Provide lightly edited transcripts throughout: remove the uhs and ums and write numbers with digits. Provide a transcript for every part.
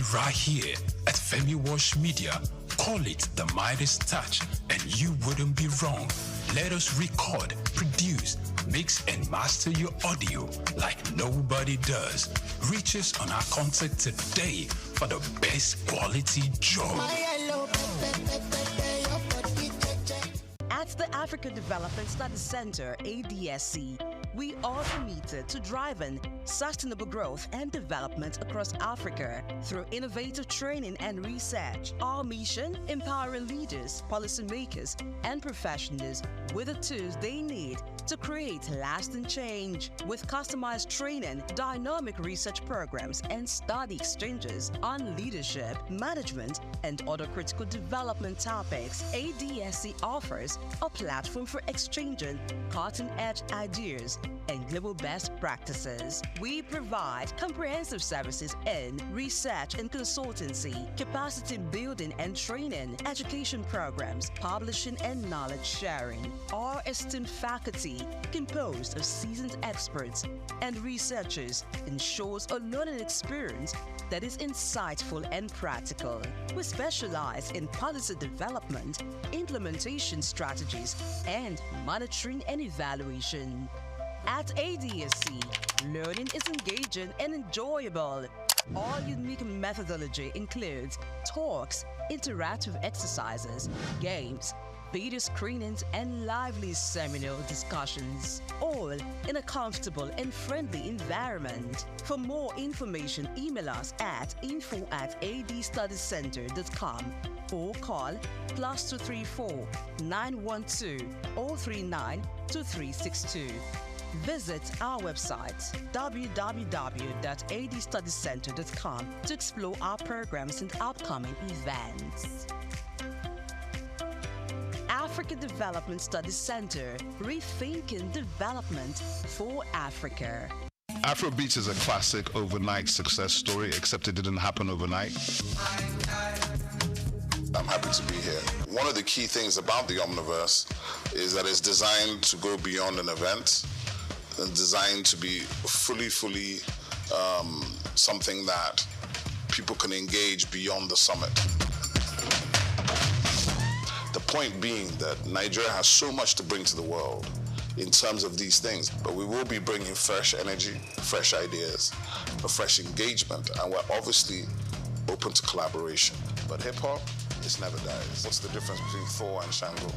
be right here at Femi Wash Media. Call it the Midas Touch and you wouldn't be wrong. Let us record, produce, mix and master your audio like nobody does. Reach us on our contact today for the best quality job. At the Africa Development Study Center, ADSC, we are committed to driving sustainable growth and development across Africa through innovative training and research. Our mission, empowering leaders, policymakers, and professionals with the tools they need to create lasting change. With customized training, dynamic research programs, and study exchanges on leadership, management, and other critical development topics, ADSC offers a platform for exchanging cutting-edge ideas and global best practices. We provide comprehensive services in research and consultancy, capacity building and training, education programs, publishing and knowledge sharing. Our esteemed faculty, composed of seasoned experts and researchers, ensures a learning experience that is insightful and practical. We specialize in policy development, implementation strategies, and monitoring and evaluation. At ADSC, learning is engaging and enjoyable. Our unique methodology includes talks, interactive exercises, games, video screenings, and lively seminar discussions, all in a comfortable and friendly environment. For more information, email us at info@adstudycenter.com or call +234 912 039 2362. Visit our website www.adstudycenter.com to explore our programs and upcoming events. Africa Development Studies Center, rethinking development for Africa. Afrobeats is a classic overnight success story, except it didn't happen overnight. I'm happy to be here. One of the key things about the Omniverse is that it's designed to go beyond an event and designed to be fully something that people can engage beyond the summit. The point being that Nigeria has so much to bring to the world in terms of these things, but we will be bringing fresh energy, fresh ideas, a fresh engagement, and we're obviously open to collaboration. But hip-hop, it never dies. What's the difference between Thor and Shango?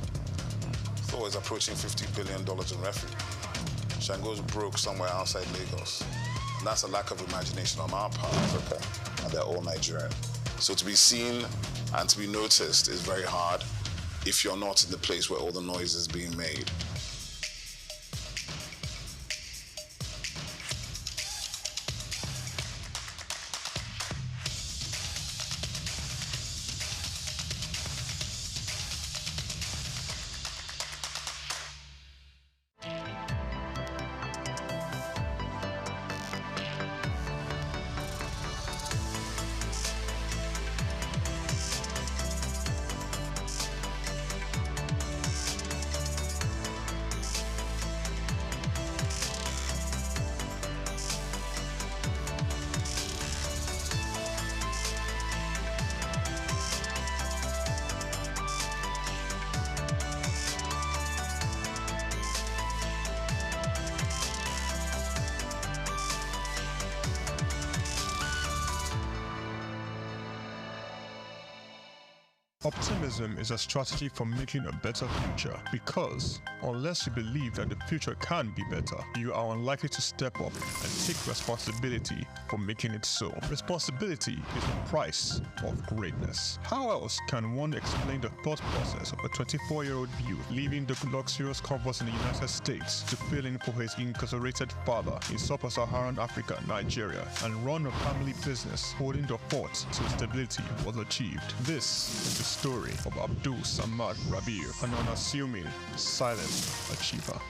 Thor is approaching $50 billion in revenue. Shango's broke somewhere outside Lagos. And that's a lack of imagination on our part, Africa, and they're all Nigerian. So to be seen and to be noticed is very hard if you're not in the place where all the noise is being made. Optimism is a strategy for making a better future, because unless you believe that the future can be better, you are unlikely to step up and take responsibility for making it so. Responsibility is the price of greatness. How else can one explain the thought process of a 24-year-old youth leaving the luxurious comforts in the United States to fill in for his incarcerated father in sub-Saharan Africa, Nigeria, and run a family business holding the fort till stability was achieved? This is the story of Abdul Samad Rabiu, an unassuming, silent achiever.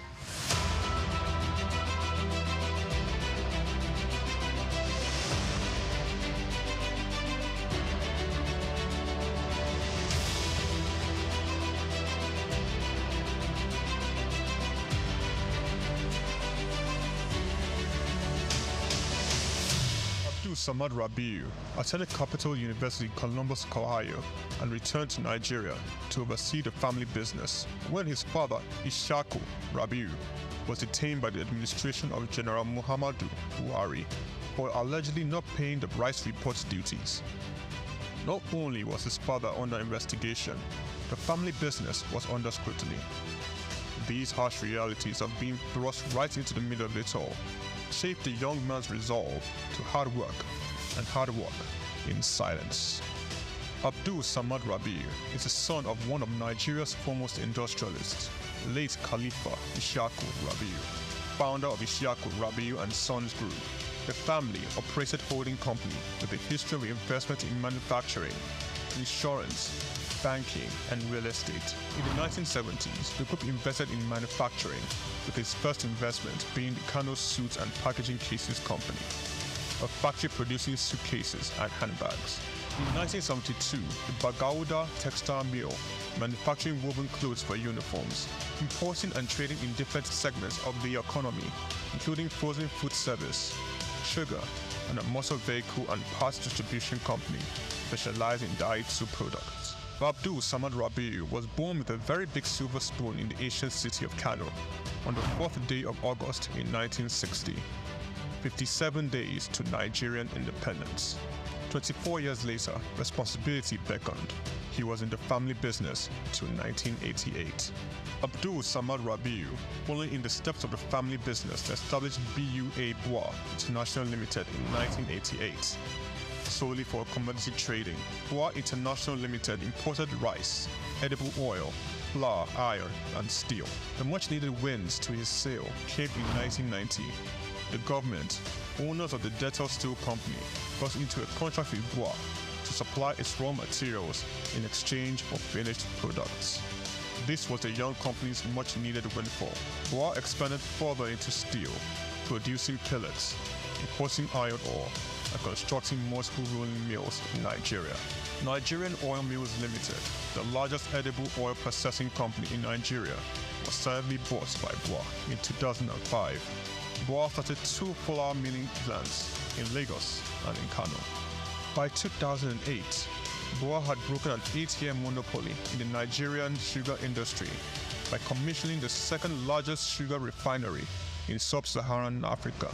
Samad Rabiu attended Capital University, Columbus, Ohio, and returned to Nigeria to oversee the family business when his father, SOUQ Rabiu, was detained by the administration of General Muhammadu Buhari for allegedly not paying the rice report duties. Not only was his father under investigation, the family business was under scrutiny. These harsh realities of being thrust right into the middle of it all shaped the young man's resolve to hard work in silence. Abdul Samad Rabiu is the son of one of Nigeria's foremost industrialists, late Khalifa SOUQ Rabiu, founder of SOUQ Rabiu and Sons Group. The family operated holding company with a history of investment in manufacturing, insurance, banking, and real estate. In the 1970s, the group invested in manufacturing, with its first investment being the Kano Suits and Packaging Cases Company, a factory producing suitcases and handbags. In 1972, the Bagauda Textile Mill, manufacturing woven clothes for uniforms, importing and trading in different segments of the economy, including frozen food service, sugar, and a motor vehicle and parts distribution company specializing in Daihatsu products. Abdul Samad Rabiu was born with a very big silver spoon in the ancient city of Kano on the 4th day of August in 1960, 57 days to Nigerian independence. 24 years later, responsibility beckoned. He was in the family business till 1988. Abdul Samad Rabiu, following in the steps of the family business, established BUA Bois International Limited in 1988. Solely for commodity trading, Bois International Limited imported rice, edible oil, flour, iron, and steel. The much-needed wins to his sale came in 1990. The government, owners of the Dettol Steel Company, got into a contract with Bois to supply its raw materials in exchange for finished products. This was the young company's much-needed windfall. Bois expanded further into steel, producing pellets, importing iron ore, and constructing multiple rolling mills in Nigeria. Nigerian Oil Mills Limited, the largest edible oil processing company in Nigeria, was sadly bought by Bois in 2005. Bois started 2 flour milling plants in Lagos and in Kano. By 2008, Bois had broken an 8-year monopoly in the Nigerian sugar industry by commissioning the second largest sugar refinery in sub-Saharan Africa.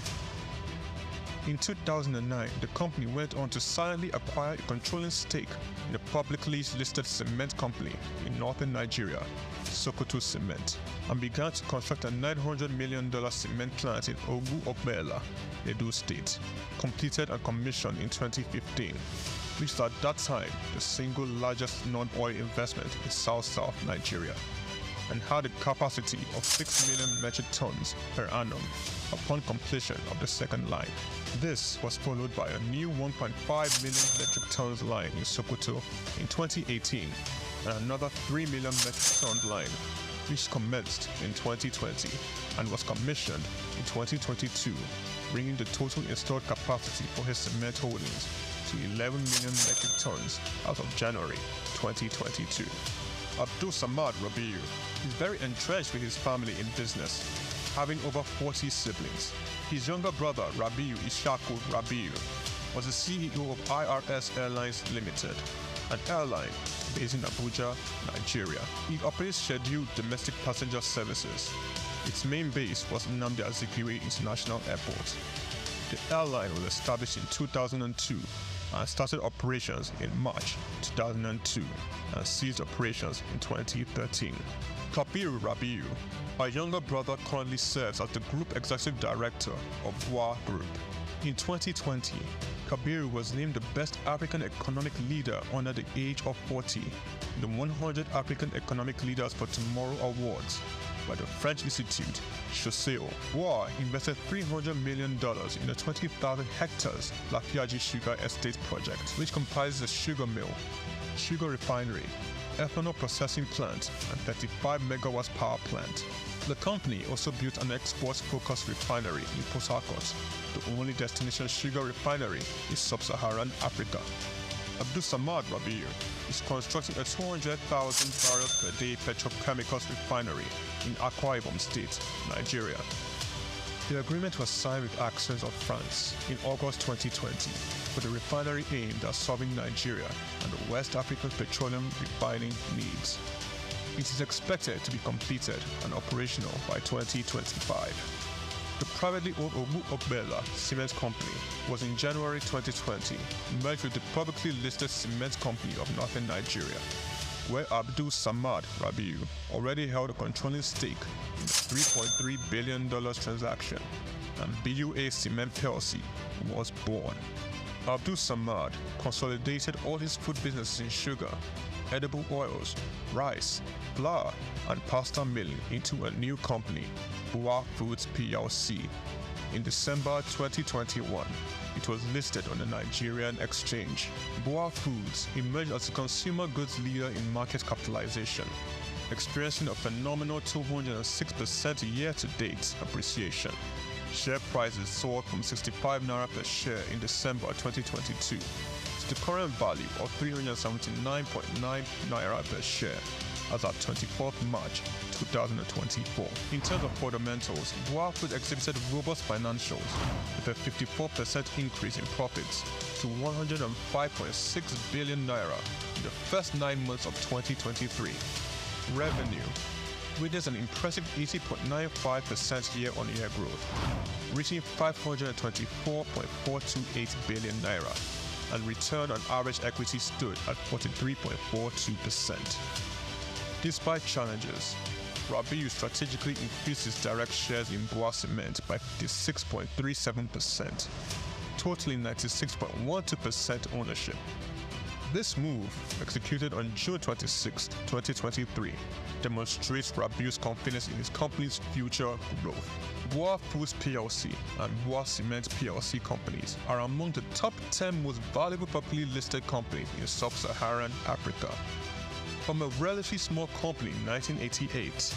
In 2009, the company went on to silently acquire a controlling stake in the publicly listed cement company in northern Nigeria, Sokoto Cement, and began to construct a $900 million cement plant in Ogu-Obela, Edo State, completed and commissioned in 2015, which was at that time the single largest non-oil investment in South Nigeria, and had a capacity of 6 million metric tons per annum upon completion of the second line. This was followed by a new 1.5 million metric tons line in Sokoto in 2018 and another 3 million metric ton line which commenced in 2020 and was commissioned in 2022, bringing the total installed capacity for his cement holdings to 11 million metric tons as of January 2022. Abdul Samad Rabiu is very entrenched with his family in business, having over 40 siblings. His younger brother, Rabiu SOUQ Rabiu, was the CEO of IRS Airlines Limited, an airline based in Abuja, Nigeria. It operates scheduled domestic passenger services. Its main base was Nnamdi Azikiwe International Airport. The airline was established in 2002 and started operations in March 2002 and ceased operations in 2013. Kabiru Rabiu, my younger brother, currently serves as the Group Executive Director of Bois Group. In 2020, Kabiru was named the Best African Economic Leader under the age of 40 in the 100 African Economic Leaders for Tomorrow Awards by the French Institute, SOUQ. Bois invested $300 million in the 20,000 hectares Lafiaji Sugar Estate project, which comprises a sugar mill, sugar refinery, ethanol processing plant, and 35 megawatts power plant. The company also built an export-focused refinery in Port Harcourt, the only destination sugar refinery in sub-Saharan Africa. Abdul Samad Rabiu is constructing a 200,000 barrels per day petrochemicals refinery in Akwa Ibom State, Nigeria. The agreement was signed with Access of France in August 2020 for the refinery aimed at serving Nigeria and the West African petroleum refining needs. It is expected to be completed and operational by 2025. The privately owned Omu-Obela Cement Company was in January 2020 merged with the publicly listed Cement Company of Northern Nigeria, where Abdul Samad Rabiu already held a controlling stake in the $3.3 billion transaction, and BUA Cement PLC was born. Abdul Samad consolidated all his food businesses in sugar, edible oils, rice, flour, and pasta milling into a new company, BUA Foods PLC. In December 2021, it was listed on the Nigerian exchange. BUA Foods emerged as a consumer goods leader in market capitalization, experiencing a phenomenal 206% year-to-date appreciation. Share prices soared from 65 naira per share in December 2022 to the current value of 379.9 naira per share as at 24th March 2024. In terms of fundamentals, BUA Foods exhibited robust financials with a 54% increase in profits to 105.6 billion naira in the first 9 months of 2023. Revenue witnessed an impressive 80.95% year-on-year growth, reaching 524.428 billion naira, and return on average equity stood at 43.42%. Despite challenges, Rabiu strategically increased his direct shares in BUA Cement by 56.37%, totaling 96.12% ownership. This move, executed on June 26, 2023, demonstrates Rabiu's confidence in his company's future growth. BUA Foods PLC and BUA Cement PLC companies are among the top 10 most valuable publicly listed companies in sub-Saharan Africa. From a relatively small company in 1988,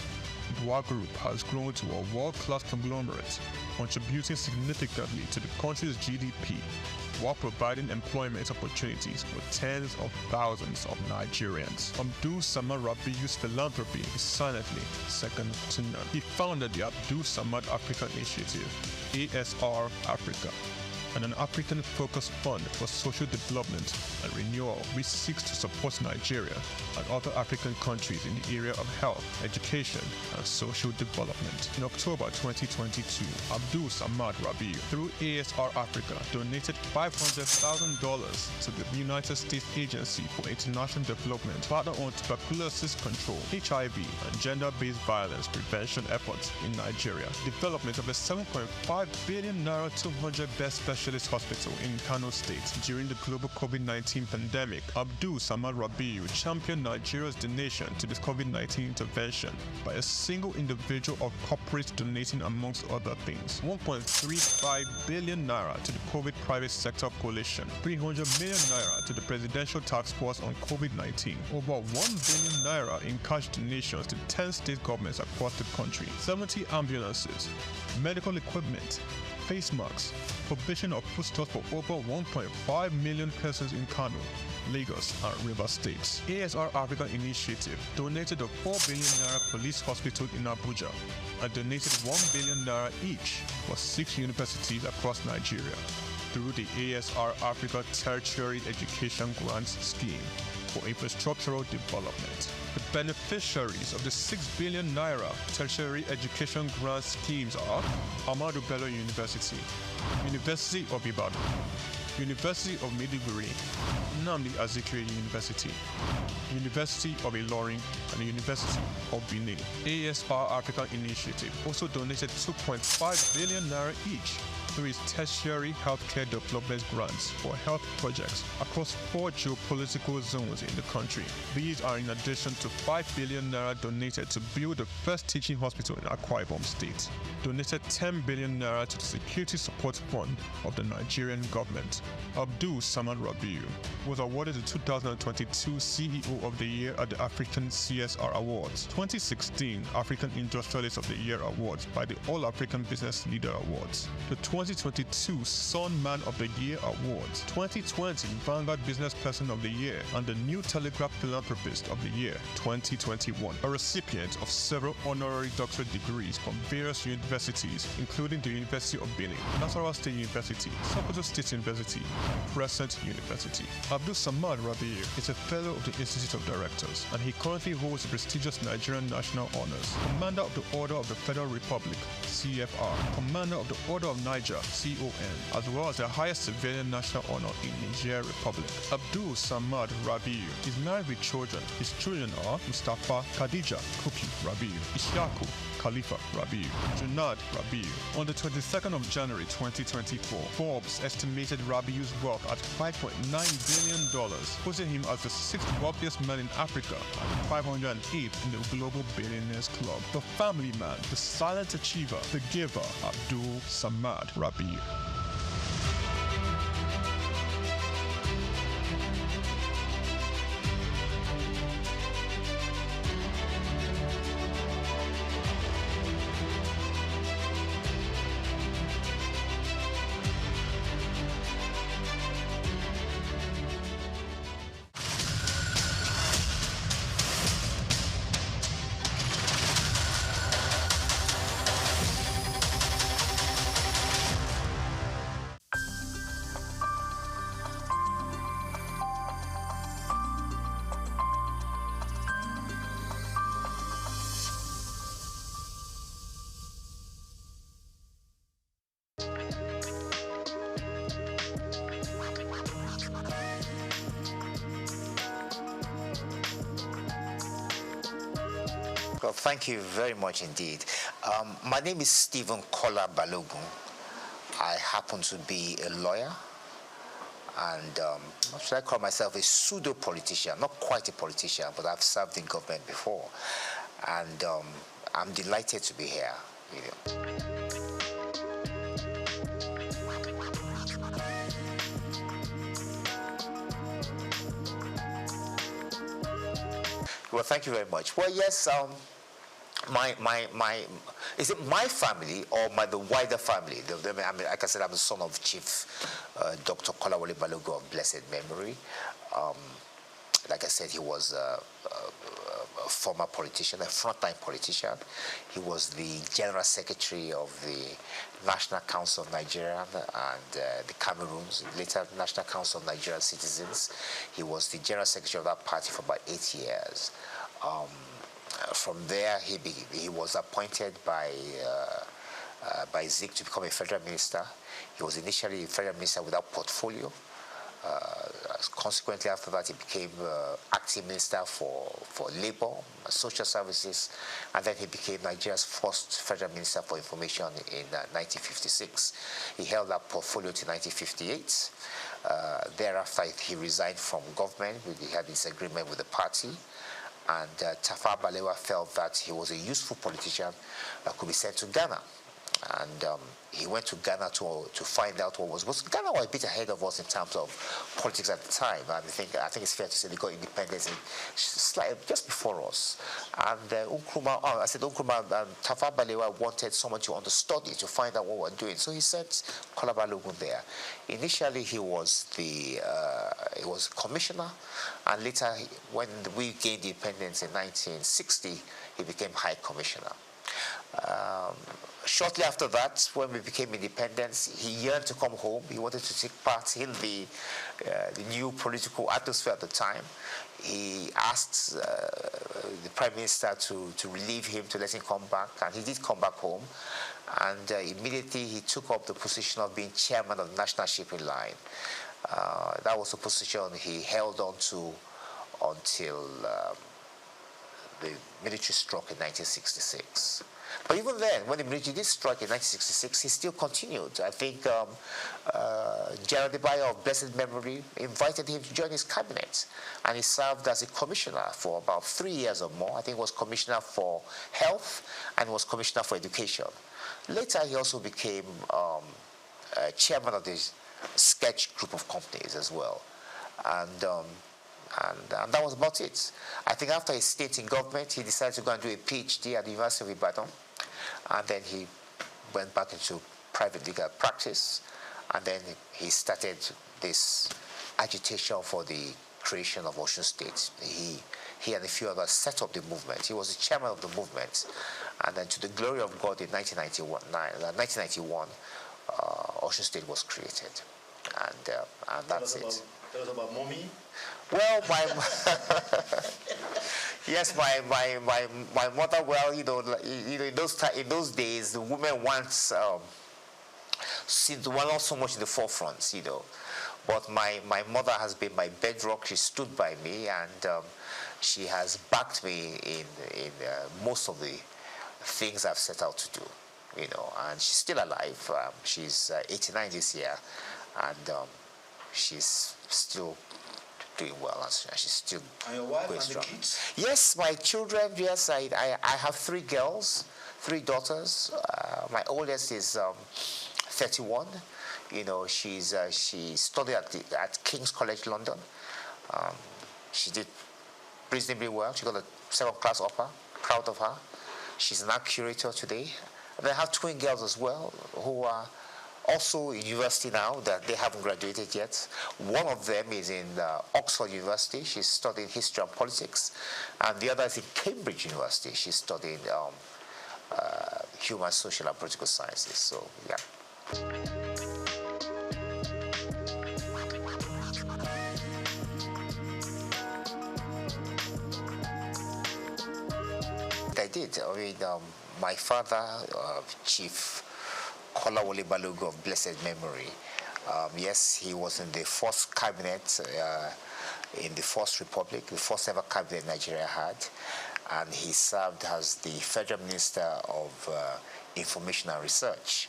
BUA Group has grown to a world-class conglomerate, contributing significantly to the country's GDP while providing employment opportunities for tens of thousands of Nigerians. Abdul Samad Rabiu's philanthropy is silently second to none. He founded the Abdul Samad Africa Initiative, ASR Africa, and an African-focused fund for social development and renewal which seeks to support Nigeria and other African countries in the area of health, education, and social development. In October 2022, Abdul Samad Rabiu, through ASR Africa, donated $500,000 to the United States Agency for International Development partner on tuberculosis control, HIV, and gender-based violence prevention efforts in Nigeria. Development of a 7.5 billion naira 200-bed specialist hospital in Kano State during the global COVID-19 pandemic. Abdul Samad Rabiu championed Nigeria's donation to this COVID-19 intervention by a single individual or corporate donating, amongst other things, 1.35 billion naira to the COVID private sector coalition, 300 million naira to the Presidential Task Force on COVID-19, over 1 billion naira in cash donations to 10 state governments across the country, 70 ambulances, medical equipment, face masks, provision of foodstuffs for over 1.5 million persons in Kano, Lagos, and River States. ASR Africa Initiative donated a 4 billion naira police hospital in Abuja and donated 1 billion naira each for 6 universities across Nigeria through the ASR Africa Tertiary Education Grants Scheme for infrastructural development. The beneficiaries of the 6 billion naira tertiary education grant schemes are Ahmadu Bello University, University of Ibadan, University of Maiduguri, Nnamdi Azikiwe University, University of Ilorin, and the University of Benin. ASR Africa Initiative also donated 2.5 billion naira each through its tertiary healthcare development grants for health projects across 4 geopolitical zones in the country. These are in addition to 5 billion naira donated to build the first teaching hospital in Akwa Ibom State, donated 10 billion naira to the Security Support Fund of the Nigerian government. Abdul Samad Rabiu was awarded the 2022 CEO of the Year at the African CSR Awards, 2016 African Industrialist of the Year Awards by the All African Business Leader Awards, the 2022 Sun Man of the Year Awards, 2020 Vanguard Business Person of the Year, and the New Telegraph Philanthropist of the Year 2021. A recipient of several honorary doctorate degrees from various universities, including the University of Benin, Nasarawa State University, Sokoto State University, and Crescent University. Abdul Samad Rabiu is a fellow of the Institute of Directors, and he currently holds the prestigious Nigerian National Honors, Commander of the Order of the Federal Republic, CFR, Commander of the Order of Niger, CON, as well as the highest civilian national honor in Niger Republic. Abdul Samad Rabiu is married with children. His children are Mustafa Khadija Kupi Rabiu, Ishaku Khalifa Rabiu, Junad Rabiu. On the 22nd of January 2024, Forbes estimated Rabiu's wealth at $5.9 billion, putting him as the 6th wealthiest man in Africa and 508th in the Global Billionaires Club. The family man, the silent achiever, the giver, Abdul Samad Rabiu. Well, thank you very much indeed. My name is Stephen Kola Balogun. I happen to be a lawyer, and should I call myself a pseudo-politician? Not quite a politician, but I've served in government before, and I'm delighted to be here with you. Well, thank you very much. Well, yes, is it my family or the wider family? I mean, like I said, I'm the son of Chief Dr. Kolawole Balogun of blessed memory. Like I said, he was a former politician, a frontline politician. He was the General Secretary of the National Council of Nigeria and the Cameroons, later National Council of Nigerian Citizens. He was the General Secretary of that party for about 8 years. From there, he was appointed by SOUQ to become a federal minister. He was initially a federal minister without portfolio. Consequently, after that, he became acting minister for labor, social services, and then he became Nigeria's first federal minister for information in 1956. He held that portfolio to 1958. Thereafter, he resigned from government. He had disagreement with the party. And Tafawa Balewa felt that he was a useful politician that could be sent to Ghana. And he went to Ghana to find out what was. Ghana was a bit ahead of us in terms of politics at the time. I think it's fair to say they got independence just before us. And Tafawa Balewa wanted someone to understudy to find out what we're doing. So he sent Kola Balogun there. Initially, he was commissioner, and later, when we gained independence in 1960, he became high commissioner. Shortly after that, when we became independent, he yearned to come home. He wanted to take part in the new political atmosphere at the time. He asked the Prime Minister to relieve him, to let him come back, and he did come back home. And immediately he took up the position of being chairman of the National Shipping Line. That was a position he held on to until the military struck in 1966. But even then, when the military did strike in 1966, he still continued. I think General Debayo of blessed memory invited him to join his cabinet, and he served as a commissioner for about 3 years or more. I think he was commissioner for health and was commissioner for education. Later, he also became chairman of the sketch group of companies as well. And that was about it. I think after his stint in government, he decided to go and do a PhD at the University of Ibadan. And then he went back into private legal practice, and then he started this agitation for the creation of Osun State. He and a few others set up the movement. He was the chairman of the movement, and then to the glory of God, in 1991, Osun State was created, and that's it. Tell us about mommy. Well, yes, my mother. Well, in those days, the women once were not so much in the forefront, But my mother has been my bedrock. She stood by me, and she has backed me in most of the things I've set out to do, And she's still alive. She's 89 this year, and she's still doing well, and she's still and your wife going and strong. The kids? Yes, my children. Yes, I have 3 girls, 3 daughters. My oldest is 31. She studied at King's College London. She did reasonably well. She got a 7th class upper. Proud of her. She's an art curator today. And I have twin girls as well who are also in university now, that they haven't graduated yet. One of them is in Oxford University. She's studying history and politics. And the other is in Cambridge University. She's studying human, social, and political sciences. So, yeah. I did. My father, Chief Kolawole Balogun of blessed memory. Yes, he was in the 1st cabinet in the 1st Republic, the 1st ever cabinet Nigeria had, and he served as the Federal Minister of Information and Research.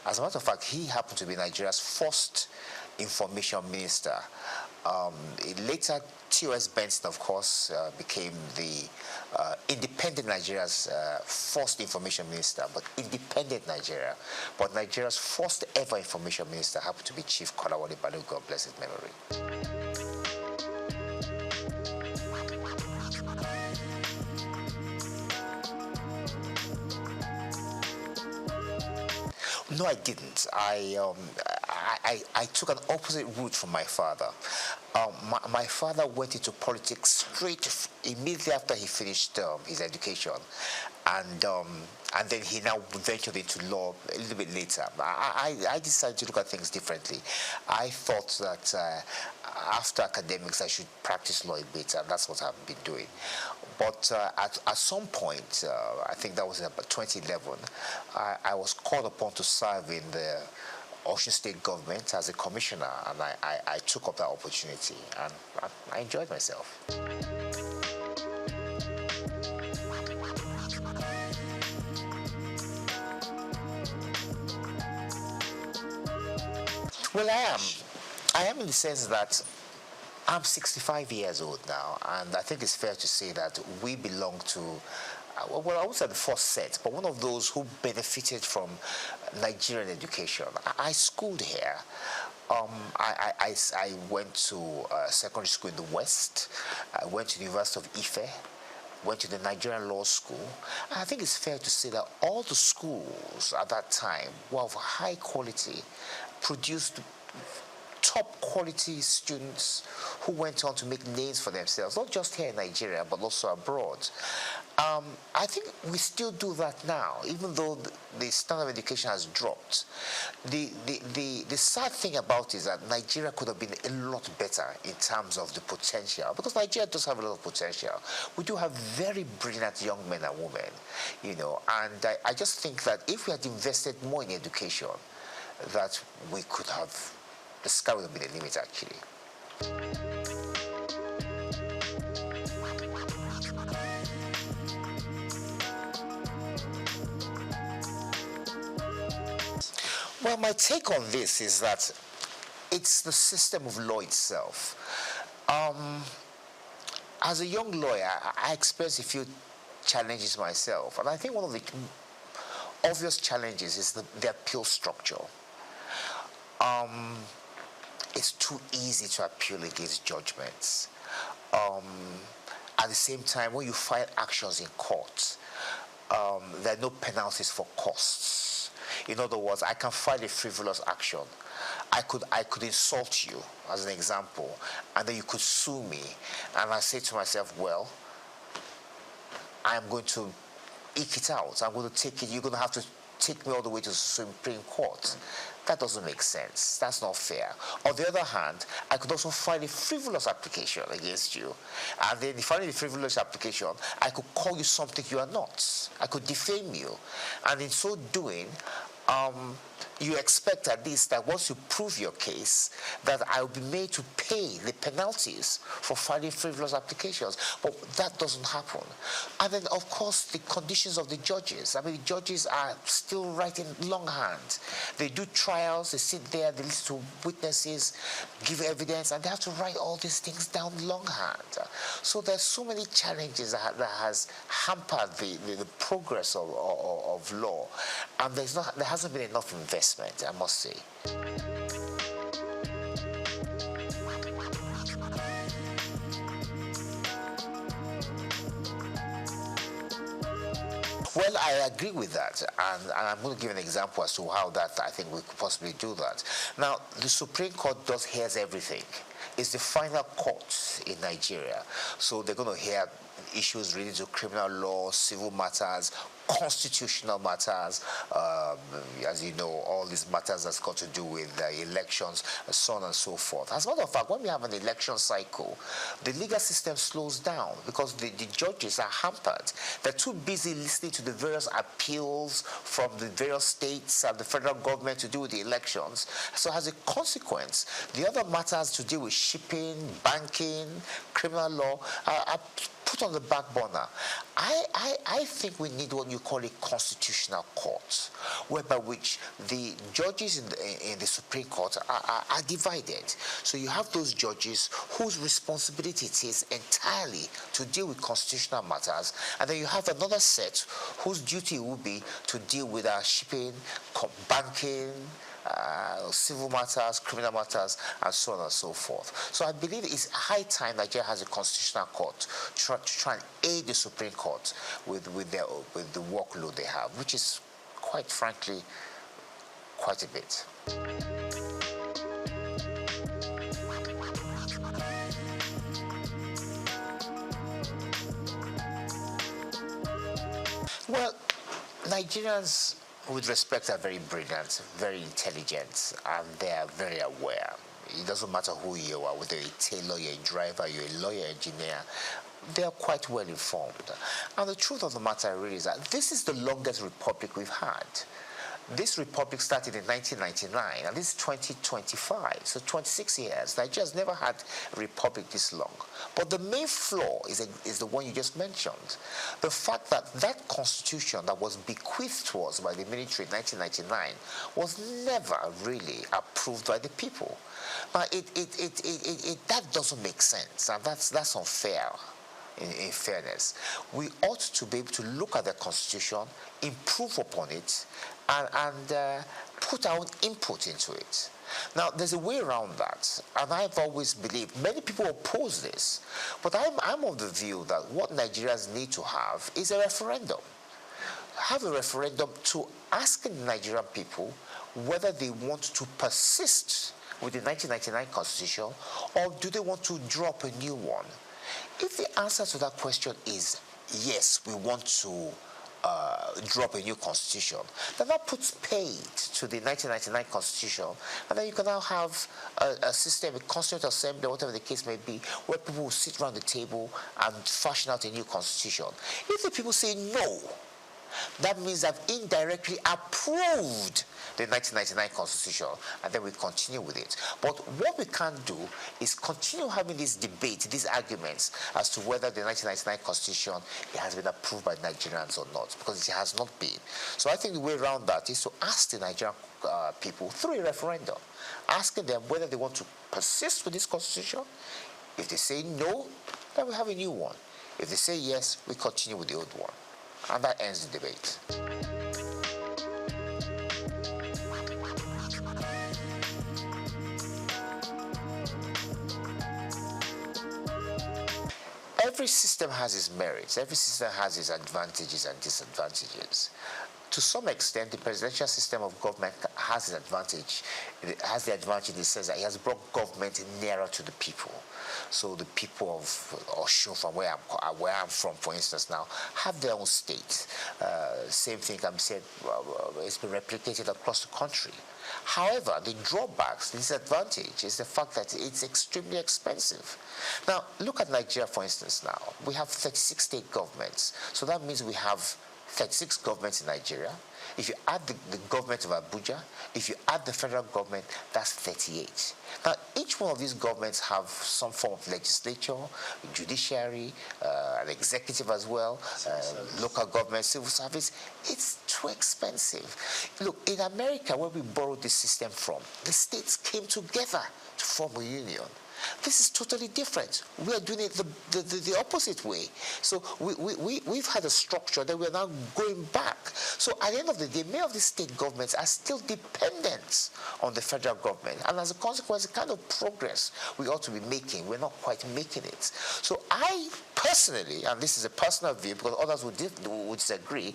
As a matter of fact, he happened to be Nigeria's 1st Information Minister. Later, T.O.S. Benson, of course, became the independent Nigeria's 1st information minister, but independent Nigeria. But Nigeria's 1st ever information minister happened to be Chief Kolawole Balogun of blessed memory. No, I didn't. I took an opposite route from my father. My father went into politics immediately after he finished his education, and then he now ventured into law a little bit later. I decided to look at things differently. I thought that after academics I should practice law a bit, and that's what I've been doing. But at some point, I think that was about 2011, I was called upon to serve in the Osun State government as a commissioner, and I took up that opportunity, and I enjoyed myself. Well, I am in the sense that I'm 65 years old now, and I think it's fair to say that we belong to, well, I won't say the 1st set, but one of those who benefited from Nigerian education. I schooled here. I went to secondary school in the West. I went to the University of Ife. Went to the Nigerian Law School. And I think it's fair to say that all the schools at that time were of high quality, produced top quality students who went on to make names for themselves, not just here in Nigeria, but also abroad. I think we still do that now, even though the standard of education has dropped. The sad thing about it is that Nigeria could have been a lot better in terms of the potential, because Nigeria does have a lot of potential. We do have very brilliant young men and women, and I just think that if we had invested more in education, that we could have, the sky would have been the limit, actually. Well, my take on this is that it's the system of law itself. As a young lawyer, I experienced a few challenges myself, and I think one of the obvious challenges is the appeal structure. It's too easy to appeal against judgments. At the same time, when you file actions in court, there are no penalties for costs. In other words, I can file a frivolous action. I could insult you, as an example, and then you could sue me. And I say to myself, well, I'm going to eke it out. I'm going to take it. You're going to have to take me all the way to the Supreme Court. That doesn't make sense. That's not fair. On the other hand, I could also file a frivolous application against you. And then filing a frivolous application, I could call you something you are not. I could defame you. And in so doing, you expect at least that once you prove your case, that I will be made to pay the penalties for filing frivolous applications. But that doesn't happen. And then, of course, the conditions of the judges. I mean, the judges are still writing longhand. They do trials, they sit there, they listen to witnesses, give evidence, and they have to write all these things down longhand. So there's so many challenges that has hampered the progress of law. And there hasn't been enough investment, I must say. Well, I agree with that, and I'm going to give an example as to how that I think we could possibly do that. Now, the Supreme Court hears everything. It's the final court in Nigeria, so they're going to hear issues related to criminal law, civil matters, constitutional matters, as you know, all these matters that's got to do with elections, so on and so forth. As a matter of fact, when we have an election cycle, the legal system slows down because the judges are hampered. They're too busy listening to the various appeals from the various states and the federal government to do with the elections. So as a consequence, the other matters to do with shipping, banking, criminal law are put on the back burner. I think we need what you call a constitutional court, whereby which the judges in the Supreme Court are divided. So you have those judges whose responsibility it is entirely to deal with constitutional matters, and then you have another set whose duty will be to deal with shipping, banking, civil matters, criminal matters, and so on and so forth. So I believe it's high time Nigeria has a constitutional court to try and aid the Supreme Court with the workload they have, which is, quite frankly, quite a bit. Well, Nigerians, with respect, are very brilliant, very intelligent, and they are very aware. It doesn't matter who you are, whether you're a tailor, you're a driver, you're a lawyer, engineer, they are quite well informed. And the truth of the matter really is that this is the longest republic we've had. This republic started in 1999, and this is 2025, so 26 years. Nigeria's never had a republic this long. But the main flaw is the one you just mentioned. The fact that that constitution that was bequeathed to us by the military in 1999 was never really approved by the people. Now, that doesn't make sense, and that's unfair. In fairness, we ought to be able to look at the constitution, improve upon it, and put our own input into it. Now, there's a way around that, and I've always believed, many people oppose this, but I'm of the view that what Nigerians need to have is a referendum. Have a referendum to ask the Nigerian people whether they want to persist with the 1999 constitution, or do they want to draw up a new one. If the answer to that question is yes, we want to drop a new constitution, then that puts paid to the 1999 constitution, and then you can now have a system, a constituent assembly, whatever the case may be, where people will sit around the table and fashion out a new constitution. If the people say no, that means I've indirectly approved the 1999 constitution, and then we continue with it. But what we can't do is continue having this debate, these arguments as to whether the 1999 constitution has been approved by Nigerians or not, because it has not been. So I think the way around that is to ask the Nigerian people through a referendum, asking them whether they want to persist with this constitution. If they say no, then we have a new one. If they say yes, we continue with the old one. And that ends the debate. Every system has its merits. Every system has its advantages and disadvantages. to some extent, the presidential system of government has an advantage. It has the advantage in the sense that it has brought government nearer to the people. So the people of Osun, from where I'm from, for instance, now, have their own state. Same thing can be said, it's been replicated across the country. However, the drawbacks, the disadvantage is the fact that it's extremely expensive. Now, look at Nigeria, for instance, now. We have 36 state governments. So that means we have 36 governments in Nigeria. If you add the government of Abuja, if you add the federal government, that's 38. Now, each one of these governments have some form of legislature, judiciary, an executive as well, local government, civil service. It's too expensive. Look, in America, where we borrowed this system from, the states came together to form a union. This is totally different. We are doing it the opposite way. So we've had a structure that we're now going back. So at the end of the day, many of the state governments are still dependent on the federal government. And as a consequence, the kind of progress we ought to be making, we're not quite making it. So I personally, and this is a personal view because others would disagree,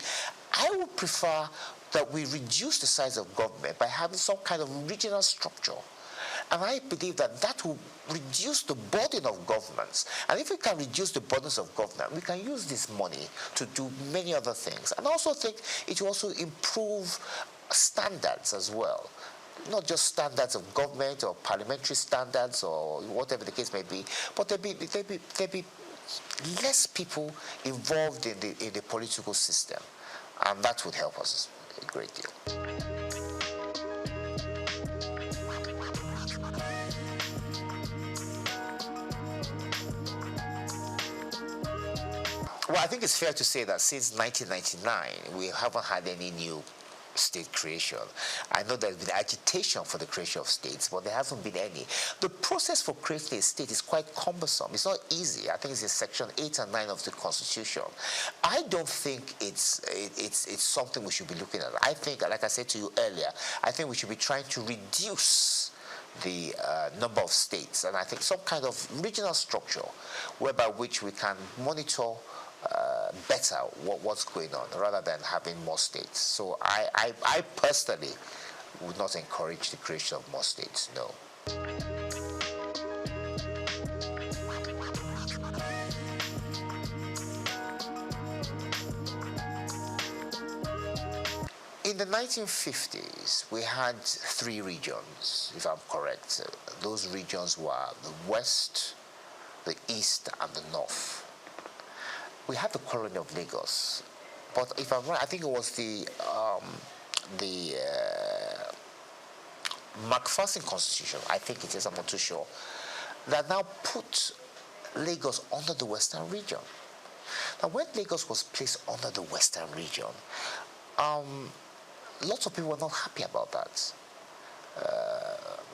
I would prefer that we reduce the size of government by having some kind of regional structure. And I believe that that will reduce the burden of governments. And if we can reduce the burdens of government, we can use this money to do many other things. And I also think it will also improve standards as well. Not just standards of government or parliamentary standards or whatever the case may be, but there'll be less people involved in the political system. And that would help us a great deal. Well, I think it's fair to say that since 1999, we haven't had any new state creation. I know there's been agitation for the creation of states, but there hasn't been any. The process for creating a state is quite cumbersome. It's not easy. I think it's in Section 8 and 9 of the Constitution. I don't think it's something we should be looking at. I think, like I said to you earlier, I think we should be trying to reduce the number of states, and I think some kind of regional structure whereby which we can monitor better what's going on rather than having more states. So I personally would not encourage the creation of more states, no. In the 1950s, we had 3 regions, if I'm correct. Those regions were the West, the East, and the North. We had the colony of Lagos, but if I'm right, I think it was the Macpherson Constitution, I think it is, I'm not too sure, that now put Lagos under the Western region. Now, when Lagos was placed under the Western region, lots of people were not happy about that.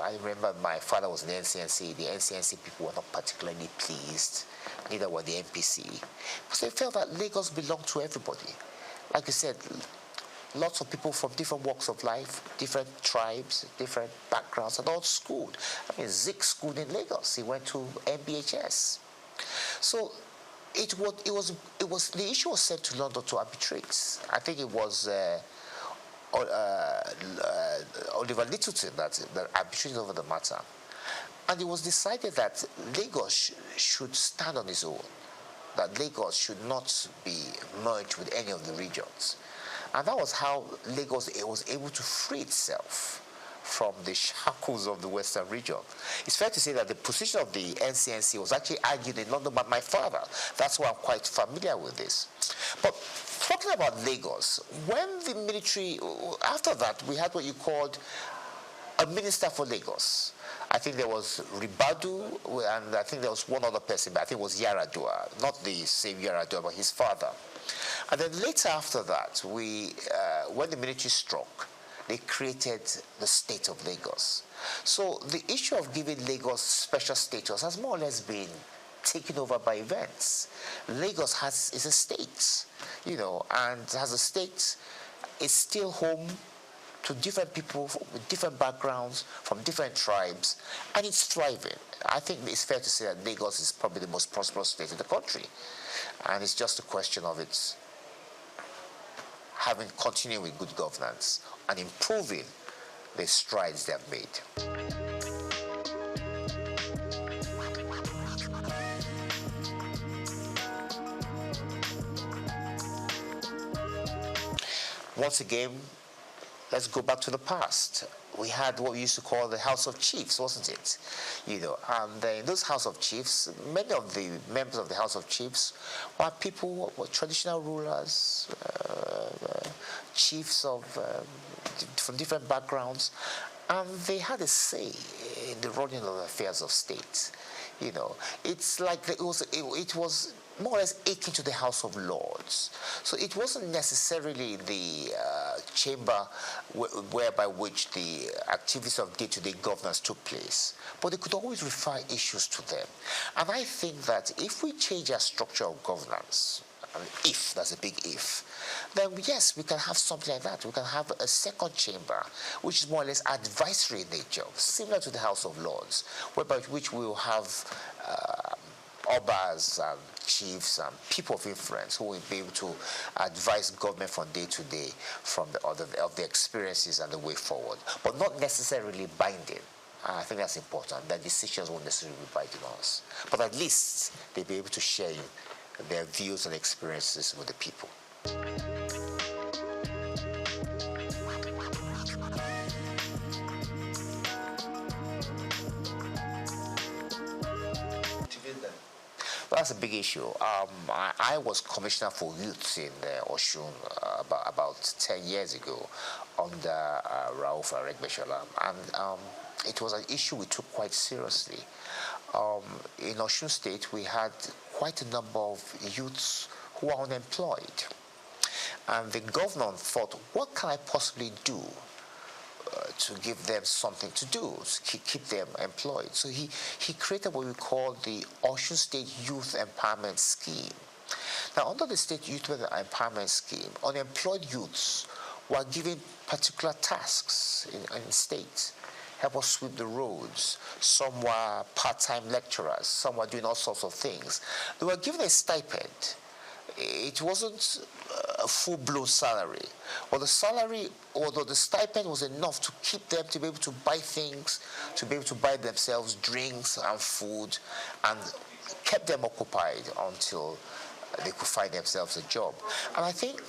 I remember my father was in the NCNC. The NCNC people were not particularly pleased, neither were the NPC, because they felt that Lagos belonged to everybody. Like you said, lots of people from different walks of life, different tribes, different backgrounds, and all schooled. I mean, Zik schooled in Lagos. He went to MBHS. So it was the issue was sent to London to arbitrate. I think it was Oliver Littleton that arbitrated over the matter. And it was decided that Lagos should stand on its own, that Lagos should not be merged with any of the regions. And that was how Lagos was able to free itself from the shackles of the Western region. It's fair to say that the position of the NCNC was actually argued in London by my father. That's why I'm quite familiar with this. But talking about Lagos, when the military, after that, we had what you called a minister for Lagos. I think there was Ribadu, and I think there was one other person, but I think it was Yaradua, not the same Yaradua, but his father. And then later after that, when the military struck, they created the state of Lagos. So the issue of giving Lagos special status has more or less been taken over by events. Lagos is a state, and as a state, it's still home to different people with different backgrounds, from different tribes, and it's thriving. I think it's fair to say that Lagos is probably the most prosperous state in the country, and it's just a question of its continuing with good governance and improving the strides they have made. Once again, let's go back to the past. We had what we used to call the House of Chiefs, wasn't it? And in those House of Chiefs, many of the members of the House of Chiefs were people, were traditional rulers, chiefs from different backgrounds, and they had a say in the running of the affairs of state. It's like it was more or less akin to the House of Lords. So it wasn't necessarily the chamber whereby which the activities of day-to-day governance took place, but they could always refer issues to them. And I think that if we change our structure of governance, and if, that's a big if, then yes, we can have something like that. We can have a second chamber, which is more or less advisory in nature, similar to the House of Lords, whereby which we will have obas and chiefs and people of influence who will be able to advise government from day to day from of the experiences and the way forward, but not necessarily binding. I think that's important. Their decisions won't necessarily be binding on us, but at least they'll be able to share their views and experiences with the people. That's a big issue. I was Commissioner for Youth in Osun about 10 years ago under Rauf Aregbesola, and it was an issue we took quite seriously. In Osun State, we had quite a number of youths who were unemployed, and the governor thought, what can I possibly do to give them something to do, to keep them employed? So he created what we call the Osun State Youth Empowerment Scheme. Now, under the State Youth Empowerment Scheme, unemployed youths were given particular tasks in state. Help us sweep the roads. Some were part-time lecturers. Some were doing all sorts of things. They were given a stipend. It wasn't a full-blown salary. Well, the salary, although the stipend was enough to keep them to be able to buy things, to be able to buy themselves drinks and food, and kept them occupied until they could find themselves a job. And I think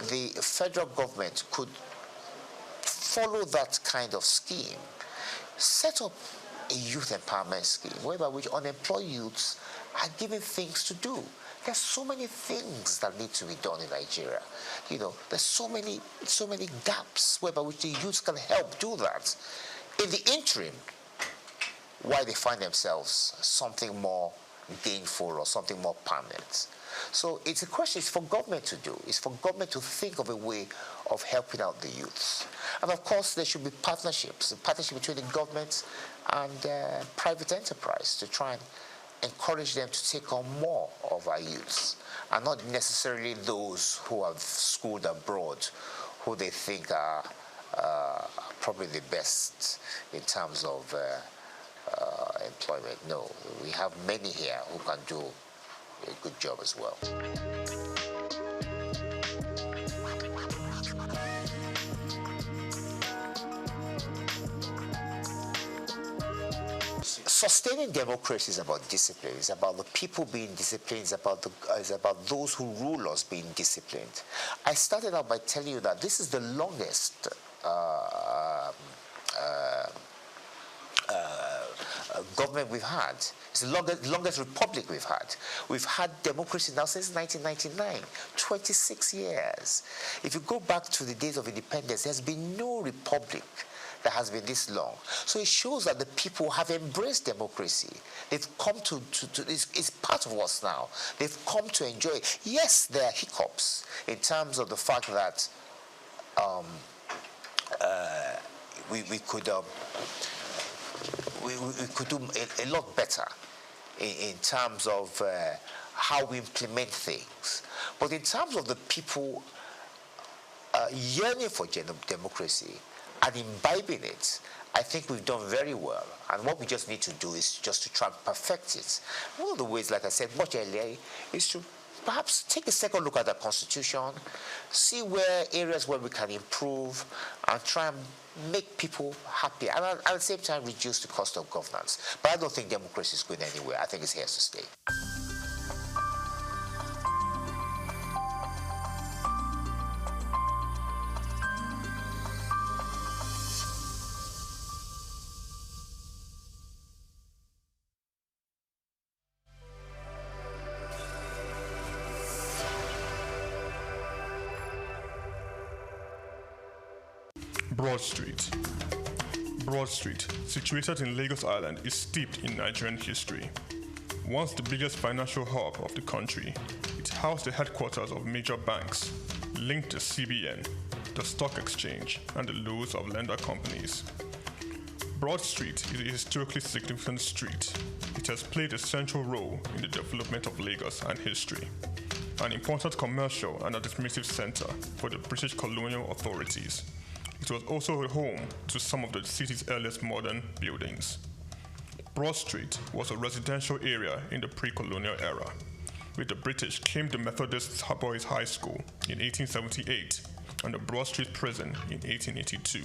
the federal government could follow that kind of scheme, set up a youth empowerment scheme whereby which unemployed youths are given things to do. There's so many things that need to be done in Nigeria. There's so many gaps whereby which the youths can help do that. In the interim, while they find themselves something more gainful or something more permanent. So it's a question, it's for government to do. It's for government to think of a way of helping out the youths. And of course, there should be partnerships, a partnership between the government and private enterprise to try and encourage them to take on more of our youths, and not necessarily those who have schooled abroad, who they think are probably the best in terms of employment. No, we have many here who can do a good job as well. Sustaining democracy is about discipline. It's about the people being disciplined. It's about those who rule us being disciplined. I started out by telling you that this is the longest government we've had. It's the longest republic we've had. We've had democracy now since 1999, 26 years. If you go back to the days of independence, there's been no republic that has been this long. So it shows that the people have embraced democracy. They've come to it's part of us now. They've come to enjoy it. Yes, there are hiccups in terms of the fact that we could do a lot better in terms of how we implement things. But in terms of the people yearning for democracy and imbibing it, I think we've done very well. And what we just need to do is just to try and perfect it. One of the ways, like I said much earlier, is to perhaps take a second look at the Constitution, see where areas where we can improve, and try and make people happy, and at the same time reduce the cost of governance. But I don't think democracy is going anywhere. I think it's here to stay. Broad Street. Broad Street, situated in Lagos Island, is steeped in Nigerian history. Once the biggest financial hub of the country, it housed the headquarters of major banks, linked to CBN, the stock exchange, and the loads of lender companies. Broad Street is a historically significant street. It has played a central role in the development of Lagos and history, an important commercial and administrative center for the British colonial authorities. It was also a home to some of the city's earliest modern buildings. Broad Street was a residential area in the pre-colonial era. With the British came the Methodist Boys High School in 1878 and the Broad Street Prison in 1882,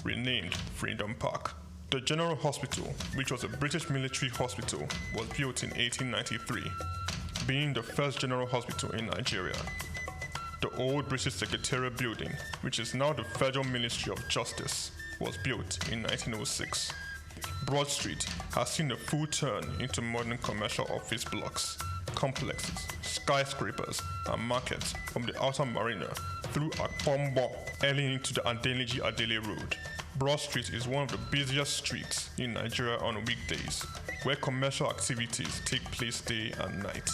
renamed Freedom Park. The General Hospital, which was a British military hospital, was built in 1893, being the first general hospital in Nigeria. The old British Secretariat building, which is now the Federal Ministry of Justice, was built in 1906. Broad Street has seen a full turn into modern commercial office blocks, complexes, skyscrapers, and markets from the outer marina through Akpombo early into the Adeniji Adele Road. Broad Street is one of the busiest streets in Nigeria on weekdays, where commercial activities take place day and night.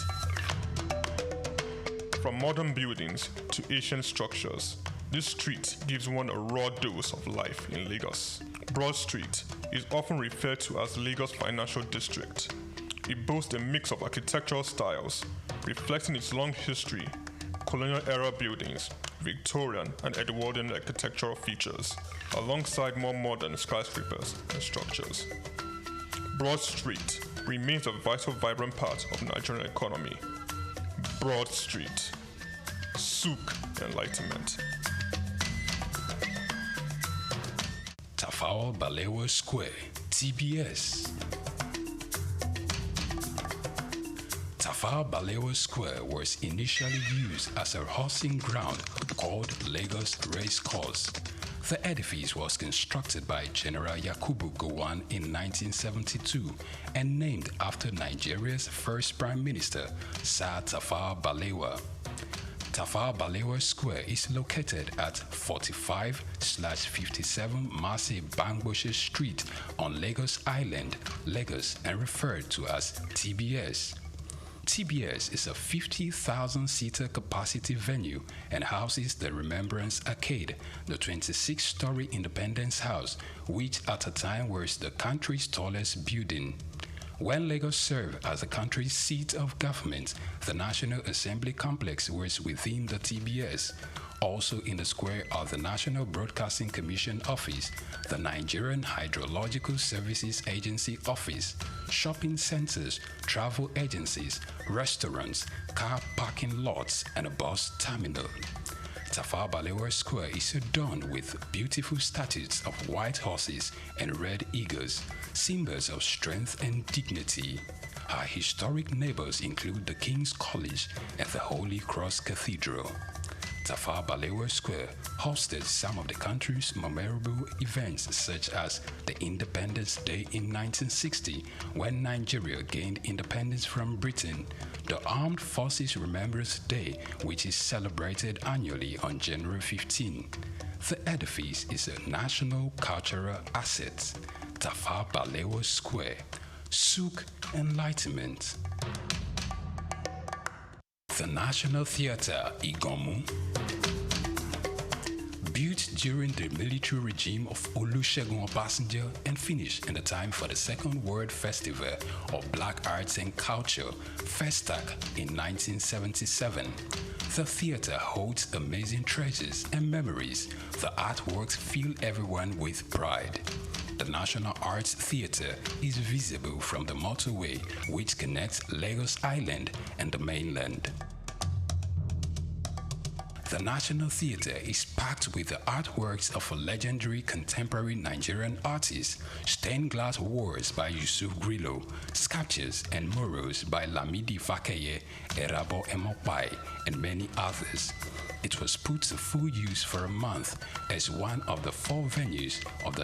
From modern buildings to ancient structures, this street gives one a raw dose of life in Lagos. Broad Street is often referred to as Lagos Financial District. It boasts a mix of architectural styles, reflecting its long history, colonial-era buildings, Victorian and Edwardian architectural features, alongside more modern skyscrapers and structures. Broad Street remains a vital, vibrant part of the Nigerian economy. Broad Street, SOUQ Enlightenment. Tafawa Balewa Square, TBS. Tafawa Balewa Square was initially used as a horsing ground called Lagos Race Course. The edifice was constructed by General Yakubu Gowon in 1972 and named after Nigeria's first Prime Minister, Sir Tafawa Balewa. Tafawa Balewa Square is located at 45/57 Marse Bangboshe Street on Lagos Island, Lagos, and referred to as TBS. TBS is a 50,000-seater capacity venue and houses the Remembrance Arcade, the 26-story Independence House, which at a time was the country's tallest building. When Lagos served as the country's seat of government, the National Assembly Complex was within the TBS. Also in the square are the National Broadcasting Commission Office, the Nigerian Hydrological Services Agency Office, shopping centers, travel agencies, restaurants, car parking lots, and a bus terminal. Tafawa Balewa Square is adorned with beautiful statues of white horses and red eagles, symbols of strength and dignity. Our historic neighbors include the King's College and the Holy Cross Cathedral. Tafawa Balewa Square hosted some of the country's memorable events, such as the Independence Day in 1960, when Nigeria gained independence from Britain, the Armed Forces Remembrance Day, which is celebrated annually on January 15. The edifice is a national cultural asset. Tafawa Balewa Square, SOUQ Enlightenment. The National Theatre, Igomu. Built during the military regime of Olusegun Obasanjo and finished in the time for the Second World Festival of Black Arts and Culture, FESTAC, in 1977. The theatre holds amazing treasures and memories. The artworks fill everyone with pride. The National Arts Theatre is visible from the motorway which connects Lagos Island and the mainland. The National Theatre is packed with the artworks of a legendary contemporary Nigerian artist, stained glass walls by Yusuf Grillo, sculptures and murals by Lamidi Fakeye, Erabo Emopai, and many others. It was put to full use for a month as one of the 4 venues of the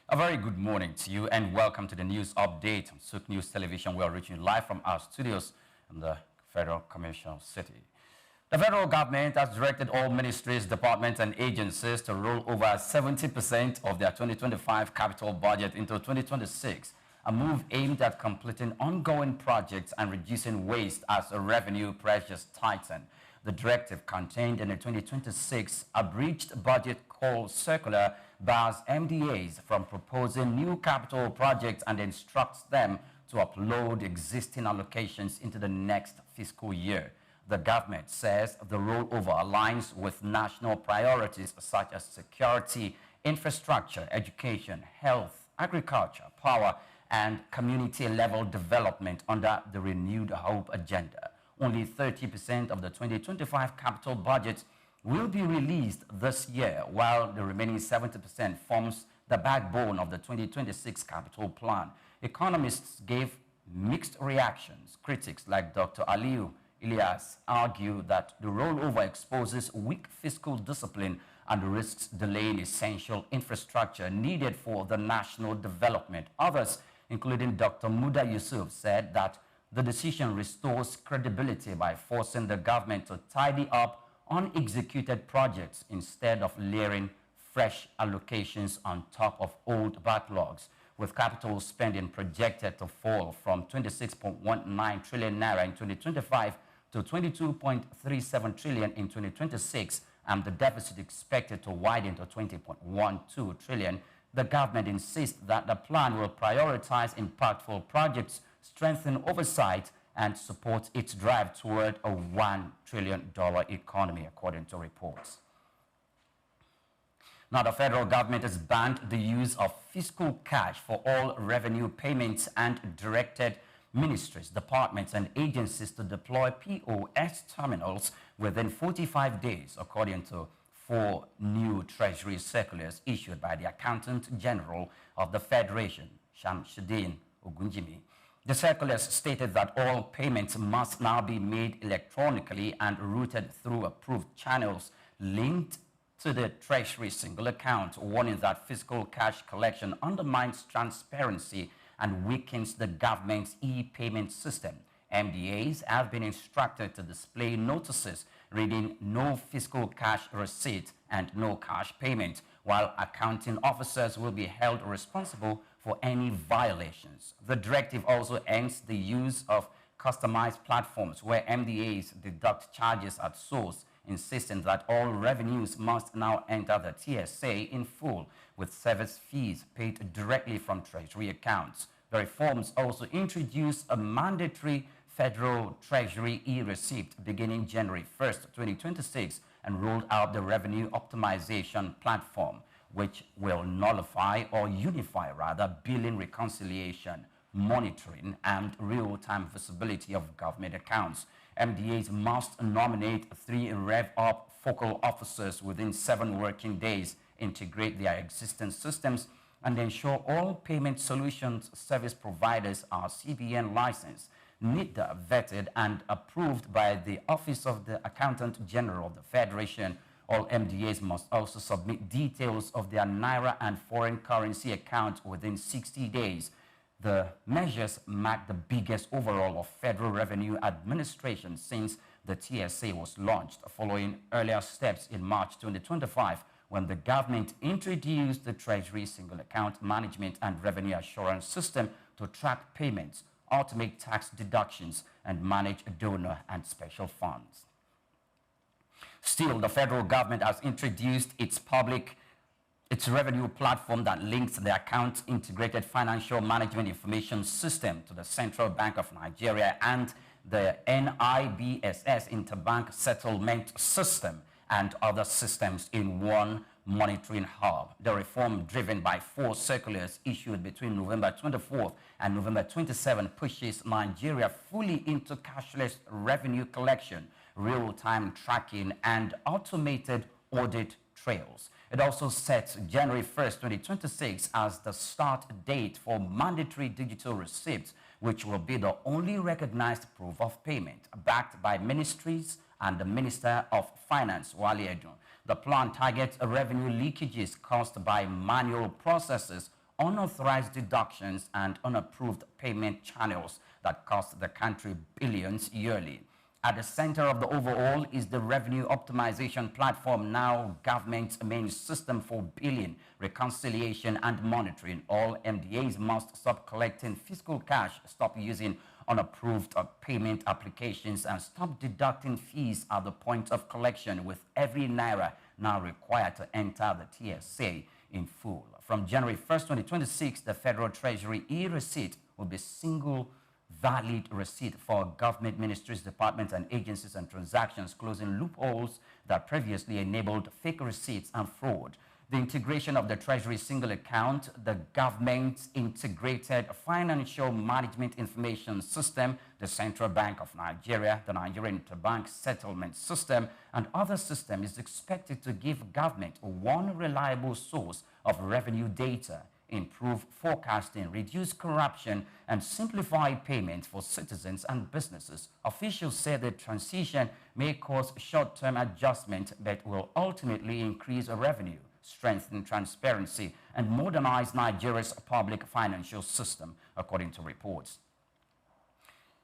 A very good morning to you and welcome to the news update on SOUQ News Television. We are reaching you live from our studios in the Federal Commercial City. The federal government has directed all ministries, departments and agencies to roll over 70% of their 2025 capital budget into 2026, a move aimed at completing ongoing projects and reducing waste as revenue pressures tighten. The directive contained in the 2026 abridged budget call circular bars MDAs from proposing new capital projects and instructs them to upload existing allocations into the next fiscal year. The government says the rollover aligns with national priorities such as security, infrastructure, education, health, agriculture, power, and community-level development under the Renewed Hope agenda. Only 30% of the 2025 capital budget will be released this year, while the remaining 70% forms the backbone of the 2026 capital plan. Economists gave mixed reactions. Critics like Dr. Aliu Ilyas argue that the rollover exposes weak fiscal discipline and risks delaying essential infrastructure needed for the national development. Others, including Dr. Muda Yusuf, said that the decision restores credibility by forcing the government to tidy up unexecuted projects instead of layering fresh allocations on top of old backlogs. With capital spending projected to fall from 26.19 trillion naira in 2025 to 22.37 trillion in 2026, and the deficit expected to widen to 20.12 trillion, the government insists that the plan will prioritize impactful projects, strengthen oversight, and support its drive toward a $1 trillion economy, according to reports. Now, the federal government has banned the use of fiscal cash for all revenue payments and directed ministries, departments, and agencies to deploy POS terminals within 45 days, according to 4 new Treasury circulars issued by the Accountant General of the Federation, Shamsuddin Ogunjimi. The circulars stated that all payments must now be made electronically and routed through approved channels linked to the Treasury single account, warning that fiscal cash collection undermines transparency and weakens the government's e-payment system. MDAs have been instructed to display notices reading "No fiscal cash receipt" and "No cash payment," while accounting officers will be held responsible for any violations. The directive also ends the use of customized platforms where MDAs deduct charges at source, insisting that all revenues must now enter the TSA in full, with service fees paid directly from Treasury accounts. The reforms also introduce a mandatory Federal Treasury e-receipt beginning January 1st, 2026, and rolled out the Revenue Optimization Platform, which will nullify or unify billing reconciliation, monitoring, and real-time visibility of government accounts. MDAs must nominate 3 RevOp focal officers within 7 working days, integrate their existing systems, and ensure all payment solutions service providers are CBN licensed, NIDA vetted, and approved by the Office of the Accountant General of the Federation. All MDAs must also submit details of their Naira and foreign currency account within 60 days. The measures mark the biggest overhaul of Federal Revenue Administration since the TSA was launched, following earlier steps in March 2025, when the government introduced the Treasury Single Account Management and Revenue Assurance System to track payments, automate tax deductions, and manage donor and special funds. Still, the federal government has introduced its revenue platform that links the account integrated financial management information system to the Central Bank of Nigeria and the NIBSS interbank settlement system, and other systems in one monitoring hub. The reform, driven by 4 circulars issued between November 24th and November 27th, pushes Nigeria fully into cashless revenue collection, real-time tracking, and automated audit trails. It also sets January 1st, 2026 as the start date for mandatory digital receipts, which will be the only recognized proof of payment, backed by ministries and the Minister of Finance, Wale Edun. The plan targets revenue leakages caused by manual processes, unauthorized deductions, and unapproved payment channels that cost the country billions yearly. At the center of the overall is the revenue optimization platform, now government's main system for billing, reconciliation, and monitoring. All MDAs must stop collecting fiscal cash, stop using unapproved payment applications, and stop deducting fees at the point of collection, with every naira now required to enter the TSA in full. From January 1st, 2026, the Federal Treasury e-receipt will be single valid receipt for government ministries, departments, and agencies and transactions, closing loopholes that previously enabled fake receipts and fraud. The integration of the Treasury single account, the government's integrated financial management information system, the Central Bank of Nigeria, the Nigerian Interbank settlement system, and other systems is expected to give government one reliable source of revenue data, improve forecasting, reduce corruption, and simplify payments for citizens and businesses. Officials say the transition may cause short-term adjustment, but will ultimately increase revenue, strengthen transparency, and modernize Nigeria's public financial system, according to reports.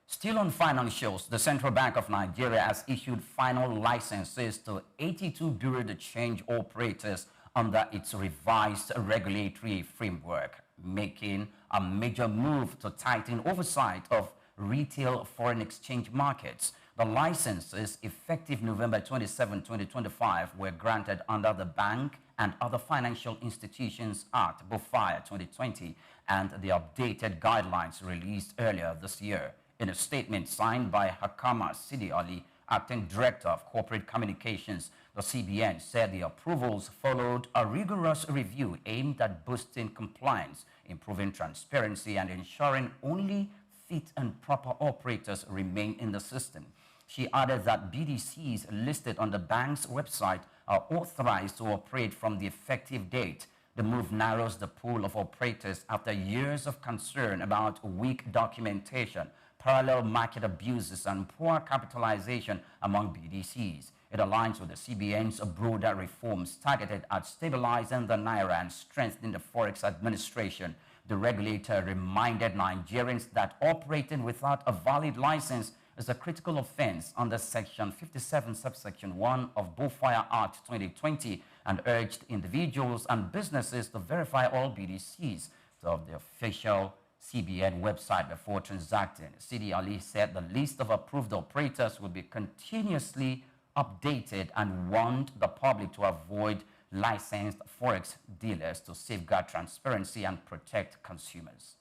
Still on financials, the Central Bank of Nigeria has issued final licenses to 82 bureau de change operators under its revised regulatory framework, making a major move to tighten oversight of retail foreign exchange markets. The licenses, effective November 27, 2025, were granted under the Bank and Other Financial Institutions Act, BOFIA 2020, and the updated guidelines released earlier this year. In a statement signed by Hakama Sidi Ali, Acting Director of Corporate Communications, the CBN said the approvals followed a rigorous review aimed at boosting compliance, improving transparency, and ensuring only fit and proper operators remain in the system. She added that BDCs listed on the bank's website are authorized to operate from the effective date. The move narrows the pool of operators after years of concern about weak documentation, parallel market abuses, and poor capitalization among BDCs. It aligns with the CBN's broader reforms targeted at stabilizing the naira and strengthening the forex administration. The regulator reminded Nigerians that operating without a valid license is a critical offense under Section 57, subsection 1 of BOFIA Act 2020, and urged individuals and businesses to verify all BDCs of the official CBN website before transacting. Sidi Ali said the list of approved operators will be continuously updated and warned the public to avoid licensed forex dealers to safeguard transparency and protect consumers.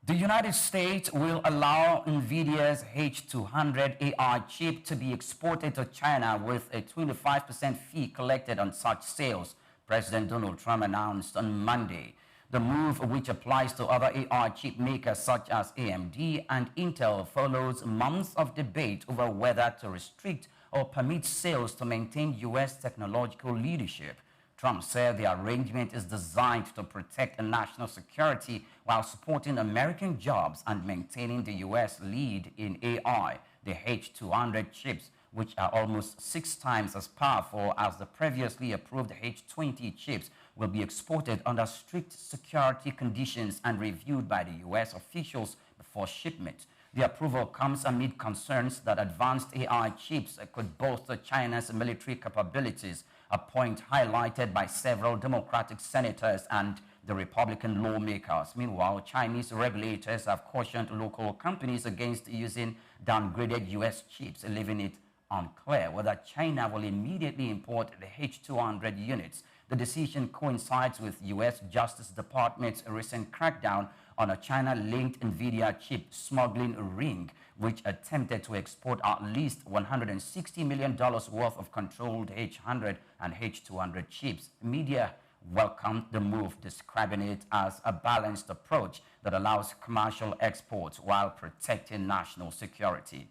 The United States will allow NVIDIA's H200 AI chip to be exported to China with a 25% fee collected on such sales, President Donald Trump announced on Monday. The move, which applies to other AI chip makers such as AMD and Intel, follows months of debate over whether to restrict or permit sales to maintain U.S. technological leadership. Trump said the arrangement is designed to protect national security while supporting American jobs and maintaining the U.S. lead in AI. The H200 chips, which are almost 6 times as powerful as the previously approved H20 chips, will be exported under strict security conditions and reviewed by the U.S. officials before shipment. The approval comes amid concerns that advanced AI chips could bolster China's military capabilities, a point highlighted by several Democratic senators and the Republican lawmakers. Meanwhile, Chinese regulators have cautioned local companies against using downgraded U.S. chips, leaving it unclear whether China will immediately import the H200 units. The decision coincides with U.S. Justice Department's recent crackdown on a China-linked NVIDIA chip smuggling ring, which attempted to export at least $160 million worth of controlled H100 and H200 chips. Media welcomed the move, describing it as a balanced approach that allows commercial exports while protecting national security.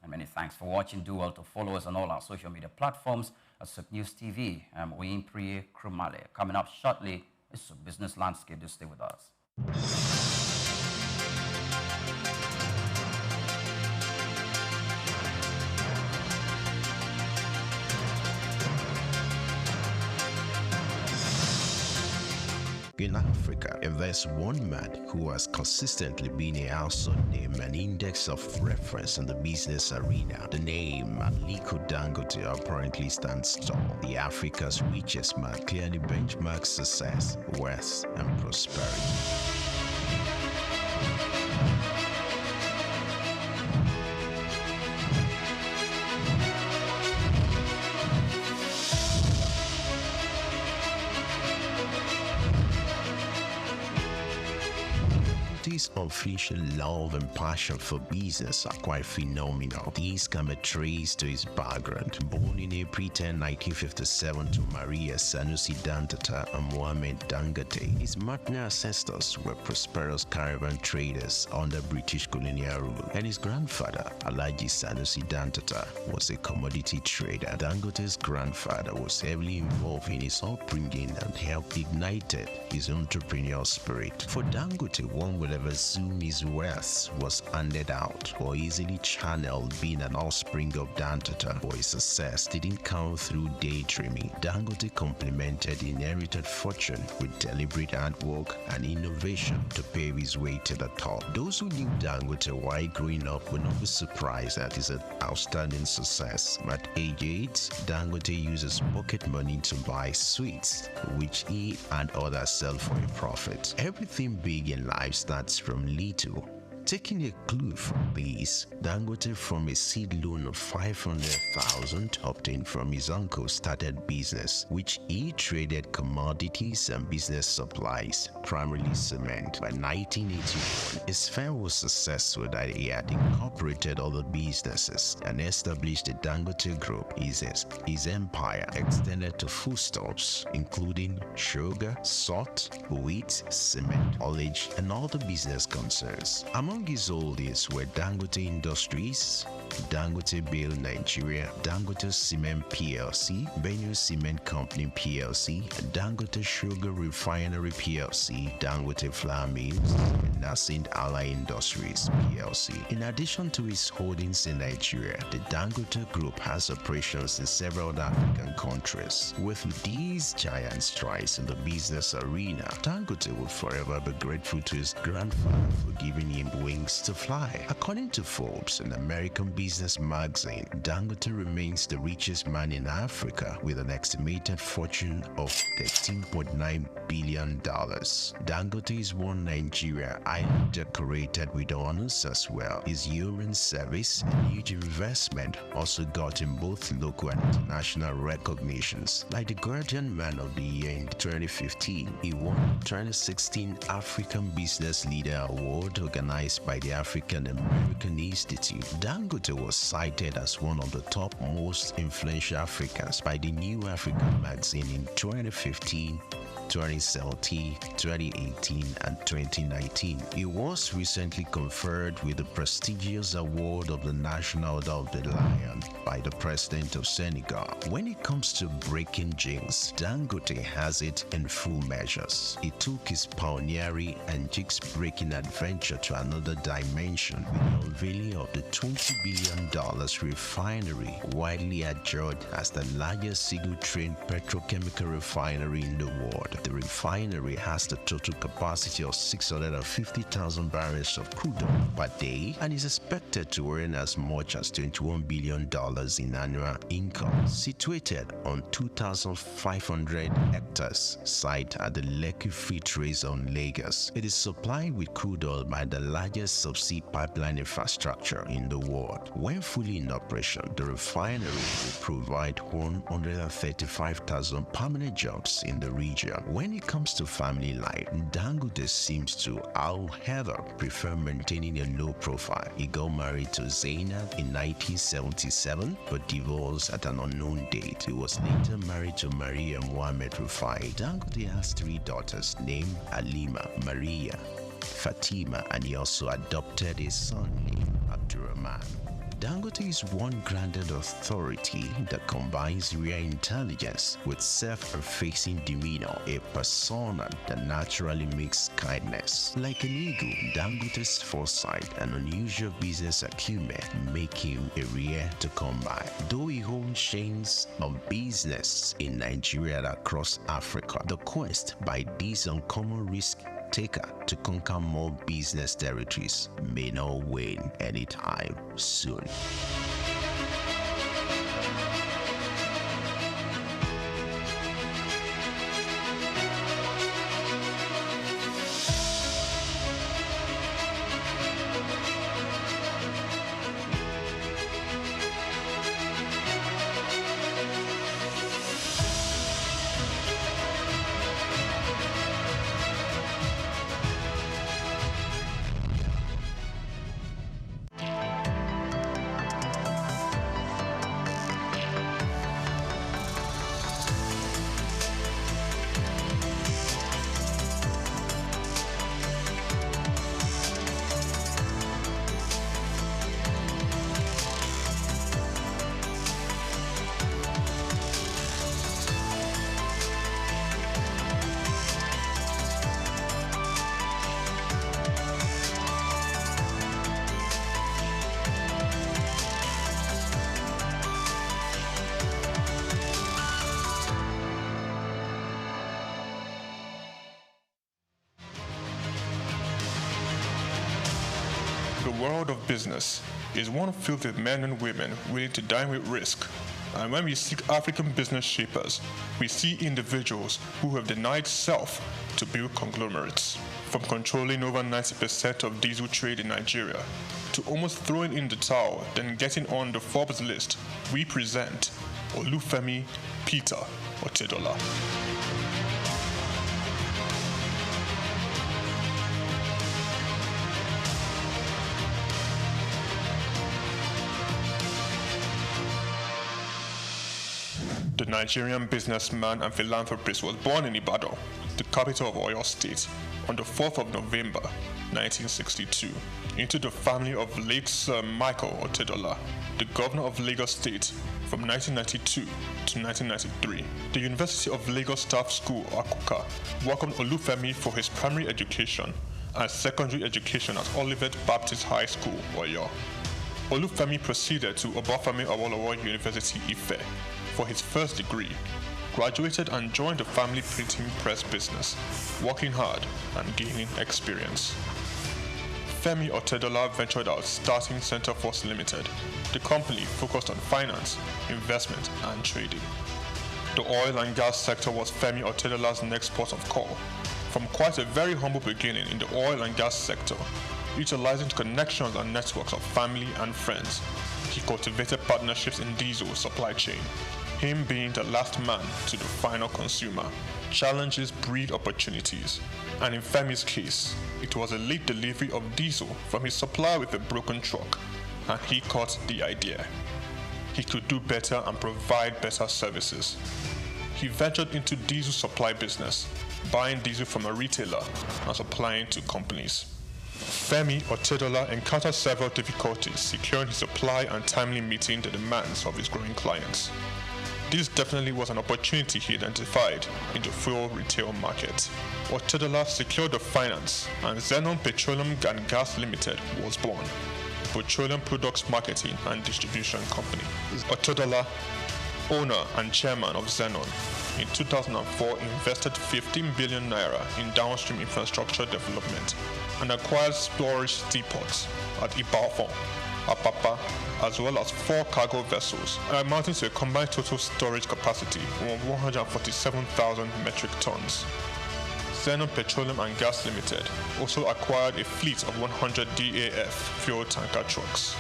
And many thanks for watching. Do well to follow us on all our social media platforms at SOUQ News TV. I'm Priye Krumale. Coming up shortly is SOUQ Business Landscape. Do stay with us. In Africa, and there's one man who has consistently been a household name and index of reference in the business arena. The name Aliko Dangote apparently stands tall. The Africa's richest man clearly benchmarks success, wealth, and prosperity. His unofficial love and passion for business are quite phenomenal. These can be traced to his background. Born in April 10, 1957 to Maria Sanusi Dangote and Mohammed Dangote, his maternal ancestors were prosperous caravan traders under British colonial rule, and his grandfather, Alhaji Sanusi Dangote, was a commodity trader. Dangote's grandfather was heavily involved in his upbringing and helped ignite his entrepreneurial spirit. For Dangote, one will ever assume his wealth was handed out or easily channeled, being an offspring of Dangote, but his success didn't come through daydreaming. Dangote complemented inherited fortune with deliberate hard work and innovation to pave his way to the top. Those who knew Dangote while growing up will not be surprised at his outstanding success. At age 8, Dangote uses pocket money to buy sweets, which he and others sell for a profit. Everything big in life starts from little. Taking a clue from this, Dangote, from a seed loan of 500,000 obtained from his uncle, started business, which he traded commodities and business supplies, primarily cement. By 1981, his firm was successful that he had incorporated other businesses and established the Dangote Group. His empire extended to foodstuffs, including sugar, salt, wheat, cement, haulage, and other business concerns. Among his holdings were Dangote Industries, Dangote Bale Nigeria, Dangote Cement PLC, Benue Cement Company PLC, Dangote Sugar Refinery PLC, Dangote Flour Mills, and Nascent Ally Industries PLC. In addition to his holdings in Nigeria, the Dangote Group has operations in several other African countries. With these giant strides in the business arena, Dangote will forever be grateful to his grandfather for giving him wings to fly. According to Forbes, an American business magazine, Dangote remains the richest man in Africa with an estimated fortune of $13.9 billion. Dangote is one Nigeria highly decorated with honors as well. His urine service and huge investment also got him both local and international recognitions. Like the Guardian Man of the Year in 2015, he won the 2016 African Business Leader Award organized by the African American Institute. Dangote was cited as one of the top most influential Africans by the New African magazine in 2015, 2017, 2018, and 2019. He was recently conferred with the prestigious award of the National Order of the Lion by the President of Senegal. When it comes to breaking jinx, Dangote has it in full measures. He took his pioneering and jinx-breaking adventure to another dimension with the unveiling of the $20 billion refinery, widely adjudged as the largest single-train petrochemical refinery in the world. The refinery has the total capacity of 650,000 barrels of crude oil per day and is expected to earn as much as $21 billion in annual income. Situated on 2,500 hectares site at the Lekki Free Trade Zone, Lagos, it is supplied with crude oil by the largest subsea pipeline infrastructure in the world. When fully in operation, the refinery will provide 135,000 permanent jobs in the region. When it comes to family life, Dangote seems to, however, prefer maintaining a low profile. He got married to Zainab in 1977 but divorced at an unknown date. He was later married to Maria Mohammed Rufai. Dangote has 3 daughters named Halima, Maria, Fatima, and he also adopted a son named Abdurrahman. Dangote is one granted authority that combines rare intelligence with self-effacing demeanor, a persona that naturally makes kindness. Like an eagle, Dangote's foresight and unusual business acumen make him a rare to come by. Though he owns chains of business in Nigeria and across Africa, the quest by this uncommon risk taker to conquer more business territories may not wane anytime soon. The world of business is one filled with men and women willing to dine with risk. And when we seek African business shapers, we see individuals who have denied self to build conglomerates. From controlling over 90% of diesel trade in Nigeria to almost throwing in the towel, then getting on the Forbes list, we present Olufemi Peter Otedola. The Nigerian businessman and philanthropist was born in Ibadan, the capital of Oyo State, on the 4th of November, 1962, into the family of late Sir Michael Otedola, the governor of Lagos State from 1992 to 1993. The University of Lagos Staff School, Akuka, welcomed Olufemi for his primary education and secondary education at Olivet Baptist High School, Oyo. Olufemi proceeded to Obafemi Awolowo University, Ife, for his first degree, graduated and joined the family printing press business, working hard and gaining experience. Femi Otedola ventured out starting Centreforce Limited. The company focused on finance, investment and trading. The oil and gas sector was Femi Otedola's next port of call. From quite a very humble beginning in the oil and gas sector, utilizing connections and networks of family and friends, he cultivated partnerships in diesel supply chain. Him being the last man to the final consumer. Challenges breed opportunities, and in Femi's case, it was a late delivery of diesel from his supplier with a broken truck, and he caught the idea. He could do better and provide better services. He ventured into diesel supply business, buying diesel from a retailer and supplying to companies. Femi Otedola encountered several difficulties securing his supply and timely meeting the demands of his growing clients. This definitely was an opportunity he identified in the fuel retail market. Otedola secured the finance, and Zenon Petroleum and Gas Limited was born, a petroleum products marketing and distribution company. Otedola, owner and chairman of Zenon, in 2004 invested 15 billion naira in downstream infrastructure development and acquired storage depots at Ibadan, Apapa, as well as 4 cargo vessels, amounting to a combined total storage capacity of 147,000 metric tons. Zenon Petroleum and Gas Limited also acquired a fleet of 100 DAF fuel tanker trucks.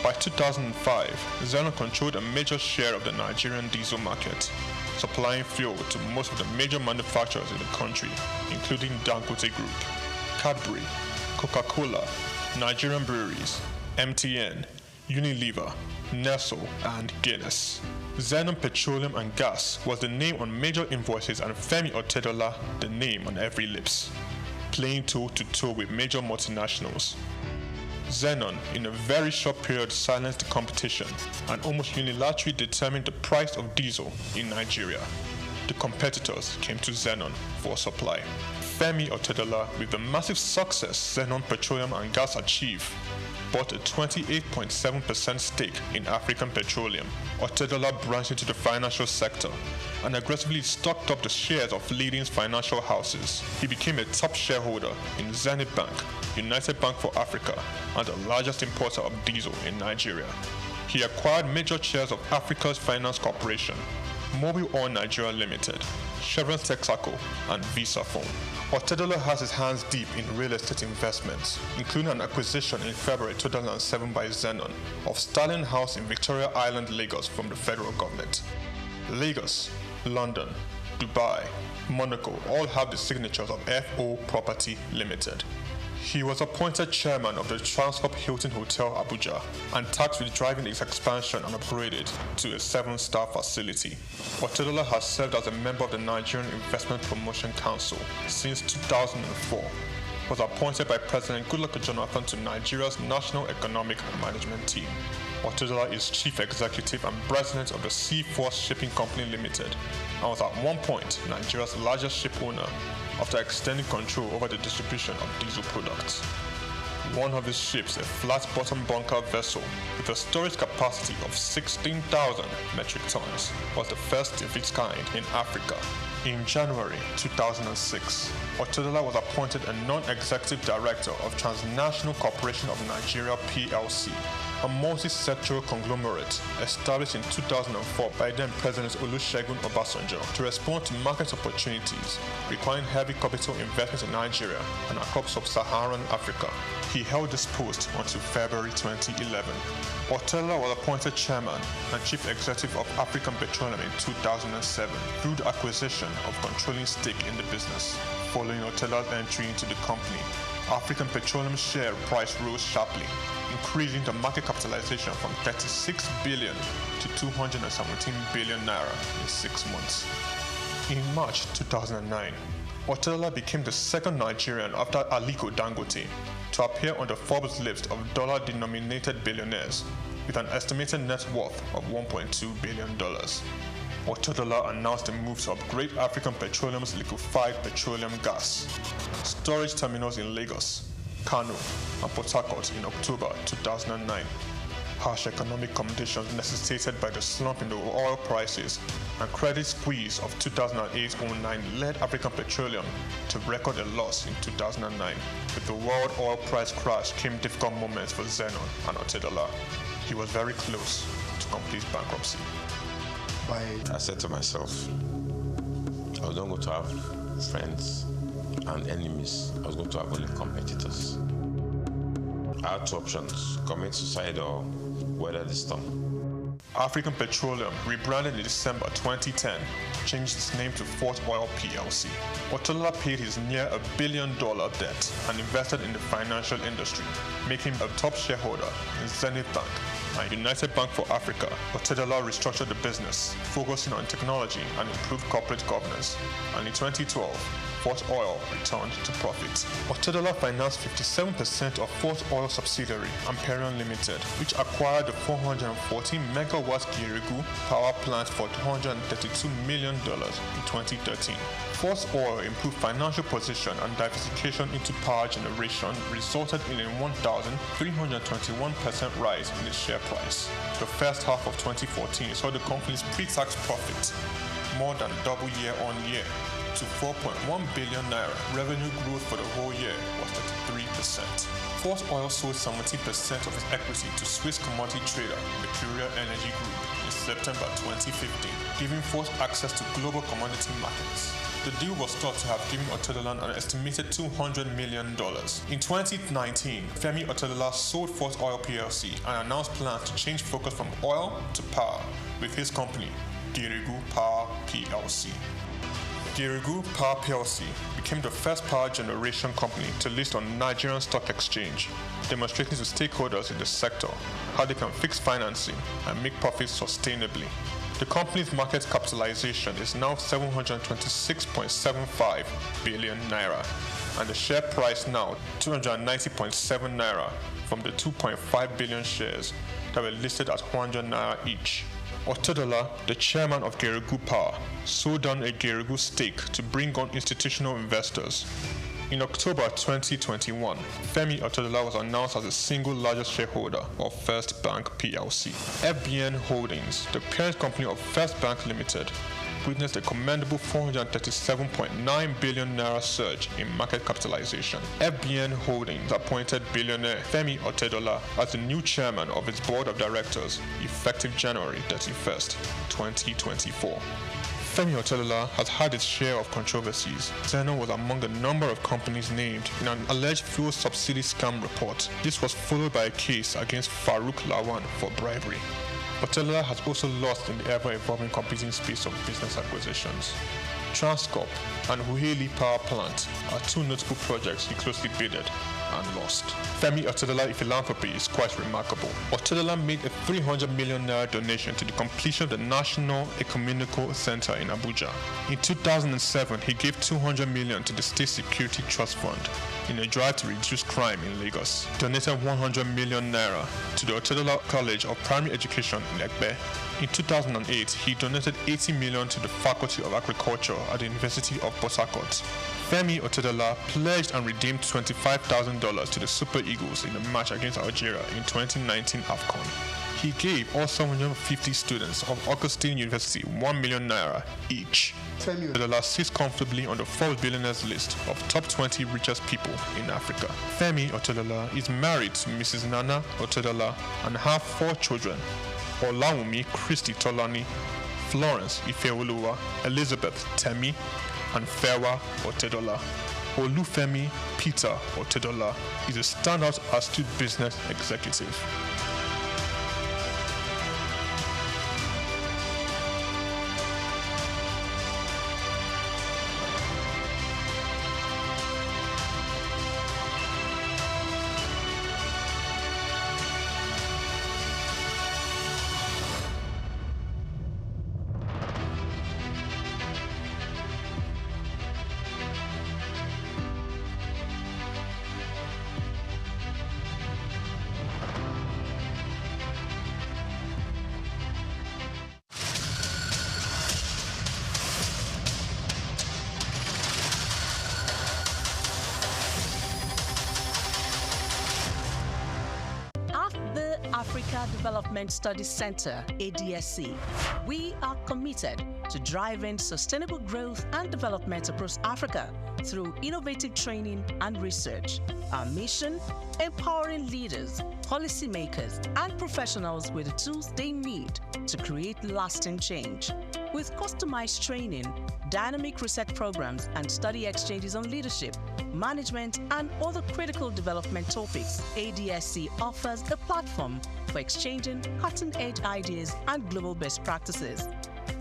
By 2005, Zenon controlled a major share of the Nigerian diesel market, supplying fuel to most of the major manufacturers in the country, including Dangote Group, Cadbury, Coca-Cola, Nigerian Breweries, MTN, Unilever, Nestle, and Guinness. Zenon Petroleum and Gas was the name on major invoices and Femi Otedola the name on every lips, playing toe-to-toe with major multinationals. Zenon, in a very short period, silenced the competition and almost unilaterally determined the price of diesel in Nigeria. The competitors came to Zenon for supply. Femi Otedola, with the massive success Zenon Petroleum and Gas achieved, bought a 28.7% stake in African Petroleum. Otedola branched into the financial sector and aggressively stocked up the shares of leading financial houses. He became a top shareholder in Zenith Bank, United Bank for Africa, and the largest importer of diesel in Nigeria. He acquired major shares of Africa's Finance Corporation, Mobil Oil Nigeria Limited, Chevron Texaco, and Visa Phone. Otedola has his hands deep in real estate investments, including an acquisition in February 2007 by Zenon of Sterling House in Victoria Island, Lagos from the federal government. Lagos, London, Dubai, Monaco all have the signatures of FO Property Limited. He was appointed chairman of the Transcorp Hilton Hotel Abuja and tasked with driving its expansion and upgraded to a 7-star facility. Otedola has served as a member of the Nigerian Investment Promotion Council since 2004. Was appointed by President Goodluck Jonathan to Nigeria's National Economic and Management Team. Otedola is chief executive and president of the Seaforth Shipping Company Limited and was at one point Nigeria's largest ship owner after extending control over the distribution of diesel products. One of his ships, a flat-bottom bunker vessel with a storage capacity of 16,000 metric tons, was the first of its kind in Africa. In January 2006, Otedola was appointed a non-executive director of Transnational Corporation of Nigeria PLC, a multi-sectoral conglomerate established in 2004 by then President Olusegun Obasanjo to respond to market opportunities requiring heavy capital investment in Nigeria and across sub-Saharan Africa. He held this post until February 2011. Otedola was appointed chairman and chief executive of African Petroleum in 2007 through the acquisition of controlling stake in the business. Following Otedola's entry into the company, African Petroleum share price rose sharply, increasing the market capitalization from 36 billion to 217 billion naira in 6 months. In March 2009, Otedola became the second Nigerian after Aliko Dangote to appear on the Forbes list of dollar-denominated billionaires with an estimated net worth of $1.2 billion. Otedola announced the move to upgrade African Petroleum's liquefied petroleum gas storage terminals in Lagos, Kano, and Port Harcourt in October 2009. Harsh economic conditions necessitated by the slump in the oil prices and credit squeeze of 2008-09 led African Petroleum to record a loss in 2009. With the world oil price crash came difficult moments for Zenon and Otedola. He was very close to complete bankruptcy. I said to myself, I was not going to have friends and enemies. I was going to have only competitors. I had two options: commit suicide or weather the storm. African Petroleum, rebranded in December 2010, changed its name to Fort Oil PLC. Otedola paid his near $1 billion debt and invested in the financial industry, making him a top shareholder in Zenith Bank and United Bank for Africa. Otedola restructured the business, focusing on technology and improved corporate governance, and in 2012, Fort Oil returned to profit. Otedola financed 57% of Fort Oil subsidiary, Amperion Limited, which acquired the 414 megawatt Girigu power plant for $232 million in 2013. Fort Oil improved financial position and diversification into power generation resulted in a 1,321% rise in its share price. The first half of 2014 saw the company's pre-tax profit more than double year on year to 4.1 billion naira. Revenue growth for the whole year was 33%. Fort Oil sold 70% of its equity to Swiss commodity trader Mercuria Energy Group in September 2015, giving Fort access to global commodity markets. The deal was thought to have given Otedola an estimated $200 million. In 2019, Femi Otedola sold Fort Oil PLC and announced plans to change focus from oil to power with his company, Geregu Power PLC. Geregu Power PLC became the first power generation company to list on Nigerian Stock Exchange, demonstrating to stakeholders in the sector how they can fix financing and make profits sustainably. The company's market capitalization is now 726.75 billion naira, and the share price now 290.7 naira from the 2.5 billion shares that were listed at 100 naira each. Otedola, the chairman of Geregu Power, sold down a Geregu stake to bring on institutional investors. In October 2021, Femi Otedola was announced as the single largest shareholder of First Bank PLC. FBN Holdings, the parent company of First Bank Limited, witnessed a commendable 437.9 billion naira surge in market capitalization. FBN Holdings appointed billionaire Femi Otedola as the new chairman of its board of directors, effective January 31st, 2024. Femi Otedola has had its share of controversies. Zeno was among the number of companies named in an alleged fuel subsidy scam report. This was followed by a case against Farouk Lawan for bribery. Otedola has also lost in the ever-evolving competing space of business acquisitions. Transcorp and Huheli Power Plant are two notable projects he closely bidded and lost. Femi Otedola philanthropy is quite remarkable. Otedola made a 300 million naira donation to the completion of the National Ecumenical Center in Abuja. In 2007, he gave 200 million to the State Security Trust Fund in a drive to reduce crime in Lagos. Donated 100 million naira to the Otedola College of Primary Education in Egbe. In 2008, he donated 80 million to the Faculty of Agriculture at the University of Port Harcourt. Femi Otedola pledged and redeemed $25,000 to the Super Eagles in the match against Algeria in 2019 AFCON. He gave all 750 students of Augustine University 1 million naira each. Femi Otedola sits comfortably on the Forbes billionaires list of top 20 richest people in Africa. Femi Otedola is married to Mrs. Nana Otedola and have 4 children: Olawumi Christy Tolani, Florence Ifeoluwa, Elizabeth Temi, and Fewa Otedola. Olufemi Peter Otedola is a standout astute business executive. Africa Development Studies Center, ADSC, we are committed to driving sustainable growth and development across Africa through innovative training and research. Our mission: empowering leaders, policymakers, and professionals with the tools they need to create lasting change. With customized training, dynamic research programs, and study exchanges on leadership, management, and other critical development topics, ADSC offers a platform for exchanging cutting-edge ideas and global best practices.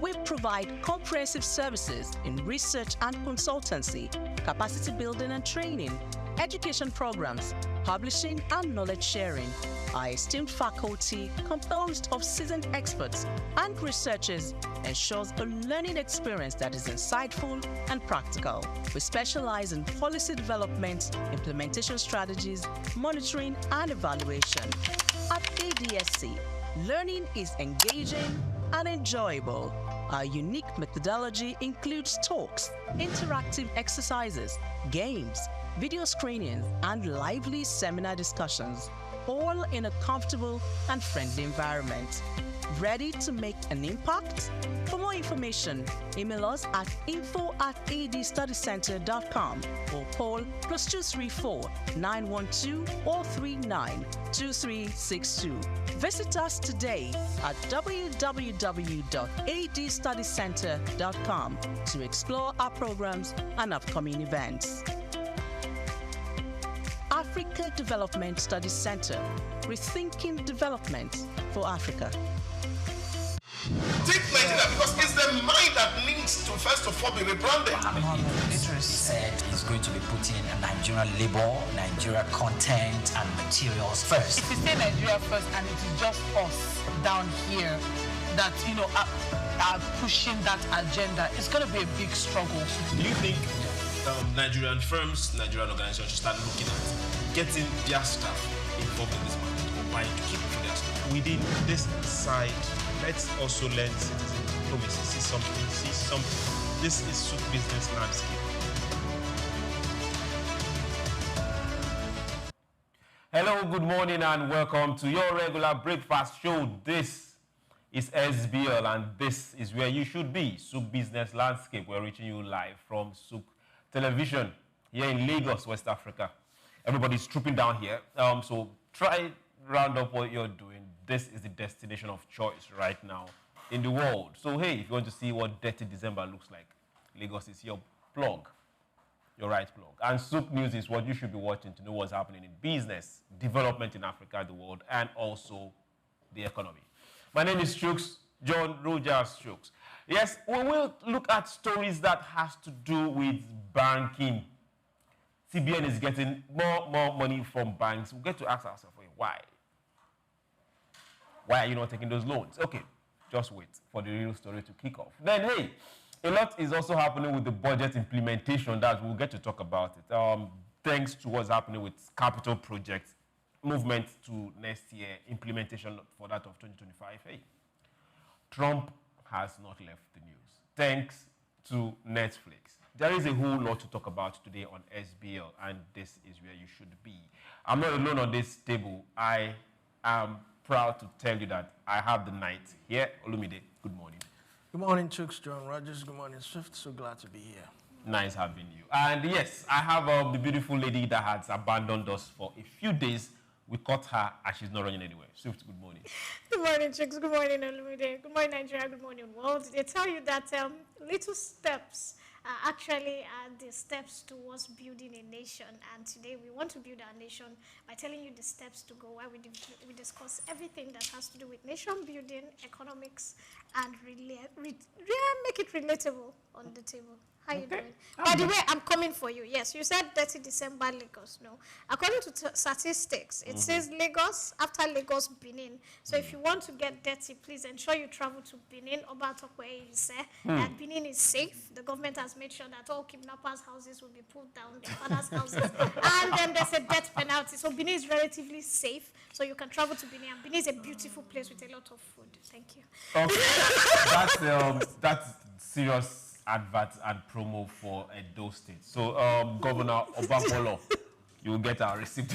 We provide comprehensive services in research and consultancy, capacity building and training, education programs, publishing, and knowledge sharing. Our esteemed faculty, composed of seasoned experts and researchers, ensures a learning experience that is insightful and practical. We specialize in policy development, implementation strategies, monitoring, and evaluation. At ADSC, learning is engaging and enjoyable. Our unique methodology includes talks, interactive exercises, games, video screenings, and lively seminar discussions, all in a comfortable and friendly environment. Ready to make an impact? For more information, email us at info@adstudycenter.com or call +234 912 439 2362. Visit us today at www.adstudycenter.com to explore our programs and upcoming events. Africa Development Studies Center, rethinking development for Africa. Take Nigeria because it's the mind that needs to first of all be rebranded. Minister said he's going to be putting Nigerian labor, Nigeria content and materials first. If you say Nigeria first and it is just us down here that, are pushing that agenda, it's going to be a big struggle. Do you think Nigerian firms, Nigerian organizations should start looking at getting their staff involved in this market or buying to keep for their staff? Within this side, let's also learn citizen diplomacy. See something. This is SOUQ business landscape. Hello, good morning, and welcome to your regular breakfast show. This is SBL, and this is where you should be. SOUQ Business Landscape. We're reaching you live from SOUQ Television here in Lagos, West Africa. Everybody's trooping down here, so try round up what you're doing. This is the destination of choice right now in the world. So hey, if you want to see what Dirty December looks like, Lagos is your plug, your right plug. And SOUQ News is what you should be watching to know what's happening in business, development in Africa, the world, and also the economy. My name is SOUQ, John Rogers SOUQ. Yes, we will look at stories that has to do with banking. CBN is getting more money from banks. We get to ask ourselves, why? Why are you not taking those loans? Okay, just wait for the real story to kick off. Then, hey, a lot is also happening with the budget implementation that we'll get to talk about it. Thanks to what's happening with capital projects, movement to next year, implementation for that of 2025. Hey, Trump has not left the news. Thanks to Netflix. There is a whole lot to talk about today on SBL, and this is where you should be. I'm not alone on this table. I am proud to tell you that I have the knight here. Olumide, good morning. Good morning, SOUQ, John Rogers. Good morning, Swift. So glad to be here. Nice having you. And yes, I have the beautiful lady that has abandoned us for a few days. We caught her and she's not running anywhere. Swift, good morning. Good morning, SOUQ. Good morning, Olumide. Good morning, Nigeria. Good morning, world. They tell you that little steps actually the steps towards building a nation. And today we want to build our nation by telling you the steps to go, where we discuss everything that has to do with nation building, economics, and make it relatable on the table. How you doing? By the way, I'm coming for you. Yes, you said 30 December, Lagos. No. According to statistics, it says Lagos, after Lagos, Benin. So if you want to get dirty, please ensure you travel to Benin. That Benin is safe. The government has made sure that all kidnappers' houses will be pulled down, their father's houses. And then there's a death penalty. So Benin is relatively safe. So you can travel to Benin. And Benin is a beautiful place with a lot of food. Thank you. Okay. That's serious advert and promo for Edo State. So, Governor Obafolo, you will get our receipt.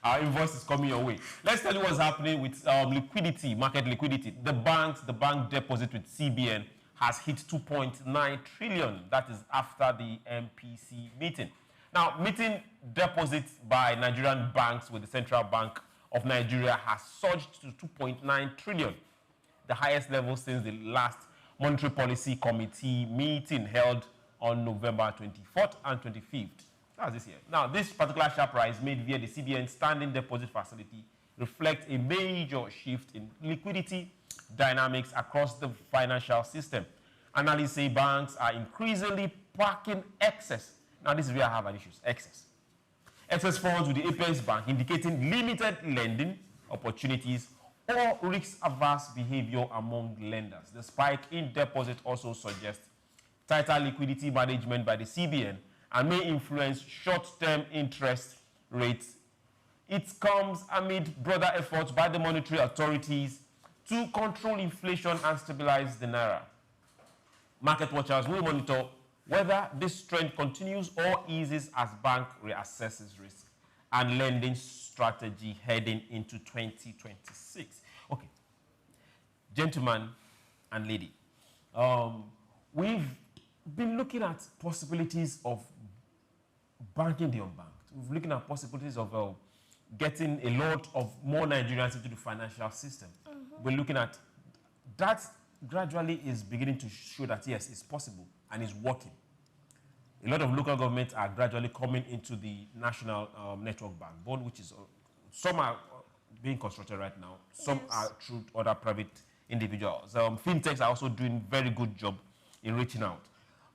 Our invoice is coming your way. Let's tell you what's happening with liquidity, market liquidity. The bank deposit with CBN has hit 2.9 trillion. That is after the MPC meeting. Now, meeting deposits by Nigerian banks with the Central Bank of Nigeria has surged to 2.9 trillion, the highest level since the last Monetary Policy Committee meeting held on November 24th and 25th. That's this year. Now, this particular sharp rise made via the CBN standing deposit facility reflects a major shift in liquidity dynamics across the financial system. Analysts say banks are increasingly parking excess. Now, this is where I have an issue, excess. Excess funds with the Apex Bank indicating limited lending opportunities or risk-averse behavior among lenders. The spike in deposit also suggests tighter liquidity management by the CBN and may influence short-term interest rates. It comes amid broader efforts by the monetary authorities to control inflation and stabilize the naira. Market watchers will monitor whether this trend continues or eases as bank reassesses risk and lending strategy heading into 2026. Okay, gentlemen and lady, we've been looking at possibilities of banking the unbanked. We're looking at possibilities of getting a lot of more Nigerians into the financial system. We're looking at that gradually is beginning to show that, yes, it's possible and it's working. A lot of local governments are gradually coming into the national network backbone, which is, some are being constructed right now. Some are through other private individuals. Fintechs are also doing very good job in reaching out.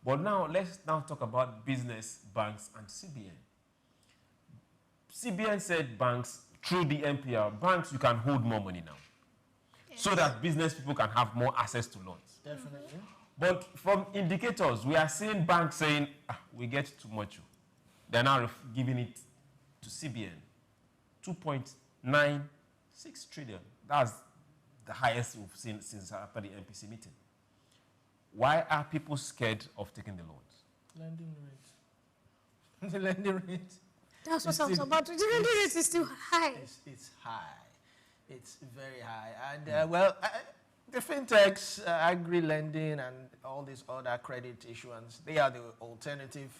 But now, let's now talk about business, banks, and CBN. CBN said banks, through the NPR, banks, you can hold more money now. So that business people can have more access to loans. Definitely. But from indicators, we are seeing banks saying, we get too much. They're now giving it to CBN. 2.96 trillion. That's the highest we've seen since after the MPC meeting. Why are people scared of taking the loans? Lending rate. The lending rate. That's what I was about to do. The lending rate is still high. It's high. It's very high. And, well, the fintechs, agri-lending, and all these other credit issuance, they are the alternative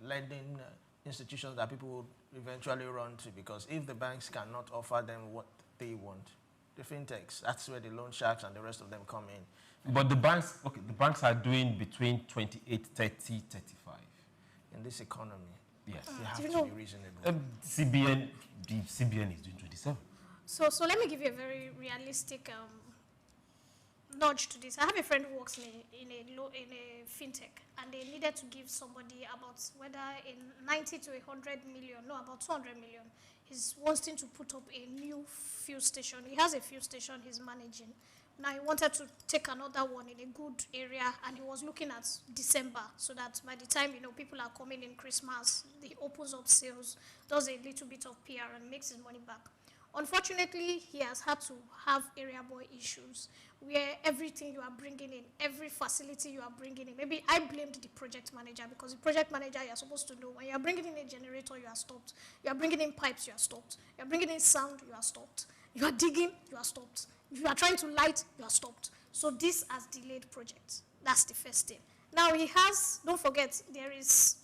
lending institutions that people will eventually run to, because if the banks cannot offer them what they want, the fintechs, that's where the loan sharks and the rest of them come in. But the banks, okay, the banks are doing between 28, 30, 35. In this economy, yes, they have to be reasonable. CBN is doing 27. So let me give you a very realistic nudge to this. I have a friend who works in a fintech, and they needed to give somebody about whether in 90 to 100 million, no, about 200 million. He's wanting to put up a new fuel station. He has a fuel station he's managing. Now he wanted to take another one in a good area, and he was looking at December, so that by the time, you know, people are coming in Christmas, he opens up sales, does a little bit of PR, and makes his money back. Unfortunately, he has had to have area boy issues where everything you are bringing in, every facility you are bringing in, maybe I blamed the project manager, because the project manager, you are supposed to know when you are bringing in a generator, you are stopped. You are bringing in pipes, you are stopped. You are bringing in sound, you are stopped. You are digging, you are stopped. If you are trying to light, you are stopped. So this has delayed projects. That's the first thing. Now he has, don't forget, he's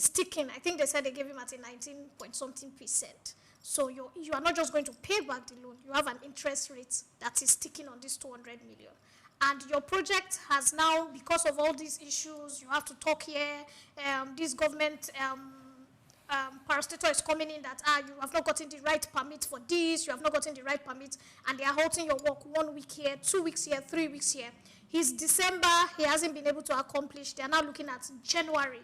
ticking. I think they said they gave him at a 19-point-something%. So you are not just going to pay back the loan. You have an interest rate that is sticking on this 200 million. And your project has now, because of all these issues, you have to talk here. This government parastator is coming in that, you have not gotten the right permit for this, you have not gotten the right permit, and they are halting your work 1 week here, 2 weeks here, 3 weeks here. His December, he hasn't been able to accomplish. They are now looking at January.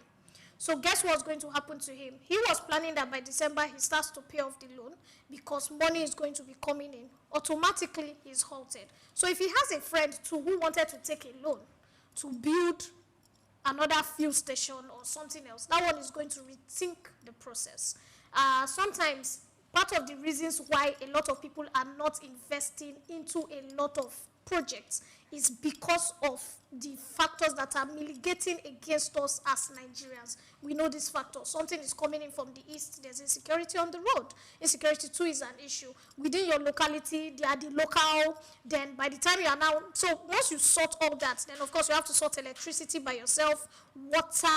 So guess what's going to happen to him? He was planning that by December he starts to pay off the loan because money is going to be coming in. Automatically, he's halted. So if he has a friend too who wanted to take a loan to build another fuel station or something else, that one is going to rethink the process. Sometimes part of the reasons why a lot of people are not investing into a lot of projects is because of the factors that are mitigating against us as Nigerians. We know these factors. Something is coming in from the east. There's insecurity on the road. Insecurity too is an issue. Within your locality, they are the local. Then by the time you are now, so once you sort all that, then of course you have to sort electricity by yourself, water.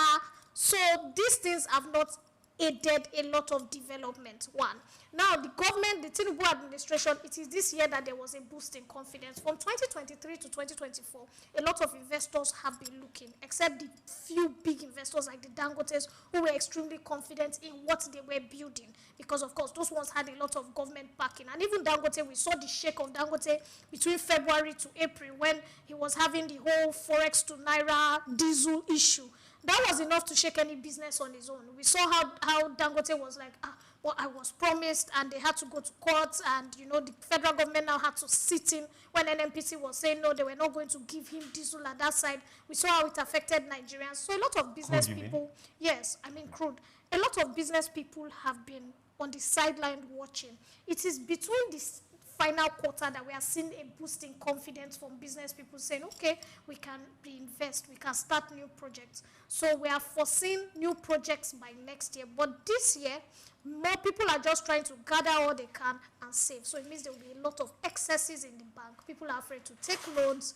So these things have not aided a lot of development, one. Now, the government, the Tinubu administration, it is this year that there was a boost in confidence. From 2023 to 2024, a lot of investors have been looking, except the few big investors like the Dangotes, who were extremely confident in what they were building, because, of course, those ones had a lot of government backing. And even Dangote, we saw the shake of Dangote between February to April when he was having the whole Forex to Naira diesel issue. That was enough to shake any business on his own. We saw how Dangote was like, well, I was promised, and they had to go to court, and, you know, the federal government now had to sit in when NNPC was saying, no, they were not going to give him diesel at that side. We saw how it affected Nigerians. So a lot of business people, yes, I mean crude. A lot of business people have been on the sideline watching. It is between this final quarter that we are seeing a boost in confidence from business people saying, okay, we can reinvest, we can start new projects. So we are foreseeing new projects by next year. But this year, more people are just trying to gather all they can and save. So it means there will be a lot of excesses in the bank. People are afraid to take loans.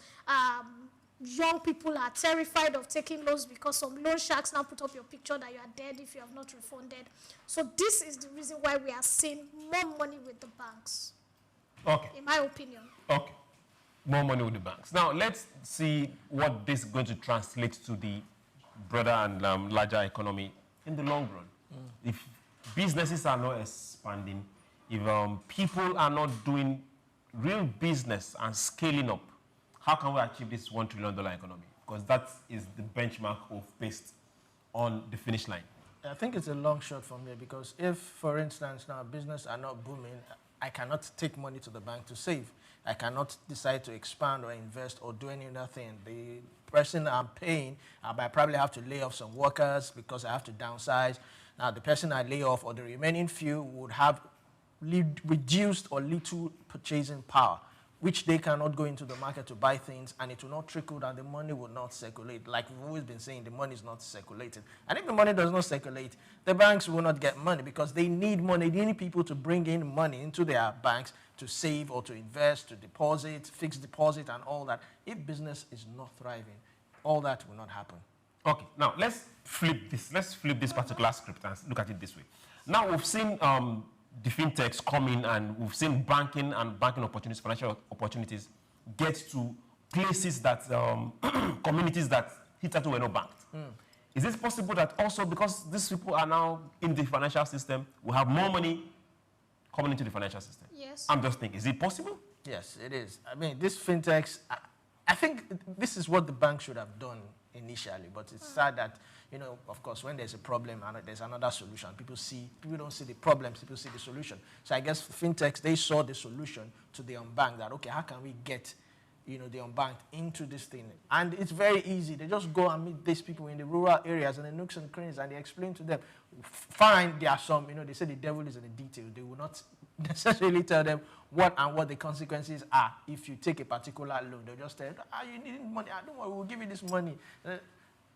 Young people are terrified of taking loans because some loan sharks now put up your picture that you are dead if you have not refunded. So this is the reason why we are seeing more money with the banks. Okay. In my opinion. Okay. More money with the banks. Now, let's see what this is going to translate to the broader and larger economy in the long run. If businesses are not expanding, if people are not doing real business and scaling up, how can we achieve this $1 trillion economy? Because that is the benchmark of based on the finish line. I think it's a long shot from here because if, for instance, now business are not booming, I cannot take money to the bank to save. I cannot decide to expand or invest or do any other thing. The person I'm paying, I might probably have to lay off some workers because I have to downsize. Now, the person I lay off or the remaining few would have reduced or little purchasing power, which they cannot go into the market to buy things, and it will not trickle down. The money will not circulate. Like we've always been saying, the money is not circulating. And if the money does not circulate, the banks will not get money because they need money. They need people to bring in money into their banks to save or to invest, to deposit, fixed deposit, and all that. If business is not thriving, all that will not happen. Okay, now let's flip this. Let's flip this particular script and look at it this way. Now we've seen the fintechs come in, and we've seen banking and banking opportunities, financial opportunities, get to places that, communities that hitherto were not banked. Is it possible that also because these people are now in the financial system, we have more money coming into the financial system? Yes. I'm just thinking, is it possible? Yes, it is. I mean, these fintechs, I think this is what the bank should have done initially, but it's sad that, you know, of course, when there's a problem and there's another solution, people don't see the problems, people see the solution. So I guess fintechs, they saw the solution to the unbanked, that, okay, how can we get, you know, the unbanked into this thing? And it's very easy. They just go and meet these people in the rural areas and the nooks and crannies, and they explain to them, fine, there are some, you know, they say the devil is in the detail. They will not necessarily tell them what the consequences are if you take a particular loan. They'll just tell you, you need money, I don't worry, we'll give you this money.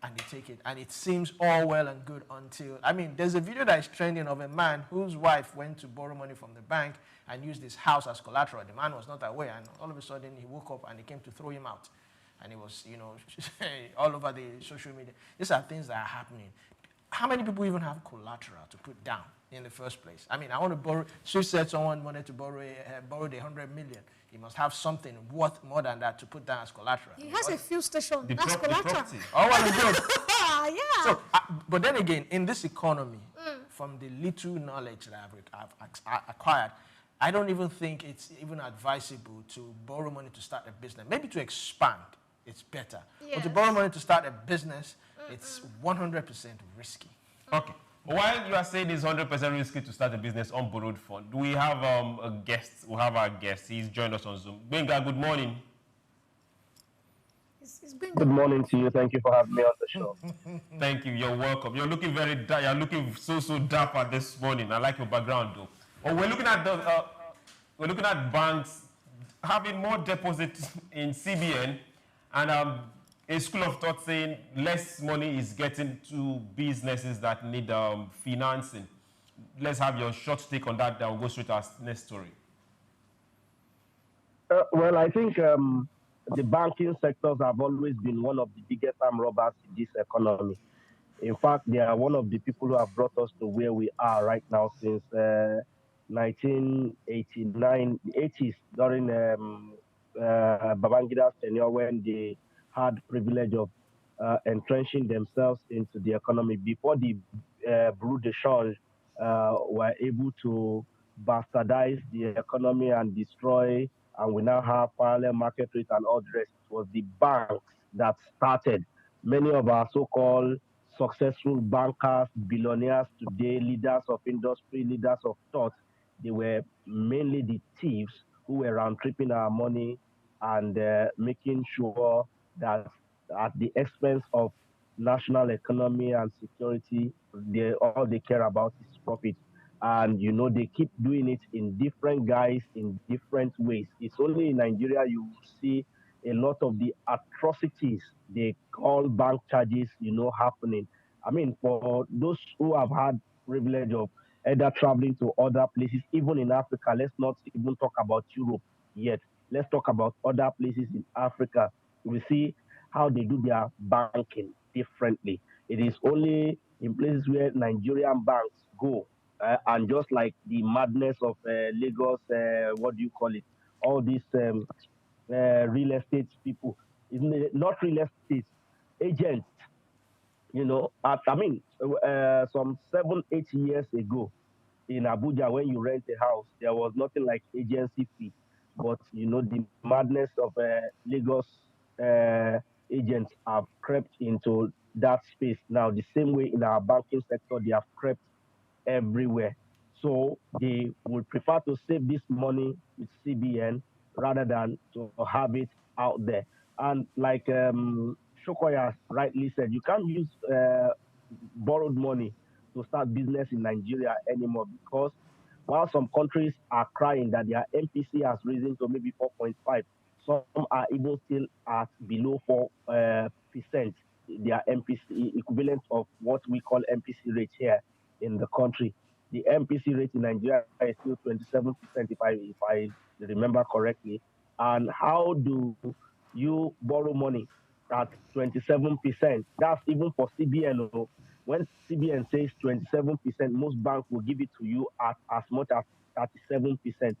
And they take it. And it seems all well and good until, I mean, there's a video that is trending of a man whose wife went to borrow money from the bank and used his house as collateral. The man was not aware, and all of a sudden he woke up and they came to throw him out. And it was, you know, all over the social media. These are things that are happening. How many people even have collateral to put down in the first place? I mean, I want to borrow, she said someone wanted to borrow the 100 million. He must have something worth more than that to put down as collateral. He has a few stations. That's collateral. Oh, well and good. Yeah. So, but then again, in this economy, from the little knowledge that I've acquired, I don't even think it's even advisable to borrow money to start a business. Maybe to expand, it's better. Yes. But to borrow money to start a business, it's 100% risky. Okay. While you are saying it's 100% risky to start a business on borrowed fund, we have a guest. We have our guest. He's joined us on Zoom. Benga, good morning. Good morning to you. Thank you for having me on the show. Thank you. You're welcome. You're looking you're looking so dapper this morning. I like your background, though. Oh, we're looking at banks having more deposits in CBN, and a school of thought saying less money is getting to businesses that need financing. Let's have your short take on that, then we'll go straight to our next story. Well, I think the banking sectors have always been one of the biggest arm robbers in this economy. In fact, they are one of the people who have brought us to where we are right now since 1989, the 80s, during Babangida's tenure, when they had privilege of entrenching themselves into the economy before the Bureau de Change were able to bastardize the economy and destroy, and we now have parallel market rates and all the rest. It was the banks that started. Many of our so-called successful bankers, billionaires today, leaders of industry, leaders of thought, they were mainly the thieves who were round-tripping our money and making sure that at the expense of national economy and security, all they care about is profit. And they keep doing it in different guys in different ways. It's only in Nigeria you see a lot of the atrocities they call bank charges, happening. I mean, for those who have had privilege of either traveling to other places, even in Africa, let's not even talk about Europe yet. Let's talk about other places in Africa. We see how they do their banking differently. It is only in places where Nigerian banks go. And just like the madness of Lagos, what do you call it? All these real estate people, not real estate agents. Some 7-8 years ago in Abuja, when you rent a house, there was nothing like agency fee. But the madness of Lagos agents have crept into that space now. The same way in our banking sector, they have crept everywhere. So they would prefer to save this money with CBN rather than to have it out there. And like Shokoya rightly said, you can't use borrowed money to start business in Nigeria anymore, because while some countries are crying that their MPC has risen to maybe 4.5, some are even still at below 4%. Their MPC equivalent of what we call MPC rate here in the country. The MPC rate in Nigeria is still 27%, if I remember correctly. And how do you borrow money at 27%? That's even for CBN. When CBN says 27%, most banks will give it to you at as much as 37%.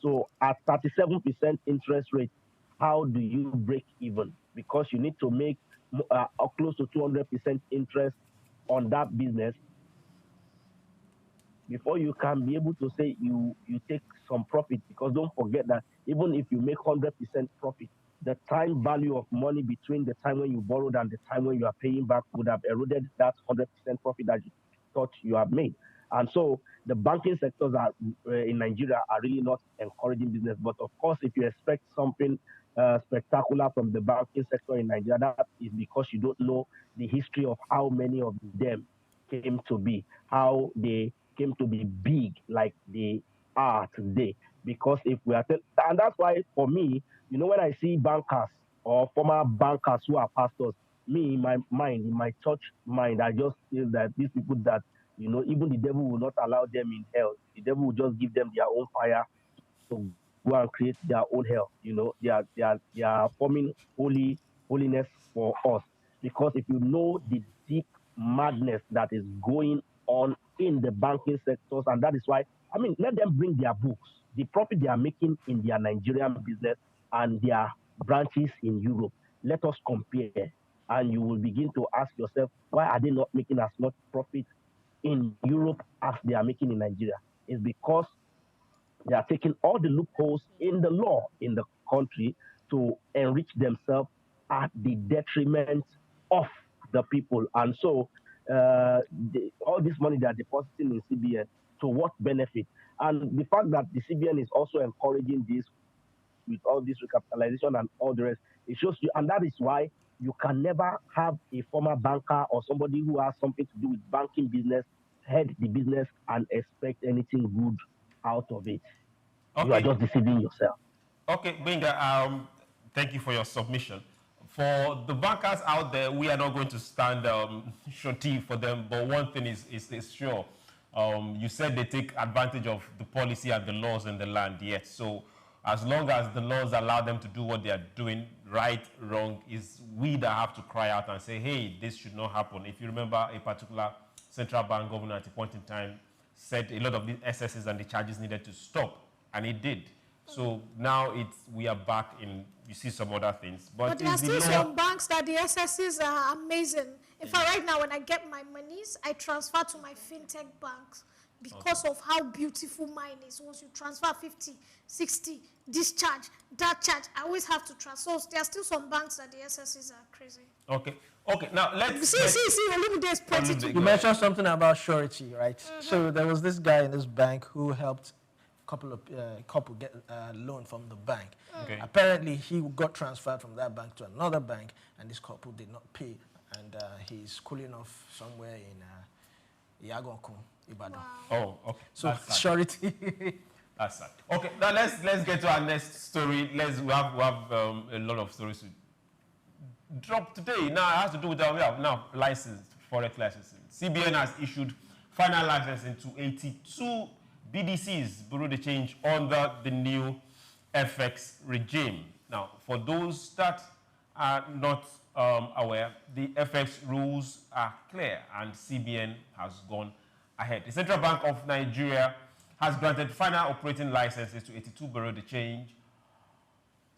So at 37% interest rate, how do you break even? Because you need to make close to 200% interest on that business before you can be able to say you take some profit. Because don't forget that even if you make 100% profit, the time value of money between the time when you borrowed and the time when you are paying back would have eroded that 100% profit that you thought you have made. And so the banking sectors in Nigeria are really not encouraging business. But of course, if you expect something spectacular from the banking sector in Nigeria, that is because you don't know the history of how many of them came to be, how they came to be big like they are today. Because if we are, and that's why for me, when I see bankers or former bankers who are pastors, me in my mind, in my church mind, I just feel that these people that, even the devil will not allow them in hell. The devil will just give them their own fire to go and create their own hell. They are forming holiness for us. Because if you know the deep madness that is going on in the banking sectors, and that is why, let them bring their books, the profit they are making in their Nigerian business and their branches in Europe. Let us compare, and you will begin to ask yourself, why are they not making as much profit in Europe as they are making in Nigeria? It's because they are taking all the loopholes in the law in the country to enrich themselves at the detriment of the people. And so all this money they are depositing in CBN, to what benefit? And the fact that the CBN is also encouraging this with all this recapitalization and all the rest, it shows you, and that is why you can never have a former banker or somebody who has something to do with banking business head the business and expect anything good out of it. Okay. You are just deceiving yourself. Okay, Benga, thank you for your submission. For the bankers out there, we are not going to stand shorty for them, but one thing is sure. You said they take advantage of the policy and the laws in the land, yes. So as long as the laws allow them to do what they are doing, right, wrong, is we that have to cry out and say, hey, this should not happen. If you remember, a particular central bank governor at a point in time said a lot of the SSs and the charges needed to stop, and it did. So now we are back in, you see some other things. But there are still some banks that the SSs are amazing. In fact, right now when I get my monies, I transfer to my fintech banks because of how beautiful mine is. Once you transfer 50, 60, this charge, that charge, I always have to transfer. So there are still some banks that the SSs are crazy. Okay. Okay, now let's... You mentioned something about surety, right? Mm-hmm. So there was this guy in this bank who helped couple get a loan from the bank. Okay. Apparently, he got transferred from that bank to another bank, and this couple did not pay, and he's cooling off somewhere in Yagoku. Ibadan. Oh, okay. So surety. That's sad. Okay, now let's get to our next story. We have a lot of stories to drop today. Now it has to do with we have now licensed forex licensing. CBN has issued final licensing to 82 BDCs, Bureau de Change, under the new FX regime. Now, for those that are not aware, the FX rules are clear and CBN has gone ahead. The Central Bank of Nigeria has granted final operating licenses to 82 Bureau de Change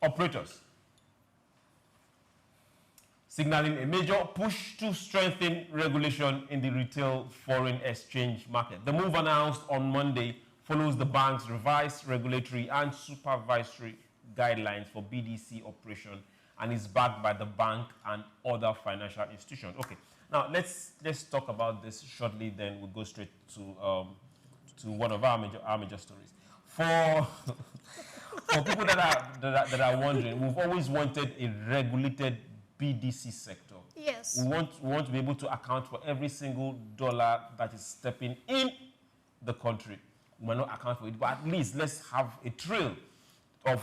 operators, signaling a major push to strengthen regulation in the retail foreign exchange market. The move, announced on Monday, follows the bank's revised regulatory and supervisory guidelines for BDC operation and is backed by the bank and other financial institutions. Okay, now let's talk about this shortly, then we'll go straight to one of our major stories. For people that are wondering, we've always wanted a regulated BDC sector. Yes. We want to be able to account for every single dollar that is stepping in the country. We might not account for it, but at least let's have a trail of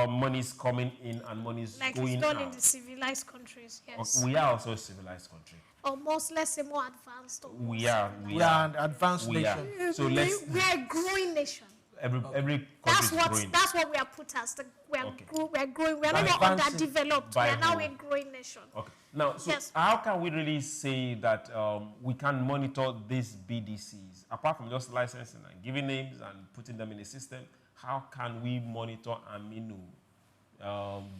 monies coming in and monies like going out. Like it's done in the civilized countries, yes. We are also a civilized country. Almost, let's say, more advanced. We are an advanced nation. So we are a growing nation. Every country that's is what growing. That's what we are put as. We are growing. We are not underdeveloped. We are now a growing nation. Okay. Now, so yes. How can we really say that we can monitor these BDCs apart from just licensing and giving names and putting them in a system? How can we monitor Aminu,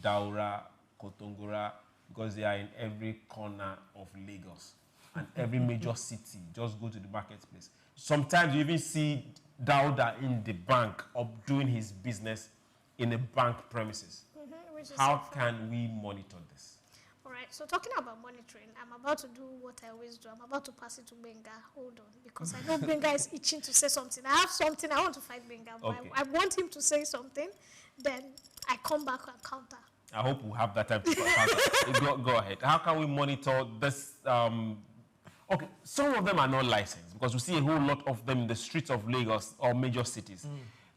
Daura, Kotongora, because they are in every corner of Lagos and every major city? Just go to the marketplace. Sometimes you even see Dauda in the bank or doing his business in a bank premises. How can we monitor this? All right, so talking about monitoring, I'm about to do what I always do. I'm about to pass it to Benga. Hold on, because I know Benga is itching to say something. I have something, I want to fight Benga, but okay. I want him to say something, then I come back and counter. I hope we'll have that time to counter. Go ahead. How can we monitor this? Okay, some of them are not licensed because we see a whole lot of them in the streets of Lagos or major cities.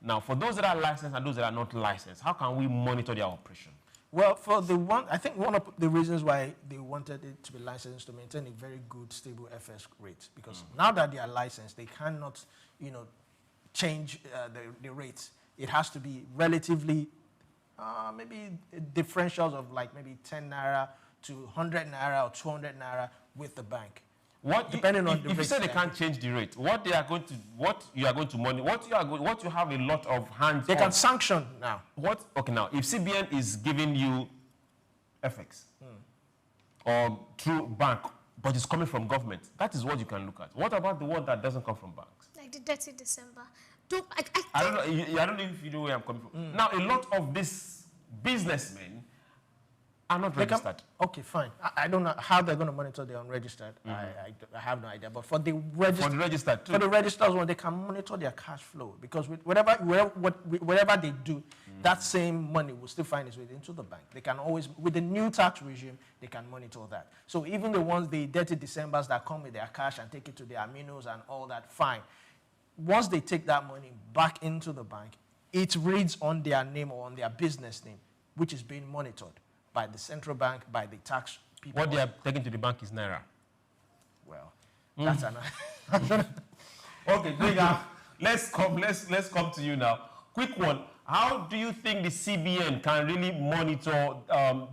Now, for those that are licensed and those that are not licensed, how can we monitor their operation? Well, for the one, I think one of the reasons why they wanted it to be licensed to maintain a very good, stable FS rate, because now that they are licensed, they cannot, change the rates. It has to be relatively, maybe differentials of like maybe 10 naira to 100 naira or 200 naira with the bank. Depending on the rate. If you say they can't change the rate, what you are going to monitor, what you have a lot of hands. They can sanction now. Okay, now if CBN is giving you FX or through bank, but it's coming from government, that is what you can look at. What about the one that doesn't come from banks? Like the dirty December. I don't know. I don't know if you know where I'm coming from. Now, a lot of these businessmen are not registered. Okay, fine. I don't know how they're going to monitor the unregistered. I have no idea. But for the registered, too. For the registered one, they can monitor their cash flow because whatever they do, that same money will still find its way into the bank. They can always, with the new tax regime, they can monitor that. So even the ones, the dirty Decembers that come with their cash and take it to their Aminos and all that, fine. Once they take that money back into the bank, it reads on their name or on their business name, which is being monitored by the central bank, by the tax people. What they are taking to the bank is naira. Well, that's another. Okay, let's come to you now. Quick one. How do you think the CBN can really monitor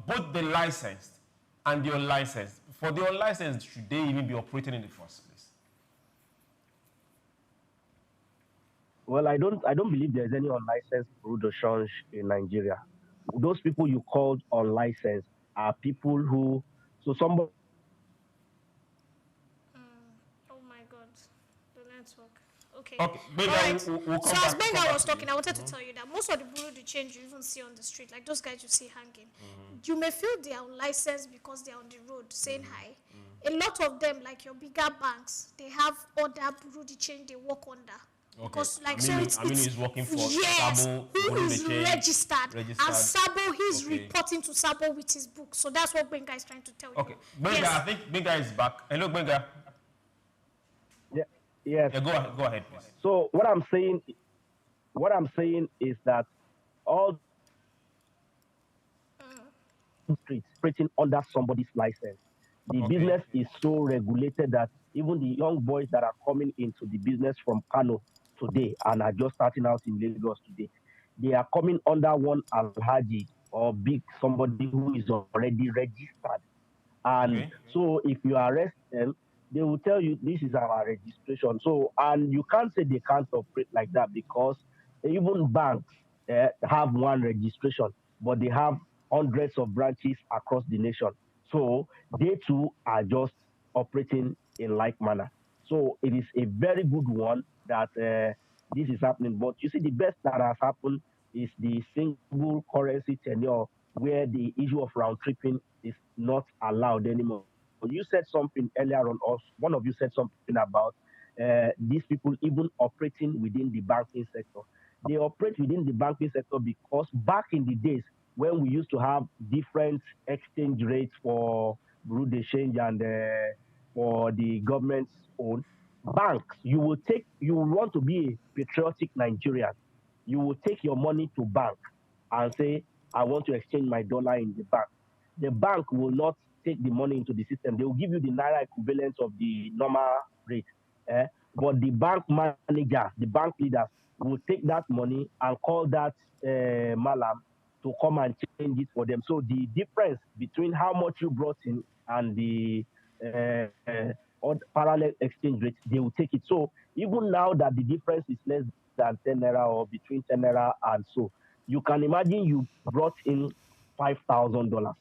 both the licensed and the unlicensed? For the unlicensed, should they even be operating in the first place? Well, I don't believe there's any unlicensed bureau de change in Nigeria. Those people you called unlicensed are people who, so somebody. Oh my God, the network. Okay. Benga, all right. We'll so as Benga was talking, I wanted to tell you that most of the bureau de change you even see on the street, like those guys you see hanging, you may feel they are unlicensed because they are on the road saying hi. A lot of them, like your bigger banks, they have other bureau de change they work under. Okay. Because like Aminu is working for Sabo, who is registered, and Sabo he's reporting to Sabo with his book. So that's what Benga is trying to tell you. Okay, Benga, I think Benga is back. Hello, Benga. Yeah. Yes. Yeah, go ahead, please. So what I'm saying is that all streets operating under somebody's license. The business is so regulated that even the young boys that are coming into the business from Kano today and are just starting out in Lagos today, they are coming under one Alhaji or big somebody who is already registered. And so if you arrest them, they will tell you this is our registration. So, and you can't say they can't operate like that because even banks have one registration, but they have hundreds of branches across the nation. So they too are just operating in like manner. So it is a very good one that this is happening. But you see, the best that has happened is the single currency tenure, where the issue of round tripping is not allowed anymore. You said something earlier on, or one of you said something about these people even operating within the banking sector. They operate within the banking sector because back in the days when we used to have different exchange rates for Bureau de Change and for the government's own banks, you will want to be a patriotic Nigerian. You will take your money to bank and say, I want to exchange my dollar in the bank. The bank will not take the money into the system. They will give you the naira equivalent of the normal rate. But the bank manager, the bank leaders will take that money and call that malam to come and change it for them. So the difference between how much you brought in and the parallel exchange rate, they will take it. So even now that the difference is less than 10 naira or between 10 naira and so, you can imagine you brought in $5,000,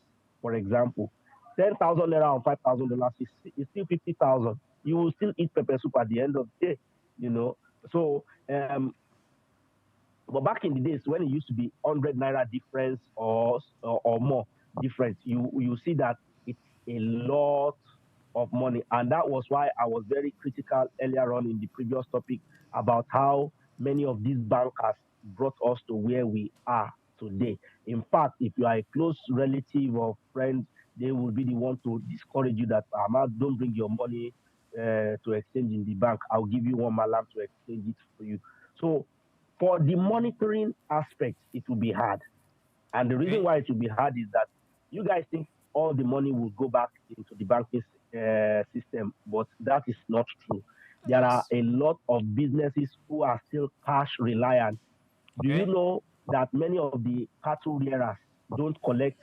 for example. 10,000 naira on $5,000 is still 50,000. You will still eat pepper soup at the end of the day, you know. So, but back in the days when it used to be 100 naira difference or more difference, you see that it's a lot of money. And that was why I was very critical earlier on in the previous topic about how many of these bankers brought us to where we are today. In fact, if you are a close relative or friend, they will be the one to discourage you that, don't bring your money to exchange in the bank. I'll give you one malam to exchange it for you. So for the monitoring aspect, it will be hard. And the reason why it will be hard is that you guys think all the money will go back into the banking system, but that is not true. There are a lot of businesses who are still cash reliant. Do you know that many of the cattle rearers don't collect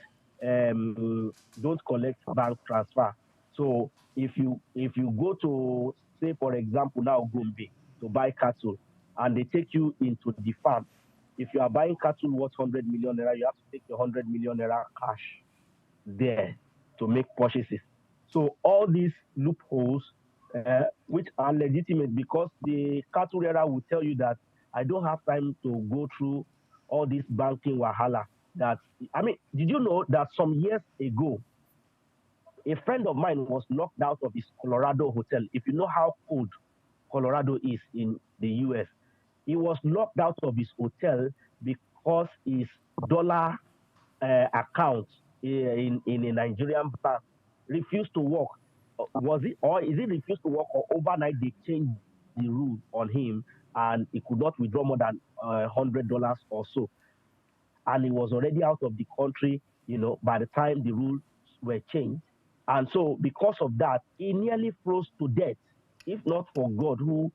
bank transfer? So if you go to, say for example now Gombe to buy cattle and they take you into the farm, if you are buying cattle worth 100 million naira, you have to take your 100 million naira cash there to make purchases. So all these loopholes, which are legitimate, because the cattle rearer will tell you that I don't have time to go through all this banking wahala. That, I mean, did you know that some years ago, a friend of mine was locked out of his Colorado hotel? If you know how cold Colorado is in the US, he was locked out of his hotel because his dollar account in a Nigerian bank refused to work. Was it, or is it refused to work, or overnight they changed the rule on him and he could not withdraw more than $100 or so? And he was already out of the country, you know, by the time the rules were changed. And so because of that, he nearly froze to death, if not for God who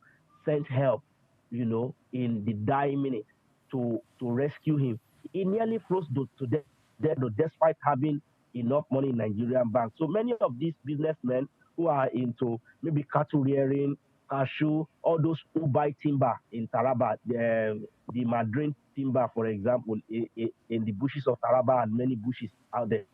sent help, you know, in the dying minute to rescue him. He nearly froze to death despite having enough money in Nigerian banks. So many of these businessmen who are into maybe cattle rearing, cashew, all those who buy timber in Taraba, the Madrid timber, for example, in the bushes of Taraba and many bushes out there,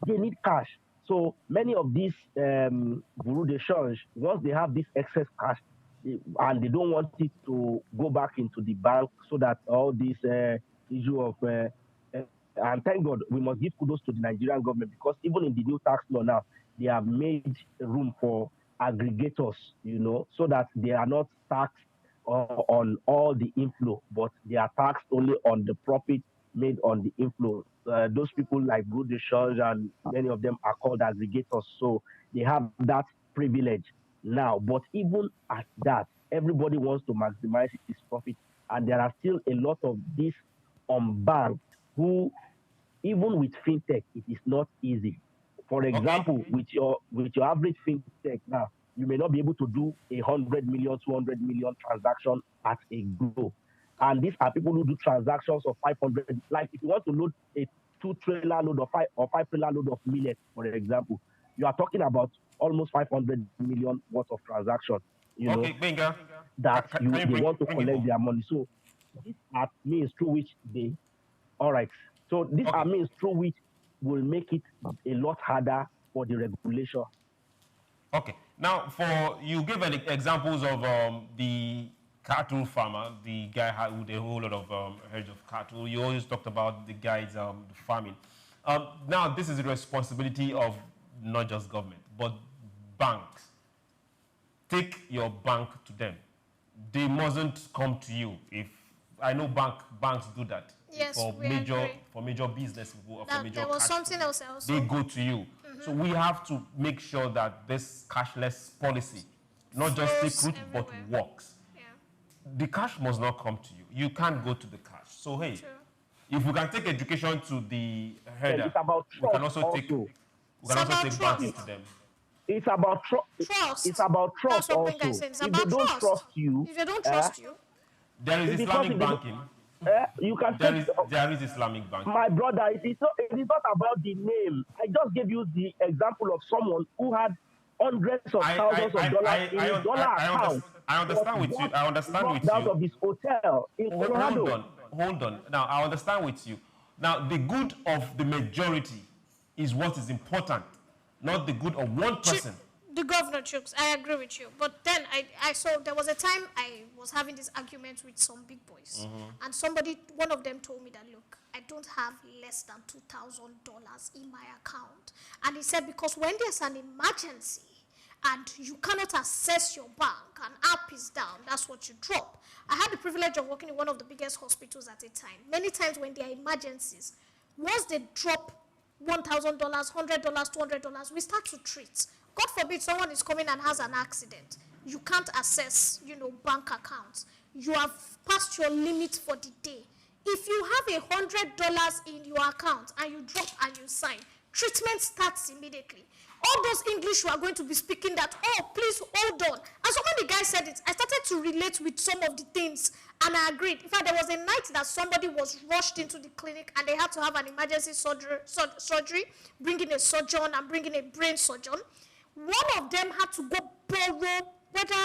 they need cash. So many of these bureau de change, once they have this excess cash, and they don't want it to go back into the bank, so that all this issue of and thank God, we must give kudos to the Nigerian government, because even in the new tax law now, they have made room for aggregators, you know, so that they are not taxed on all the inflow, but they are taxed only on the profit made on the inflow. Those people like Bureau de Change and many of them are called aggregators, so they have that privilege now. But even at that, everybody wants to maximize his profit, and there are still a lot of these unbanked who, even with fintech, it is not easy. For example, with your average fintech now, you may not be able to do 100 million, 200 million transaction at a go. And these are people who do transactions of 500. Like if you want to load a 2-trailer load or 5-trailer load of millet, for example, you are talking about almost 500 million worth of transaction. You know, Benga, that they want to collect their money. So these are means through which they. All right. So these are means through which will make it a lot harder for the regulation. Okay. Now, you gave examples of the cattle farmer, the guy with a whole lot of herds of cattle. You always talked about the guys farming. Now, this is the responsibility of not just government, but banks. Take your bank to them. They mustn't come to you. If I know banks do that. Yes, for major business people or for major there was something else also. They go to you. So we have to make sure that this cashless policy not just take root but works. Yeah. The cash must not come to you. You can't go to the cash. So hey, if we can take education to the herder, we can also take banking to them. It's about trust. It's about trust also. If they don't trust you, there is Islamic banking. You can there is Islamic banking. My brother, it is not about the name. I just gave you the example of someone who had hundreds of thousands of dollars in his dollar account. I understand with you. I understand with you. Out of his hotel in Colorado. Hold on. Now, I understand with you. Now, the good of the majority is what is important, not the good of one person. The governor chokes. I agree with you. But then I saw there was a time I was having this argument with some big boys. And one of them told me that, look, I don't have less than $2,000 in my account. And he said, because when there's an emergency and you cannot access your bank and app is down, that's what you drop. I had the privilege of working in one of the biggest hospitals at a time. Many times when there are emergencies, once they drop $1,000, $100, $200, we start to treat. God forbid someone is coming and has an accident. You can't access, bank accounts. You have passed your limit for the day. If you have $100 in your account and you drop and you sign, treatment starts immediately. All those English you are going to be speaking that, oh, please hold on. And so when the guy said it, I started to relate with some of the things, and I agreed. In fact, there was a night that somebody was rushed into the clinic and they had to have an emergency surgery, bringing a surgeon and bringing a brain surgeon. One of them had to go borrow whether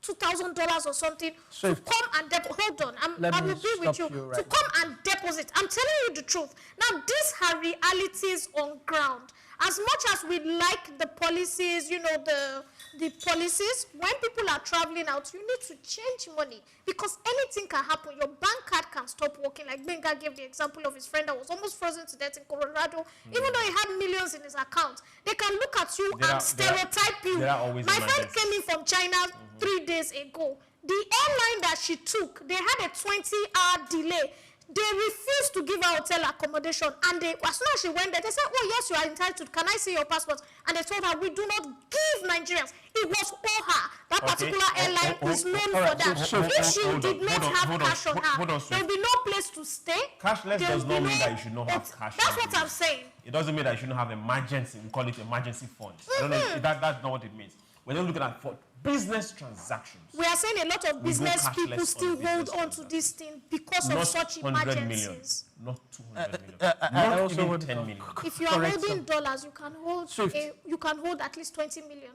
$2,000 or something to come and deposit. Hold on, I will be with you. To come and deposit. I'm telling you the truth. Now, these are realities on ground. As much as we like the policies, the policies, when people are traveling out, you need to change money because anything can happen. Your bank card can stop working. Like Benga gave the example of his friend that was almost frozen to death in Colorado. Even though he had millions in his account, they can look at you and stereotype you. My friend came in from China 3 days ago. The airline that she took, they had a 20-hour delay. They refused to give her hotel accommodation, and as soon as she went there, they said, oh, yes, you are entitled. Can I see your passport? And they told her, we do not give Nigerians. It was OHA. That particular airline is known for that. If she did not have cash on her, there will be no place to stay. Cashless does not mean that you should not have cash. That's what I'm saying. It doesn't mean that you shouldn't have emergency. We call it emergency funds. I don't know. That's not what it means. We're not looking at for business transactions. We are saying a lot of business people still hold on to this thing because of such emergencies. Not 200 million. Not also even 10 million. If you are holding dollars, you can hold at least 20 million.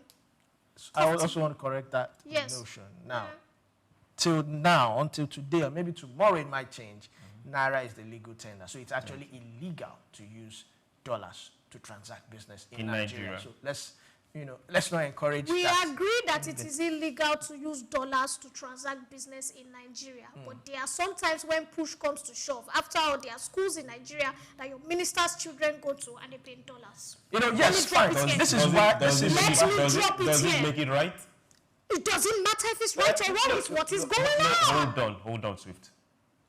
I also want to correct that notion. Now, until today, or maybe tomorrow it might change, Naira is the legal tender. So it's actually illegal to use dollars to transact business in Nigeria. So let's not encourage that. We agree that it is illegal to use dollars to transact business in Nigeria. But there are sometimes when push comes to shove. After all, there are schools in Nigeria that your minister's children go to and they pay in dollars. Yes, fine. This is why. Does it make it right? It doesn't matter if it's right or wrong. It's what is going on. Hold on, Swift.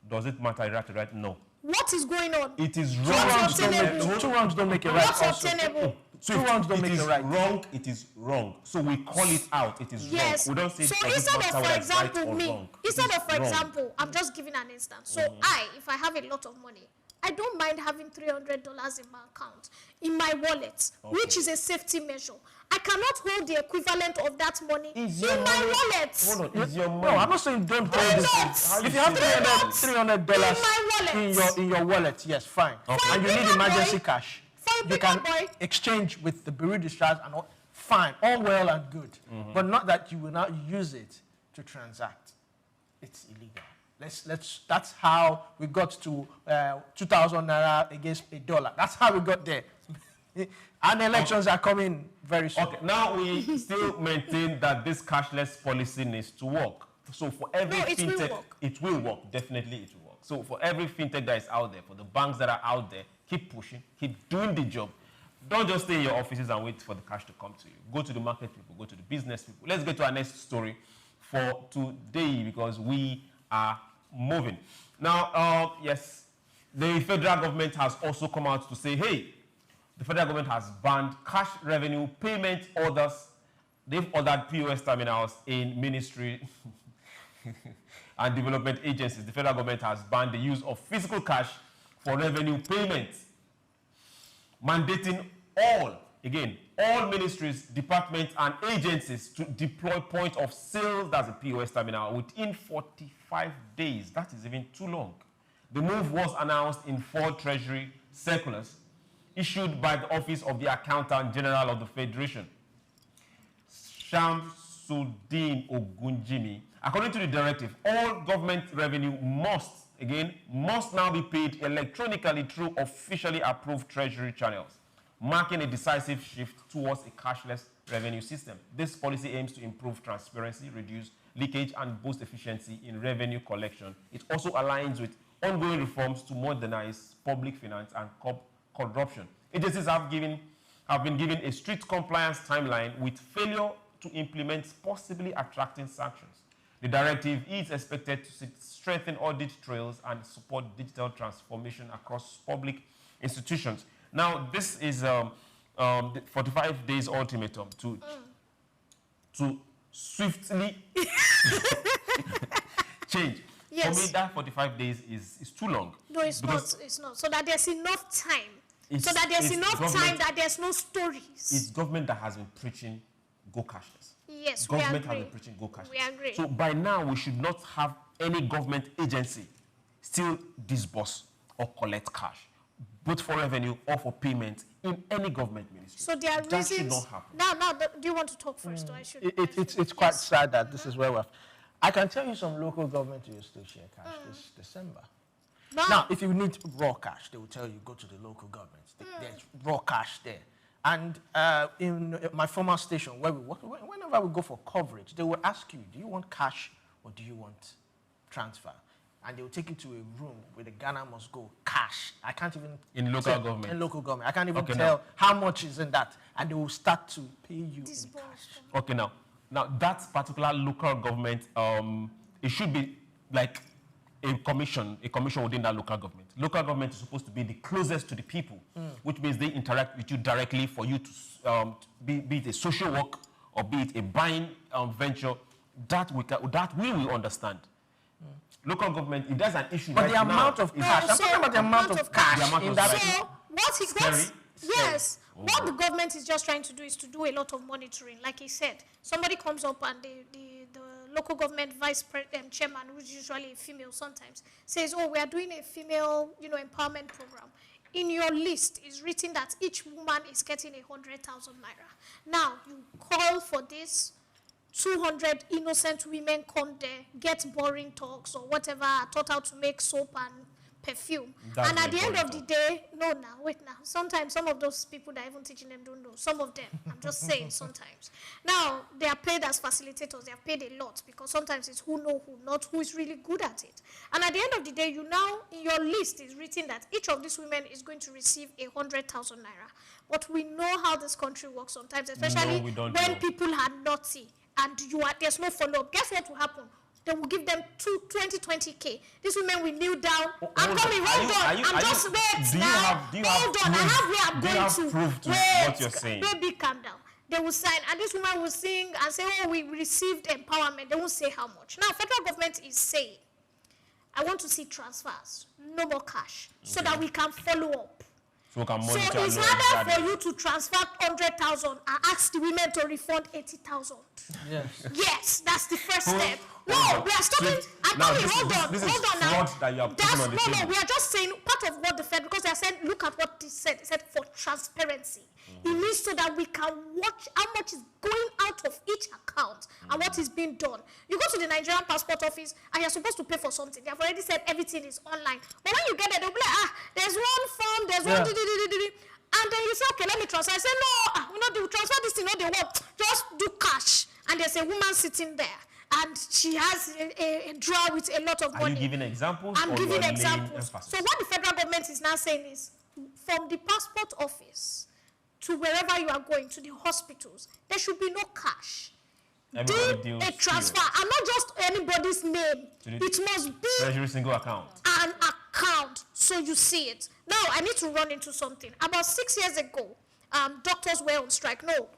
Does it matter right? No. What is going on? It is wrong. Two wrongs don't make it right. What's obtainable? So two wrongs don't make a right. Wrong, it is wrong. So we call it out. It is wrong. We don't say so it instead of, for example, right me, example, I'm just giving an instance. So if I have a lot of money, I don't mind having $300 in my account, in my wallet, which is a safety measure. I cannot hold the equivalent of that money in my wallet. Hold on, is your money? No, I'm not saying don't hold it. If you have $300 in your wallet, yes, fine. And you need emergency cash, you can exchange with the bureau de change and all. Fine, all well and good. But not that you will not use it to transact. It's illegal. That's how we got to 2,000 naira against $1. That's how we got there. And elections are coming very soon. Okay, now we still maintain that this cashless policy needs to work. So for every fintech, it will work. Definitely it will work. So for every fintech that is out there, for the banks that are out there, keep pushing, keep doing the job. Don't just stay in your offices and wait for the cash to come to you. Go to the market people, go to the business people. Let's get to our next story for today because we are moving. Now, yes, the federal government has also come out to say, hey, the federal government has banned cash revenue payment orders. They've ordered POS terminals in ministry and development agencies. The federal government has banned the use of physical cash for revenue payments, mandating all ministries, departments, and agencies to deploy point of sale, that's a POS terminal, within 45 days. That is even too long. The move was announced in 4 Treasury circulars issued by the Office of the Accountant General of the Federation, Shamsuddin Ogunjimi. According to the directive, all government revenue must now be paid electronically through officially approved Treasury channels, marking a decisive shift towards a cashless revenue system. This policy aims to improve transparency, reduce leakage, and boost efficiency in revenue collection. It also aligns with ongoing reforms to modernize public finance and corruption. Agencies have been given a strict compliance timeline, with failure to implement possibly attracting sanctions. The directive is expected to strengthen audit trails and support digital transformation across public institutions. Now, this is the 45 days ultimatum to swiftly change. Yes. For me, that 45 days is too long. No, it's not. It's not. So that there's enough time. That there's no stories. It's government that has been preaching go cashless. Yes, government has been preaching go cashless. We agree. So by now, we should not have any government agency still disburse or collect cash, both for revenue or for payment in any government ministry. So there are reasons. That should not happen. Now, do you want to talk first, or I should? It's quite sad that this is where we're. I can tell you some local government used to share cash this December. Now, if you need raw cash, they will tell you go to the local government. There's raw cash there. And in my former station, where we work, whenever we go for coverage, they will ask you, do you want cash or do you want transfer? And they will take you to a room where the Ghana must go cash. I can't even... In local government? In local government. I can't even tell how much is in that. And they will start to pay you in cash. Okay, now that particular local government, it should be like a commission within that local government. Local government is supposed to be the closest to the people, which means they interact with you directly for you to be it a social work or be it a buying venture. That we will understand. Local government, it does an issue. But the amount of cash. I'm talking about the amount of cash in that. So what the government is just trying to do is to do a lot of monitoring. Like he said, somebody comes up and the local government vice chairman, who's usually a female sometimes, says, oh, we are doing a female, empowerment program. In your list is written that each woman is getting 100,000 naira. Now, you call for this, 200 innocent women come there, get boring talks or whatever, taught how to make soap and perfume. And at the end of the day, wait now. Sometimes some of those people that are even teaching them don't know. Some of them, I'm just saying sometimes. Now, they are paid as facilitators. They are paid a lot because sometimes it's who know who, not who is really good at it. And at the end of the day, you now, in your list is written that each of these women is going to receive 100,000 naira. But we know how this country works sometimes, especially when people are naughty and there's no follow-up. Guess what will happen? they will give them 20K. These women will kneel down. I'm coming, hold on. I'm just wait now. Hold on, I have where I'm going to. Proof to what you're saying. Baby, calm down. They will sign, and this woman will sing and say, oh, we received empowerment. They won't say how much. Now, federal government is saying, I want to see transfers, no more cash, so that we can follow up. So it's harder for you to transfer 100,000 and ask the women to refund 80,000. Yes. Yes, that's the first step. No, we are stopping. Hold on now. We are just saying part of what the Fed, because they are saying, look at what they said. They said for transparency. It means so that we can watch how much is going out of each account and what is being done. You go to the Nigerian passport office and you're supposed to pay for something. They have already said everything is online. But when you get there, they'll be like, there's one form, there's one, and then you say, okay, let me transfer. I say, no, they will transfer this thing, no, they won't. Just do cash. And there's a woman sitting there. And she has a drawer with a lot of money. Are you giving examples? I'm giving examples. So what the federal government is now saying is, from the passport office to wherever you are going, to the hospitals, there should be no cash. Do a transfer, and not just anybody's name. It must be every single account. An account, so you see it. Now, I need to run into something. About 6 years ago, doctors were on strike. No,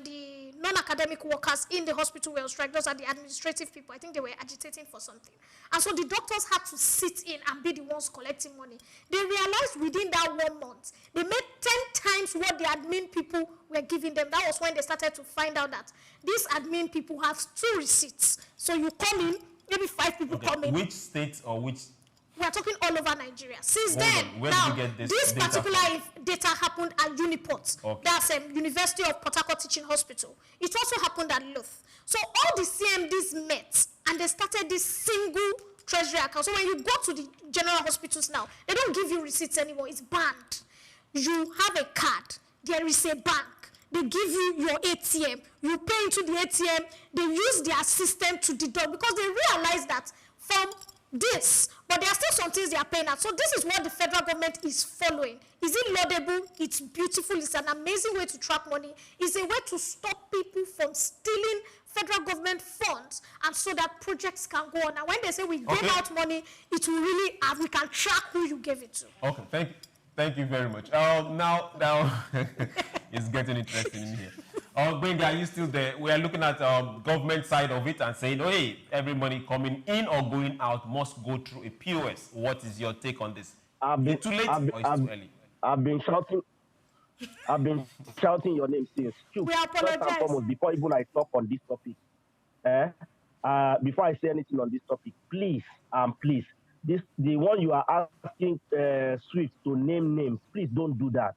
the non-academic workers in the hospital were on strike. Those are the administrative people. I think they were agitating for something. And so the doctors had to sit in and be the ones collecting money. They realized within that 1 month, they made 10 times what the admin people were giving them. That was when they started to find out that these admin people have 2 receipts. So you come in, maybe 5 people come in. Which state or which? We are talking all over Nigeria. Since then, where did you get this data particular data happened at Uniport. Okay. That's University of Port Harcourt Teaching Hospital. It also happened at Luth. So all the CMDs met, and they started this single treasury account. So when you go to the general hospitals now, they don't give you receipts anymore. It's banned. You have a card. There is a bank. They give you your ATM. You pay into the ATM. They use their system to deduct because they realize that from this, but there are still some things they are paying at. So this is what the federal government is following. Is it laudable? It's beautiful. It's an amazing way to track money. It's a way to stop people from stealing federal government funds, and so that projects can go on. And when they say we gave out money, it will really, we can track who you gave it to. Okay, thank you very much. Now it's getting interesting in here. Benga, are you still there? We are looking at government side of it and saying, oh, hey, every money coming in or going out must go through a POS. What is your take on this? Is it too late or is it too early? I've been shouting your name since. We apologize. First and foremost, before even I talk on this topic, before I say anything on this topic, please, the one you are asking Swift to name names, please don't do that.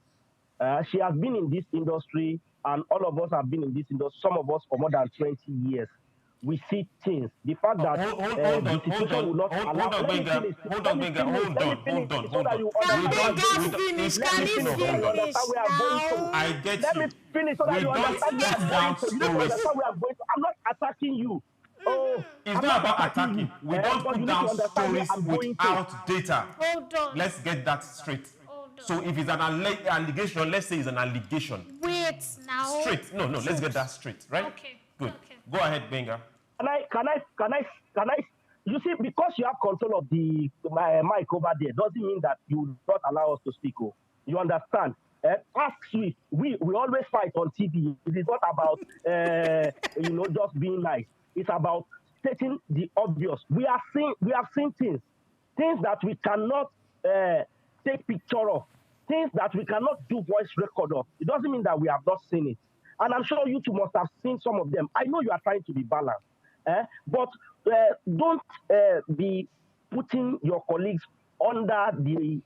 She has been in this industry, and all of us have been in this industry, some of us for more than 20 years. We see things. The fact that the institution will not allow... Hold on. I get you. Let me finish so that you understand where I'm going to. I'm not attacking you. It's not about attacking. We don't put down stories without data. Hold on. Let's get that straight. So if it's an allegation, let's say it's an allegation. Wait now. Straight. No, let's get that straight, right? Okay. Good. Okay. Go ahead, Benga. Can I? You see, because you have control of the mic over there, doesn't mean that you will not allow us to speak. You understand? Ask Swift. We always fight on TV. It is not about just being nice. It's about stating the obvious. We have seen things that we cannot take picture of, things that we cannot do voice record of. It doesn't mean that we have not seen it. And I'm sure you two must have seen some of them. I know you are trying to be balanced, but don't be putting your colleagues under the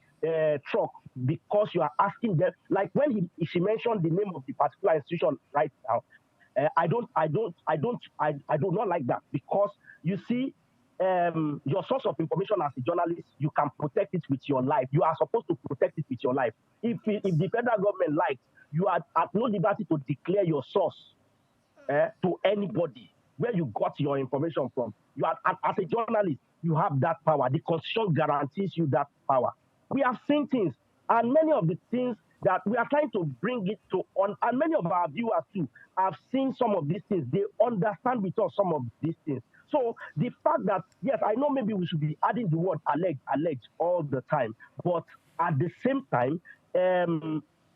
truck because you are asking them. Like when she mentioned the name of the particular institution right now, I do not like that, because you see, your source of information as a journalist, you can protect it with your life. You are supposed to protect it with your life. If the federal government likes, you are at no liberty to declare your source to anybody, where you got your information from. You are, as a journalist, you have that power. The Constitution guarantees you that power. We have seen things, and many of the things that we are trying to bring it to on, and many of our viewers too have seen some of these things. They understand with us some of these things. So the fact that, yes, I know maybe we should be adding the word alleged all the time, but at the same time,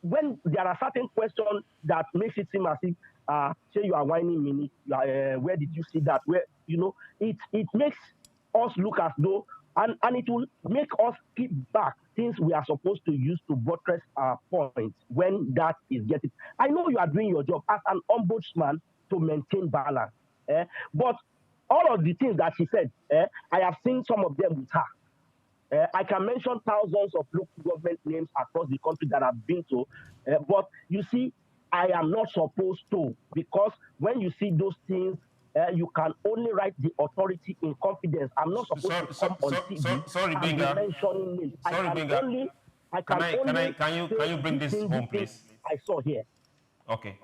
when there are certain questions that makes it seem as if, say you are whining me, where did you see that? Where, it makes us look as though, and it will make us keep back things we are supposed to use to buttress our points when that is getting. I know you are doing your job as an ombudsman to maintain balance, but all of the things that she said, I have seen some of them with her. I can mention thousands of local government names across the country that I've been to, but you see, I am not supposed to, because when you see those things, you can only write the authority in confidence. I'm not supposed to come on TV sorry, and Benga. be mentioning names. Sorry, Benga. Can you bring this home, please? I saw here. Okay.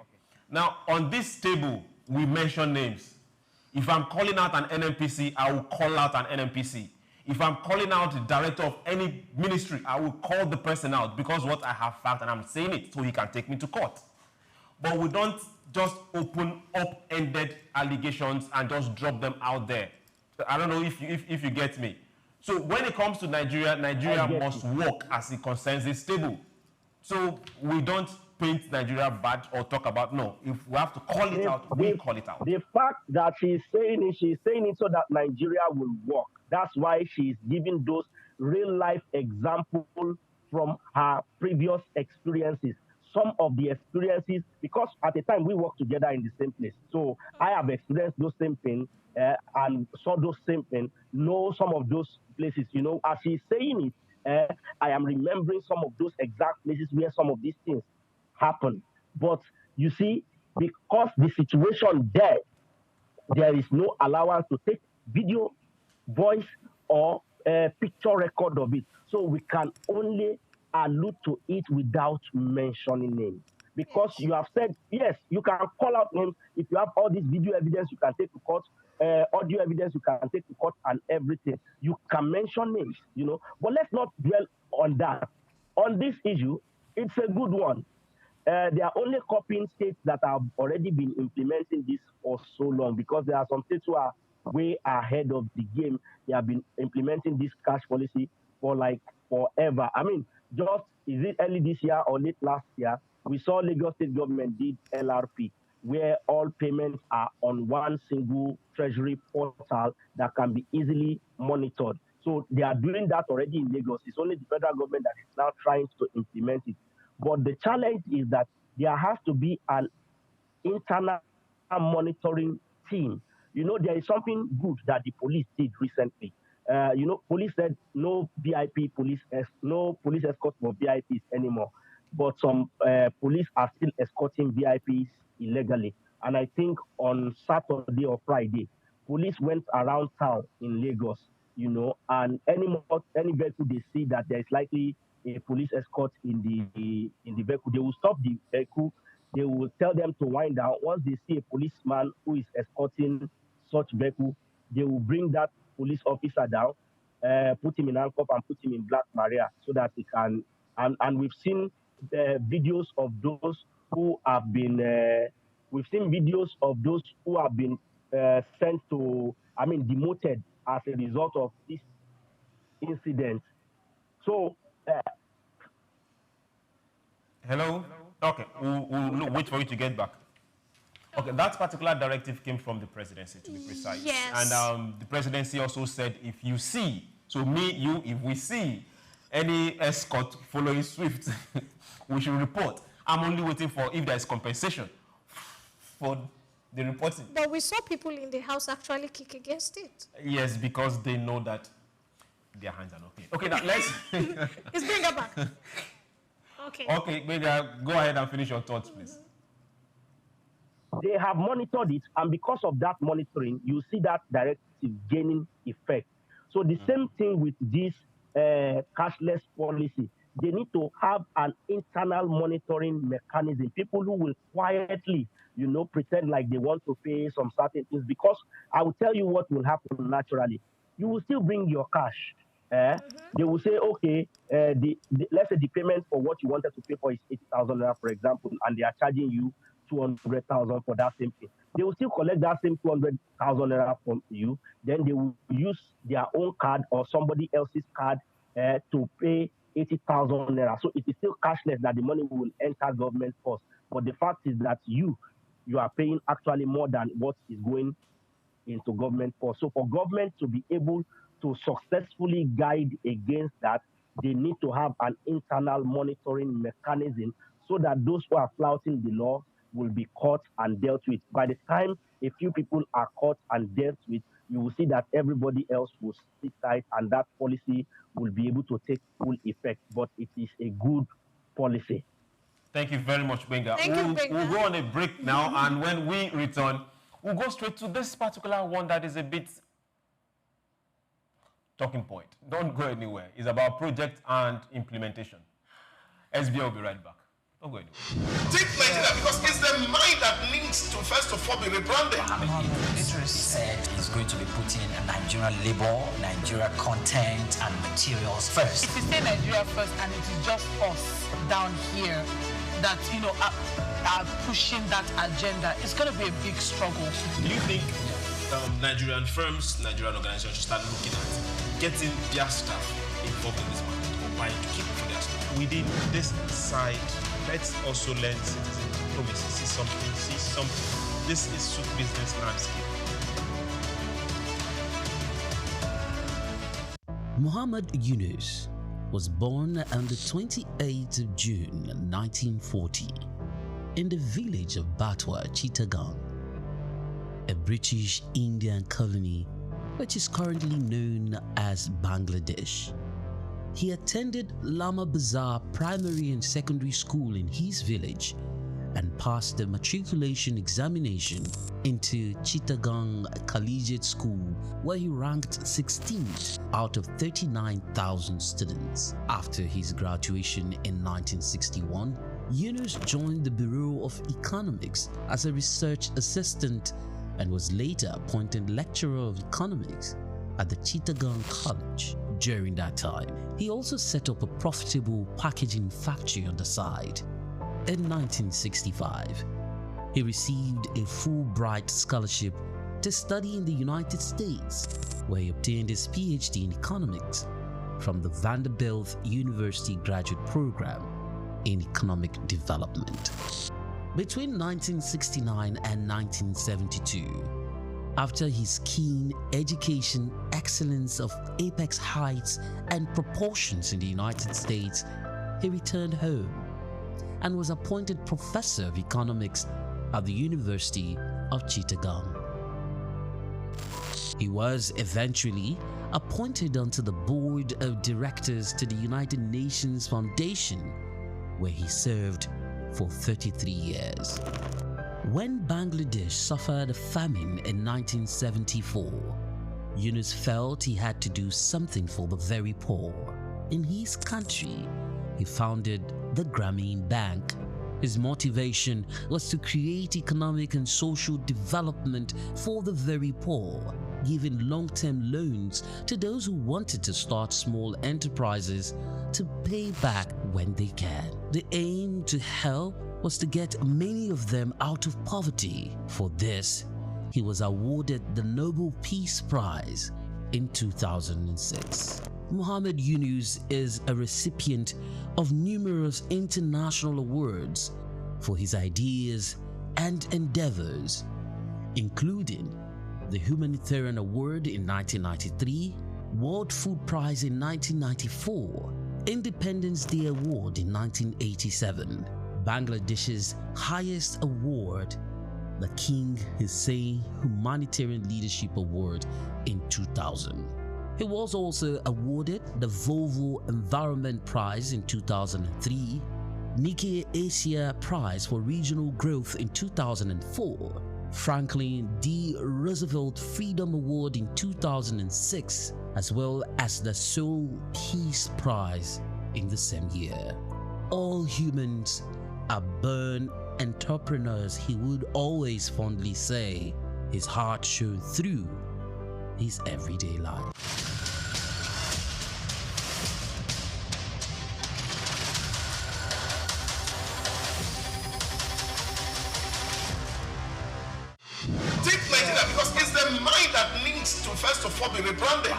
Now, on this table, we mention names. If I'm calling out an NNPC, I will call out an NNPC. If I'm calling out the director of any ministry, I will call the person out, because what I have fact and I'm saying it so he can take me to court. But we don't just open up-ended allegations and just drop them out there. I don't know if you get me. So when it comes to Nigeria must work as it concerns this table. So we don't paint Nigeria bad or talk about, no. If we have to call it out, we call it out. The fact that she's saying it so that Nigeria will work. That's why she's giving those real-life examples from her previous experiences. Some of the experiences, because at the time we worked together in the same place. So I have experienced those same things and saw those same things, know some of those places, as she's saying it, I am remembering some of those exact places where some of these things happen. But you see, because the situation there is no allowance to take video, voice, or picture record of it. So we can only allude to it without mentioning names. Because you have said, yes, you can call out names. If you have all this video evidence, you can take to court, audio evidence, you can take to court, and everything. You can mention names, But let's not dwell on that. On this issue, it's a good one. They are only copying states that have already been implementing this for so long, because there are some states who are way ahead of the game. They have been implementing this cash policy for like forever. I mean, just, is it early this year or late last year, we saw Lagos State government did LRP, where all payments are on one single treasury portal that can be easily monitored. So they are doing that already in Lagos. It's only the federal government that is now trying to implement it. But the challenge is that there has to be an internal monitoring team. There is something good that the police did recently. Police said no VIP police, no police escort for VIPs anymore. But some police are still escorting VIPs illegally. And I think on Saturday or Friday, police went around town in Lagos, and any vehicle they see that there is likely a police escort in the vehicle, they will stop the vehicle. They will tell them to wind down. Once they see a policeman who is escorting such vehicle, they will bring that police officer down, put him in handcuff and put him in Black Maria so that he can. And we've seen videos of those who have been. We've seen videos of those who have been sent to, demoted as a result of this incident. So. Hello? Okay, we'll wait for you to get back. Okay, that particular directive came from the presidency, to be precise. Yes. And the presidency also said, if you see, so me, you, if we see any escort following Swift, we should report. I'm only waiting for if there is compensation for the reporting. But we saw people in the house actually kick against it. Yes, because they know that their hands are not clean. Okay, now let's... It's Benga back. Okay. Okay, Benga, go ahead and finish your thoughts, please. They have monitored it, and because of that monitoring, you see that directive gaining effect. So the same thing with this cashless policy. They need to have an internal monitoring mechanism. People who will quietly, pretend like they want to pay some certain things, because I will tell you what will happen naturally. You will still bring your cash. They will say, okay, let's say the payment for what you wanted to pay for is 80,000 naira, for example, and they are charging you 200,000 for that same thing. They will still collect that same 200,000 naira from you. Then they will use their own card or somebody else's card to pay 80,000 naira. So it is still cashless that the money will enter government first. But the fact is that you are paying actually more than what is going into government first. So for government to be able to successfully guide against that, they need to have an internal monitoring mechanism so that those who are flouting the law will be caught and dealt with. By the time a few people are caught and dealt with, you will see that everybody else will sit tight and that policy will be able to take full effect. But it is a good policy. Thank you very much, Benga. We'll go on a break now, and when we return, we'll go straight to this particular one that is a bit talking point. Don't go anywhere. It's about project and implementation. SBI will be right back. Don't go anywhere. Take Nigeria because it's the mind that needs to first of all be rebranded. He said he's going to be putting Nigerian labor, Nigeria content and materials first. If you say Nigeria first and it is just us down here that, you know, are pushing that agenda, it's going to be a big struggle. Do you think Nigerian firms, Nigerian organizations should start looking at getting their staff involved in this market or buying to keep it for their staff? Within this side, let's also learn citizen diplomacy. See something. This is SOUQ business landscape. Muhammad Yunus was born on the 28th of June 1940 in the village of Batwa, Chittagong, a British Indian colony which is currently known as Bangladesh. He attended Lama Bazar Primary and Secondary School in his village and passed the matriculation examination into Chittagong Collegiate School, where he ranked 16th out of 39,000 students. After his graduation in 1961, Yunus joined the Bureau of Economics as a research assistant and was later appointed lecturer of economics at the Chittagong College. During that time, he also set up a profitable packaging factory on the side. In 1965, he received a Fulbright scholarship to study in the United States, where he obtained his PhD in economics from the Vanderbilt University Graduate Program in Economic Development. Between 1969 and 1972, after his keen education excellence of apex heights and proportions in the United States, he returned home and was appointed professor of economics at the University of Chittagong. He was eventually appointed onto the board of directors to the United Nations Foundation, where he served for 33 years. When Bangladesh suffered a famine in 1974, Yunus felt he had to do something for the very poor. In his country, he founded the Grameen Bank. His motivation was to create economic and social development for the very poor, giving long-term loans to those who wanted to start small enterprises to pay back when they can. The aim to help was to get many of them out of poverty. For this, he was awarded the Nobel Peace Prize in 2006. Muhammad Yunus is a recipient of numerous international awards for his ideas and endeavors, including the Humanitarian Award in 1993, World Food Prize in 1994, Independence Day Award in 1987, Bangladesh's highest award, the King Hussein Humanitarian Leadership Award in 2000. He was also awarded the Volvo Environment Prize in 2003, Nikkei Asia Prize for Regional Growth in 2004, Franklin D. Roosevelt Freedom Award in 2006, as well as the SOUQ Peace Prize in the same year. All humans are born entrepreneurs, he would always fondly say. His heart showed through his everyday life. needs to first of all be rebranded.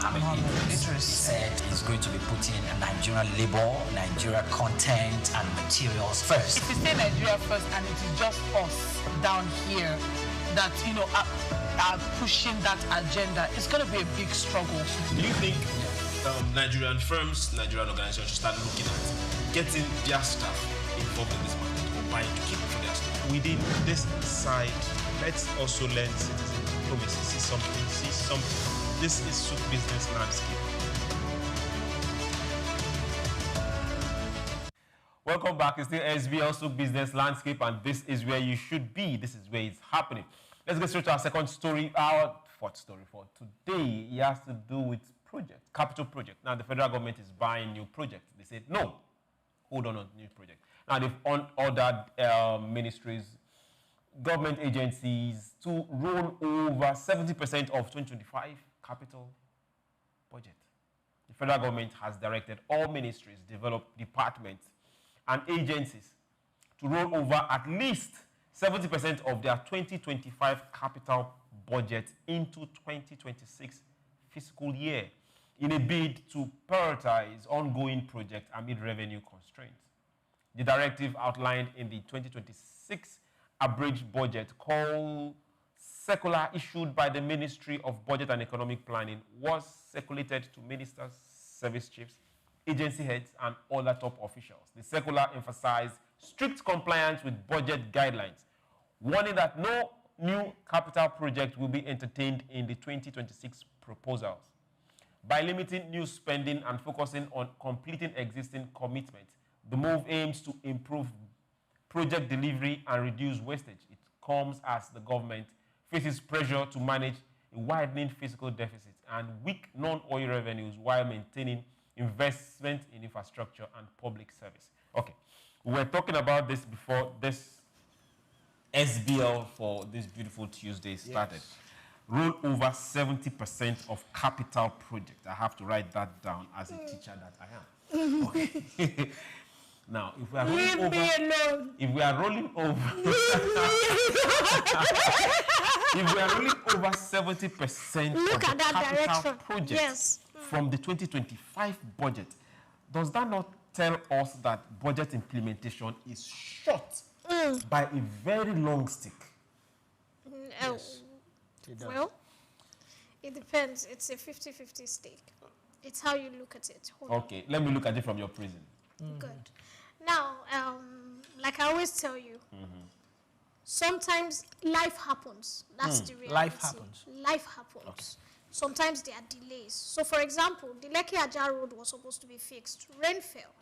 He said he's going to be putting Nigerian labor, Nigeria content and materials first. If we say Nigeria first and it is just us down here that, are pushing that agenda, it's going to be a big struggle. Do you think Nigerian firms, Nigerian organizations should start looking at getting their staff involved in this market or buying to keep it for their staff? Within this side, let's also learn citizen diplomacy. See something. This is SOUQ business landscape. Welcome back. It's still SBL SOUQ business landscape, and this is where you should be. This is where it's happening. Let's get straight to our second story, our fourth story for today. It has to do with capital project. Now, the federal government is buying new projects. They said, no, hold on new project. Now, they've ordered ministries, government agencies to roll over 70% of 2025 capital budget. The federal government has directed all ministries, departments, and agencies to roll over at least 70% of their 2025 capital budget into 2026 fiscal year in a bid to prioritize ongoing projects amid revenue constraints. The directive outlined in the 2026 abridged budget called circular issued by the Ministry of Budget and Economic Planning was circulated to ministers, service chiefs, agency heads, and other top officials. The circular emphasized strict compliance with budget guidelines, warning that no new capital project will be entertained in the 2026 proposals. By limiting new spending and focusing on completing existing commitments, the move aims to improve project delivery and reduce wastage. It comes as the government faces pressure to manage a widening fiscal deficit and weak non-oil revenues while maintaining investment in infrastructure and public service. Okay, we were talking about this before this SBL for this beautiful Tuesday started. Yes. Roll over 70% of capital project. I have to write that down as a teacher that I am. Okay. Now, if we are rolling over, if we are rolling over 70% of the capital project from the 2025 budget, does that not tell us that budget implementation is short by a very long stick? Yes. Well, it depends. It's a 50-50 stake. It's how you look at it. Okay, let me look at it from your prism. Good. Now, like I always tell you, sometimes life happens. That's the reality. Life happens. Life happens. Okay. Sometimes there are delays. So, for example, the Lekki-Ajah road was supposed to be fixed. Rain fell.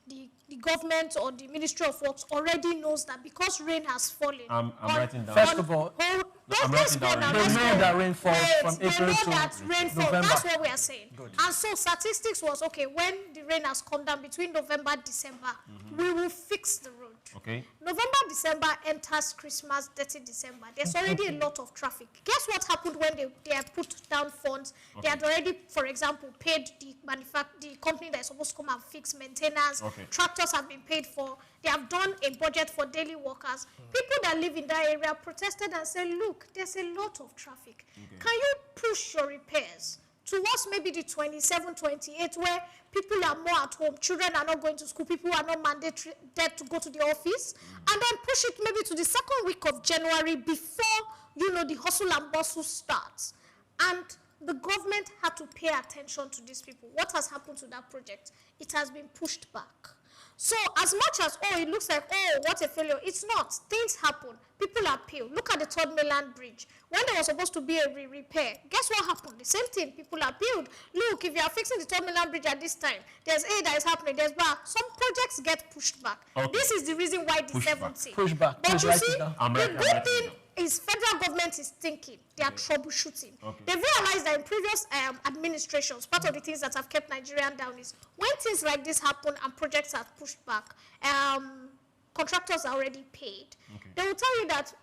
The government or the Ministry of Works already knows that because rain has fallen. I'm writing down. First of all, they know that rainfall from April to November. That's what we are saying. Good. And so statistics was, okay, when the rain has come down between November and December, we will fix the road. Okay. November, December enters Christmas, 30 December. There's already a lot of traffic. Guess what happened when they had put down funds? Okay. They had already, for example, paid the company that is supposed to come and fix maintenance. Okay. Tractors have been paid for. They have done a budget for daily workers. People that live in that area protested and said, look, there's a lot of traffic. Okay. Can you push your repairs towards maybe the 27, 28, where people are more at home, children are not going to school, people are not mandated to go to the office, and then push it maybe to the second week of January before, the hustle and bustle starts. And the government had to pay attention to these people. What has happened to that project? It has been pushed back. So as much as, it looks like, what a failure, it's not. Things happen. People appeal. Look at the Third Mainland Bridge. When there was supposed to be a repair, guess what happened? The same thing. People appealed. Look, if you are fixing the Third Mainland Bridge at this time, there's A that is happening, there's B. Some projects get pushed back. Okay. This is the reason why the 70. Push back. But you see, the good thing is federal government is thinking. They are troubleshooting. Okay. They've realized that in previous administrations, part of the things that have kept Nigerian down is when things like this happen and projects are pushed back, contractors are already paid. Okay. They will tell you that,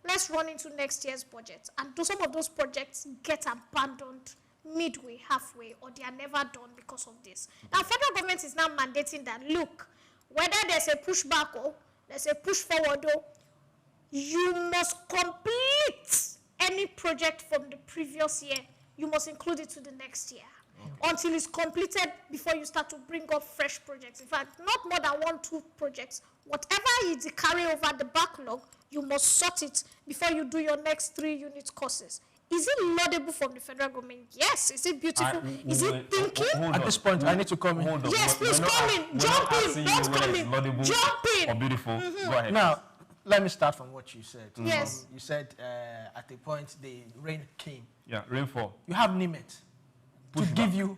let's run into next year's budget. And do some of those projects get abandoned midway, halfway, or they are never done because of this. Now, federal government is now mandating that, look, whether there's a pushback or there's a push forward, you must complete any project from the previous year you must include it to the next year. Until it's completed before you start to bring up fresh projects. In fact, not more than 1-2 projects. Whatever is the carryover, the backlog, you must sort it before you do your next 3-unit courses. Is it laudable from the federal government? Yes. Is it beautiful? Is it thinking? At this point, I need to come in. Yes, please come in. Jump in. Don't come in. Jump in. Or beautiful. Go ahead. Now, let me start from what you said. Yes. You said at the point the rain came. Yeah, rainfall. You have limit to give you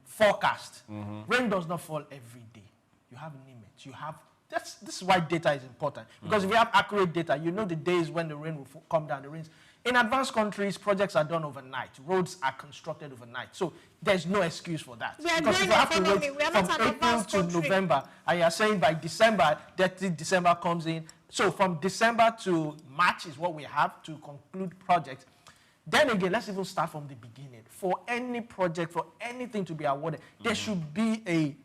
forecast. Rain does not fall every day. You have limits. You have this is why data is important. Because if you have accurate data, you know the days when the rain will come down. The rains. In advanced countries, projects are done overnight. Roads are constructed overnight. So there's no excuse for that. Because if you have to wait from April to November, and you're saying by December, December comes in. So from December to March is what we have to conclude projects. Then again, let's even start from the beginning. For any project, for anything to be awarded, there should be a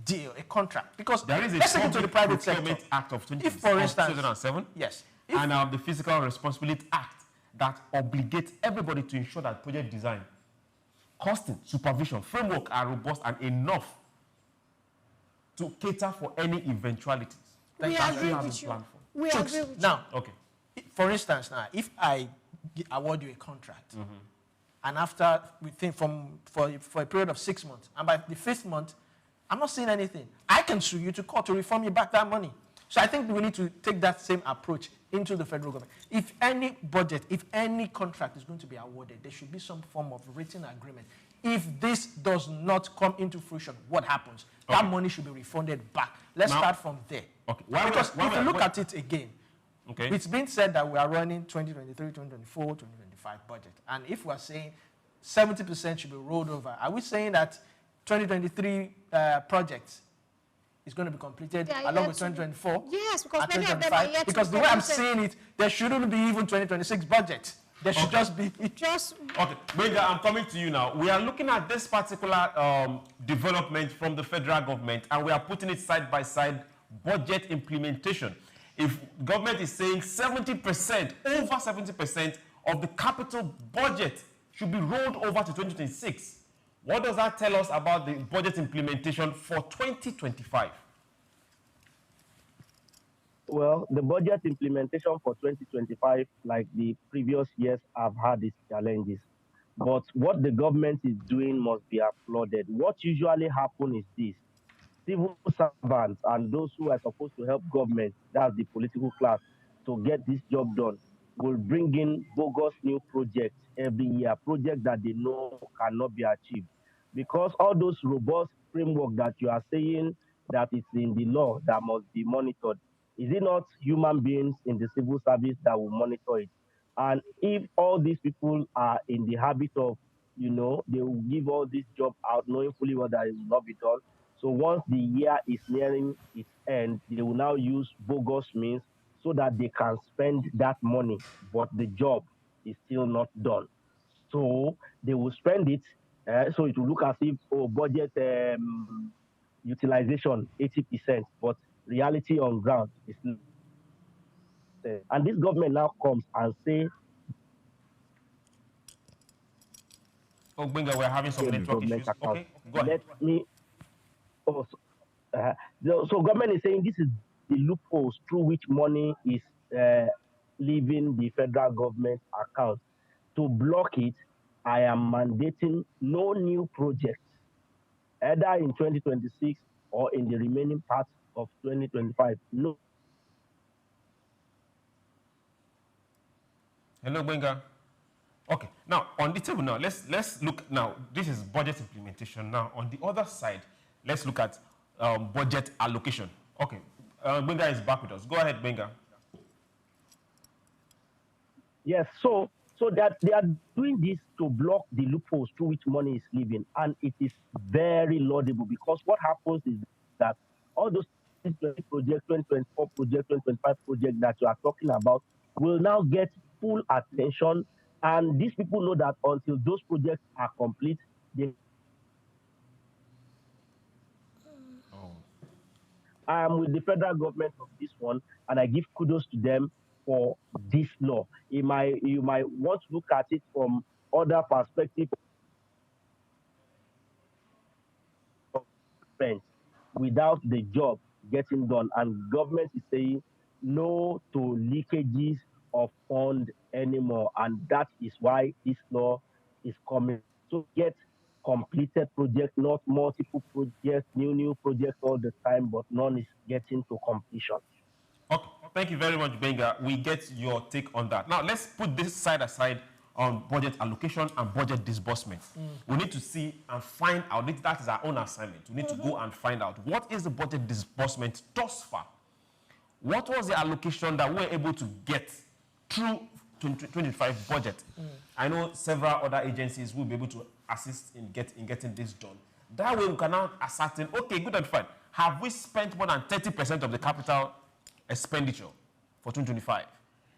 deal, a contract. Because there is a let's take it to the private sector. Act of 2007. Yes. And the Physical Responsibility Act that obligates everybody to ensure that project design, costing, supervision, framework are robust and enough to cater for any eventualities. We agree with you. We agree with you. Now, for instance, now, if I award you a contract, and after for a period of 6 months, and by the 5th month, I'm not seeing anything, I can sue you to court to refund me back that money. So I think we need to take that same approach into the federal government. If any budget, if any contract is going to be awarded, there should be some form of written agreement. If this does not come into fruition, what happens? That money should be refunded back. Let's start from there. Because if you look at it again, it's been said that we are running 2023, 2024, 2025 budget. And if we are saying 70% should be rolled over, are we saying that 2023 projects is going to be completed along with 2024? Yes, because many of them are yet because the way I'm seeing it, there shouldn't be even 2026 budget. There should just be... Okay, Benga, I'm coming to you now. We are looking at this particular development from the federal government, and we are putting it side by side, budget implementation. If government is saying 70%, over 70% of the capital budget should be rolled over to 2026, what does that tell us about the budget implementation for 2025? Well, the budget implementation for 2025, like the previous years, have had its challenges. But what the government is doing must be applauded. What usually happens is this. Civil servants and those who are supposed to help government, that's the political class, to get this job done, will bring in bogus new projects every year, projects that they know cannot be achieved. Because all those robust framework that you are saying that it's in the law that must be monitored, is it not human beings in the civil service that will monitor it? And if all these people are in the habit of, they will give all this job out knowing fully well that it will not be done. So once the year is nearing its end, they will now use bogus means so that they can spend that money, but the job is still not done. So they will spend it, so it will look as if budget utilization 80%, but reality on ground is not. And this government now comes and say, "Oh, Benga, we're having some network issues." Okay, go ahead. So government is saying this is the loopholes through which money is leaving the federal government account. To block it, I am mandating no new projects, either in 2026 or in the remaining parts of 2025. No. Hello, Benga. Okay, now on the table now, let's look now. This is budget implementation. Now on the other side, let's look at budget allocation. Okay, Benga is back with us. Go ahead, Benga. Yes, so that they are doing this to block the loopholes through which money is leaving, and it is very laudable, because what happens is that all those 2020 projects, 2024 projects, 2025 projects that you are talking about will now get full attention, and these people know that until those projects are complete, they I am with the federal government on this one, and I give kudos to them for this law. You might want to look at it from other perspectives spent without the job getting done. And government is saying no to leakages of fund anymore. And that is why this law is coming to get completed projects, not multiple projects, new projects all the time, but none is getting to completion. Okay, thank you very much, Benga. We get your take on that. Now, let's put this side aside on budget allocation and budget disbursement. We need to see and find out, that is our own assignment. We need to go and find out what is the budget disbursement thus far. What was the allocation that we were able to get through 2025 budget? I know several other agencies will be able to assist in getting this done. That way we can now ascertain, okay, good and fine. Have we spent more than 30% of the capital expenditure for 2025?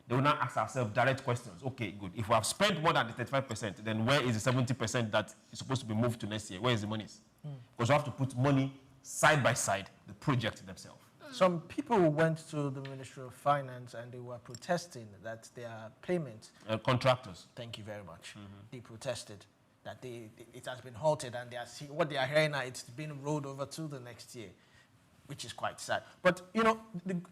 They will now ask ourselves direct questions. Okay, good. If we have spent more than the 35%, then where is the 70% that is supposed to be moved to next year? Where is the money? Because we have to put money side by side, the project themselves. Some people went to the Ministry of Finance and they were protesting that their payments... contractors. Thank you very much. They protested that it has been halted, and what they are hearing now, it's been rolled over to the next year, which is quite sad. But, you know,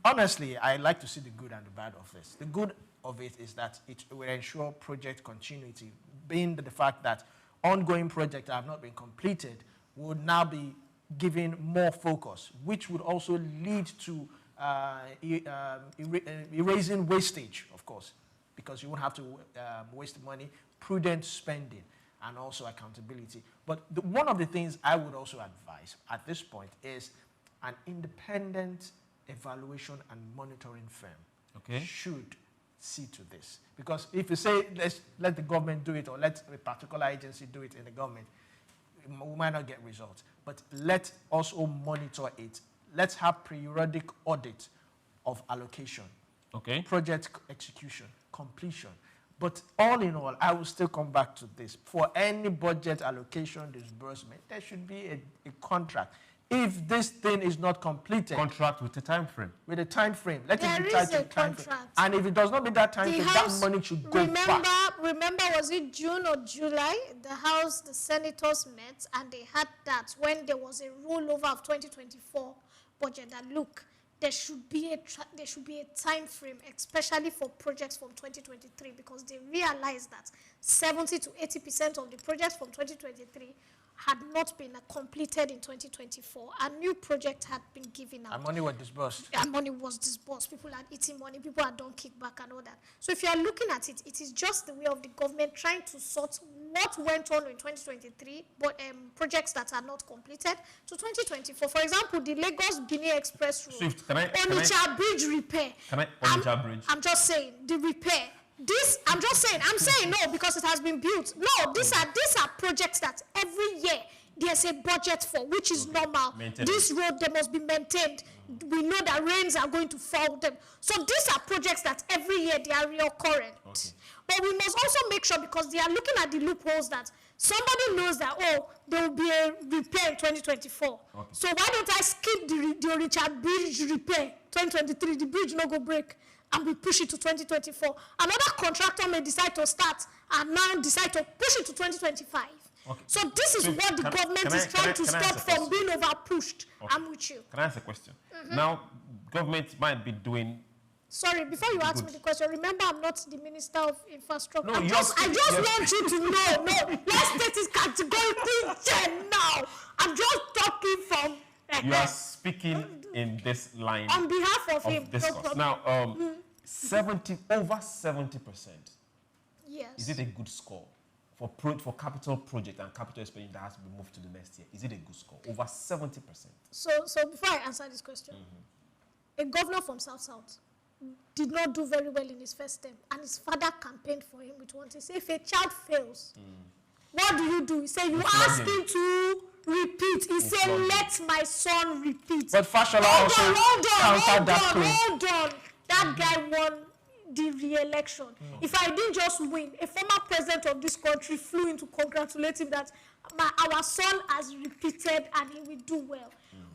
honestly, I like to see the good and the bad of this. The good of it is that it will ensure project continuity, being the fact that ongoing projects that have not been completed would now be given more focus, which would also lead to erasing wastage, of course, because you won't have to waste money, prudent spending, and also accountability. But one of the things I would also advise at this point is an independent evaluation and monitoring firm should see to this. Because if you say, let the government do it, or let a particular agency do it in the government, we might not get results. But let's also monitor it. Let's have periodic audit of allocation, project execution, completion. But all in all, I will still come back to this. For any budget allocation disbursement, there should be a contract. If this thing is not completed... Contract with a time frame. With a time frame. Let there it be is tied a to time contract. frame. And if it does not meet that time frame, that money should go back. Remember, was it June or July? The House, the senators met, and they had that when there was a rollover of 2024 budget. That look, there should be a time frame, especially for projects from 2023, because they realized that 70 to 80% of the projects from 2023 had not been completed in 2024. A new project had been given out. And money was disbursed. And money was disbursed. People had eaten money. People had done kickback and all that. So if you are looking at it, it is just the way of the government trying to sort what went on in 2023, but projects that are not completed to 2024. For example, the Lagos-Benin Express Road, Swift, Onitsha Bridge repair. Bridge? I'm just saying, the repair. I'm saying no because it has been built. No, these are projects that every year there's a budget for, which is normal. This road, they must be maintained. We know that rains are going to fall them. So these are projects that every year they are reoccurring. But we must also make sure, because they are looking at the loopholes, that somebody knows that, there will be a repair in 2024. So why don't I skip the Richard Bridge repair 2023, the bridge no go break, and we push it to 2024. Another contractor may decide to start and now decide to push it to 2025. So this is what the government is trying to stop from being over-pushed. I'm with you. Can I ask a question? Now, government might be doing... Sorry, before you ask me the question, remember I'm not the Minister of Infrastructure. No, I just want you to know. No, let's take this categorically now. I'm just talking from... You are speaking in this line on behalf of him. Discourse. Now, over 70%. Yes. Is it a good score for capital project and capital expenditure that has to be moved to the next year? Is it a good score? Over 70%. So before I answer this question, a governor from South did not do very well in his first term, and his father campaigned for him with one thing. Say, if a child fails, what do? He said, you ask him to repeat. He said, let my son repeat. But Fashola also countered that claim. Hold on. That guy won the re-election. If I didn't just win, a former president of this country flew in to congratulate him that our son has repeated and he will do well.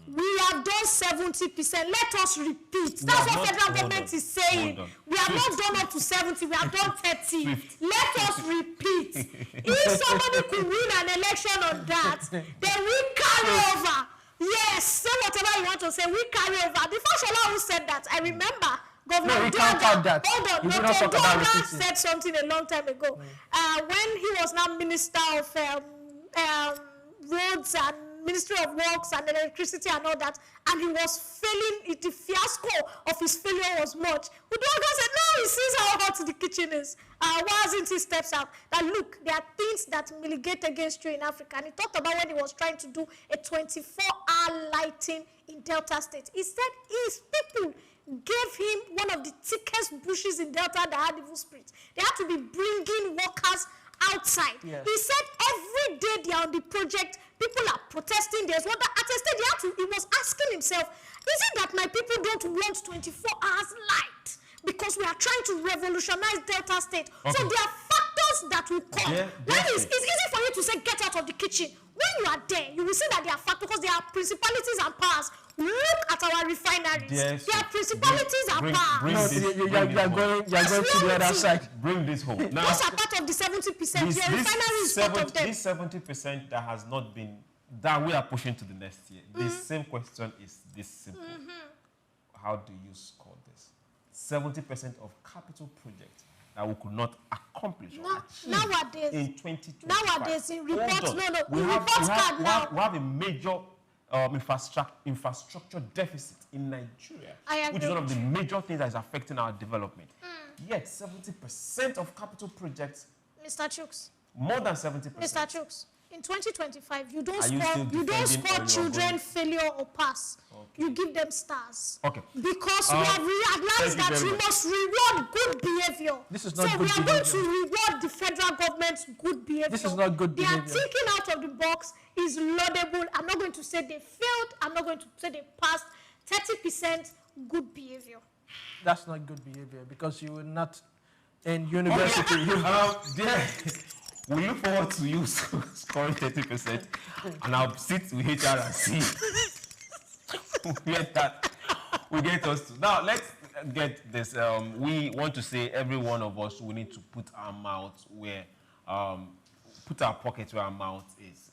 We have done 70%. Let us repeat. That's what federal government is saying. We have not done up to 70. We have done 30. Let us repeat. If somebody could win an election on that, then we carry over. Yes, say whatever you want to say. We carry over. The Fashola who said that, I remember Governor No, we can't count that. Hold on, You did not Dr. talk about Doga repeating. said something a long time ago. When he was now Minister of Roads and Ministry of Works and Electricity and all that, and he was failing, the fiasco of his failure was much. Udoga said, no, he sees how hot the kitchen is. Why hasn't he steps out? That look, there are things that mitigate against you in Africa. And he talked about when he was trying to do a 24-hour lighting in Delta State. He said his people gave him one of the thickest bushes in Delta that had evil spirits. They had to be bringing workers outside. Yes. He said every day they are on the project, people are protesting. There's one that at a stage he was asking himself, is it that my people don't want 24 hours light? Because we are trying to revolutionize Delta State. Okay. So there are factors that will come. It's easy for you to say get out of the kitchen. When you are there, you will see that there are factors because there are principalities and powers. Look at our refineries. Yes. There are principalities and powers. You are going to the other side. Bring this home. Now, those are part of the 70%. Your refinery is part of them. This 70% that has not been, that we are pushing to the next year. The same question is this simple. How do you score this? 70% of capital projects that we could not accomplish or achieve nowadays, in 2025. Nowadays, in reports, we have a major infrastructure deficit in Nigeria, which is one of the major things that is affecting our development. Yet, 70% of capital projects, Mr. Chooks, more than 70%. Mr. Chooks, in 2025, you don't score children failure or pass. Okay. You give them stars. Okay. Because we have realized that we must reward good behavior. This is not so good behavior. So we are going to reward the federal government's good behavior. This is not good behavior. Their thinking out of the box is laudable. I'm not going to say they failed. I'm not going to say they passed. 30% good behavior. That's not good behavior because you will not in university. We look forward to you scoring 30%, and I'll sit with HR and see we get us to. Now, let's get this. We want to say every one of us, we need to put our mouth where, put our pocket where our mouth is.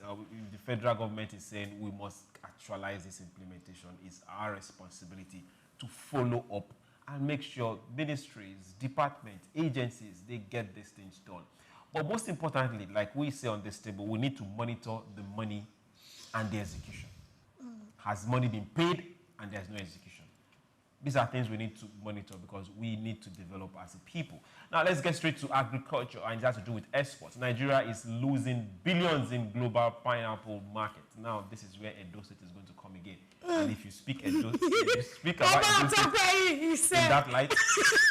The federal government is saying we must actualize this implementation. It's our responsibility to follow up and make sure ministries, departments, agencies, they get these things done. But most importantly, like we say on this table, we need to monitor the money and the execution. Has money been paid and there's no execution? These are things we need to monitor because we need to develop as a people. Now, let's get straight to agriculture, and it has to do with exports. Nigeria is losing billions in global pineapple market. Now, this is where Edo State is going to come again. And if you speak Edo State, if you speak about Edo State in that light,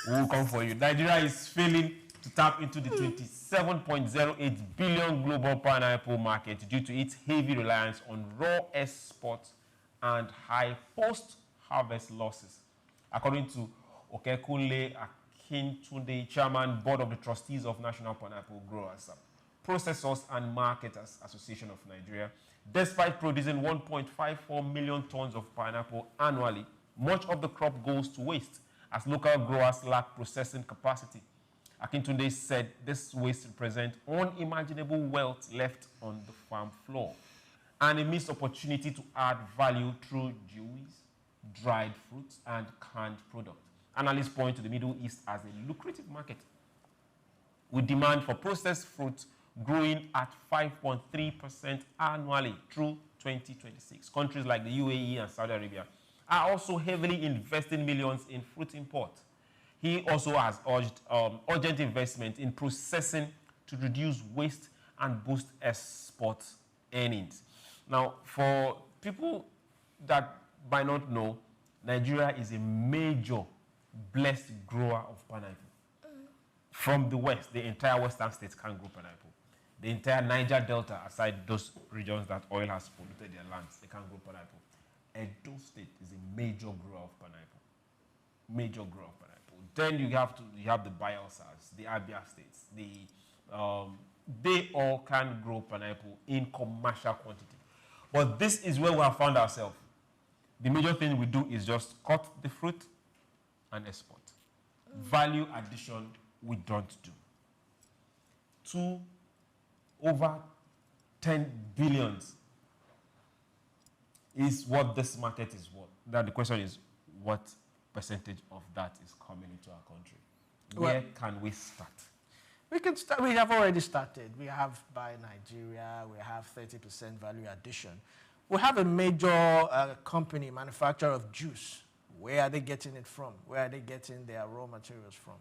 we will come for you. Nigeria is failing to tap into the 27.08 billion global pineapple market due to its heavy reliance on raw exports and high post-harvest losses. According to Okekunle Akintunde, Chairman, Board of the Trustees of National Pineapple Growers, Processors and Marketers Association of Nigeria, despite producing 1.54 million tons of pineapple annually, much of the crop goes to waste as local growers lack processing capacity. Akintunde said this waste represents unimaginable wealth left on the farm floor and a missed opportunity to add value through juice, dried fruits, and canned products. Analysts point to the Middle East as a lucrative market, with demand for processed fruits growing at 5.3% annually through 2026. Countries like the UAE and Saudi Arabia are also heavily investing millions in fruit import. He also has urged urgent investment in processing to reduce waste and boost export earnings. Now, for people that might not know, Nigeria is a major blessed grower of pineapple. From the west, the entire western states can grow pineapple. The entire Niger Delta, aside those regions that oil has polluted their lands, they can grow pineapple. Edo State is a major grower of pineapple. Major grower of pineapple. Then you have the Bayelsas, the Abia states. They all can grow pineapple in commercial quantity. But this is where we have found ourselves. The major thing we do is just cut the fruit and export. Value addition, we don't do. Over 10 billions is what this market is worth. That the question is, what percentage of that is coming into our country? Where can we start? We can start. We have already started. We have Buy Nigeria. We have 30% value addition. We have a major company, manufacturer of juice. Where are they getting it from? Where are they getting their raw materials from?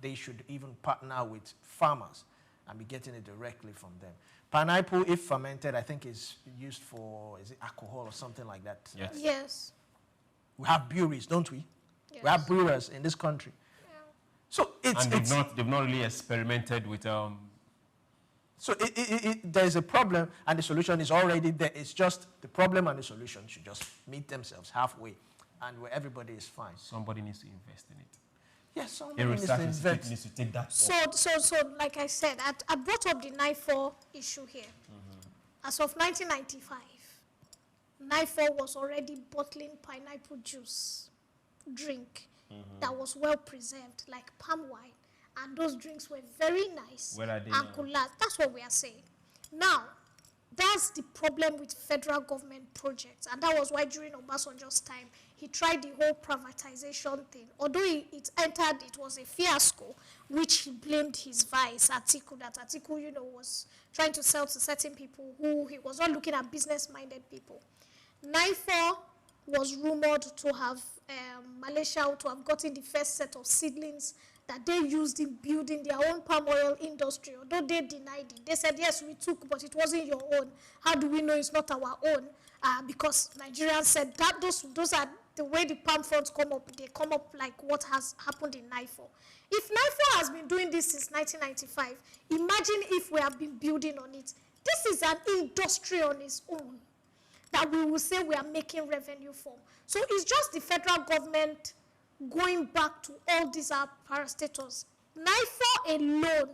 They should even partner with farmers and be getting it directly from them. Pineapple, if fermented, I think is used for, is it alcohol or something like that? Yes. Yes. We have breweries, don't we? Yes. We have brewers in this country. So they've not really experimented with. So there's a problem, and the solution is already there. It's just the problem and the solution should just meet themselves halfway, and where everybody is fine. Somebody needs to invest in it. Yes, somebody needs to invest. Needs to take that. So like I said, I brought up the NIFO issue here. As of 1995, NIFO was already bottling pineapple juice drink that was well preserved, like palm wine, and those drinks were very nice. Where are they and could last. That's what we are saying. Now, that's the problem with federal government projects, and that was why during Obasanjo's time he tried the whole privatization thing. Although it entered, it was a fiasco, which he blamed his vice Atiku. That Atiku, was trying to sell to certain people who he was not looking at business-minded people. NIFO was rumored to have Malaysia to have gotten the first set of seedlings that they used in building their own palm oil industry, although they denied it. They said, yes, we took, but it wasn't your own. How do we know it's not our own? Because Nigerians said that those are the way the palm fronds come up. They come up like what has happened in NIFO. If NIFO has been doing this since 1995, imagine if we have been building on it. This is an industry on its own that we will say we are making revenue from. So it's just the federal government going back to all these parastatals. NIFO alone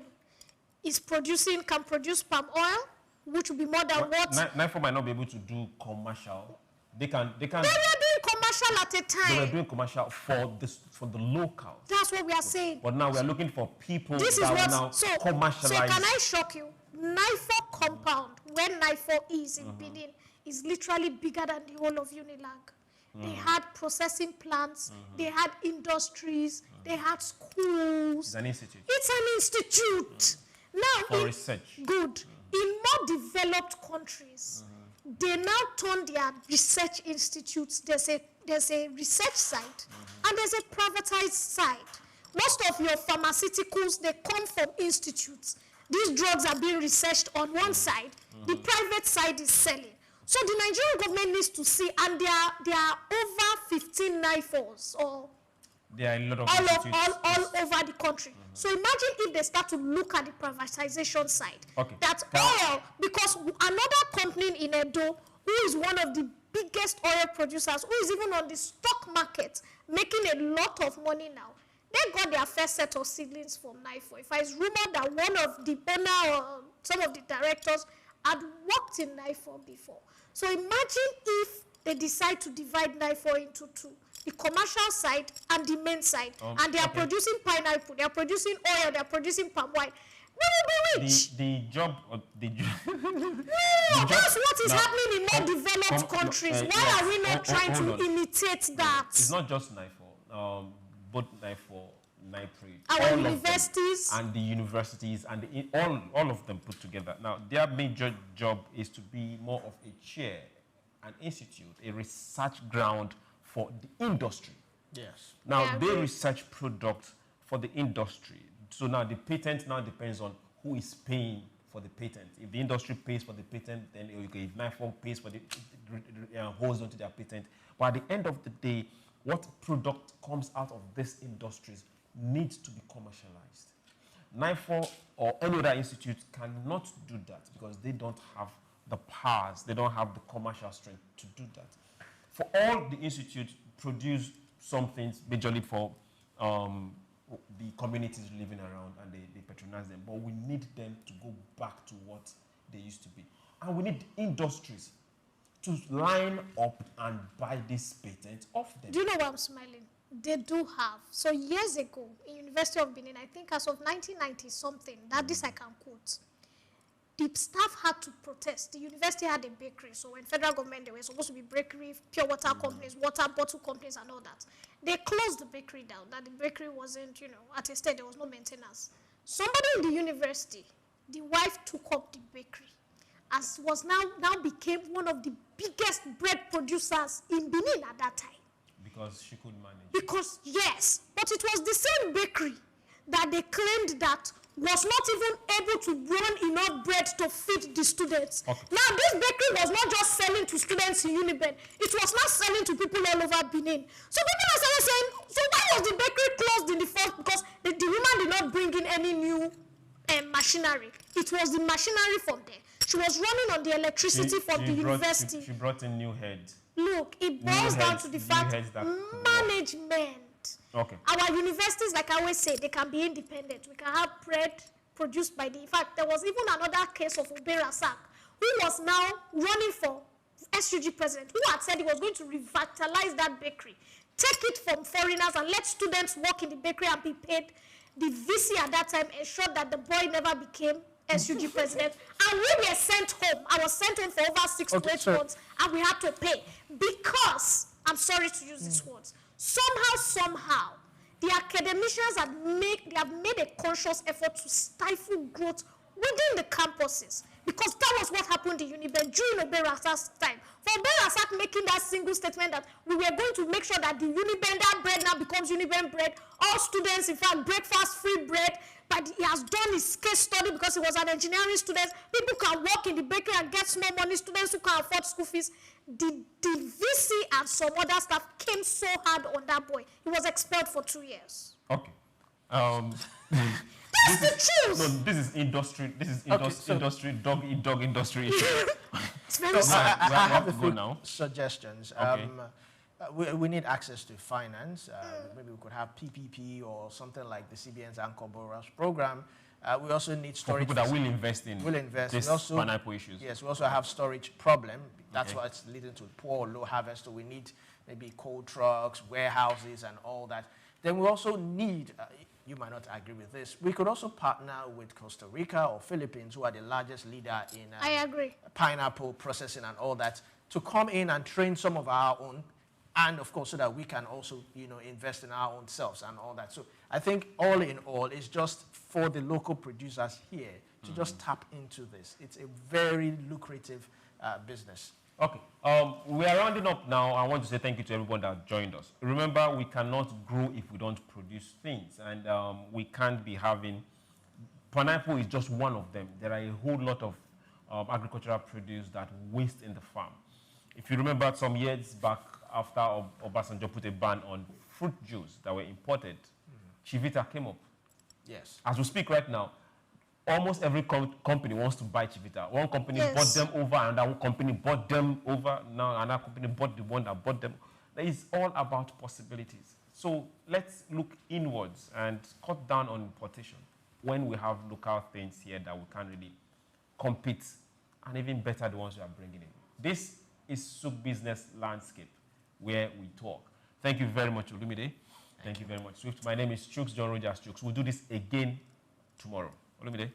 can produce palm oil, which will be more than what... NIFO might not be able to do commercial. They were doing commercial at a time. They were doing commercial for the local. That's what we are saying. But now we are looking for people this that is what, will now commercialize. So can I shock you? NIFO compound, where NIFO is in Benin, is literally bigger than the whole of Unilag. They had processing plants, they had industries, they had schools. It's an institute. It's an institute. Now, for research. Good. In more developed countries, they now turn their research institutes. There's a research side and there's a privatized side. Most of your pharmaceuticals, they come from institutes. These drugs are being researched on one side. The private side is selling. So the Nigerian government needs to see, and there are over 15 NIFOs, or there are a lot of all over the country. So imagine if they start to look at the privatization side. Okay. That oil, because another company in Edo, who is one of the biggest oil producers, who is even on the stock market, making a lot of money now, they got their first set of seedlings from NIFO. If it's rumored that one of the owner or some of the directors had worked in NIFO before. So imagine if they decide to divide NIFO into two, the commercial side and the main side, and they are producing pineapple, they are producing oil, they are producing palm wine. We will be rich. The job... that's what is happening in more developed countries. Why are we not trying to imitate that? It's not just NIFO. Both NIFO, NIPRI, our universities, and the universities, and all of them put together. Now, their major job is to be more of a chair, an institute, a research ground for the industry. Yes. Now, they research products for the industry. So now the patent now depends on who is paying for the patent. If the industry pays for the patent, then if NIFO pays for the holds onto their patent. But at the end of the day, what product comes out of these industries needs to be commercialized. NIFO or any other institute cannot do that because they don't have the powers, they don't have the commercial strength to do that. For all the institutes produce some things majorly for the communities living around, and they patronize them, but we need them to go back to what they used to be. And we need industries to line up and buy this patent off them. Do you know why I'm smiling? They do have. So years ago, in University of Benin, I think as of 1990 something, that this I can quote, the staff had to protest. The university had a bakery, so when federal government, there were supposed to be bakery, pure water companies, water bottle companies and all that. They closed the bakery down, that the bakery wasn't, at a state, there was no maintenance. Somebody in the university, the wife took up the bakery, as was now became one of the biggest bread producers in Benin at that time. Because she could manage. Because, yes, but it was the same bakery that they claimed that was not even able to run enough bread to feed the students. Okay. Now, this bakery was not just selling to students in Uniben, it was not selling to people all over Benin. So people are saying, so why was the bakery closed in the first? Because the woman did not bring in any new machinery. It was the machinery from there. She was running on the electricity from the university. She brought in new heads. Look, it boils down to the fact management. Okay. Our universities, like I always say, they can be independent. We can have bread produced by the... In fact, there was even another case of SOUQ, who was now running for SUG president, who had said he was going to revitalize that bakery, take it from foreigners and let students work in the bakery and be paid. The VC at that time ensured that the boy never became SUG president, and we were sent home. I was sent home for over 6 to 8 months, and we had to pay because, I'm sorry to use these words, somehow, the academicians have made a conscious effort to stifle growth within the campuses, because that was what happened in Uniben during Oberasak's time. For Oberasak making that single statement that we were going to make sure that the Uniben, that bread now becomes Uniben bread, all students, in fact, breakfast free bread, but he has done his case study because he was an engineering student. People can work in the bakery and get small money, students who can afford school fees. The VC and some other staff came so hard on that boy. He was expelled for 2 years. Okay. That's the truth. No, this is industry. This is industry, dog industry issue. It's very sad. I have a few now. suggestions. Okay. We need access to finance. Maybe we could have PPP or something like the CBN's Anchor Borrowers program. We also need storage. For people that will invest in this pineapple issues. Yes, we also have storage problem. That's what's leading to poor, low harvest. So we need maybe cold trucks, warehouses, and all that. Then we also need, you might not agree with this, we could also partner with Costa Rica or Philippines, who are the largest leader in I agree. Pineapple processing and all that, to come in and train some of our own, and of course so that we can also invest in our own selves and all that. So I think all in all, it's just for the local producers here to just tap into this. It's a very lucrative business. Okay, we are rounding up now. I want to say thank you to everyone that joined us. Remember, we cannot grow if we don't produce things, and we can't be having... Pineapple is just one of them. There are a whole lot of agricultural produce that waste in the farm. If you remember some years back, after Obasanjo put a ban on fruit juice that were imported, Chivita came up. Yes. As we speak right now, almost every company wants to buy Chivita. One company bought them over, another company bought them over, now another company bought the one that bought them. It's all about possibilities. So let's look inwards and cut down on importation when we have local things here that we can really compete and even better the ones we are bringing in. This is SOUQ Business Landscape, where we talk. Thank you very much, Olumide. Thank you very much, Swift. My name is SOUQ John Rogers SOUQ. We'll do this again tomorrow. Olumide.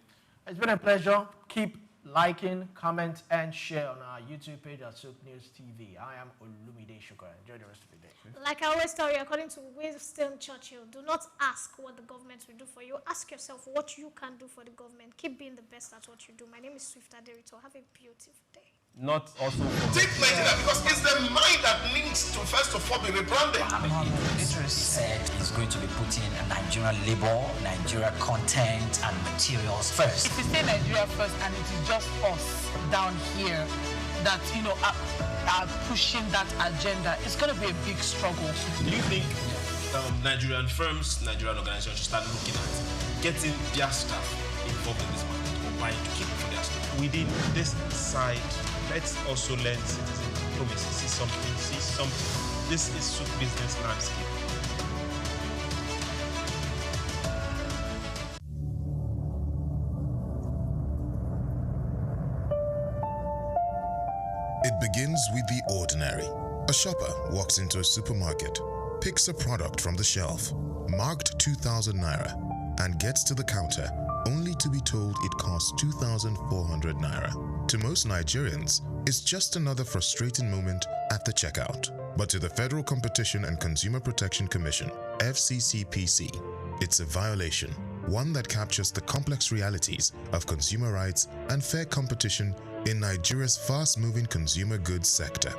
It's been a pleasure. Keep liking, comment, and share on our YouTube page at SOUQ News TV. I am Olumide Shukra. Enjoy the rest of the day. Like I always tell you, according to Winston Churchill, do not ask what the government will do for you. Ask yourself what you can do for the government. Keep being the best at what you do. My name is Swift Aderito. Have a beautiful day. Not also... Take Nigeria because it's the mind that needs to first of all be rebranded. Literacy said is going to be putting Nigerian labor, Nigeria content and materials first. If you say Nigeria first and it is just us down here that, are pushing that agenda, it's going to be a big struggle. Do you think Nigerian firms, Nigerian organizations should start looking at getting their staff involved in this market or buying to keep for their staff? Within this side, let's also learn citizen diplomacy. See something. This is SOUQ Business Landscape. It begins with the ordinary. A shopper walks into a supermarket, picks a product from the shelf, marked 2,000 naira, and gets to the counter only to be told it costs 2,400 naira. To most Nigerians, it's just another frustrating moment at the checkout. But to the Federal Competition and Consumer Protection Commission, FCCPC, it's a violation, one that captures the complex realities of consumer rights and fair competition in Nigeria's fast-moving consumer goods sector.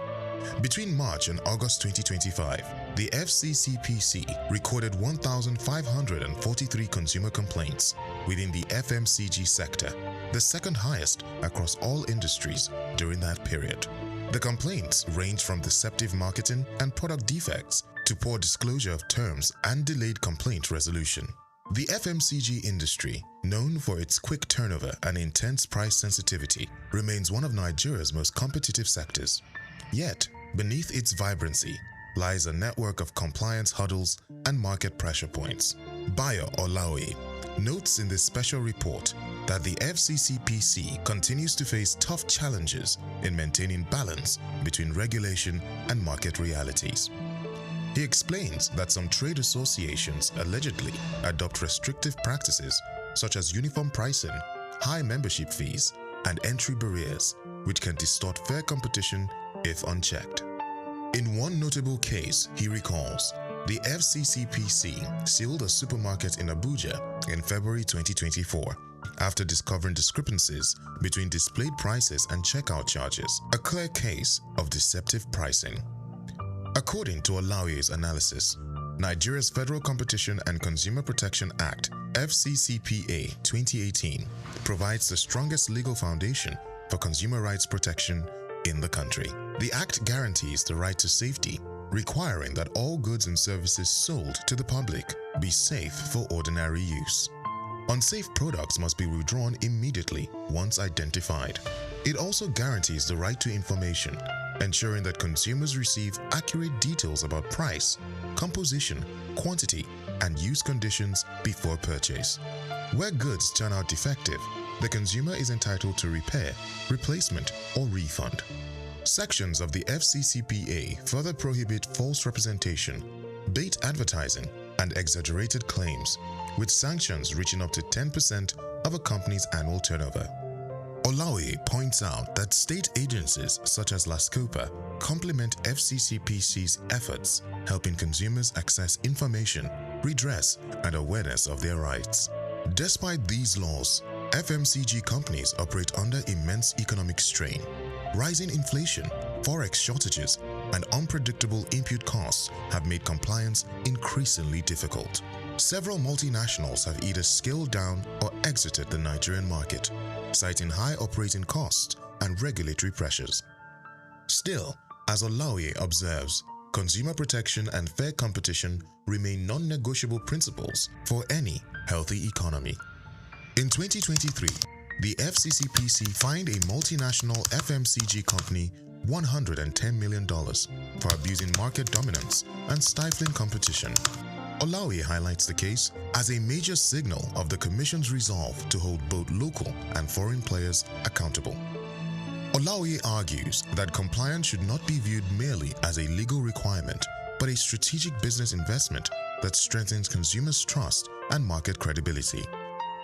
Between March and August 2025, the FCCPC recorded 1,543 consumer complaints within the FMCG sector, the second highest across all industries during that period. The complaints range from deceptive marketing and product defects to poor disclosure of terms and delayed complaint resolution. The FMCG industry, known for its quick turnover and intense price sensitivity, remains one of Nigeria's most competitive sectors. Yet, beneath its vibrancy lies a network of compliance hurdles and market pressure points. Bayo Olaoye notes in this special report that the FCCPC continues to face tough challenges in maintaining balance between regulation and market realities. He explains that some trade associations allegedly adopt restrictive practices such as uniform pricing, high membership fees, and entry barriers, which can distort fair competition if unchecked. In one notable case, he recalls, the FCCPC sealed a supermarket in Abuja in February 2024 after discovering discrepancies between displayed prices and checkout charges, a clear case of deceptive pricing. According to Olaoye's analysis, Nigeria's Federal Competition and Consumer Protection Act, FCCPA 2018, provides the strongest legal foundation for consumer rights protection in the country. The Act guarantees the right to safety, requiring that all goods and services sold to the public be safe for ordinary use. Unsafe products must be withdrawn immediately once identified. It also guarantees the right to information, ensuring that consumers receive accurate details about price, composition, quantity, and use conditions before purchase. Where goods turn out defective, the consumer is entitled to repair, replacement, or refund. Sections of the FCCPA further prohibit false representation, bait advertising, and exaggerated claims, with sanctions reaching up to 10% of a company's annual turnover. Olaoye points out that state agencies such as LASCOPA complement FCCPC's efforts, helping consumers access information, redress, and awareness of their rights. Despite these laws, FMCG companies operate under immense economic strain. Rising inflation, forex shortages, and unpredictable input costs have made compliance increasingly difficult. Several multinationals have either scaled down or exited the Nigerian market, citing high operating costs and regulatory pressures. Still, as Olaoye observes, consumer protection and fair competition remain non-negotiable principles for any healthy economy. In 2023, the FCCPC fined a multinational FMCG company $110 million for abusing market dominance and stifling competition. Olaoye highlights the case as a major signal of the Commission's resolve to hold both local and foreign players accountable. Olaoye argues that compliance should not be viewed merely as a legal requirement, but a strategic business investment that strengthens consumers' trust and market credibility.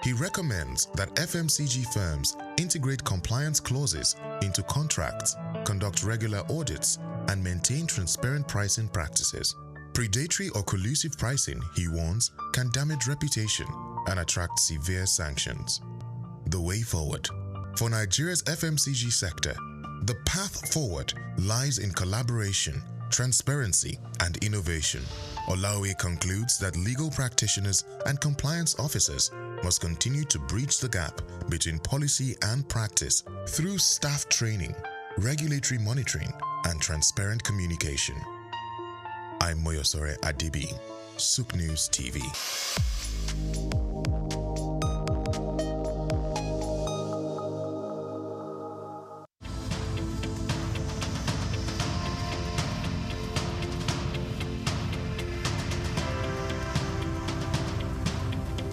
He recommends that FMCG firms integrate compliance clauses into contracts, conduct regular audits, and maintain transparent pricing practices. Predatory or collusive pricing, he warns, can damage reputation and attract severe sanctions. The way forward. For Nigeria's FMCG sector, the path forward lies in collaboration, transparency, and innovation. Olaoye concludes that legal practitioners and compliance officers must continue to bridge the gap between policy and practice through staff training, regulatory monitoring, and transparent communication. I'm Moyosore Adibi, SOUQ News TV.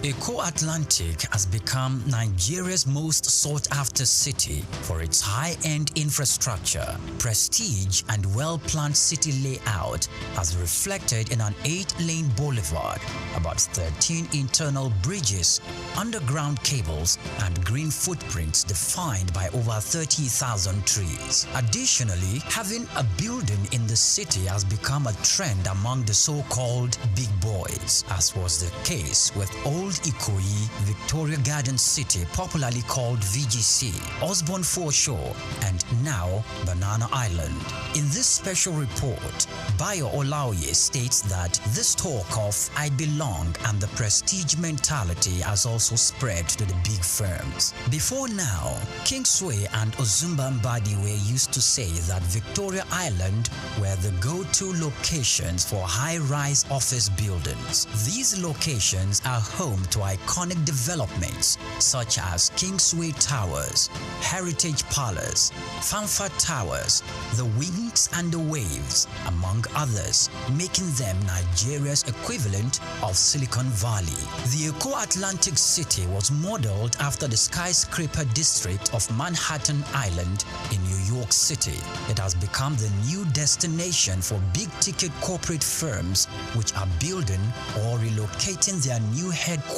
Eko Atlantic has become Nigeria's most sought-after city for its high-end infrastructure, prestige, and well-planned city layout, as reflected in an 8-lane boulevard, about 13 internal bridges, underground cables, and green footprints defined by over 30,000 trees. Additionally, having a building in the city has become a trend among the so-called big boys, as was the case with Old Ikoyi, Victoria Garden City, popularly called VGC, Osborne Foreshore, and now Banana Island. In this special report, Bayo Olaoye states that this talk of "I belong" and the prestige mentality has also spread to the big firms. Before now, Kingsway and Ozumba Mbadiwe used to say that Victoria Island were the go-to locations for high-rise office buildings. These locations are home to iconic developments such as Kingsway Towers, Heritage Palace, Fanfa Towers, the Wings and the Waves, among others, making them Nigeria's equivalent of Silicon Valley. The Eko Atlantic City was modeled after the skyscraper district of Manhattan Island in New York City. It has become the new destination for big-ticket corporate firms which are building or relocating their new headquarters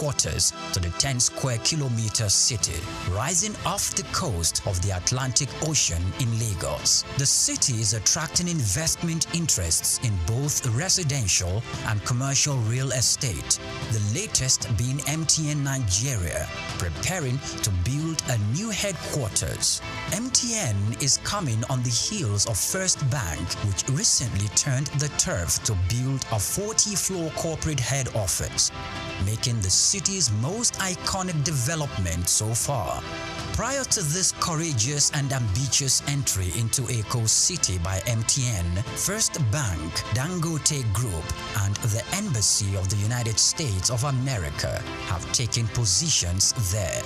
to the 10-square-kilometer city, rising off the coast of the Atlantic Ocean in Lagos. The city is attracting investment interests in both residential and commercial real estate, the latest being MTN Nigeria, preparing to build a new headquarters. MTN is coming on the heels of First Bank, which recently turned the turf to build a 40-floor corporate head office, making the city's most iconic development so far. Prior to this courageous and ambitious entry into Eko City by MTN, First Bank, Dangote Group, and the Embassy of the United States of America have taken positions there,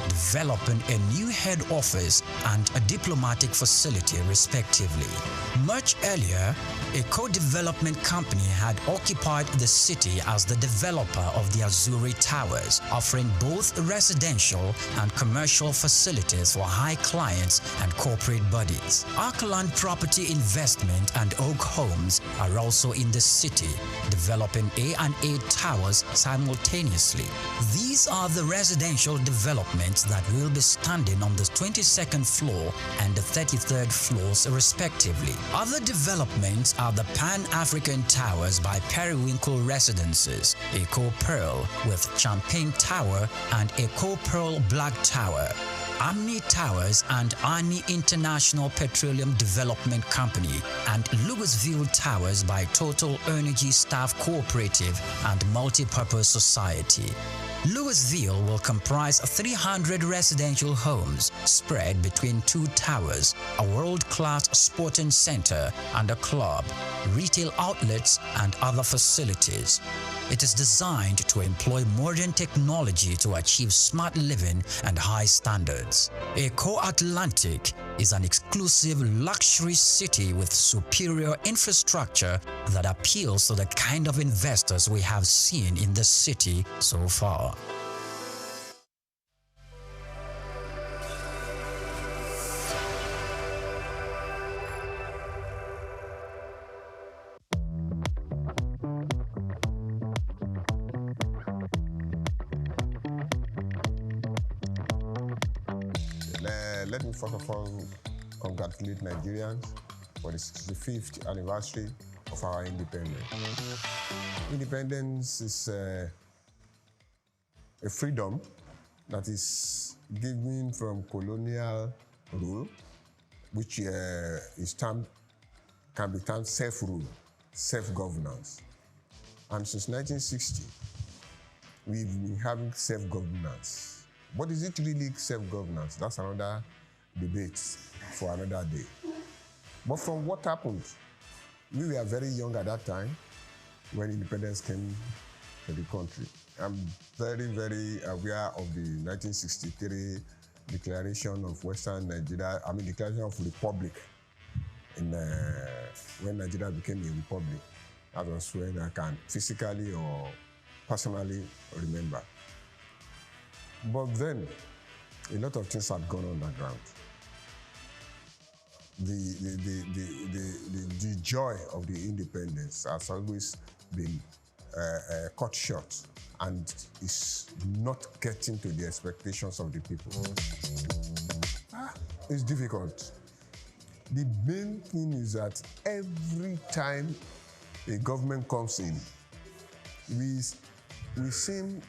developing a new head office and a diplomatic facility respectively. Much earlier, a co-development company had occupied the city as the developer of the Azuri Towers, offering both residential and commercial facilities for high clients and corporate bodies. Arkland Property Investment and Oak Homes are also in the city, developing A&A Towers simultaneously. These are the residential developments that will be standing on the 22nd floor and the 33rd floors respectively. Other developments are the Pan-African Towers by Periwinkle Residences, Eko Pearl with Champagne Tower and Eko Pearl Black Tower, Amni Towers and Ani International Petroleum Development Company, and Louisville Towers by Total Energy Staff Cooperative and Multipurpose Society. Louisville will comprise 300 residential homes spread between 2 towers, a world-class sporting center and a club, retail outlets, and other facilities. It is designed to employ modern technology to achieve smart living and high standards. Eko Atlantic is an exclusive luxury city with superior infrastructure that appeals to the kind of investors we have seen in the city so far. Let me first of all congratulate Nigerians for the 65th anniversary of our independence. Independence is a freedom that is given from colonial rule, which can be termed self-rule, self-governance. And since 1960, we've been having self-governance. What is it really self-governance? That's another debate for another day. But from what happened, we were very young at that time when independence came to the country. I'm very, very aware of the 1963 Declaration of Western Nigeria, Declaration of Republic, when Nigeria became a republic. That was when I can physically or personally remember. But then, a lot of things have gone underground. The joy of the independence has always been cut short and is not getting to the expectations of the people. It's difficult. The main thing is that every time a government comes in, we seem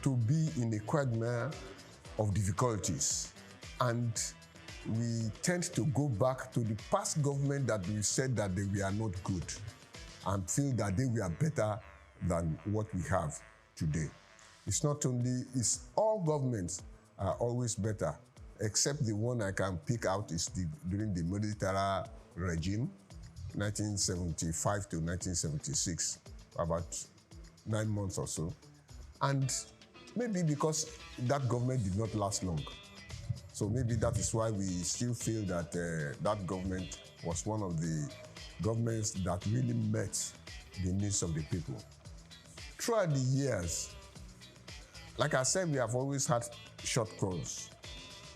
to be in a quagmire of difficulties, and we tend to go back to the past government that we said that they were not good and feel that they were better than what we have today. It's not only, it's all governments are always better, except the one I can pick out is during the military regime, 1975 to 1976, about 9 months or so. And maybe because that government did not last long. So maybe that is why we still feel that that government was one of the governments that really met the needs of the people. Throughout the years, like I said, we have always had shortcomings,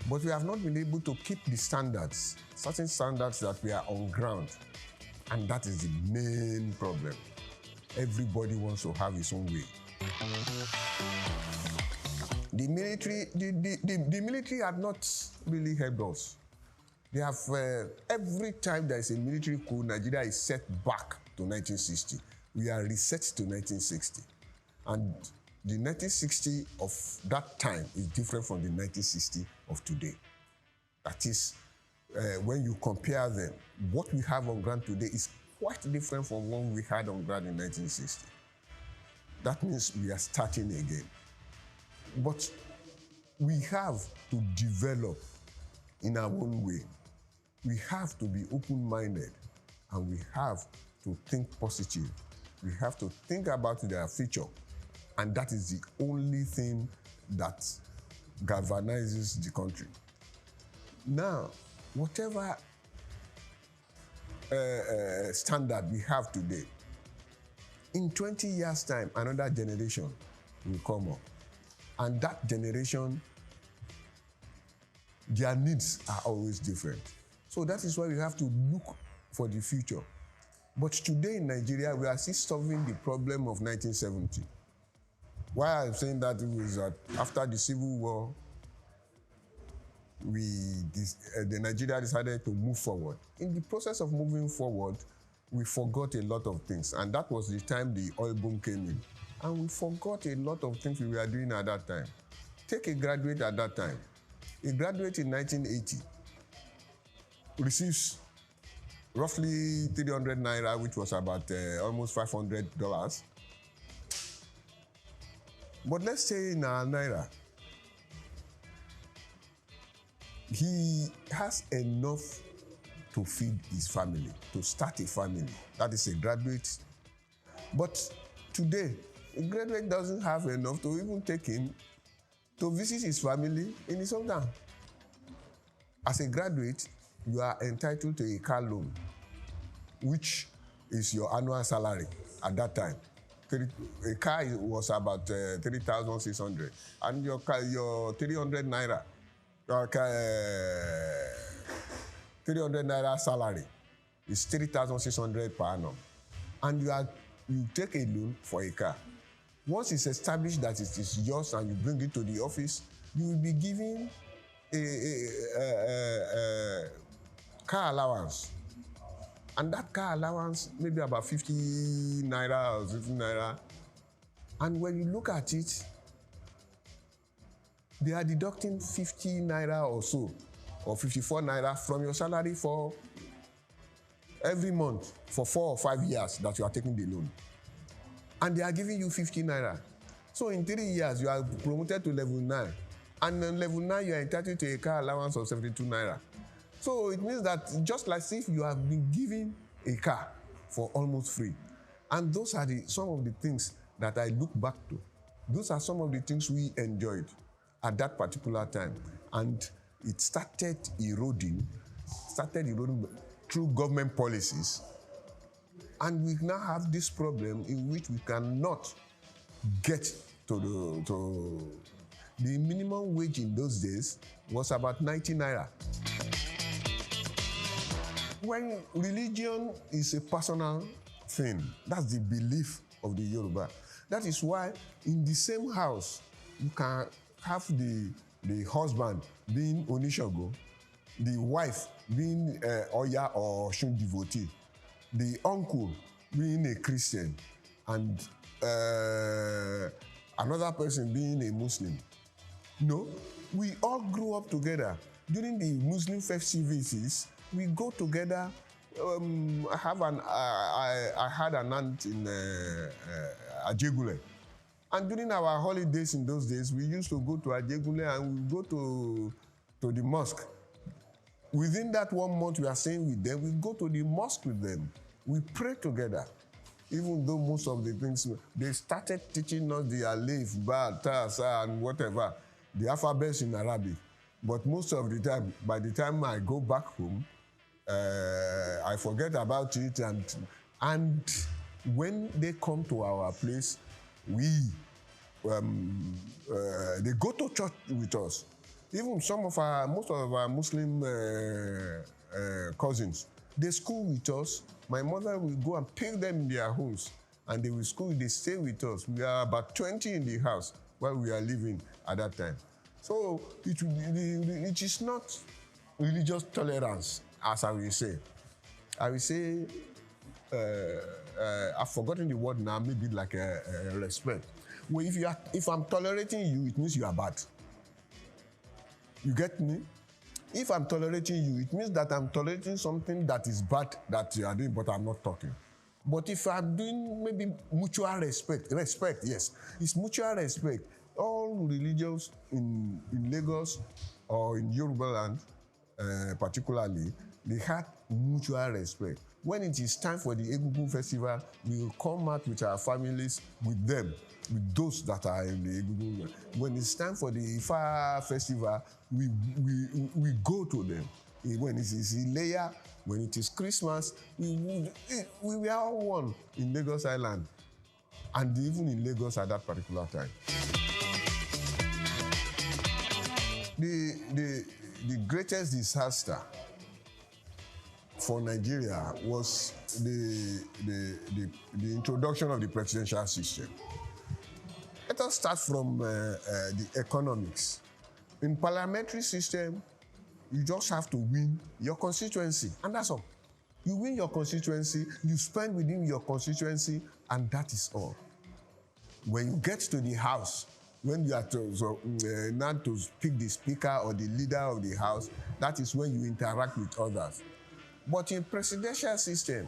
but we have not been able to keep the standards, certain standards that we are on ground, and that is the main problem. Everybody wants to have his own way. The military had not really helped us. They have, every time there is a military coup, Nigeria is set back to 1960. We are reset to 1960. And the 1960 of that time is different from the 1960 of today. That is, when you compare them, what we have on ground today is quite different from what we had on ground in 1960. That means we are starting again. But we have to develop in our own way. We have to be open-minded, and we have to think positive. We have to think about their future, and that is the only thing that galvanizes the country. Now, whatever standard we have today, in 20 years' time, another generation will come up. And that generation, their needs are always different. So that is why we have to look for the future. But today in Nigeria, we are still solving the problem of 1970. Why I'm saying that is that after the Civil War, the Nigeria decided to move forward. In the process of moving forward, we forgot a lot of things. And that was the time the oil boom came in. And we forgot a lot of things we were doing at that time. Take a graduate at that time. A graduate in 1980 receives roughly 300 naira, which was about almost $500. But let's say in our naira, he has enough to feed his family, to start a family. That is a graduate. But today, a graduate doesn't have enough to even take him to visit his family in his hometown. As a graduate, you are entitled to a car loan, which is your annual salary at that time. A car was about 3,600, and your 300 naira, 300 naira salary is 3,600 per annum, and you take a loan for a car. Once it's established that it is yours and you bring it to the office, you will be given a car allowance. And that car allowance may be about 50 naira or 60 naira. And when you look at it, they are deducting 50 naira or so, or 54 naira from your salary for every month for 4 or 5 years that you are taking the loan. And they are giving you 50 naira. So in 3 years, you are promoted to level 9. And on level 9, you are entitled to a car allowance of 72 naira. So it means that just like if you have been given a car for almost free. And those are some of the things that I look back to. Those are some of the things we enjoyed at that particular time. And it started eroding through government policies. And we now have this problem in which we cannot get the minimum wage in those days was about 90 naira. When religion is a personal thing, that's the belief of the Yoruba. That is why in the same house, you can have the husband being Onishogo, the wife being Oya or Shun devotee, the uncle being a Christian, and another person being a Muslim. No, we all grew up together. During the Muslim festivities, we go together. I had an aunt in Ajegule. And during our holidays in those days, we used to go to Ajegule and we go to the mosque. Within that 1 month we are staying with them, we go to the mosque with them. We pray together. Even though most of the things, they started teaching us the alif, ba, ta, sa, and whatever, the alphabets in Arabic. But most of the time, by the time I go back home, I forget about it. And when they come to our place, they go to church with us. Even most of our Muslim cousins, they school with us. My mother will go and pick them in their homes, and they will school, they stay with us. We are about 20 in the house where we are living at that time. So it is not religious tolerance, as I will say. I will say, I've forgotten the word now, maybe like respect. Well, if I'm tolerating you, it means you are bad. You get me? If I'm tolerating you, it means that I'm tolerating something that is bad that you are doing, but I'm not talking. But if I'm doing maybe mutual respect, yes, it's mutual respect. All religions in Lagos or in Yoruba land, particularly, they had mutual respect. When it is time for the Egungun festival, we will come out with our families, with them, with those that are in the Egungun. When it's time for the Ifa festival, we go to them. When it is Ileya, when it is Christmas, we were all one in Lagos Island, and even in Lagos at that particular time. The greatest disaster for Nigeria was the introduction of the presidential system. Let us start from the economics. In parliamentary system, you just have to win your constituency, and that's all. You win your constituency, you spend within your constituency, and that is all. When you get to the house, when you are not to pick the speaker or the leader of the house, that is when you interact with others. But in presidential system,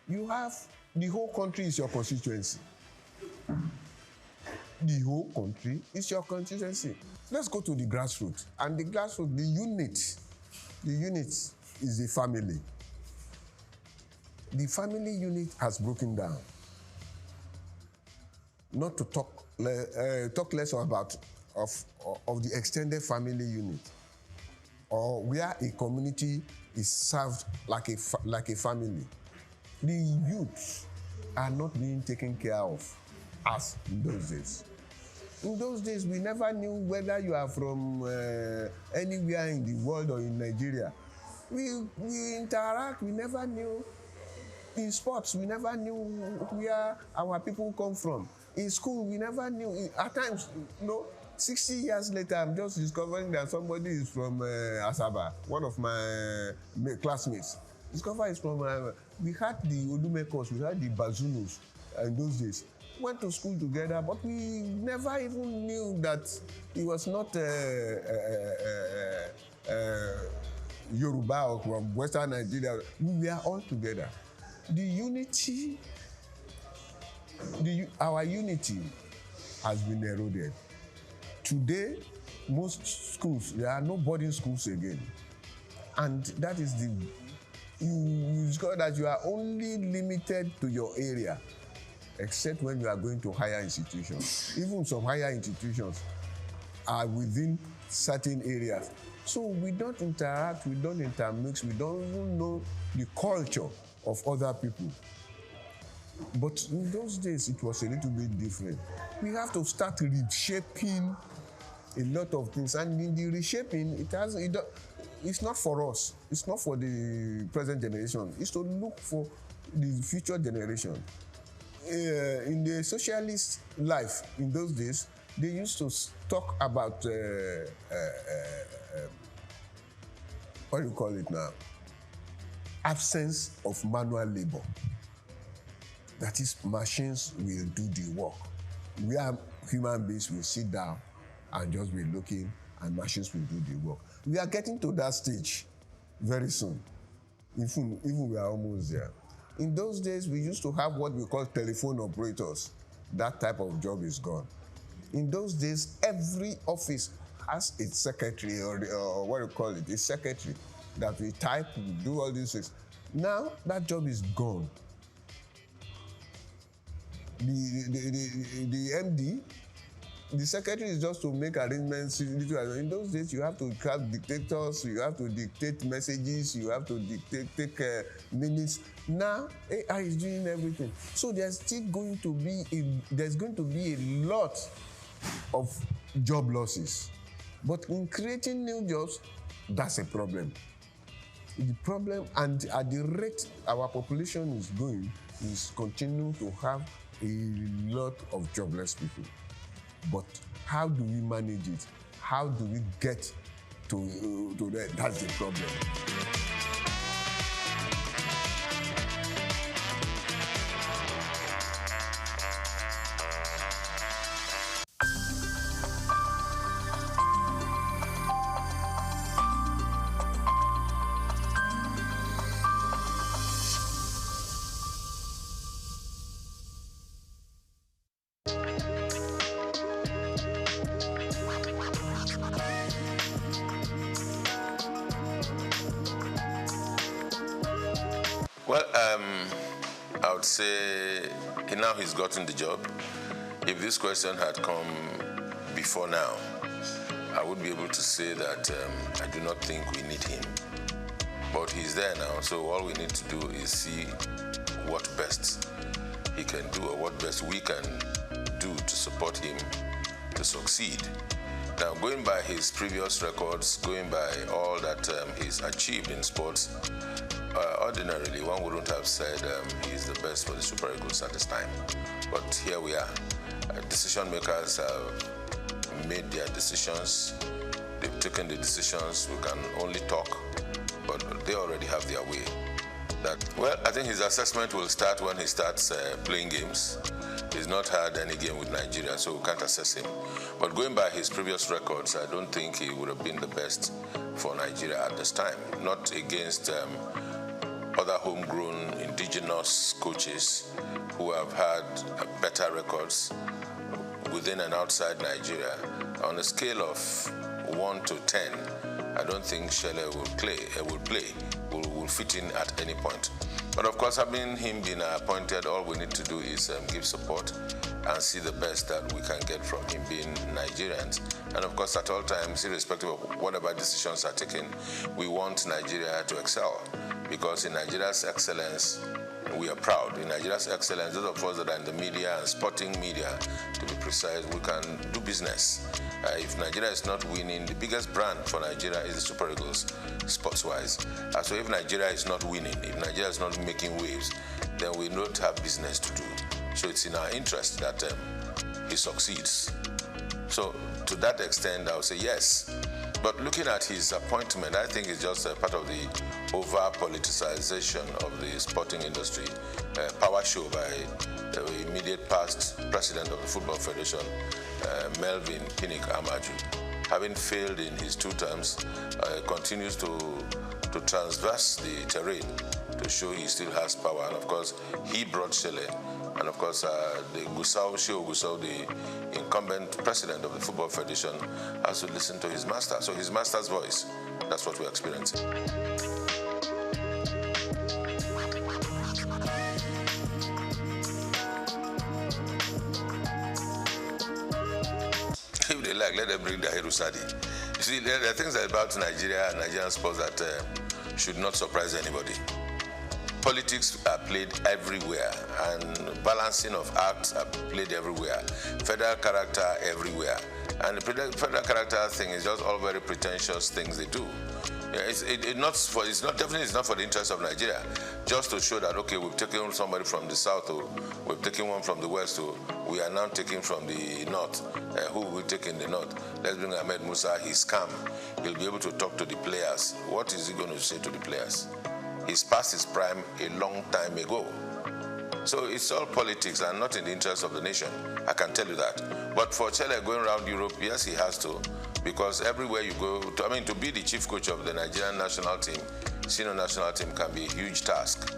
you have the whole country is your constituency. The whole country is your constituency. Let's go to the grassroots. And the grassroots, the unit is the family. The family unit has broken down. Not to talk less about of the extended family unit, or where a community is served like a family. The youths are not being taken care of as in those days. In those days, we never knew whether you are from anywhere in the world or in Nigeria. We interact, we never knew. In sports, we never knew where our people come from. In school, we never knew. At times, 60 years later, I'm just discovering that somebody is from Asaba, one of my classmates. Discover is from, we had the Odumakers, we had the Bazunos in those days. Went to school together, but we never even knew that he was not Yoruba or from Western Nigeria. We were all together. The unity, our unity has been eroded. Today, most schools, there are no boarding schools again. And that is you discover that you are only limited to your area, except when you are going to higher institutions. Even some higher institutions are within certain areas. So we don't interact, we don't intermix, we don't even know the culture of other people. But in those days, it was a little bit different. We have to start reshaping a lot of things, and in the reshaping, it's not for us. It's not for the present generation. It's to look for the future generation. In the socialist life in those days, they used to talk about what do you call it now? Absence of manual labor. That is, machines will do the work. We are human beings will sit down and just be looking, and machines will do the work. We are getting to that stage very soon. Even we are almost there. In those days, we used to have what we call telephone operators. That type of job is gone. In those days, every office has its secretary, or what do you call it, a secretary that we type, do all these things. Now, that job is gone. The MD, the secretary is just to make arrangements. In those days, you have to have dictators, you have to dictate messages, you have to take minutes. Now, AI is doing everything. So there's going to be a lot of job losses. But in creating new jobs, that's a problem. The problem, and at the rate our population is going, is continuing to have a lot of jobless people. But how do we manage it? How do we get to that? That's the problem. Well, I would say now he's gotten the job. If this question had come before now, I would be able to say that I do not think we need him. But he's there now, so all we need to do is see what best he can do, or what best we can do to support him to succeed. Now, going by his previous records, going by all that he's achieved in sports, ordinarily one wouldn't have said he's the best for the Super Eagles at this time. But here we are. Decision makers have made their decisions. They've taken the decisions. We can only talk, but they already have their way. Well, I think his assessment will start when he starts playing games. He's not had any game with Nigeria, so we can't assess him. But going by his previous records, I don't think he would have been the best for Nigeria at this time. Not against other homegrown indigenous coaches who have had better records within and outside Nigeria. On a scale of 1 to 10, I don't think Shele will fit in at any point. But of course, having him been appointed, all we need to do is give support and see the best that we can get from him, being Nigerians. And of course, at all times, irrespective of whatever decisions are taken, we want Nigeria to excel. Because in Nigeria's excellence, we are proud. In Nigeria's excellence, those of us that are in the media and sporting media, to be precise, we can do business. If Nigeria is not winning, the biggest brand for Nigeria is the Super Eagles, sports-wise. So if Nigeria is not winning, if Nigeria is not making waves, then we don't have business to do. So it's in our interest that he succeeds. So to that extent, I would say yes. But looking at his appointment, I think it's just a part of the over-politicization of the sporting industry. Power show by the immediate past president of the Football Federation, Melvin Pinnick Amaju. Having failed in his 2 terms, continues to transverse the terrain to show he still has power. And of course, he brought Shele. And of course, the Gusau, the incumbent president of the Football Federation, has to listen to his master. So his master's voice, that's what we're experiencing. If they like, let them bring the Herusadi. You see, there are things about Nigeria and Nigerian sports that should not surprise anybody. Politics are played everywhere, and balancing of acts are played everywhere. Federal character everywhere. And the federal character thing is just all very pretentious things they do. It's not for the interest of Nigeria. Just to show that, okay, we've taken somebody from the south, or we've taken one from the west, or we are now taking from the north. Who will we take in the north? Let's bring Ahmed Musa. He's calm. He'll be able to talk to the players. What is he going to say to the players? He's past his prime a long time ago. So it's all politics and not in the interest of the nation. I can tell you that. But for Chelle going around Europe, yes, he has to. Because everywhere you go, to be the chief coach of the Nigerian national team, senior national team, can be a huge task.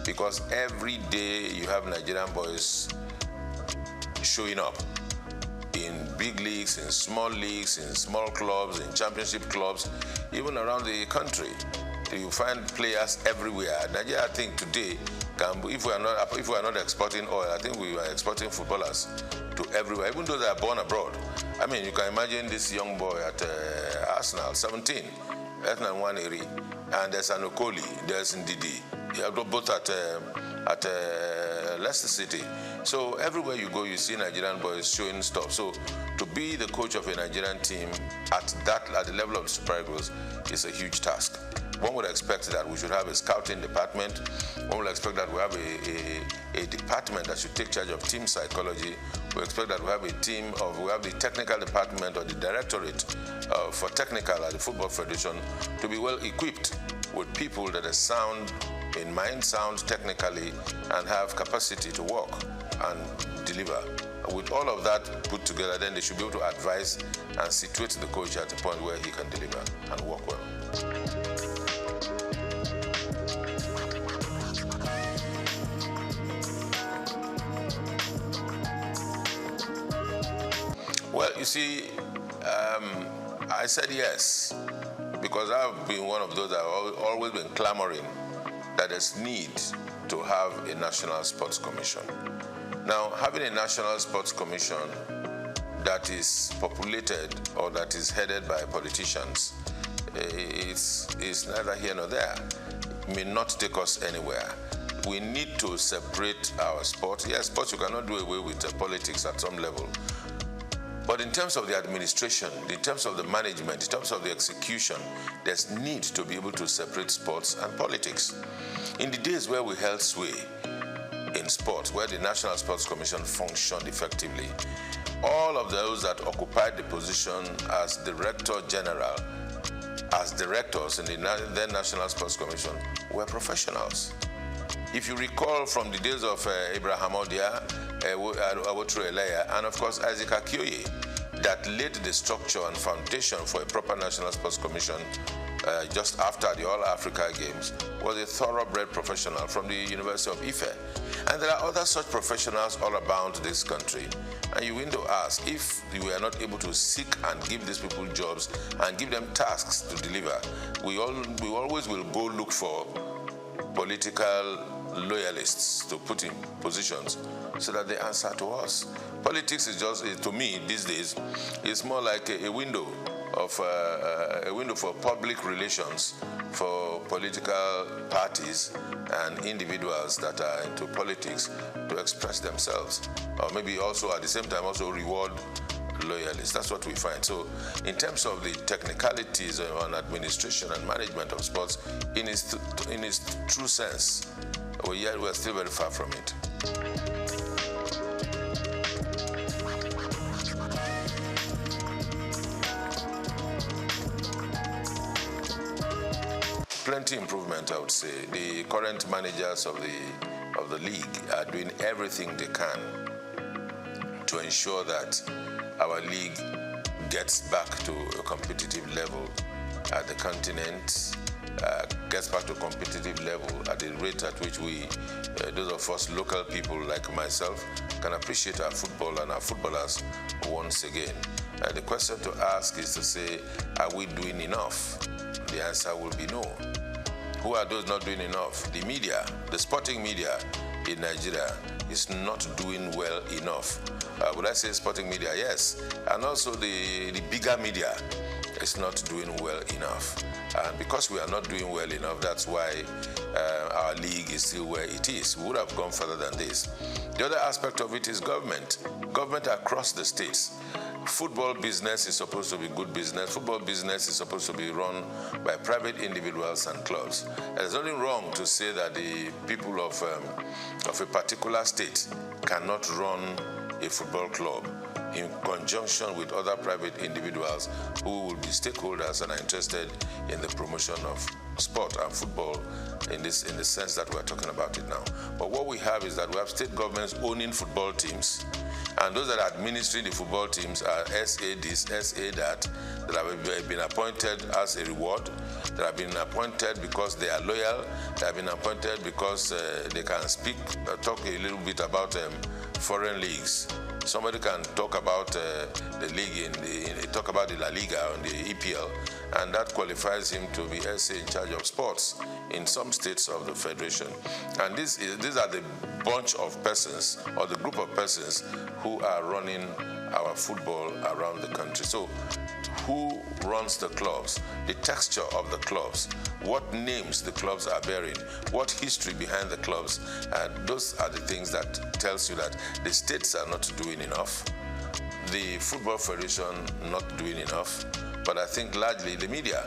Because every day you have Nigerian boys showing up in big leagues, in small clubs, in championship clubs, even around the country. You find players everywhere. Nigeria, I think today, if we are not exporting oil, I think we are exporting footballers to everywhere, even those that are born abroad. I mean, you can imagine this young boy at Arsenal, 17, Ethnan Waneri, and there's an Okoli, there's Ndidi, both at Leicester City. So everywhere you go, you see Nigerian boys showing stuff. So to be the coach of a Nigerian team at the level of Super Eagles is a huge task. One would expect that we should have a scouting department. One would expect that we have a department that should take charge of team psychology. We expect that we have the technical department or the directorate for technical at the Football Federation to be well equipped with people that are sound in mind, sound technically, and have capacity to work and deliver. With all of that put together, then they should be able to advise and situate the coach at a point where he can deliver and work well. Well, you see, I said yes, because I've been one of those that have always been clamoring that there's need to have a National Sports Commission. Now, having a National Sports Commission that is populated or that is headed by politicians is neither here nor there. It may not take us anywhere. We need to separate our sport. Yes, sports, you cannot do away with politics at some level. But in terms of the administration, in terms of the management, in terms of the execution, there's need to be able to separate sports and politics. In the days where we held sway in sports, where the National Sports Commission functioned effectively, all of those that occupied the position as Director General, as directors in the then National Sports Commission, were professionals. If you recall from the days of Abraham Odia, Awotro Eleya, and of course Isaac Akioye, that laid the structure and foundation for a proper National Sports Commission just after the All-Africa Games, was a thoroughbred professional from the University of Ife. And there are other such professionals all about this country. And you need to ask, if we are not able to seek and give these people jobs and give them tasks to deliver, we always will go look for political loyalists to put in positions so that they answer to us. Politics is just, to me these days, it's more like a window for public relations for political parties and individuals that are into politics to express themselves, or maybe also at the same time also reward loyalists. That's what we find. So in terms of the technicalities on administration and management of sports, in its true sense, we're still very far from it. Plenty improvement, I would say. The current managers of the league are doing everything they can to ensure that our league gets back to a competitive level at the continent, gets back to a competitive level at the rate at which we, those of us local people like myself, can appreciate our football and our footballers once again. The question to ask is to say, are we doing enough? The answer will be no. Who are those not doing enough? The media, the sporting media in Nigeria is not doing well enough. Would I say sporting media? Yes. And also the bigger media, is not doing well enough. And because we are not doing well enough, that's why our league is still where it is. We would have gone further than this. The other aspect of it is government. Government across the states. Football business is supposed to be good business. Football business is supposed to be run by private individuals and clubs. There's nothing wrong to say that the people of a particular state cannot run a football club in conjunction with other private individuals who will be stakeholders and are interested in the promotion of sport and football in the sense that we're talking about it now. But what we have is that we have state governments owning football teams, and those that are administering the football teams are SA this, SA that have been appointed as a reward, that have been appointed because they are loyal, that have been appointed because they can talk a little bit about foreign leagues. Somebody can talk about the league talk about the La Liga and the EPL, and that qualifies him to be SA in charge of sports in some states of the federation. And these are the bunch of persons or the group of persons who are running our football around the country. So who runs the clubs, the texture of the clubs, what names the clubs are bearing, what history behind the clubs, and those are the things that tells you that the states are not doing enough, the Football Federation not doing enough, but I think largely the media,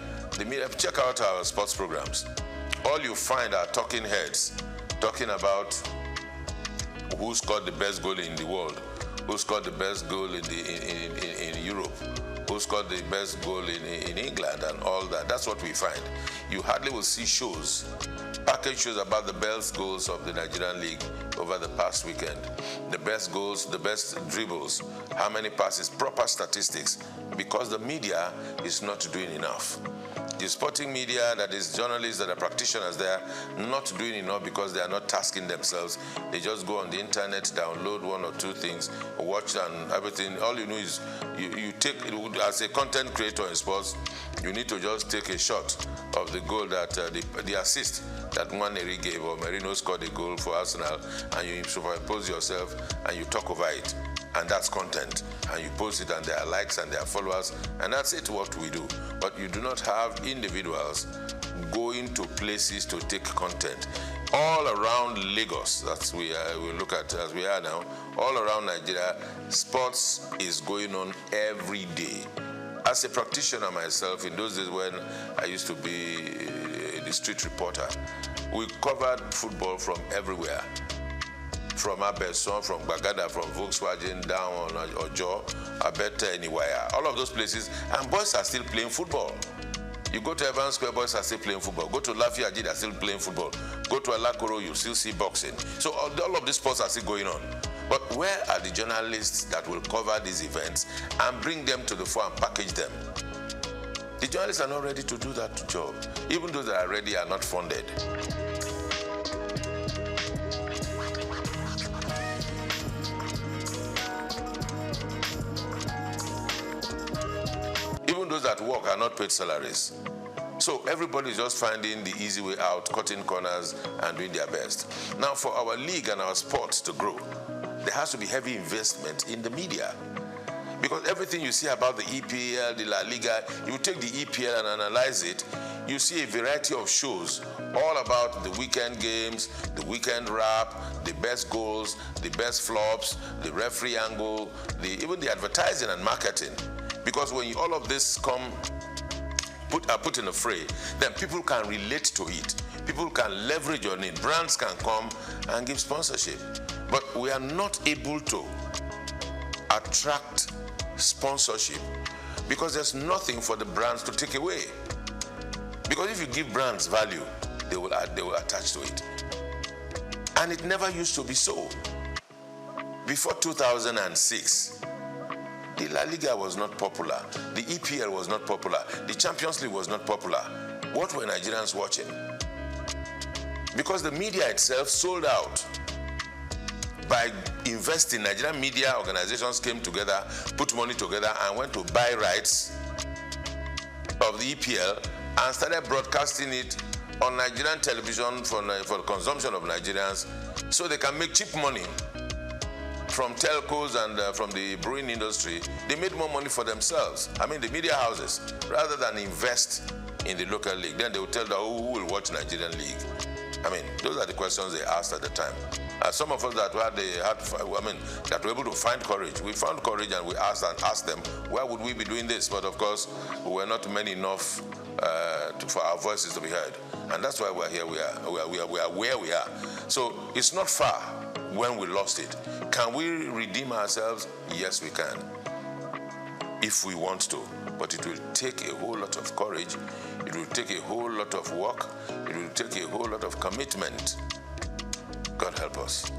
check out our sports programs. All you find are talking heads talking about who scored the best goal in the world, who scored the best goal in Europe, who scored the best goal in England and all that. That's what we find. You hardly will see shows, package shows about the best goals of the Nigerian league over the past weekend. The best goals, the best dribbles, how many passes, proper statistics, because the media is not doing enough. The sporting media, that is journalists, that are practitioners, they are not doing enough because they are not tasking themselves. They just go on the internet, download one or two things, watch and everything. All you know is you take, as a content creator in sports, you need to just take a shot of the goal that, the assist that Nwaneri gave, or Merino scored a goal for Arsenal, and you superimpose yourself and you talk over it. And that's content, and you post it, and there are likes and there are followers, and that's it, what we do. But you do not have individuals going to places to take content. All around Lagos, that's we look at as we are now, all around Nigeria, sports is going on every day. As a practitioner myself, in those days when I used to be the street reporter, we covered football from everywhere. From Abeson, from Bagada, from Volkswagen, down on Ojo, Abeta, anywhere. All of those places, and boys are still playing football. You go to Evans Square, boys are still playing football. Go to Lafayette, they're still playing football. Go to Alakoro, you still see boxing. So all of these sports are still going on. But where are the journalists that will cover these events and bring them to the fore and package them? The journalists are not ready to do that job. Even those that are ready are not funded. Those that work are not paid salaries. So everybody is just finding the easy way out, cutting corners and doing their best. Now for our league and our sports to grow, there has to be heavy investment in the media. Because everything you see about the EPL, the La Liga, you take the EPL and analyze it, you see a variety of shows all about the weekend games, the weekend wrap, the best goals, the best flops, the referee angle, even the advertising and marketing. Because when all of this are put in a fray, then people can relate to it. People can leverage on it. Brands can come and give sponsorship. But we are not able to attract sponsorship because there's nothing for the brands to take away. Because if you give brands value, they will attach to it. And it never used to be so. Before 2006, the La Liga was not popular. The EPL was not popular. The Champions League was not popular. What were Nigerians watching? Because the media itself sold out. By investing, Nigerian media organizations came together, put money together, and went to buy rights of the EPL and started broadcasting it on Nigerian television for the consumption of Nigerians so they can make cheap money from telcos and from the brewing industry, they made more money for themselves. I mean, the media houses, rather than invest in the local league. Then they will tell them, who will watch Nigerian league? I mean, those are the questions they asked at the time. Some of us that were able to find courage, we found courage and we asked them, why would we be doing this? But of course, we were not many enough for our voices to be heard. And that's why we're here, we are where we are. So it's not far when we lost it. Can we redeem ourselves? Yes, we can, if we want to. But it will take a whole lot of courage. It will take a whole lot of work. It will take a whole lot of commitment. God help us.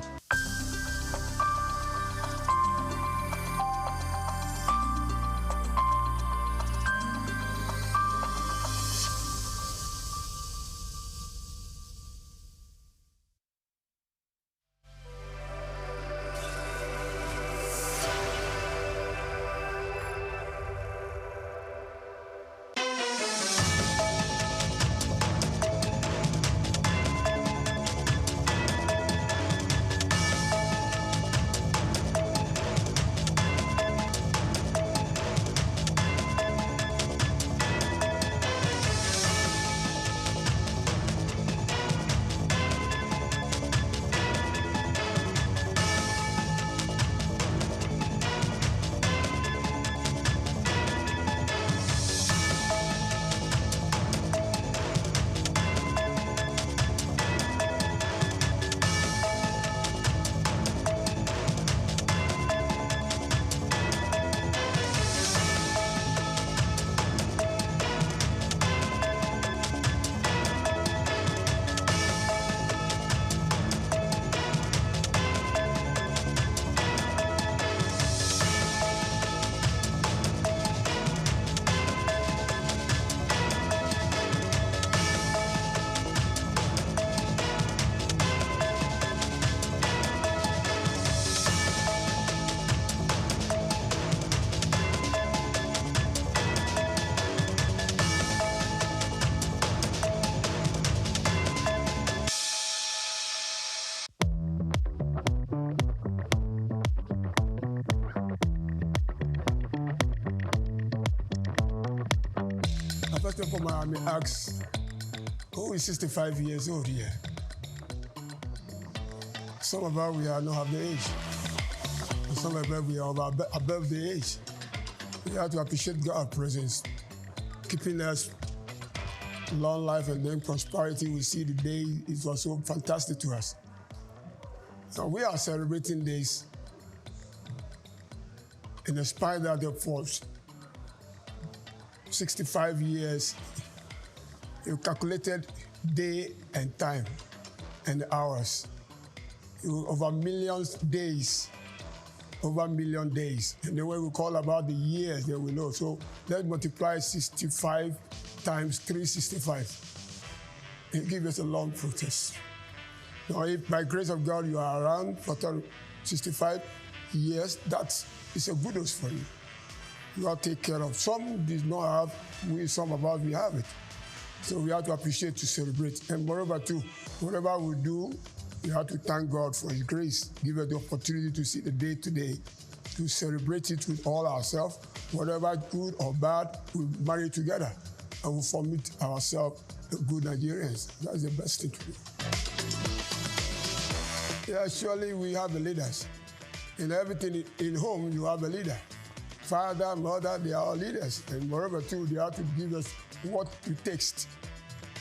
First of all, I may ask, who is 65 years old here? Some of us, we are not have the age. And some of us, we are above the age. We have to appreciate God's presence, keeping us long life and then prosperity. We see the day, it was so fantastic to us. So we are celebrating this in spite of the force. 65 years, you calculated day and time and hours. Over millions days, over million days. And then when we call about the years, then we know. So let's multiply 65 times 365. It gives us a long protest. Now, if by grace of God you are around for 65 years, it's a good news for you. You have to take care of. Some did not have, some of us, we have it. So we have to appreciate, to celebrate. And moreover too, whatever we do, we have to thank God for His grace. Give us the opportunity to see the day today, to celebrate it with all ourselves. Whatever good or bad, we marry together and we formit ourselves good Nigerians. That's the best thing to do. Yeah, surely we have the leaders. In everything in home, you have a leader. Father, mother, they are all leaders. And moreover too, they have to give us what it takes.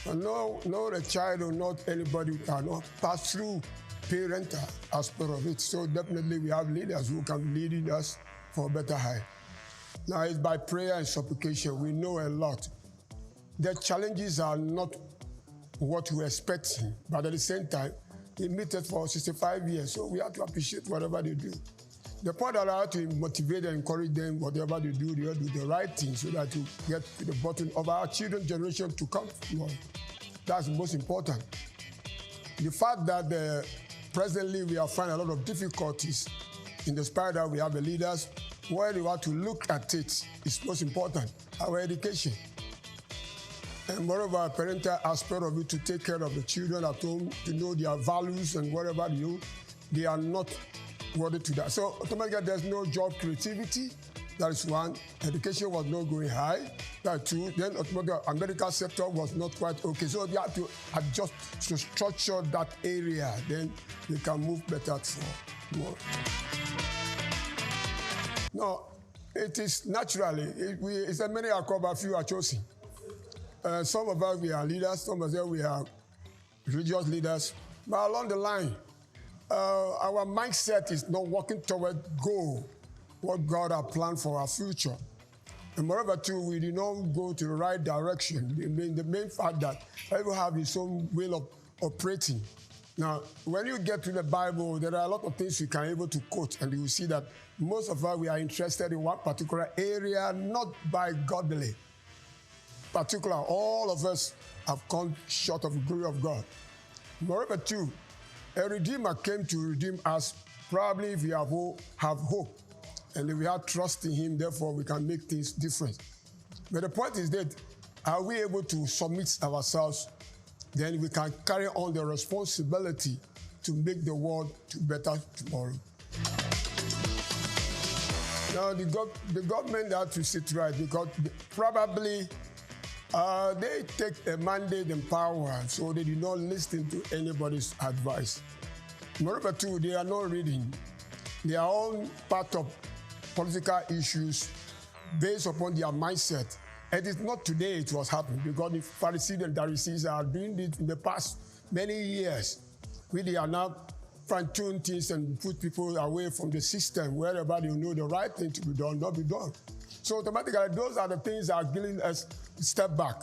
And no, the child or not anybody cannot pass through parental aspect of it. So definitely we have leaders who can lead us for a better height. Now it's by prayer and supplication. We know a lot. The challenges are not what we're expecting, but at the same time, they meet us for 65 years. So we have to appreciate whatever they do. The point that I have to motivate and encourage them, whatever they do the right thing so that to get to the bottom of our children's generation to come forward. That's the most important. The fact that presently we are finding a lot of difficulties in the spirit that we have the leaders, where you have to look at it is most important, our education. And moreover, parental aspect of it, to take care of the children at home, to know their values and whatever they do, they are not worthy to that. So automatically there's no job creativity. That is one. Education was not going high. That two. Then automatically medical sector was not quite okay. So they have to adjust to structure that area. Then they can move better for more. No, it is naturally. It's a many are called, but few are chosen. Some of us, we are leaders. Some of us, we are religious leaders. But along the line, our mindset is not working toward goal, what God has planned for our future. And moreover, too, we did not go to the right direction. The main fact that everyone have his own way of operating. Now, when you get to the Bible, there are a lot of things you can be able to quote, and you will see that most of us, we are interested in one particular area, not by godly. Particular, all of us have come short of the glory of God. Moreover, too, a Redeemer came to redeem us, probably if we have hope, and if we have trust in Him, therefore we can make things different. But the point is that, are we able to submit ourselves? Then we can carry on the responsibility to make the world to better tomorrow. Now, the government have to sit right because probably they take a mandate and power, so they do not listen to anybody's advice. Moreover, too, they are not reading. They are all part of political issues based upon their mindset. And it's not today it was happening, because the Pharisees and Sadducees are doing it in the past many years. They are now trying to tune things and put people away from the system, wherever they know the right thing to be done, not be done. So automatically, those are the things that are giving us a step back.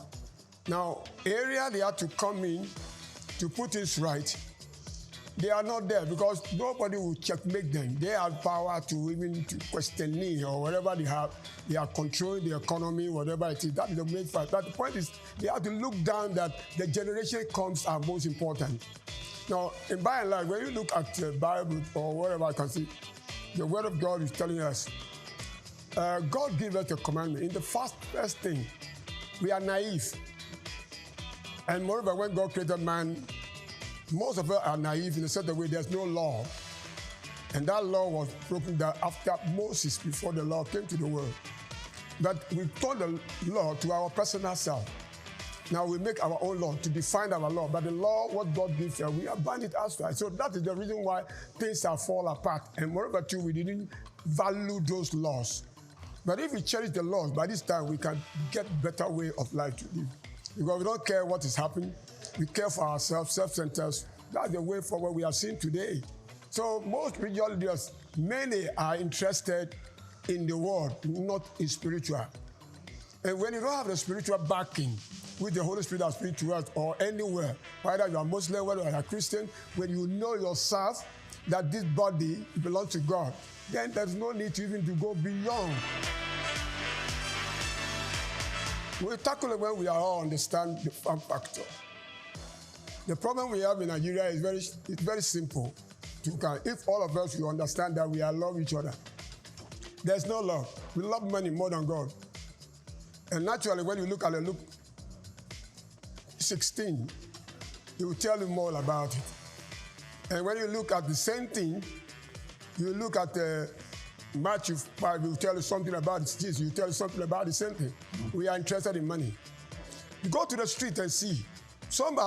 Now, area they have to come in to put things right, they are not there because nobody will checkmate them. They have power to even to question me or whatever they have. They are controlling the economy, whatever it is. That is the main fact. But the point is, they have to look down that the generation comes are most important. Now, in by and large, when you look at the Bible or whatever I can see, the Word of God is telling us, God gave us a commandment. In the first thing, we are naive. And moreover, when God created man, most of us are naive in a certain way. There's no law. And that law was broken down after Moses, before the law came to the world. But we turned the law to our personal self. Now we make our own law to define our law. But the law, what God gives us, we abandon it outside. So that is the reason why things are fall apart. And moreover, too, we didn't value those laws. But if we cherish the laws, by this time we can get better way of life to live. Because we don't care what is happening. We care for ourselves, self-centered. That's the way forward we are seeing today. So most religious leaders, many are interested in the world, not in spiritual. And when you don't have the spiritual backing, with the Holy Spirit that speaks to us, or anywhere, whether you are Muslim, whether you are Christian, when you know yourself that this body belongs to God, then there's no need to even to go beyond. We tackle it when we all understand the fun factor. The problem we have in Nigeria is very simple. If all of us will understand that we love each other, there's no love. We love money more than God. And naturally, when you look at Luke 16, it will tell you more about it. And when you look at the same thing, you look at Matthew 5, it will tell you something about Jesus. It will tell you something about the same thing. We are interested in money. You go to the street and see. Some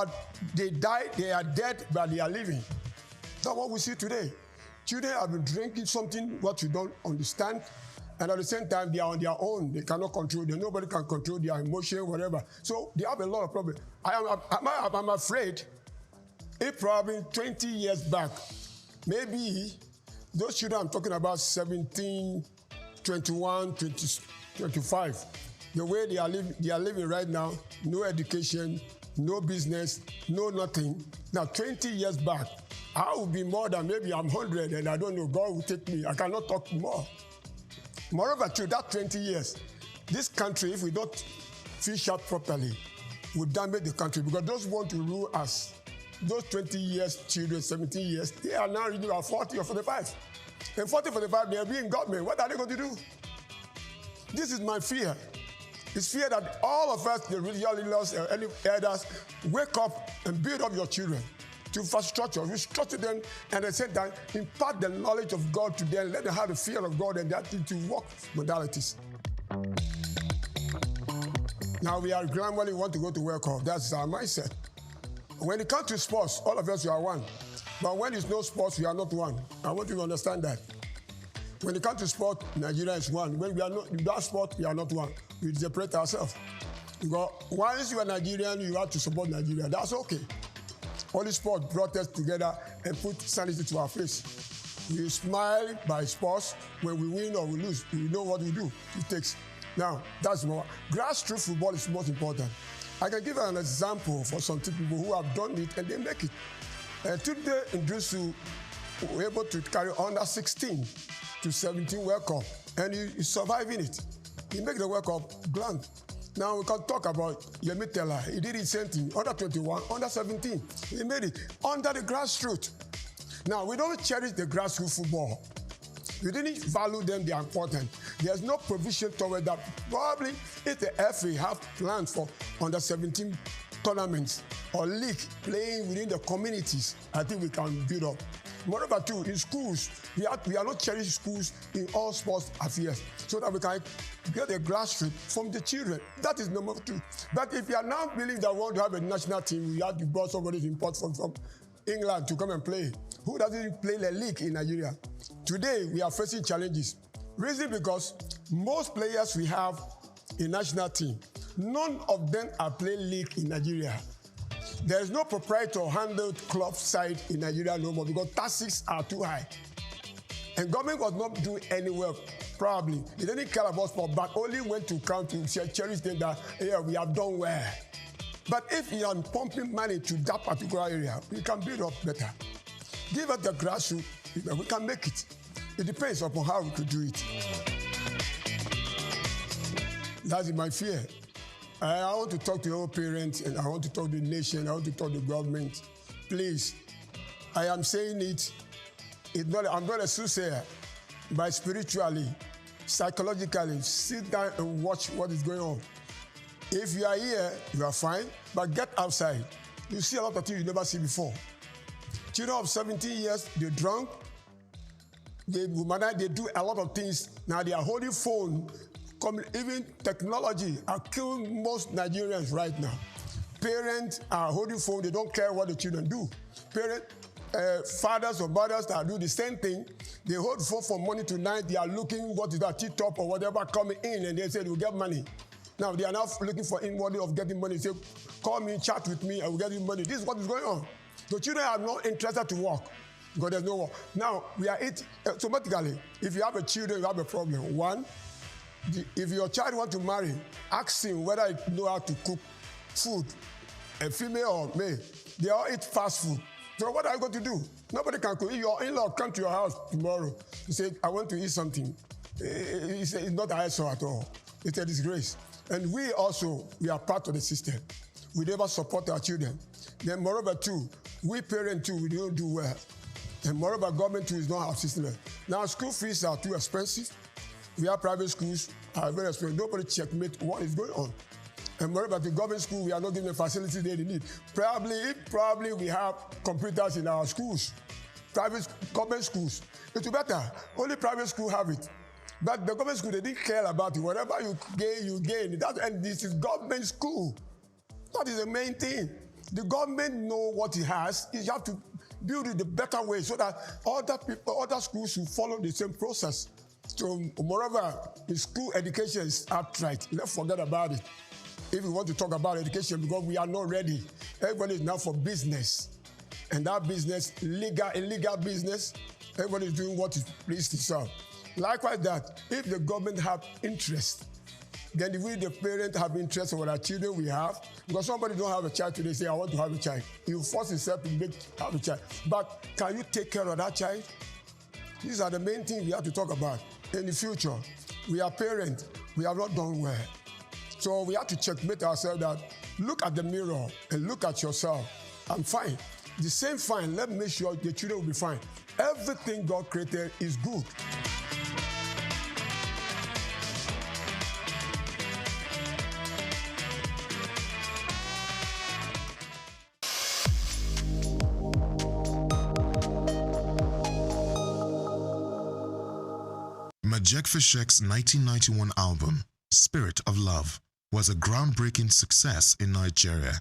they die, they are dead, but they are living. That's what we see today. Children have been drinking something what you don't understand, and at the same time, they are on their own. They cannot control them. Nobody can control their emotion, whatever. So they have a lot of problems. I'm afraid if probably 20 years back, maybe those children I'm talking about, 17, 21, 20, 25, the way they are living right now, no education, no business, no nothing. Now, 20 years back, I would be more than maybe I'm 100 and I don't know, God will take me. I cannot talk more. Moreover, to that 20 years, this country, if we don't fish out properly, will damage the country because those who want to rule us, those 20 years children, 17 years, they are now reaching about 40 or 45. And 40, 45, they are being government. What are they going to do? This is my fear. It's fear that all of us, the religious leaders, any elders, wake up and build up your children to infrastructure, restructure them, and at the same time, impart the knowledge of God to them, let them have the fear of God and that to work modalities. Now we are globally want to go to World Cup. That's our mindset. When it comes to sports, all of us, we are one. But when there's no sports, we are not one. I want you to understand that. When it comes to sport, Nigeria is one. When we are not in that sport, we are not one. We separate ourselves. Because once you are Nigerian, you have to support Nigeria. That's okay. Only sport brought us together and put sanity to our face. We smile by sports. When we win or we lose, we know what we do. It takes. Now, that's more. Grassroots football is most important. I can give an example for some people who have done it and they make it. Today in Drusu, we were able to carry under 16 to 17 World Cup, and he's surviving it. He make the World Cup grand. Now we can talk about Yemi Teller. He did the same thing, under 21, under 17. He made it under the grassroots. Now we don't cherish the grassroots football. We didn't value them, they are important. There's no provision toward that. Probably if the FA have plans for under 17 tournaments or league playing within the communities, I think we can build up. Moreover, too, in schools, we are not cherishing schools in all sports affairs so that we can get a grassroots from the children. That is number two. But if you are now believing that we want to have a national team, we have to bring somebody to import from England to come and play. Who doesn't play the league in Nigeria? Today, we are facing challenges. Reason because most players we have in national team, none of them are playing league in Nigeria. There is no proprietor handled club side in Nigeria no more because taxes are too high. And government was not doing any work, probably. It didn't care about sport, but only went to count to cherish them that, yeah, we have done well. But if you are pumping money to that particular area, we can build up better. Give us the grassroots, we can make it. It depends upon how we could do it. That's my fear. I want to talk to your parents, and I want to talk to the nation, I want to talk to the government. Please, I am saying it. I'm not a soothsayer, but spiritually, psychologically, sit down and watch what is going on. If you are here, you are fine, but get outside. You see a lot of things you never see before. Children of 17 years, they're drunk. They do a lot of things. Now they are holding phone. Even technology are killing most Nigerians right now. Parents are holding phone. They don't care what the children do. Fathers or mothers that do the same thing. They hold phone from morning to night. They are looking what is that TikTok or whatever coming in, and they say we'll get money. Now they are now looking for inwardly of getting money. Say, call me, chat with me, I will get you money. This is what is going on. The children are not interested to work because there's no work. Now we are automatically. If you have a children, you have a problem. One, if your child want to marry, ask him whether he know how to cook food, a female or male. They all eat fast food. So what are you going to do? Nobody can cook. If your in-law come to your house tomorrow, you say, I want to eat something. He said, it's not an answer at all. It's a disgrace. And we are part of the system. We never support our children. Then moreover too, we parents too, we don't do well. And moreover, government too is not our system. Now school fees are too expensive. We have private schools are very expensive. Nobody checkmate what is going on. And moreover, the government school, we are not giving the facilities they need. Probably we have computers in our schools. Government schools. It's better. Only private school have it. But the government school, they didn't care about it. Whatever you gain. And this is government school. That is the main thing. The government know what it has. You have to build it the better way so that other schools should follow the same process. So moreover, the school education is outright. Let's forget about it. If we want to talk about education, because we are not ready. Everybody is now for business. And that business, illegal business, everybody is doing what is pleased to serve. Likewise that, if the government have interest, then if we, the parents, have interest in what our children we have, because somebody don't have a child today, say, I want to have a child. He will force himself to have a child. But can you take care of that child? These are the main things we have to talk about. In the future, we are parents, we have not done well. So we have to checkmate ourselves that look at the mirror and look at yourself. I'm fine. The same fine, let's make sure the children will be fine. Everything God created is good. Majek Fashek's 1991 album, Spirit of Love, was a groundbreaking success in Nigeria.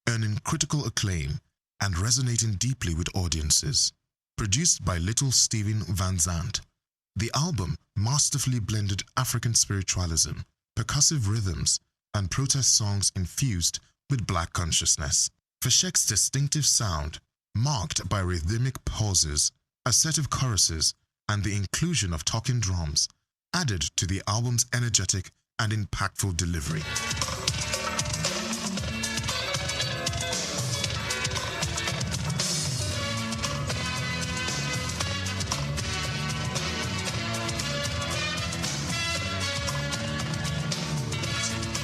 Earning critical acclaim and resonating deeply with audiences. Produced by Little Steven Van Zandt, the album masterfully blended African spiritualism, percussive rhythms, and protest songs infused with black consciousness. Fashek's distinctive sound, marked by rhythmic pauses, assertive choruses, and the inclusion of talking drums, added to the album's energetic and impactful delivery.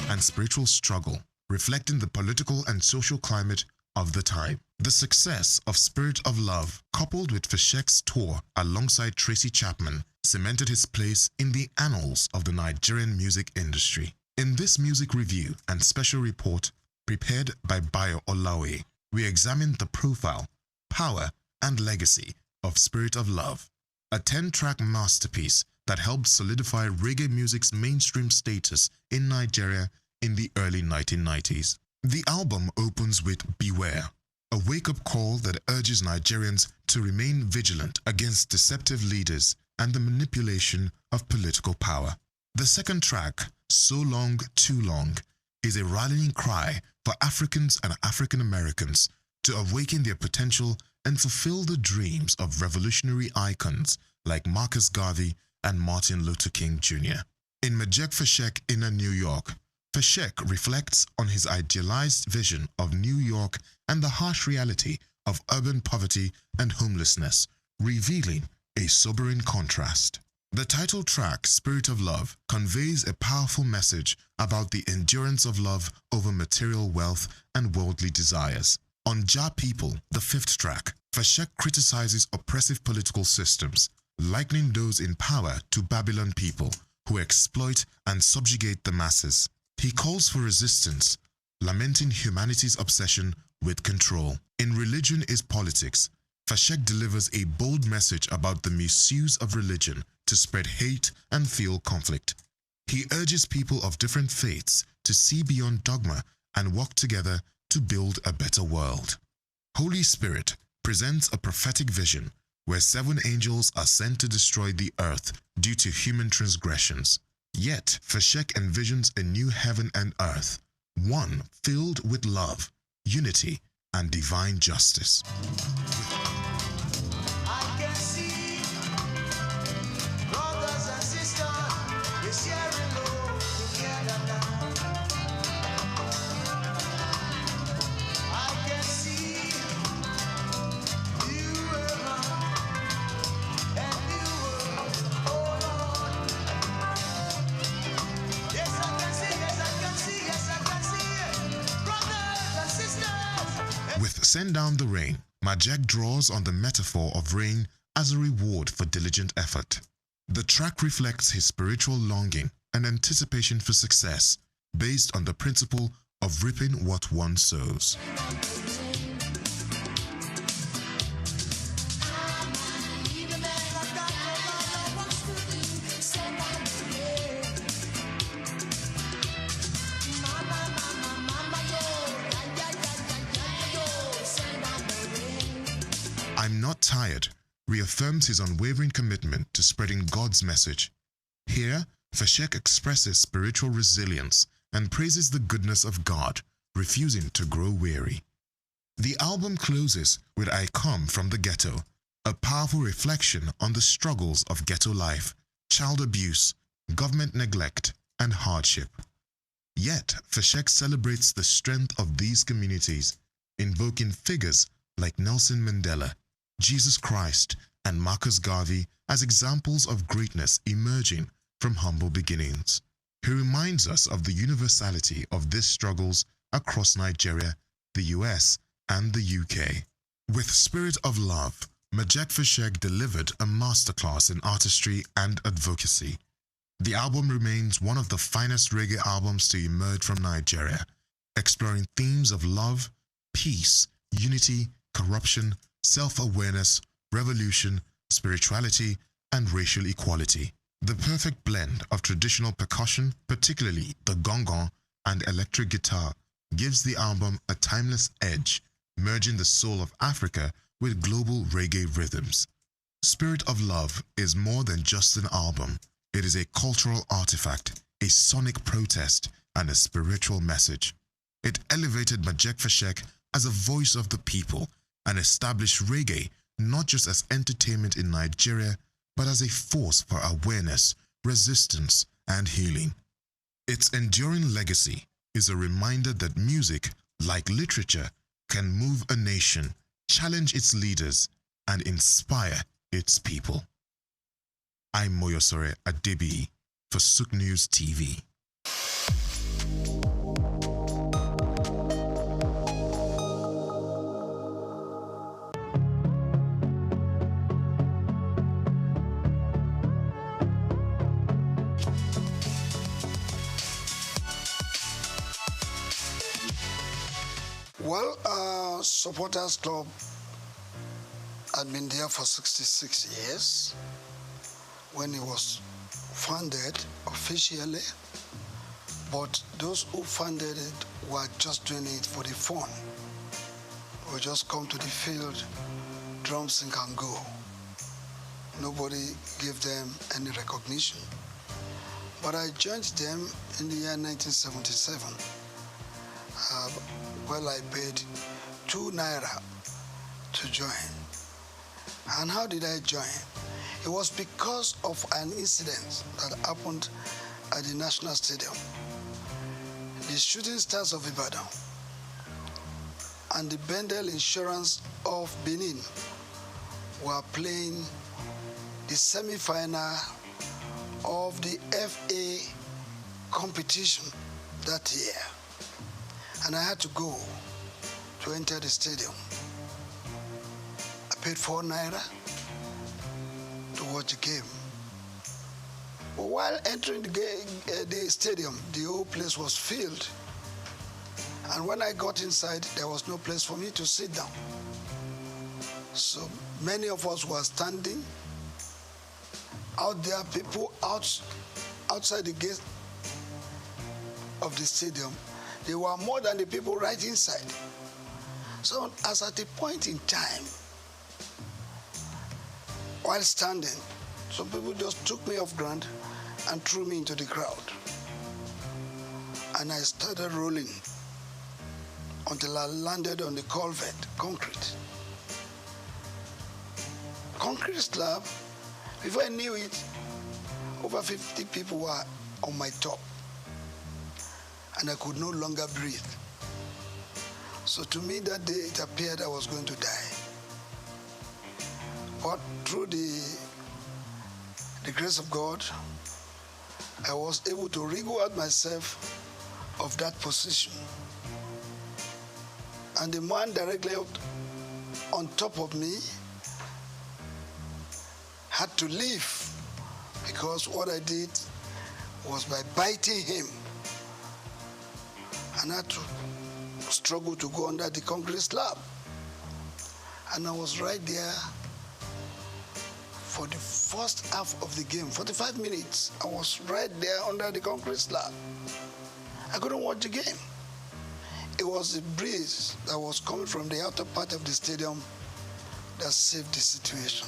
And spiritual struggle, reflecting the political and social climate of the time. The success of Spirit of Love, coupled with Fashek's tour alongside Tracy Chapman, cemented his place in the annals of the Nigerian music industry. In this music review and special report prepared by Bayo Olawe, we examined the profile, power, and legacy of Spirit of Love, a 10-track masterpiece that helped solidify reggae music's mainstream status in Nigeria in the early 1990s. The album opens with Beware, a wake-up call that urges Nigerians to remain vigilant against deceptive leaders and the manipulation of political power. The second track, So Long, Too Long, is a rallying cry for Africans and African Americans to awaken their potential and fulfill the dreams of revolutionary icons like Marcus Garvey and Martin Luther King Jr. In Majek Fashek Inner New York, Fashek reflects on his idealized vision of New York and the harsh reality of urban poverty and homelessness, revealing a sobering contrast. The title track, Spirit of Love, conveys a powerful message about the endurance of love over material wealth and worldly desires. On Ja People, the fifth track, Fashek criticizes oppressive political systems, likening those in power to Babylon people who exploit and subjugate the masses. He calls for resistance, lamenting humanity's obsession with control. In Religion is Politics, Fashek delivers a bold message about the misuse of religion to spread hate and fuel conflict. He urges people of different faiths to see beyond dogma and work together to build a better world. Holy Spirit presents a prophetic vision where 7 angels are sent to destroy the earth due to human transgressions. Yet, Fashek envisions a new heaven and earth, one filled with love, unity, and divine justice. I can see brothers and sisters, we're sharing love together now. I can see new heaven and new world, oh Lord. Yes, I can see, yes, I can see, yes, I can see, brothers and sisters. With Send Down the Rain, Majek draws on the metaphor of rain as a reward for diligent effort. The track reflects his spiritual longing and anticipation for success based on the principle of reaping what one sows. I'm Not Tired reaffirms his unwavering commitment to spreading God's message. Here, Fashek expresses spiritual resilience and praises the goodness of God, refusing to grow weary. The album closes with I Come From the Ghetto, a powerful reflection on the struggles of ghetto life, child abuse, government neglect, and hardship. Yet, Fashek celebrates the strength of these communities, invoking figures like Nelson Mandela, Jesus Christ, and Marcus Garvey as examples of greatness emerging from humble beginnings. He reminds us of the universality of these struggles across Nigeria, the US, and the UK. With Spirit of Love, Majek Fashek delivered a masterclass in artistry and advocacy. The album remains one of the finest reggae albums to emerge from Nigeria, exploring themes of love, peace, unity, corruption, self-awareness, revolution, spirituality, and racial equality. The perfect blend of traditional percussion, particularly the gong-gong and electric guitar, gives the album a timeless edge, merging the soul of Africa with global reggae rhythms. Spirit of Love is more than just an album. It is a cultural artifact, a sonic protest, and a spiritual message. It elevated Majek Fashek as a voice of the people and established reggae not just as entertainment in Nigeria, but as a force for awareness, resistance, and healing. Its enduring legacy is a reminder that music, like literature, can move a nation, challenge its leaders, and inspire its people. I'm Moyosore Adebi for SOUQ News TV. Well, Supporters Club had been there for 66 years when it was founded officially, but those who founded it were just doing it for the fun. We just come to the field, drum, sing and go. Nobody gave them any recognition. But I joined them in the year 1977. Well, I paid 2 naira to join. And how did I join? It was because of an incident that happened at the National Stadium. The Shooting Stars of Ibadan and the Bendel Insurance of Benin were playing the semi-final of the FA competition that year. And I had to go to enter the stadium. I paid 4 naira to watch the game. But while entering the stadium, the whole place was filled. And when I got inside, there was no place for me to sit down. So many of us were standing out there, people outside the gate of the stadium. There were more than the people right inside. So as at a point in time, while standing, some people just took me off ground and threw me into the crowd. And I started rolling until I landed on the culvert, concrete. Concrete slab. Before I knew it, over 50 people were on my top. And I could no longer breathe. So to me that day, it appeared I was going to die. But through the grace of God, I was able to wriggle out myself of that position. And the man directly on top of me had to leave, because what I did was by biting him. And I had to struggle to go under the concrete slab. And I was right there for the first half of the game, 45 minutes. I was right there under the concrete slab. I couldn't watch the game. It was the breeze that was coming from the outer part of the stadium that saved the situation.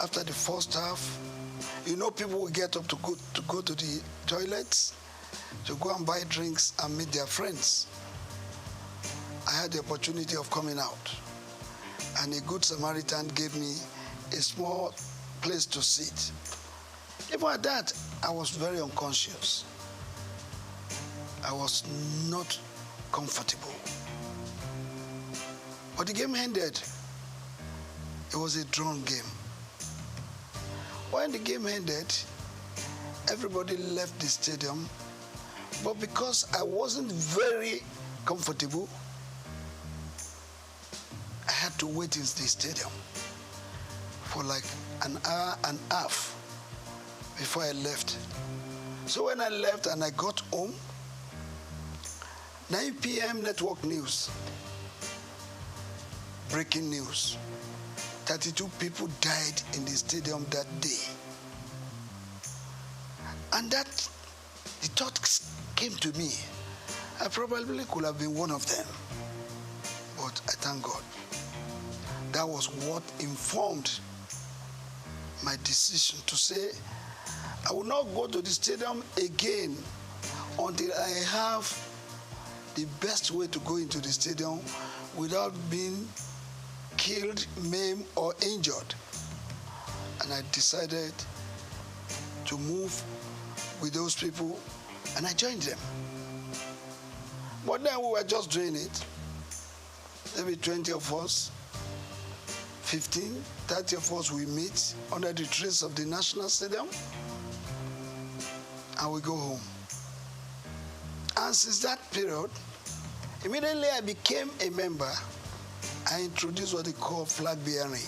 After the first half, you know, people will get up to go to the toilets, to go and buy drinks and meet their friends. I had the opportunity of coming out, and a good Samaritan gave me a small place to sit. Even at that, I was very unconscious. I was not comfortable. But the game ended. It was a drawn game. When the game ended, everybody left the stadium. But because I wasn't very comfortable, I had to wait in the stadium for like an hour and a half before I left. So when I left and I got home, 9 p.m. network news, breaking news. 32 people died in the stadium that day. And that, the thought came to me. I probably could have been one of them. But I thank God. That was what informed my decision to say, I will not go to the stadium again until I have the best way to go into the stadium without being killed, maimed, or injured. And I decided to move with those people, and I joined them. But then we were just doing it. Maybe 20 of us, 15, 30 of us, we meet under the trees of the National Stadium, and we go home. And since that period, immediately I became a member, I introduced what they call flag bearing.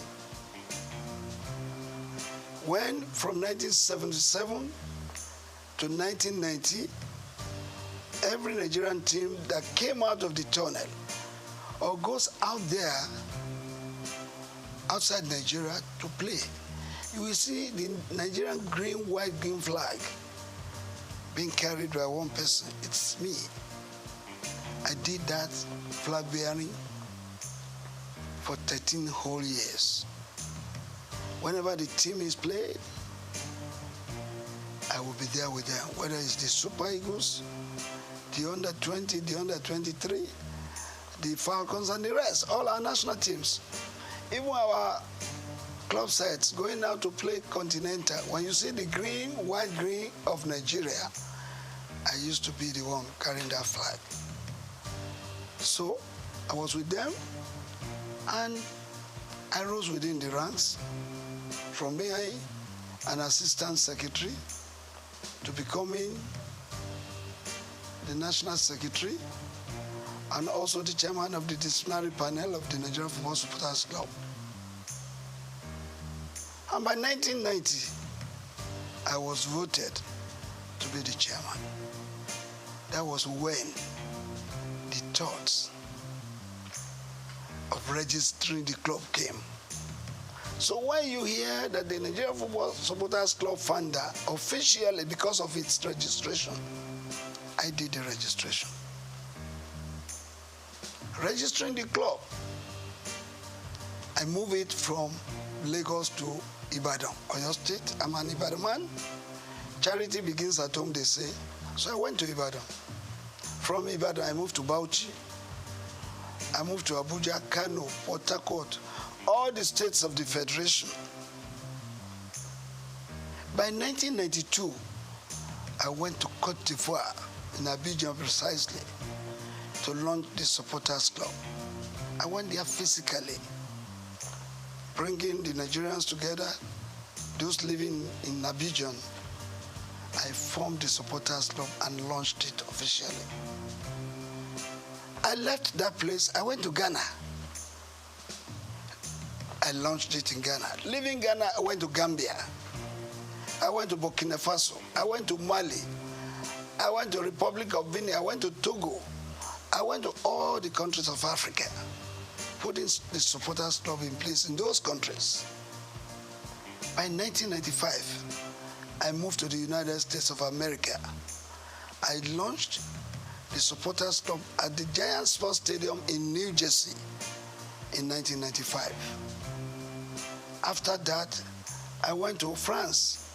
When from 1977 to 1990, every Nigerian team that came out of the tunnel or goes out there outside Nigeria to play, you will see the Nigerian green, white, green flag being carried by one person. It's me. I did that flag bearing for 13 whole years. Whenever the team is played, I will be there with them, whether it's the Super Eagles, the under 20, the under 23, the Falcons, and the rest, all our national teams. Even our club sides going out to play Continental, when you see the green, white, green of Nigeria, I used to be the one carrying that flag. So I was with them, and I rose within the ranks from being an assistant secretary to becoming the national secretary and also the chairman of the disciplinary panel of the Nigerian Football Supporters Club. And by 1990, I was voted to be the chairman. That was when the thoughts of registering the club came. So when you hear that the Nigerian Football Supporters Club founder, officially because of its registration, I did the registration. Registering the club, I moved it from Lagos to Ibadan, Oyo State. I'm an Ibadan man. Charity begins at home, they say. So I went to Ibadan. From Ibadan, I moved to Bauchi. I moved to Abuja, Kano, Port Harcourt, all the states of the Federation. By 1992, I went to Cote d'Ivoire, in Abidjan precisely, to launch the Supporters Club. I went there physically, bringing the Nigerians together, those living in Abidjan. I formed the Supporters Club and launched it officially. I left that place, I went to Ghana. I launched it in Ghana. Leaving Ghana, I went to Gambia. I went to Burkina Faso. I went to Mali. I went to Republic of Benin. I went to Togo. I went to all the countries of Africa, putting the Supporters Club in place in those countries. By 1995, I moved to the United States of America. I launched the Supporters Club at the Giant Sports Stadium in New Jersey in 1995. After that, I went to France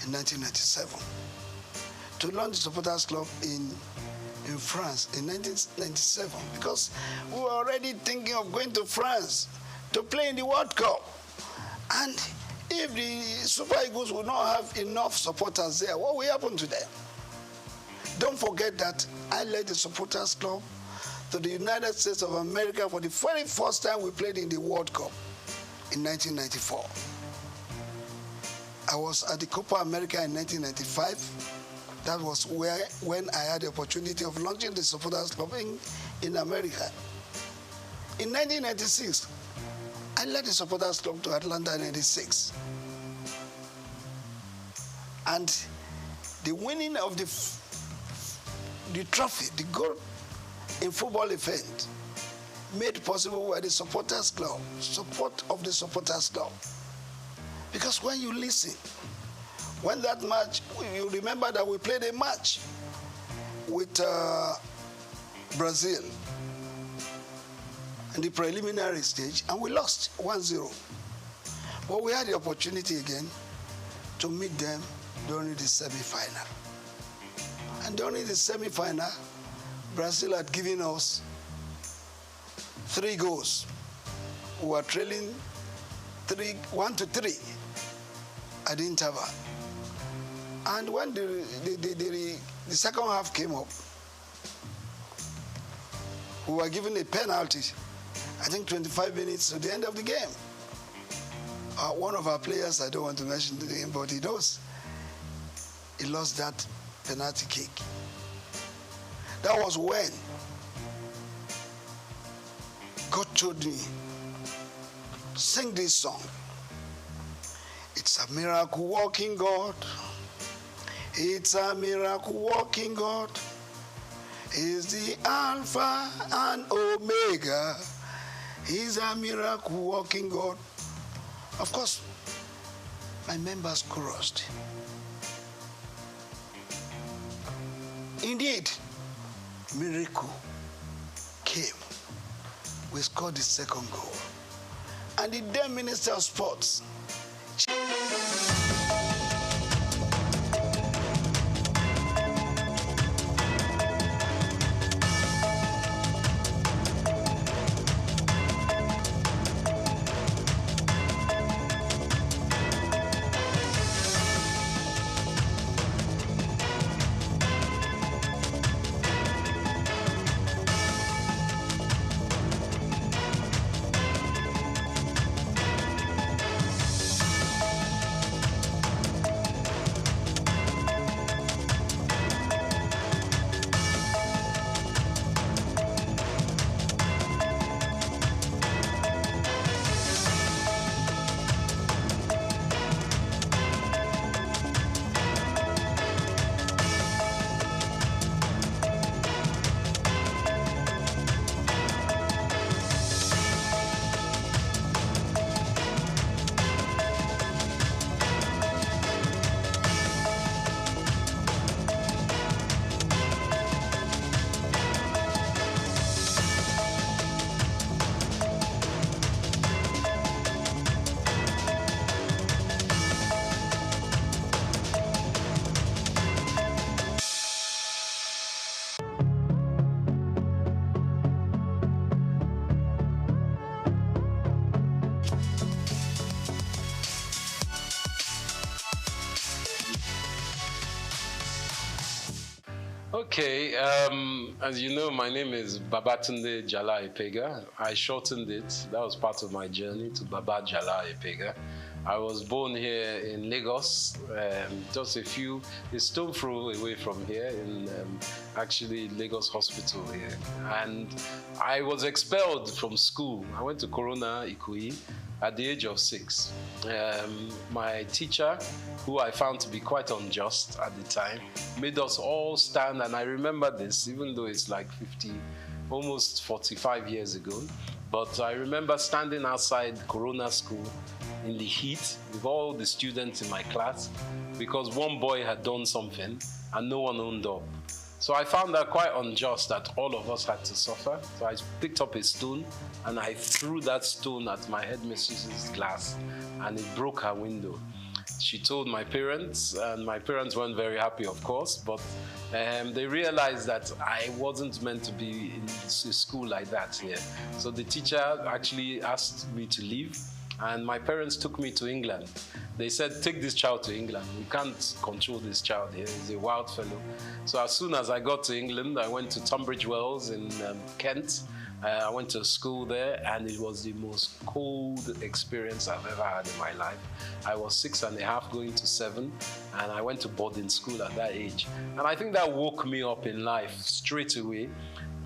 in 1997 to launch the Supporters Club in France in 1997 because we were already thinking of going to France to play in the World Cup. And if the Super Eagles will not have enough supporters there, what will happen to them? Don't forget that I led the Supporters Club to the United States of America for the very first time we played in the World Cup in 1994. I was at the Copa America in 1995. That was when I had the opportunity of launching the Supporters Club in America. In 1996, I led the Supporters Club to Atlanta in 96. And the winning of the trophy, the goal in football event, made possible by the supporters club, support of the supporters club. Because when you listen, when that match, you remember that we played a match with Brazil in the preliminary stage, and we lost 1-0. But we had the opportunity again to meet them during the semi-final. And during the semi-final, Brazil had given us 3 goals. We were trailing 1-3 at the interval. And when the second half came up, we were given a penalty, I think 25 minutes to the end of the game. One of our players, I don't want to mention the name, but he knows, he lost that penalty kick. That was when God told me, sing this song. It's a miracle working God. It's a miracle working God. He's the Alpha and Omega. He's a miracle working God. Of course, my members chorused. Indeed, miracle came. We scored the second goal. And the then Minister of Sports, Okay, as you know, my name is Babatunde Jala Epega. I shortened it. That was part of my journey to Baba Jala Epega. I was born here in Lagos, just a stone throw away from here, in actually Lagos Hospital here. And I was expelled from school. I went to Corona Ikoyi at the age of 6. My teacher, who I found to be quite unjust at the time, made us all stand, and I remember this, even though it's like almost 45 years ago. But I remember standing outside Corona School in the heat with all the students in my class because one boy had done something and no one owned up. So I found that quite unjust that all of us had to suffer. So I picked up a stone and I threw that stone at my headmistress's glass and it broke her window. She told my parents, and my parents weren't very happy, of course, but they realized that I wasn't meant to be in a school like that here. So the teacher actually asked me to leave, and my parents took me to England. They said, take this child to England. We can't control this child here. He's a wild fellow. So as soon as I got to England, I went to Tunbridge Wells in Kent. I went to school there, and it was the most cold experience I've ever had in my life. I was 6.5 going to 7, and I went to boarding school at that age. And I think that woke me up in life straight away,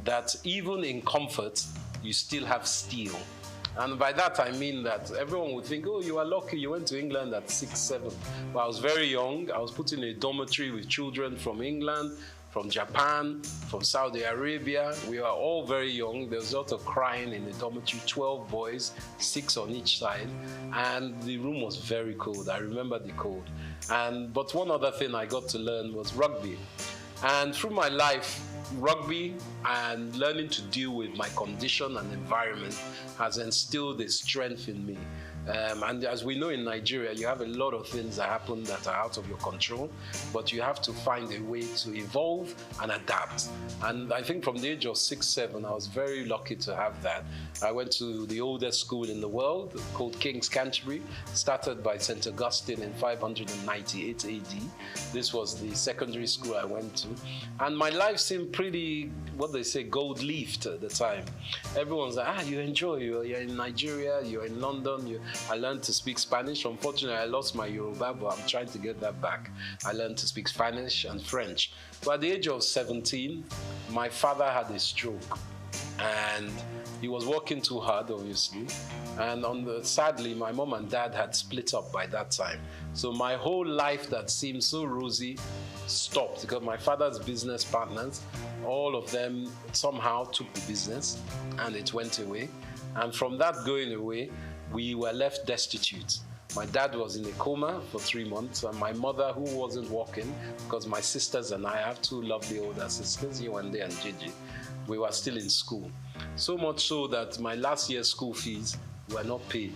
that even in comfort, you still have steel. And by that, I mean that everyone would think, oh, you are lucky, you went to England at 6, 7. But I was very young. I was put in a dormitory with children from England, from Japan, from Saudi Arabia. We were all very young. There was a lot of crying in the dormitory, 12 boys, 6 on each side. And the room was very cold. I remember the cold. But one other thing I got to learn was rugby. And through my life, rugby and learning to deal with my condition and environment has instilled a strength in me. And as we know in Nigeria, you have a lot of things that happen that are out of your control, but you have to find a way to evolve and adapt. And I think from the age of 6, 7, I was very lucky to have that. I went to the oldest school in the world called King's Canterbury, started by St. Augustine in 598 AD. This was the secondary school I went to. And my life seemed pretty, what they say, gold-leafed at the time. Everyone's like, you enjoy, you're in Nigeria, you're in London, I learned to speak Spanish. Unfortunately, I lost my Yoruba, but I'm trying to get that back. I learned to speak Spanish and French. But at the age of 17, my father had a stroke. And he was working too hard, obviously. And sadly, my mom and dad had split up by that time. So my whole life that seemed so rosy stopped because my father's business partners, all of them somehow took the business and it went away. And from that going away, we were left destitute. My dad was in a coma for 3 months, and my mother, who wasn't working, because my sisters and I have 2 lovely older sisters, Yewande and Gigi, we were still in school. So much so that my last year's school fees were not paid.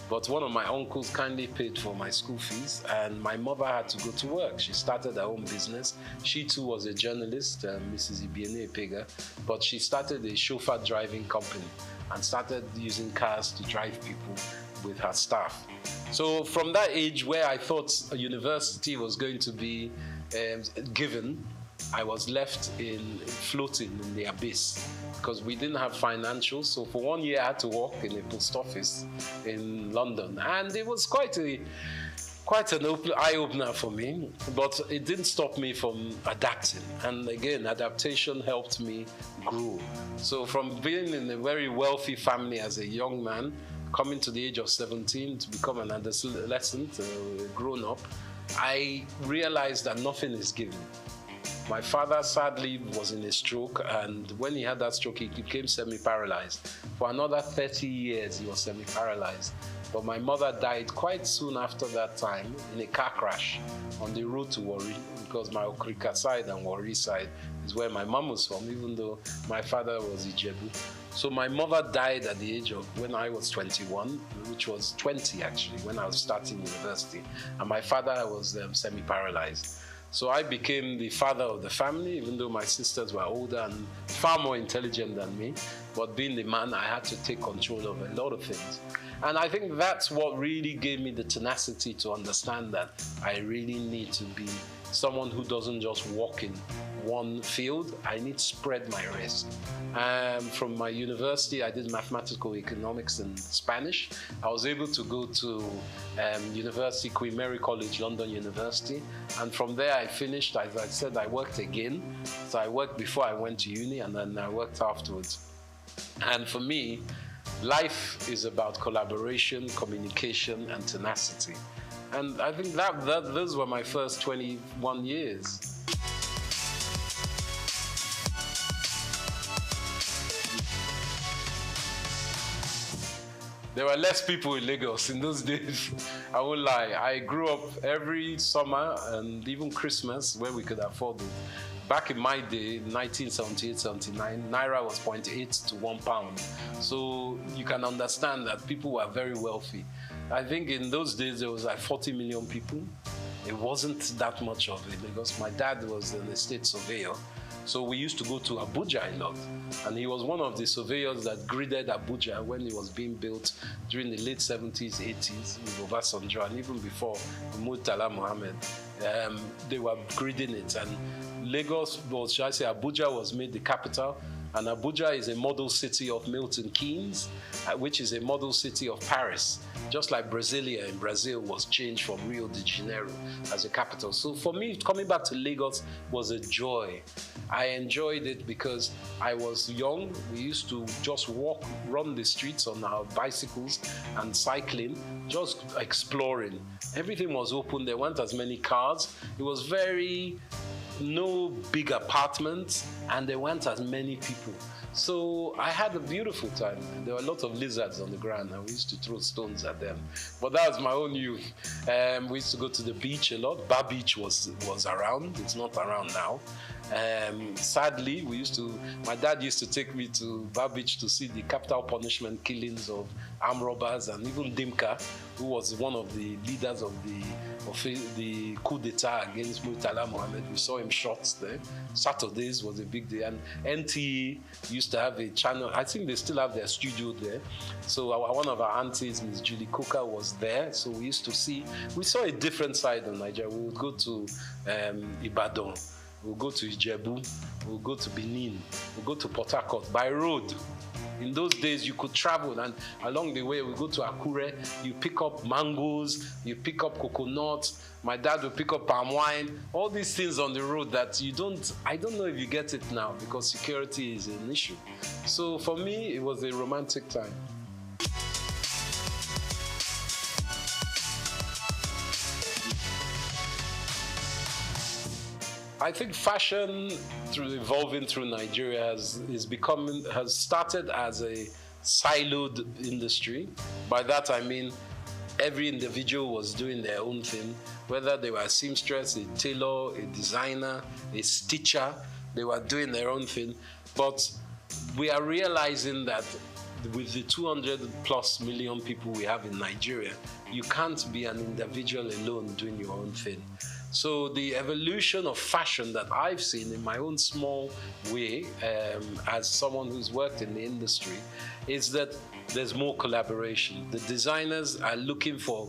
But one of my uncles kindly paid for my school fees, and my mother had to go to work. She started her own business. She too was a journalist, Mrs. Ibiene Epega, but she started a chauffeur driving company and started using cars to drive people with her staff. So from that age where I thought a university was going to be given, I was left floating in the abyss because we didn't have financials. So for 1 year I had to work in a post office in London, and it was quite an eye-opener for me, but it didn't stop me from adapting. And again, adaptation helped me grow. So from being in a very wealthy family as a young man, coming to the age of 17 to become an adolescent, grown-up, I realized that nothing is given. My father sadly was in a stroke, and when he had that stroke, he became semi-paralyzed. For another 30 years, he was semi-paralyzed. But my mother died quite soon after that time in a car crash on the road to Warri, because my Okrika side and Warri side is where my mom was from, even though my father was Ijebu. So my mother died at the age of when I was 21, which was 20 actually, when I was starting university. And my father was semi-paralyzed. So I became the father of the family, even though my sisters were older and far more intelligent than me. But being the man, I had to take control of a lot of things. And I think that's what really gave me the tenacity to understand that I really need to be someone who doesn't just walk in one field. I need to spread my risk. From my university, I did mathematical economics and Spanish. I was able to go to University, Queen Mary College, London University. And from there, I finished. As I said, I worked again. So I worked before I went to uni, and then I worked afterwards. And for me, life is about collaboration, communication, and tenacity. And I think those were my first 21 years. There were less people in Lagos in those days. I won't lie. I grew up every summer and even Christmas where we could afford it. Back in my day, 1978, 79, Naira was 0.8 to £1. So you can understand that people were very wealthy. I think in those days there was like 40 million people. It wasn't that much of it because my dad was an estate surveyor. So we used to go to Abuja a lot. And he was one of the surveyors that gridded Abuja when it was being built during the late 70s, 80s with Obasanjo, and even before Murtala Mohammed. They were gridding it. And Lagos, shall I say, Abuja was made the capital And Abuja is a model city of Milton Keynes, which is a model city of Paris. Just like Brasilia in Brazil was changed from Rio de Janeiro as a capital. So for me, coming back to Lagos was a joy. I enjoyed it because I was young. We used to just walk, run the streets on our bicycles and cycling, just exploring. Everything was open. There weren't as many cars. It was no big apartments, and there weren't as many people. So I had a beautiful time. There were a lot of lizards on the ground, and we used to throw stones at them. But that was my own youth. We used to go to the beach a lot. Bar Beach was around. It's not around now. Sadly, my dad used to take me to Bar Beach to see the capital punishment killings of armed robbers, and even Dimka, who was one of the leaders of the coup d'etat against Murtala Mohammed. We saw him shot there. Saturdays was a big day, and NTA used to have a channel. I think they still have their studio there. So one of our aunties, Ms. Julie Coker, was there. So we saw a different side of Nigeria. We would go to Ibadan, we'll go to Ijebu, we'll go to Benin, we'll go to Port Harcourt by road. In those days, you could travel, and along the way, we go to Akure, you pick up mangoes, you pick up coconuts, my dad will pick up palm wine, all these things on the road that I don't know if you get it now because security is an issue. So for me, it was a romantic time. I think fashion, evolving through Nigeria, has started as a siloed industry. By that I mean every individual was doing their own thing, whether they were a seamstress, a tailor, a designer, a stitcher, they were doing their own thing. But we are realizing that with the 200+ million people we have in Nigeria, you can't be an individual alone doing your own thing. So the evolution of fashion that I've seen in my own small way, as someone who's worked in the industry, is that there's more collaboration. The designers are looking for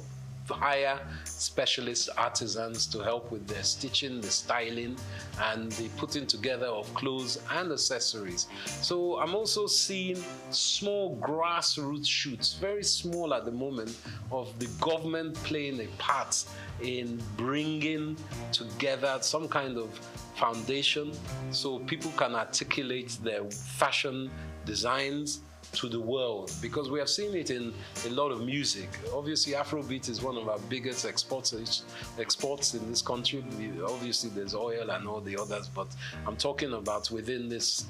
hire specialist artisans to help with their stitching, the styling, and the putting together of clothes and accessories. So I'm also seeing small grassroots shoots, very small at the moment, of the government playing a part in bringing together some kind of foundation so people can articulate their fashion designs to the world, because we have seen it in a lot of music. Obviously, Afrobeat is one of our biggest exports in this country. Obviously, there's oil and all the others, but I'm talking about within this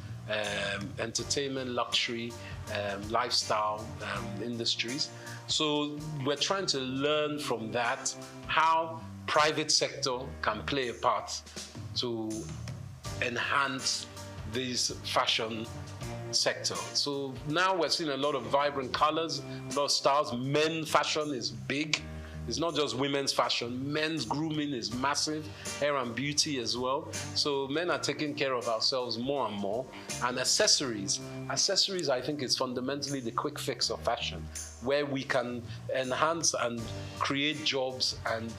entertainment, luxury, lifestyle industries. So we're trying to learn from that how private sector can play a part to enhance this fashion sector. So now we're seeing a lot of vibrant colors, a lot of styles. Men's fashion is big. It's not just women's fashion. Men's grooming is massive, hair and beauty as well. So men are taking care of ourselves more and more. And accessories, I think, is fundamentally the quick fix of fashion, where we can enhance and create jobs and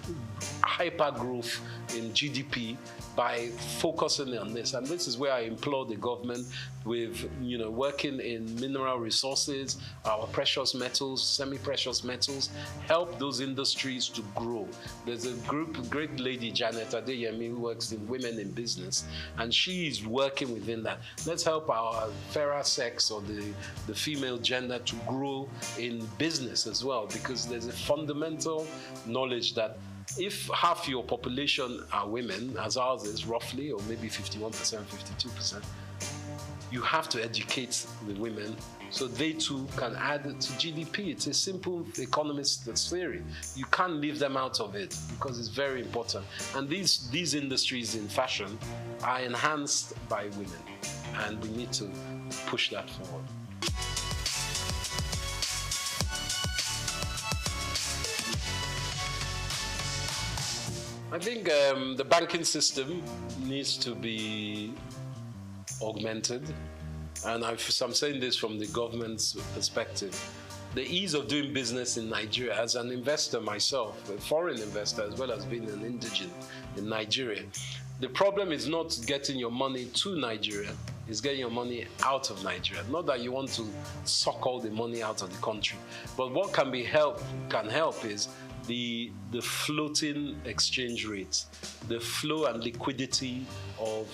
hyper growth in GDP by focusing on this. And this is where I implore the government with, working in mineral resources, our precious metals, semi-precious metals, help those industries to grow. There's a great lady, Janet Adeyemi, who works in Women in Business, and she is working within that. Let's help our fairer sex, or the female gender, to grow in business as well, because there's a fundamental knowledge that if half your population are women, as ours is roughly, or maybe 51%, 52%, you have to educate the women so they too can add to GDP. It's a simple economist theory. You can't leave them out of it because it's very important. And these industries in fashion are enhanced by women, and we need to push that forward. I think the banking system needs to be augmented, and I'm saying this from the government's perspective. The ease of doing business in Nigeria, as an investor myself, a foreign investor, as well as being an indigent in Nigeria, the problem is not getting your money to Nigeria. is getting your money out of Nigeria. Not that you want to suck all the money out of the country, but what can help is the floating exchange rates, the flow and liquidity of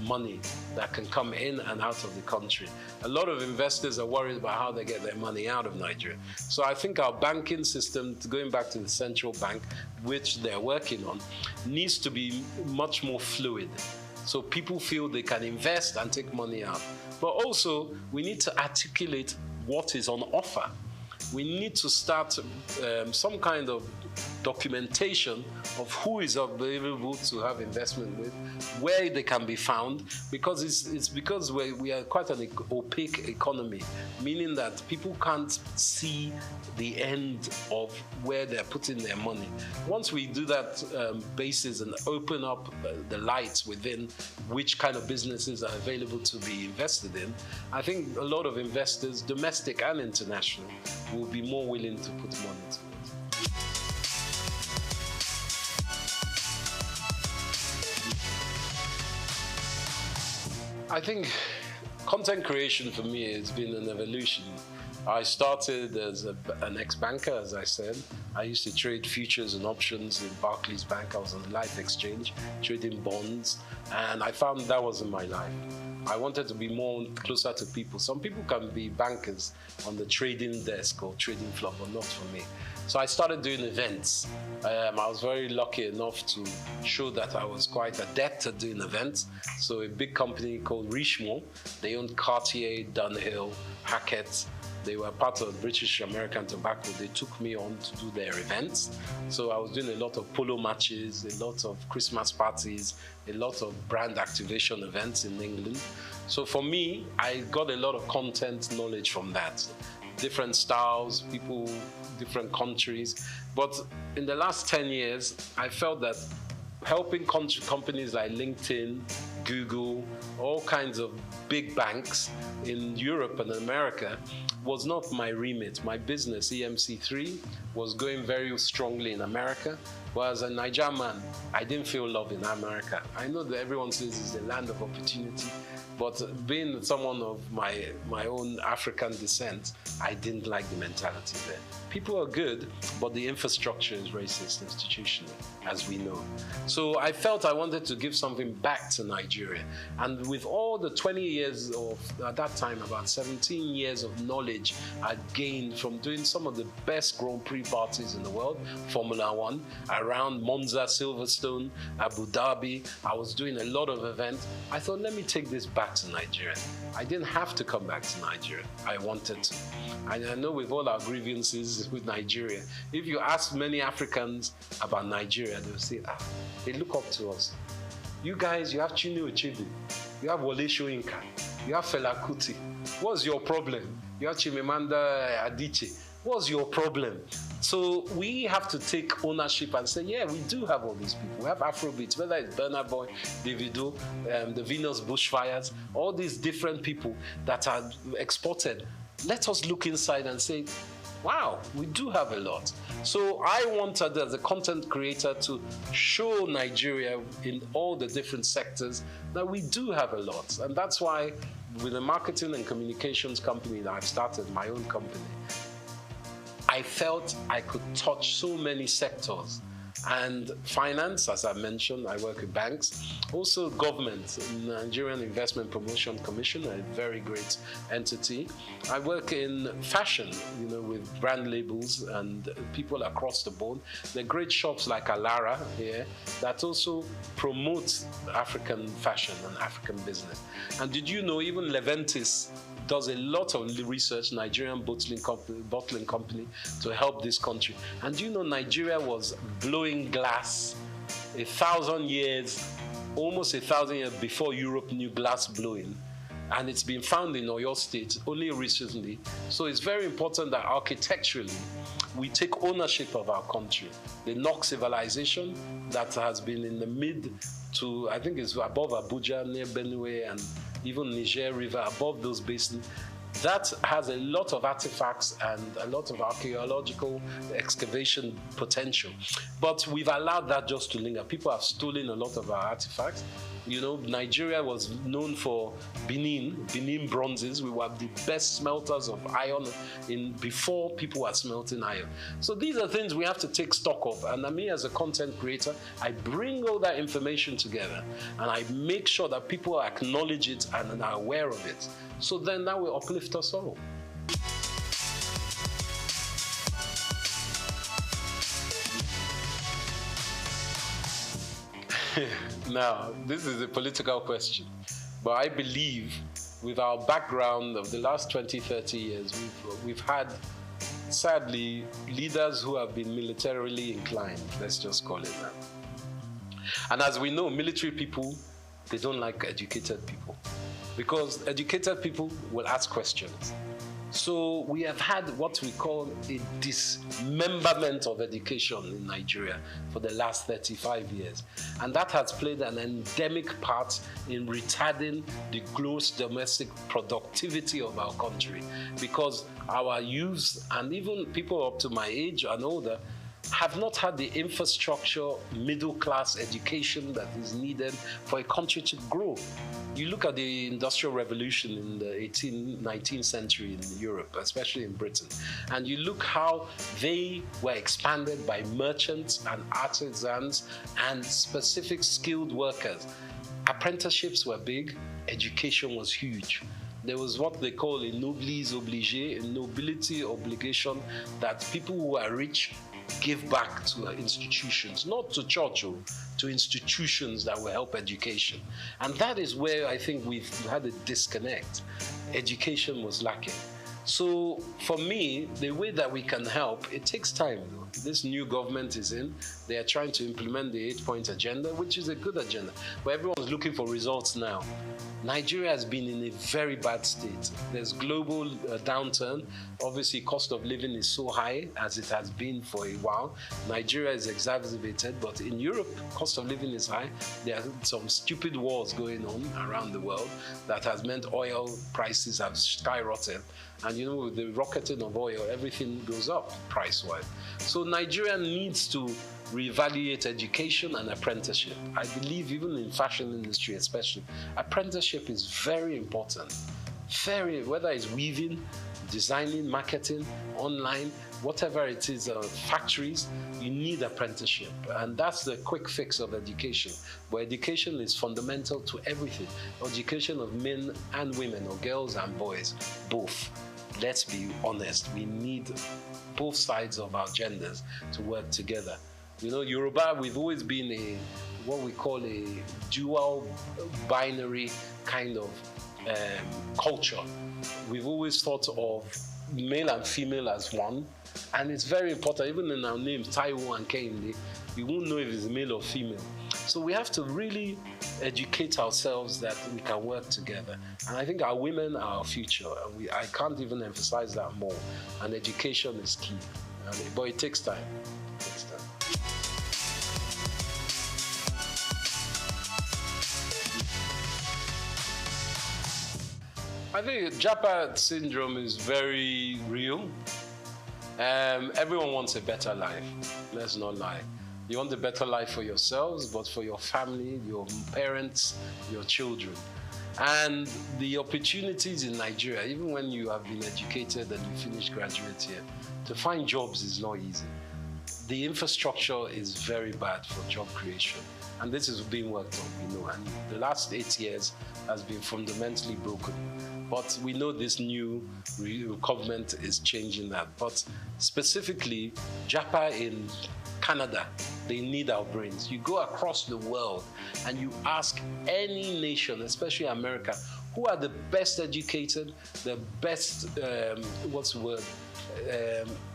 money that can come in and out of the country. A lot of investors are worried about how they get their money out of Nigeria. So I think our banking system, going back to the central bank, which they're working on, needs to be much more fluid. So people feel they can invest and take money out. But also, we need to articulate what is on offer. We need to start some kind of documentation of who is available to have investment with, where they can be found, because it's because we are quite an opaque economy, meaning that people can't see the end of where they're putting their money. Once we do that basis and open up the lights within which kind of businesses are available to be invested in, I think a lot of investors, domestic and international, will be more willing to put money to it. I think content creation for me has been an evolution. I started as an ex-banker, as I said. I used to trade futures and options in Barclays Bank. I was on the Life Exchange, trading bonds, and I found that wasn't my life. I wanted to be more closer to people. Some people can be bankers on the trading desk or trading floor, but not for me. So I started doing events. I was very lucky enough to show that I was quite adept at doing events. So a big company called Richemont, they owned Cartier, Dunhill, Hackett. They were part of British American Tobacco. They took me on to do their events. So I was doing a lot of polo matches, a lot of Christmas parties, a lot of brand activation events in England. So for me, I got a lot of content knowledge from that. Different styles, people, different countries. But in the last 10 years, I felt that helping companies like LinkedIn, Google, all kinds of big banks in Europe and America was not my remit. My business, EMC3, was going very strongly in America. But as a Nigerian man, I didn't feel love in America. I know that everyone says it's the land of opportunity, but being someone of my own African descent, I didn't like the mentality there. People are good, but the infrastructure is racist institutionally, as we know. So I felt I wanted to give something back to Nigeria. And with all the 20 years of, at that time, about 17 years of knowledge I gained from doing some of the best Grand Prix parties in the world, Formula One, around Monza, Silverstone, Abu Dhabi, I was doing a lot of events. I thought, let me take this back to Nigeria. I didn't have to come back to Nigeria. I wanted to. And I know with all our grievances with Nigeria, if you ask many Africans about Nigeria, they'll say, they look up to us. You guys, you have Chinua Achebe, you have Wole Soyinka, you have Fela Kuti. What's your problem? You have Chimamanda Adichie. What's your problem? So we have to take ownership and say, yeah, we do have all these people. We have Afrobeats, whether it's Burna Boy, Davido, the Venus Bushfires, all these different people that are exported. Let us look inside and say, wow, we do have a lot. So I wanted, as a content creator, to show Nigeria in all the different sectors that we do have a lot. And that's why with the marketing and communications company that I've started, my own company, I felt I could touch so many sectors. And finance, as I mentioned, I work with banks. Also government, Nigerian Investment Promotion Commission, a very great entity. I work in fashion, with brand labels and people across the board. There are great shops like Alara here that also promote African fashion and African business. And did you know even Leventis does a lot of research, Nigerian bottling company, to help this country. And do you know Nigeria was blowing glass 1,000 years, almost 1,000 years before Europe knew glass blowing? And it's been found in Oyo State only recently. So it's very important that architecturally we take ownership of our country. The NOC civilization that has been in the mid to, I think it's above Abuja, near Benue, and even Niger River, above those basins, that has a lot of artifacts and a lot of archaeological excavation potential. But we've allowed that just to linger. People have stolen a lot of our artifacts. You know, Nigeria was known for Benin bronzes. We were the best smelters of iron before people were smelting iron. So these are things we have to take stock of. And me as a content creator, I bring all that information together and I make sure that people acknowledge it and are aware of it. So then that will uplift us all. Now, this is a political question, but I believe with our background of the last 20, 30 years, we've had, sadly, leaders who have been militarily inclined, let's just call it that. And as we know, military people, they don't like educated people because educated people will ask questions. So we have had what we call a dismemberment of education in Nigeria for the last 35 years. And that has played an endemic part in retarding the gross domestic productivity of our country because our youths and even people up to my age and older have not had the infrastructure, middle-class education that is needed for a country to grow. You look at the Industrial Revolution in the 19th century in Europe, especially in Britain, and you look how they were expanded by merchants and artisans and specific skilled workers. Apprenticeships were big, education was huge. There was what they call a noblesse obligée, a nobility obligation that people who are rich give back to institutions, not to church, to institutions that will help education. And that is where I think we've had a disconnect. Education was lacking. So for me, the way that we can help, it takes time. This new government is in. They are trying to implement the 8-point agenda, which is a good agenda. But everyone's looking for results now. Nigeria has been in a very bad state. There's global downturn. Obviously, cost of living is so high as it has been for a while. Nigeria is exacerbated, but in Europe, cost of living is high. There are some stupid wars going on around the world that has meant oil prices have skyrocketed. And you know, with the rocketing of oil, everything goes up price-wise. So Nigeria needs to reevaluate education and apprenticeship. I believe even in fashion industry especially, apprenticeship is very important. Whether it's weaving, designing, marketing, online, whatever it is, factories, you need apprenticeship. And that's the quick fix of education. But education is fundamental to everything. Education of men and women, or girls and boys, both. Let's be honest, we need both sides of our genders to work together. You know, Yoruba, we've always been what we call a dual binary kind of culture. We've always thought of male and female as one, and it's very important. Even in our names, Taiwo and Kehinde, you won't know if it's male or female. So we have to really educate ourselves that we can work together. And I think our women are our future. And I can't even emphasize that more. And education is key. But it takes time. I think Japa syndrome is very real. Everyone wants a better life. Let's not lie. You want a better life for yourselves, but for your family, your parents, your children. And the opportunities in Nigeria, even when you have been educated and you finish graduate here, to find jobs is not easy. The infrastructure is very bad for job creation. And this is being worked on, we know. And the last 8 years has been fundamentally broken. But we know this new government is changing that. But specifically, Japa in Canada, they need our brains. You go across the world and you ask any nation, especially America, who are the best educated, the best,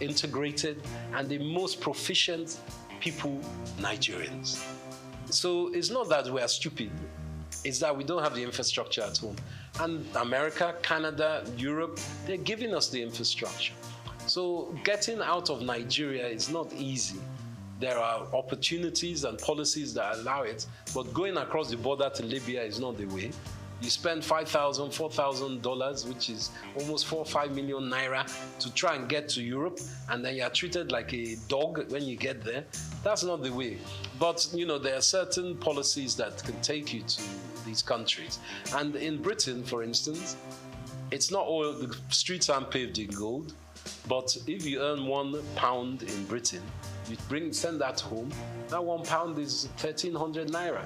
integrated, and the most proficient people, Nigerians. So it's not that we are stupid, it's that we don't have the infrastructure at home. And America, Canada, Europe, they're giving us the infrastructure. So getting out of Nigeria is not easy. There are opportunities and policies that allow it, but going across the border to Libya is not the way. You spend $5,000, $4,000, which is almost 4 or 5 million naira to try and get to Europe, and then you are treated like a dog when you get there. That's not the way. But, you know, there are certain policies that can take you to these countries. And in Britain, for instance, it's not all, the streets aren't paved in gold, but if you earn £1 in Britain, you send that home, that £1 is 1,300 naira.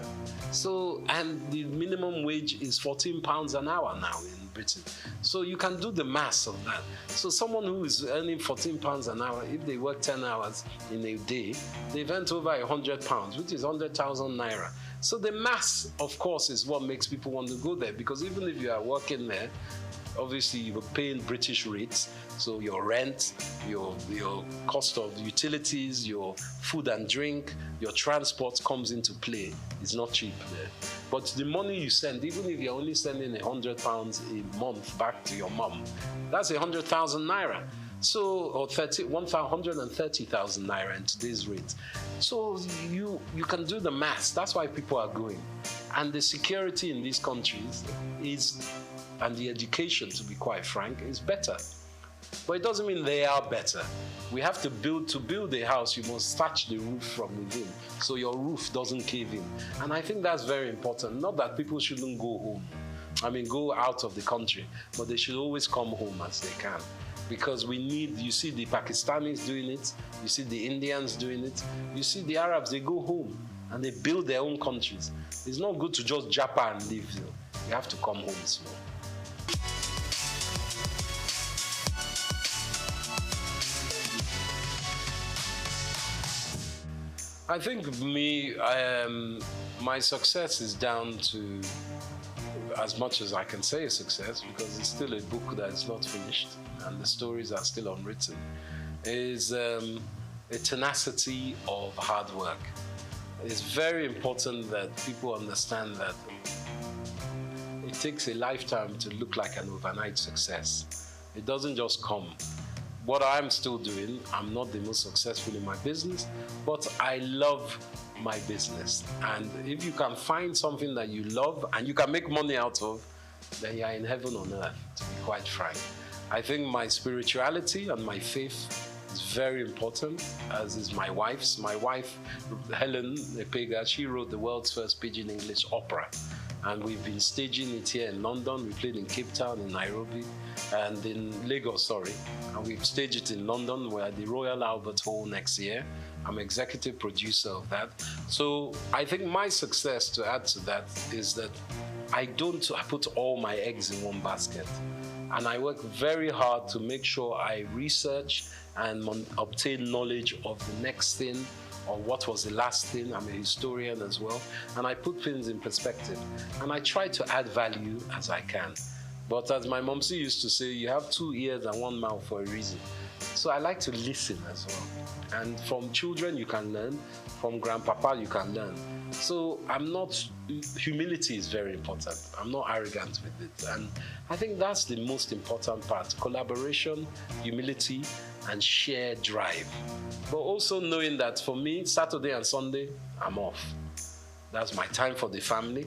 So, and the minimum wage is £14 an hour now in Britain. So you can do the maths of that. So someone who is earning £14 an hour, if they work 10 hours in a day, they've earned over £100, which is 100,000 naira. So the maths, of course, is what makes people want to go there, because even if you are working there, obviously you're paying British rates, so your rent, your cost of utilities, your food and drink, your transport comes into play. It's not cheap there. But the money you send, even if you're only sending £100 a month back to your mum, that's 100,000 naira. So, or 130,000 naira in today's rate. So you can do the maths. That's why people are going. And the security in these countries is, and the education, to be quite frank, is better. But it doesn't mean they are better. We have to build a house, you must thatch the roof from within, so your roof doesn't cave in. And I think that's very important. Not that people shouldn't go home. I mean, go out of the country, but they should always come home as they can. Because we need, you see the Pakistanis doing it, you see the Indians doing it, you see the Arabs, they go home and they build their own countries. It's not good to just japa and leave. You have to come home as well. I think my success is down to, as much as I can say a success, because it's still a book that is not finished and the stories are still unwritten, is a tenacity of hard work. It's very important that people understand that it takes a lifetime to look like an overnight success. It doesn't just come. What I'm still doing, I'm not the most successful in my business, but I love my business. And if you can find something that you love and you can make money out of, then you're in heaven on earth, to be quite frank. I think my spirituality and my faith is very important, as is my wife's. My wife, Helen Epega, she wrote the world's first pidgin English opera. And we've been staging it here in London. We played in Cape Town, in Nairobi, and in Lagos, And we've staged it in London. We're at the Royal Albert Hall next year. I'm executive producer of that. So I think my success, to add to that, is that I put all my eggs in one basket. And I work very hard to make sure I research and obtain knowledge of the next thing, or what was the last thing. I'm a historian as well. And I put things in perspective. And I try to add value as I can. But as my momsy used to say, you have 2 ears and 1 mouth for a reason. So I like to listen as well. And from children you can learn, from grandpapa you can learn. So humility is very important. I'm not arrogant with it. And I think that's the most important part. Collaboration, humility, and shared drive. But also knowing that for me, Saturday and Sunday, I'm off. That's my time for the family.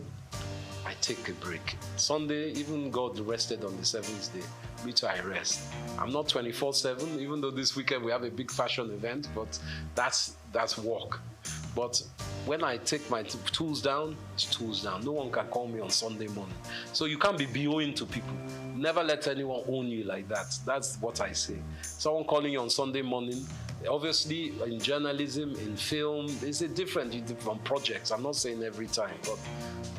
I take a break. Sunday, even God rested on the 7th day. Me too, I rest. I'm not 24/7, even though this weekend we have a big fashion event, but that's work. But when I take my tools down, it's tools down. No one can call me on Sunday morning. So you can't be BOing to people. Never let anyone own you like that. That's what I say. Someone calling you on Sunday morning, obviously in journalism, in film, it's a different from projects. I'm not saying every time, but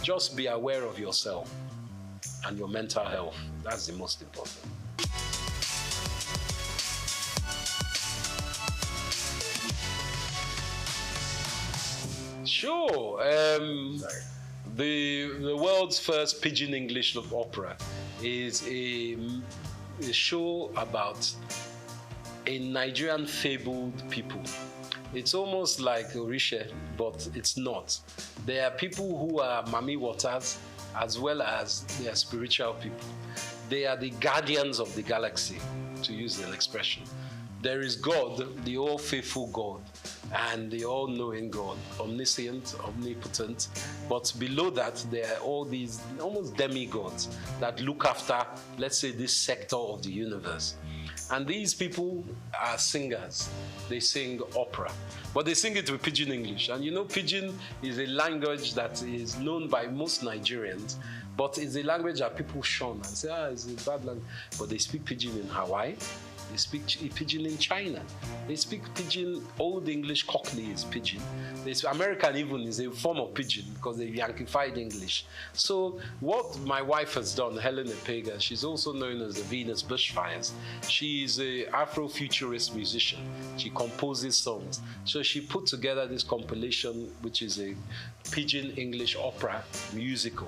just be aware of yourself and your mental health. That's the most important. Sure. The world's first pidgin English opera is a show about a Nigerian fabled people. It's almost like Orisha, but it's not. There are people who are Mami Waters, as well as they are spiritual people. They are the guardians of the galaxy, to use an expression. There is God, the all-faithful God, and the all-knowing God, omniscient, omnipotent. But below that, there are all these almost demigods that look after, let's say, this sector of the universe. And these people are singers. They sing opera, but they sing it with Pidgin English. And you know, Pidgin is a language that is known by most Nigerians, but it's a language that people shun and say, it's a bad language. But they speak Pidgin in Hawaii. They speak Pidgin in China. They speak Pidgin, Old English Cockney is Pidgin. American even is a form of Pidgin because they Yankified English. So what my wife has done, Helen Epega, she's also known as the Venus Bushfires. She's an Afrofuturist musician. She composes songs. So she put together this compilation, which is a Pidgin English opera musical.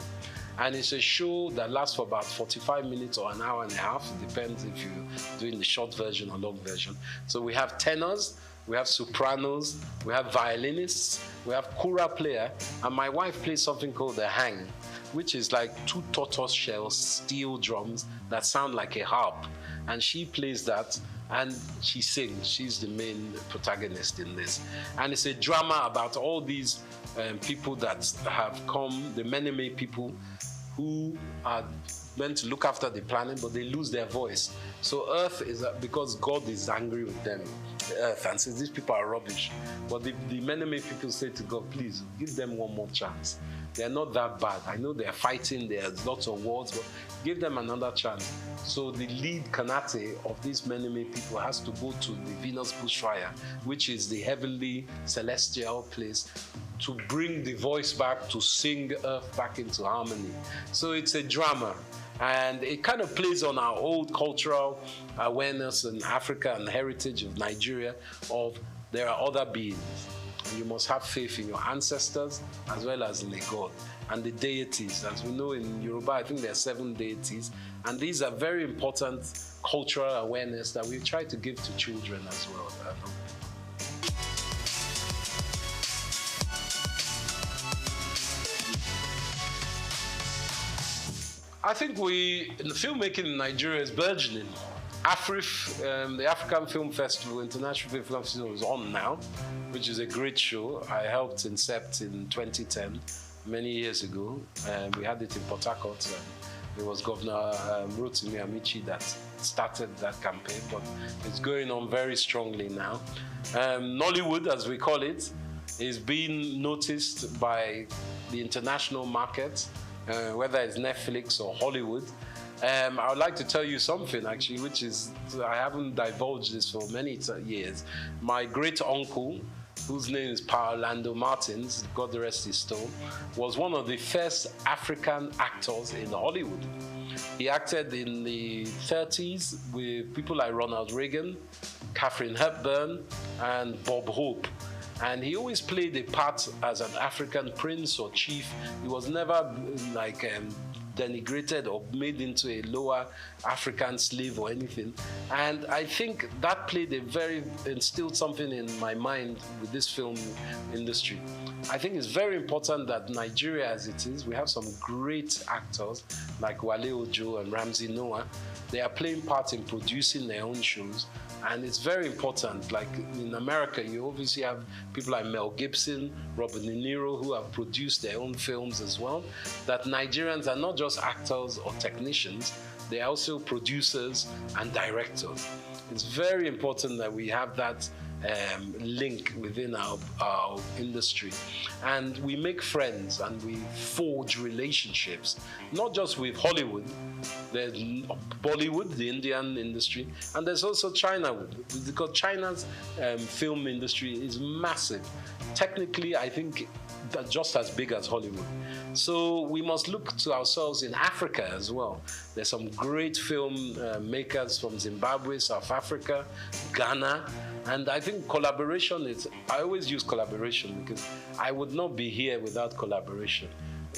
And it's a show that lasts for about 45 minutes or an hour and a half. It depends if you're doing the short version or long version. So we have tenors, we have sopranos, we have violinists, we have kora player, and my wife plays something called the hang, which is like 2 tortoise-shell steel drums that sound like a harp. And she plays that, and she sings. She's the main protagonist in this. And it's a drama about all these people that have come, the many people who are meant to look after the planet, but they lose their voice. So Earth is, because God is angry with them, the Earth, and says these people are rubbish. But the many people say to God, please, give them one more chance. They're not that bad. I know they're fighting, there's lots of wars, but give them another chance. So the lead Kanate of these many people has to go to the Venus Bushfire, which is the heavenly celestial place, to bring the voice back, to sing Earth back into harmony. So it's a drama, and it kind of plays on our old cultural awareness in Africa and heritage of Nigeria of there are other beings. And you must have faith in your ancestors as well as in a God. And the deities, as we know in Yoruba, I think there are 7 deities, and these are very important cultural awareness that we try to give to children as well. I think the filmmaking in Nigeria is burgeoning. AFRIF, the African Film Festival, International Film Festival, is on now, which is a great show. I helped incept in 2010, many years ago. We had it in Port Harcourt. It was Governor Rotimi Amici that started that campaign, but it's going on very strongly now. Nollywood, as we call it, is being noticed by the international market, whether it's Netflix or Hollywood. I would like to tell you something, actually, which is, I haven't divulged this for many years. My great uncle, whose name is Pa Orlando Martins, God rest his soul, was one of the first African actors in Hollywood. He acted in the 30s with people like Ronald Reagan, Katharine Hepburn, and Bob Hope. And he always played a part as an African prince or chief. He was never like denigrated or made into a lower African slave or anything. And I think that instilled something in my mind with this film industry. I think it's very important that Nigeria, as it is, we have some great actors like Wale Ojo and Ramsey Noah. They are playing part in producing their own shows. And it's very important. Like in America, you obviously have people like Mel Gibson, Robert De Niro, who have produced their own films as well. That Nigerians are not just actors or technicians, they're also producers and directors. It's very important that we have that link within our industry. And we make friends and we forge relationships, not just with Hollywood. There's Bollywood, the Indian industry, and there's also Chinawood, because China's film industry is massive. Technically, I think that's just as big as Hollywood. So we must look to ourselves in Africa as well. There's some great film makers from Zimbabwe, South Africa, Ghana, and I think collaboration I always use collaboration because I would not be here without collaboration.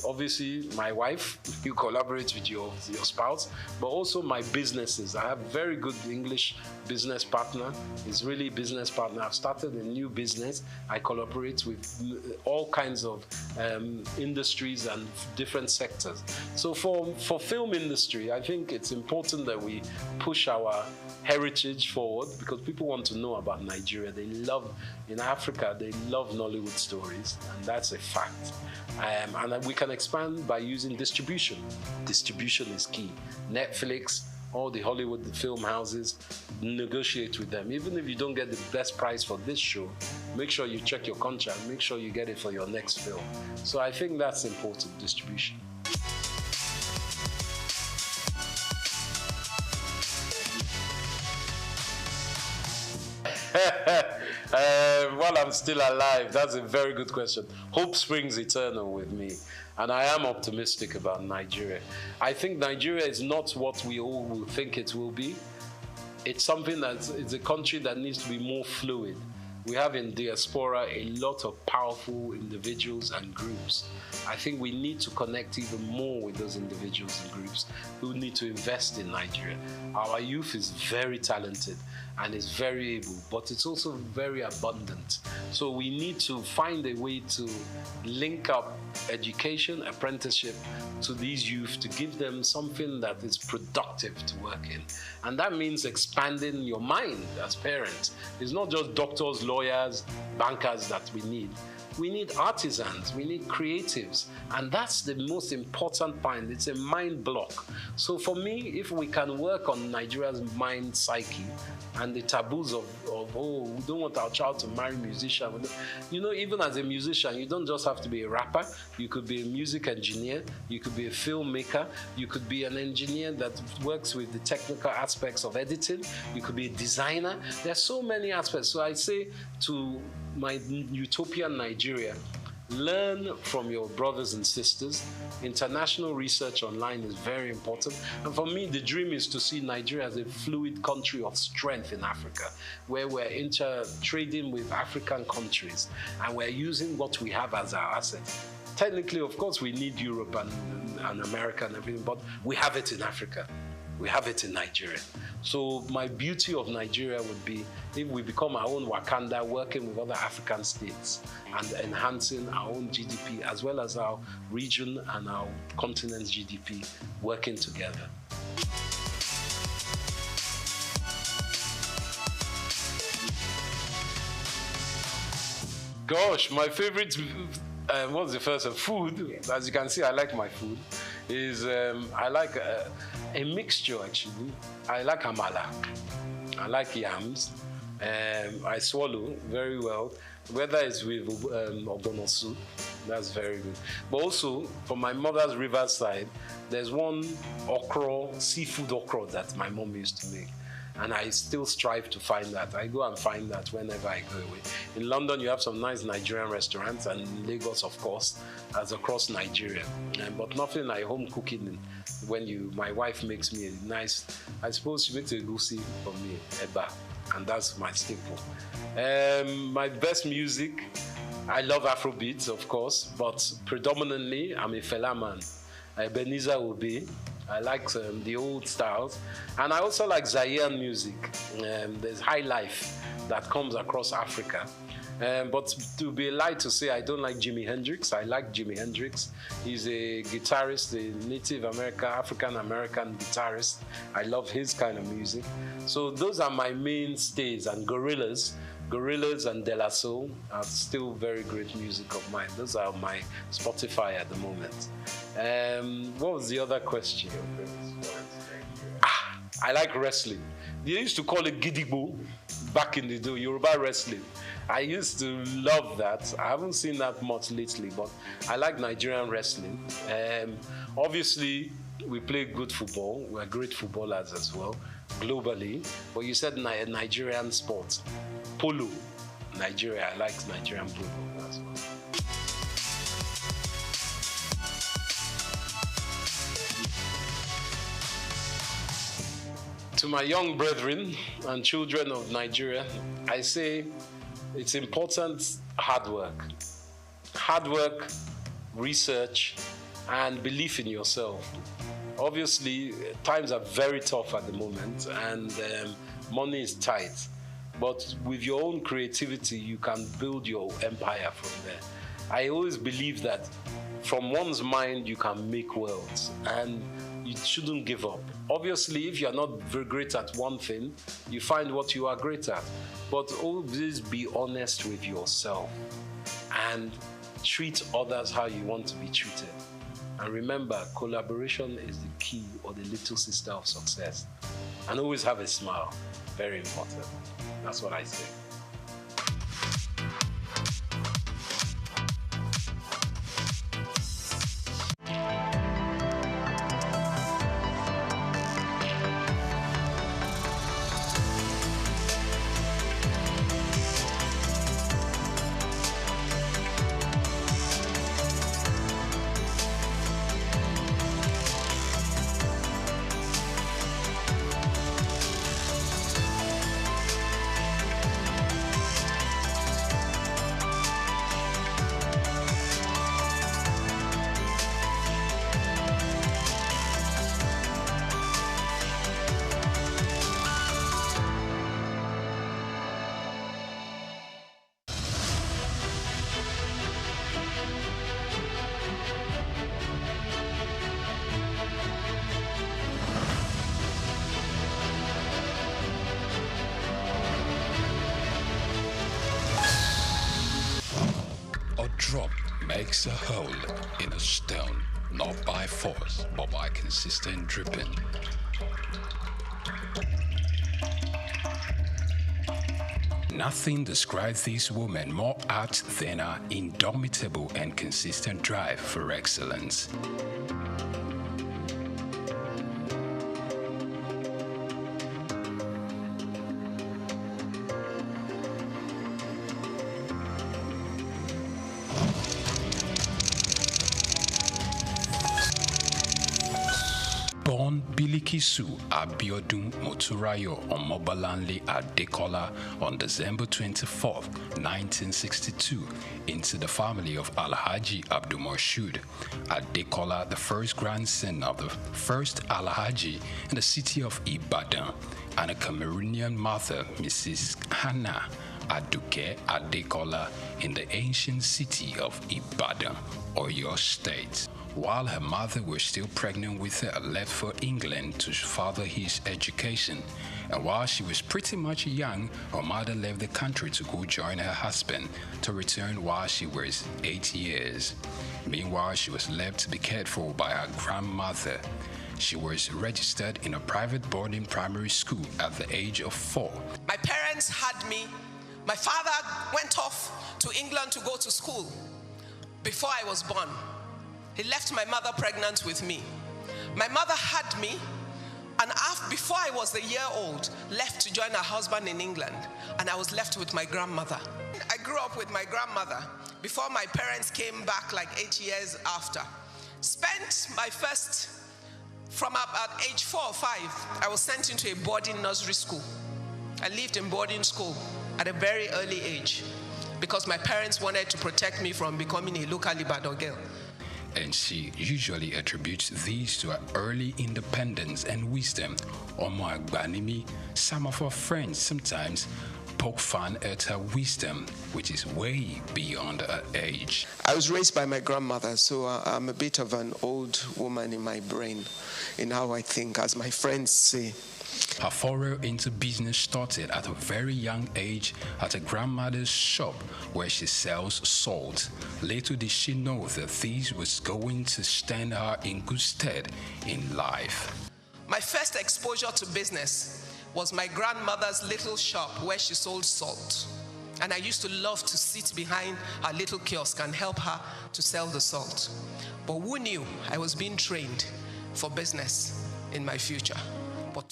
obviously my wife, you collaborate with your spouse, but also my businesses. I have a very good English business partner. He's really a business partner. I've started a new business. I collaborate with all kinds of industries and different sectors. So for film industry, I think it's important that we push our heritage forward, because people want to know about Nigeria. They love, in Africa, they love Nollywood stories, and that's a fact. And we can expand by using distribution. Distribution is key. Netflix, all the Hollywood film houses, negotiate with them. Even if you don't get the best price for this show, make sure you check your contract, make sure you get it for your next film. So I think that's important, distribution. While I'm still alive, that's a very good question. Hope springs eternal with me, and I am optimistic about Nigeria. I think Nigeria is not what we all will think it will be. It's something it's a country that needs to be more fluid. We have in diaspora a lot of powerful individuals and groups. I think we need to connect even more with those individuals and groups who need to invest in Nigeria. Our youth is very talented and is very able, but it's also very abundant. So we need to find a way to link up education, apprenticeship to these youth to give them something that is productive to work in. And that means expanding your mind as parents. It's not just doctors, lawyers, bankers that we need. We need artisans, we need creatives, and that's the most important point. It's a mind block. So for me, if we can work on Nigeria's mind psyche and the taboos of oh, we don't want our child to marry a musician. You know, even as a musician, you don't just have to be a rapper. You could be a music engineer, you could be a filmmaker, you could be an engineer that works with the technical aspects of editing, you could be a designer. There's so many aspects. So I say to my utopian Nigeria, learn from your brothers and sisters. International research online is very important. And for me, the dream is to see Nigeria as a fluid country of strength in Africa, where we're trading with African countries and we're using what we have as our asset. Technically, of course, we need Europe and America and everything, but we have it in Africa. We have it in Nigeria. So my beauty of Nigeria would be if we become our own Wakanda, working with other African states and enhancing our own GDP as well as our region and our continent's GDP working together. Gosh, my favorite, what's the first one? Food. As you can see, I like my food. I like a mixture, actually. I like amala. I like yams. I swallow very well. Whether it's with ogbono soup, that's very good. But also, from my mother's riverside, there's one okra, seafood okra that my mom used to make. And I still strive to find that. I go and find that whenever I go away. In London, you have some nice Nigerian restaurants, and in Lagos, of course, as across Nigeria. But nothing like home cooking. When my wife makes me a nice, I suppose she makes a goosey for me, eba, and that's my staple. My best music, I love Afrobeats, of course, but predominantly, I'm a Fela man. Ebenezer Obey. I like the old styles. And I also like Zaire music. There's high life that comes across Africa. But to be a lie to say I don't like Jimi Hendrix. I like Jimi Hendrix. He's a guitarist, a Native American, African-American guitarist. I love his kind of music. So those are my mainstays. And Gorillaz and De La Soul are still very great music of mine. Those are my Spotify at the moment. What was the other question? I like wrestling. They used to call it Gidigbo back in the day, Yoruba wrestling. I used to love that. I haven't seen that much lately, but I like Nigerian wrestling. Obviously, we play good football. We're great footballers as well, globally. But you said Nigerian sports. Polo. Nigeria, I like Nigerian polo as well. To my young brethren and children of Nigeria, I say it's important hard work. Hard work, research, and belief in yourself. Obviously, times are very tough at the moment, and money is tight. But with your own creativity, you can build your empire from there. I always believe that from one's mind, you can make wealth, and you shouldn't give up. Obviously, if you're not very great at one thing, you find what you are great at. But always be honest with yourself and treat others how you want to be treated. And remember, collaboration is the key or the little sister of success. And always have a smile. Very important. That's what I say. Drop makes a hole in a stone, not by force, but by consistent dripping. Nothing describes these women more apt than her indomitable and consistent drive for excellence. Born Bilikisu Abiodun Moturayo Omobalanle Adekola on December 24, 1962, into the family of Alhaji Abdulmoshood Adekola, the first grandson of the first Alhaji in the city of Ibadan, and a Cameroonian mother, Mrs. Hannah Aduke Adekola, in the ancient city of Ibadan, Oyo State. While her mother was still pregnant with her, left for England to further his education. And while she was pretty much young, her mother left the country to go join her husband, to return while she was 8 years. Meanwhile, she was left to be cared for by her grandmother. She was registered in a private boarding primary school at the age of 4. My parents had me. My father went off to England to go to school before I was born. He left my mother pregnant with me. My mother had me, and before I was a year old, left to join her husband in England, and I was left with my grandmother. I grew up with my grandmother before my parents came back like 8 years after. Spent my first, from about age 4 or 5, I was sent into a boarding nursery school. I lived in boarding school at a very early age because my parents wanted to protect me from becoming a local Ibadan girl. And she usually attributes these to her early independence and wisdom. Omo Agbanimi, some of her friends sometimes poke fun at her wisdom, which is way beyond her age. I was raised by my grandmother, so I'm a bit of an old woman in my brain, in how I think, as my friends say. Her foray into business started at a very young age at her grandmother's shop where she sells salt. Little did she know that this was going to stand her in good stead in life. My first exposure to business was my grandmother's little shop where she sold salt. And I used to love to sit behind her little kiosk and help her to sell the salt. But who knew I was being trained for business in my future?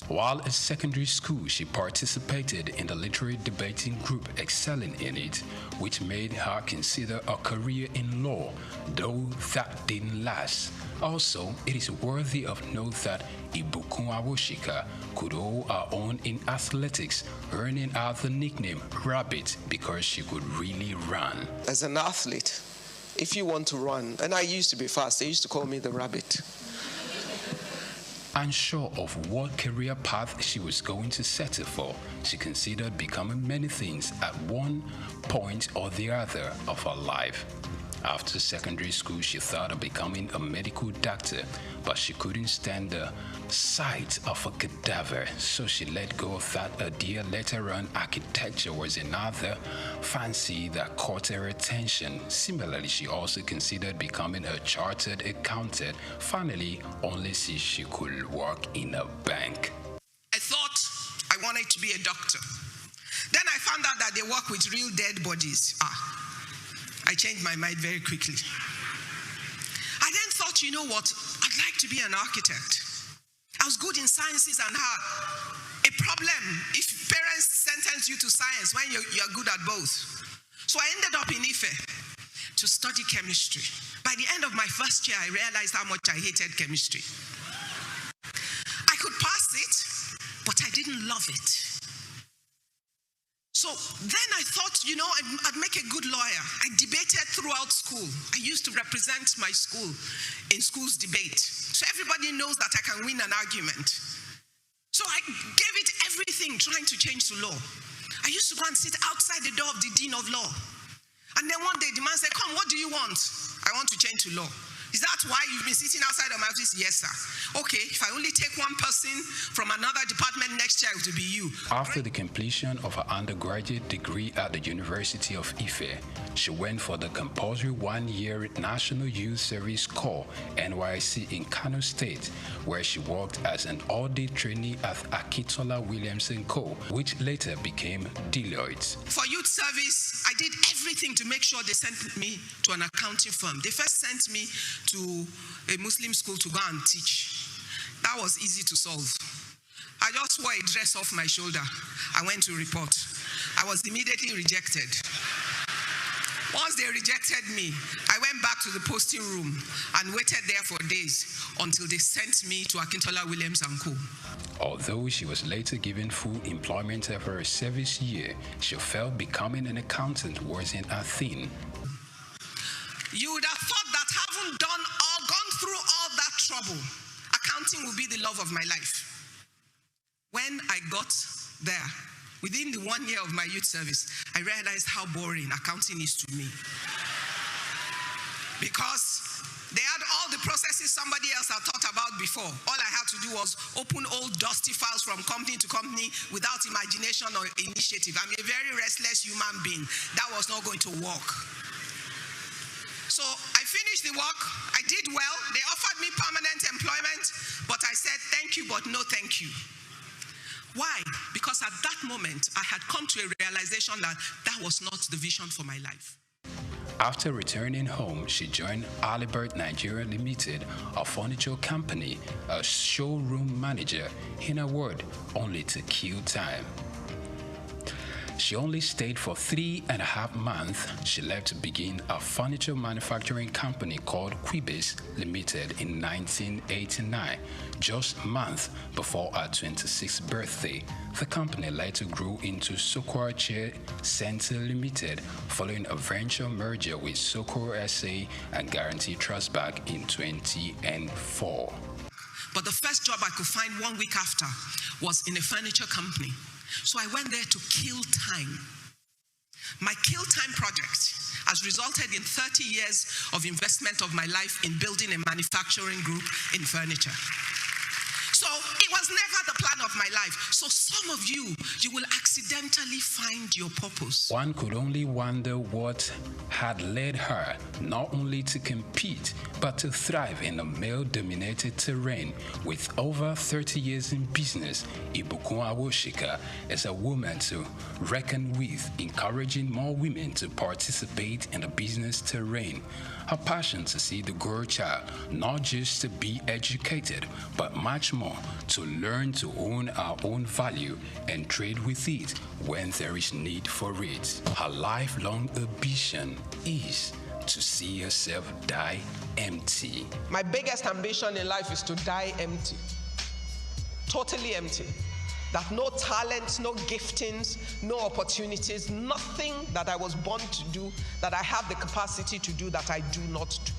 While at secondary school, she participated in the literary debating group, excelling in it, which made her consider a career in law, though that didn't last. Also, it is worthy of note that Ibukun Awoshika could hold her own in athletics, earning her the nickname Rabbit because she could really run. As an athlete, if you want to run, and I used to be fast, they used to call me the rabbit. Unsure of what career path she was going to settle for, she considered becoming many things at one point or the other of her life. After secondary school, she thought of becoming a medical doctor, but she couldn't stand the sight of a cadaver, so she let go of that idea. Later on, architecture was another fancy that caught her attention. Similarly, she also considered becoming a chartered accountant. Finally, only see she could work in a bank. I thought I wanted to be a doctor. Then I found out that they work with real dead bodies. I changed my mind very quickly. I then thought, you know what? I'd like to be an architect. I was good in sciences and had a problem if parents sentence you to science when you're good at both. So I ended up in Ife to study chemistry. By the end of my first year, I realized how much I hated chemistry. I could pass it, but I didn't love it. So then I thought, you know, I'd make a good lawyer. I debated throughout school. I used to represent my school in school's debate. So everybody knows that I can win an argument. So I gave it everything trying to change to law. I used to go and sit outside the door of the dean of law. And then one day the man said, come, what do you want? I want to change to law. Is that why you've been sitting outside of my office? Yes, sir. Okay, if I only take one person from another department next year, it will be you. After the completion of her undergraduate degree at the University of Ife, she went for the compulsory one-year National Youth Service Corps, NYSC, in Kano State, where she worked as an audit trainee at Akitola Williams & Co., which later became Deloitte. For youth service, I did everything to make sure they sent me to an accounting firm. They first sent me to a Muslim school to go and teach. That was easy to solve. I just wore a dress off my shoulder. I went to report. I was immediately rejected. Once they rejected me, I went back to the posting room and waited there for days until they sent me to Akintola Williams & Co. Although she was later given full employment after her service year, she felt becoming an accountant wasn't a thing. You would have thought that having gone through all that trouble, accounting would be the love of my life. When I got there, within the 1 year of my youth service, I realized how boring accounting is to me. Because they had all the processes somebody else had thought about before. All I had to do was open old dusty files from company to company without imagination or initiative. I'm a very restless human being. That was not going to work. So I finished the work. I did well. They offered me permanent employment, but I said, thank you, but no thank you. Why? Because at that moment, I had come to a realization that that was not the vision for my life. After returning home, she joined Alibert Nigeria Limited, a furniture company, as showroom manager. In a word, only to kill time. She only stayed for 3.5 months. She left to begin a furniture manufacturing company called Quibis Limited in 1989, just a month before her 26th birthday. The company later grew into SOUQ Chair Center Limited, following a venture merger with SOUQ SA and Guarantee Trust back in 2004. But the first job I could find 1 week after was in a furniture company. So I went there to kill time. My kill time project has resulted in 30 years of investment of my life in building a manufacturing group in furniture. So it was never the plan of my life. So some of you will accidentally find your purpose. One could only wonder what had led her not only to compete, but to thrive in a male-dominated terrain. With over 30 years in business, Ibukun Awoshika is a woman to reckon with, encouraging more women to participate in the business terrain. Her passion to see the girl child not just to be educated, but much more to learn to own our own value and trade with it when there is need for it. Her lifelong ambition is to see herself die empty. My biggest ambition in life is to die empty. Totally empty. that no talents, no giftings, no opportunities, nothing that I was born to do, that I have the capacity to do, that I do not do.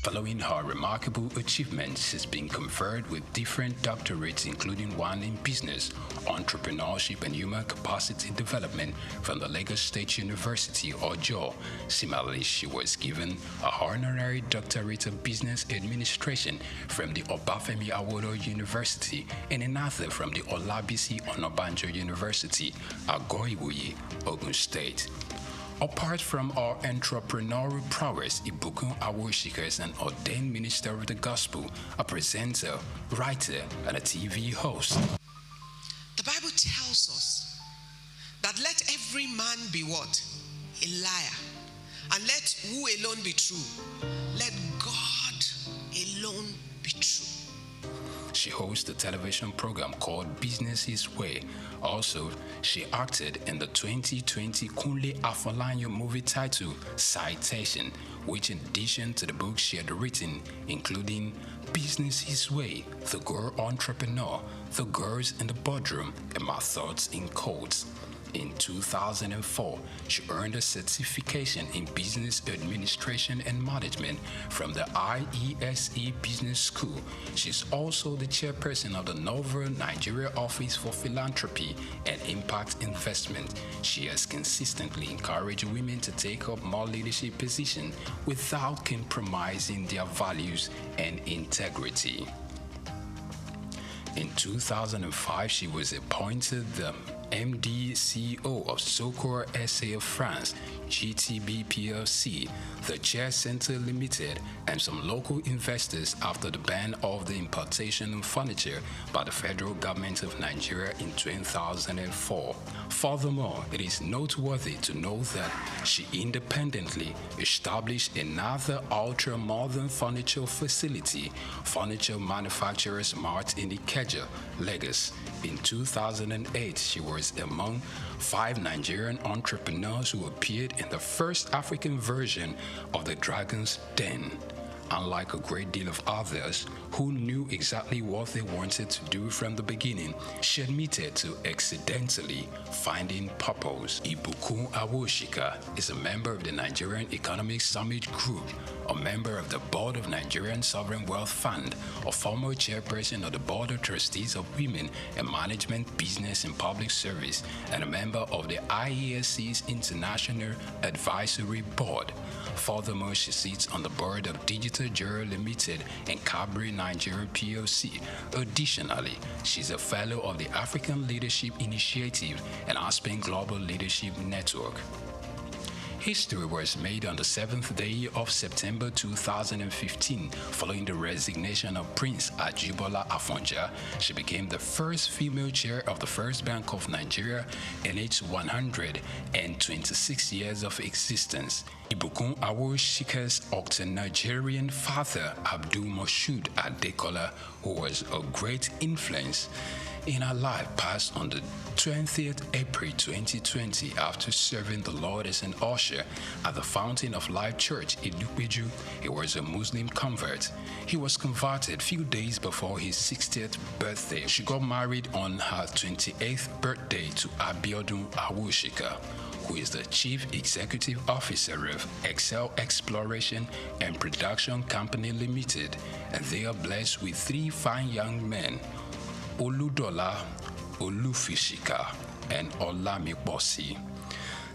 Following her remarkable achievements, she's been conferred with different doctorates, including one in business, entrepreneurship, and human capacity development from the Lagos State University, Ojo. Similarly, she was given a honorary doctorate of business administration from the Obafemi Awolowo University and another from the Olabisi Onabanjo University, Agoiwoye, Ogun State. Apart from our entrepreneurial prowess, Ibukun Awoshika is an ordained minister of the gospel, a presenter, writer, and a TV host. The Bible tells us that let every man be what? A liar. And let who alone be true? Let God alone be true. She hosts a television program called Business His Way. Also, she acted in the 2020 Kunle Afolanyo movie titled Citation, which in addition to the books she had written, including Business His Way, The Girl Entrepreneur, The Girls in the Boardroom, and My Thoughts in Codes. In 2004, she earned a certification in Business Administration and Management from the IESE Business School. She's also the chairperson of the Novel Nigeria Office for Philanthropy and Impact Investment. She has consistently encouraged women to take up more leadership positions without compromising their values and integrity. In 2005, she was appointed the MD CEO of SOUQ SA of France, GTB PLC, the Chair Center Limited, and some local investors after the ban of the importation of furniture by the federal government of Nigeria in 2004. Furthermore, it is noteworthy to note that she independently established another ultra-modern furniture facility, Furniture Manufacturers Mart in Ikeja, Lagos. In 2008, she was among 5 Nigerian entrepreneurs who appeared in the first African version of the Dragon's Den. Unlike a great deal of others who knew exactly what they wanted to do from the beginning, she admitted to accidentally finding purpose. Ibukun Awoshika is a member of the Nigerian Economic Summit Group, a member of the board of Nigerian Sovereign Wealth Fund, a former chairperson of the Board of Trustees of Women in Management, Business and Public Service, and a member of the IESC's International Advisory Board. Furthermore, she sits on the board of Digital Jura Limited and Cabri Nigeria PLC. Additionally, she's a fellow of the African Leadership Initiative and Aspen Global Leadership Network. History was made on the 7th day of September 2015. Following the resignation of Prince Ajibola Afonja, she became the first female chair of the First Bank of Nigeria in its 126 years of existence. Ibukun Awoshika's octo-Nigerian father, Abdul Moshood Adekola, who was a great influence in her life, passed on the 20th April 2020 after serving the Lord as an usher at the Fountain of Life Church in Idupeju. He was a Muslim convert. He was converted few days before his 60th birthday. She got married on her 28th birthday to Abiodun Awoshika, who is the Chief Executive Officer of Excel Exploration and Production Company Limited, and they are blessed with 3 fine young men, Oludola, Olufishika, and Olamiposi.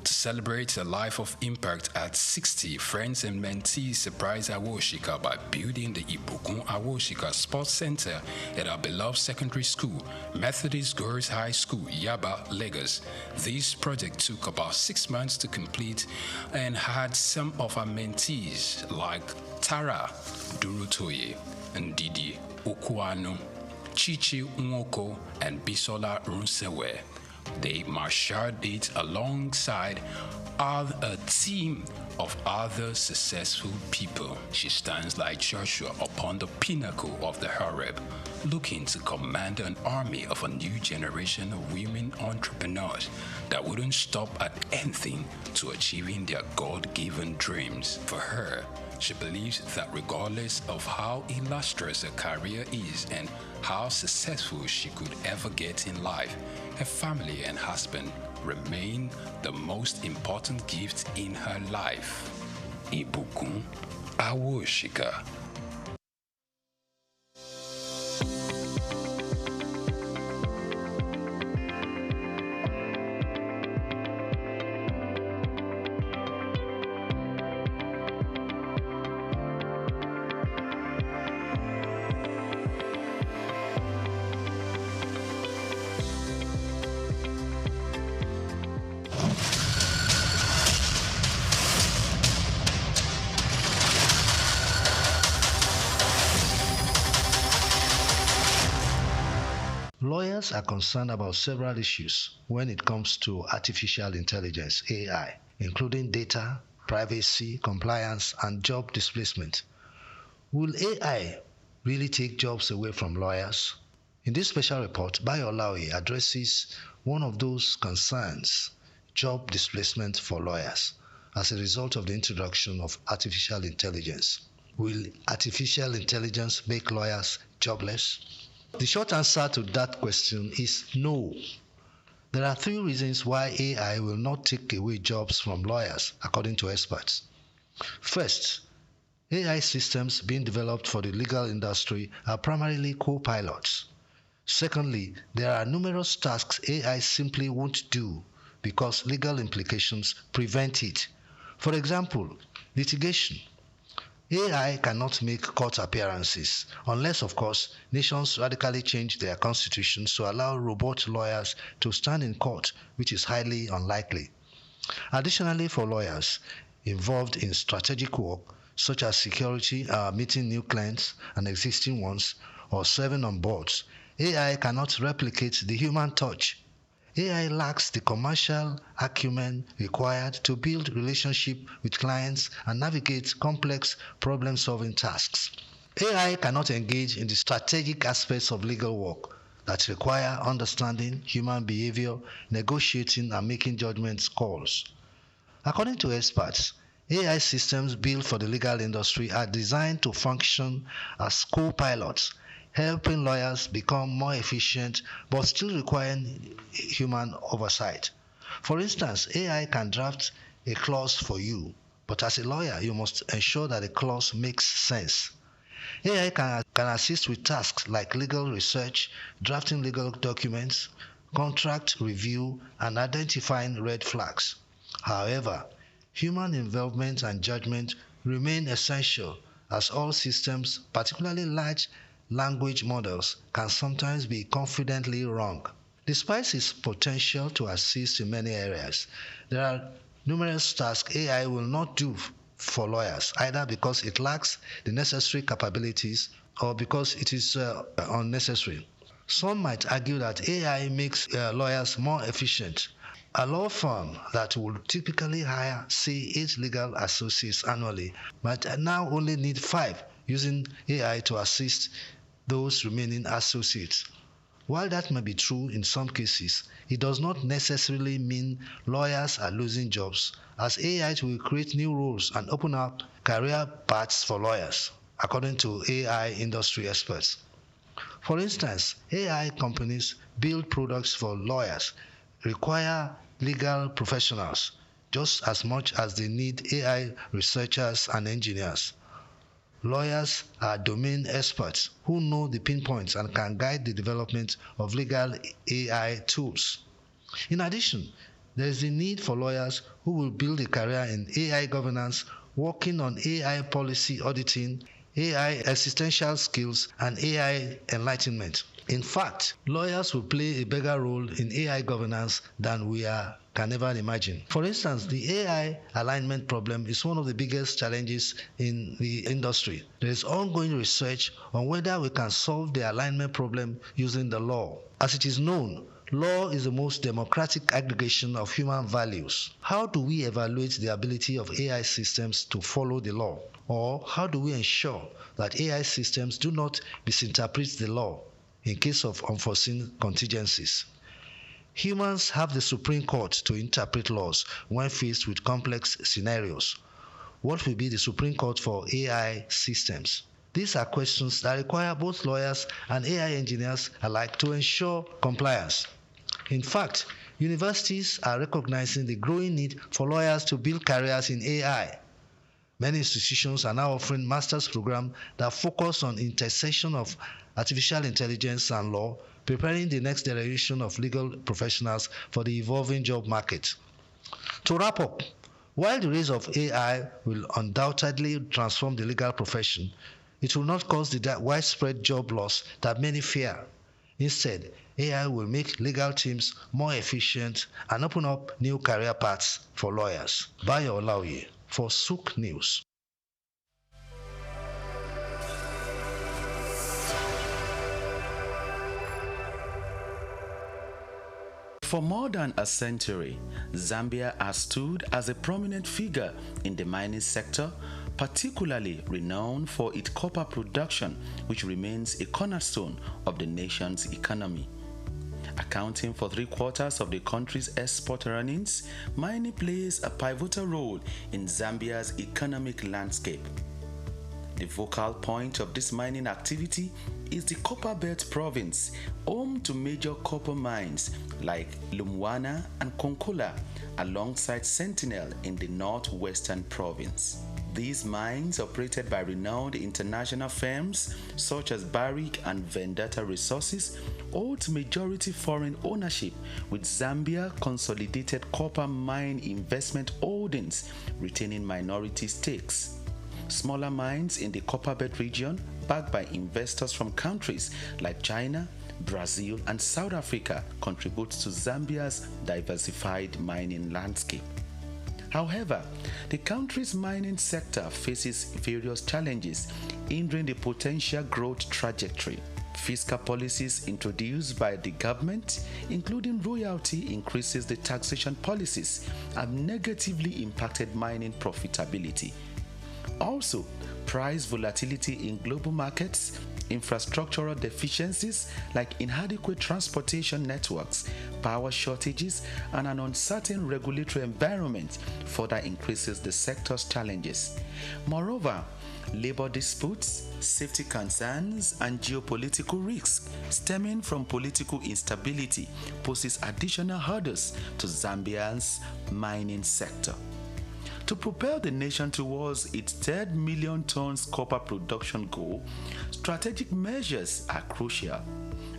To celebrate a life of impact at 60, friends and mentees surprised Awoshika by building the Ibukun Awoshika Sports Center at our beloved secondary school, Methodist Girls High School, Yaba, Lagos. This project took about 6 months to complete and had some of our mentees like Tara Durutoye, Ndidi Okuanu, Chichi Nwoko, and Bisola Runsewe. They marshaled it alongside a team of other successful people. She stands like Joshua upon the pinnacle of the Horeb, looking to command an army of a new generation of women entrepreneurs that wouldn't stop at anything to achieving their God-given dreams. For her, She believes that regardless of how illustrious her career is and how successful she could ever get in life, her family and husband remain the most important gift in her life. Ibukun Awoshika. Lawyers are concerned about several issues when it comes to artificial intelligence, AI, including data, privacy, compliance, and job displacement. Will AI really take jobs away from lawyers? In this special report, Bayo Olaoye addresses one of those concerns, job displacement for lawyers, as a result of the introduction of artificial intelligence. Will artificial intelligence make lawyers jobless? The short answer to that question is no. There are 3 reasons why AI will not take away jobs from lawyers, according to experts. First, AI systems being developed for the legal industry are primarily co-pilots. Secondly, there are numerous tasks AI simply won't do because legal implications prevent it. For example, litigation. AI cannot make court appearances, unless, of course, nations radically change their constitutions to allow robot lawyers to stand in court, which is highly unlikely. Additionally, for lawyers involved in strategic work, such as security, meeting new clients and existing ones, or serving on boards, AI cannot replicate the human touch. AI lacks the commercial acumen required to build relationships with clients and navigate complex problem-solving tasks. AI cannot engage in the strategic aspects of legal work that require understanding human behavior, negotiating, and making judgment calls. According to experts, AI systems built for the legal industry are designed to function as co-pilots, helping lawyers become more efficient but still requiring human oversight. For instance, AI can draft a clause for you, but as a lawyer, you must ensure that the clause makes sense. AI can assist with tasks like legal research, drafting legal documents, contract review, and identifying red flags. However, human involvement and judgment remain essential, as all systems, particularly large language models, can sometimes be confidently wrong. Despite its potential to assist in many areas, there are numerous tasks AI will not do for lawyers, either because it lacks the necessary capabilities or because it is unnecessary. Some might argue that AI makes lawyers more efficient. A law firm that would typically hire, say, 8 legal associates annually might now only need 5, using AI to assist those remaining associates. While that may be true in some cases, it does not necessarily mean lawyers are losing jobs, as AI will create new roles and open up career paths for lawyers, according to AI industry experts. For instance, AI companies build products for lawyers, require legal professionals just as much as they need AI researchers and engineers. Lawyers are domain experts who know the pinpoints and can guide the development of legal AI tools. In addition, there is the need for lawyers who will build a career in AI governance, working on AI policy auditing, AI existential skills, and AI enlightenment. In fact, lawyers will play a bigger role in AI governance than we can ever imagine. For instance, the AI alignment problem is one of the biggest challenges in the industry. There is ongoing research on whether we can solve the alignment problem using the law. As it is known, law is the most democratic aggregation of human values. How do we evaluate the ability of AI systems to follow the law? Or how do we ensure that AI systems do not misinterpret the law in case of unforeseen contingencies? Humans have the Supreme Court to interpret laws when faced with complex scenarios. What will be the Supreme Court for AI systems? These are questions that require both lawyers and AI engineers alike to ensure compliance. In fact, universities are recognizing the growing need for lawyers to build careers in AI. Many institutions are now offering master's programs that focus on intersection of artificial intelligence and law, preparing the next generation of legal professionals for the evolving job market. To wrap up, while the rise of AI will undoubtedly transform the legal profession, it will not cause the widespread job loss that many fear. Instead, AI will make legal teams more efficient and open up new career paths for lawyers. Bayo Olaoye for SOUQ News. For more than a century, Zambia has stood as a prominent figure in the mining sector, particularly renowned for its copper production, which remains a cornerstone of the nation's economy. Accounting for 3/4 of the country's export earnings, mining plays a pivotal role in Zambia's economic landscape. The focal point of this mining activity is the Copperbelt province, home to major copper mines like Lumwana and Konkola, alongside Sentinel in the northwestern province. These mines, operated by renowned international firms such as Barrick and Vendetta Resources, hold majority foreign ownership, with Zambia Consolidated Copper Mine Investment Holdings retaining minority stakes. Smaller mines in the Copperbelt region, backed by investors from countries like China, Brazil, and South Africa, contribute to Zambia's diversified mining landscape. However, the country's mining sector faces various challenges, hindering the potential growth trajectory. Fiscal policies introduced by the government, including royalty increases, the taxation policies, have negatively impacted mining profitability. Also, price volatility in global markets, infrastructural deficiencies like inadequate transportation networks, power shortages, and an uncertain regulatory environment further increases the sector's challenges. Moreover, labor disputes, safety concerns, and geopolitical risks stemming from political instability poses additional hurdles to Zambia's mining sector. To propel the nation towards its 3 million tons copper production goal, strategic measures are crucial,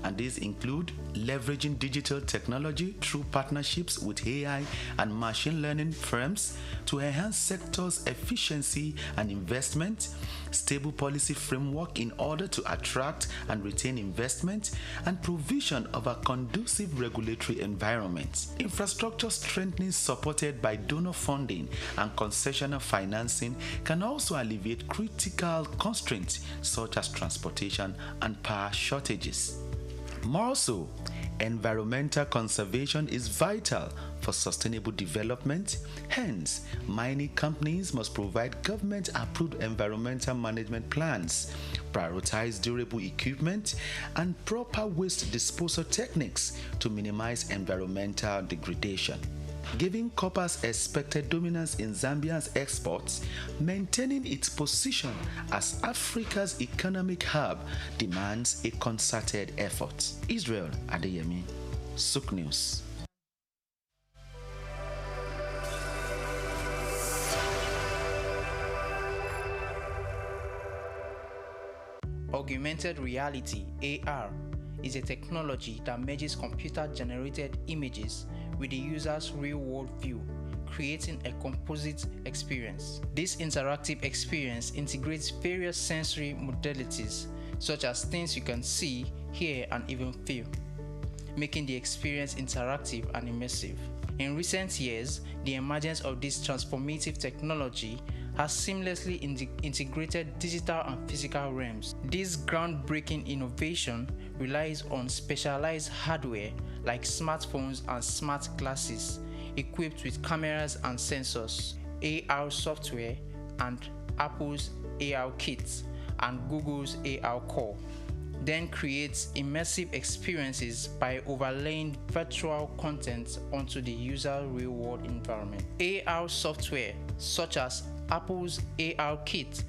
and these include leveraging digital technology through partnerships with AI and machine learning firms to enhance sector's efficiency and investment, stable policy framework in order to attract and retain investment, and provision of a conducive regulatory environment. Infrastructure strengthening supported by donor funding and concessional financing can also alleviate critical constraints such as transportation and power shortages. More so, environmental conservation is vital for sustainable development. Hence, mining companies must provide government-approved environmental management plans, prioritize durable equipment, and proper waste disposal techniques to minimize environmental degradation. Giving copper's expected dominance in Zambia's exports, maintaining its position as Africa's economic hub demands a concerted effort. Israel Adeyemi, SOUQ News. Augmented reality, AR, is a technology that merges computer-generated images with the user's real-world view, creating a composite experience. This interactive experience integrates various sensory modalities, such as things you can see, hear, and even feel, making the experience interactive and immersive. In recent years, the emergence of this transformative technology has seamlessly integrated digital and physical realms. This groundbreaking innovation relies on specialized hardware like smartphones and smart glasses equipped with cameras and sensors, AR software, and Apple's AR Kit and Google's AR Core. Then creates immersive experiences by overlaying virtual content onto the user's real-world environment. AR software such as Apple's AR kit.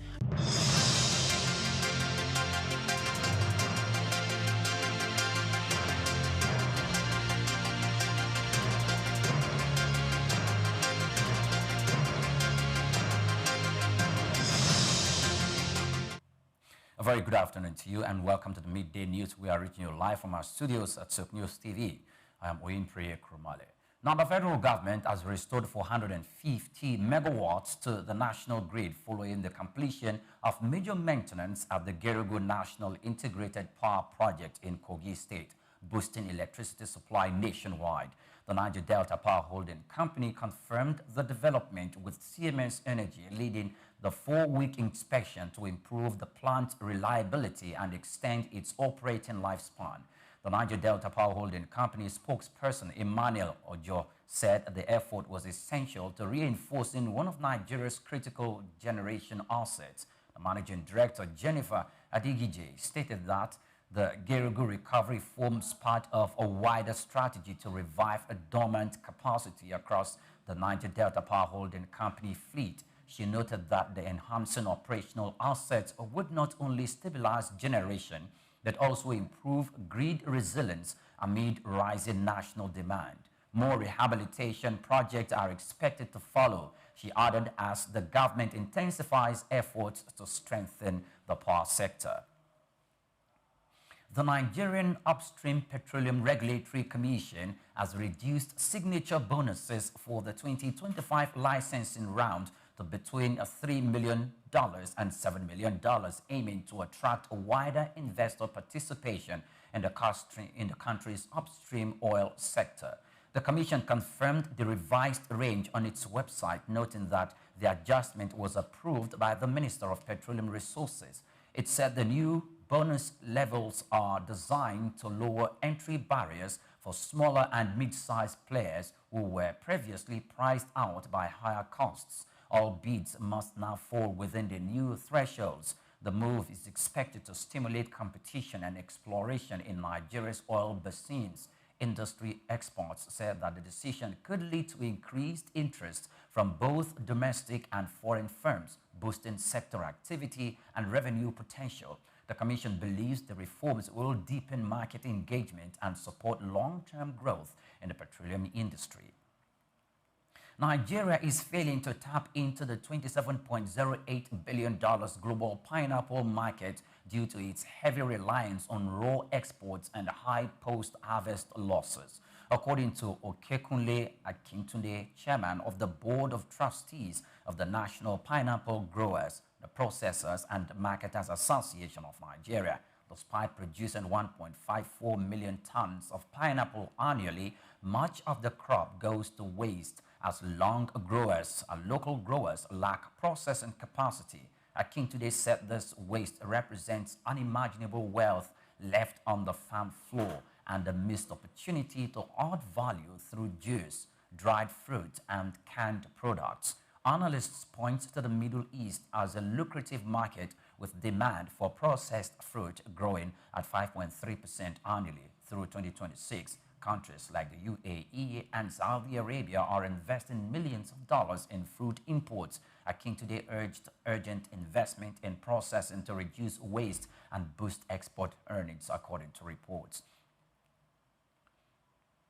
A very good afternoon to you and welcome to the Midday News. We are reaching you live from our studios at SOUQ News TV. I am Oyinpriye Krumale. Now, the federal government has restored 450 megawatts to the national grid following the completion of major maintenance at the Gerugu National Integrated Power Project in Kogi State, boosting electricity supply nationwide. The Niger Delta Power Holding Company confirmed the development with CMS Energy, leading the 4-week inspection to improve the plant's reliability and extend its operating lifespan. The Niger Delta Power Holding Company spokesperson Emmanuel Ojo said the effort was essential to reinforcing one of Nigeria's critical generation assets. The managing director, Jennifer Adigije, stated that the Gerugu recovery forms part of a wider strategy to revive a dormant capacity across the Niger Delta Power Holding Company fleet. She noted that the enhancing operational assets would not only stabilize generation, but also improve grid resilience amid rising national demand. More rehabilitation projects are expected to follow, she added, as the government intensifies efforts to strengthen the power sector. The Nigerian Upstream Petroleum Regulatory Commission has reduced signature bonuses for the 2025 licensing round to between $3 million and $7 million, aiming to attract a wider investor participation in the country's upstream oil sector. The Commission confirmed the revised range on its website, noting that the adjustment was approved by the Minister of Petroleum Resources. It said the new bonus levels are designed to lower entry barriers for smaller and mid-sized players who were previously priced out by higher costs. All bids must now fall within the new thresholds. The move is expected to stimulate competition and exploration in Nigeria's oil basins. Industry experts said that the decision could lead to increased interest from both domestic and foreign firms, boosting sector activity and revenue potential. The Commission believes the reforms will deepen market engagement and support long-term growth in the petroleum industry. Nigeria is failing to tap into the $27.08 billion global pineapple market due to its heavy reliance on raw exports and high post-harvest losses. According to Okekunle Akintunde, chairman of the Board of Trustees of the National Pineapple Growers, the Processors and Marketers Association of Nigeria, despite producing 1.54 million tons of pineapple annually, much of the crop goes to waste as local growers lack processing capacity. Akintunde said this waste represents unimaginable wealth left on the farm floor and a missed opportunity to add value through juice, dried fruit, and canned products. Analysts point to the Middle East as a lucrative market with demand for processed fruit growing at 5.3% annually through 2026. Countries like the UAE and Saudi Arabia are investing millions of dollars in fruit imports. Akintunde urged urgent investment in processing to reduce waste and boost export earnings, according to reports.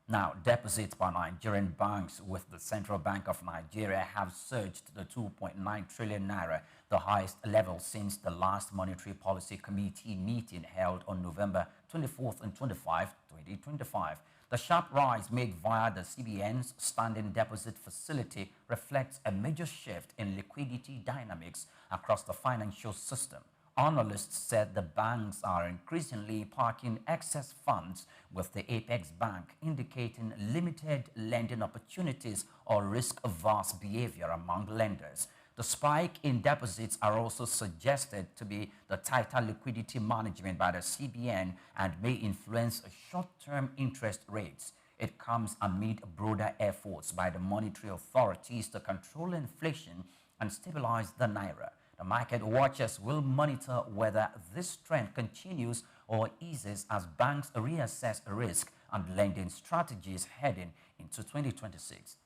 Now, deposits by Nigerian banks with the Central Bank of Nigeria have surged to 2.9 trillion naira, the highest level since the last Monetary Policy Committee meeting held on November 24th and 25, 2025. The sharp rise made via the CBN's standing deposit facility reflects a major shift in liquidity dynamics across the financial system. Analysts said the banks are increasingly parking excess funds with the Apex Bank, indicating limited lending opportunities or risk-averse behavior among lenders. The spike in deposits are also suggested to be the tighter liquidity management by the CBN and may influence short-term interest rates. It comes amid broader efforts by the monetary authorities to control inflation and stabilize the naira. The market watchers will monitor whether this trend continues or eases as banks reassess risk and lending strategies heading into 2026.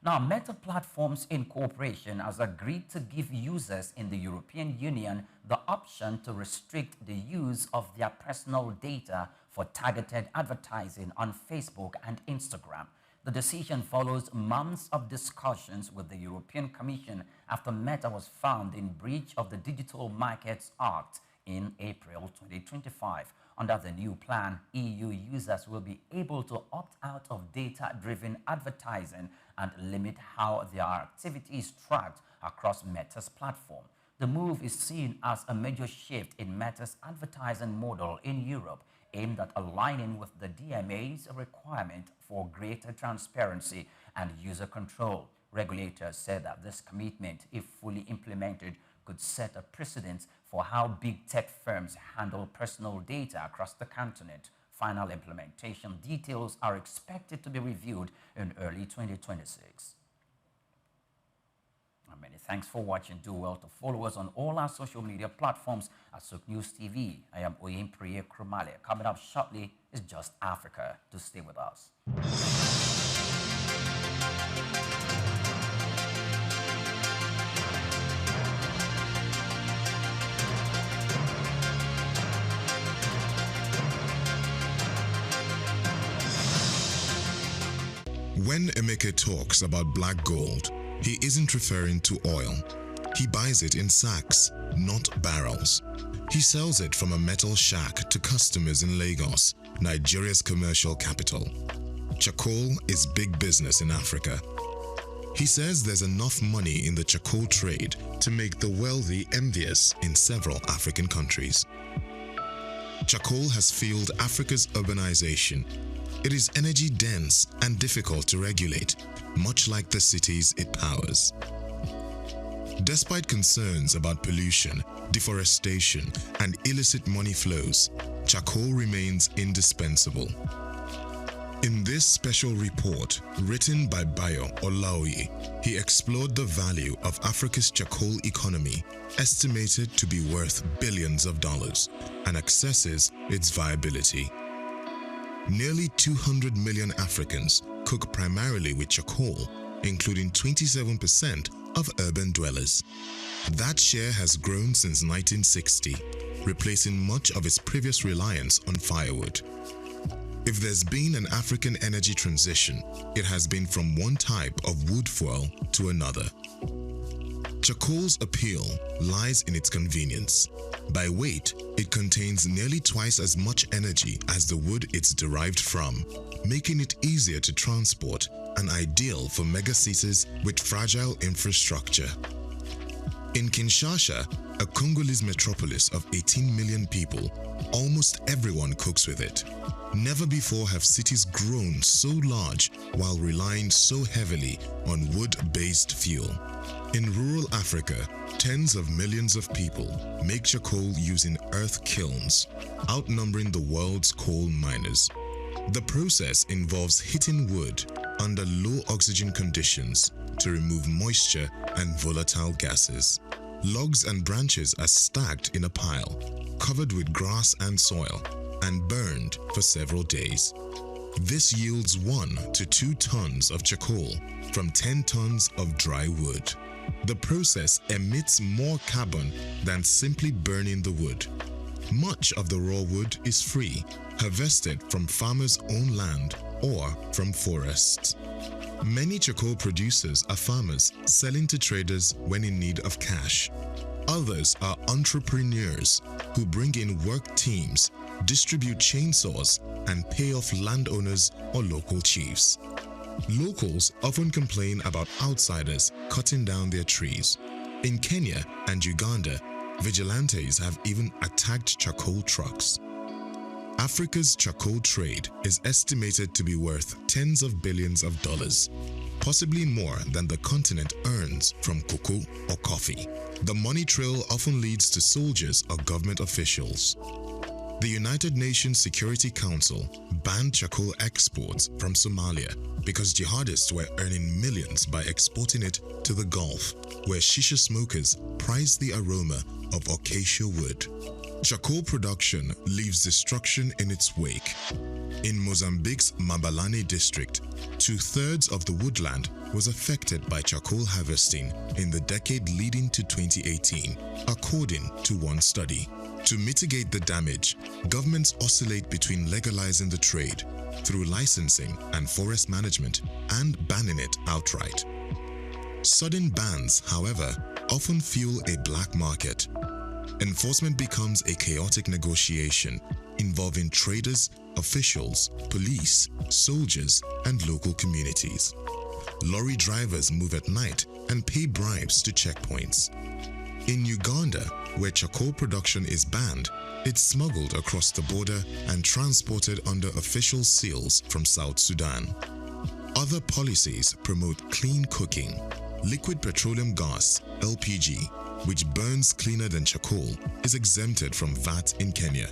Now, Meta Platforms Incorporation has agreed to give users in the European Union the option to restrict the use of their personal data for targeted advertising on Facebook and Instagram. The decision follows months of discussions with the European Commission after Meta was found in breach of the Digital Markets Act in April 2025. Under the new plan, EU users will be able to opt out of data-driven advertising and limit how their activity is tracked across Meta's platform. The move is seen as a major shift in Meta's advertising model in Europe, aimed at aligning with the DMA's requirement for greater transparency and user control. Regulators said that this commitment, if fully implemented, could set a precedent for how big tech firms handle personal data across the continent. Final implementation details are expected to be reviewed in early 2026. Many thanks for watching. Do well to follow us on all our social media platforms at SOUQ News TV. I am Oyinpriye Krumale. Coming up shortly is Just Africa. Do stay with us. When Emeka talks about black gold, he isn't referring to oil. He buys it in sacks, not barrels. He sells it from a metal shack to customers in Lagos, Nigeria's commercial capital. Charcoal is big business in Africa. He says there's enough money in the charcoal trade to make the wealthy envious in several African countries. Charcoal has fueled Africa's urbanization. It is energy dense and difficult to regulate, much like the cities it powers. Despite concerns about pollution, deforestation, and illicit money flows, charcoal remains indispensable. In this special report, written by Bayo Olaoye, he explored the value of Africa's charcoal economy, estimated to be worth billions of dollars, and assesses its viability. Nearly 200 million Africans cook primarily with charcoal, including 27% of urban dwellers. That share has grown since 1960, replacing much of its previous reliance on firewood. If there's been an African energy transition, it has been from one type of wood fuel to another. Charcoal's appeal lies in its convenience. By weight, it contains nearly twice as much energy as the wood it's derived from, making it easier to transport and ideal for megacities with fragile infrastructure. In Kinshasa, a Congolese metropolis of 18 million people, almost everyone cooks with it. Never before have cities grown so large while relying so heavily on wood-based fuel. In rural Africa, tens of millions of people make charcoal using earth kilns, outnumbering the world's coal miners. The process involves heating wood under low oxygen conditions to remove moisture and volatile gases. Logs and branches are stacked in a pile, covered with grass and soil, and burned for several days. This yields 1 to 2 tons of charcoal from 10 tons of dry wood. The process emits more carbon than simply burning the wood. Much of the raw wood is free, harvested from farmers' own land or from forests. Many charcoal producers are farmers selling to traders when in need of cash. Others are entrepreneurs who bring in work teams, distribute chainsaws, and pay off landowners or local chiefs. Locals often complain about outsiders cutting down their trees. In Kenya and Uganda, vigilantes have even attacked charcoal trucks. Africa's charcoal trade is estimated to be worth tens of billions of dollars, possibly more than the continent earns from cocoa or coffee. The money trail often leads to soldiers or government officials. The United Nations Security Council banned charcoal exports from Somalia because jihadists were earning millions by exporting it to the Gulf, where shisha smokers prize the aroma of acacia wood. Charcoal production leaves destruction in its wake. In Mozambique's Mabalane district, 2/3 of the woodland was affected by charcoal harvesting in the decade leading to 2018, according to one study. To mitigate the damage, governments oscillate between legalizing the trade through licensing and forest management and banning it outright. Sudden bans, however, often fuel a black market. Enforcement becomes a chaotic negotiation involving traders, officials, police, soldiers, and local communities. Lorry drivers move at night and pay bribes to checkpoints. In Uganda, where charcoal production is banned, it's smuggled across the border and transported under official seals from South Sudan. Other policies promote clean cooking. Liquid petroleum gas, LPG, which burns cleaner than charcoal, is exempted from VAT in Kenya.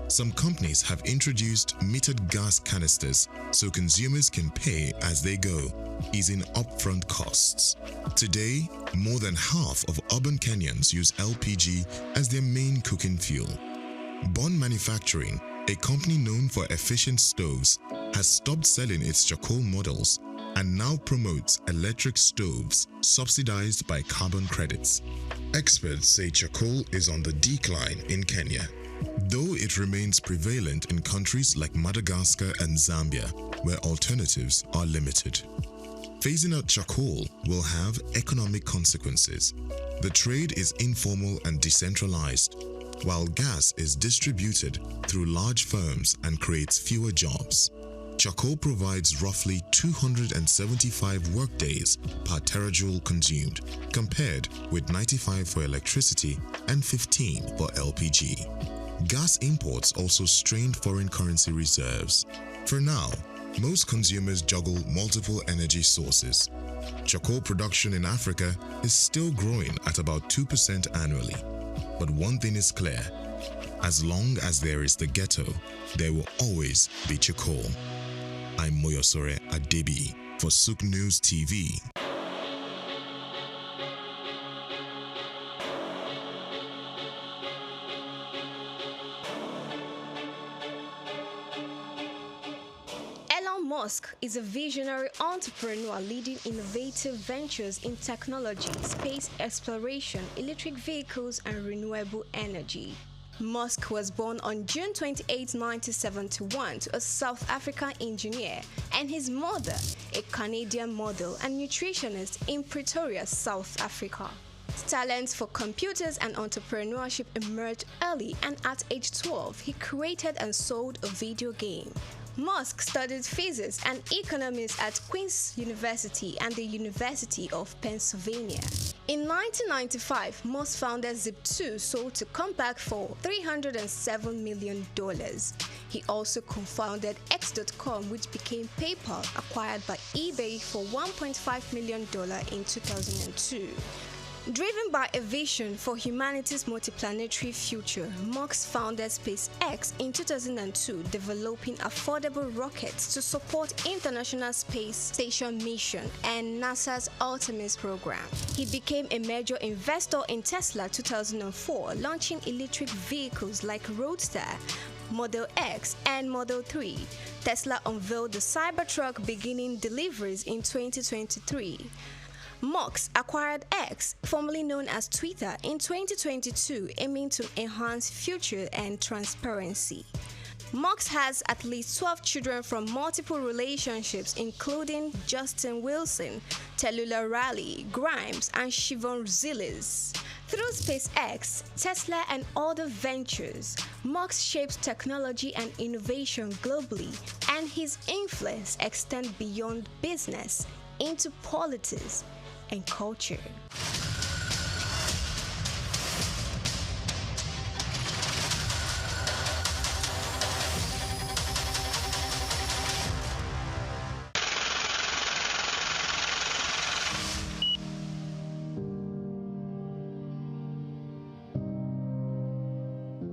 Some companies have introduced metered gas canisters so consumers can pay as they go, easing upfront costs. Today, more than half of urban Kenyans use LPG as their main cooking fuel. Bond Manufacturing, a company known for efficient stoves, has stopped selling its charcoal models and now promotes electric stoves subsidized by carbon credits. Experts say charcoal is on the decline in Kenya, though it remains prevalent in countries like Madagascar and Zambia, where alternatives are limited. Phasing out charcoal will have economic consequences. The trade is informal and decentralized, while gas is distributed through large firms and creates fewer jobs. Charcoal provides roughly 275 workdays per terajoule consumed, compared with 95 for electricity and 15 for LPG. Gas imports also strained foreign currency reserves. For now, most consumers juggle multiple energy sources. Charcoal production in Africa is still growing at about 2% annually. But one thing is clear: as long as there is the ghetto, there will always be charcoal. I'm Moyosore Adebi for SOUQ News TV. Elon Musk is a visionary entrepreneur leading innovative ventures in technology, space exploration, electric vehicles, and renewable energy. Musk was born on June 28, 1971 to a South African engineer and his mother, a Canadian model and nutritionist in Pretoria, South Africa. His talents for computers and entrepreneurship emerged early, and at age 12, he created and sold a video game. Musk studied physics and economics at Queen's University and the University of Pennsylvania. In 1995, Musk founded Zip2, sold to Compaq for $307 million. He also co-founded X.com, which became PayPal, acquired by eBay for $1.5 million in 2002. Driven by a vision for humanity's multiplanetary future, Musk founded SpaceX in 2002, developing affordable rockets to support International Space Station mission and NASA's Artemis program. He became a major investor in Tesla 2004, launching electric vehicles like Roadster, Model X, and Model 3. Tesla unveiled the Cybertruck, beginning deliveries in 2023. Musk acquired X, formerly known as Twitter, in 2022, aiming to enhance future and transparency. Musk has at least 12 children from multiple relationships, including Justin Wilson, Tallulah Riley, Grimes, and Siobhan Zilis. Through SpaceX, Tesla, and other ventures, Musk shapes technology and innovation globally, and his influence extends beyond business into politics and culture.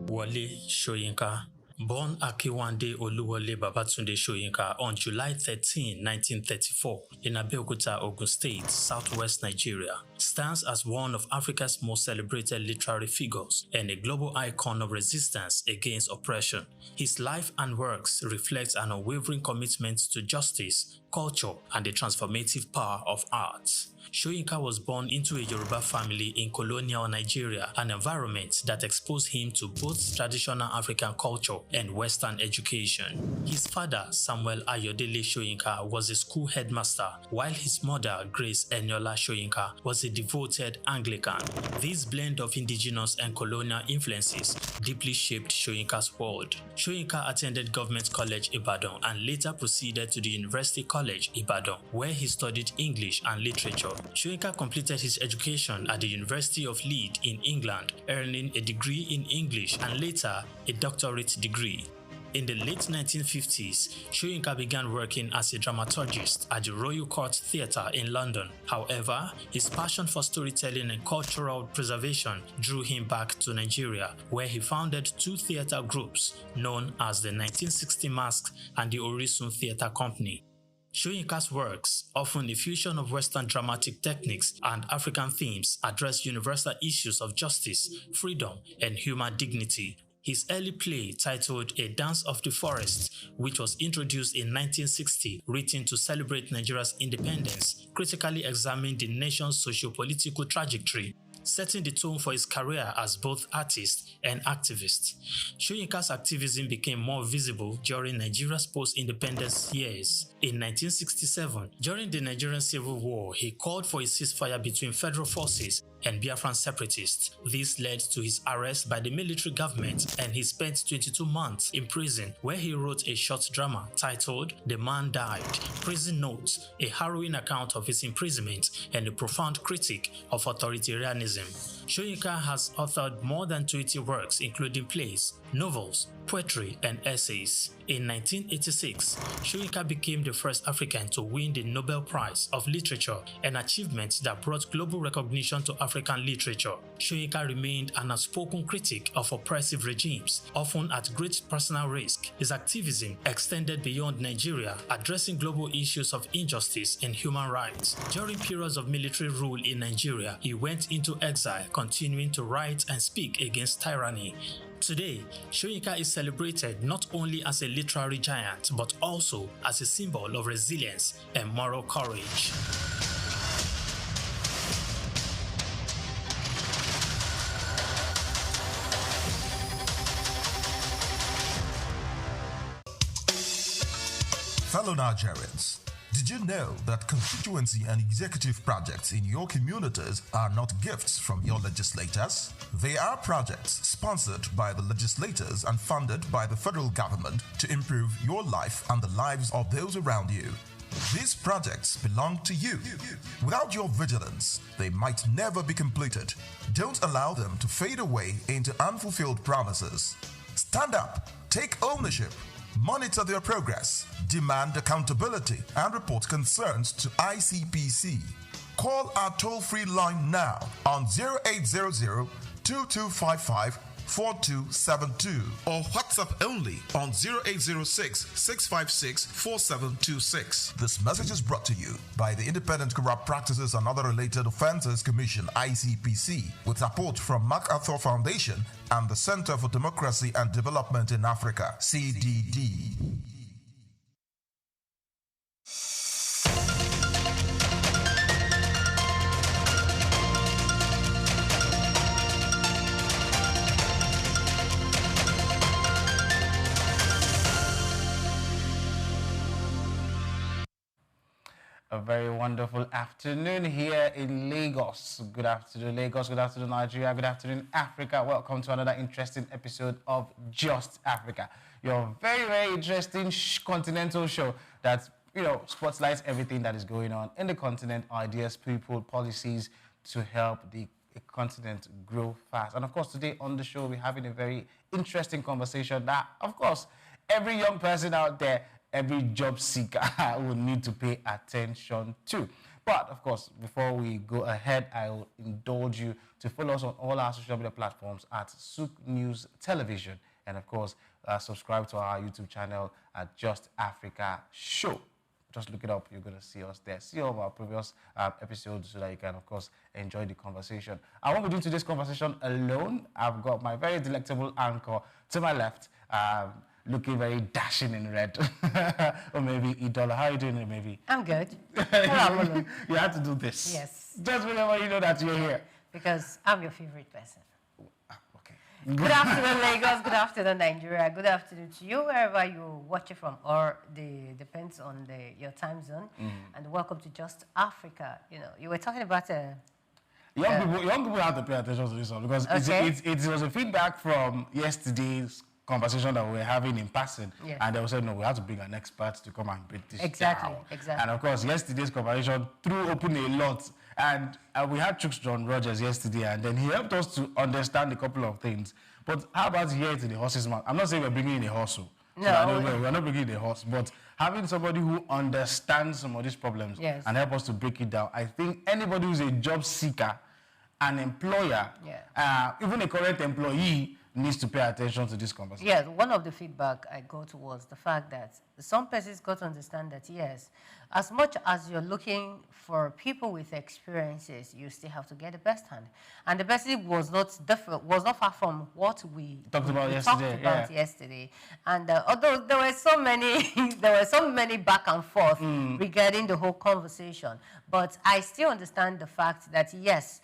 Wole Soyinka Born Akiwande Oluwole Babatunde Soyinka on July 13, 1934, in Abeokuta, Ogun State, southwest Nigeria, stands as one of Africa's most celebrated literary figures and a global icon of resistance against oppression. His life and works reflect an unwavering commitment to justice, culture, and the transformative power of arts. Soyinka was born into a Yoruba family in colonial Nigeria, an environment that exposed him to both traditional African culture and Western education. His father, Samuel Ayodele Soyinka, was a school headmaster, while his mother, Grace Eniola Soyinka, was a devoted Anglican. This blend of indigenous and colonial influences deeply shaped Soyinka's world. Soyinka attended Government College Ibadan and later proceeded to the University College Ibadan, where he studied English and literature. Soyinka completed his education at the University of Leeds in England, earning a degree in English and later a doctorate degree. In the late 1950s, Soyinka began working as a dramaturgist at the Royal Court Theatre in London. However, his passion for storytelling and cultural preservation drew him back to Nigeria, where he founded two theatre groups known as the 1960 Masks and the Orisun Theatre Company. Soyinka's works, often a fusion of Western dramatic techniques and African themes, address universal issues of justice, freedom, and human dignity. His early play, titled A Dance of the Forest, which was introduced in 1960, written to celebrate Nigeria's independence, critically examined the nation's socio-political trajectory, setting the tone for his career as both artist and activist. Soyinka's activism became more visible during Nigeria's post-independence years. In 1967, during the Nigerian Civil War, he called for a ceasefire between federal forces and Biafran separatists. This led to his arrest by the military government, and he spent 22 months in prison, where he wrote a short drama titled The Man Died, Prison Notes, a harrowing account of his imprisonment and a profound critique of authoritarianism. Soyinka has authored more than 20 works, including plays, novels, poetry, and essays. In 1986, Soyinka became the first African to win the Nobel Prize of Literature, an achievement that brought global recognition to African literature. Soyinka remained an outspoken critic of oppressive regimes, often at great personal risk. His activism extended beyond Nigeria, addressing global issues of injustice and human rights. During periods of military rule in Nigeria, he went into exile, continuing to write and speak against tyranny. Today, Soyinka is celebrated not only as a literary giant, but also as a symbol of resilience and moral courage. Fellow Nigerians, did you know that constituency and executive projects in your communities are not gifts from your legislators? They are projects sponsored by the legislators and funded by the federal government to improve your life and the lives of those around you. These projects belong to you. Without your vigilance, they might never be completed. Don't allow them to fade away into unfulfilled promises. Stand up, take ownership, monitor their progress, demand accountability, and report concerns to ICPC. Call our toll-free line now on 0800-2255-4272 or WhatsApp only on 0806-656-4726. This message is brought to you by the Independent Corrupt Practices and Other Related Offences Commission, ICPC, with support from MacArthur Foundation and the Center for Democracy and Development in Africa, CDD. A very wonderful afternoon here in Lagos. Good afternoon, Lagos. Good afternoon, Nigeria. Good afternoon, Africa. Welcome to another interesting episode of Just Africa, your very, very interesting continental show that, spotlights everything that is going on in the continent, ideas, people, policies to help the continent grow fast. And of course, today on the show, we're having a very interesting conversation that, of course, every young person out there, every job seeker will need to pay attention to. But, of course, before we go ahead, I will indulge you to follow us on all our social media platforms at SOUQ News Television. And, of course, subscribe to our YouTube channel at Just Africa Show. Just look it up. You're going to see us there. See all of our previous episodes so that you can, of course, enjoy the conversation. I won't be doing today's conversation alone. I've got my very delectable anchor to my left, looking very dashing in red. Or maybe Idola. How are you doing, maybe? I'm good. You had to do this. Yes. Just whenever you know that you're here. Because I'm your favorite person. Good afternoon, Lagos. Good afternoon, Nigeria. Good afternoon to you, wherever you watch it from, or depends on your time zone. And welcome to Just Africa. You know, you were talking about young people have to pay attention to this one because it was a feedback from yesterday's conversation that we were having in passing, and they said, no, we have to bring an expert to come and break this down. Exactly. And of course, yesterday's conversation threw open a lot. And we had Chooks John Rogers yesterday, and then he helped us to understand a couple of things. But how about hear it in the horse's mouth? I'm not saying we're bringing in a horse. No. We're not bringing in a horse, but having somebody who understands some of these problems and help us to break it down. I think anybody who's a job seeker, an employer, even a current employee, needs to pay attention to this conversation. Yeah, one of the feedback I got was the fact that some persons got to understand that, yes, as much as you're looking for people with experiences, you still have to get the best hand. And the best thing was not different, was not far from what we talked about yesterday. And although there were so many back and forth regarding the whole conversation, but I still understand the fact that, yes,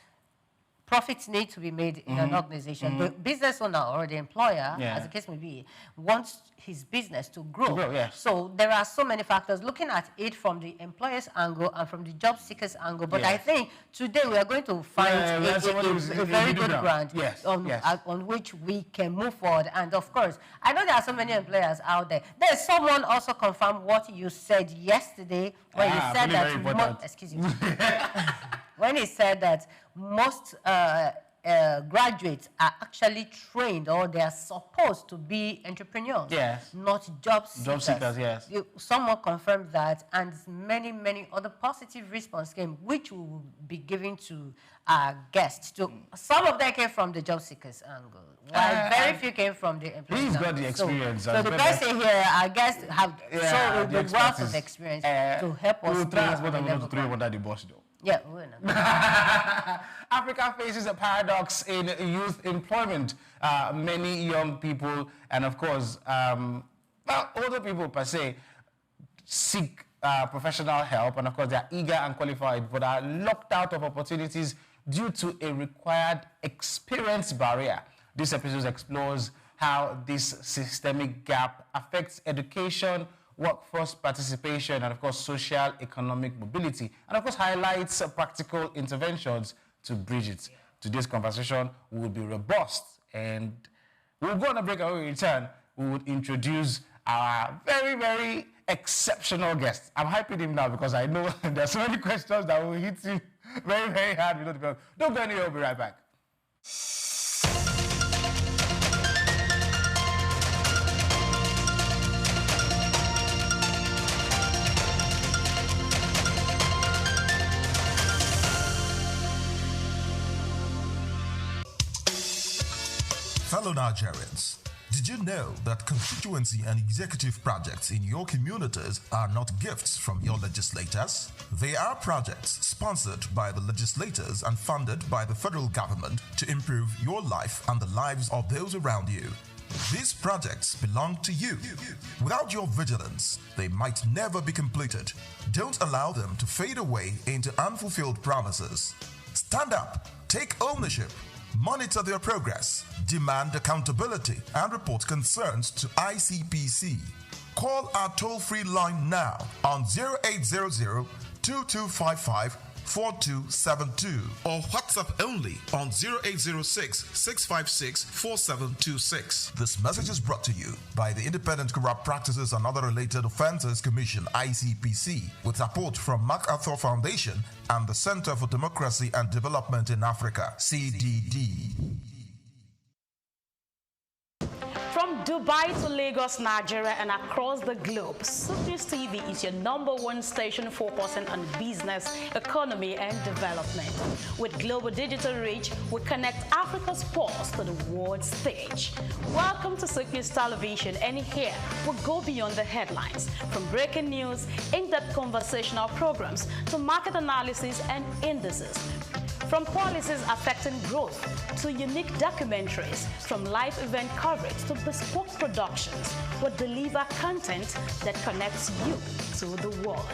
profits need to be made in an organization. The business owner or the employer, as the case may be, wants his business to grow. So there are so many factors looking at it from the employer's angle and from the job seeker's angle. But I think today we are going to find a very good ground on which we can move forward. And of course, I know there are so many employers out there. There's someone also confirmed what you said yesterday when you said that. Excuse me. When he said that most graduates are actually trained, or they are supposed to be entrepreneurs, not job seekers. Job seekers, yes. Someone confirmed that, and many other positive response came, which we will be giving to our guests. Some of them came from the job seekers angle, while very few came from the employees. He's got the experience. So the person here, our guests have shown the wealth of experience to help us. We'll transport them to throw under the bus, though. Yeah, we're not. Africa faces a paradox in youth employment. Many young people, and of course, older people per se, seek professional help, and of course, they are eager and qualified, but are locked out of opportunities due to a required experience barrier. This episode explores how this systemic gap affects education, workforce participation, and of course social economic mobility, and of course highlights practical interventions to bridge it. Today's conversation will be robust, and we'll go on a break, and when we return, we would introduce our very exceptional guest. I'm hyping him now because I know there's so many questions that will hit him very hard. Don't go anywhere, we'll be right back. Fellow Nigerians, did you know that constituency and executive projects in your communities are not gifts from your legislators? They are projects sponsored by the legislators and funded by the federal government to improve your life and the lives of those around you. These projects belong to you. Without your vigilance, they might never be completed. Don't allow them to fade away into unfulfilled promises. Stand up, take ownership, monitor their progress, demand accountability, and report concerns to ICPC. Call our toll-free line now on 0800-2255-4272 or WhatsApp only on 0806-656-4726. This message is brought to you by the Independent Corrupt Practices and Other Related Offences Commission, ICPC, with support from MacArthur Foundation and the Center for Democracy and Development in Africa, CDD. From Dubai to Lagos, Nigeria, and across the globe, SOUQ News TV is your #1 station focusing on business, economy, and development. With global digital reach, we connect Africa's pulse to the world stage. Welcome to SOUQ News Television, and here we go beyond the headlines, from breaking news, in-depth conversational programs, to market analysis and indices. From policies affecting growth to unique documentaries, from live event coverage to bespoke productions, we deliver content that connects you to the world.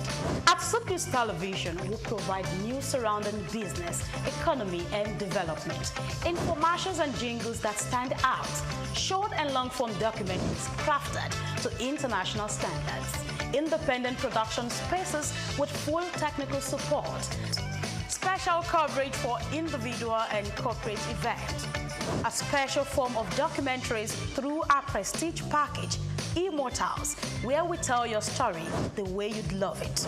At SOUQ News Television, we provide news surrounding business, economy, and development, infomercials and jingles that stand out, short and long-form documentaries crafted to international standards, independent production spaces with full technical support, special coverage for individual and corporate events, a special form of documentaries through our prestige package, Immortals, where we tell your story the way you'd love it,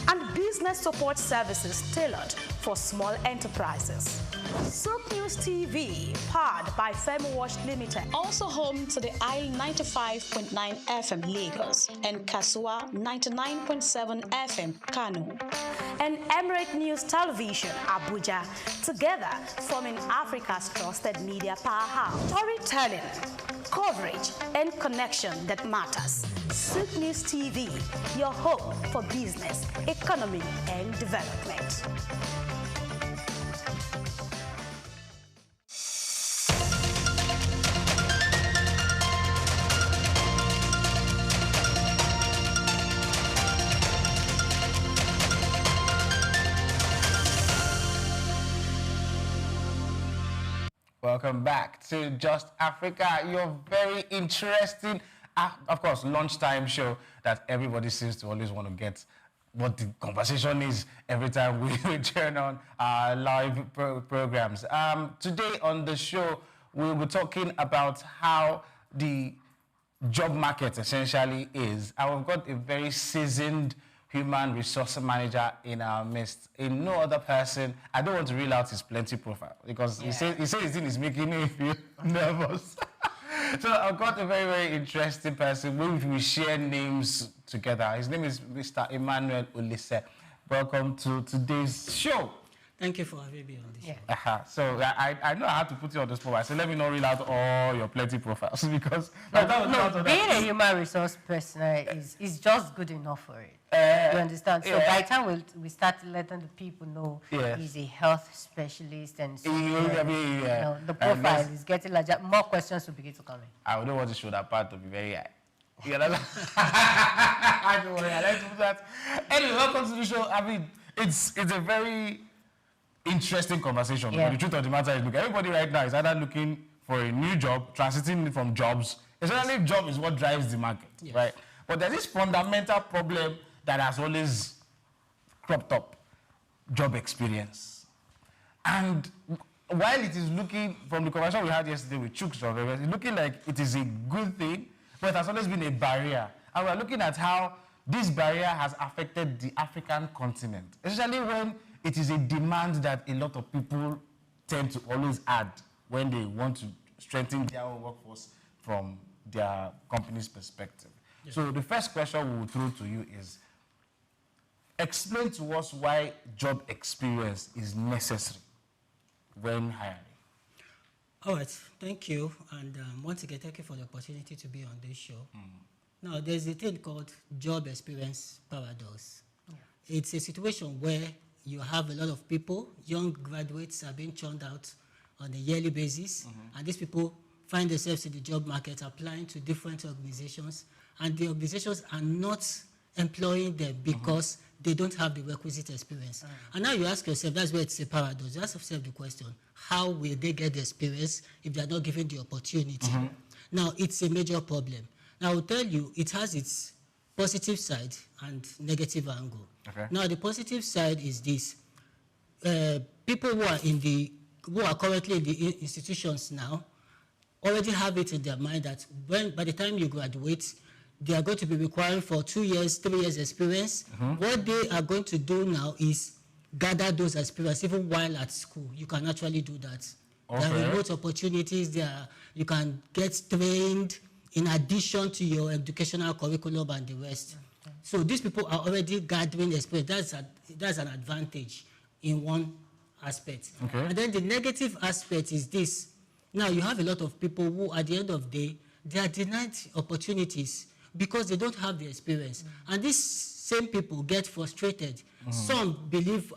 and business support services tailored for small enterprises. SOUQ News TV, powered by FemWatch Limited, also home to the Isle 95.9 FM Lagos and Kasua 99.7 FM Kano, and Emirate News Television Abuja, together forming Africa's trusted media powerhouse. Storytelling, coverage, and connection that matters. SOUQ News TV, your home for business, economy, and development. Welcome back to Just Africa, your very interesting, of course, lunchtime show that everybody seems to always want to get what the conversation is every time we turn on our live programs. Today on the show, we'll be talking about how the job market essentially is. And we've got a very seasoned human resource manager in our midst. In no other person, I don't want to reel out his plenty profile because he says his thing is making me feel nervous. So I've got a very, very interesting person. We share names together. His name is Mr. Emmanuel Olise. Welcome to today's show. Thank you for having me on the show. So I know I have to put you on the spot. I said, let me not reel out all your plenty profiles because being a human resource person is just good enough for it. You understand? So by the time we start letting the people know he's a health specialist and so the profile is getting larger, more questions will begin to come in. I don't want to show that part to be very high. You know? I don't worry, I like to do that. Anyway, welcome to the show. I mean, it's a very interesting conversation. But the truth of the matter is, look, everybody right now is either looking for a new job, transiting from jobs. Essentially, job is what drives the market, right? But there's this fundamental problem that has always cropped up: job experience. And while it is looking, from the conversation we had yesterday with SOUQ, it's looking like it is a good thing, but it has always been a barrier. And we're looking at how this barrier has affected the African continent, especially when it is a demand that a lot of people tend to always add when they want to strengthen their own workforce from their company's perspective. So the first question we will throw to you is, explain to us why job experience is necessary when hiring. All right, thank you. And once again, thank you for the opportunity to be on this show. Now, there's a thing called job experience paradox. It's a situation where you have a lot of people, young graduates are being churned out on a yearly basis, and these people find themselves in the job market applying to different organizations, and the organizations are not employing them because they don't have the requisite experience. And now you ask yourself, that's where it's a paradox. You ask yourself the question, how will they get the experience if they're not given the opportunity? Now, it's a major problem. Now, I will tell you, it has its positive side and negative angle. Now, the positive side is this. People who are currently in the institutions now already have it in their mind that by the time you graduate, they are going to be requiring for 2 years, 3 years experience. What they are going to do now is gather those experience even while at school. You can actually do that. There are remote opportunities there. You can get trained in addition to your educational curriculum and the rest. So these people are already gathering experience. That's an advantage in one aspect. Okay. And then the negative aspect is this. Now you have a lot of people who at the end of the day, they are denied opportunities because they don't have the experience. And these same people get frustrated. Some believe,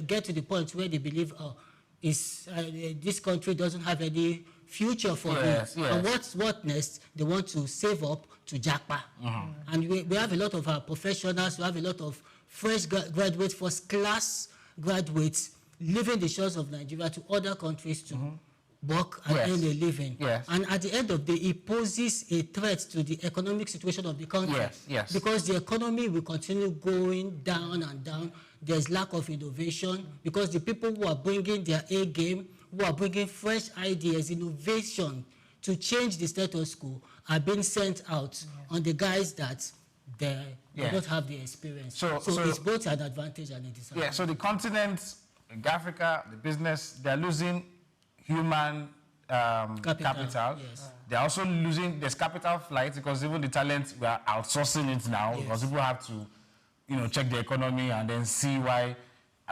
get to the point where they believe, this country doesn't have any future for me. And what next? They want to save up to jackpot. And we have a lot of our professionals, we have a lot of fresh graduates, first-class graduates leaving the shores of Nigeria to other countries to work and earn a living. And at the end of the day, it poses a threat to the economic situation of the country. Because the economy will continue going down and down. There's lack of innovation because the people who are bringing their A game, who are bringing fresh ideas, innovation to change the status quo are being sent out on the guys that they don't have the experience. So it's both an advantage and a disadvantage. Yeah, so the continent, like Africa, the business, they're losing human capital. They're also losing, there's capital flight because even the talent, we are outsourcing it now because people have to, check the economy and then see why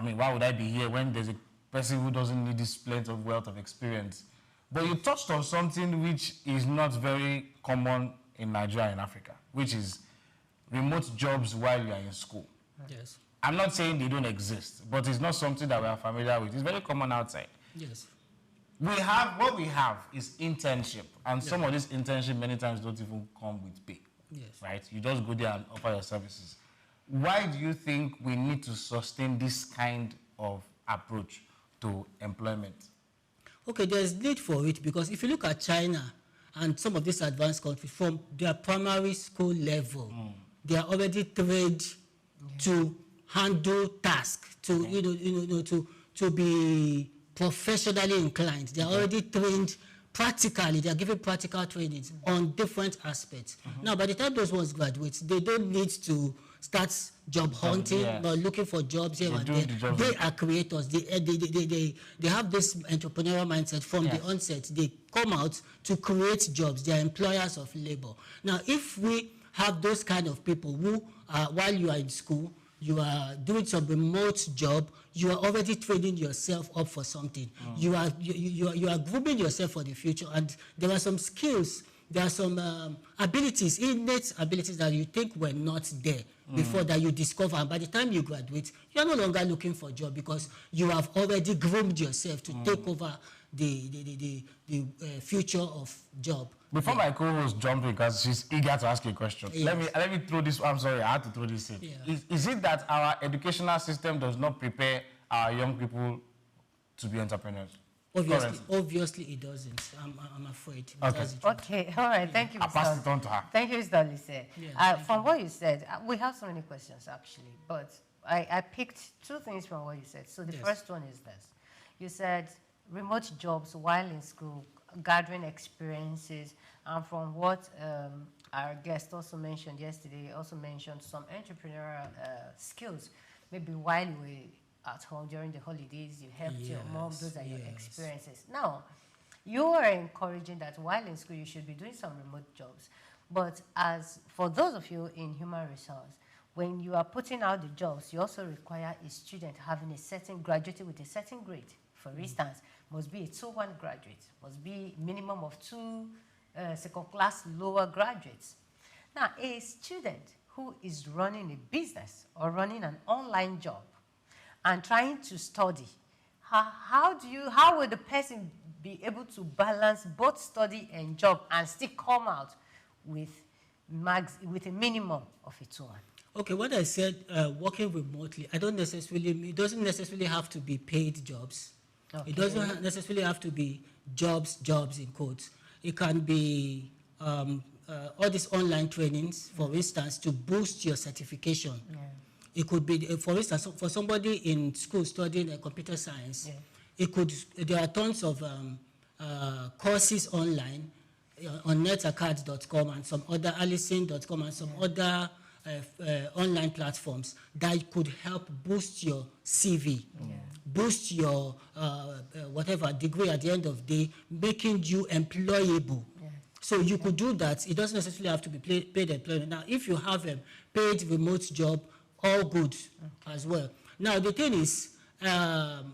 would I be here when there's a person who doesn't need this plenty of wealth of experience. But you touched on something which is not very common in Nigeria and Africa, which is remote jobs while you are in school. Yes. I'm not saying they don't exist, but it's not something that we are familiar with. It's very common outside. Yes. What we have is internship, and some of these internship many times don't even come with pay. Yes. Right? You just go there and offer your services. Why do you think we need to sustain this kind of approach to employment? Okay, there's need for it because if you look at China and some of these advanced countries from their primary school level, they are already trained to handle tasks, to be professionally inclined. They are already trained practically. They are given practical trainings on different aspects. Now, by the time those ones graduate, they don't need to start job hunting or looking for jobs here and there. They are creators. They have this entrepreneurial mindset from the onset. They come out to create jobs. They are employers of labor. Now, if we have those kind of people who, while you are in school, you are doing some remote job, you are already training yourself up for something. You are grooming yourself for the future, and there are some skills, there are some abilities, innate abilities that you think were not there before that you discover, and by the time you graduate, you are no longer looking for a job because you have already groomed yourself to take over the future of job. Before my co-host jump in, because she's eager to ask you a question, let me throw this. I'm sorry, I had to throw this in. Is it that our educational system does not prepare our young people to be entrepreneurs? Obviously it doesn't. I'm afraid. Okay, all right. Thank you, Mr. I'll pass it on to her. Thank you, Mr. Olise. From what you said, we have so many questions actually, but I picked two things from what you said. So the first one is this. You said remote jobs while in school, gathering experiences, and from what our guest also mentioned yesterday, also mentioned some entrepreneurial skills. Maybe while you were at home during the holidays, you helped your mom, those are your experiences. Now, you are encouraging that while in school, you should be doing some remote jobs. But as for those of you in human resource, when you are putting out the jobs, you also require a student having a certain, graduating with a certain grade. For instance, must be a 2-1 graduate, must be minimum of 2 second-class lower graduates. Now, a student who is running a business or running an online job and trying to study, how will the person be able to balance both study and job and still come out with a minimum of a 2-1? Okay, what I said, working remotely, it doesn't necessarily have to be paid jobs. Okay. It doesn't necessarily have to be jobs in quotes. It can be all these online trainings, for instance, to boost your certification. It could be, for instance, for somebody in school studying computer science, there are tons of courses online on netacad.com and some other allison.com and some other online platforms that could help boost your CV, boost your whatever degree at the end of the day, making you employable. So you could do that. It doesn't necessarily have to be paid employment. Now, if you have a paid remote job, all good as well. Now, the thing is, the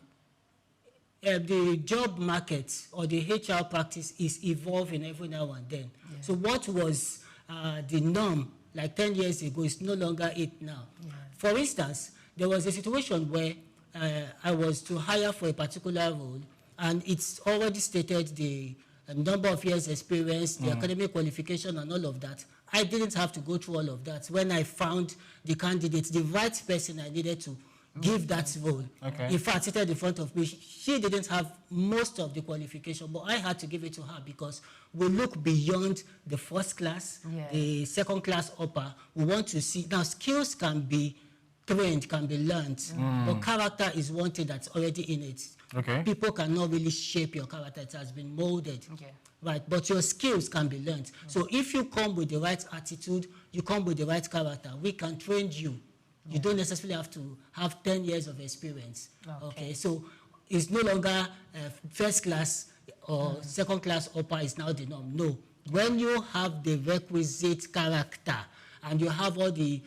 job market or the HR practice is evolving every now and then. Yeah. So what was the norm like 10 years ago is no longer it now. Yeah. For instance, there was a situation where I was to hire for a particular role, and it's already stated the number of years experience, the academic qualification, and all of that. I didn't have to go through all of that. When I found the candidate, the right person I needed to give that role. Okay. In fact, seated in front of me, she didn't have most of the qualification, but I had to give it to her because we look beyond the first class, the second class upper. We want to see, now skills can be trained, can be learned, but character is one thing that's already in it. Okay. People cannot really shape your character, it has been molded. Okay. Right, but your skills can be learned. So if you come with the right attitude, you come with the right character, we can train you. You don't necessarily have to have 10 years of experience. Okay, so it's no longer first class or second class upper is now the norm. No, when you have the requisite character and you have all the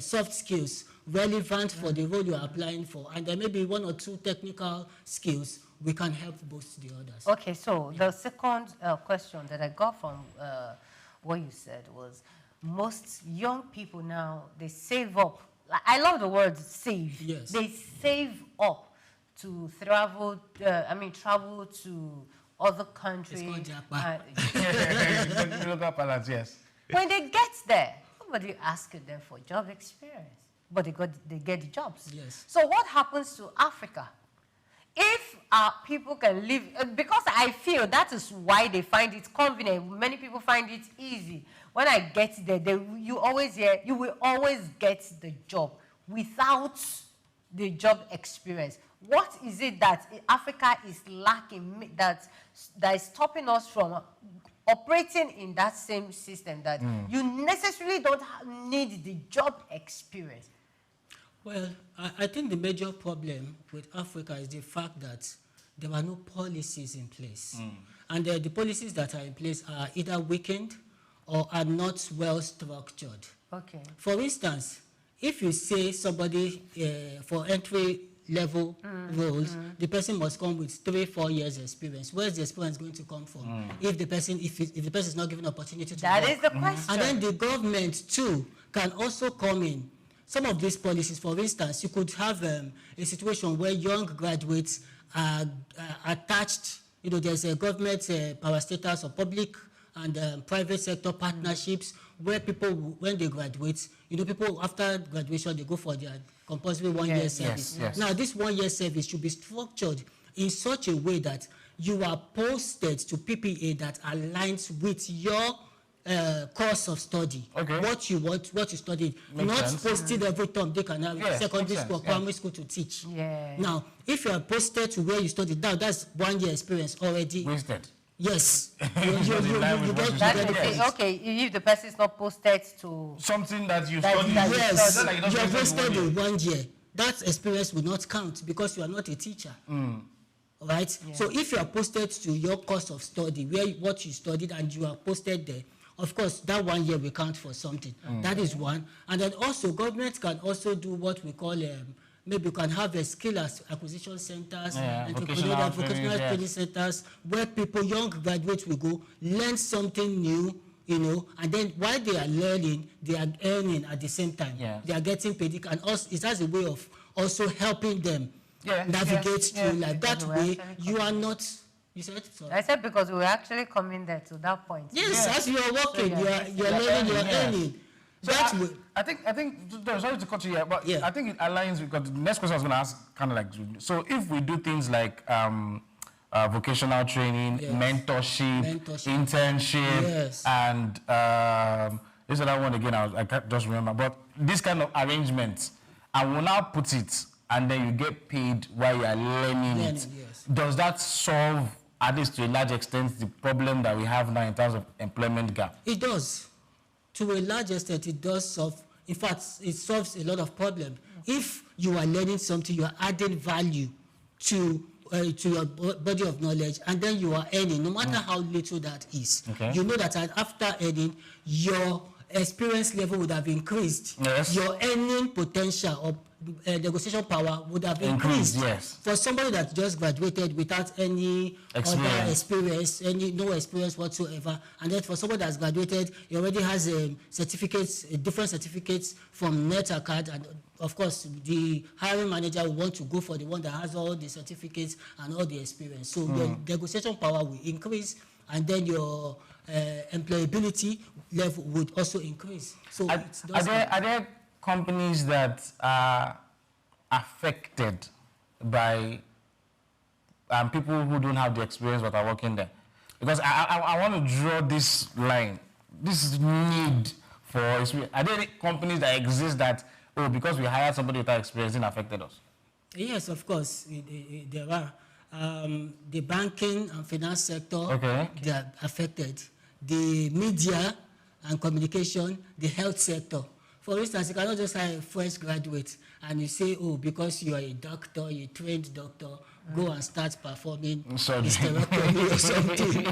soft skills relevant for the role you're applying for, and there may be one or two technical skills, we can help boost the others. Okay, so the second question that I got from what you said was most young people now, they save up. I love the word save. Yes. They save up to travel, travel to other countries. It's called Japan. Yes. When they get there, nobody asks them for job experience, but they get the jobs. Yes. So what happens to Africa? If people can live, because I feel that is why they find it convenient. Many people find it easy. When I get there, you will always get the job without the job experience. What is it that Africa is lacking that is stopping us from operating in that same system that you necessarily don't need the job experience? Well, I think the major problem with Africa is the fact that there are no policies in place. And the policies that are in place are either weakened or are not well structured. Okay. For instance, if you say somebody for entry level roles, the person must come with 3-4 years experience. Where is the experience going to come from? If the person is not given opportunity to work. That is the question. And then the government too can also come in. Some of these policies, for instance, you could have a situation where young graduates are attached. You know, there's a government parastatals or public and private sector partnerships where people, when they graduate, you know, people after graduation, they go for their compulsory one-year service. Yes. Now, this one-year service should be structured in such a way that you are posted to PPA that aligns with your course of study. Okay. What you studied. Not posted every time they can have secondary school, primary school to teach. Yeah. Now, if you are posted to where you studied, now that's 1 year experience already. Wasted. Yes. Okay, if the person is not posted to something that you studied. Yes, you are posted in 1 year. That experience will not count because you are not a teacher. Right? Yeah. So if you are posted to your course of study, what you studied and you are posted there, of course, that 1 year will count for something. That is one. And then also, government can also do what we call, maybe you can have a skill acquisition centers, and vocational training centers, where people, young graduates will go, learn something new, you know, and then while they are learning, they are earning at the same time. Yeah. They are getting paid, and also it has a way of also helping them navigate through life. That way, you are not... You said? Sorry. I said because we were actually coming there to that point. Yes, as you are working, so you are learning, you are earning. So I think, sorry to cut you here, but I think it aligns because the next question I was going to ask kind of like, so if we do things like vocational training, mentorship, internship, and this other one again, I can't just remember, but this kind of arrangements, I will now put it, and then you get paid while you are learning it. Yes. Does that solve, at least to a large extent, the problem that we have now in terms of employment gap? It does. To a large extent, it does solve. In fact, it solves a lot of problems. If you are learning something, you are adding value to to your body of knowledge, and then you are earning, no matter how little that is. Okay. You know that after earning, your experience level would have increased. Yes. Your earning potential or negotiation power would have increased. Yes. For somebody that just graduated without any other experience, no experience whatsoever, and then for somebody that's graduated, he already has certificates, different certificates from NetAcad, and of course, the hiring manager will want to go for the one that has all the certificates and all the experience. So your negotiation power will increase, and then your employability level would also increase. So are there companies that are affected by people who don't have the experience but are working there? Because I want to draw this line. This need for experience. Are there companies that exist that, because we hired somebody without experience, it affected us? Yes, of course, there are. The banking and finance sector, they are affected. The media and communication, the health sector. For instance, you cannot just hire a fresh graduate and you say, because you are a doctor, you trained doctor, go and start performing hysterectomy or something.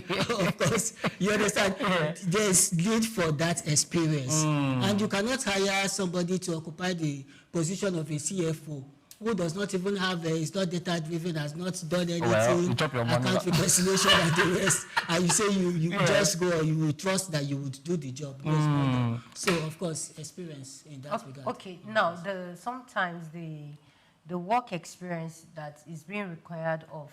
Of course, you understand? There's need for that experience. And you cannot hire somebody to occupy the position of a CFO who does not even have, is not data driven, has not done anything, account reconciliation and the rest, and you say you just go, or you will trust that you would do the job. So, of course, experience in that regard. Okay, now, sometimes the work experience that is being required of,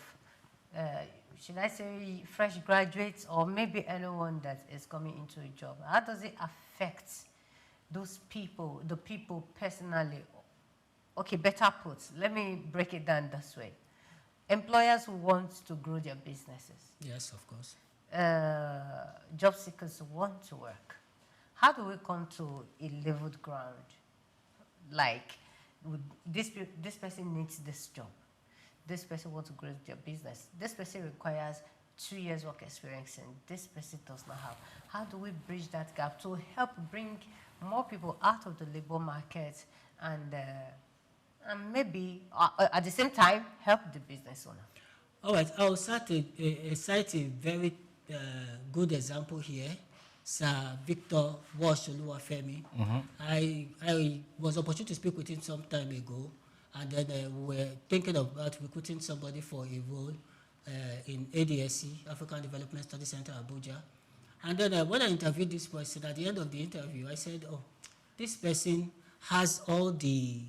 should I say, fresh graduates, or maybe anyone that is coming into a job, how does it affect those people, the people personally? Okay, better put, let me break it down this way. Employers who want to grow their businesses. Yes, of course. Job seekers who want to work. How do we come to a leveled ground? Like, this person needs this job. This person wants to grow their business. This person requires 2 years work experience, and this person does not have. How do we bridge that gap to help bring more people out of the labor market and maybe at the same time help the business owner? All right, I'll cite a very good example here. Sir Victor Walsh Oluwafemi. I was opportunity to speak with him some time ago, and then we were thinking about recruiting somebody for a role in ADSC, African Development Study Center, Abuja. And then when I interviewed this person, at the end of the interview, I said, this person has all the,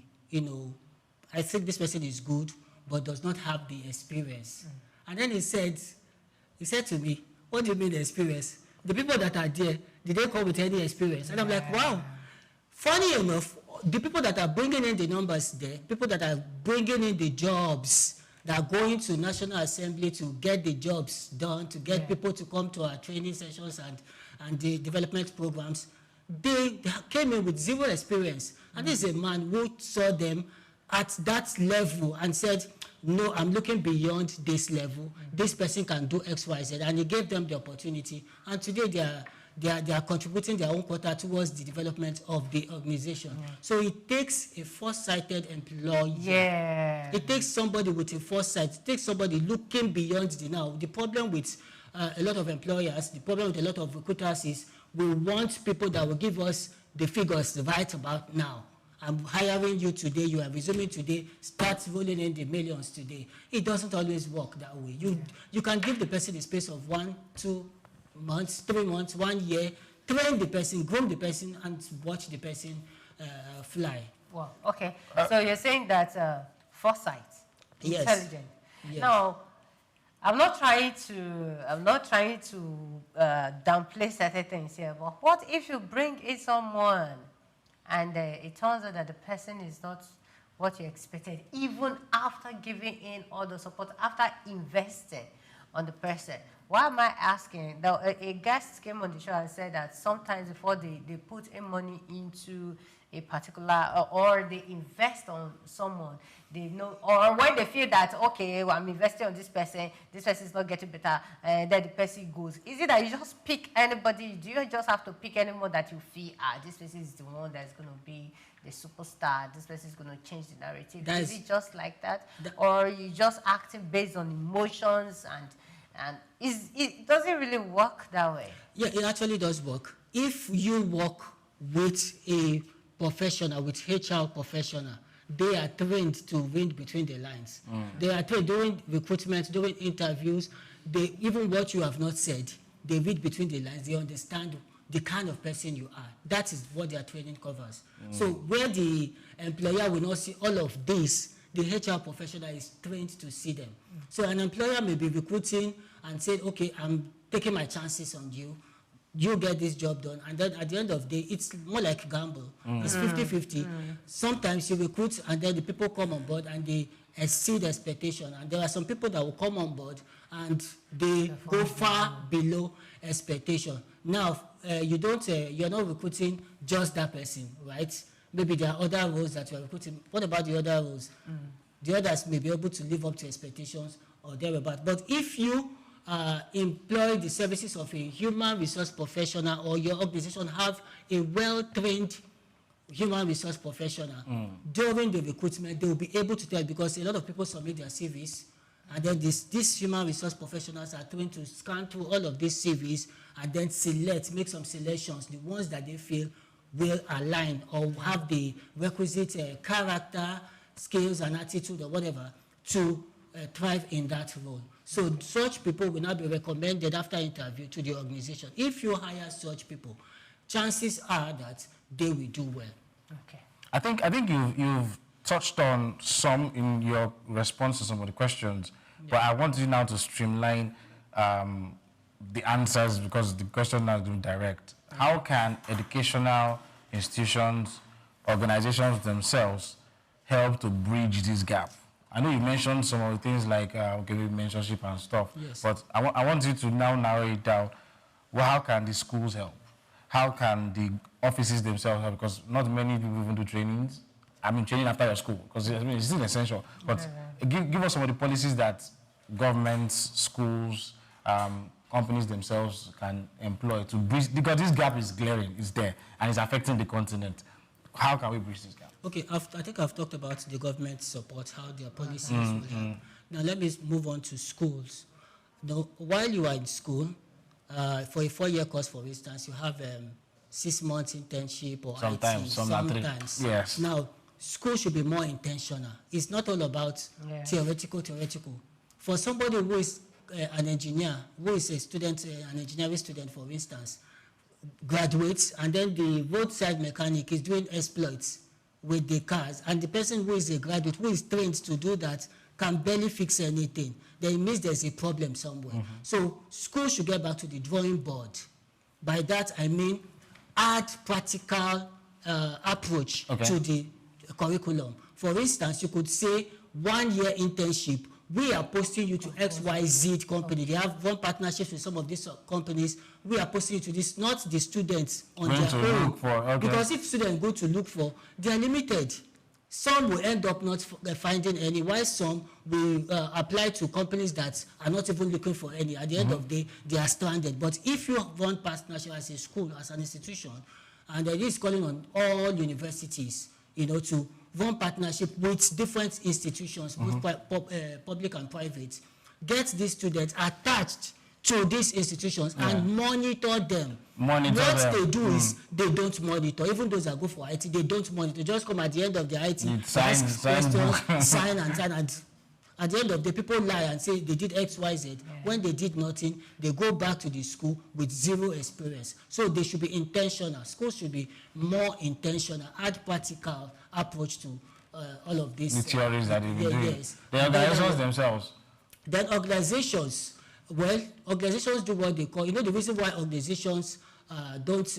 I think this person is good, but does not have the experience. And then he said to me, what do you mean experience? The people that are there, did they come with any experience? And I'm like, wow. Funny enough, the people that are bringing in the numbers there, people that are bringing in the jobs, that are going to National Assembly to get the jobs done, to get people to come to our training sessions and the development programs, they came in with zero experience. And this is a man who saw them at that level and said, no, I'm looking beyond this level. This person can do X, Y, Z. And he gave them the opportunity. And today they are contributing their own quota towards the development of the organization. So it takes a foresighted employee. It takes somebody with a foresight. It takes somebody looking beyond the now. The problem with a lot of employers, the problem with a lot of recruiters is we want people that will give us the figures right about now. I'm hiring you today, you are resuming today, start rolling in the millions today. It doesn't always work that way. You can give the person the space of 1, 2 months, 3 months, 1 year, train the person, groom the person, and watch the person fly. Wow, okay. So you're saying that foresight, intelligent. Yes. Now, I'm not trying to downplay certain things here, but what if you bring in someone and it turns out that the person is not what you expected, even after giving in all the support, after investing on the person? Why am I asking? Now, a guest came on the show and said that sometimes before they put in money into a particular, or they invest on someone, they know, or when they feel that, okay, well, I'm investing on this person is not getting better, then the person goes. Is it that you just pick anybody? Do you just have to pick anyone that you feel, this person is the one that's going to be the superstar, this person is going to change the narrative. That is it just like that? Or you just acting based on emotions and does it really work that way? Yeah, it actually does work. If you work with a professional, with HR professional, they are trained to read between the lines. They are trained during recruitment, during interviews. Even what you have not said, they read between the lines. They understand the kind of person you are. That is what their training covers. So where the employer will not see all of this, the HR professional is trained to see them. So an employer may be recruiting and say, okay, I'm taking my chances on you. You get this job done. And then at the end of the day, it's more like a gamble. It's 50-50. Sometimes you recruit and then the people come on board and they exceed expectation. And there are some people that will come on board and they go far below expectation. Now, you're not recruiting just that person, right? Maybe there are other roles that you are recruiting. What about the other roles? The others may be able to live up to expectations or thereabout. But if you employ the services of a human resource professional, or your organization have a well-trained human resource professional, during the recruitment, they will be able to tell, because a lot of people submit their CVs, and then these human resource professionals are trained to scan through all of these CVs and then make some selections, the ones that they feel will align or have the requisite character, skills, and attitude or whatever to thrive in that role. So such people will not be recommended after interview to the organization. If you hire such people, chances are that they will do well. Okay. I think you've touched on some in your response to some of the questions, but I want you now to streamline the answers, because the question now is being direct. How can educational institutions, organizations themselves help to bridge this gap? I know you mentioned some of the things like mentorship and stuff, but I want you to now narrow it down. Well, how can the schools help? How can the offices themselves help? Because not many people even do trainings. I mean, training after your school, because it's still essential. But give us some of the policies that governments, schools, companies themselves can employ to bridge, because this gap is glaring, it's there, and it's affecting the continent. How can we bridge this gap? Okay, I think I've talked about the government support, how their policies will help. Now let me move on to schools. Now, while you are in school, for a 4-year course, for instance, you have 6 months internship or sometimes. Yes. Now, school should be more intentional. It's not all about theoretical. For somebody who is an engineer, who is a student, an engineering student, for instance, graduates, and then the roadside mechanic is doing exploits with the cars, and the person who is a graduate, who is trained to do that, can barely fix anything, then it means there's a problem somewhere. So school should get back to the drawing board. By that, I mean add practical approach to the curriculum. For instance, you could say 1-year internship. We are posting you to XYZ company. They have one partnership with some of these companies. We are posting you to this, not the students on their own. Because if students go to look for, they are limited. Some will end up not finding any, while some will apply to companies that are not even looking for any. At the end of the day, they are stranded. But if you want partnership as a school, as an institution, and it is calling on all universities, to run partnership with different institutions, both public and private, get these students attached to these institutions and monitor them. They do is they don't monitor. Even those that go for IT, they don't monitor. Just come at the end of the IT, sign, and at the end of the day, people lie and say they did X, Y, Z. When they did nothing, they go back to the school with 0 experience. So they should be intentional. Schools should be more intentional, add practical approach to all of this. The theories that they've been doing. The organizations themselves. Then organizations do what they call, the reason why organizations don't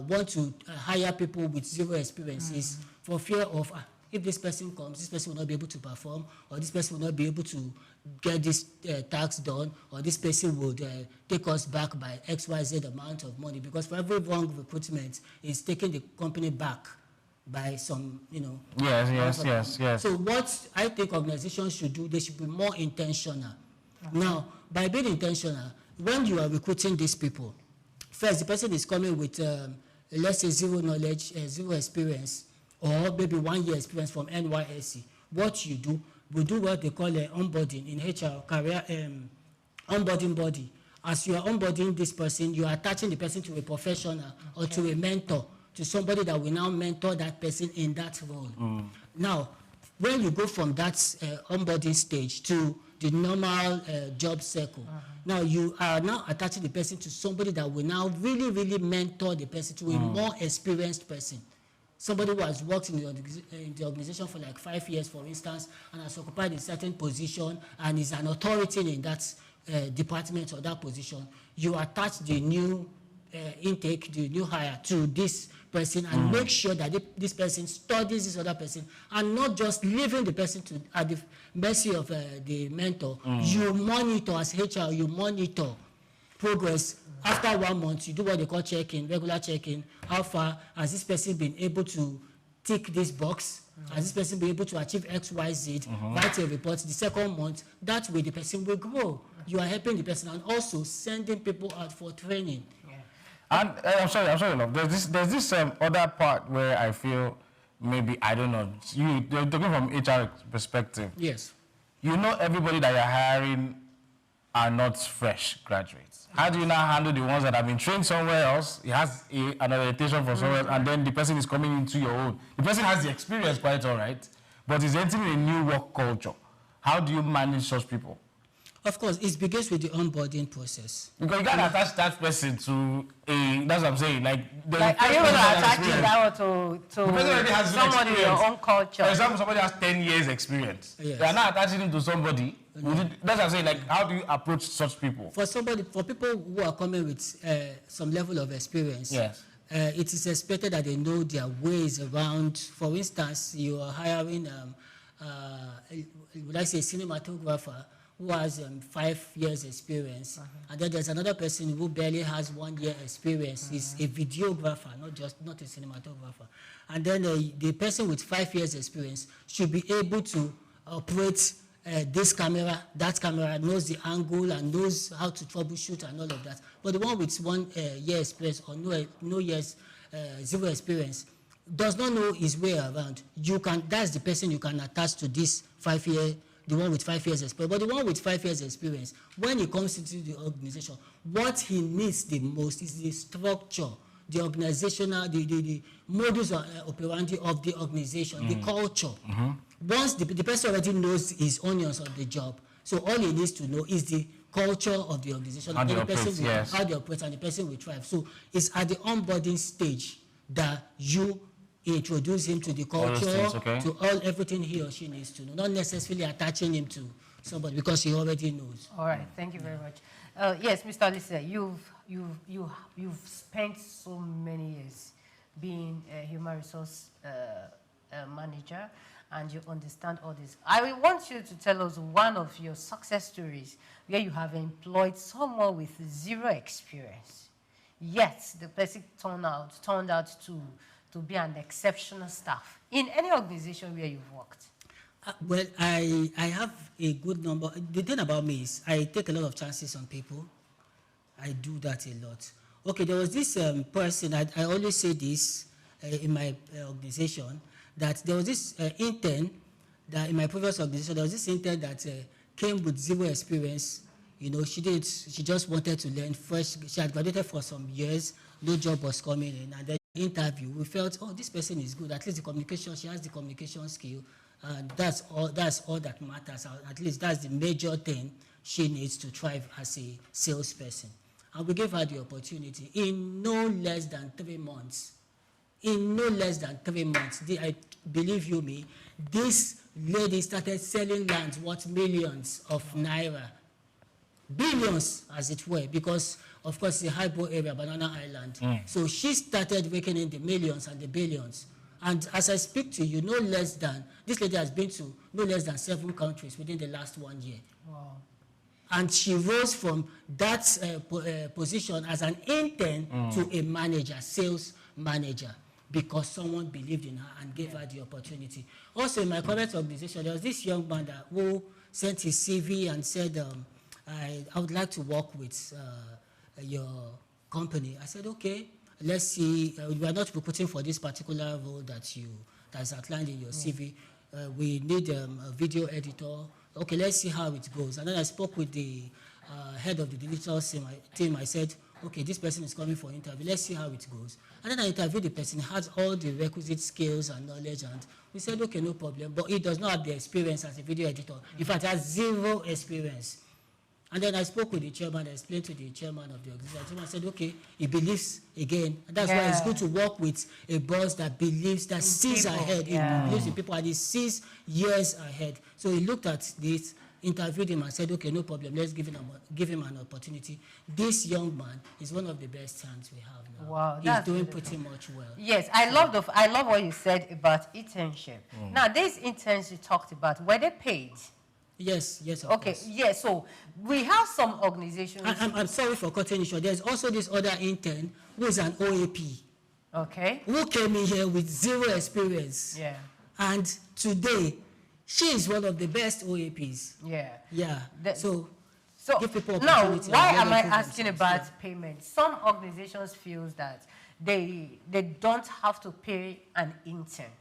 want to hire people with 0 experience is for fear of, if this person comes, this person will not be able to perform, or this person will not be able to get this tax done, or this person would take us back by XYZ amount of money, because for every wrong recruitment, it's taking the company back by some, Yes. So what I think organizations should do, they should be more intentional. Now, by being intentional, when you are recruiting these people, first, the person is coming with, let's say, 0 knowledge, 0 experience. or maybe 1 year experience from NYSC. What you do, we do what they call a onboarding in HR, career onboarding body. As you are onboarding this person, you are attaching the person to a professional or to a mentor, to somebody that will now mentor that person in that role. Now, when you go from that onboarding stage to the normal job circle, now you are now attaching the person to somebody that will now really, really mentor the person to a more experienced person. Somebody who has worked in the organization for like 5 years, for instance, and has occupied a certain position and is an authority in that department or that position. You attach the new intake, the new hire to this person and make sure that this person studies this other person and not just leaving the person at the mercy of the mentor. You monitor as HR, you monitor progress. After 1 month, you do what they call check-in, regular check-in. How far has this person been able to tick this box? Has this person been able to achieve X, Y, Z? Write a report. The second month, that way the person will grow. You are helping the person and also sending people out for training. And I'm sorry, love. There's this other part where I feel maybe, I don't know, you're talking from HR perspective. Yes. You know everybody that you're hiring are not fresh graduates. How do you now handle the ones that have been trained somewhere else? It has an orientation for somewhere else, and then the person is coming into your own. The person has the experience, quite all right, but is entering a new work culture. How do you manage such people? Of course, it begins with the onboarding process. Because you can't attach that person to a, that's what I'm saying, like are you going to attach it down to somebody in your own culture? For example, somebody has 10 years experience. Yes. They are not attaching him to somebody. That's what I'm saying, like, how do you approach such people? For people who are coming with some level of experience, yes. It is expected that they know their ways around. For instance, you are hiring, would I say, a cinematographer who has 5 years experience, and then there's another person who barely has 1 year experience. He's a videographer, not a cinematographer. And then the person with 5 years experience should be able to operate this camera, that camera, knows the angle and knows how to troubleshoot and all of that. But the one with 1 year experience or no years, zero experience, does not know his way around. That's the person you can attach to this 5 year. The one with 5 years experience. But the one with 5 years experience, when he comes into the organization, what he needs the most is the structure, the organizational, the modus operandi of the organization, the culture. Once the person already knows his onions on the job, so all he needs to know is the culture of the organization, how they operate, and the person will thrive. So it's at the onboarding stage that you introduce him to the culture, to everything he or she needs to know, not necessarily attaching him to somebody because he already knows. All right, thank you very much. Yes, Mr. Lisa, you've spent so many years being a human resource manager, and you understand all this. I want you to tell us one of your success stories where you have employed someone with zero experience, yet the person turned out to be an exceptional staff in any organization where you've worked. Well, I have a good number. The thing about me is I take a lot of chances on people. I do that a lot. Okay, there was this person, I always say this in my organization, that there was this intern that in my previous organization, there was this intern that came with zero experience. You know, she just wanted to learn fresh. She had graduated for some years, no job was coming in, and then interview, we felt, oh, this person is good. At least the communication, she has the communication skill. That's all that matters. At least that's the major thing she needs to thrive as a salesperson. And we gave her the opportunity in no less than 3 months. I believe you me, this lady started selling lands worth millions of naira. Billions, as it were, because of course, it's a highbrow area, Banana Island. So she started raking in the millions and the billions. And as I speak to you, this lady has been to no less than 7 countries within the last 1 year. Wow. And she rose from that position as an intern to a manager, sales manager, because someone believed in her and gave her the opportunity. Also, in my current organization, there was this young man who sent his CV and said, I would like to work with your company. I said, okay, let's see. We are not recruiting for this particular role that you that's outlined in your CV. We need a video editor. Okay, let's see how it goes. And then I spoke with the head of the digital team. I said, okay, this person is coming for interview. Let's see how it goes. And then I interviewed the person. He has all the requisite skills and knowledge. And we said, okay, no problem. But he does not have the experience as a video editor. In fact, he has zero experience. And then I spoke with the chairman. I explained to the chairman of the organization. I said, okay, he believes again. And that's why it's good to work with a boss that believes, that sees ahead. He believes in people and he sees years ahead. So he looked at this, interviewed him and said, okay, no problem, let's give him an opportunity. This young man is one of the best hands we have now. Wow, he's doing pretty much well. Yes, I love what you said about internship. Now, these interns you talked about, were they paid? Yes, of okay, course. yes, so we have some organizations. I'm sorry for cutting you short. There's also this other intern who is an OAP. Okay. Who came in here with zero experience. Yeah. And today, she is one of the best OAPs. Yeah. Yeah. So give people now, opportunity. why am I asking about payment? Some organizations feel that they don't have to pay an intern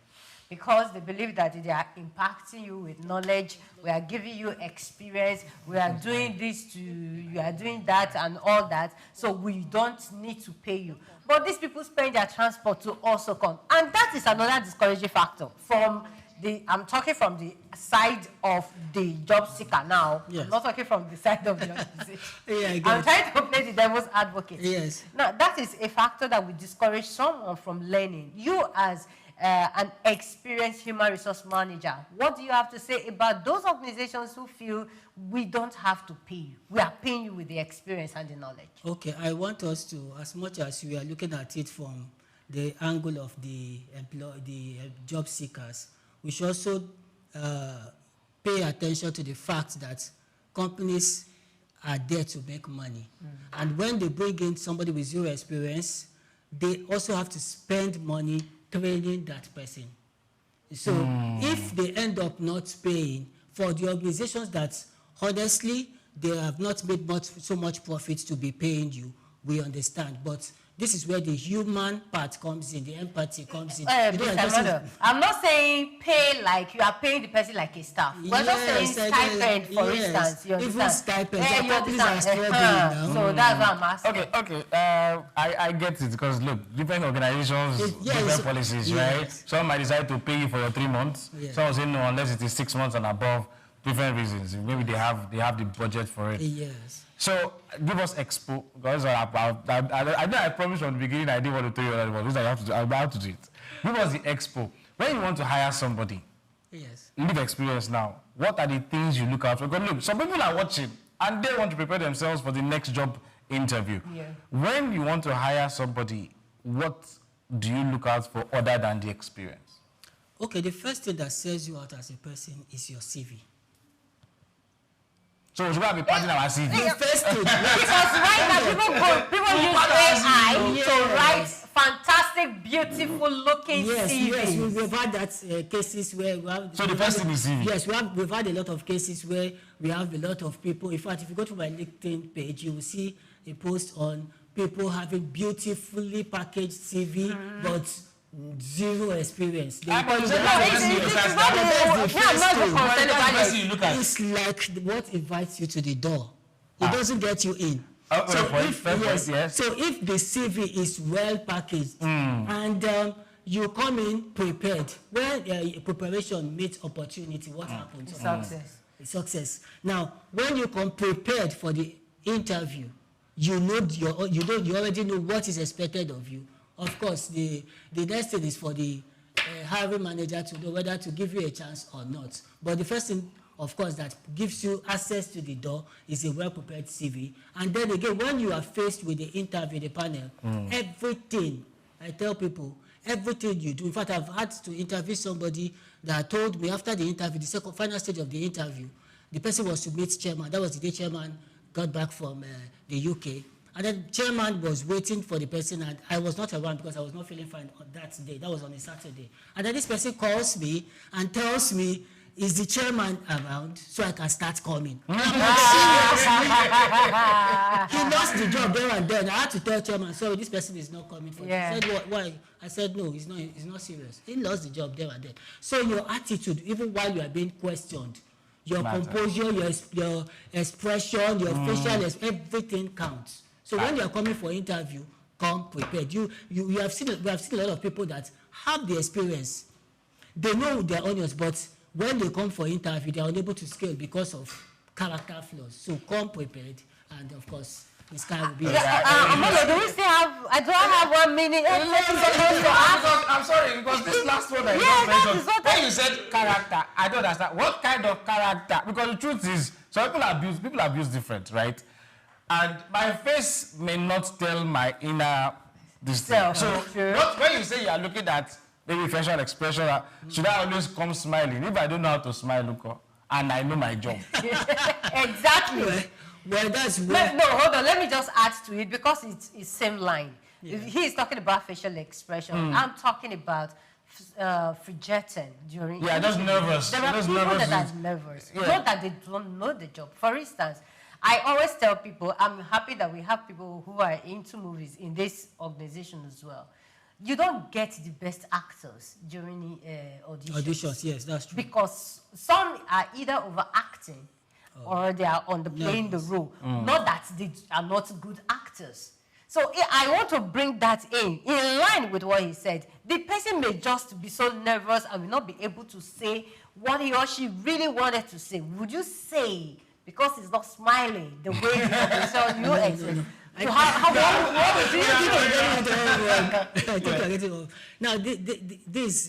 because they believe that they are impacting you with knowledge, we are giving you experience, we are doing this to you, you are doing that and all that, so we don't need to pay you. But these people spend their transport to also come. And that is another discouraging factor. I'm talking from the side of the job seeker now. Yes. I'm not talking from the side of the organization. I I'm trying to play the devil's advocate. Yes. Now, that is a factor that will discourage someone from learning. You as an experienced human resource manager, what do you have to say about those organizations who feel we don't have to pay you? We are paying you with the experience and the knowledge. Okay, I want us to, as much as we are looking at it from the angle of the job seekers, we should also pay attention to the fact that companies are there to make money. And when they bring in somebody with zero experience, they also have to spend money training that person. So if they end up not paying for the organizations that honestly they have not made so much profit to be paying you, we understand. But this is where the human part comes in, the empathy comes in. I'm not saying pay like you are paying the person like a staff. We're not saying stipend, for instance. You Even stipend. You understand? So that's what I'm asking. Okay. I get it because look, different organizations, different policies, right? Some might decide to pay you for your 3 months. Some will say no unless it is 6 months and above. Different reasons. Maybe they have the budget for it. Yes. So give us expo because I promised from the beginning I didn't want to tell you that because I'm about to do it. Give us the expo. When you want to hire somebody, live experience now. What are the things you look out for? Because look, some people are watching and they want to prepare themselves for the next job interview. When you want to hire somebody, what do you look out for other than the experience? Okay, the first thing that sets you out as a person is your CV. So should we be padding our CV? Because right now people use AI to write fantastic, beautiful looking CVs. Yes, we've had that cases where we have. So the first thing is CV. Yes, we've had a lot of cases where we have a lot of people. In fact, if you go to my LinkedIn page, you will see a post on people having beautifully packaged CV, but zero experience. It's like what invites you to the door. It doesn't get you in. So if the CV is well packaged and you come in prepared, when preparation meets opportunity, what happens? Success. Now, when you come prepared for the interview, you already know what is expected of you. Of course, the next thing is for the hiring manager to know whether to give you a chance or not. But the first thing, of course, that gives you access to the door is a well-prepared CV. And then again, when you are faced with the interview, the panel, everything, I tell people, everything you do. In fact, I've had to interview somebody that told me after the interview, the final stage of the interview, the person was to meet chairman. That was the day chairman got back from the UK. And then chairman was waiting for the person, and I was not around because I was not feeling fine on that day. That was on a Saturday. And then this person calls me and tells me is the chairman around so I can start coming? He lost the job there and then. I had to tell chairman, sorry, this person is not coming for Yeah. He said, why? I said, no, it's not serious. He lost the job there and then. So your attitude, even while you are being questioned, your composure, your expression, your facial, everything counts. So when you are coming for interview, come prepared. We have seen a lot of people that have the experience. They know their onions, but when they come for interview, they are unable to scale because of character flaws. So come prepared, and of course, this guy will be. Amalo, do we still have? I don't have 1 minute. I'm sorry, because this last one that you just mentioned, when you said character, I don't understand. What kind of character? Because the truth is, some people abuse different, right? And my face may not tell my inner this thing. So when you say you are looking at maybe facial expression, should I always come smiling? If I don't know how to smile, look, and I know my job. Exactly. Well, that's where... No, hold on. Let me just add to it because it's same line. Yeah. He is talking about facial expression. I'm talking about fidgeting during... Yeah, just nervous. There are people that are nervous. Yeah. Not that they don't know the job. For instance, I always tell people, I'm happy that we have people who are into movies in this organization as well. You don't get the best actors during auditions. Auditions, yes, that's true. Because some are either overacting or they are underplaying the role. Not that they are not good actors. So I want to bring that in line with what he said. The person may just be so nervous and will not be able to say what he or she really wanted to say. Would you say, because he's not smiling the way you explain? So Now,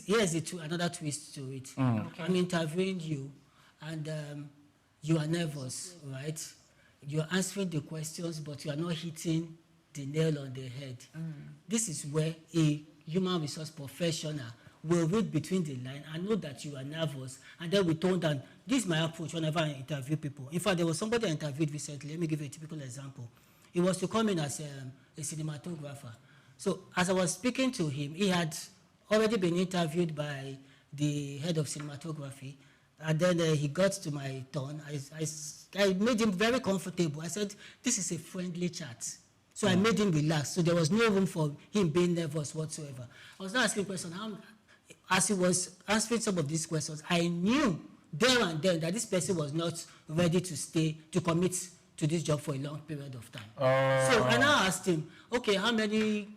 here's another twist to it. Okay. I'm interviewing you, and you are nervous, right? You're answering the questions, but you are not hitting the nail on the head. This is where a human resource professional will read between the lines and know that you are nervous, and then we tone down. This is my approach whenever I interview people. In fact, there was somebody I interviewed recently. Let me give you a typical example. He was to come in as a cinematographer. So as I was speaking to him, he had already been interviewed by the head of cinematography. And then he got to my turn. I made him very comfortable. I said, this is a friendly chat. So I made him relax. So there was no room for him being nervous whatsoever. I was not asking questions. As he was answering some of these questions, I knew there and then that this person was not ready to commit to this job for a long period of time. So and I asked him, okay, how many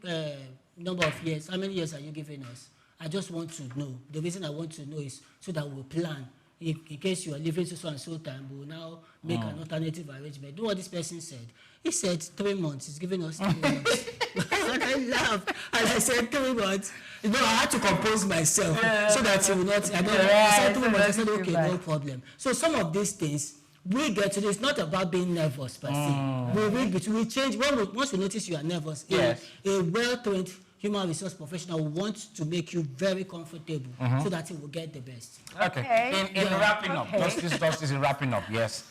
number of years, how many years are you giving us? I just want to know. The reason I want to know is so that we'll plan. In case you are leaving so and so time, we'll now make an alternative arrangement. Do what this person said. He said 3 months. He's giving us 3 months. And I laughed. And I said 3 months. You know, I had to compose myself so that he will not. I said 3 months. I said, okay, no problem. So some of these things, we get to this. It's not about being nervous per se. We change. Once we notice you are nervous, a well-trained human resource professional wants to make you very comfortable so that he will get the best. Okay. In wrapping up, just in wrapping up, yes.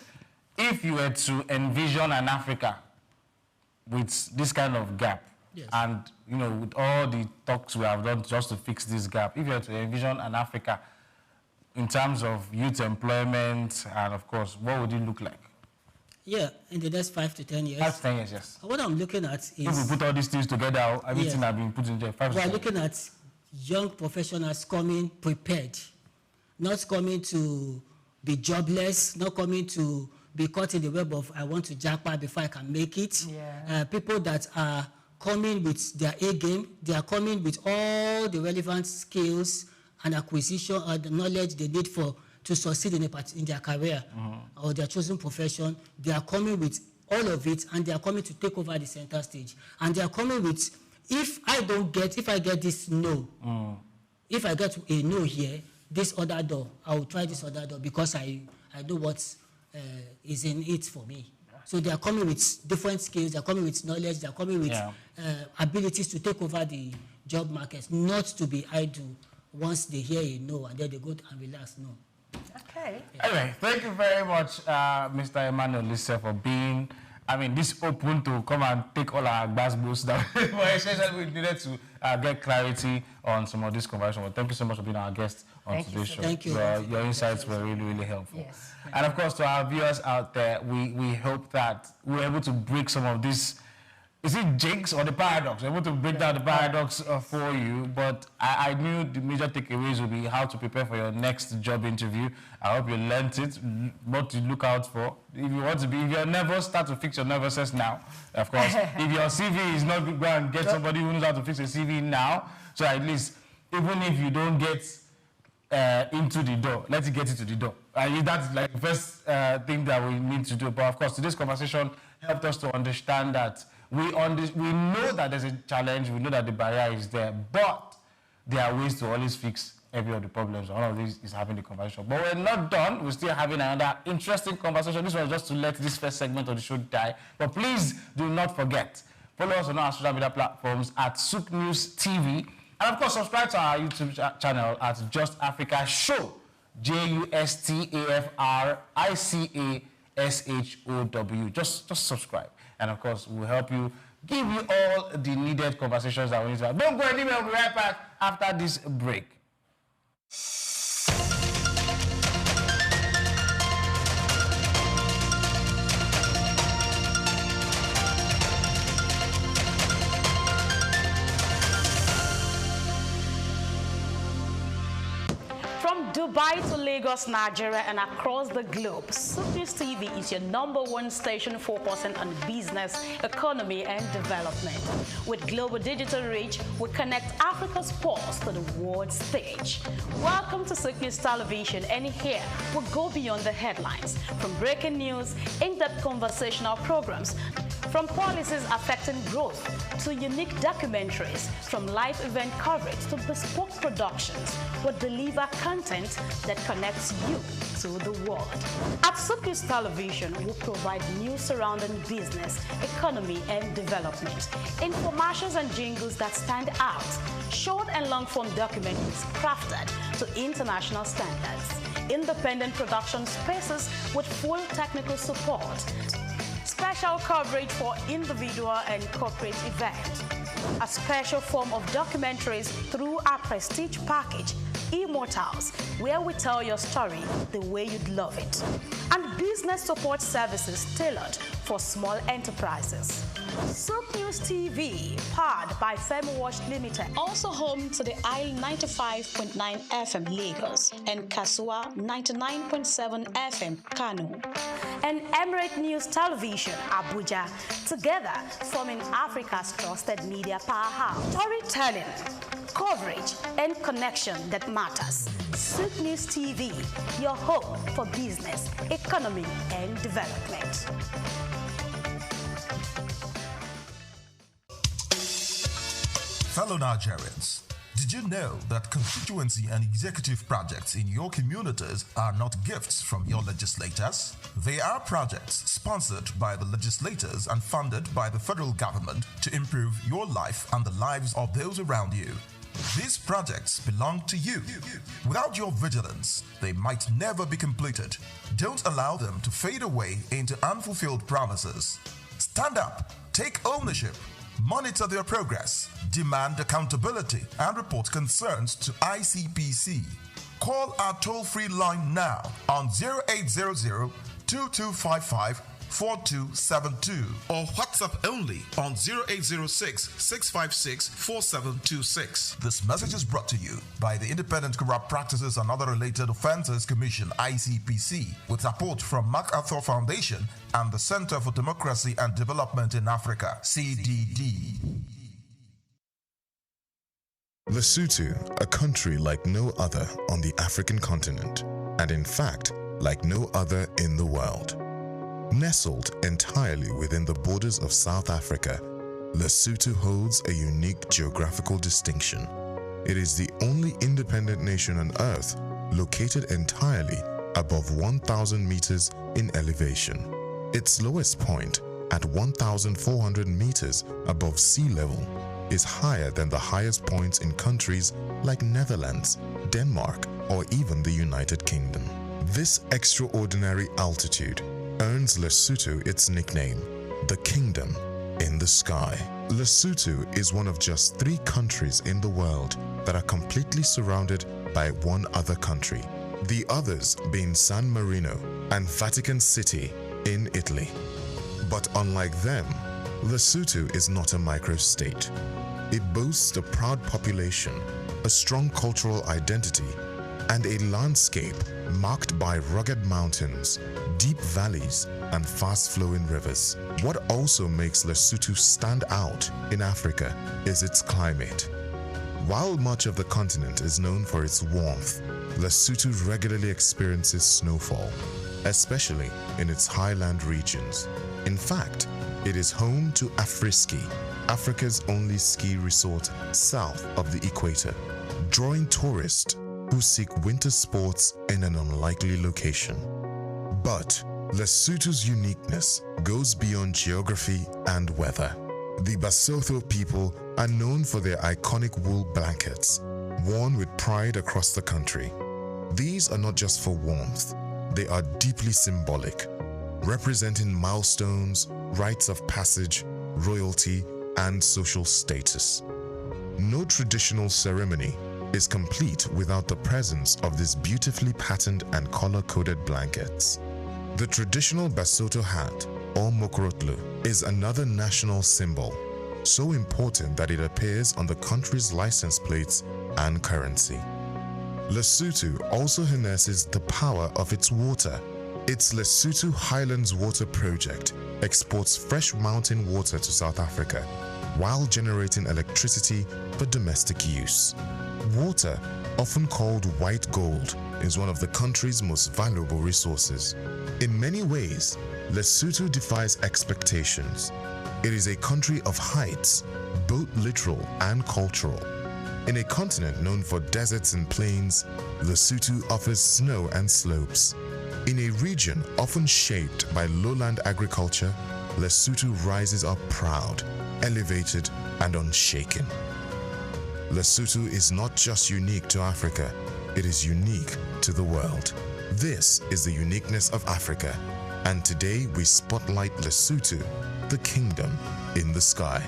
If you were to envision an Africa with this kind of gap, and you know, with all the talks we have done just to fix this gap, if you were to envision an Africa in terms of youth employment and of course, what would it look like? Yeah, in the next 5 to 10 years. 5 to 10 years, yes. What I'm looking at is... If we put all these things together, everything has been put in there. We're looking at young professionals coming prepared, not coming to be jobless, not coming to be caught in the web of, I want to jackpot before I can make it. People that are coming with their A game, they are coming with all the relevant skills and acquisition or the knowledge they need to succeed in their career or their chosen profession. They are coming with all of it, and they are coming to take over the center stage. And they are coming with, if I get this no, if I get a no here, this other door, I will try this other door because I know what is in it for me. So they are coming with different skills, they are coming with knowledge, they are coming with abilities to take over the job market, not to be idle once they hear a no and then they go and relax. No. Okay. Anyway, thank you very much, Mr. Emmanuel Lisse, for being, this open to come and take all our gbasgbos down. Essentially, we needed to get clarity on some of this conversation. Well, thank you so much for being our guest on today's show. Thank you. Your insights were really, really helpful. Yes. And of course, to our viewers out there, we hope that we're able to break some of this. Is it jinx or the paradox? We're able to break down the paradox for you, but I knew the major takeaways would be how to prepare for your next job interview. I hope you learned it, what to look out for. If you're nervous, start to fix your nervousness now. Of course, if your CV is not good, go and get somebody who knows how to fix a CV now. So at least, even if you don't get into the door, let it get into the door. That's like the first thing that we need to do. But of course, today's conversation helped us to understand that we know that there's a challenge, we know that the barrier is there, but there are ways to always fix every of the problems. One of these is having the conversation. But we're not done. We're still having another interesting conversation. This was just to let this first segment of the show die. But please do not forget, follow us on our social media platforms at SOUQ News TV. And of course, subscribe to our YouTube channel at Just Africa Show. JUSTAFRICASHOW. Just subscribe. And of course, we'll help you, give you all the needed conversations that we need to have. Don't go anywhere. We'll be right back after this break. From Dubai to Lagos, Nigeria, and across the globe, SOUQ News TV is your #1 station focusing on business, economy, and development. With global digital reach, we connect Africa's pulse to the world stage. Welcome to SOUQ News Television, and here we go beyond the headlines. From breaking news, in-depth conversational programs, from policies affecting growth to unique documentaries, from live event coverage to bespoke productions, we deliver content that connects you to the world. At SOUQ News Television, we provide news surrounding business, economy, and development, infomercials and jingles that stand out, short and long-form documentaries crafted to international standards, independent production spaces with full technical support, special coverage for individual and corporate events, a special form of documentaries through our prestige package, Immortals, where we tell your story the way you'd love it, and business support services tailored for small enterprises. SOUQ News TV, powered by FemWatch Limited, also home to the Isle 95.9 FM Lagos and Kasua 99.7 FM Kano, and Emirate News Television Abuja, together forming Africa's trusted media powerhouse. Storytelling, coverage, and connection that matters. SOUQ News TV, your home for business, economy, and development. Fellow Nigerians, did you know that constituency and executive projects in your communities are not gifts from your legislators? They are projects sponsored by the legislators and funded by the federal government to improve your life and the lives of those around you. These projects belong to you. Without your vigilance, they might never be completed. Don't allow them to fade away into unfulfilled promises. Stand up, take ownership, monitor their progress, demand accountability, and report concerns to ICPC. Call our toll-free line now on 0800-2255-4272 or WhatsApp only on 0806-656-4726. This message is brought to you by the Independent Corrupt Practices and Other Related Offences Commission, ICPC, with support from MacArthur Foundation and the Center for Democracy and Development in Africa, CDD. Lesotho, a country like no other on the African continent, and in fact, like no other in the world. Nestled entirely within the borders of South Africa, Lesotho holds a unique geographical distinction. It is the only independent nation on Earth located entirely above 1,000 meters in elevation. Its lowest point, at 1,400 meters above sea level, is higher than the highest points in countries like Netherlands, Denmark, or even the United Kingdom. This extraordinary altitude earns Lesotho its nickname, the Kingdom in the Sky. Lesotho is one of just 3 countries in the world that are completely surrounded by one other country, the others being San Marino and Vatican City in Italy. But unlike them, Lesotho is not a microstate. It boasts a proud population, a strong cultural identity, and a landscape marked by rugged mountains, deep valleys, and fast-flowing rivers. What also makes Lesotho stand out in Africa is its climate. While much of the continent is known for its warmth, Lesotho regularly experiences snowfall, especially in its highland regions. In fact, it is home to Afriski, Africa's only ski resort south of the equator, drawing tourists who seek winter sports in an unlikely location. But Lesotho's uniqueness goes beyond geography and weather. The Basotho people are known for their iconic wool blankets, worn with pride across the country. These are not just for warmth, they are deeply symbolic, representing milestones, rites of passage, royalty, and social status. No traditional ceremony is complete without the presence of these beautifully patterned and color-coded blankets. The traditional Basotho hat, or mokrotlo, is another national symbol, so important that it appears on the country's license plates and currency. Lesotho also harnesses the power of its water. Its Lesotho Highlands Water Project exports fresh mountain water to South Africa while generating electricity for domestic use. Water, often called white gold, is one of the country's most valuable resources. In many ways, Lesotho defies expectations. It is a country of heights, both literal and cultural. In a continent known for deserts and plains, Lesotho offers snow and slopes. In a region often shaped by lowland agriculture, Lesotho rises up proud, elevated, and unshaken. Lesotho is not just unique to Africa, it is unique to the world. This is the uniqueness of Africa, and today we spotlight Lesotho, the kingdom in the sky.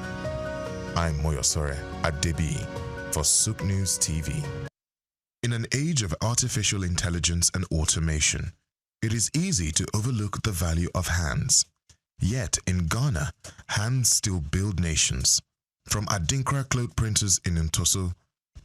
I'm Moyosore Adebi for SOUQ News TV. In an age of artificial intelligence and automation, it is easy to overlook the value of hands. Yet in Ghana, hands still build nations. From Adinkra cloth printers in Ntoso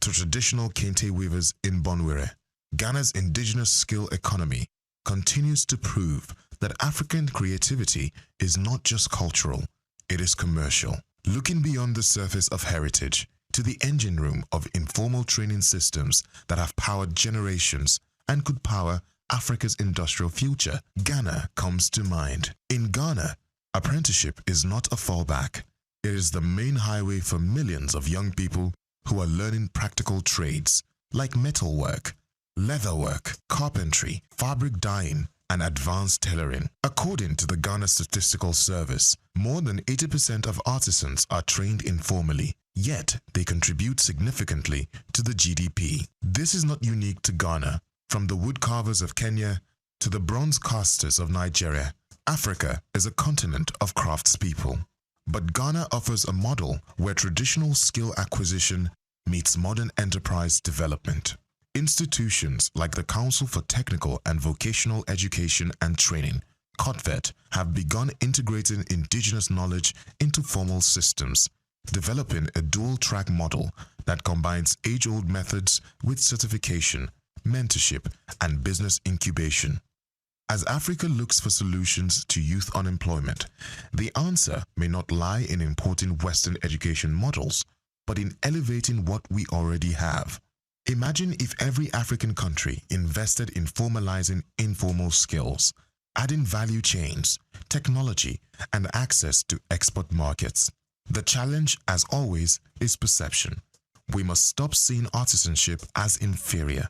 to traditional kente weavers in Bonwire, Ghana's indigenous skill economy continues to prove that African creativity is not just cultural, it is commercial. Looking beyond the surface of heritage to the engine room of informal training systems that have powered generations and could power Africa's industrial future, Ghana comes to mind. In Ghana, apprenticeship is not a fallback. It is the main highway for millions of young people who are learning practical trades like metalwork, leatherwork, carpentry, fabric dyeing, and advanced tailoring. According to the Ghana Statistical Service, more than 80% of artisans are trained informally, yet they contribute significantly to the GDP. This is not unique to Ghana. From the woodcarvers of Kenya to the bronze casters of Nigeria, Africa is a continent of craftspeople. But Ghana offers a model where traditional skill acquisition meets modern enterprise development. Institutions like the Council for Technical and Vocational Education and Training, COTVET, have begun integrating indigenous knowledge into formal systems, developing a dual-track model that combines age-old methods with certification, mentorship, and business incubation. As Africa looks for solutions to youth unemployment, the answer may not lie in importing Western education models, but in elevating what we already have. Imagine if every African country invested in formalizing informal skills, adding value chains, technology, and access to export markets. The challenge, as always, is perception. We must stop seeing artisanship as inferior.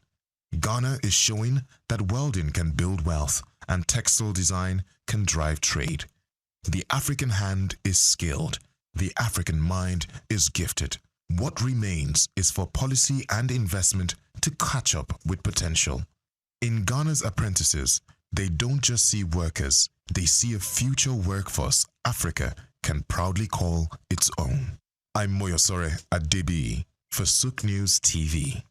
Ghana is showing that welding can build wealth and textile design can drive trade. The African hand is skilled. The African mind is gifted. What remains is for policy and investment to catch up with potential. In Ghana's apprentices, they don't just see workers, they see a future workforce Africa can proudly call its own. I'm Moyosore Adebi for SOUQ News TV.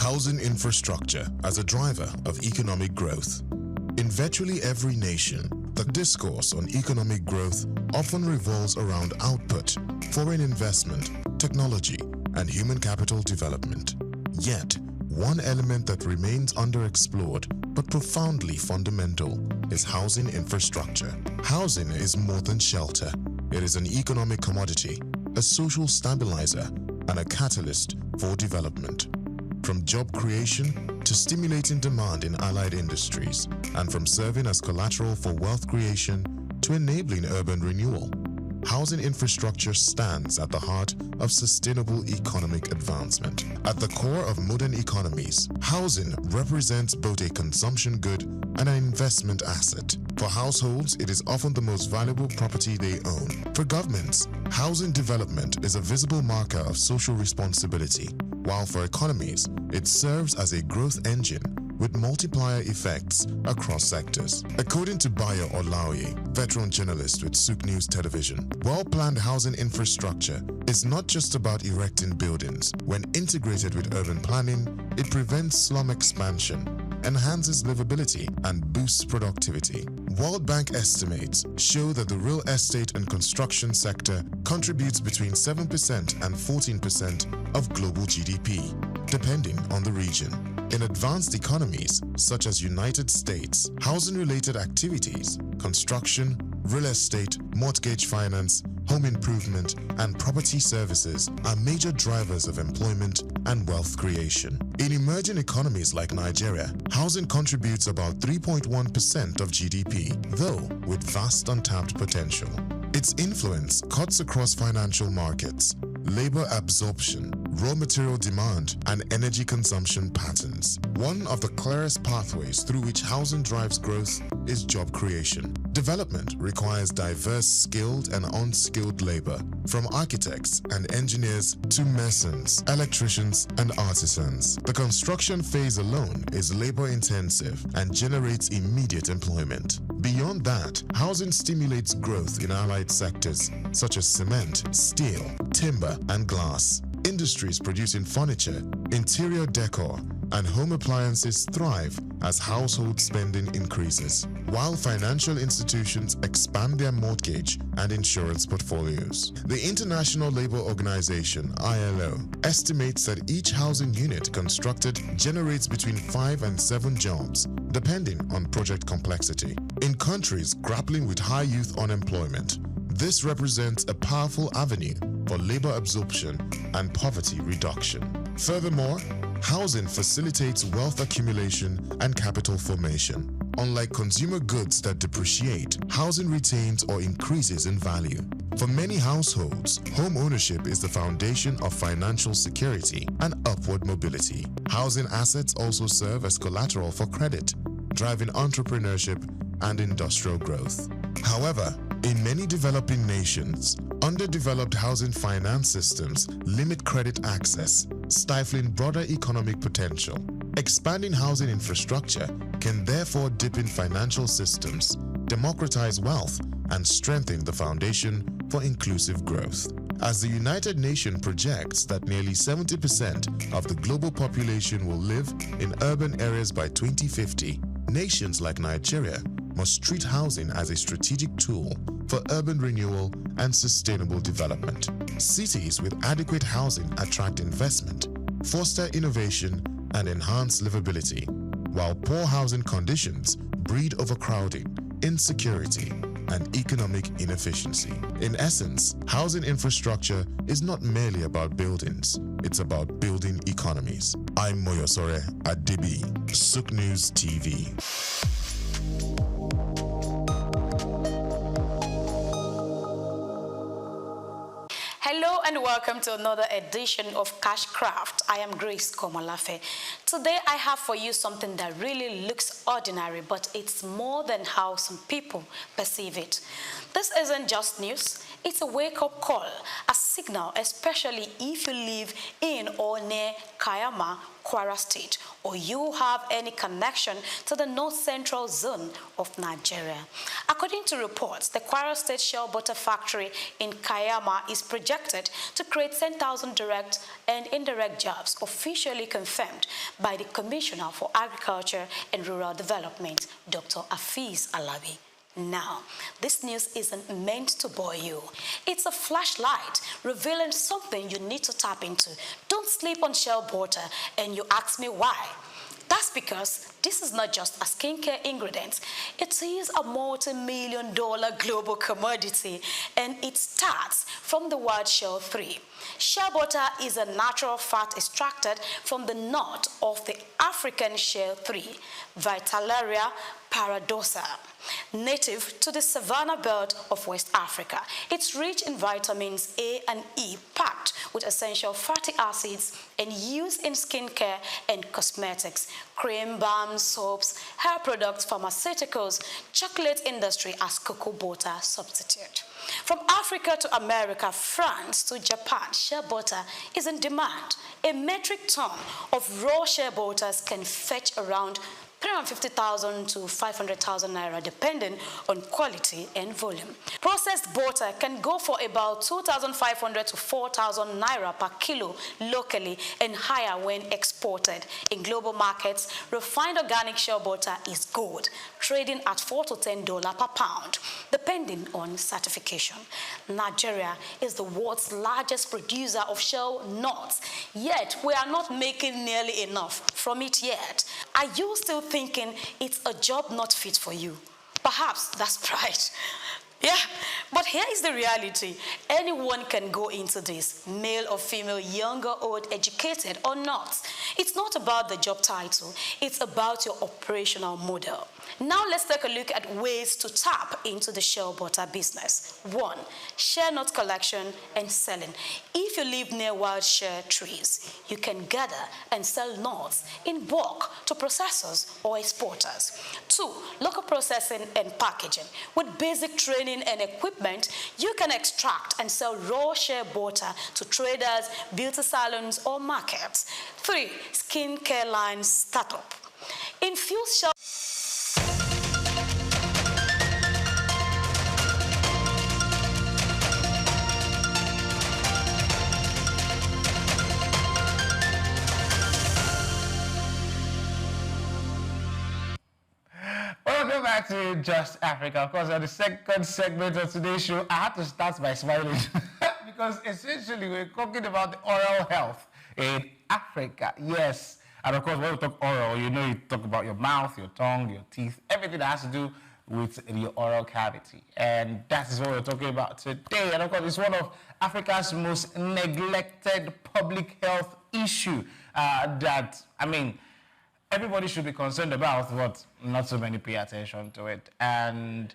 Housing infrastructure as a driver of economic growth. In virtually every nation, the discourse on economic growth often revolves around output, foreign investment, technology, and human capital development. Yet, one element that remains underexplored but profoundly fundamental is housing infrastructure. Housing is more than shelter. It is an economic commodity, a social stabilizer, and a catalyst for development. From job creation to stimulating demand in allied industries, and from serving as collateral for wealth creation to enabling urban renewal, housing infrastructure stands at the heart of sustainable economic advancement. At the core of modern economies, housing represents both a consumption good and an investment asset. For households, it is often the most valuable property they own. For governments, housing development is a visible marker of social responsibility, while for economies, it serves as a growth engine with multiplier effects across sectors. According to Bayo Olaoye, veteran journalist with SOUQ News Television, well-planned housing infrastructure is not just about erecting buildings. When integrated with urban planning, it prevents slum expansion, enhances livability, and boosts productivity. World Bank estimates show that the real estate and construction sector contributes between 7% and 14% of global GDP, depending on the region. In advanced economies, such as United States, housing-related activities, construction, real estate, mortgage finance, home improvement, and property services are major drivers of employment and wealth creation. In emerging economies like Nigeria, housing contributes about 3.1% of GDP, though with vast untapped potential. Its influence cuts across financial markets, labor absorption, raw material demand, and energy consumption patterns. One of the clearest pathways through which housing drives growth is job creation. Development requires diverse skilled and unskilled labor, from architects and engineers to masons, electricians, and artisans. The construction phase alone is labor-intensive and generates immediate employment. Beyond that, housing stimulates growth in allied sectors such as cement, steel, timber, and glass. Industries producing furniture, interior decor, and home appliances thrive as household spending increases, while financial institutions expand their mortgage and insurance portfolios. The International Labour Organization, ILO, estimates that each housing unit constructed generates between 5 and 7 jobs, depending on project complexity. In countries grappling with high youth unemployment, this represents a powerful avenue for labor absorption and poverty reduction. Furthermore, housing facilitates wealth accumulation and capital formation. Unlike consumer goods that depreciate, housing retains or increases in value. For many households, home ownership is the foundation of financial security and upward mobility. Housing assets also serve as collateral for credit, driving entrepreneurship and industrial growth. However, in many developing nations, underdeveloped housing finance systems limit credit access, stifling broader economic potential. Expanding housing infrastructure can therefore deepen financial systems, democratize wealth, and strengthen the foundation for inclusive growth. As the United Nations projects that nearly 70% of the global population will live in urban areas by 2050, nations like Nigeria must treat housing as a strategic tool for urban renewal and sustainable development. Cities with adequate housing attract investment, foster innovation, and enhance livability, while poor housing conditions breed overcrowding, insecurity, and economic inefficiency. In essence, housing infrastructure is not merely about buildings, it's about building economies. I'm Moyosore Adebi, SOUQ News TV. Hello and welcome to another edition of Cashcraft. I am Grace Komolafe. Today I have for you something that really looks ordinary, but it's more than how some people perceive it. This isn't just news, It's a wake-up call, a signal, especially if you live in or near Kayama, Kwara State, or you have any connection to the north-central zone of Nigeria. According to reports, the Kwara State shea butter factory in Kayama is projected to create 10,000 direct and indirect jobs, officially confirmed by the Commissioner for Agriculture and Rural Development, Dr. Afiz Alabi. Now, this news isn't meant to bore you. It's a flashlight revealing something you need to tap into. Don't sleep on shea butter, and you ask me why. That's because this is not just a skincare ingredient. It is a multi-million-dollar global commodity, and it starts from the word shea tree. Shea butter is a natural fat extracted from the nut of the African shea tree, Vitellaria paradoxa, native to the savanna belt of West Africa. It's rich in vitamins A and E, packed with essential fatty acids, and used in skincare and cosmetics, cream, balms, soaps, hair products, pharmaceuticals, chocolate industry as cocoa butter substitute. From Africa to America, France to Japan, shea butter is in demand. A metric ton of raw shea butters can fetch around 350,000 to 500,000 naira, depending on quality and volume. Processed butter can go for about 2,500 to 4,000 naira per kilo locally, and higher when exported. In global markets, refined organic shea butter is gold, trading at $4 to $10 per pound, depending on certification. Nigeria is the world's largest producer of shea nuts, yet we are not making nearly enough from it yet. Are you still thinking it's a job not fit for you? Perhaps that's pride. Yeah, but here is the reality. Anyone can go into this, male or female, young or old, educated or not. It's not about the job title, it's about your operational model. Now let's take a look at ways to tap into the shea butter business. 1. Shea nut collection and selling. If you live near wild shea trees, you can gather and sell nuts in bulk to processors or exporters. 2. Local processing and packaging. With basic training and equipment, you can extract and sell raw shea butter to traders, beauty salons, or markets. 3. Skincare line startup. Infuse shea. Welcome back to Just Africa. Of course, on the second segment of today's show, I had to start by smiling because essentially we're talking about the oral health in Africa. Yes. And of course, when we talk oral, you know, you talk about your mouth, your tongue, your teeth, everything that has to do with your oral cavity. And that is what we're talking about today. And of course, it's one of Africa's most neglected public health issue that, I mean, everybody should be concerned about, but not so many pay attention to it. And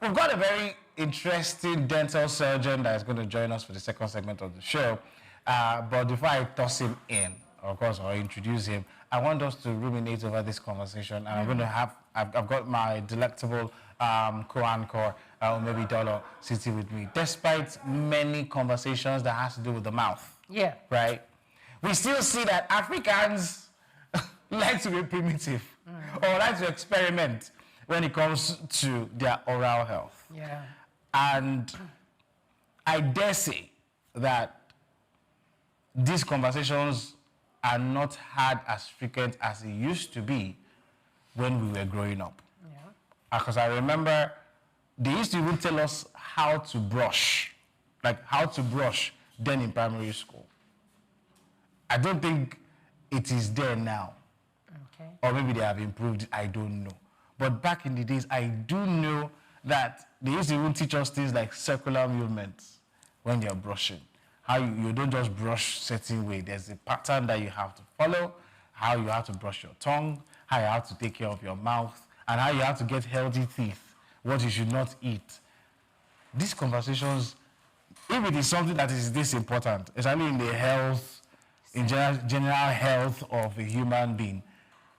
we've got a very interesting dental surgeon that is going to join us for the second segment of the show. But before I toss him in, of course, I'll introduce him, I want us to ruminate over this conversation. And I'm going to have, I've got my delectable co-anchor, maybe Dolo, sitting with me. Despite many conversations that has to do with the mouth. Yeah. Right? We still see that Africans like to be primitive or like to experiment when it comes to their oral health. Yeah. And I dare say that these conversations are not had as frequent as it used to be when we were growing up. Yeah. Because I remember they used to even tell us how to brush, like how to brush then in primary school. I don't think it is there now. Okay. Or maybe they have improved, I don't know. But back in the days, I do know that they used to even teach us things like circular movements when you're brushing. How you don't just brush certain way. There's a pattern that you have to follow, how you have to brush your tongue, how you have to take care of your mouth, and how you have to get healthy teeth, what you should not eat. These conversations, if it is something that is this important, especially in the health, in general health of a human being,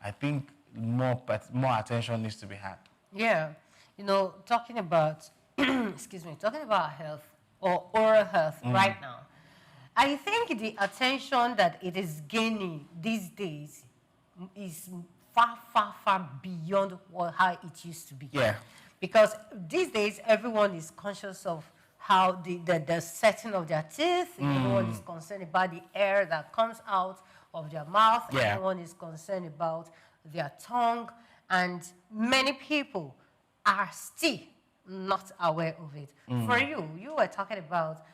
I think more attention needs to be had. Yeah, you know, talking about, excuse me, talking about health or oral health right now, I think the attention that it is gaining these days is far, far, far beyond how it used to be. Yeah. Because these days, everyone is conscious of how the setting of their teeth. Everyone is concerned about the air that comes out of their mouth. Yeah. Everyone is concerned about their tongue. And many people are still not aware of it. For you were talking about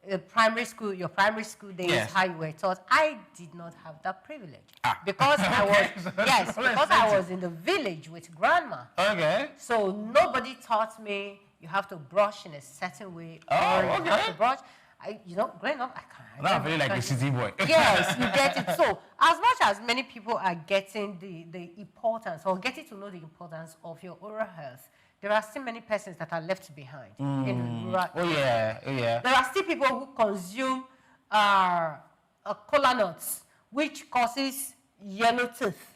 your primary school days, Yes. how you were taught. I did not have that privilege because I was because I was in the village with grandma. Okay. So nobody taught me you have to brush in a certain way. Oh, or you have okay. to brush. Growing up, I Now I feel like a city boy. Yes, you get it. So as much as many people are getting the importance or getting to know the importance of your oral health, there are still many persons that are left behind. In rural yeah. There are still people who consume cola nuts, which causes yellow teeth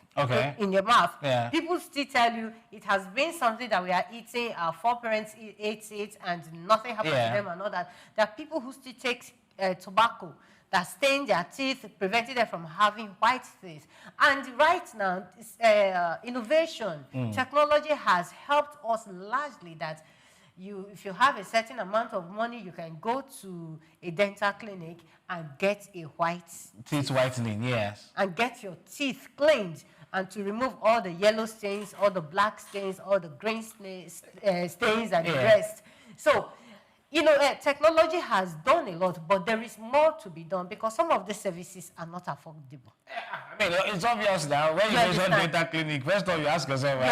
in your mouth. Yeah. People still tell you it has been something that we are eating, our foreparents ate it, and nothing happened to them and all that. There are people who still take tobacco that stain their teeth, preventing them from having white teeth. And right now, innovation, technology has helped us largely that if you have a certain amount of money, you can go to a dental clinic and get a teeth whitening, yes. And get your teeth cleaned and to remove all the yellow stains, all the black stains, all the green stains and the rest. So, technology has done a lot, but there is more to be done because some of the services are not affordable. I mean, it's obvious now. When you mention dental clinic, first of all, you ask yourself,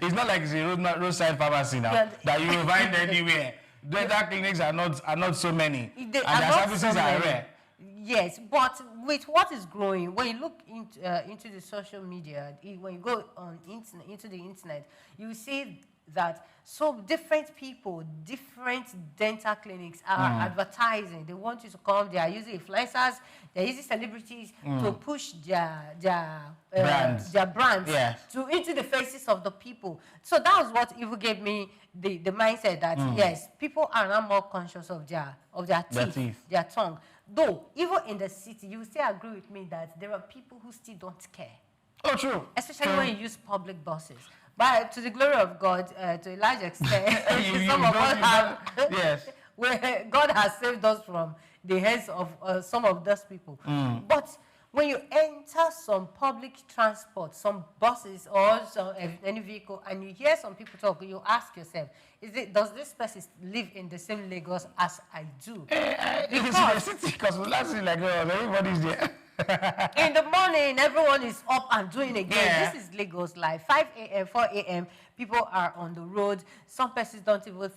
it's not like it's a roadside pharmacy now that you will find anywhere. Dental clinics are not so many, and their services are rare. Yes, but with what is growing, when you look into the social media, when you go on into the internet, you see that so different people, different dental clinics are advertising. They want you to come. They are using influencers. They are using celebrities to push their brands into the faces of the people. So that was what even gave me the mindset that yes, people are now more conscious of their teeth, their tongue. Though even in the city, you still agree with me that there are people who still don't care. Oh, true. Especially when you use public buses. But to the glory of God, to a large extent, some of us have, where God has saved us from the hands of some of those people. But when you enter some public transport, some buses or any vehicle, and you hear some people talk, you ask yourself, does this person live in the same Lagos as I do? Because last thing like everybody's there. In the morning, everyone is up and doing again. This is Lagos life. 5 a.m., 4 a.m., people are on the road. Some persons don't even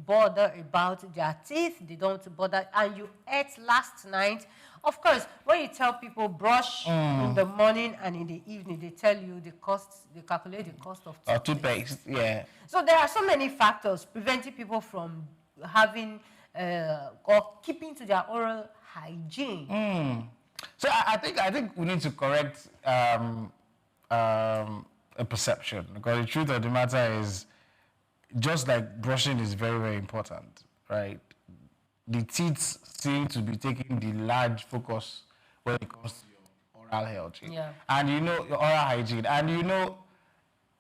bother about their teeth. They don't bother. And you ate last night. Of course, when you tell people brush in the morning and in the evening, they tell you the cost, they calculate the cost of toothpaste. Yeah. So there are so many factors preventing people from having or keeping to their oral hygiene. So I think we need to correct a perception, because the truth of the matter is, just like brushing is very, very important, right? The teeth seem to be taking the large focus when it comes to your oral health. Yeah. And your oral hygiene. And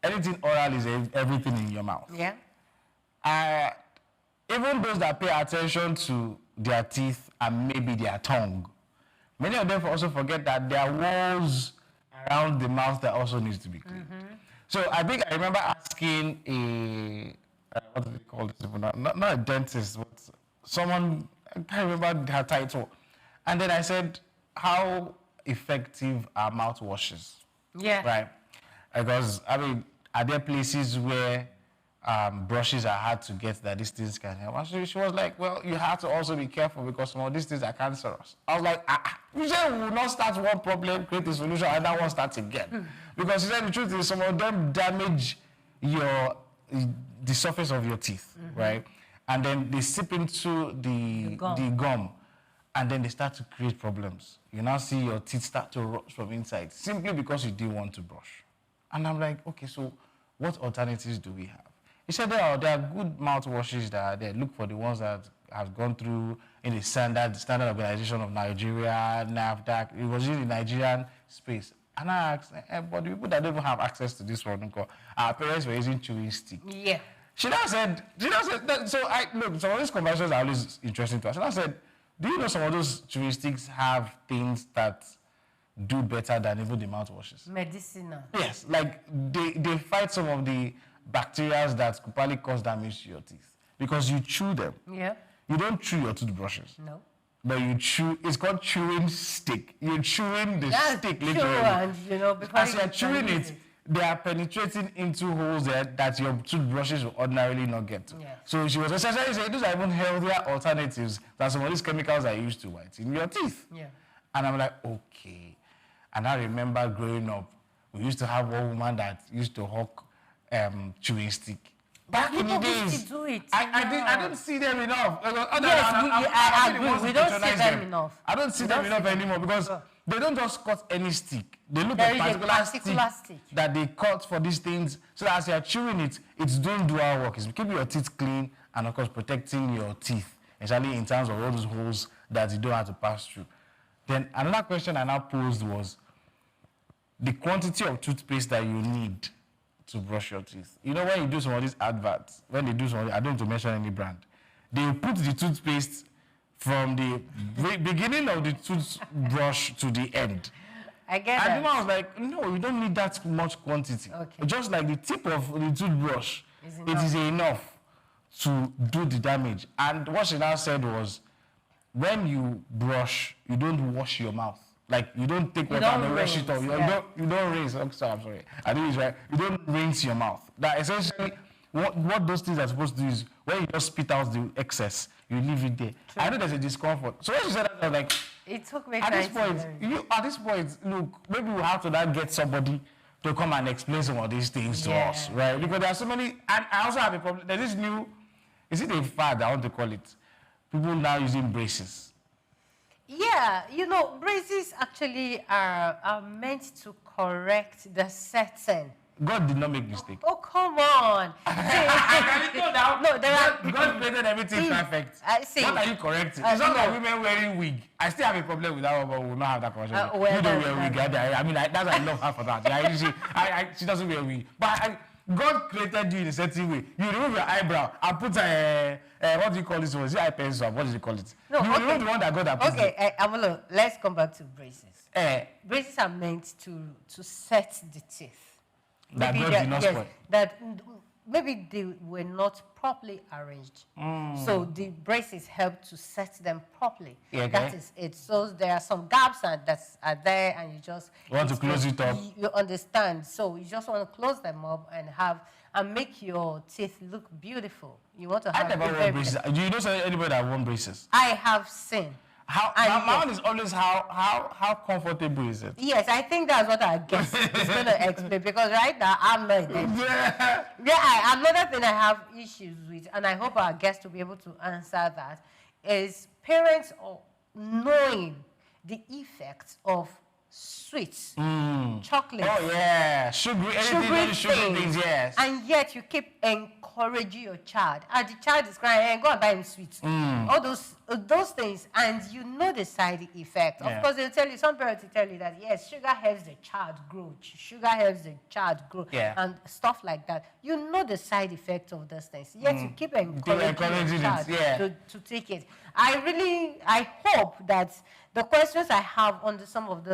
anything oral is everything in your mouth. Yeah. Even those that pay attention to their teeth and maybe their tongue, many of them also forget that there are walls around the mouth that also needs to be cleaned. So I think I remember asking what do they call this? Not a dentist, but someone, I can't remember her title. And then I said, how effective are mouthwashes? Yeah. Right? Because, are there places where brushes are hard to get that these things can help? And she was like, well, you have to also be careful because some of these things are cancerous. I was like, you said we will not start one problem, create a solution, and that one starts again. Because she said the truth is some of them damage the surface of your teeth, right? And then they seep into the gum, and then they start to create problems. You now see your teeth start to rot from inside, simply because you didn't want to brush. And I'm like, okay, so what alternatives do we have? He said there are good mouthwashes that are there. Look for the ones that has gone through in the standard organization of Nigeria, NAFDAC. It was in the Nigerian space. And I asked, but the people that don't even have access to this one, our parents were using chewing stick. Yeah. She now said, so look, some of these conversations are always interesting to us. She now said, do you know some of those chewing sticks have things that do better than even the mouthwashes? Medicinal. Yes, like they fight some of the bacteria that could probably cause damage to your teeth because you chew them. Yeah. You don't chew your toothbrushes. No. But you chew, it's called chewing stick. You're chewing the stick literally. And, as you're chewing it, they are penetrating into holes there that your toothbrushes will ordinarily not get to. Yeah. So she was essentially saying these are even healthier alternatives than some of these chemicals I used to whiten your teeth. Yeah. And I'm like, okay. And I remember growing up, we used to have one woman that used to hawk chewing stick. Back in the days, do it, I don't see them enough. I agree. We don't see them enough. I don't see them enough anymore because they don't just cut any stick. They look at a particular stick that they cut for these things so that as you're chewing it, it's doing dual work. It's keeping your teeth clean and, of course, protecting your teeth, especially in terms of all those holes that you don't have to pass through. Then another question I now posed was the quantity of toothpaste that you need to brush your teeth. You know, when you do some of these adverts, I don't want to mention any brand, they put the toothpaste from the beginning of the toothbrush to the end. I get that. And I was like, no, you don't need that much quantity. Okay. Just like the tip of the toothbrush, it is enough to do the damage. And what she now said was, when you brush, you don't wash your mouth. Like, you don't take water and wash it off. You don't rinse. I'm sorry. I think it's right. You don't rinse your mouth. That essentially, what those things are supposed to do is, when you just spit out the excess, you leave it there. True. I know there's a discomfort. So when she said that, I was like, it took me at this point, look, maybe we'll have to now get somebody to come and explain some of these things to us, right? Because there are so many, and I also have a problem. There's this new, is it a fad, I want to call it? People now using braces. Yeah, braces actually are meant to correct the setting. God did not make mistake. Oh, come on. God created everything perfect. What are you correcting? It's not like women wearing wig. I still have a problem with that one, but we will not have that conversation. You don't wear wig. I mean, that's I love her for that. She doesn't wear wig. But God created you in a certain way. You remove your eyebrow and put what do you call this one? Is it eye pencil? What do you call it? No, you remove the one that God has put. Okay, Amolo, let's come back to braces. Braces are meant to set the teeth. That maybe God did not spoil. That maybe they were not properly arranged. So the braces help to set them properly. Yeah, okay. That is it. So there are some gaps that are there, and you just want to close it up. You understand. So you just want to close them up and make your teeth look beautiful. You want to have. I never wear braces. Do you know anybody that wore braces? I have seen. My one is always how comfortable is it? Yes, I think that's what our guest is going to explain, because right now I'm not another thing I have issues with, and I hope our guest will be able to answer that, is parents knowing the effects of sweets, chocolates. Oh yeah, sugary things, yes. And yet you keep encouraging your child, and the child is crying, hey, go and buy him sweets. All those things, and you know the side effect. Of course, they'll tell you, some parents will tell you that yes, sugar helps the child grow, and stuff like that. You know the side effect of those things, yet you keep encouraging your child to take it. I hope that the questions I have on some of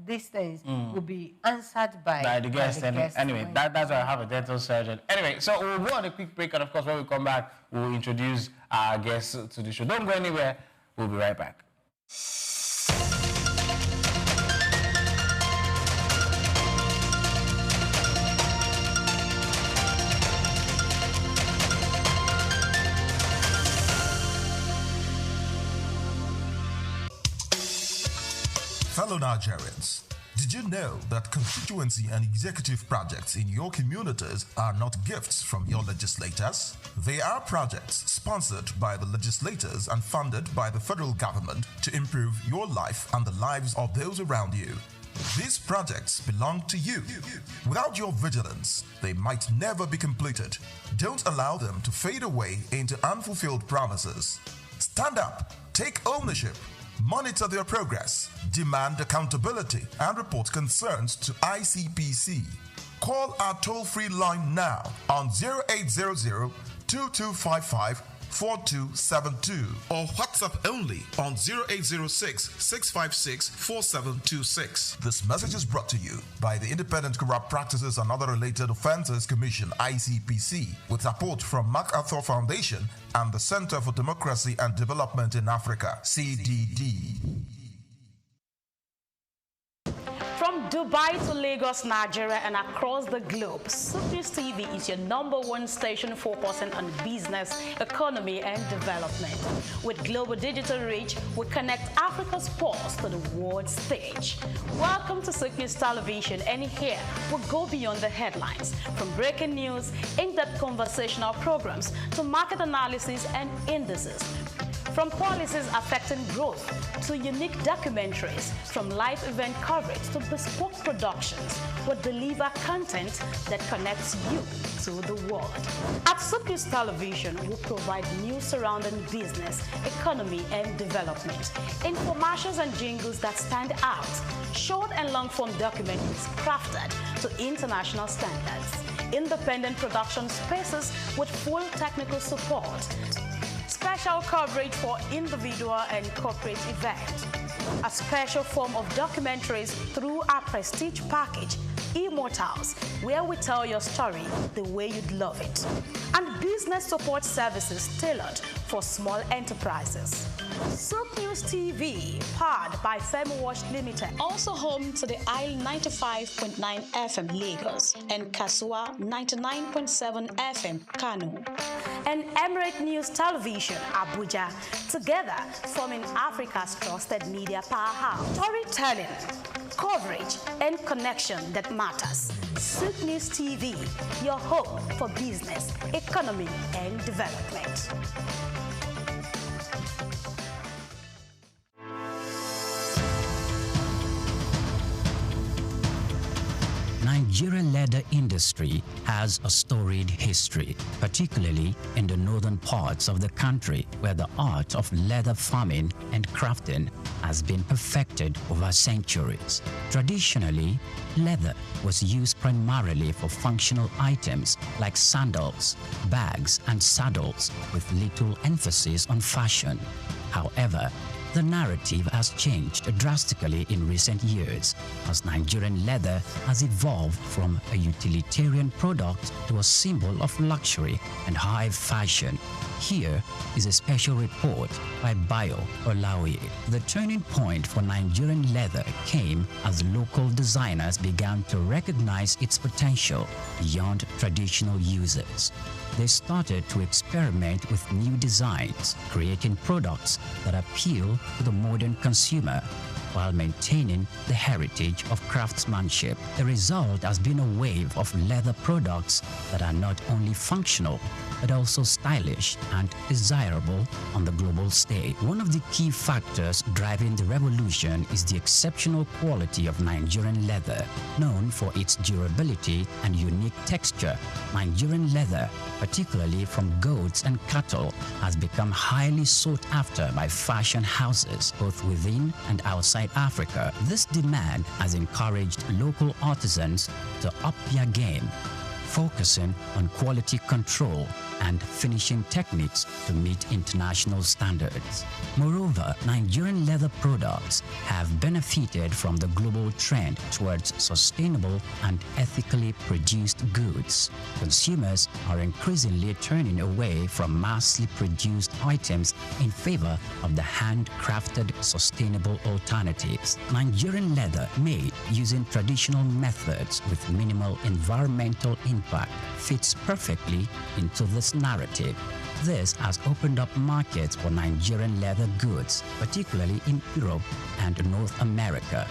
these things will be answered by the guest. Anyway, that's why I have a dental surgeon. Anyway, so we'll go on a quick break, and of course, when we come back, we'll introduce our guests to the show. Don't go anywhere. We'll be right back. Fellow Nigerians, did you know that constituency and executive projects in your communities are not gifts from your legislators? They are projects sponsored by the legislators and funded by the federal government to improve your life and the lives of those around you. These projects belong to you. Without your vigilance, they might never be completed. Don't allow them to fade away into unfulfilled promises. Stand up, take ownership, monitor their progress, demand accountability, and report concerns to ICPC. Call our toll-free line now on 0800 2255 4272 or WhatsApp only on 0806 656 4726. This message is brought to you by the Independent Corrupt Practices and Other Related Offences Commission (ICPC) with support from MacArthur Foundation and the Center for Democracy and Development in Africa (CDD). From Dubai to Lagos, Nigeria, and across the globe, SOUQ News TV is your #1 station focusing on business, economy, and development. With global digital reach, we connect Africa's pulse to the world stage. Welcome to SOUQ News Television, and here we go beyond the headlines. From breaking news, in-depth conversational programs, to market analysis and indices. From policies affecting growth to unique documentaries, from live event coverage to bespoke productions, we deliver content that connects you to the world. At SOUQ News Television, we provide news surrounding business, economy, and development, infomercials and jingles that stand out, short and long-form documentaries crafted to international standards, independent production spaces with full technical support, special coverage for individual and corporate events, a special form of documentaries through our prestige package, Immortals, where we tell your story the way you'd love it, and business support services tailored for small enterprises. SOUQ News TV, powered by FemWatch Limited, also home to the Isle 95.9 FM Lagos and Kasua 99.7 FM Kano, and Emirate News Television Abuja, together forming Africa's trusted media powerhouse. Storytelling, coverage, and connection that matters. SOUQ News TV, your home for business, economy, and development. Nigerian leather industry has a storied history, particularly in the northern parts of the country, where the art of leather farming and crafting has been perfected over centuries. Traditionally, leather was used primarily for functional items like sandals, bags, and saddles, with little emphasis on fashion. However, the narrative has changed drastically in recent years as Nigerian leather has evolved from a utilitarian product to a symbol of luxury and high fashion. Here is a special report by Bayo Olaoye. The turning point for Nigerian leather came as local designers began to recognize its potential beyond traditional uses. They started to experiment with new designs, creating products that appeal to the modern consumer while maintaining the heritage of craftsmanship. The result has been a wave of leather products that are not only functional, but also stylish and desirable on the global stage. One of the key factors driving the revolution is the exceptional quality of Nigerian leather. Known for its durability and unique texture, Nigerian leather, particularly from goats and cattle, has become highly sought after by fashion houses both within and outside Africa. This demand has encouraged local artisans to up their game, focusing on quality control and finishing techniques to meet international standards. Moreover, Nigerian leather products have benefited from the global trend towards sustainable and ethically produced goods. Consumers are increasingly turning away from massively produced items in favor of the handcrafted sustainable alternatives. Nigerian leather made using traditional methods with minimal environmental impact fits perfectly into this narrative. This has opened up markets for Nigerian leather goods, particularly in Europe and North America.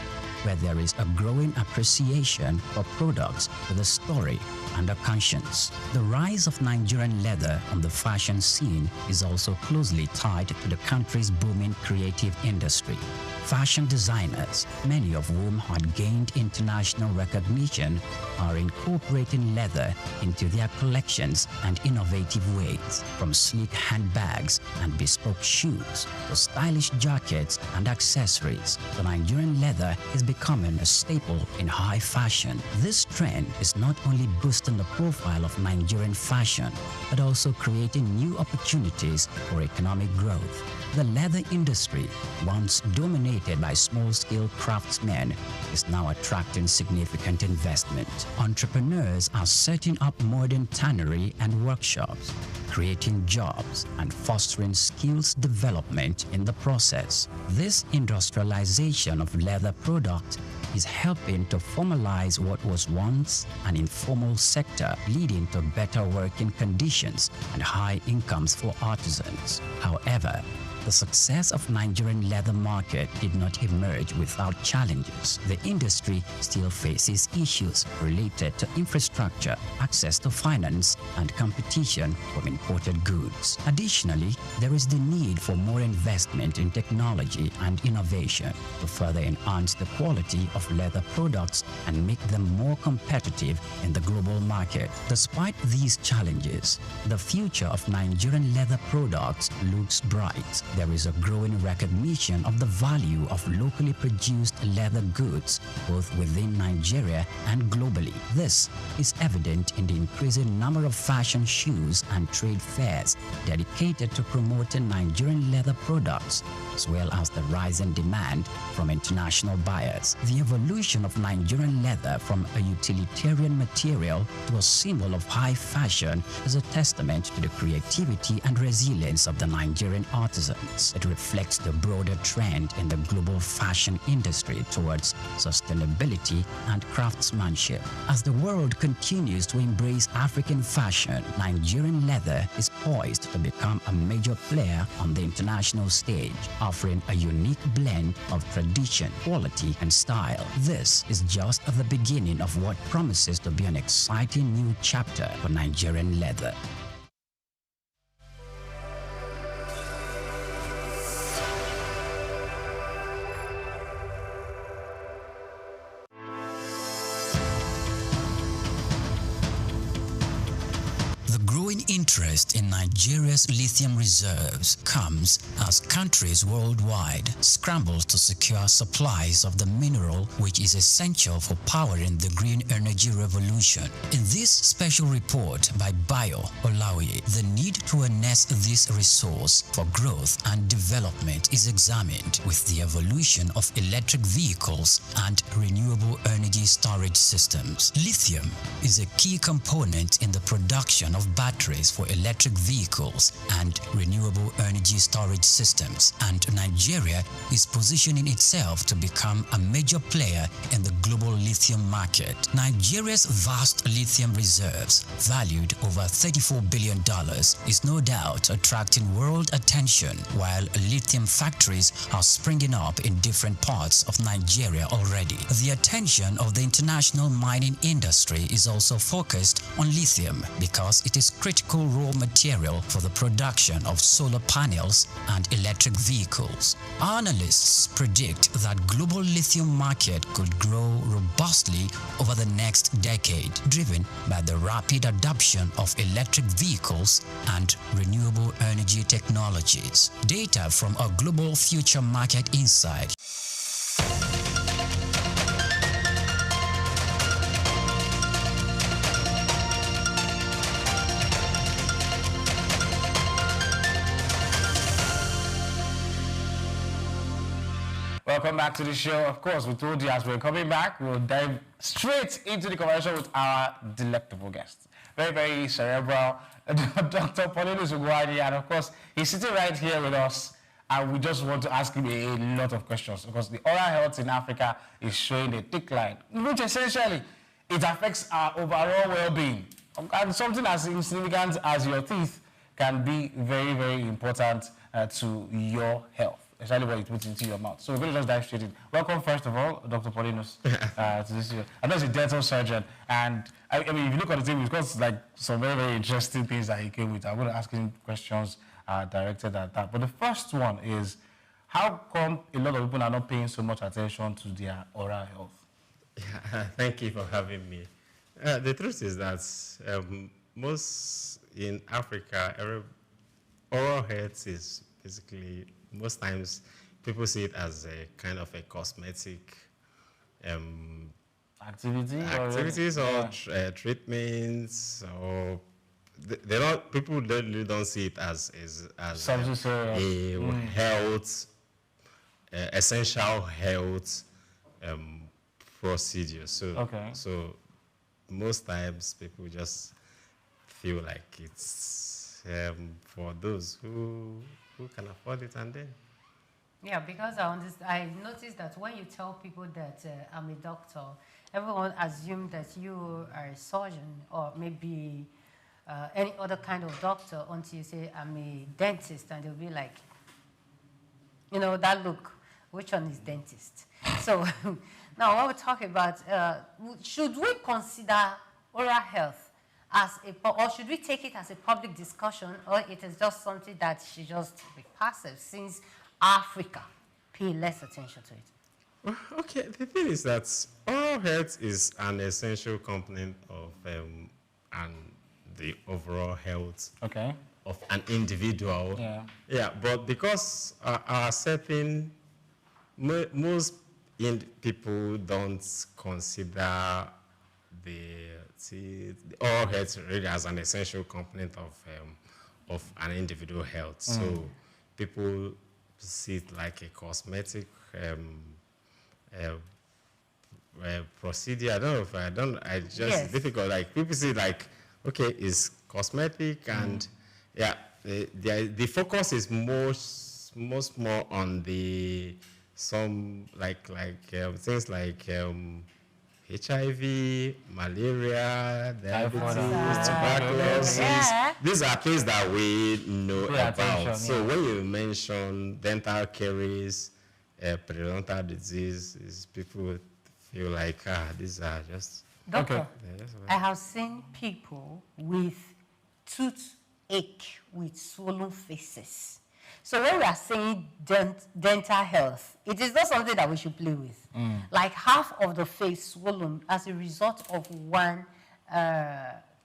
where there is a growing appreciation for products with a story and a conscience. The rise of Nigerian leather on the fashion scene is also closely tied to the country's booming creative industry. Fashion designers, many of whom had gained international recognition, are incorporating leather into their collections and innovative ways, from sleek handbags and bespoke shoes to stylish jackets and accessories. The Nigerian leather is becoming a staple in high fashion. This trend is not only boosting the profile of Nigerian fashion, but also creating new opportunities for economic growth. The leather industry, once dominated by small-scale craftsmen, is now attracting significant investment. Entrepreneurs are setting up modern tannery and workshops, creating jobs and fostering skills development in the process. This industrialization of leather products is helping to formalize what was once an informal sector, leading to better working conditions and high incomes for artisans. However, the success of Nigerian leather market did not emerge without challenges. The industry still faces issues related to infrastructure, access to finance, and competition from imported goods. Additionally, there is the need for more investment in technology and innovation to further enhance the quality of leather products and make them more competitive in the global market. Despite these challenges, the future of Nigerian leather products looks bright. There is a growing recognition of the value of locally produced leather goods, both within Nigeria and globally. This is evident in the increasing number of fashion shows and trade fairs dedicated to promoting Nigerian leather products, as well as the rising demand from international buyers. The evolution of Nigerian leather from a utilitarian material to a symbol of high fashion is a testament to the creativity and resilience of the Nigerian artisans. It reflects the broader trend in the global fashion industry towards sustainability and craftsmanship. As the world continues to embrace African fashion, Nigerian leather is poised to become a major player on the international stage, offering a unique blend of tradition, quality, and style. This is just the beginning of what promises to be an exciting new chapter for Nigerian leather. Interest in Nigeria's lithium reserves comes as countries worldwide scramble to secure supplies of the mineral which is essential for powering the green energy revolution. In this special report by Bayo Olaoye, the need to harness this resource for growth and development is examined, with the evolution of electric vehicles and renewable energy storage systems. Lithium is a key component in the production of batteries for electric vehicles and renewable energy storage systems, and Nigeria is positioning itself to become a major player in the global lithium market. Nigeria's vast lithium reserves, valued over $34 billion, is no doubt attracting world attention, while lithium factories are springing up in different parts of Nigeria already. The attention of the international mining industry is also focused on lithium because it is critical raw material for the production of solar panels and electric vehicles. Analysts predict that global lithium market could grow robustly over the next decade, driven by the rapid adoption of electric vehicles and renewable energy technologies. Data from a Global Future Market Insight Welcome back to the show. Of course, we told you as we're coming back, we'll dive straight into the conversation with our delectable guest. Very, very cerebral, Dr. Polinu Zugwani, and of course, he's sitting right here with us, and we just want to ask him a lot of questions because the oral health in Africa is showing a decline, which essentially, it affects our overall well-being. And something as insignificant as your teeth can be very, very important to your health. exactly what you put into your mouth. So we're going to just dive straight in. Welcome, first of all, Dr. Paulinus, to this year. I know he's a dental surgeon, and I mean, if you look at the table, he's got like some very, very interesting things that he came with. I'm going to ask him questions directed at that. But the first one is, how come a lot of people are not paying so much attention to their oral health? Thank you for having me. The truth is that most in Africa, oral health is basically, most times, people see it as a kind of a cosmetic activities or treatments, or they don't. People really don't see it as a health, essential health procedure. So most times people just feel like it's for those who can afford it, and then. Yeah, because I noticed that when you tell people that I'm a doctor, everyone assumes that you are a surgeon or maybe any other kind of doctor until you say I'm a dentist, and they'll be like, you know, that look, which one is dentist? So now when we're talking about, should we consider oral health as or should we take it as a public discussion, or it is just something that should just be passive since Africa pay less attention to it? Well, okay, the thing is that oral health is an essential component of the overall health of an individual. Yeah, but because our setting, most people don't consider the oral health really as an essential component of an individual health. So people see it like a cosmetic procedure. I don't know if it's difficult. Like people see it like, okay, it's cosmetic, and the focus is most more on some things like HIV, malaria, diabetes, tuberculosis. These are things that we know about. So when you mention dental caries, periodontal disease, people feel like, these are just... Doctor, I have seen people with toothache, with swollen faces. So when we are saying dental health, it is not something that we should play with. Like half of the face swollen as a result of one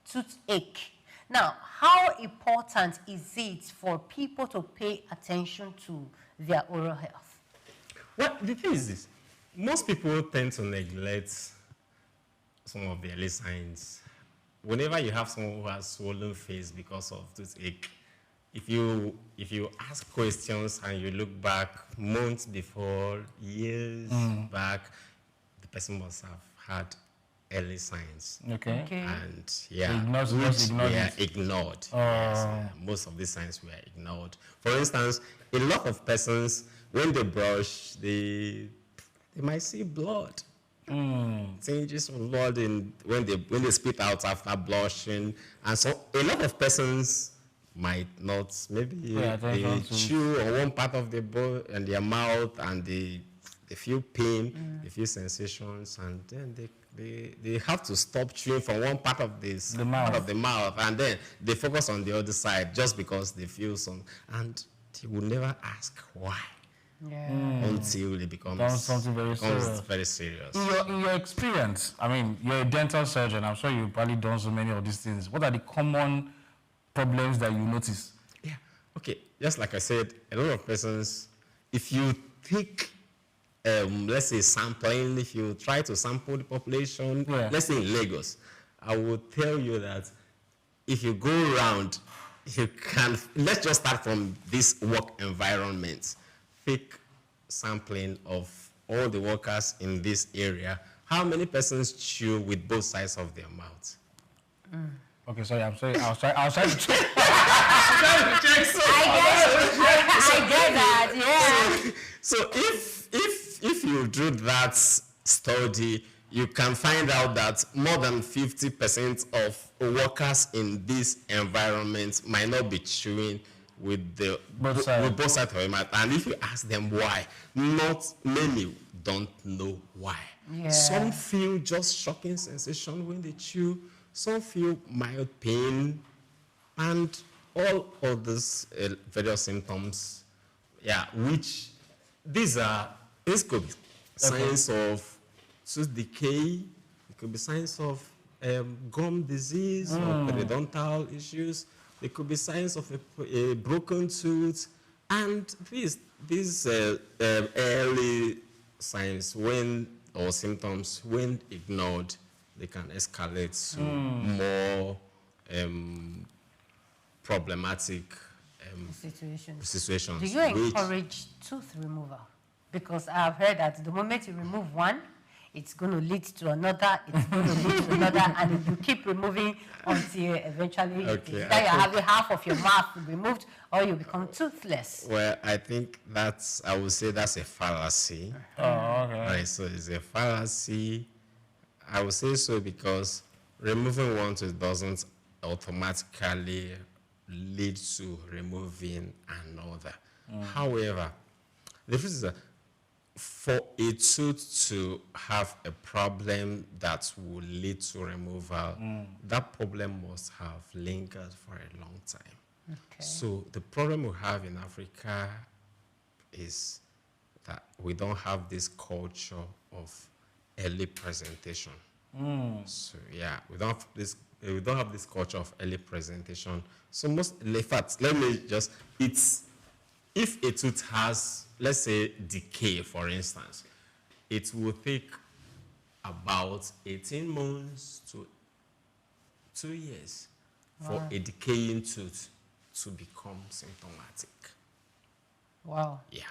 toothache. Now, how important is it for people to pay attention to their oral health? Well, the thing is this. Most people tend to neglect some of the early signs. Whenever you have someone who has swollen face because of toothache, if you ask questions and you look back months before, years back, the person must have had early signs. And ignored. Yes, most of these signs were ignored. For instance, a lot of persons, when they brush, they might see blood. Changes of blood when they spit out after blushing. And so a lot of persons might not, maybe they chew on one part of the bone and their mouth, and they feel pain, they feel sensations, and then they have to stop chewing from one part of part of the mouth, and then they focus on the other side just because they feel some, and they will never ask why. Until it becomes something very serious. In your experience, I mean, you're a dental surgeon. I'm sure you've probably done so many of these things. What are the common problems that you notice? Yeah, okay. Just like I said, a lot of persons, if you take, let's say, sampling, if you try to sample the population, let's say in Lagos, I will tell you that if you go around, you can, let's just start from this work environment. Take sampling of all the workers in this area. How many persons chew with both sides of their mouth? Okay, sorry, I'm sorry. I was trying to check. I get that, yeah. So if you do that study, you can find out that more than 50% of workers in this environment might not be chewing with both sides of the matter. And if you ask them why, not many don't know why. Yeah. Some feel just shocking sensation when they chew. Some feel mild pain, and all of these various symptoms. Yeah, which this could be signs of tooth decay. It could be signs of gum disease or periodontal issues. There could be signs of a broken tooth, and these early signs or symptoms, when ignored, they can escalate to more problematic situations. Do you encourage tooth removal? Because I have heard that the moment you remove one, it's going to lead to another, it's going to lead to another, and you keep removing until eventually you have half of your mouth removed or you become toothless. Well, I think I would say that's a fallacy. Oh, okay. Right, so it's a fallacy. I would say so because removing one tooth doesn't automatically lead to removing another. However, the truth is that for a tooth to have a problem that will lead to removal, that problem must have lingered for a long time. Okay. So the problem we have in Africa is that we don't have this culture of early presentation. So yeah, we don't have this culture of early presentation. So in fact, let me just, if a tooth has, let's say, decay, for instance, it will take about 18 months to 2 years for a decaying tooth to become symptomatic. Wow. Yeah.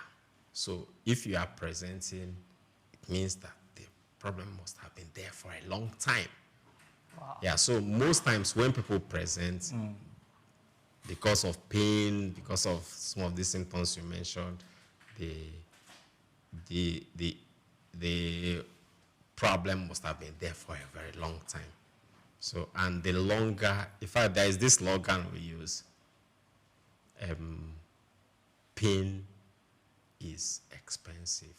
So if you are presenting, it means that the problem must have been there for a long time. Wow. Yeah, so most times when people present, because of pain, because of some of these symptoms you mentioned, the problem must have been there for a very long time. So, and the longer, in fact, there is this slogan we use, pain is expensive.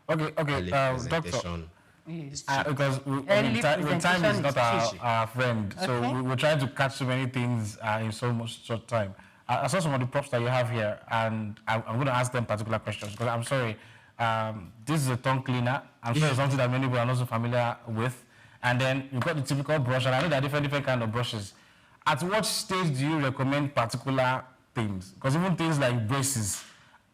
Okay, presentation is cheap. because time is not our friend, so we're trying to catch so many things in so much short time. I saw some of the props that you have here, and I'm going to ask them particular questions, because I'm sorry, this is a tongue cleaner. I'm sure it's something that many people are not so familiar with. And then you've got the typical brush, and I know there are different kind of brushes. At what stage do you recommend particular things? Because even things like braces,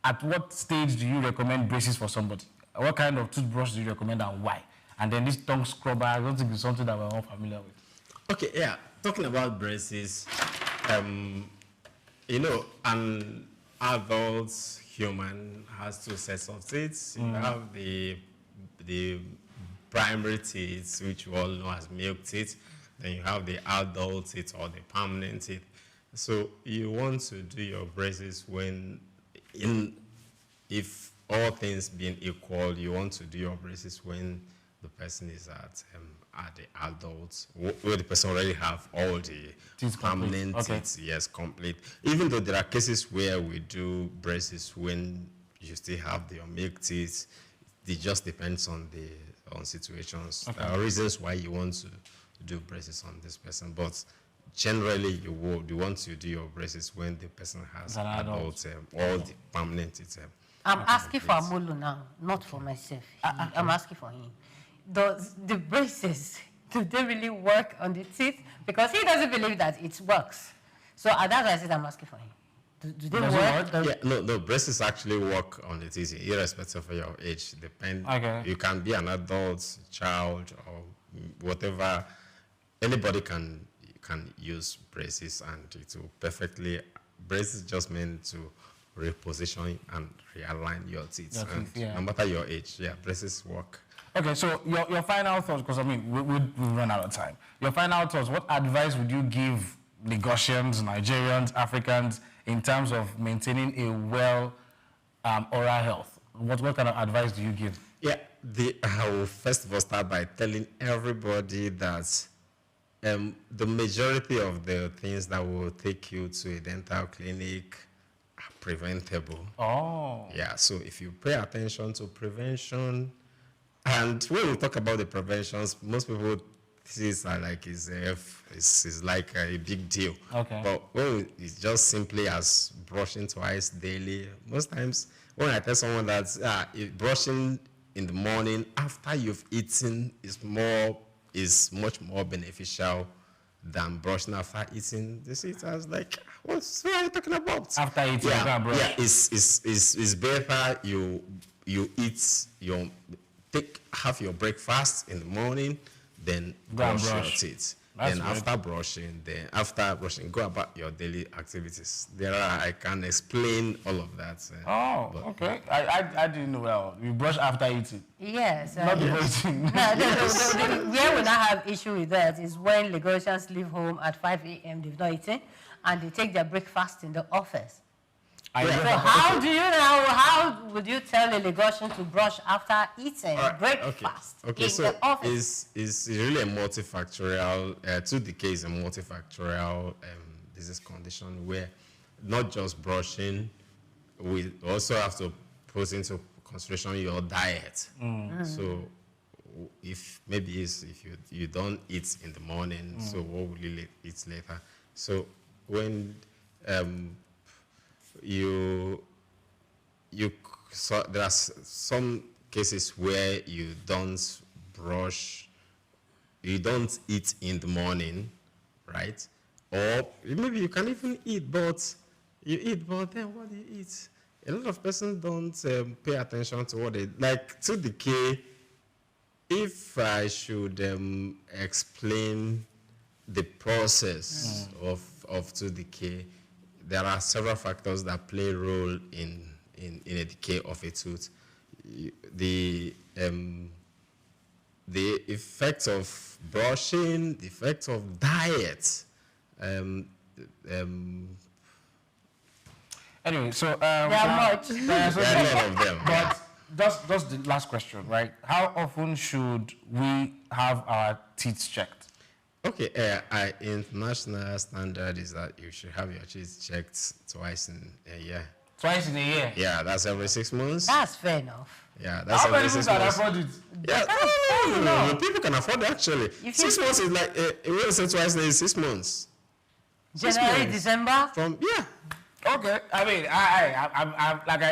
at what stage do you recommend braces for somebody? What kind of toothbrush do you recommend and why? And then this tongue scrubber, I don't think it's something that we're all familiar with. Okay, yeah. Talking about braces, you know, an adult human has two sets of teeth. You have the primary teeth, which we all know as milk teeth. Then you have the adult teeth or the permanent teeth. So you want to do your braces if all things being equal, you want to do your braces when the person is at the adults, where the person already have all the permanent teeth, yes, complete. Even though there are cases where we do braces when you still have your milk teeth, it just depends on situations. Okay. There are reasons why you want to do braces on this person, but generally you want to do your braces when the person has adults, all the permanent teeth. I'm asking for Amolo now, not for myself. I'm asking for him. Does the braces, do they really work on the teeth? Because he doesn't believe that it works. So that's why I said I'm asking for him. Do they work? Yeah, no, braces actually work on the teeth, irrespective of your age. You can be an adult, child, or whatever. Anybody can use braces, and it will perfectly. Braces just meant to reposition and realign your teeth. No matter your age, braces work. Okay, so your final thoughts, because I mean, we've run out of time. Your final thoughts, what advice would you give Lagosians, Nigerians, Africans in terms of maintaining a well oral health? What kind of advice do you give? Yeah, I will first of all start by telling everybody that the majority of the things that will take you to a dental clinic preventable. Oh. Yeah, so if you pay attention to prevention, and when we talk about the preventions, most people see it like it's like a big deal. Okay. But when it's just simply as brushing twice daily, most times when I tell someone that brushing in the morning after you've eaten is much more beneficial than brushing after eating, they see it as like, what are you talking about? After eating, brush. Yeah, it's better you have your breakfast in the morning, then brush your teeth. Then after brushing, go about your daily activities. I can explain all of that. Okay. I didn't know. Well, you brush after eating. Yes. Not before eating. Where we now have issue with that is when Lagosians leave home at 5 a.m. they've not eaten, and they take their breakfast in the office. So how would you tell a Lagosian to brush after eating breakfast in the office? It's really a multifactorial, 2 decades a multifactorial disease condition where not just brushing, we also have to put into consideration your diet. So if you don't eat in the morning, so what will you eat later? So when so there are some cases where you don't eat in the morning, right? Or maybe you can even eat, but then what do you eat? A lot of persons don't pay attention to what they like. To decay, if I should explain the process of to decay, there are several factors that play a role in a decay of a tooth. The effects of brushing, the effects of diet. Anyway, so there are much. There are a lot of them. But just the last question, right? How often should we have our teeth checked? Okay, international standard is that you should have your teeth checked twice in a year. Twice in a year? Yeah, that's every 6 months. That's fair enough. Yeah, that's how every many 6 people months. can afford it? Yeah, people can afford it actually. 6 months is like, when you say twice, is 6 months. January, December? Okay, I mean,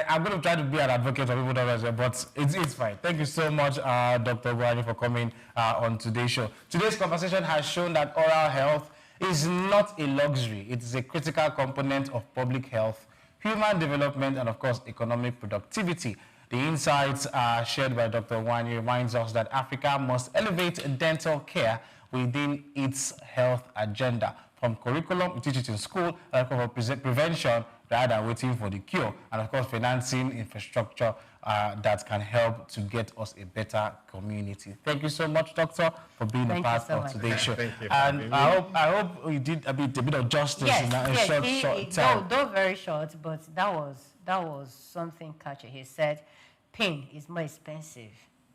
I'm going to try to be an advocate for people that are, but it's fine. Thank you so much, Dr. Gwani, for coming on today's show. Today's conversation has shown that oral health is not a luxury. It is a critical component of public health, human development, and of course, economic productivity. The insights shared by Dr. Gwani reminds us that Africa must elevate dental care within its health agenda. From curriculum, we teach it in school, and of course, prevention rather than waiting for the cure, and of course, financing infrastructure that can help to get us a better community. Thank you so much, Doctor, for being a part of today's show. Thank you. And I hope you did a bit of justice in a short time. Though very short, but that was something catchy. He said, pain is more expensive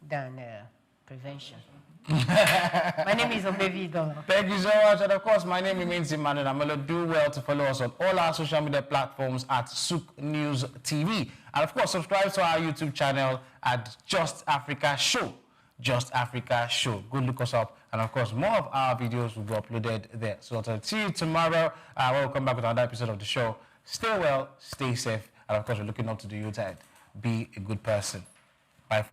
than prevention. My name is Omevido. Thank you so much. And of course, my name remains Emmanuel Amelo. Do well to follow us on all our social media platforms at SOUQ News TV. And of course, subscribe to our YouTube channel at Just Africa Show. Just Africa Show. Go look us up. And of course, more of our videos will be uploaded there. So I'll see you tomorrow. We'll come back with another episode of the show. Stay well, stay safe. And of course, we're looking up to the youth. Be a good person. Bye.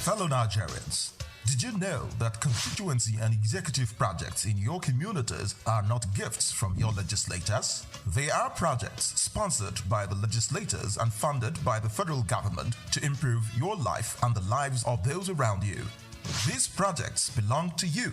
Fellow Nigerians, did you know that constituency and executive projects in your communities are not gifts from your legislators? They are projects sponsored by the legislators and funded by the federal government to improve your life and the lives of those around you. These projects belong to you.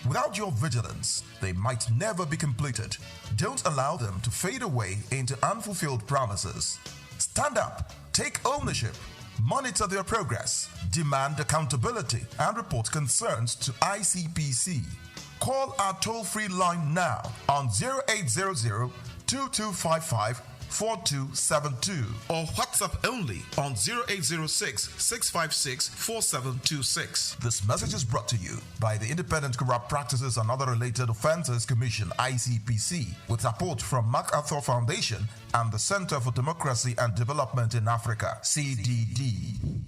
Without your vigilance, they might never be completed. Don't allow them to fade away into unfulfilled promises. Stand up, take ownership, monitor their progress, demand accountability, and report concerns to ICPC. Call our toll-free line now on 0800 2255-4272 or WhatsApp only on 0806-656-4726. This message is brought to you by the Independent Corrupt Practices and Other Related Offences Commission, ICPC, with support from MacArthur Foundation and the Center for Democracy and Development in Africa, CDD.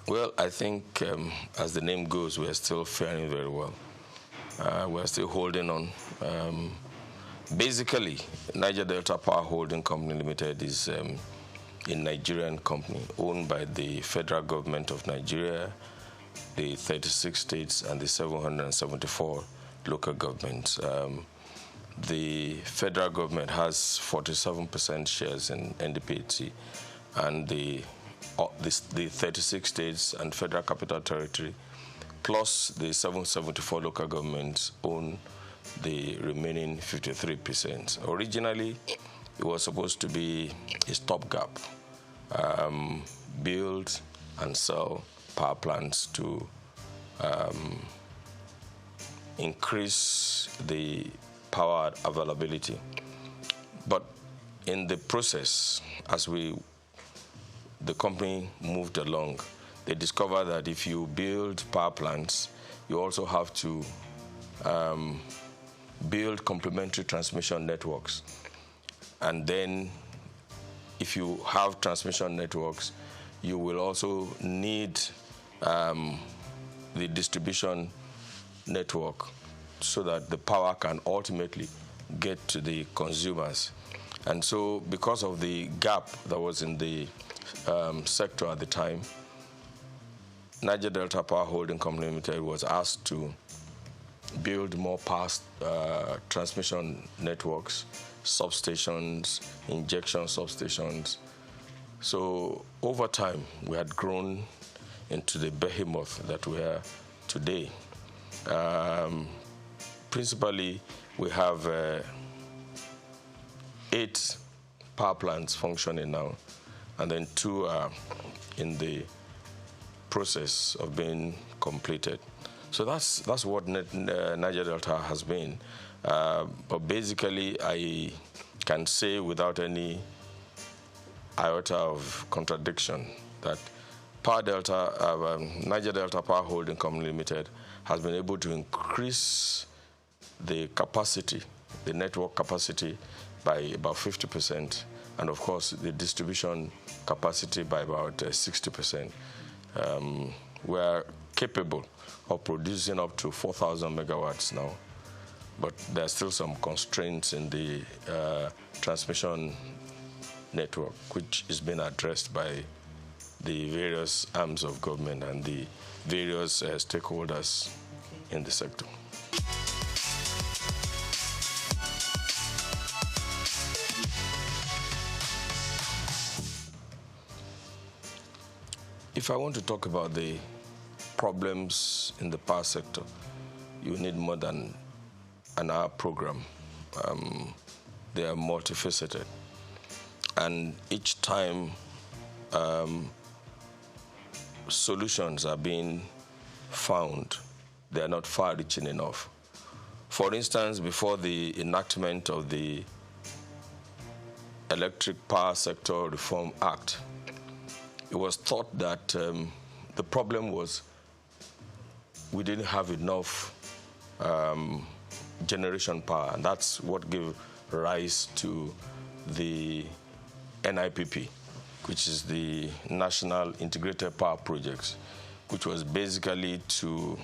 Well, I think as the name goes, we are still faring very well. We are still holding on. Basically, Niger Delta Power Holding Company Limited is a Nigerian company owned by the federal government of Nigeria, the 36 states, and the 774 local governments. The federal government has 47% shares in NDPHC, and the 36 states and federal capital territory, plus the 774 local governments, own the remaining 53%. Originally, it was supposed to be a stopgap, build and sell power plants to increase the power availability. But in the process, as the company moved along, they discovered that if you build power plants, you also have to build complementary transmission networks. And then if you have transmission networks, you will also need the distribution network so that the power can ultimately get to the consumers. And so because of the gap that was in the sector at the time, Niger Delta Power Holding Company Limited was asked to build more power transmission networks, substations, injection substations. So over time, we had grown into the behemoth that we are today. Principally, we have 8 power plants functioning now, and then 2 are in the process of being completed. So that's what Niger Delta has been. But basically, I can say without any iota of contradiction that Niger Delta Power Holding Company Limited has been able to increase the capacity, the network capacity, by about 50%, and of course the distribution capacity by about 60%. We are capable of producing up to 4,000 megawatts now, but there are still some constraints in the transmission network, which is being addressed by the various arms of government and the various stakeholders in the sector. If I want to talk about the problems in the power sector, you need more than an hour program. They are multifaceted. And each time solutions are being found, they are not far-reaching enough. For instance, before the enactment of the Electric Power Sector Reform Act, it was thought that the problem was we didn't have enough generation power, and that's what gave rise to the NIPP, which is the National Integrated Power Projects, which was basically to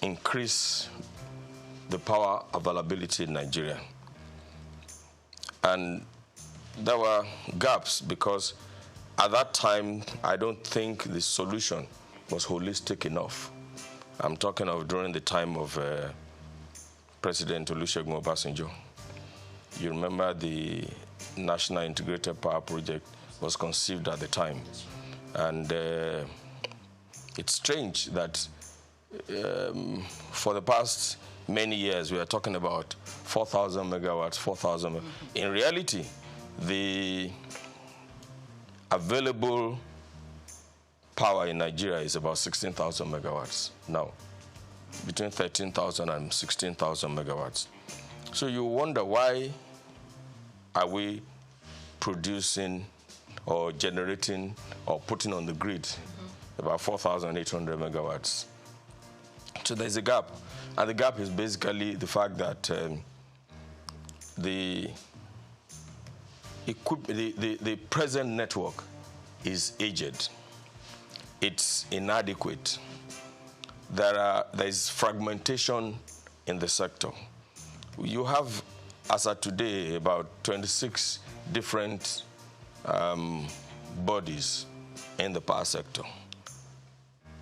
increase the power availability in Nigeria. And there were gaps because at that time, I don't think the solution was holistic enough. I'm talking of during the time of President Olusegun Obasanjo. You remember the National Integrated Power Project was conceived at the time. And it's strange that for the past many years, we are talking about 4,000 megawatts, 4,000. In reality, the available power in Nigeria is about 16,000 megawatts now, between 13,000 and 16,000 megawatts. So you wonder, why are we producing or generating or putting on the grid about 4,800 megawatts? So there's a gap. And the gap is basically the fact that the present network is aged. It's inadequate. There is fragmentation in the sector. You have, as of today, about 26 different bodies in the power sector.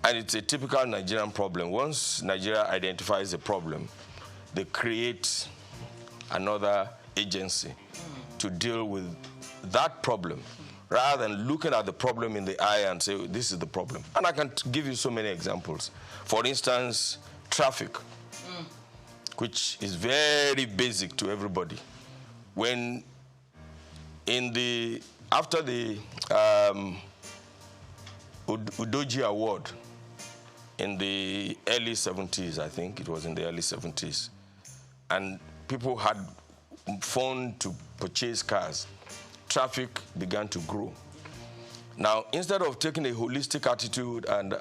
And it's a typical Nigerian problem. Once Nigeria identifies a problem, they create another agency to deal with that problem, rather than looking at the problem in the eye and say, this is the problem. And I can give you so many examples. For instance, traffic, which is very basic to everybody. When after the Udoji Award in the early 70s, I think it was in the early 70s, and people had phone to purchase cars, traffic began to grow. Now, instead of taking a holistic attitude and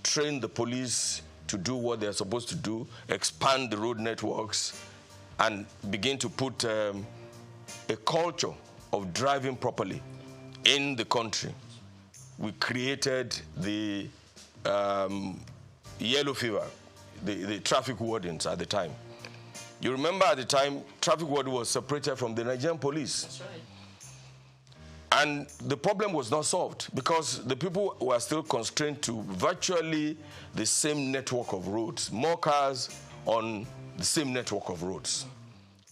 train the police to do what they're supposed to do, expand the road networks, and begin to put a culture of driving properly in the country, we created the yellow fever, the traffic wardens at the time. You remember at the time, traffic warden was separated from the Nigerian police. That's right. And the problem was not solved because the people were still constrained to virtually the same network of roads, more cars on the same network of roads.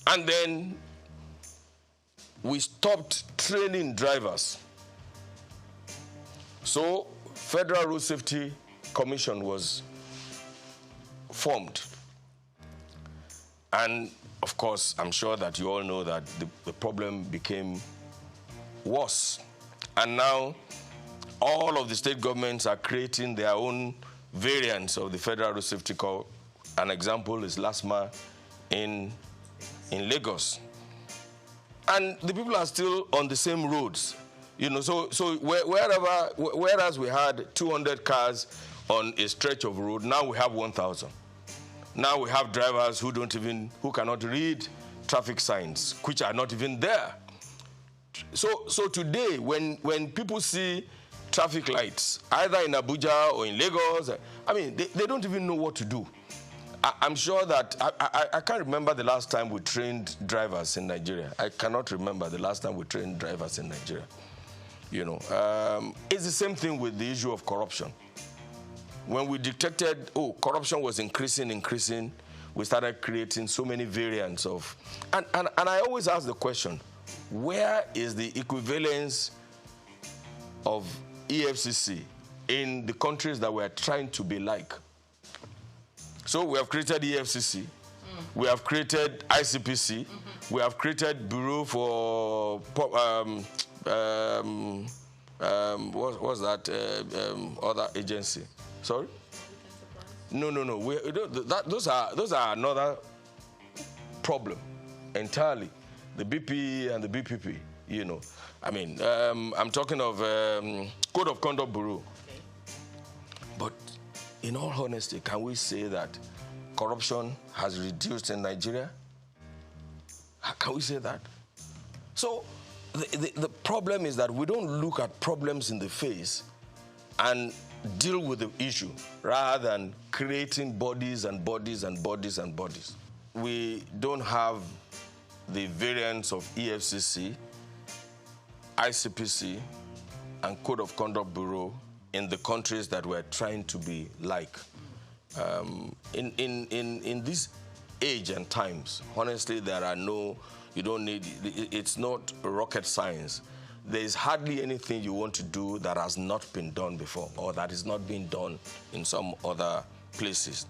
And then we stopped training drivers. So Federal Road Safety Commission was formed. And of course, I'm sure that you all know that the problem became worse. And now all of the state governments are creating their own variants of the Federal Road Safety Code. An example is LASMA in Lagos. And the people are still on the same roads. You know, so whereas we had 200 cars on a stretch of road, now we have 1,000. Now we have drivers who cannot read traffic signs, which are not even there. So today, when people see traffic lights, either in Abuja or in Lagos, I mean, they don't even know what to do. I'm sure that, I can't remember the last time we trained drivers in Nigeria. I cannot remember the last time we trained drivers in Nigeria. You know, it's the same thing with the issue of corruption. When we detected, corruption was increasing, we started creating so many variants of, and I always ask the question, where is the equivalence of EFCC in the countries that we're trying to be like. So we have created EFCC, we have created ICPC, we have created Bureau for what's that other agency? Sorry? No. Those are another problem entirely. The BP and the BPP, you know. I mean, I'm talking of Code of Conduct Bureau. Okay. But in all honesty, can we say that corruption has reduced in Nigeria? Can we say that? So the problem is that we don't look at problems in the face and deal with the issue rather than creating bodies and bodies and bodies and bodies. We don't have the variants of EFCC, ICPC, and Code of Conduct Bureau in the countries that we're trying to be like. In this age and times, honestly, there are no, you don't need, it's not rocket science. There is hardly anything you want to do that has not been done before or that is not being done in some other places.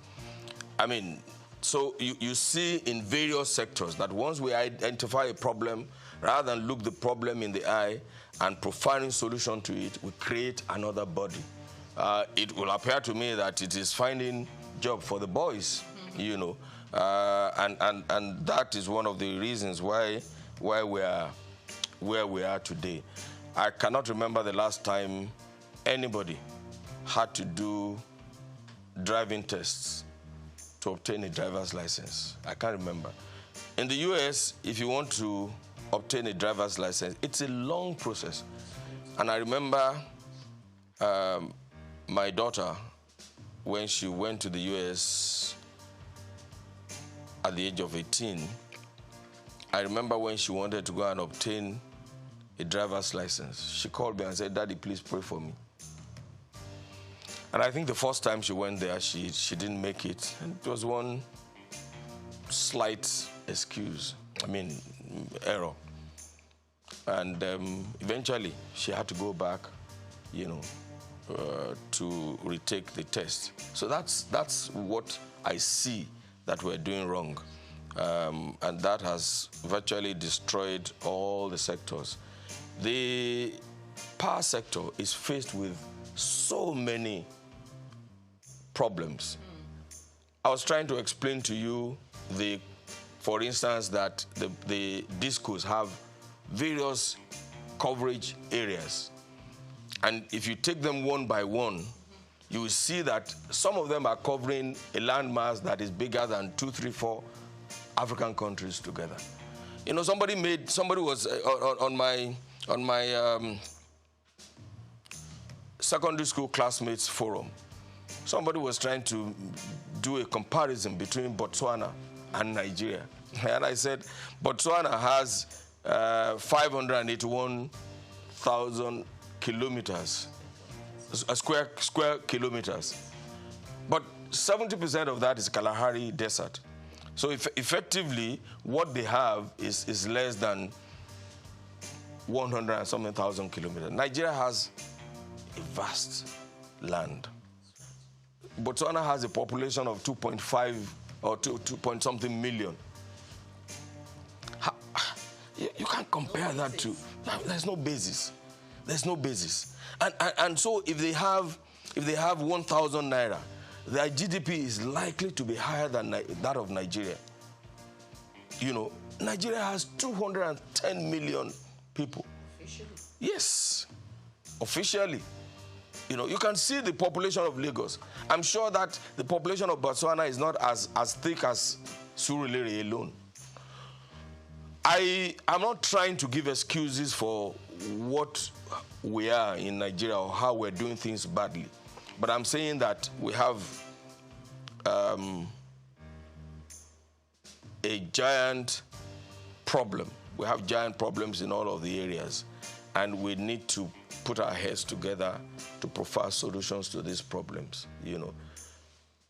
I mean, so you see in various sectors that once we identify a problem, rather than look the problem in the eye and providing solution to it, we create another body. It will appear to me that it is finding job for the boys, you know, and that is one of the reasons why we are where we are today. I cannot remember the last time anybody had to do driving tests to obtain a driver's license. I can't remember. In the US, if you want to obtain a driver's license, it's a long process. And I remember my daughter, when she went to the US at the age of 18, I remember when she wanted to go and obtain a driver's license, she called me and said, "Daddy, please pray for me." And I think the first time she went there, she didn't make it. And it was one slight error. And eventually, she had to go back, you know, to retake the test. So that's what I see that we're doing wrong. And that has virtually destroyed all the sectors. The power sector is faced with so many problems. I was trying to explain to you, for instance, that the discos have various coverage areas. And if you take them one by one, you will see that some of them are covering a landmass that is bigger than 2, 3, 4 African countries together. You know, somebody was on my secondary school classmates forum. Somebody was trying to do a comparison between Botswana and Nigeria. And I said, Botswana has 581,000 kilometers, square kilometers. But 70% of that is Kalahari Desert. So effectively, what they have is less than 100 and something thousand kilometers. Nigeria has a vast land. Botswana has a population of 2.5 or 2 point something million. You can't compare that to. There's no basis. There's no basis. And so if they have 1,000 naira, their GDP is likely to be higher than that of Nigeria. You know, Nigeria has 210 million people. Officially? Yes, officially. You know, you can see the population of Lagos. I'm sure that the population of Botswana is not as thick as Surulere alone. I'm not trying to give excuses for what we are in Nigeria or how we're doing things badly. But I'm saying that we have a giant problem. We have giant problems in all of the areas. And we need to put our heads together to provide solutions to these problems. You know,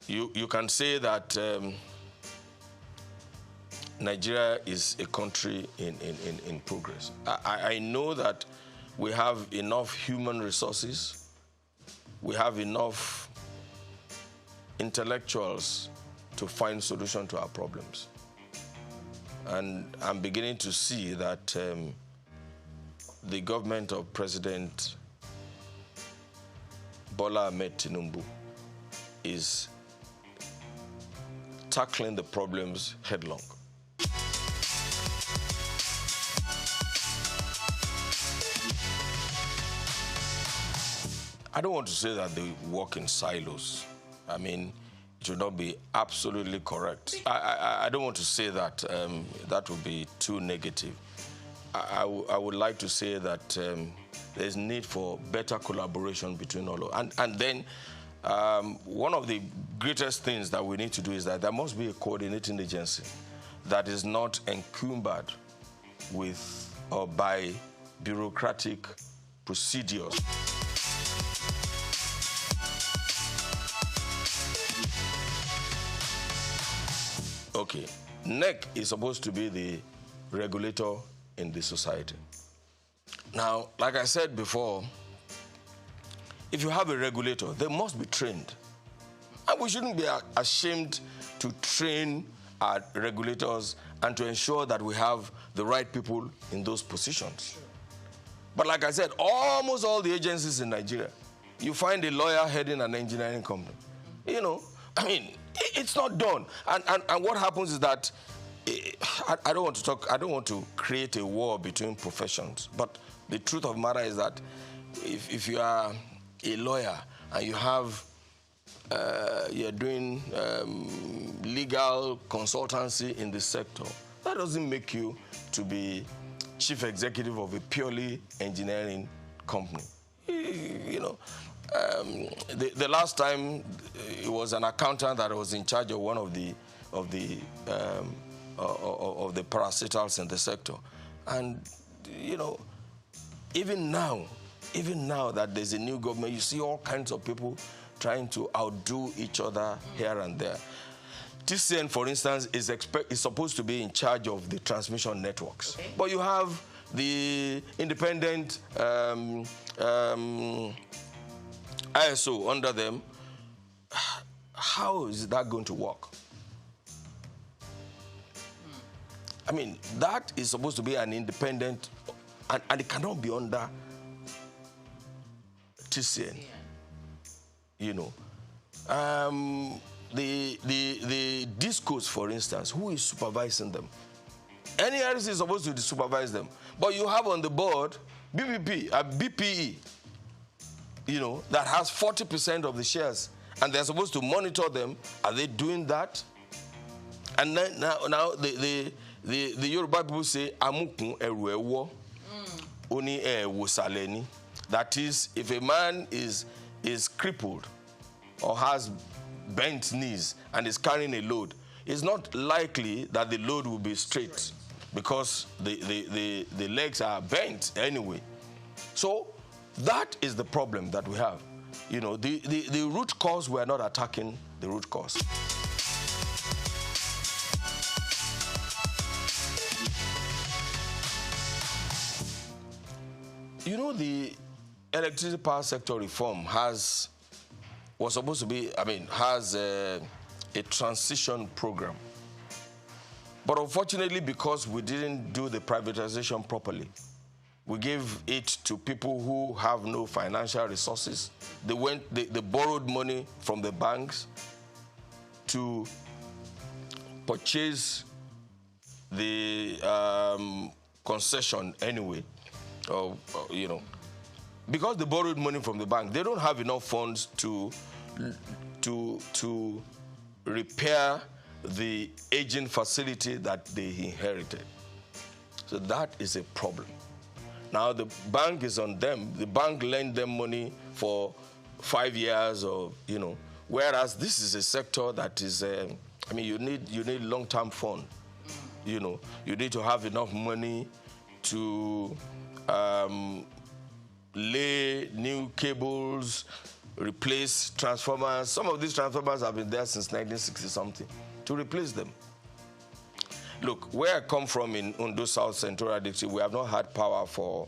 you can say that Nigeria is a country in progress. I know that We have enough human resources. We have enough intellectuals to find solution to our problems. And I'm beginning to see that the government of President Bola Ahmed Tinubu is tackling the problems headlong. I don't want to say that they work in silos. I mean, it should not be absolutely correct. I don't want to say that. That would be too negative. I would like to say that there's need for better collaboration between all of us. And then one of the greatest things that we need to do is that there must be a coordinating agency that is not encumbered with or by bureaucratic procedures. Okay, NEC is supposed to be the regulator in the society. Now, like I said before, if you have a regulator, they must be trained. And we shouldn't be ashamed to train our regulators and to ensure that we have the right people in those positions. But like I said, almost all the agencies in Nigeria, you find a lawyer heading an engineering company. You know, I mean, it's not done. And what happens is that I don't want to create a war between professions, but the truth of the matter is that if you are a lawyer and you have you're doing legal consultancy in the sector, that doesn't make you to be chief executive of a purely engineering company. You know, the last time it was an accountant that was in charge of one of the parastatals in the sector, and you know, even now that there's a new government, you see all kinds of people trying to outdo each other here and there. TCN, for instance, is supposed to be in charge of the transmission networks, okay. But you have the independent ISO under them. How is that going to work? I mean, that is supposed to be an independent, and it cannot be under TCN. Yeah. You know, the discos, for instance, who is supervising them? NERC is supposed to supervise them, but you have on the board BPE, you know, that has 40% of the shares, and they're supposed to monitor them. Are they doing that? And then now the Yoruba people say amukun eru ewo oni ewo saleni. That is, if a man is crippled or has bent knees and is carrying a load, it's not likely that the load will be straight because the legs are bent anyway. So that is the problem that we have. You know, the root cause, we are not attacking the root cause. You know, the electricity power sector reform has a transition program. But unfortunately, because we didn't do the privatization properly, we gave it to people who have no financial resources. They borrowed money from the banks to purchase the concession anyway. You know, because they borrowed money from the bank, they don't have enough funds to repair the aging facility that they inherited. So that is a problem. Now the bank is on them. The bank lent them money for 5 years, or you know, whereas this is a sector that is, I mean, you need long-term fund. You know, you need to have enough money to lay new cables, replace transformers. Some of these transformers have been there since 1960-something, to replace them. Look, where I come from in Ondo South Central District, we have not had power for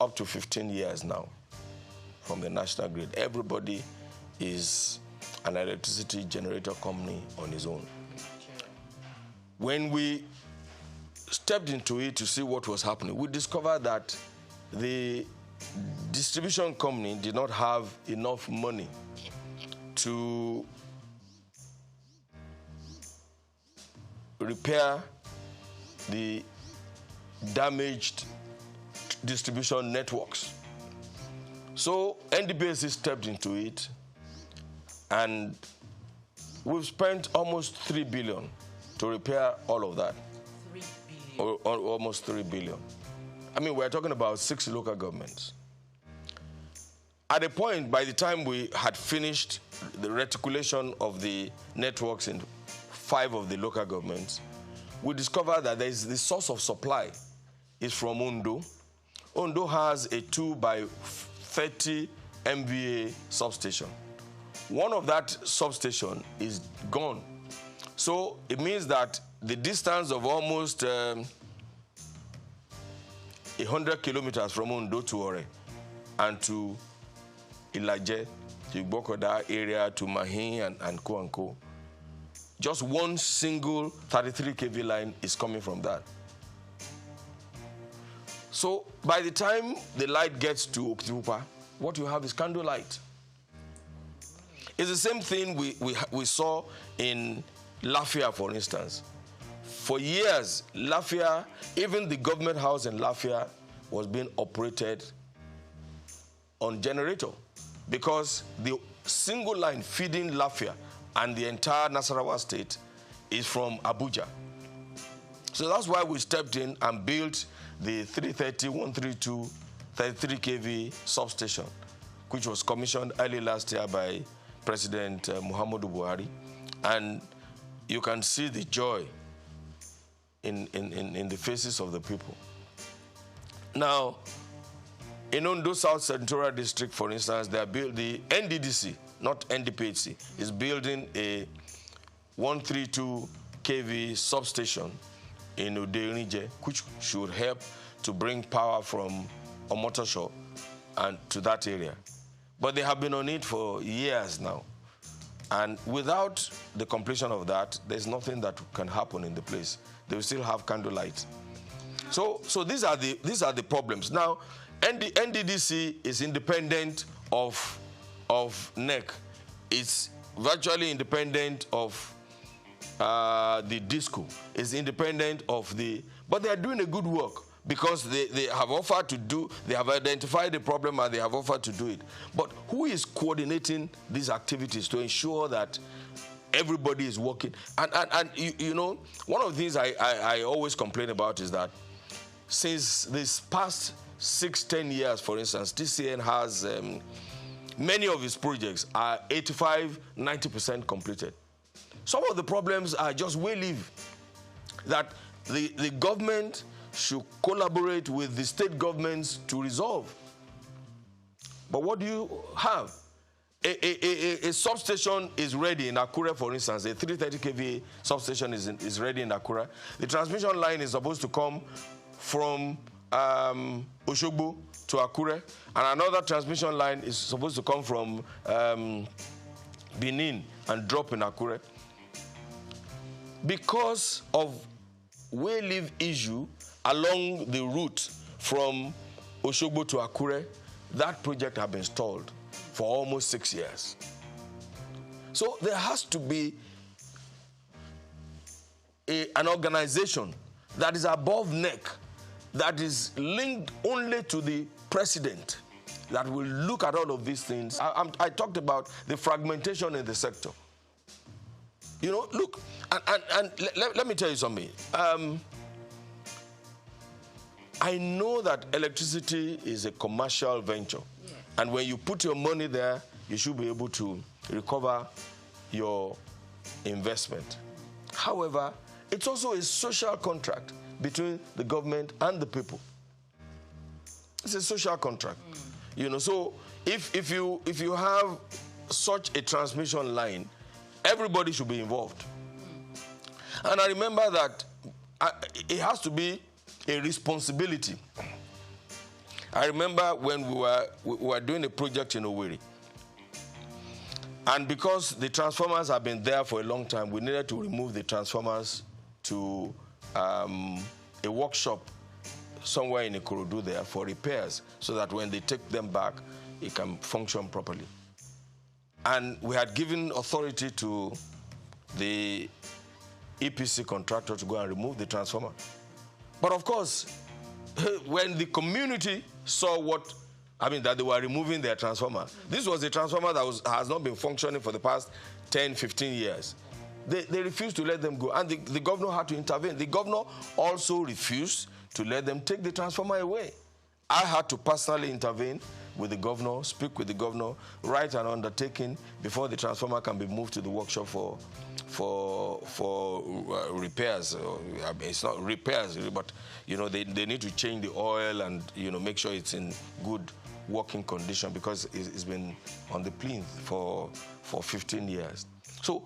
up to 15 years now from the national grid. Everybody is an electricity generator company on his own. When we stepped into it to see what was happening, we discovered that the distribution company did not have enough money to repair the damaged distribution networks. So NDPC stepped into it, and we've spent almost 3 billion to repair all of that. 3 billion. Almost 3 billion. I mean, we're talking about 6 local governments. At a point, by the time we had finished the reticulation of the networks in 5 of the local governments, we discovered that there is the source of supply is from Ondo. Ondo has a 2 by 30 MVA substation. One of that substation is gone. So it means that the distance of almost 100 kilometers from Ondo to Ore and to Ilaje, to Igbokoda area, to Mahin and Co. Just one single 33 kV line is coming from that. So by the time the light gets to Okitipupa, what you have is candle light. It's the same thing we saw in Lafia, for instance. For years, Lafia, even the government house in Lafia, was being operated on generator because the single line feeding Lafia and the entire Nasarawa state is from Abuja. So that's why we stepped in and built the 330, 132, 33 kV substation, which was commissioned early last year by President Muhammadu Buhari. And you can see the joy in the faces of the people. Now, in Ondo South Senatorial District, for instance, they are the NDDC, not NDPHC, is building a 132 kV substation in Uderinije, which should help to bring power from Omotosho and to that area. But they have been on it for years now. And without the completion of that, there's nothing that can happen in the place. They will still have candlelight. So these are the problems. Now, NDDC is independent of NEC. It's virtually independent of the DISCO. It's independent of but they are doing a good work because they have offered to do, they have identified the problem and they have offered to do it. But who is coordinating these activities to ensure that everybody is working? And you know, one of the things I always complain about is that since this past 6-10 years, for instance, TCN has many of its projects are 85-90% completed. Some of the problems are just way live that the government should collaborate with the state governments to resolve. But what do you have? A substation is ready in Akure, for instance. A 330 kV substation is ready in Akure. The transmission line is supposed to come from Oshogbo to Akure, and another transmission line is supposed to come from Benin and drop in Akure. Because of way-live issue along the route from Oshogbo to Akure, that project has been stalled for almost 6 years. So there has to be an organization that is above NEC, that is linked only to the president, that will look at all of these things. I talked about the fragmentation in the sector. You know, look, and let me tell you something. I know that electricity is a commercial venture. Yeah. And when you put your money there, you should be able to recover your investment. However, it's also a social contract between the government and the people. It's a social contract. You know, so if you have such a transmission line, everybody should be involved. And I remember that it has to be a responsibility. I remember when we were doing a project in Owerri. And because the transformers have been there for a long time, we needed to remove the transformers to a workshop somewhere in Ikorodu there for repairs, so that when they take them back, it can function properly. And we had given authority to the EPC contractor to go and remove the transformer. But of course, when the community saw that they were removing their transformer, this was a transformer that has not been functioning for the past 10, 15 years. They refused to let them go, and the governor had to intervene. The governor also refused to let them take the transformer away. I had to personally intervene with the governor, speak with the governor, write an undertaking before the transformer can be moved to the workshop for repairs. It's not repairs, but they need to change the oil and make sure it's in good working condition, because it's been on the plinth for 15 years. So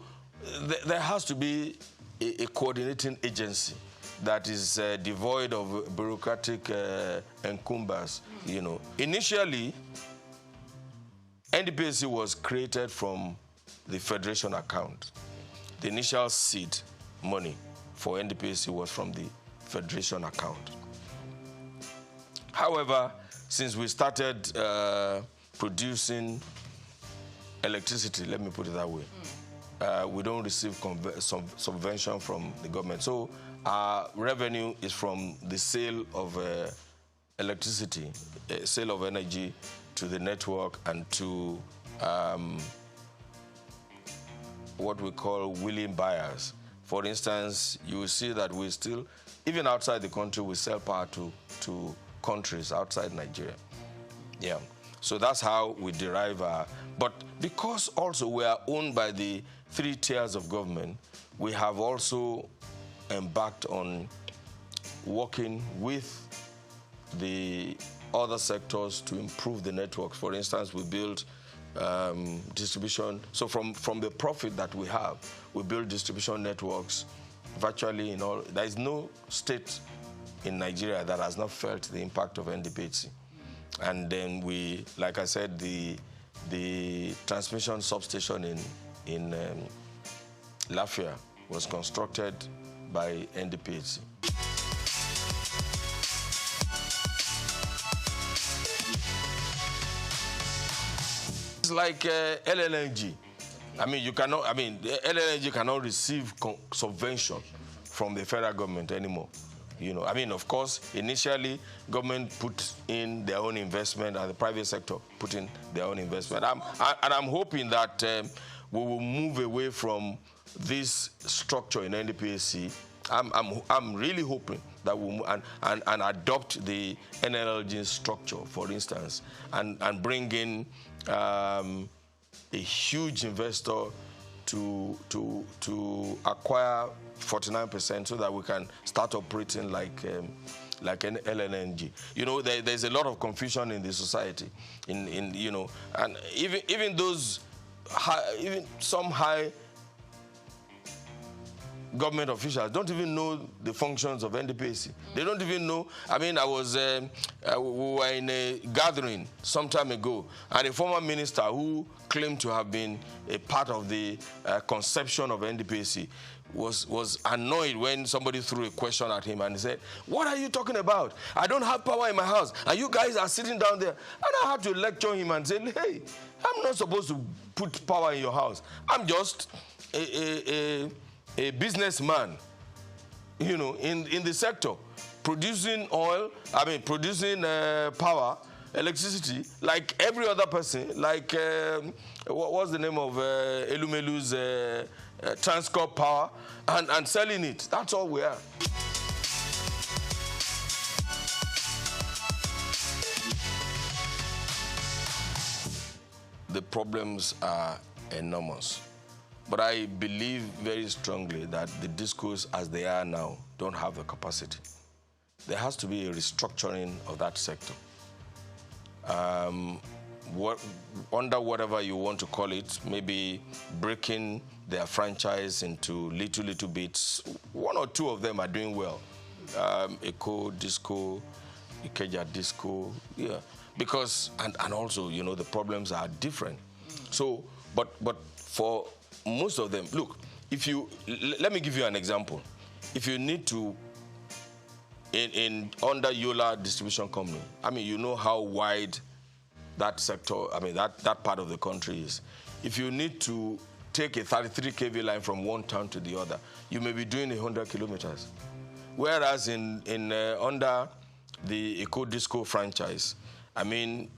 there has to be a coordinating agency that is devoid of bureaucratic encumbers. Initially, NDPC was created from the Federation account. The initial seed money for NDPC was from the Federation account. However, since we started producing electricity, let me put it that way, we don't receive subvention from the government. So our revenue is from the sale of electricity, sale of energy to the network and to what we call willing buyers. For instance, you will see that we still, even outside the country, we sell power to countries outside Nigeria. Yeah. So that's how we derive our... But because also we are owned by the 3 tiers of government, we have also embarked on working with the other sectors to improve the networks. For instance, we build distribution. So from the profit that we have, we build distribution networks virtually in all. There is no state in Nigeria that has not felt the impact of NDPC. And then we, like I said, the transmission substation in Lafia was constructed by NDPC. It's like LNG. I mean, the LNG cannot receive subvention from the federal government anymore. I mean, of course, initially, government put in their own investment and the private sector put in their own investment. I'm hoping that we will move away from this structure in NDPC. I'm really hoping that we'll and adopt the NLG structure, for instance, and bring in a huge investor to acquire 49% so that we can start operating like an LNG. There's a lot of confusion in the society, and even those some high government officials don't even know the functions of NDPC. They don't even know. I mean, we were in a gathering some time ago, and a former minister who claimed to have been a part of the conception of NDPC was annoyed when somebody threw a question at him and he said, "What are you talking about? I don't have power in my house, and you guys are sitting down there." And I had to lecture him and say, "Hey, I'm not supposed to put power in your house. I'm just a businessman, in the sector, producing oil, producing power, electricity, like every other person, like, what's the name of Elumelu's Transcorp Power, and selling it. That's all we are." The problems are enormous. But I believe very strongly that the discourse as they are now don't have the capacity. There has to be a restructuring of that sector. Under whatever you want to call it, maybe breaking their franchise into little bits. 1 or 2 of them are doing well. Eco, Disco, Ikeja Disco, yeah, because and also the problems are different. So, but for most of them, look, if you let me give you an example. If you need to under Yola Distribution Company, I mean, you know how wide that sector, I mean, that part of the country is. If you need to take a 33 kV line from one town to the other, you may be doing 100 kilometers. Whereas under the Eco Disco franchise, I mean,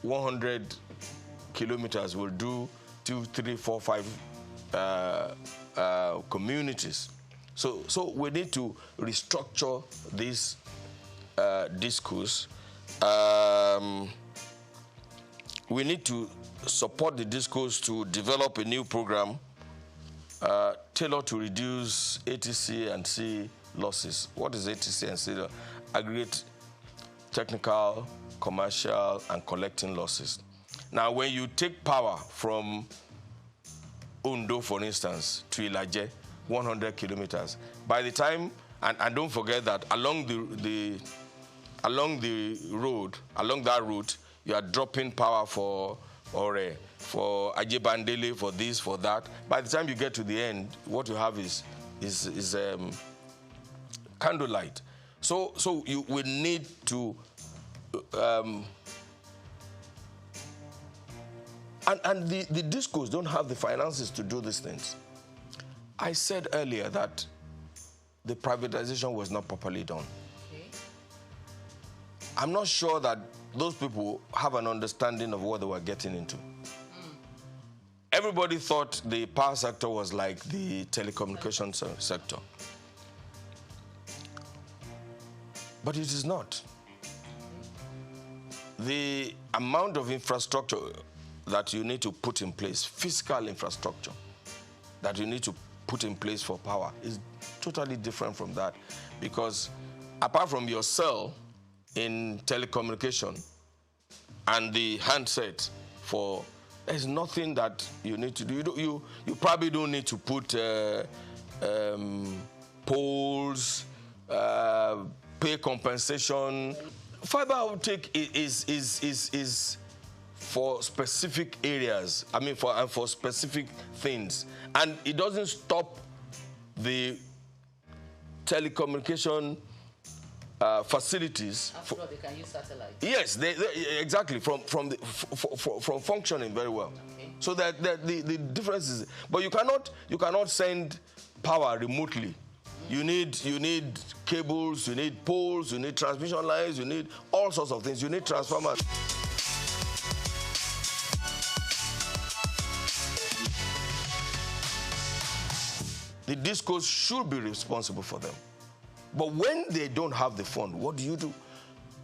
100 kilometers will do 2, 3, 4, 5 communities. So we need to restructure these discos. We need to support the discos to develop a new program tailored to reduce ATC and C losses. What is ATC and C? Aggregate technical, commercial, and collecting losses. Now, when you take power from Ondo, for instance, to Ilaje, 100 kilometers, by the time, and don't forget that along that route, you are dropping power for Ajebandele, for this, for that. By the time you get to the end, what you have is candlelight. So you will need to and the discos don't have the finances to do these things. I said earlier that the privatization was not properly done. Okay. I'm not sure that those people have an understanding of what they were getting into. Everybody thought the power sector was like the telecommunication sector. But it is not. The amount of infrastructure that you need to put in place, physical infrastructure that you need to put in place for power is totally different from that. Because apart from your cell in telecommunication and the handset there's nothing that you need to do. You probably don't need to put poles, pay compensation. Fiber optic is for specific areas. I mean, for specific things, and it doesn't stop the telecommunication facilities. After all, they can use satellite. Yes, exactly, from functioning very well. Okay. So that the difference is, but you cannot send power remotely. You need cables, you need poles, you need transmission lines, you need all sorts of things. You need transformers. The discos should be responsible for them. But when they don't have the fund, what do?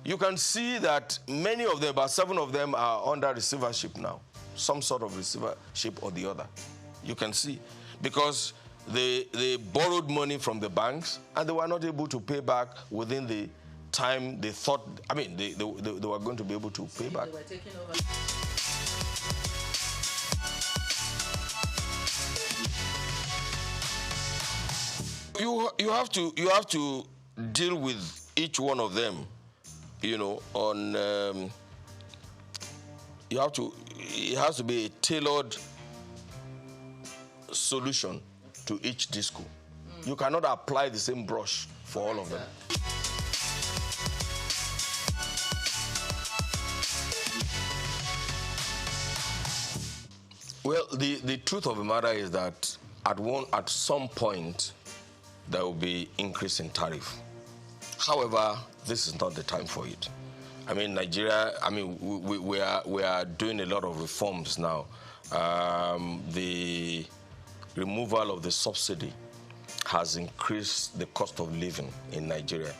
You can see that many of them, about 7 of them, are under receivership now. Some sort of receivership or the other. You can see. Because they borrowed money from the banks and they were not able to pay back within the time they thought, I mean, they were going to be able to pay back. They were taking over. You have to deal with each one of them, on it has to be a tailored solution to each disco. You cannot apply the same brush for all of them. Well, the truth of the matter is that at some point there will be increase in tariff. However, this is not the time for it. I mean, Nigeria, we are doing a lot of reforms now. The removal of the subsidy has increased the cost of living in Nigeria.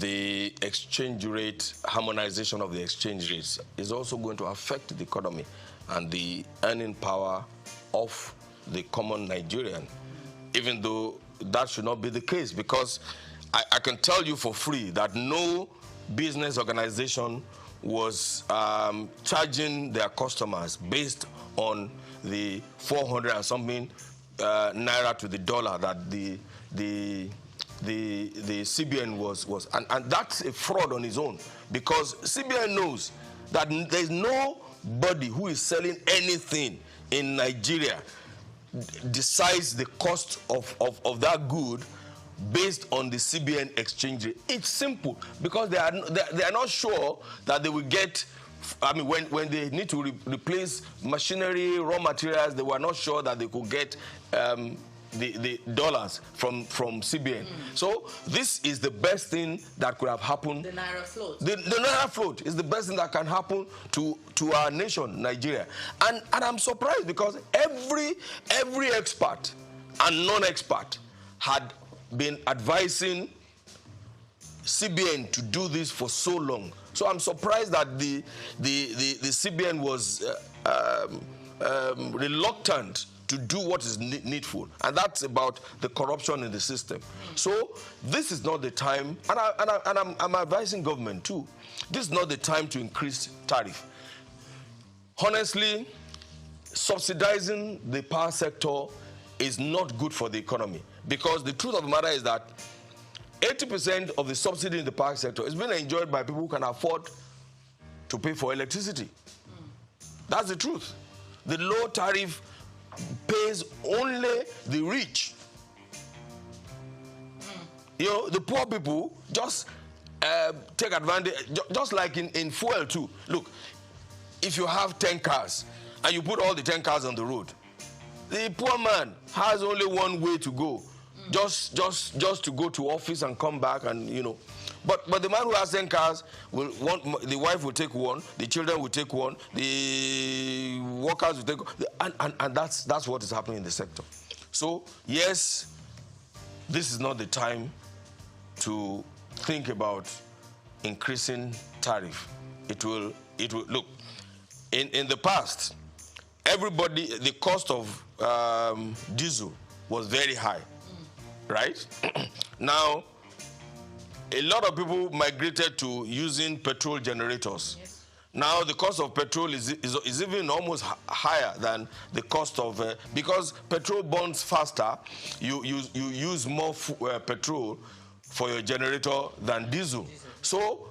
The exchange rate, harmonization of the exchange rates is also going to affect the economy and the earning power of the common Nigerian, even though that should not be the case, because I can tell you for free that no business organization was charging their customers based on the 400 and something naira to the dollar that the the CBN was and that's a fraud on its own, because CBN knows that there's nobody who is selling anything in Nigeria decides the cost of that good based on the CBN exchange rate. It's simple, because they are not sure that they will get. I mean, when they need to replace machinery, raw materials, they were not sure that they could get the dollars from CBN. So this is the best thing that could have happened. The Naira float. The Naira float is the best thing that can happen to our nation, Nigeria. And I'm surprised, because every expert and non-expert had been advising CBN to do this for so long. So I'm surprised that the CBN was reluctant to do what is needful, and that's about the corruption in the system. So this is not the time, and I'm advising government too. This is not the time to increase tariff. Honestly, subsidizing the power sector is not good for the economy, because the truth of the matter is that 80% of the subsidy in the power sector is being enjoyed by people who can afford to pay for electricity. That's the truth. The low tariff pays only the rich. You know, the poor people just take advantage, just like in fuel too. Look, if you have 10 cars and you put all the 10 cars on the road, the poor man has only one way to go. Just to go to office and come back, and you know, but the man who has 10 cars will want, the wife will take one, the children will take one, the workers will take, and that's what is happening in the sector. So yes, this is not the time to think about increasing tariff. It will look, in the past, everybody, the cost of diesel was very high. Right? Now, a lot of people migrated to using petrol generators. Yes. Now, the cost of petrol is even almost higher than the cost of... because petrol burns faster, you use more petrol for your generator than diesel. So,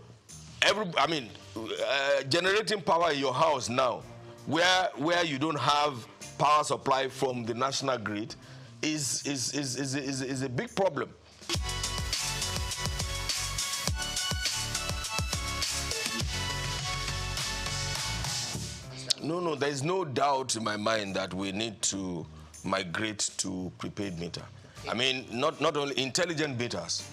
generating power in your house now, where you don't have power supply from the national grid, is a big problem. No, there is no doubt in my mind that we need to migrate to prepaid meter. I mean, not only intelligent meters,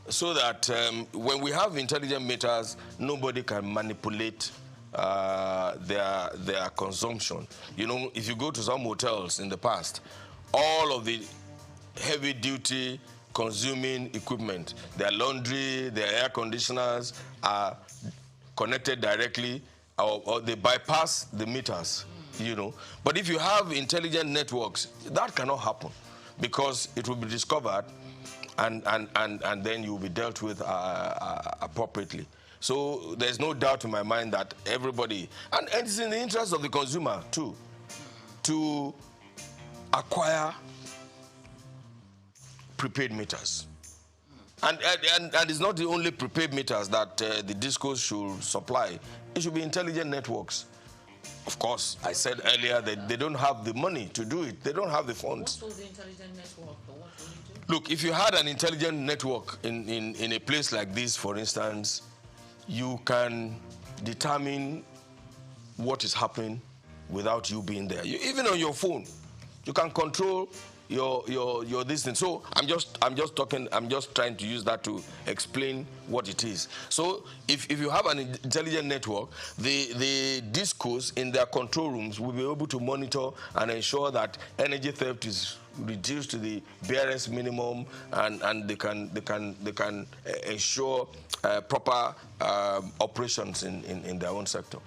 so that when we have intelligent meters, nobody can manipulate their consumption. You know, if you go to some hotels in the past, all of the heavy-duty consuming equipment, their laundry, their air conditioners are connected directly, or they bypass the meters, you know. But if you have intelligent networks, that cannot happen, because it will be discovered and then you will be dealt with appropriately. So there's no doubt in my mind that everybody, and it's in the interest of the consumer too, to acquire prepaid meters. And it's not the only prepaid meters that the discos should supply. It should be intelligent networks. Of course, I said earlier that they don't have the money to do it. They don't have the funds. What was the intelligent network? What will it do? Look, if you had an intelligent network in a place like this, for instance, you can determine what is happening without you being there. Even on your phone, you can control your this thing. So I'm just trying to use that to explain what it is. So if you have an intelligent network, the discos in their control rooms will be able to monitor and ensure that energy theft is reduced to the barest minimum, and they can ensure proper operations in their own sector.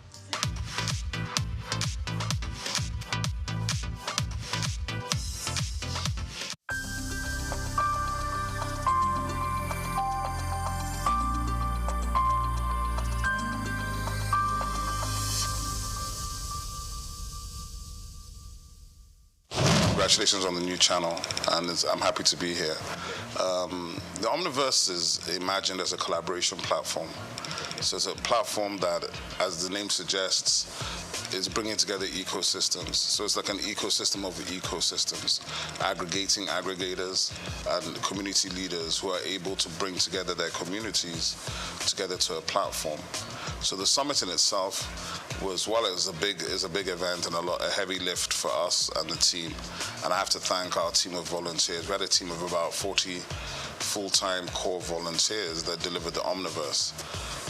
congratulations on the new channel, and I'm happy to be here. The Omniverse is imagined as a collaboration platform. So it's a platform that, as the name suggests, is bringing together ecosystems. So it's like an ecosystem of ecosystems, aggregating aggregators and community leaders who are able to bring together their communities together to a platform. So the summit in itself was, while it was a big event and a heavy lift for us and the team, and I have to thank our team of volunteers. We had a team of about 40 full-time core volunteers that delivered the Omniverse.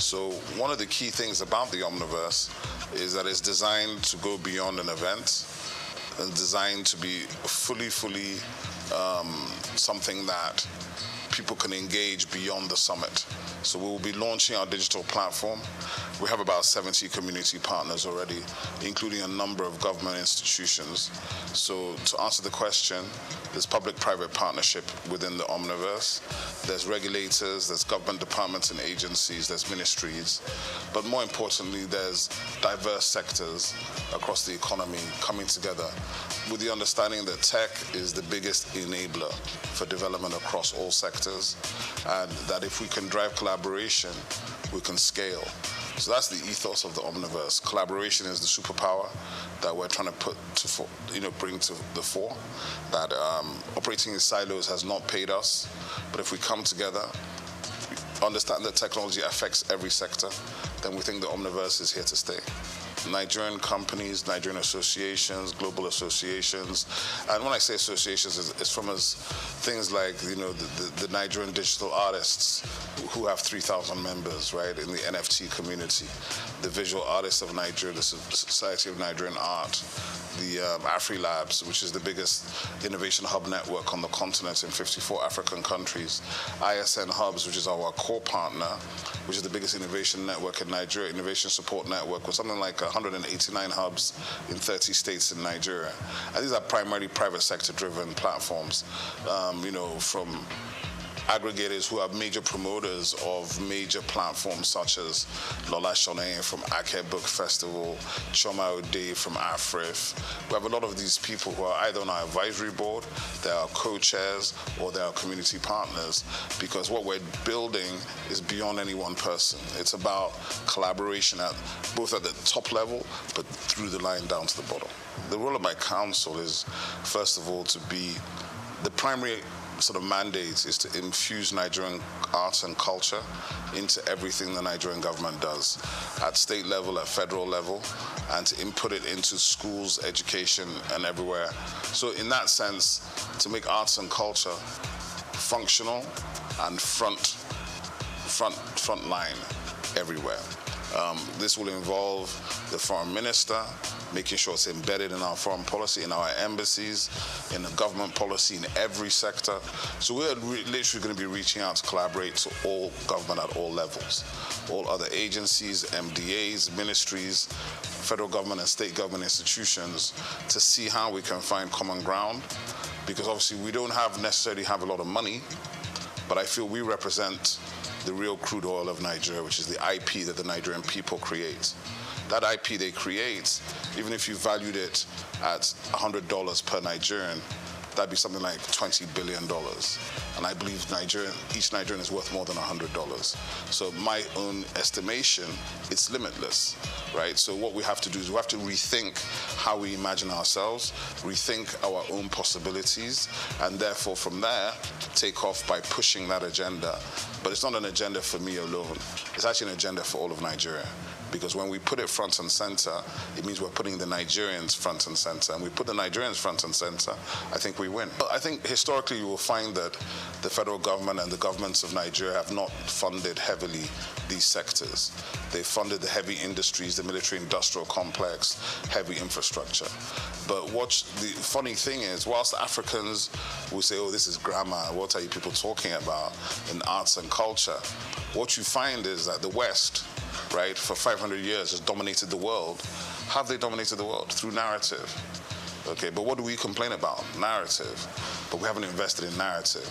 So one of the key things about the Omniverse is that it's designed to go beyond an event and designed to be fully something that people can engage beyond the summit. So we will be launching our digital platform. We have about 70 community partners already, including a number of government institutions. So to answer the question, there's public-private partnership within the Omniverse. There's regulators, there's government departments and agencies, there's ministries. But more importantly, there's diverse sectors across the economy coming together with the understanding that tech is the biggest enabler for development across all sectors, and that if we can drive collaboration, we can scale. So that's the ethos of the Omniverse. Collaboration is the superpower that we're trying to bring to the fore. That operating in silos has not paid us, but if we come together, understand that technology affects every sector, then we think the Omniverse is here to stay. Nigerian companies, Nigerian associations, global associations, and when I say associations, it's from things like the Nigerian digital artists who have 3,000 members, right, in the NFT community, the Visual Artists of Nigeria, the Society of Nigerian Art, the AfriLabs, which is the biggest innovation hub network on the continent in 54 African countries, ISN Hubs, which is our core partner, which is the biggest innovation network in Nigeria, innovation support network, with something like 189 hubs in 30 states in Nigeria. And these are primarily private sector driven platforms, from aggregators who are major promoters of major platforms such as Lola Shone from Ake Book Festival, Choma Ode from AFRIF. We have a lot of these people who are either on our advisory board, they are co-chairs, or they are community partners, because what we're building is beyond any one person. It's about collaboration both at the top level, but through the line down to the bottom. The role of my council is, first of all, to be the primary sort of mandate is to infuse Nigerian arts and culture into everything the Nigerian government does at state level, at federal level, and to input it into schools, education, and everywhere. So in that sense, to make arts and culture functional and front line everywhere. This will involve the foreign minister, making sure it's embedded in our foreign policy, in our embassies, in the government policy, in every sector. So we're literally going to be reaching out to collaborate to all government at all levels, all other agencies, MDAs, ministries, federal government and state government institutions, to see how we can find common ground, because obviously we don't necessarily have a lot of money, but I feel we represent the real crude oil of Nigeria, which is the IP that the Nigerian people create. That IP they create, even if you valued it at $100 per Nigerian, that'd be something like $20 billion. And I believe each Nigerian is worth more than $100. So my own estimation, it's limitless, right? So what we have to do is we have to rethink how we imagine ourselves, rethink our own possibilities, and therefore from there, take off by pushing that agenda. But it's not an agenda for me alone. It's actually an agenda for all of Nigeria. Because when we put it front and center, it means we're putting the Nigerians front and center. And we put the Nigerians front and center, I think we win. I think historically you will find that the federal government and the governments of Nigeria have not funded heavily these sectors. They funded the heavy industries, the military-industrial complex, heavy infrastructure. But the funny thing is, whilst Africans will say, oh, this is grammar, what are you people talking about in arts and culture? What you find is that the West, right, for 500 years has dominated the world. How have they dominated the world? Through narrative. Okay, but what do we complain about? Narrative. But we haven't invested in narrative.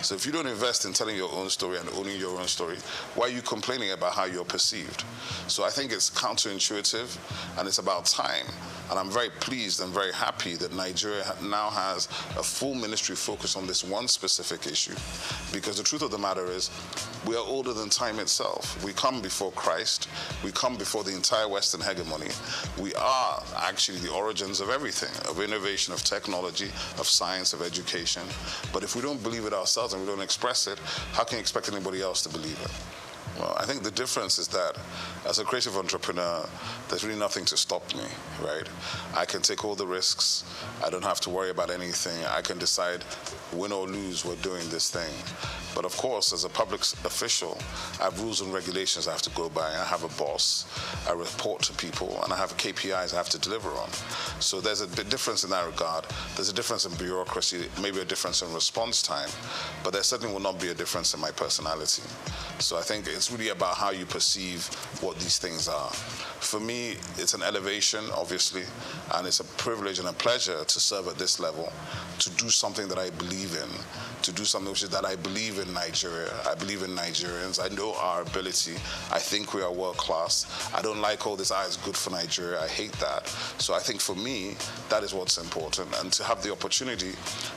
So if you don't invest in telling your own story and owning your own story, why are you complaining about how you're perceived? So I think it's counterintuitive, and it's about time And I'm very pleased and very happy that Nigeria now has a full ministry focused on this one specific issue. Because the truth of the matter is, we are older than time itself. We come before Christ. We come before the entire Western hegemony. We are actually the origins of everything, of innovation, of technology, of science, of education. But if we don't believe it ourselves and we don't express it, how can you expect anybody else to believe it? Well, I think the difference is that as a creative entrepreneur, there's really nothing to stop me, right? I can take all the risks. I don't have to worry about anything. I can decide, win or lose, we're doing this thing. But of course, as a public official, I have rules and regulations I have to go by. I have a boss. I report to people, and I have KPIs I have to deliver on. So there's a bit difference in that regard. There's a difference in bureaucracy, maybe a difference in response time, but there certainly will not be a difference in my personality. So I think it's really about how you perceive what these things are. For me, it's an elevation, obviously, and it's a privilege and a pleasure to serve at this level, to do something that I believe in, to do something which is that I believe in Nigeria. I believe in Nigerians. I know our ability. I think we are world class. I don't like all this, it's good for Nigeria. I hate that. So I think for me, that is what's important. And to have the opportunity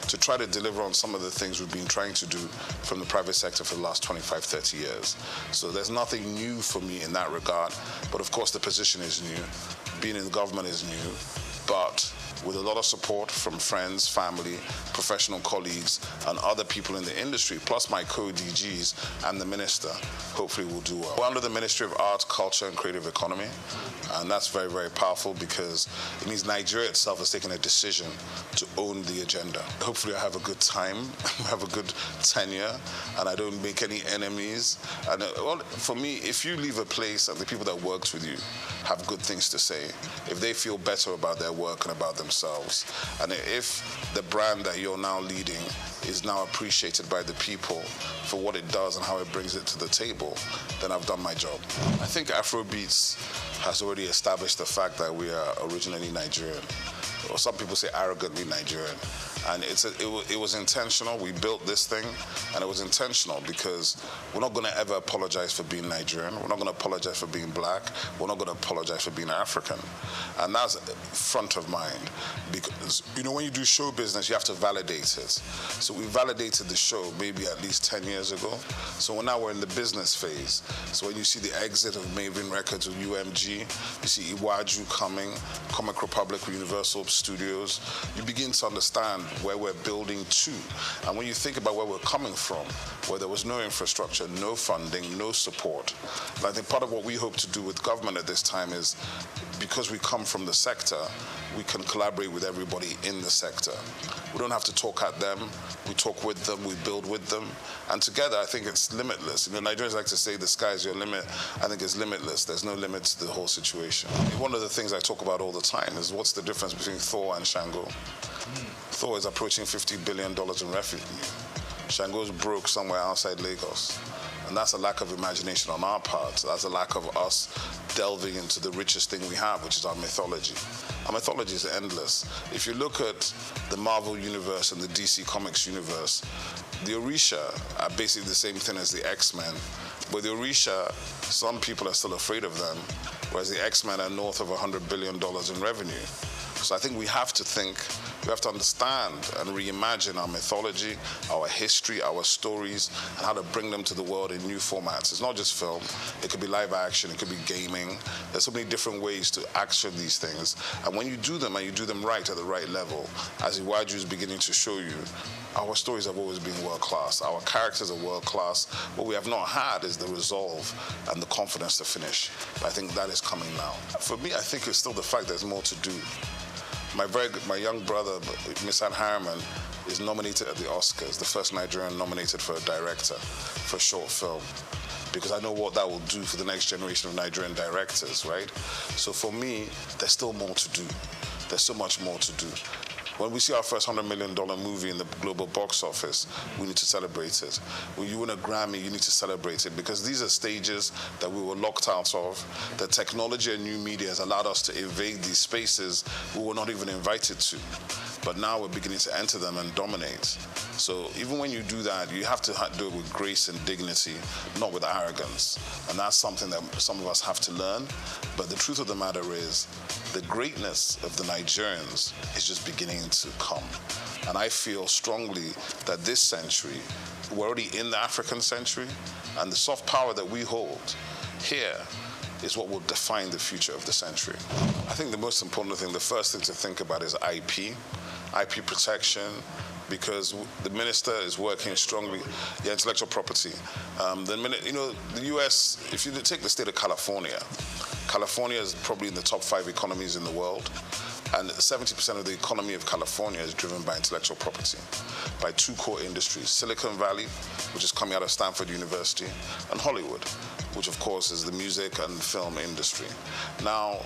to try to deliver on some of the things we've been trying to do from the private sector for the last 25, 30 years. So there's nothing new for me in that regard. But of course, the position is new. Being in the government is new. But with a lot of support from friends, family, professional colleagues, and other people in the industry, plus my co-DGs and the minister, hopefully we'll do well. We're under the Ministry of Art, Culture, and Creative Economy, and that's very, very powerful because it means Nigeria itself has taken a decision to own the agenda. Hopefully I have a good time, have a good tenure, and I don't make any enemies. And well, for me, if you leave a place and the people that worked with you have good things to say, if they feel better about their work and about themselves, and if the brand that you're now leading is now appreciated by the people for what it does and how it brings it to the table, then I've done my job. I think Afrobeats has already established the fact that we are originally Nigerian, or some people say arrogantly Nigerian. And it was intentional. We built this thing, and it was intentional because we're not going to ever apologize for being Nigerian. We're not going to apologize for being black. We're not going to apologize for being African. And that's front of mind because, you know, when you do show business, you have to validate it. So we validated the show maybe at least 10 years ago. So now we're in the business phase. So when you see the exit of Maven Records with UMG, you see Iwaju coming, Comic Republic with Universal Studios, you begin to understand where we're building to. And when you think about where we're coming from, where there was no infrastructure, no funding, no support, and I think part of what we hope to do with government at this time is, because we come from the sector, we can collaborate with everybody in the sector. We don't have to talk at them, we talk with them, we build with them, and together I think it's limitless. You know, Nigerians like to say the sky is your limit. I think it's limitless. There's no limit to the whole situation. One of the things I talk about all the time is what's the difference between Thor and Shango? Thor is approaching $50 billion in revenue. Shango's broke somewhere outside Lagos. And that's a lack of imagination on our part. That's a lack of us delving into the richest thing we have, which is our mythology. Our mythology is endless. If you look at the Marvel universe and the DC Comics universe, the Orisha are basically the same thing as the X-Men. But the Orisha, some people are still afraid of them, whereas the X-Men are north of $100 billion in revenue. So I think we have to think, we have to understand and reimagine our mythology, our history, our stories, and how to bring them to the world in new formats. It's not just film. It could be live action. It could be gaming. There's so many different ways to action these things. And when you do them, and you do them right at the right level, as Iwaju is beginning to show you, our stories have always been world-class. Our characters are world-class. What we have not had is the resolve and the confidence to finish. But I think that is coming now. For me, I think it's still the fact there's more to do. My young brother, Miss Anne Harriman, is nominated at the Oscars, the first Nigerian nominated for a director for a short film, because I know what that will do for the next generation of Nigerian directors, right? So for me, there's still more to do. There's so much more to do. When we see our first $100 million movie in the global box office, we need to celebrate it. When you win a Grammy, you need to celebrate it, because these are stages that we were locked out of. The technology and new media has allowed us to invade these spaces we were not even invited to. but now we're beginning to enter them and dominate. So even when you do that, you have to do it with grace and dignity, not with arrogance. And that's something that some of us have to learn. But the truth of the matter is, the greatness of the Nigerians is just beginning to come. And I feel strongly that this century, we're already in the African century, and the soft power that we hold here is what will define the future of the century. I think the most important thing, the first thing to think about is IP protection, because the minister is working strongly, intellectual property. The US, if you take the state of California is probably in the top 5 economies in the world, and 70% of the economy of California is driven by intellectual property, by 2 core industries, Silicon Valley, which is coming out of Stanford University, and Hollywood, which of course is the music and film industry. Now,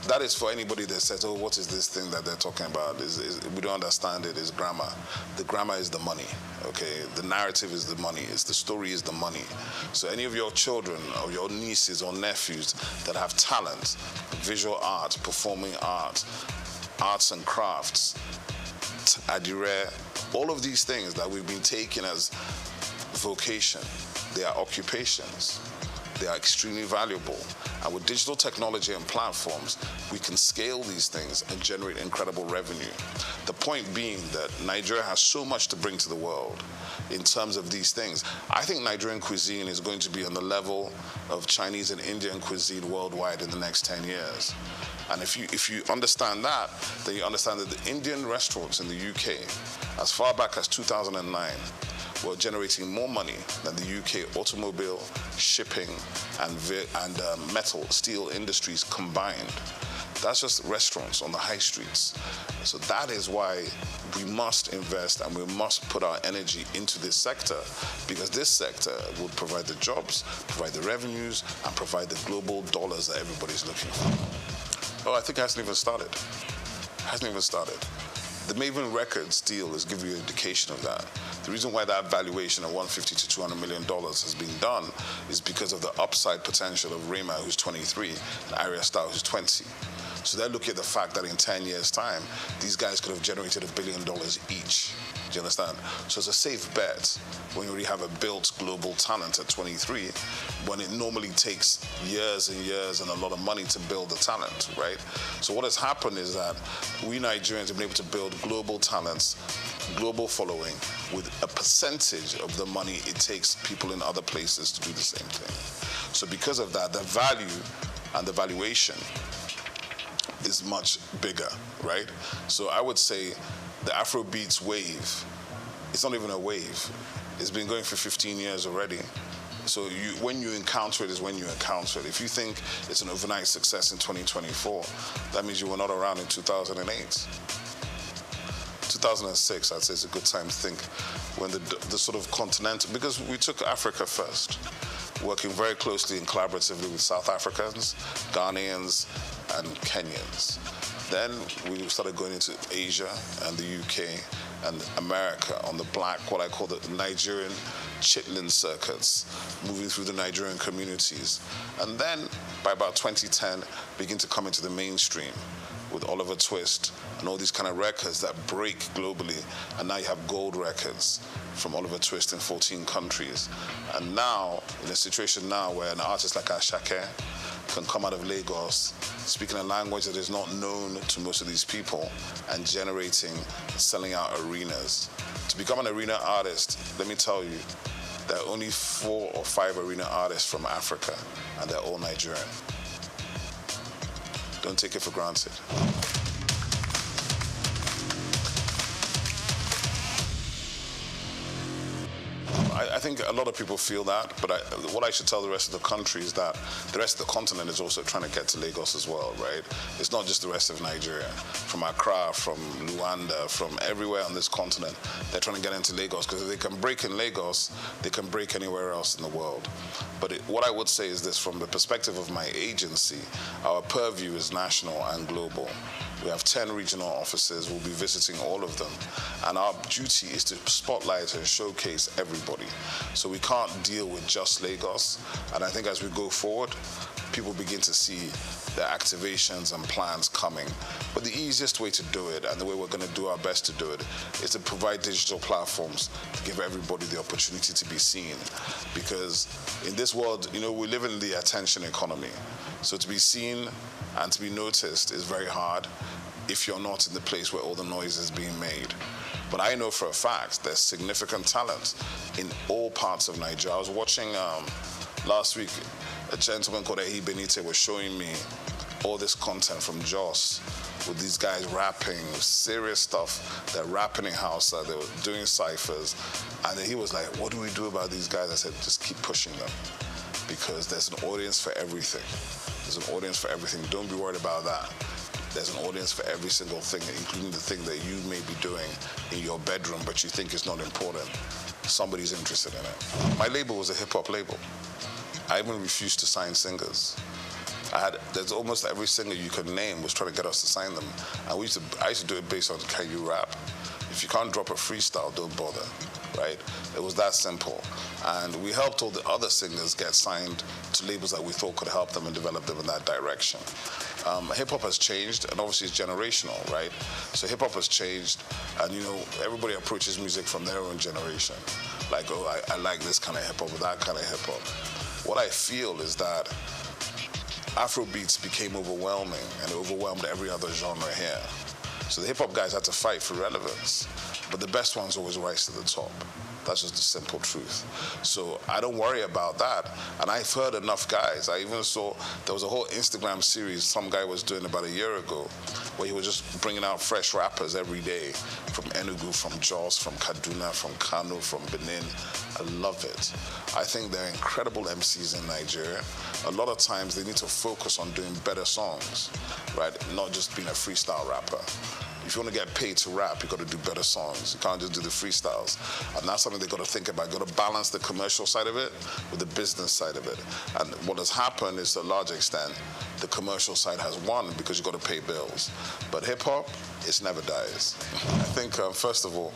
that is for anybody that says, oh, what is this thing that they're talking about? We don't understand it, it's grammar. The grammar is the money, okay? The narrative is the money, the story is the money. So any of your children or your nieces or nephews that have talent, visual art, performing art, arts and crafts, adire, all of these things that we've been taking as vocation, they are occupations. They are extremely valuable. And with digital technology and platforms, we can scale these things and generate incredible revenue. The point being that Nigeria has so much to bring to the world in terms of these things. I think Nigerian cuisine is going to be on the level of Chinese and Indian cuisine worldwide in the next 10 years. And if you understand that, then you understand that the Indian restaurants in the UK, as far back as 2009, were generating more money than the UK automobile, shipping, and steel industries combined. That's just restaurants on the high streets. So that is why we must invest and we must put our energy into this sector, because this sector will provide the jobs, provide the revenues, and provide the global dollars that everybody's looking for. Oh, I think it hasn't even started. The Maven Records deal is giving you an indication of that. The reason why that valuation of $150 to $200 million has been done is because of the upside potential of Rema, who's 23, and Arya Star, who's 20. So they're looking at the fact that in 10 years' time, these guys could have generated $1 billion each. Do you understand? So it's a safe bet when you already have a built global talent at 23, when it normally takes years and years and a lot of money to build the talent, right? So what has happened is that we Nigerians have been able to build global talents, global following, with a percentage of the money it takes people in other places to do the same thing. So because of that, the value and the valuation is much bigger, right? So I would say the Afrobeats wave, it's not even a wave. It's been going for 15 years already. So when you encounter it is when you encounter it. If you think it's an overnight success in 2024, that means you were not around in 2008. 2006, I'd say it's a good time to think when the sort of continental, because we took Africa first, working very closely and collaboratively with South Africans, Ghanaians, and Kenyans. Then we started going into Asia and the UK and America on the black, what I call the Nigerian chitlin circuits, moving through the Nigerian communities. And then by about 2010, begin to come into the mainstream with Oliver Twist and all these kind of records that break globally. And now you have gold records from Oliver Twist in 14 countries. And now, in a situation now where an artist like Ashake can come out of Lagos, speaking a language that is not known to most of these people, and generating, selling out arenas. To become an arena artist, let me tell you, there are only 4 or 5 arena artists from Africa, and they're all Nigerian. Don't take it for granted. I think a lot of people feel that, but what I should tell the rest of the country is that the rest of the continent is also trying to get to Lagos as well, right? It's not just the rest of Nigeria. From Accra, from Luanda, from everywhere on this continent, they're trying to get into Lagos, because if they can break in Lagos, they can break anywhere else in the world. But what I would say is this, from the perspective of my agency, our purview is national and global. We have 10 regional offices. We'll be visiting all of them. And our duty is to spotlight and showcase everybody. So we can't deal with just Lagos. And I think as we go forward, people begin to see the activations and plans coming. But the easiest way to do it, and the way we're going to do our best to do it, is to provide digital platforms to give everybody the opportunity to be seen. Because in this world, you know, we live in the attention economy. So to be seen and to be noticed is very hard if you're not in the place where all the noise is being made. But I know for a fact there's significant talent in all parts of Nigeria. I was watching last week, a gentleman called Ehi Benite was showing me all this content from Jos with these guys rapping serious stuff. They're rapping in Hausa, they were doing ciphers. And then he was like, what do we do about these guys? I said, just keep pushing them, because there's an audience for everything. There's an audience for everything. Don't be worried about that. There's an audience for every single thing, including the thing that you may be doing in your bedroom, but you think is not important. Somebody's interested in it. My label was a hip-hop label. I even refused to sign singers. There's almost every singer you could name was trying to get us to sign them. And I used to do it based on, can you rap? If you can't drop a freestyle, don't bother, right? It was that simple. And we helped all the other singers get signed to labels that we thought could help them and develop them in that direction. Hip-hop has changed, and obviously it's generational, right? So hip-hop has changed, and you know, everybody approaches music from their own generation. Like, oh, I like this kind of hip-hop or that kind of hip-hop. What I feel is that Afrobeats became overwhelming, and it overwhelmed every other genre here. So the hip-hop guys had to fight for relevance, but the best ones always rise to the top. That's just the simple truth. So I don't worry about that. And I've heard enough guys. I even saw there was a whole Instagram series some guy was doing about a year ago, where he was just bringing out fresh rappers every day from Enugu, from Jos, from Kaduna, from Kano, from Benin. I love it. I think they're incredible MCs in Nigeria. A lot of times they need to focus on doing better songs, right? Not just being a freestyle rapper. If you want to get paid to rap, you've got to do better songs. You can't just do the freestyles. And that's something they've got to think about. You've got to balance the commercial side of it with the business side of it. And what has happened is, to a large extent, the commercial side has won because you've got to pay bills. But hip-hop, it never dies. I think, first of all,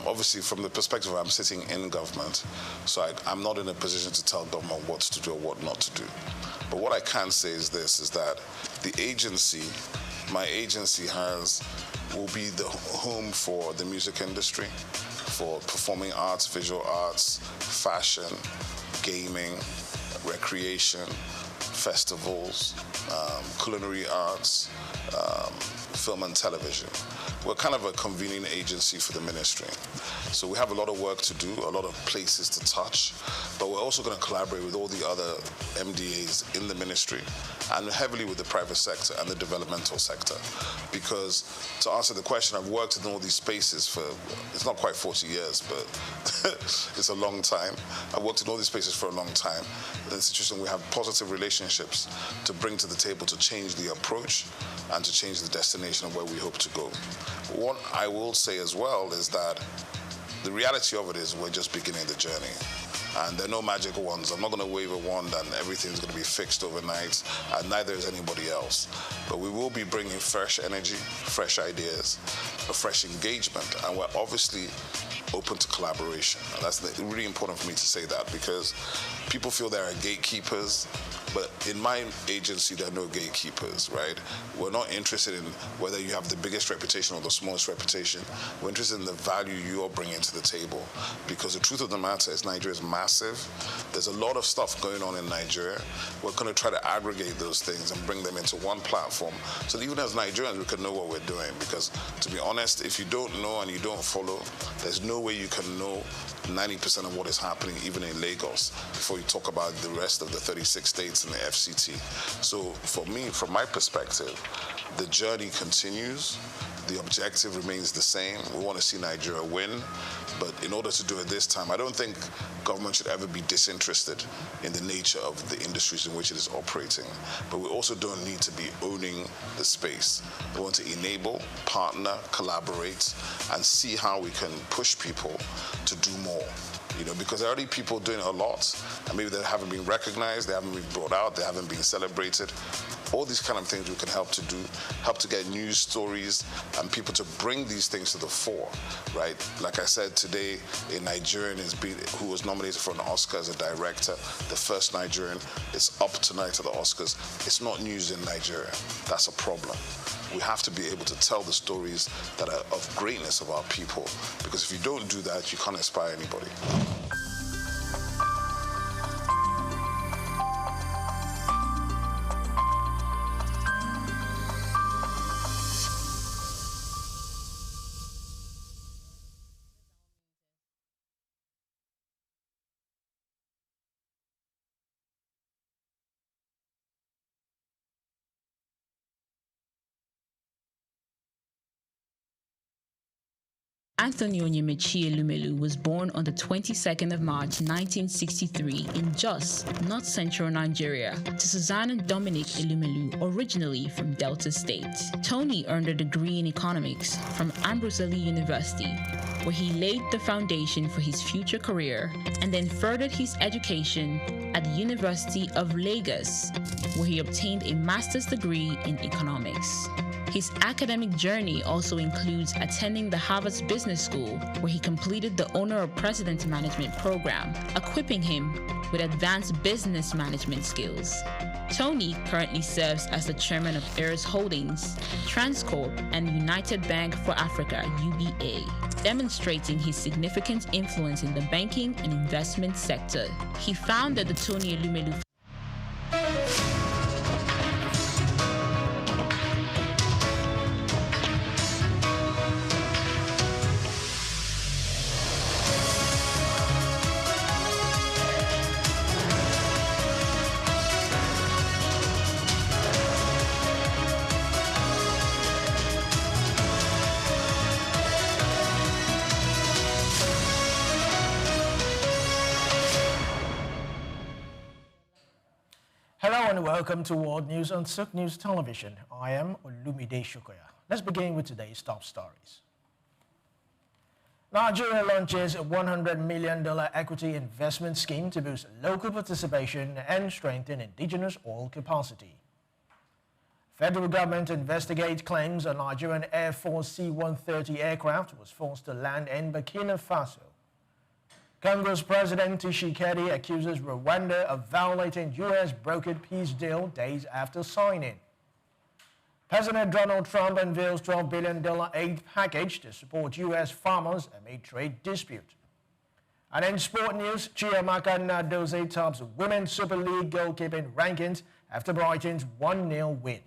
obviously, from the perspective I'm sitting in government, so I'm not in a position to tell government what to do or what not to do. But what I can say is this, is that the agency, my agency will be the home for the music industry, for performing arts, visual arts, fashion, gaming, recreation, festivals, culinary arts, film and television. We're kind of a convening agency for the ministry. So we have a lot of work to do, a lot of places to touch, but we're also going to collaborate with all the other MDAs in the ministry and heavily with the private sector and the developmental sector. Because to answer the question, I've worked in all these spaces for, it's not quite 40 years, but it's a long time. I've worked in all these spaces for a long time. In the institution, we have positive relationships to bring to the table to change the approach and to change the destination of where we hope to go. What I will say as well is that the reality of it is we're just beginning the journey. And there are no magic wands. I'm not going to wave a wand and everything's going to be fixed overnight, and neither is anybody else. But we will be bringing fresh energy, fresh ideas, a fresh engagement, and we're obviously open to collaboration. And that's really important for me to say that, because people feel there are gatekeepers, but in my agency, there are no gatekeepers, right? We're not interested in whether you have the biggest reputation or the smallest reputation. We're interested in the value you are bringing to the table, because the truth of the matter is Nigeria is massive. There's a lot of stuff going on in Nigeria. We're going to try to aggregate those things and bring them into one platform so that even as Nigerians, we can know what we're doing. Because to be honest, if you don't know and you don't follow, there's no way you can know 90% of what is happening even in Lagos before you talk about the rest of the 36 states in the FCT. So for me, from my perspective, the journey continues. The objective remains the same. We want to see Nigeria win. But in order to do it this time, I don't think government should ever be disinterested in the nature of the industries in which it is operating. But we also don't need to be owning the space. We want to enable, partner, collaborate, and see how we can push people to do more. because there are already people doing a lot, and maybe they haven't been recognized, they haven't been brought out, they haven't been celebrated. All these kind of things we can help to do, help to get news stories and people to bring these things to the fore, right? Like I said today, a Nigerian who was nominated for an Oscar as a director, the first Nigerian, is up tonight at the Oscars. It's not news in Nigeria. That's a problem. We have to be able to tell the stories that are of greatness of our people, because if you don't do that, you can't inspire anybody. Anthony Onyemaechi Elumelu was born on the 22nd of March 1963 in Jos, North Central Nigeria, to Susanna Dominic Elumelu, originally from Delta State. Tony earned a degree in economics from Ambrose Ali University, where he laid the foundation for his future career, and then furthered his education at the University of Lagos, where he obtained a master's degree in economics. His academic journey also includes attending the Harvard Business School, where he completed the Owner of President Management program, equipping him with advanced business management skills. Tony currently serves as the chairman of Heirs Holdings, Transcorp, and United Bank for Africa, UBA, demonstrating his significant influence in the banking and investment sector. He founded the Tony Elumelu and welcome to World News on SOUQ News Television. I am Olumide Shukoya. Let's begin with today's top stories. Nigeria launches a $100 million equity investment scheme to boost local participation and strengthen indigenous oil capacity. Federal government investigates claims a Nigerian Air Force C-130 aircraft was forced to land in Burkina Faso. Congo's President Tshisekedi accuses Rwanda of violating U.S.-brokered peace deal days after signing. President Donald Trump unveils $12 billion aid package to support U.S. farmers amid trade dispute. And in sport news, Chiamaka Nnadozie tops Women's Super League goalkeeping rankings after Brighton's 1-0 win.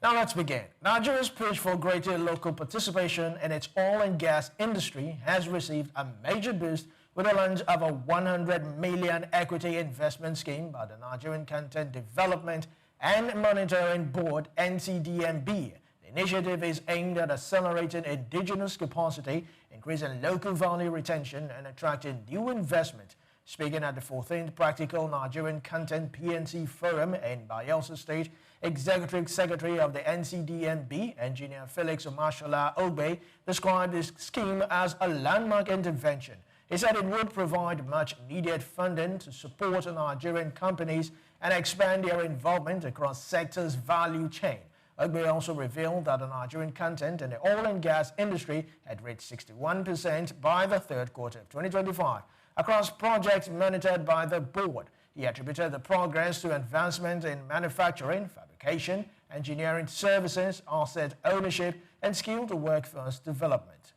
Now let's begin. Nigeria's push for greater local participation in its oil and gas industry has received a major boost with the launch of a $100 million equity investment scheme by the Nigerian Content Development and Monitoring Board, NCDMB. The initiative is aimed at accelerating indigenous capacity, increasing local value retention, and attracting new investment. Speaking at the 14th Practical Nigerian Content PNC Forum in Bayelsa State, Executive Secretary of the NCDMB, Engineer Felix Omashola Ogbe, described this scheme as a landmark intervention. He said it would provide much-needed funding to support Nigerian companies and expand their involvement across sectors' value chain. Ogbe also revealed that the Nigerian content in the oil and gas industry had reached 61% by the third quarter of 2025. Across projects monitored by the board, he attributed the progress to advancement in manufacturing, fabrication, engineering services, asset ownership, and skilled workforce development.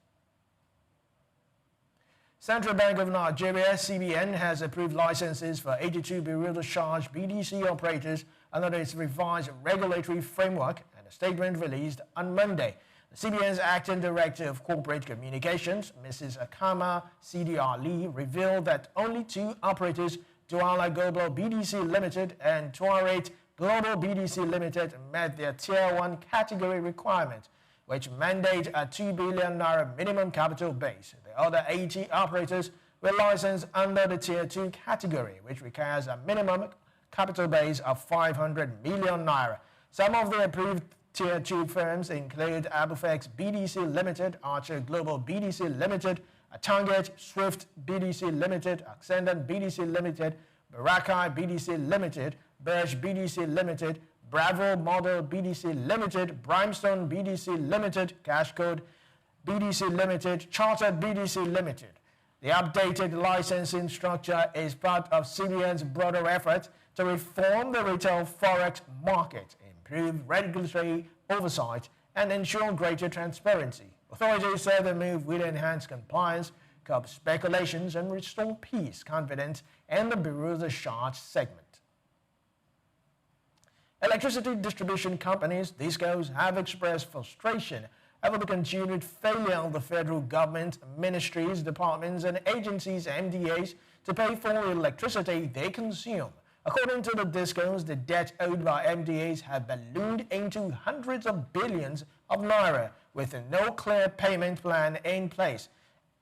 Central Bank of Nigeria, CBN, has approved licenses for 82 bureau de charge BDC operators under its revised regulatory framework, and a statement released on Monday. The CBN's Acting Director of Corporate Communications, Mrs. Akama Sidi Ali, revealed that only 2 operators, Douala Global BDC Limited and Tuareg Global BDC Limited, met their Tier 1 category requirement, which mandate a 2 billion naira minimum capital base. The other 80 operators were licensed under the Tier 2 category, which requires a minimum capital base of 500 million naira. Some of the approved Tier 2 firms include Abufex BDC Limited, Archer Global BDC Limited, Target Swift BDC Limited, Ascendant BDC Limited, Barakai BDC Limited, Birch BDC Limited, Bravo Model BDC Limited, Brimstone BDC Limited, Cashcode BDC Limited, Chartered BDC Limited. The updated licensing structure is part of CBN's broader effort to reform the retail forex market, improve regulatory oversight, and ensure greater transparency. Authorities say the move will enhance compliance, curb speculations, and restore peace, confidence in the Bureau's charge segment. Electricity distribution companies, DISCOs, have expressed frustration over the continued failure of the federal government, ministries, departments, and agencies, MDAs, to pay for the electricity they consume. According to the DISCOs, the debt owed by MDAs have ballooned into hundreds of billions of naira with no clear payment plan in place.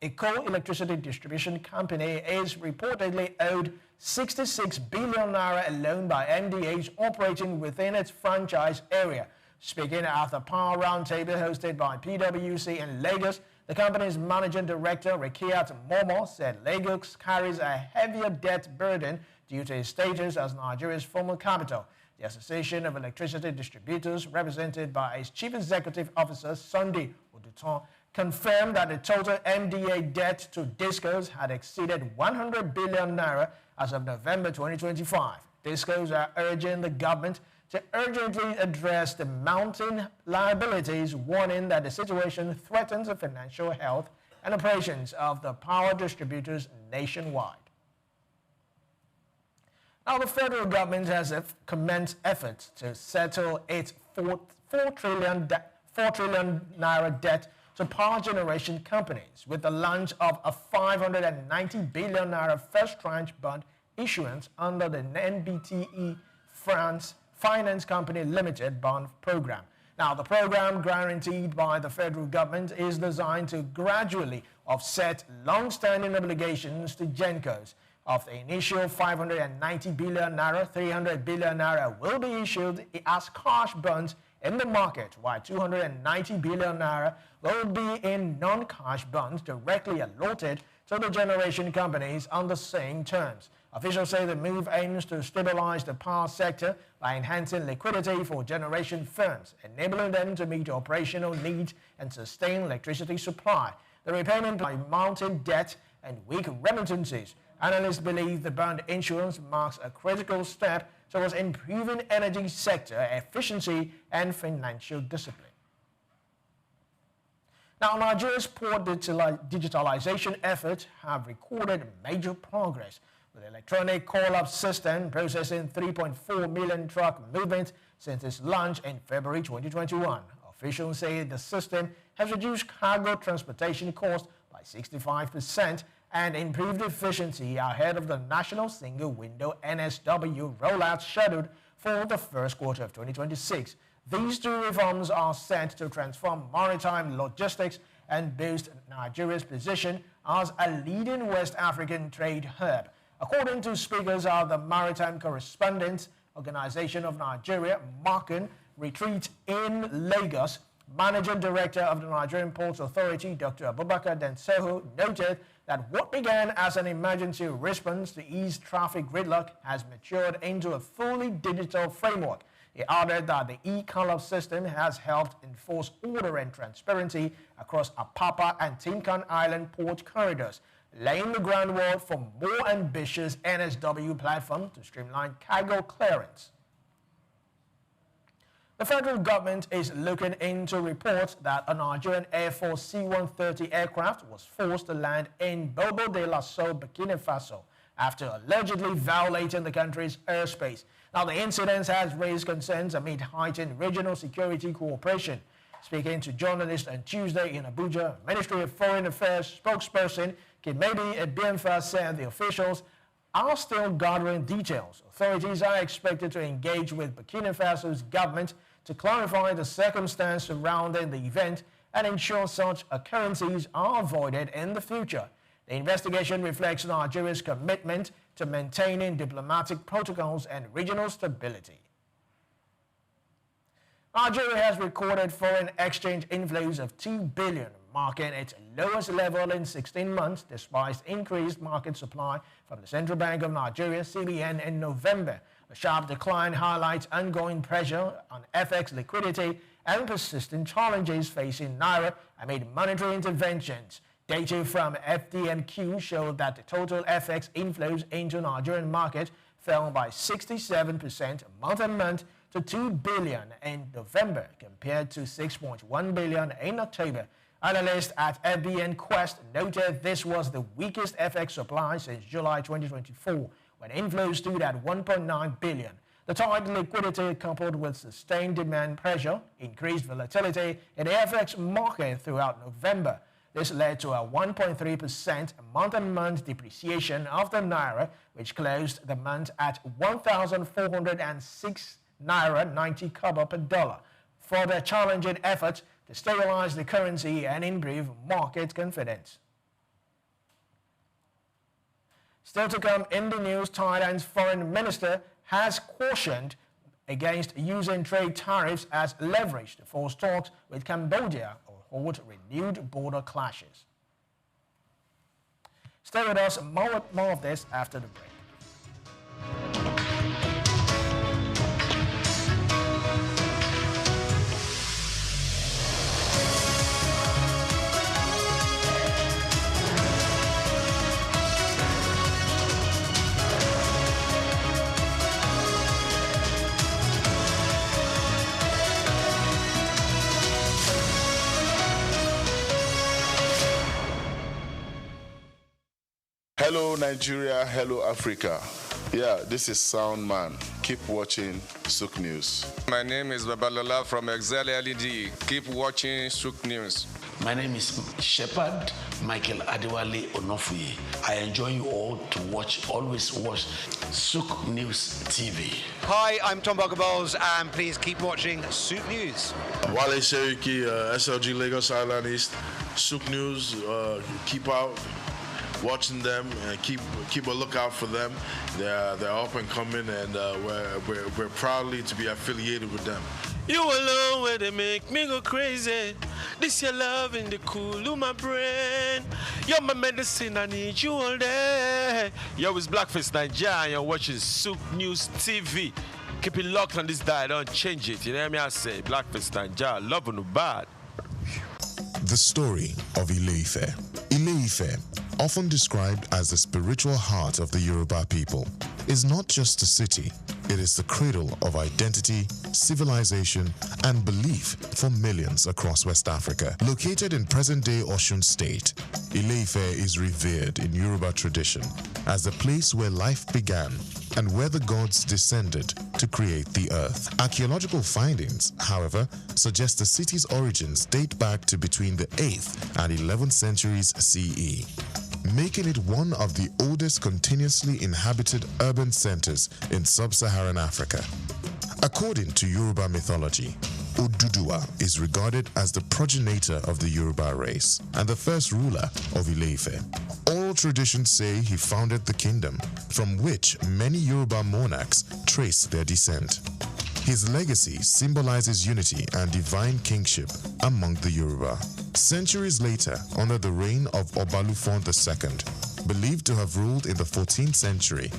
A coal electricity distribution company is reportedly owed 66 billion naira alone by MDAs operating within its franchise area. Speaking at the Power Roundtable hosted by PwC in Lagos, the company's managing director, Rekiat Momo, said Lagos carries a heavier debt burden due to its status as Nigeria's former capital. The Association of Electricity Distributors, represented by its Chief Executive Officer, Sunday Oduton, confirmed that the total MDA debt to DISCOs had exceeded 100 billion naira as of November 2025. DISCOs are urging the government to urgently address the mounting liabilities, warning that the situation threatens the financial health and operations of the power distributors nationwide. Now, the federal government has commenced efforts to settle its 4 trillion naira debt to power generation companies with the launch of a 590 billion naira first tranche bond issuance under the NBTE France Finance Company Limited bond program. Now, the program, guaranteed by the federal government, is designed to gradually offset long-standing obligations to GENCOs. Of the initial 590 billion naira, 300 billion naira will be issued as cash bonds in the market, while 290 billion naira will be in non-cash bonds directly allotted to the generation companies on the same terms. Officials say the move aims to stabilize the power sector by enhancing liquidity for generation firms, enabling them to meet operational needs and sustain electricity supply. The repayment by mounting debt and weak remittances. Analysts believe the bond issuance marks a critical step towards improving energy sector efficiency and financial discipline. Now, Nigeria's port digitalization efforts have recorded major progress, with the electronic call-up system processing 3.4 million truck movements since its launch in February 2021. Officials say the system has reduced cargo transportation costs by 65% and improved efficiency ahead of the National Single Window NSW rollout scheduled for the first quarter of 2026. These two reforms are set to transform maritime logistics and boost Nigeria's position as a leading West African trade hub. According to speakers of the Maritime Correspondents Organization of Nigeria, MARCON, retreat in Lagos, Managing Director of the Nigerian Ports Authority, Dr. Abubakar Densoho, noted that what began as an emergency response to ease traffic gridlock has matured into a fully digital framework. He added that the e-call-up system has helped enforce order and transparency across Apapa and Tinkan Island port corridors, laying the groundwork for more ambitious NSW platform to streamline cargo clearance. The federal government is looking into reports that a Nigerian Air Force C-130 aircraft was forced to land in Bobo de la Soul, Burkina Faso, after allegedly violating the country's airspace. Now, the incident has raised concerns amid heightened regional security cooperation. Speaking to journalists on Tuesday in Abuja, Ministry of Foreign Affairs spokesperson Kimedi Ebiemfa said the officials are still gathering details. Authorities are expected to engage with Burkina Faso's government to clarify the circumstance surrounding the event and ensure such occurrences are avoided in the future. The investigation reflects Nigeria's commitment to maintaining diplomatic protocols and regional stability. Nigeria has recorded foreign exchange inflows of $2 billion, marking its lowest level in 16 months, despite increased market supply from the Central Bank of Nigeria, CBN, in November. A sharp decline highlights ongoing pressure on FX liquidity and persistent challenges facing Naira amid monetary interventions. Data from FDMQ showed that the total FX inflows into Nigerian market fell by 67% month-on-month to $2 billion in November, compared to $6.1 billion in October. Analysts at FBN Quest noted this was the weakest FX supply since July 2024, when inflows stood at $1.9 billion. The tight liquidity, coupled with sustained demand pressure, increased volatility in the FX market throughout November. This led to a 1.3% month-on-month depreciation of the Naira, which closed the month at 1,406 Naira 90 kobo per dollar. Further challenging efforts to stabilize the currency and improve market confidence. Still to come in the news, Thailand's foreign minister has cautioned against using trade tariffs as leverage to force talks with Cambodia or hold renewed border clashes. Stay with us, more of this after the break. Hello Nigeria, hello Africa. Yeah, this is Sound Man. Keep watching SOUQ News. My name is Babalola from Excel LED. Keep watching SOUQ News. My name is Shepherd Michael Adewale Onofuye. I enjoy you all to always watch SOUQ News TV. Hi, I'm Tom Bogaballs, and please keep watching SOUQ News. Wale Seriki, SLG Lagos Island East. SOUQ News, keep out watching them and keep a lookout for them. They're up and coming, and we're proudly to be affiliated with them. You alone where they make me go crazy. This your love in the cool of my brain. You're my medicine, I need you all day. Yo, it's Blackface Nigeria, and you're watching SOUQ News TV. Keep it locked on this dial, don't change it. You know what I say? Blackface Nigeria, love on the bad. The story of Ile-Ife. Ile-Ife, often described as the spiritual heart of the Yoruba people, is not just a city, it is the cradle of identity, civilization, and belief for millions across West Africa. Located in present-day Osun State, Ile-Ife is revered in Yoruba tradition as the place where life began and where the gods descended to create the earth. Archaeological findings, however, suggest the city's origins date back to between the 8th and 11th centuries CE, making it one of the oldest continuously inhabited urban centers in sub-Saharan Africa. According to Yoruba mythology, Oduduwa is regarded as the progenitor of the Yoruba race and the first ruler of Ile-Ife. Oral traditions say he founded the kingdom, from which many Yoruba monarchs trace their descent. His legacy symbolizes unity and divine kingship among the Yoruba. Centuries later, under the reign of Obalufon II, believed to have ruled in the 14th century,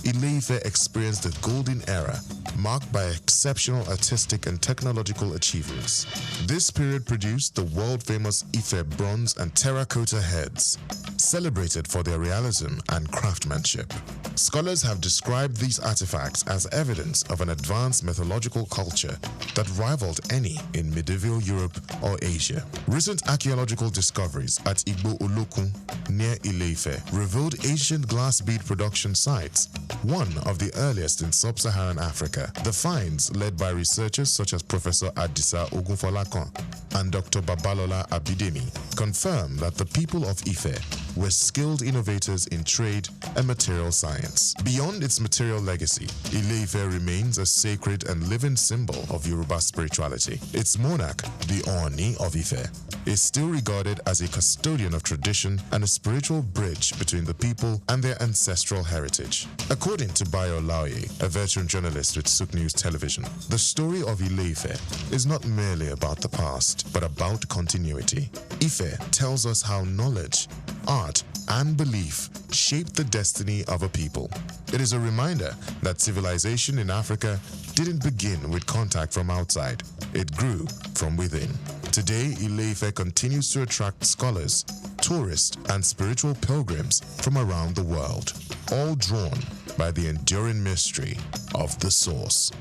Ile-Ife experienced a golden era marked by exceptional artistic and technological achievements. This period produced the world-famous Ife bronze and terracotta heads, celebrated for their realism and craftsmanship. Scholars have described these artifacts as evidence of an advanced mythological culture that rivaled any in medieval Europe or Asia. Recent archaeological discoveries at Igbo Olokun near Ile-Ife revealed ancient glass bead production sites, one of the earliest in sub-Saharan Africa. The finds, led by researchers such as Professor Adisa Ogunfolakon and Dr. Babalola Abidemi, confirm that the people of Ife were skilled innovators in trade and material science. Beyond its material legacy, Ile-Ife remains a sacred and living symbol of Yoruba spirituality. Its monarch, the Oni of Ife, is still regarded as a custodian of tradition and a spiritual bridge between the people and their ancestral heritage. According to Bayo Laoye, a veteran journalist with SOUQ News Television, the story of Ile-Ife is not merely about the past, but about continuity. Ife tells us how knowledge, art, and belief shaped the destiny of a people. It is a reminder that civilization in Africa didn't begin with contact from outside. It grew from within. Today, Ile-Ife continues to attract scholars, tourists, and spiritual pilgrims from around the world, all drawn by the enduring mystery of the source.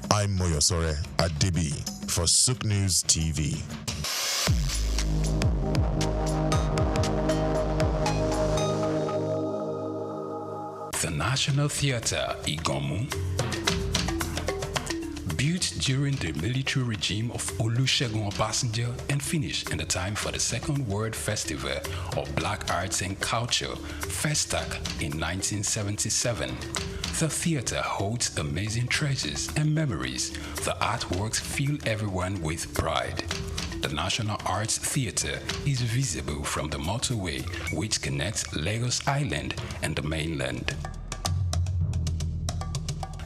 I'm Moyosore Adebi for SOUQ News TV. The National Theatre, Igomu, built during the military regime of Olusegun Obasanjo and finished in the time for the Second World Festival of Black Arts and Culture, FESTAC, in 1977. The theatre holds amazing treasures and memories. The artworks fill everyone with pride. The National Arts Theatre is visible from the motorway which connects Lagos Island and the mainland.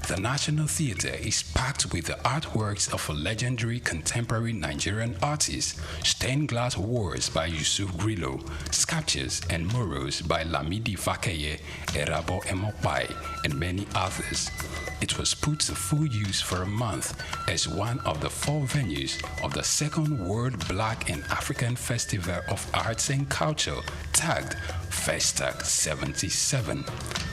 The National Theatre is packed with the artworks of a legendary contemporary Nigerian artist, stained glass walls by Yusuf Grillo, sculptures and murals by Lamidi Fakeye, Erabo Emopai, and many others. It was put to full use for a month as one of the 4 venues of the Second World Black and African Festival of Arts and Culture, tagged FESTAC 77.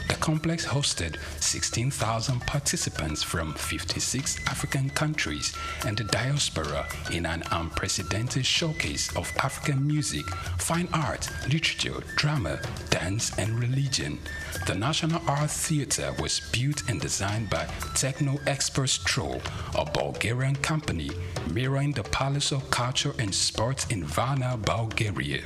The complex hosted 16,000 participants from 56 African countries and the diaspora in an unprecedented showcase of African music, fine art, literature, drama, dance, and religion. The National Art Theatre was built and designed by Techno Experts Troll, a Bulgarian company mirroring the Palace of Culture and Sports in Varna, Bulgaria.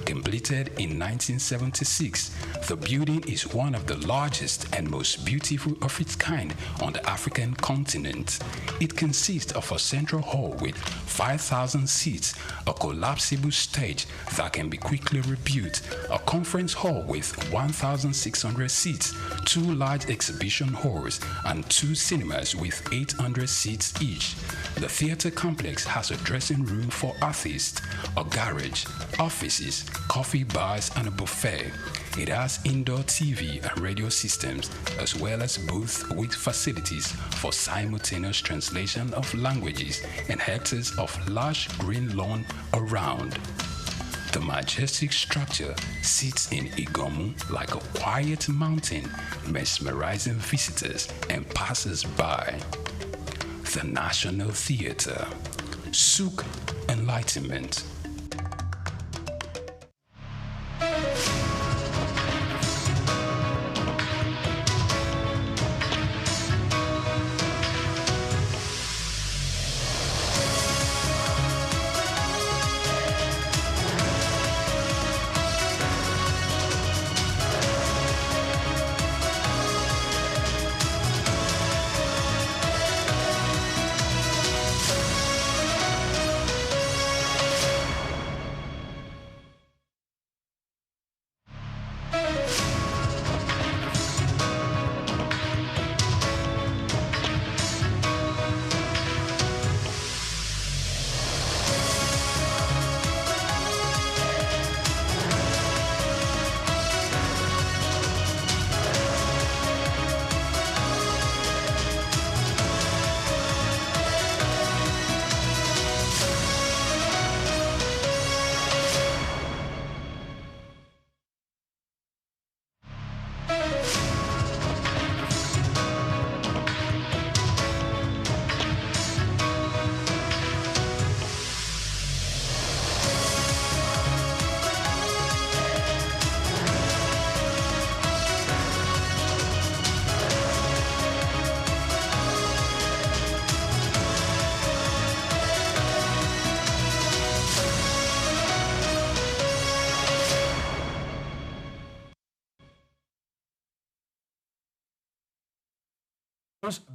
Completed in 1976, the building is one of the largest and most beautiful of its kind on the African continent. It consists of a central hall with 5,000 seats, a collapsible stage that can be quickly rebuilt, a conference hall with 1,600 seats, 2 large exhibition halls, and 2 cinemas with 800 seats each. The theater complex has a dressing room for artists, a garage, offices, coffee bars, and a buffet. It has indoor TV and radio systems, as well as booths with facilities for simultaneous translation of languages and hectares of large green lawn around. The majestic structure sits in Igomu like a quiet mountain, mesmerizing visitors and passers-by. The National Theatre, SOUQ Enlightenment.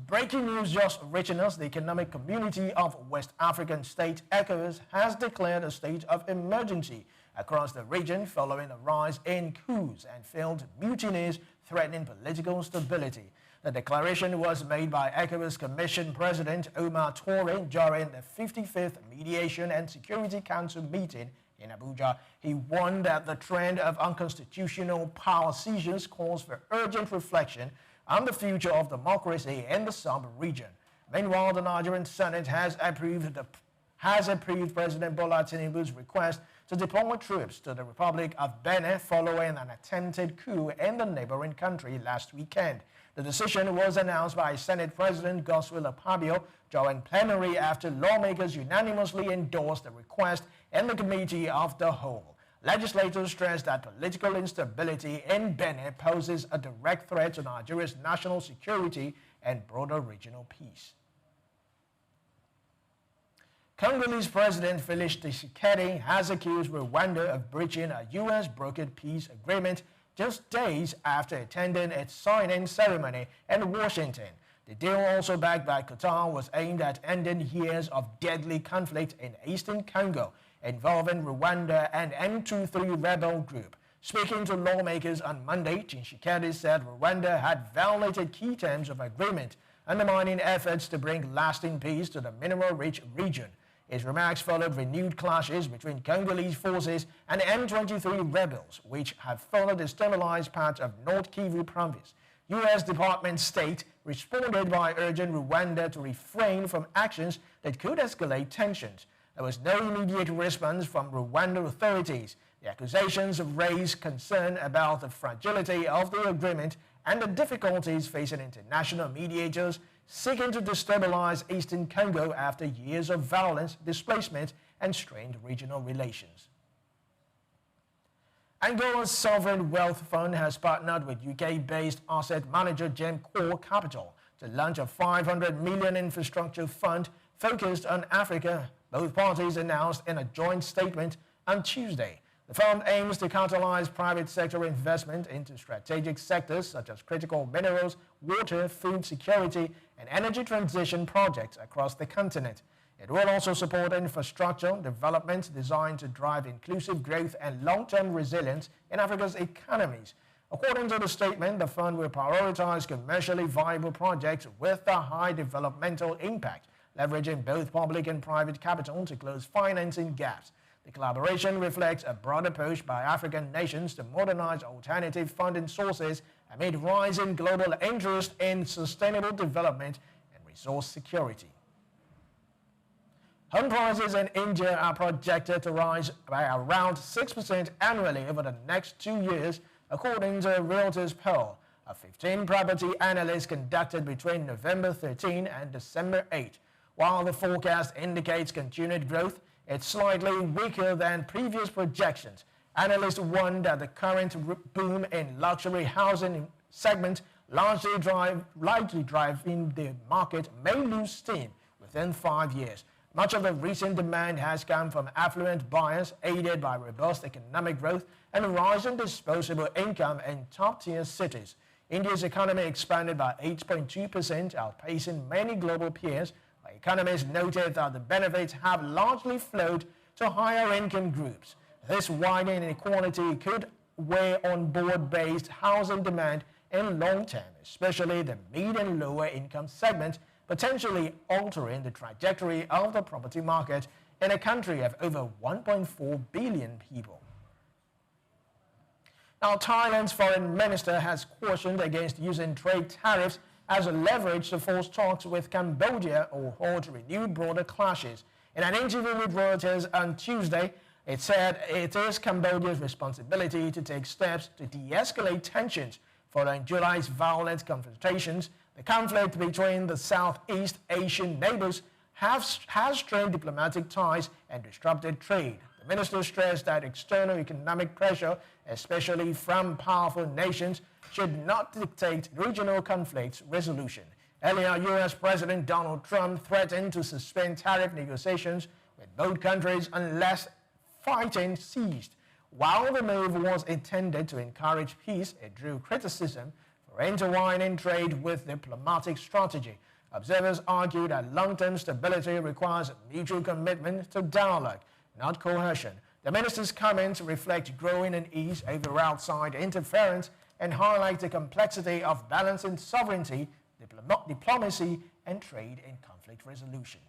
Breaking news just reaching us. The Economic Community of West African State, ECOWAS, has declared a state of emergency across the region following a rise in coups and failed mutinies threatening political stability. The declaration was made by ECOWAS Commission President Omar Toure during the 55th Mediation and Security Council meeting in Abuja. He warned that the trend of unconstitutional power seizures calls for urgent reflection on the future of democracy in the sub-region. Meanwhile, the Nigerian Senate has approved President Bola Tinubu's request to deploy troops to the Republic of Benin following an attempted coup in the neighboring country last weekend. The decision was announced by Senate President Godswill Akpabio during plenary after lawmakers unanimously endorsed the request in the Committee of the Whole. Legislators stressed that political instability in Benin poses a direct threat to Nigeria's national security and broader regional peace. Congolese President Felix Tshisekedi has accused Rwanda of breaching a U.S.-brokered peace agreement just days after attending its signing ceremony in Washington. The deal, also backed by Qatar, was aimed at ending years of deadly conflict in eastern Congo involving Rwanda and M23 rebel group. Speaking to lawmakers on Monday, Tshisekedi said Rwanda had violated key terms of agreement, undermining efforts to bring lasting peace to the mineral-rich region. His remarks followed renewed clashes between Congolese forces and M23 rebels, which have further destabilized parts of North Kivu province. U.S. Department of State responded by urging Rwanda to refrain from actions that could escalate tensions. There was no immediate response from Rwanda authorities. The accusations raised concern about the fragility of the agreement and the difficulties facing international mediators seeking to destabilize eastern Congo after years of violence, displacement, and strained regional relations. Angola's Sovereign Wealth Fund has partnered with UK-based asset manager Gemcore Capital to launch a $500 million infrastructure fund focused on Africa, both parties announced in a joint statement on Tuesday. The fund aims to catalyze private sector investment into strategic sectors such as critical minerals, water, food security, and energy transition projects across the continent. It will also support infrastructure development designed to drive inclusive growth and long-term resilience in Africa's economies. According to the statement, the fund will prioritize commercially viable projects with a high developmental impact, leveraging both public and private capital to close financing gaps. The collaboration reflects a broad approach by African nations to modernize alternative funding sources amid rising global interest in sustainable development and resource security. Home prices in India are projected to rise by around 6% annually over the next 2 years, according to a Reuters poll of 15 property analysts conducted between November 13 and December 8. While the forecast indicates continued growth, it's slightly weaker than previous projections. Analysts warn that the current boom in luxury housing segment likely driving the market may lose steam within 5 years. Much of the recent demand has come from affluent buyers, aided by robust economic growth and rising disposable income in top-tier cities. India's economy expanded by 8.2%, outpacing many global peers. Economists noted that the benefits have largely flowed to higher-income groups. This widening inequality could weigh on broad-based housing demand in long term, especially the mid- and lower-income segments, potentially altering the trajectory of the property market in a country of over 1.4 billion people. Now, Thailand's foreign minister has cautioned against using trade tariffs as a leverage to force talks with Cambodia or hold renewed broader clashes. In an interview with Reuters on Tuesday, it said it is Cambodia's responsibility to take steps to de-escalate tensions following July's violent confrontations. The conflict between the Southeast Asian neighbors has strained diplomatic ties and disrupted trade. The minister stressed that external economic pressure, especially from powerful nations, should not dictate regional conflicts resolution. Earlier, U.S. President Donald Trump threatened to suspend tariff negotiations with both countries unless fighting ceased. While the move was intended to encourage peace, it drew criticism are intertwining trade with diplomatic strategy. Observers argue that long-term stability requires mutual commitment to dialogue, not coercion. The minister's comments reflect growing unease over outside interference and highlight the complexity of balancing sovereignty, diplomacy, and trade and conflict resolution.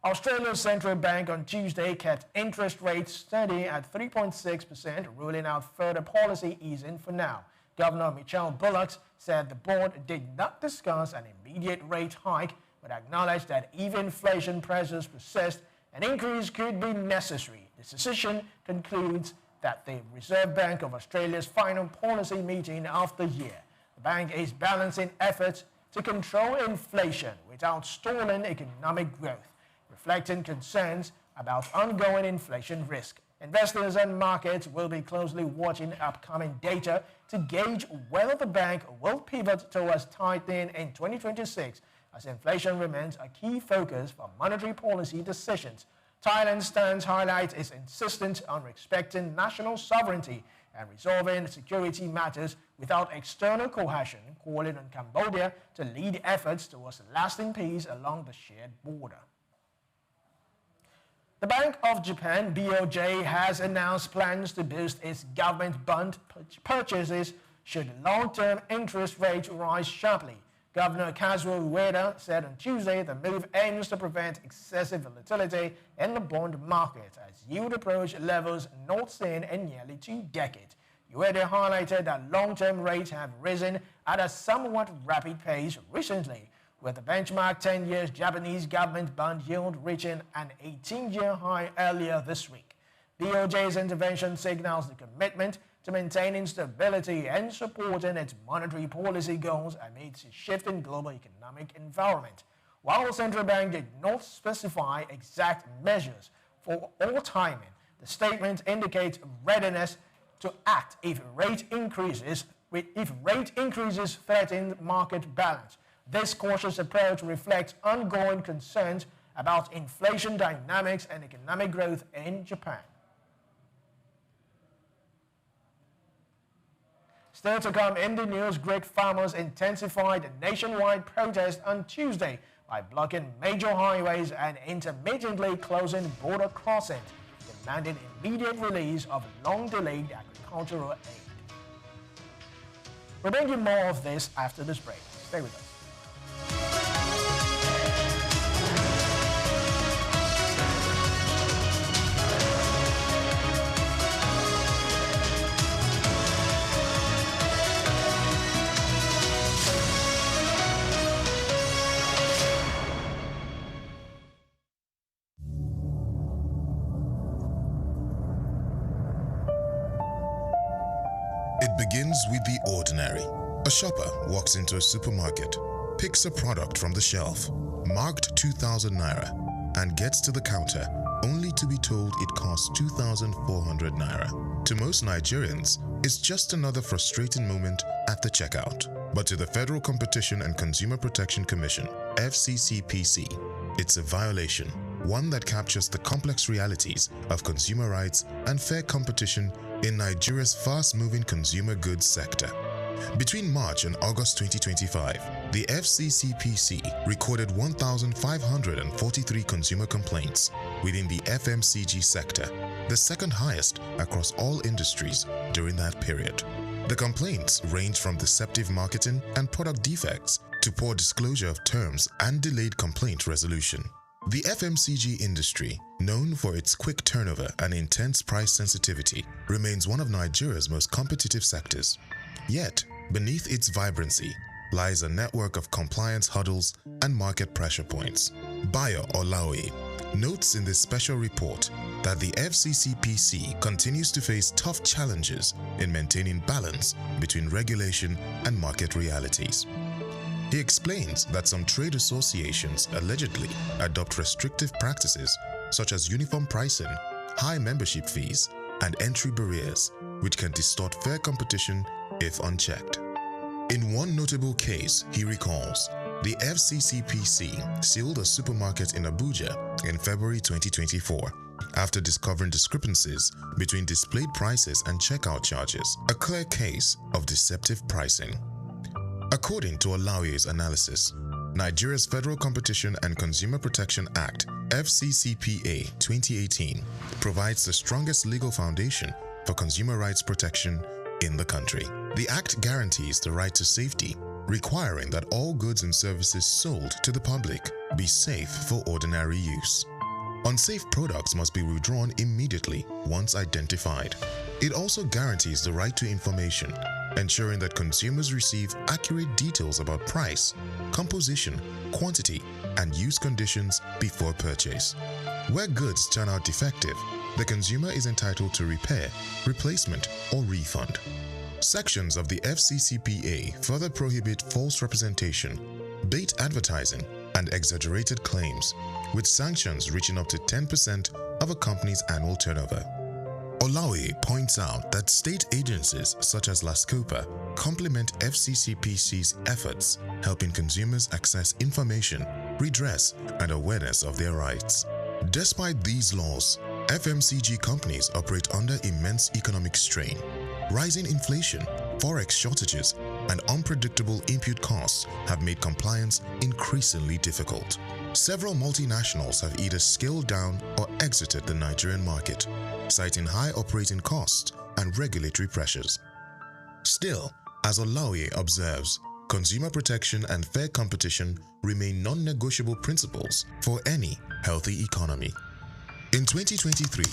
Australia's central bank on Tuesday kept interest rates steady at 3.6%, ruling out further policy easing for now. Governor Michelle Bullock said the board did not discuss an immediate rate hike, but acknowledged that if inflation pressures persist, an increase could be necessary. The decision concludes that the Reserve Bank of Australia's final policy meeting of the year. The bank is balancing efforts to control inflation without stalling economic growth, reflecting concerns about ongoing inflation risk. Investors and markets will be closely watching upcoming data to gauge whether the bank will pivot towards tightening in 2026, as inflation remains a key focus for monetary policy decisions. Thailand's stance highlights its insistence on respecting national sovereignty and resolving security matters without external coercion, calling on Cambodia to lead efforts towards lasting peace along the shared border. The Bank of Japan, BOJ, has announced plans to boost its government bond purchases should long-term interest rates rise sharply. Governor Kazuo Ueda said on Tuesday the move aims to prevent excessive volatility in the bond market as yield approach levels not seen in nearly 2 decades. Ueda highlighted that long-term rates have risen at a somewhat rapid pace recently, with the benchmark 10-year Japanese government bond yield reaching an 18-year high earlier this week. BOJ's intervention signals the commitment to maintaining stability and supporting its monetary policy goals amidst a shifting global economic environment. While the central bank did not specify exact measures for all timing, the statement indicates readiness to act if rate increases threaten market balance. This cautious approach reflects ongoing concerns about inflation dynamics and economic growth in Japan. Still to come in the news, Greek farmers intensified nationwide protest on Tuesday by blocking major highways and intermittently closing border crossings, demanding immediate release of long-delayed agricultural aid. We'll bring you more of this after this break. Stay with us. It begins with the ordinary. A shopper walks into a supermarket, picks a product from the shelf, marked 2,000 naira, and gets to the counter only to be told it costs 2,400 naira. To most Nigerians, it's just another frustrating moment at the checkout. But to the Federal Competition and Consumer Protection Commission, FCCPC, it's a violation, one that captures the complex realities of consumer rights and fair competition in Nigeria's fast-moving consumer goods sector. Between March and August 2025, the FCCPC recorded 1,543 consumer complaints within the FMCG sector, the second highest across all industries during that period. The complaints range from deceptive marketing and product defects to poor disclosure of terms and delayed complaint resolution. The FMCG industry, known for its quick turnover and intense price sensitivity, remains one of Nigeria's most competitive sectors. Yet, beneath its vibrancy lies a network of compliance hurdles and market pressure points. Bayo Olaoye notes in this special report that the FCCPC continues to face tough challenges in maintaining balance between regulation and market realities. He explains that some trade associations allegedly adopt restrictive practices such as uniform pricing, high membership fees, and entry barriers, which can distort fair competition if unchecked. In one notable case, he recalls, the FCCPC sealed a supermarket in Abuja in February 2024 after discovering discrepancies between displayed prices and checkout charges, a clear case of deceptive pricing. According to Olaoye's analysis, Nigeria's Federal Competition and Consumer Protection Act, FCCPA 2018, provides the strongest legal foundation for consumer rights protection in the country. The Act guarantees the right to safety, requiring that all goods and services sold to the public be safe for ordinary use. Unsafe products must be withdrawn immediately once identified. It also guarantees the right to information, ensuring that consumers receive accurate details about price, composition, quantity, and use conditions before purchase. Where goods turn out defective, the consumer is entitled to repair, replacement, or refund. Sections of the FCCPA further prohibit false representation, bait advertising, and exaggerated claims, with sanctions reaching up to 10% of a company's annual turnover. Olaoye points out that state agencies such as LASCOPA complement FCCPC's efforts, helping consumers access information, redress, and awareness of their rights. Despite these laws, FMCG companies operate under immense economic strain. Rising inflation, forex shortages, and unpredictable input costs have made compliance increasingly difficult. Several multinationals have either scaled down or exited the Nigerian market, citing high operating costs and regulatory pressures. Still, as Olaoye observes, consumer protection and fair competition remain non-negotiable principles for any healthy economy. In 2023,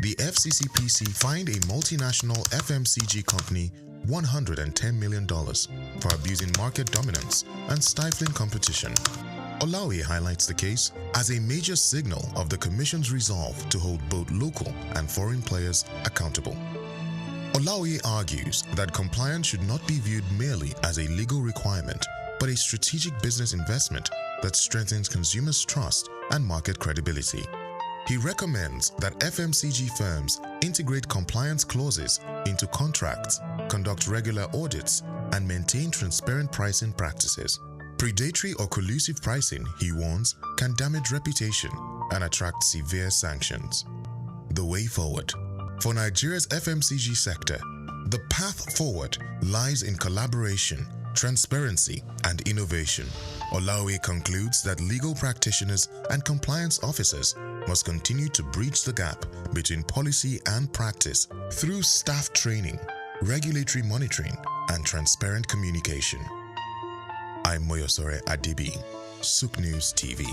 the FCCPC fined a multinational FMCG company $110 million for abusing market dominance and stifling competition. Olaoye highlights the case as a major signal of the Commission's resolve to hold both local and foreign players accountable. Olaoye argues that compliance should not be viewed merely as a legal requirement, but a strategic business investment that strengthens consumers' trust and market credibility. He recommends that FMCG firms integrate compliance clauses into contracts, conduct regular audits, and maintain transparent pricing practices. Predatory or collusive pricing, he warns, can damage reputation and attract severe sanctions. The way forward. For Nigeria's FMCG sector, the path forward lies in collaboration, transparency, and innovation. Olaoye concludes that legal practitioners and compliance officers must continue to bridge the gap between policy and practice through staff training, regulatory monitoring, and transparent communication. I'm Moyosore Adibi, SOUQ News TV.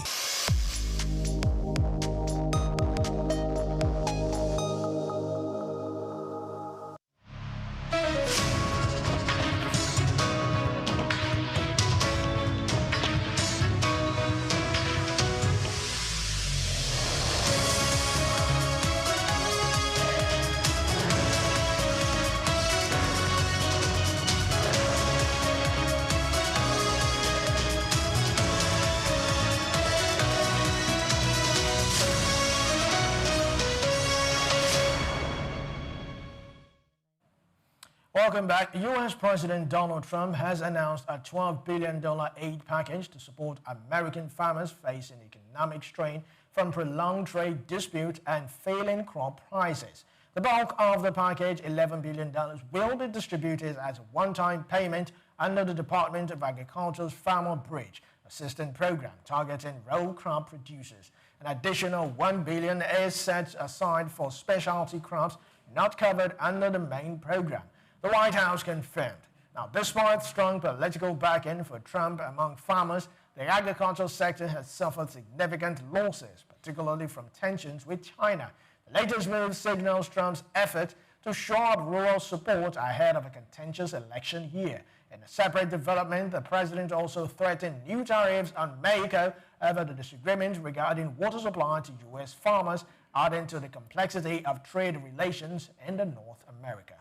Welcome back. U.S. President Donald Trump has announced a $12 billion aid package to support American farmers facing economic strain from prolonged trade disputes and failing crop prices. The bulk of the package, $11 billion, will be distributed as a one-time payment under the Department of Agriculture's Farmer Bridge Assistance Program, targeting row crop producers. An additional $1 billion is set aside for specialty crops not covered under the main program, the White House confirmed. Now, despite strong political backing for Trump among farmers, the agricultural sector has suffered significant losses, particularly from tensions with China. The latest move signals Trump's effort to shore up rural support ahead of a contentious election year. In a separate development, the president also threatened new tariffs on Mexico over the disagreement regarding water supply to U.S. farmers, adding to the complexity of trade relations in North America.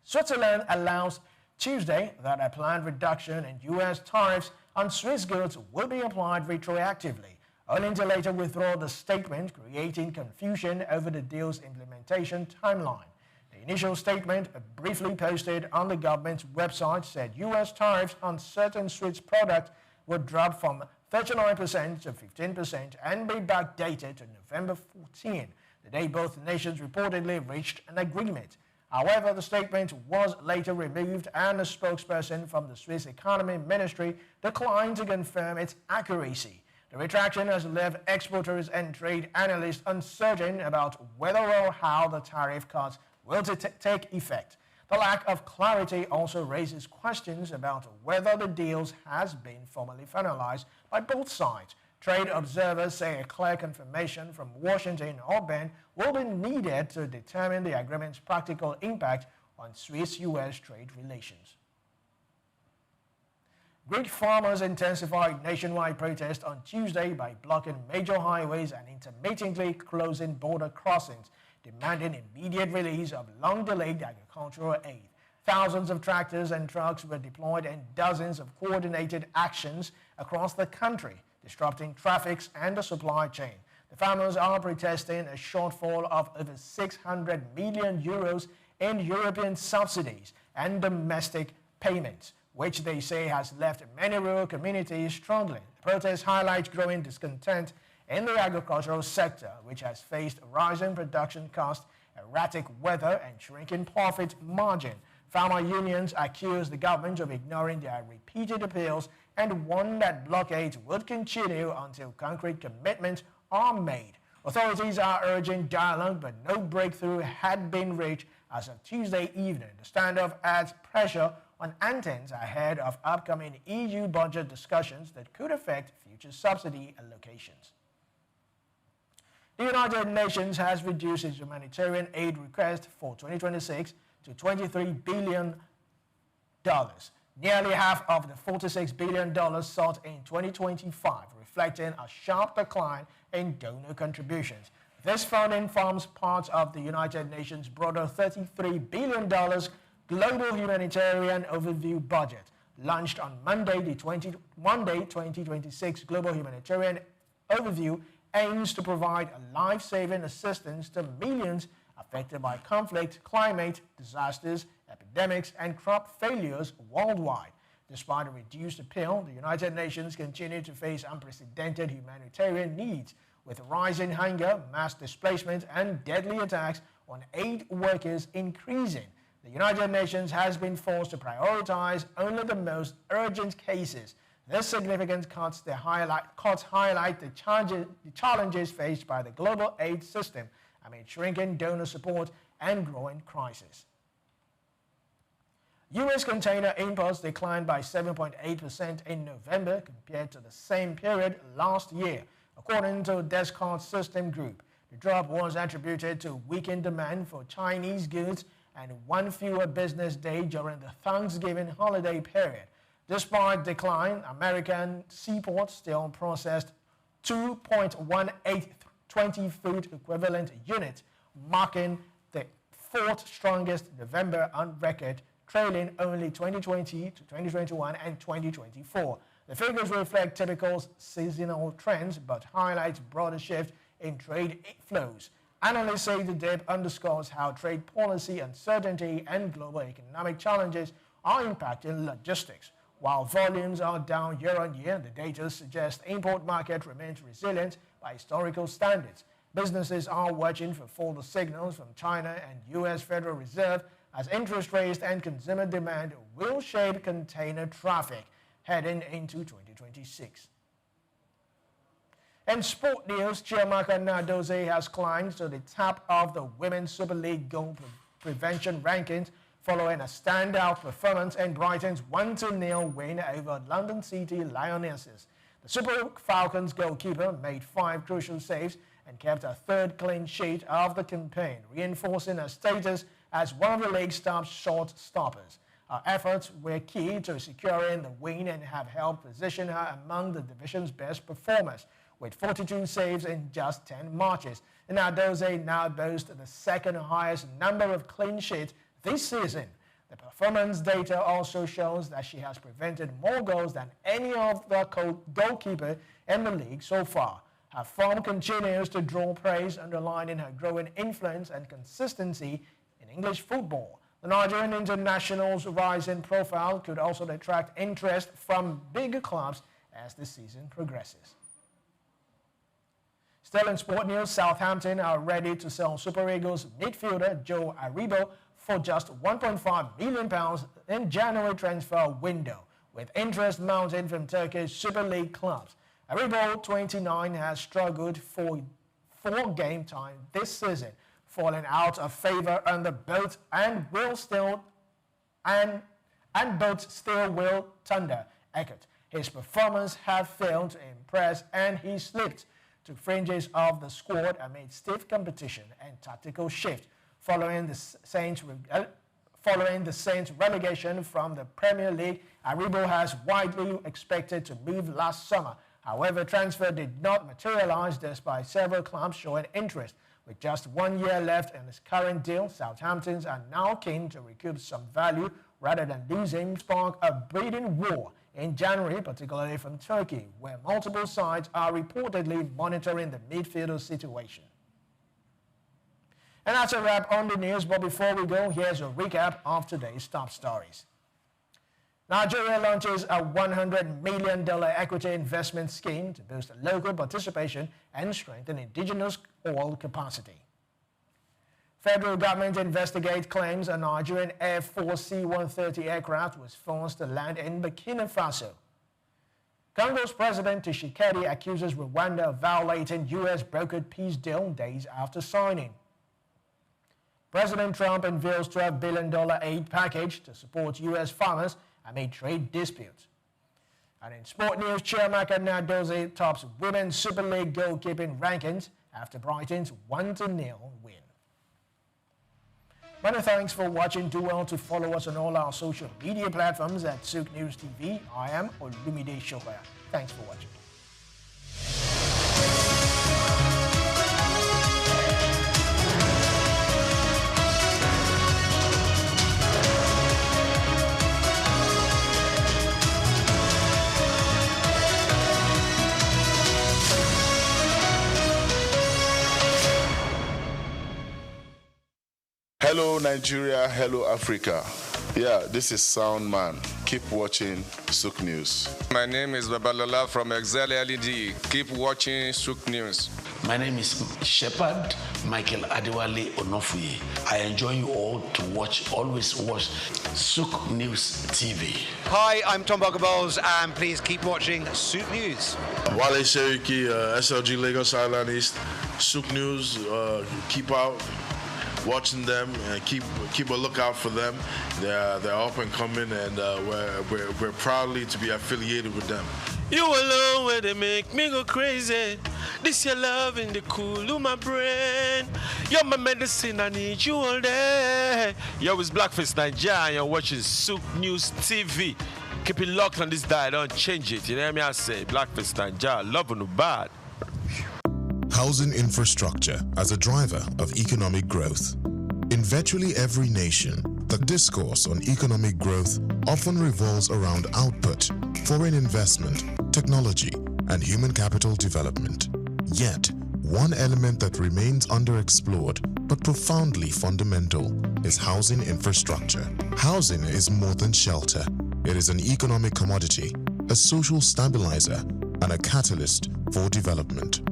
Switzerland announced Tuesday that a planned reduction in U.S. tariffs on Swiss goods will be applied retroactively, only to later withdraw the statement, creating confusion over the deal's implementation timeline. The initial statement, briefly posted on the government's website, said U.S. tariffs on certain Swiss products would drop from 39% to 15% and be backdated to November 14, the day both nations reportedly reached an agreement. However, the statement was later removed and a spokesperson from the Swiss Economy Ministry declined to confirm its accuracy. The retraction has left exporters and trade analysts uncertain about whether or how the tariff cuts will take effect. The lack of clarity also raises questions about whether the deal has been formally finalized by both sides. Trade observers say a clear confirmation from Washington or Bern will be needed to determine the agreement's practical impact on Swiss-US trade relations. Greek farmers intensified nationwide protest on Tuesday by blocking major highways and intermittently closing border crossings, demanding immediate release of long-delayed agricultural aid. Thousands of tractors and trucks were deployed in dozens of coordinated actions across the country, disrupting traffic and the supply chain. The farmers are protesting a shortfall of over 600 million euros in European subsidies and domestic payments, which they say has left many rural communities struggling. The protests highlight growing discontent in the agricultural sector, which has faced rising production costs, erratic weather, and shrinking profit margin. Farmer unions accuse the government of ignoring their repeated appeals and warn that blockades would continue until concrete commitments are made. Authorities are urging dialogue, but no breakthrough had been reached as of Tuesday evening. The standoff adds pressure on Athens ahead of upcoming EU budget discussions that could affect future subsidy allocations. The United Nations has reduced its humanitarian aid request for 2026 to $23 billion, nearly half of the $46 billion sought in 2025, reflecting a sharp decline in donor contributions. This funding forms part of the United Nations' broader $33 billion global humanitarian overview budget, launched on Monday. The 2026 Global Humanitarian Overview aims to provide life-saving assistance to millions affected by conflict, climate, disasters, epidemics, and crop failures worldwide. Despite a reduced appeal, the United Nations continue to face unprecedented humanitarian needs, with rising hunger, mass displacement, and deadly attacks on aid workers increasing. The United Nations has been forced to prioritize only the most urgent cases. This significant cuts highlight the challenges faced by the global aid system amid shrinking donor support and growing crisis. U.S. container imports declined by 7.8% in November compared to the same period last year, according to Descartes System Group. The drop was attributed to weakened demand for Chinese goods and one fewer business day during the Thanksgiving holiday period. Despite decline, American seaports still processed 2.18 20-foot equivalent units, marking the fourth strongest November on record, trailing only 2020 to 2021 and 2024. The figures reflect typical seasonal trends but highlight broader shift in trade flows. Analysts say the dip underscores how trade policy uncertainty and global economic challenges are impacting logistics. While volumes are down year on year, the data suggests the import market remains resilient by historical standards. Businesses are watching for further signals from China and U.S. Federal Reserve as interest rates and consumer demand will shape container traffic heading into 2026. In sport news, Chiamaka Nnadozie has climbed to the top of the Women's Super League goal prevention rankings following a standout performance in Brighton's 1-0 win over London City Lionesses. The Super Falcons goalkeeper made 5 crucial saves and kept a third clean sheet of the campaign, reinforcing her status as one of the league's top shot stoppers. Her efforts were key to securing the win and have helped position her among the division's best performers, with 42 saves in just 10 matches. Nnadozie now boasts the second highest number of clean sheets this season. The performance data also shows that she has prevented more goals than any other goalkeeper in the league so far. Her form continues to draw praise, underlining her growing influence and consistency in English football. The Nigerian international's rising profile could also attract interest from bigger clubs as the season progresses. Still in sport news, Southampton are ready to sell Super Eagles midfielder Joe Aribo for just £1.5 million in January transfer window, with interest mounting from Turkish Super League clubs. Aribo, 29, has struggled for 4 game time this season, falling out of favour under both and both still will Thunder Eckert. His performance have failed to impress, and he slipped to fringes of the squad amid stiff competition and tactical shift following the Saints' relegation from the Premier League. Aribo has widely expected to move last summer. However, transfer did not materialise despite several clubs showing interest. With just 1 year left in his current deal, Southamptons are now keen to recoup some value rather than losing spark a bidding war in January, particularly from Turkey, where multiple sides are reportedly monitoring the midfielder situation. And that's a wrap on the news, but before we go, here's a recap of today's top stories. Nigeria launches a $100 million equity investment scheme to boost local participation and strengthen indigenous oil capacity. Federal government investigates claims a Nigerian Air Force C-130 aircraft was forced to land in Burkina Faso. Congo's President Tshisekedi accuses Rwanda of violating U.S.-brokered peace deal days after signing. President Trump unveils $12 billion aid package to support U.S. farmers amid trade disputes. And in sport news, Chiamaka Nnadozie tops Women's Super League goalkeeping rankings after Brighton's 1-0 win. Many thanks for watching. Do well to follow us on all our social media platforms at SOUQ News TV. I am Olumide Shokoya. Thanks for watching. Hello Nigeria, hello Africa. Yeah, this is Sound Man. Keep watching SOUQ News. My name is Babalola from Excel LED. Keep watching SOUQ News. My name is Shepherd Michael Adewale Onofuye. I enjoy you all to always watch SOUQ News TV. Hi, I'm Tom Bogaballs, and please keep watching SOUQ News. Wale Seriki, SLG Lagos Island East, SOUQ News, keep out watching them and keep a lookout for them. They're up and coming, and we're proudly to be affiliated with them. You alone where they make me go crazy. This your love in the cool of my brain. You're my medicine, I need you all day. Yo, it's Blackface Nigeria, and you're watching SOUQ News TV. Keep it locked on this dial, don't change it. You know what I say? Blackface Nigeria, love no bad. Housing infrastructure as a driver of economic growth. In virtually every nation, the discourse on economic growth often revolves around output, foreign investment, technology, and human capital development. Yet, one element that remains underexplored but profoundly fundamental is housing infrastructure. Housing is more than shelter. It is an economic commodity, a social stabilizer, and a catalyst for development.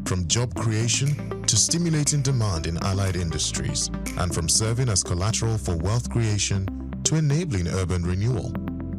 From job creation to stimulating demand in allied industries, and from serving as collateral for wealth creation to enabling urban renewal,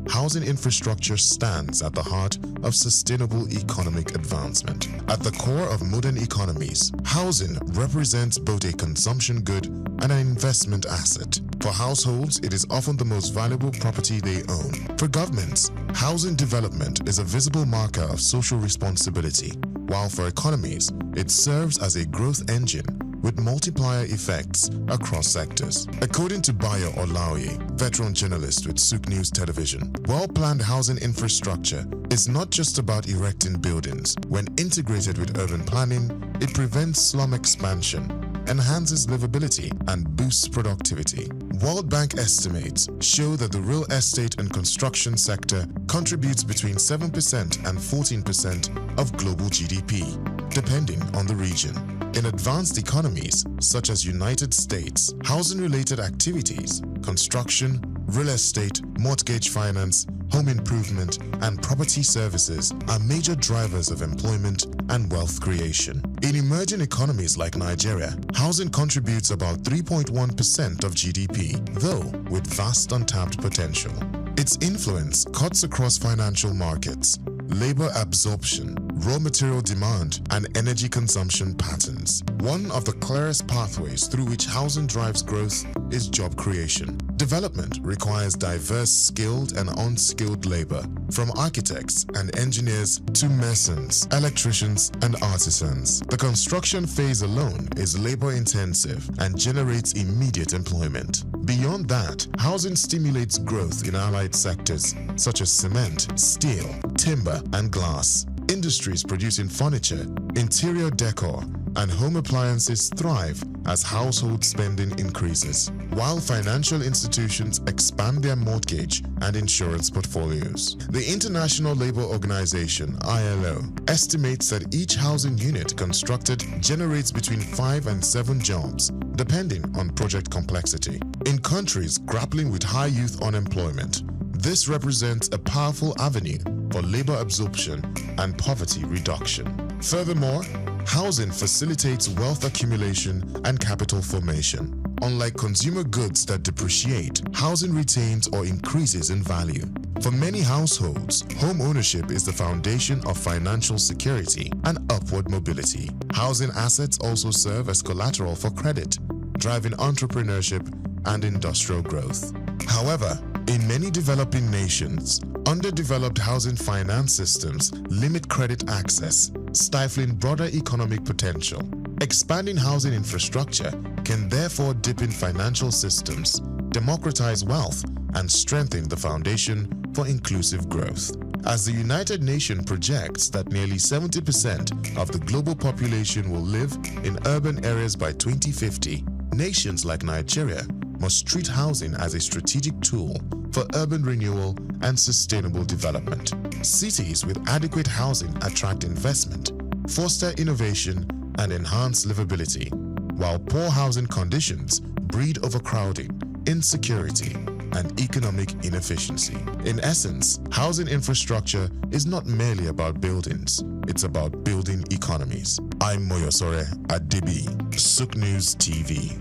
housing infrastructure stands at the heart of sustainable economic advancement. At the core of modern economies, housing represents both a consumption good and an investment asset. For households, it is often the most valuable property they own. For governments, housing development is a visible marker of social responsibility, while for economies, it serves as a growth engine with multiplier effects across sectors. According to Bayo Olaoye, veteran journalist with SOUQ News Television, well-planned housing infrastructure is not just about erecting buildings. When integrated with urban planning, it prevents slum expansion, enhances livability, and boosts productivity. World Bank estimates show that the real estate and construction sector contributes between 7% and 14% of global GDP, depending on the region. In advanced economies, such as United States, housing-related activities, construction, real estate, mortgage finance, home improvement, and property services are major drivers of employment and wealth creation. In emerging economies like Nigeria, housing contributes about 3.1% of GDP, though with vast untapped potential. Its influence cuts across financial markets, labor absorption, raw material demand, and energy consumption patterns. One of the clearest pathways through which housing drives growth is job creation. Development requires diverse skilled and unskilled labor, from architects and engineers to masons, electricians, and artisans. The construction phase alone is labor-intensive and generates immediate employment. Beyond that, housing stimulates growth in allied sectors such as cement, steel, timber, and glass. Industries producing furniture, interior decor, and home appliances thrive as household spending increases, while financial institutions expand their mortgage and insurance portfolios. The International Labour Organization, ILO, estimates that each housing unit constructed generates between 5 and 7 jobs, depending on project complexity. In countries grappling with high youth unemployment, this represents a powerful avenue for labor absorption and poverty reduction. Furthermore, housing facilitates wealth accumulation and capital formation. Unlike consumer goods that depreciate, housing retains or increases in value. For many households, home ownership is the foundation of financial security and upward mobility. Housing assets also serve as collateral for credit, driving entrepreneurship and industrial growth. However, in many developing nations, underdeveloped housing finance systems limit credit access, stifling broader economic potential. Expanding housing infrastructure can therefore deepen financial systems, democratize wealth, and strengthen the foundation for inclusive growth. As the United Nations projects that nearly 70% of the global population will live in urban areas by 2050, nations like Nigeria must treat housing as a strategic tool for urban renewal and sustainable development. Cities with adequate housing attract investment, foster innovation, and enhance livability, while poor housing conditions breed overcrowding, insecurity, and economic inefficiency. In essence, housing infrastructure is not merely about buildings, it's about building economies. I'm Moyosore Adebi, SOUQ News TV.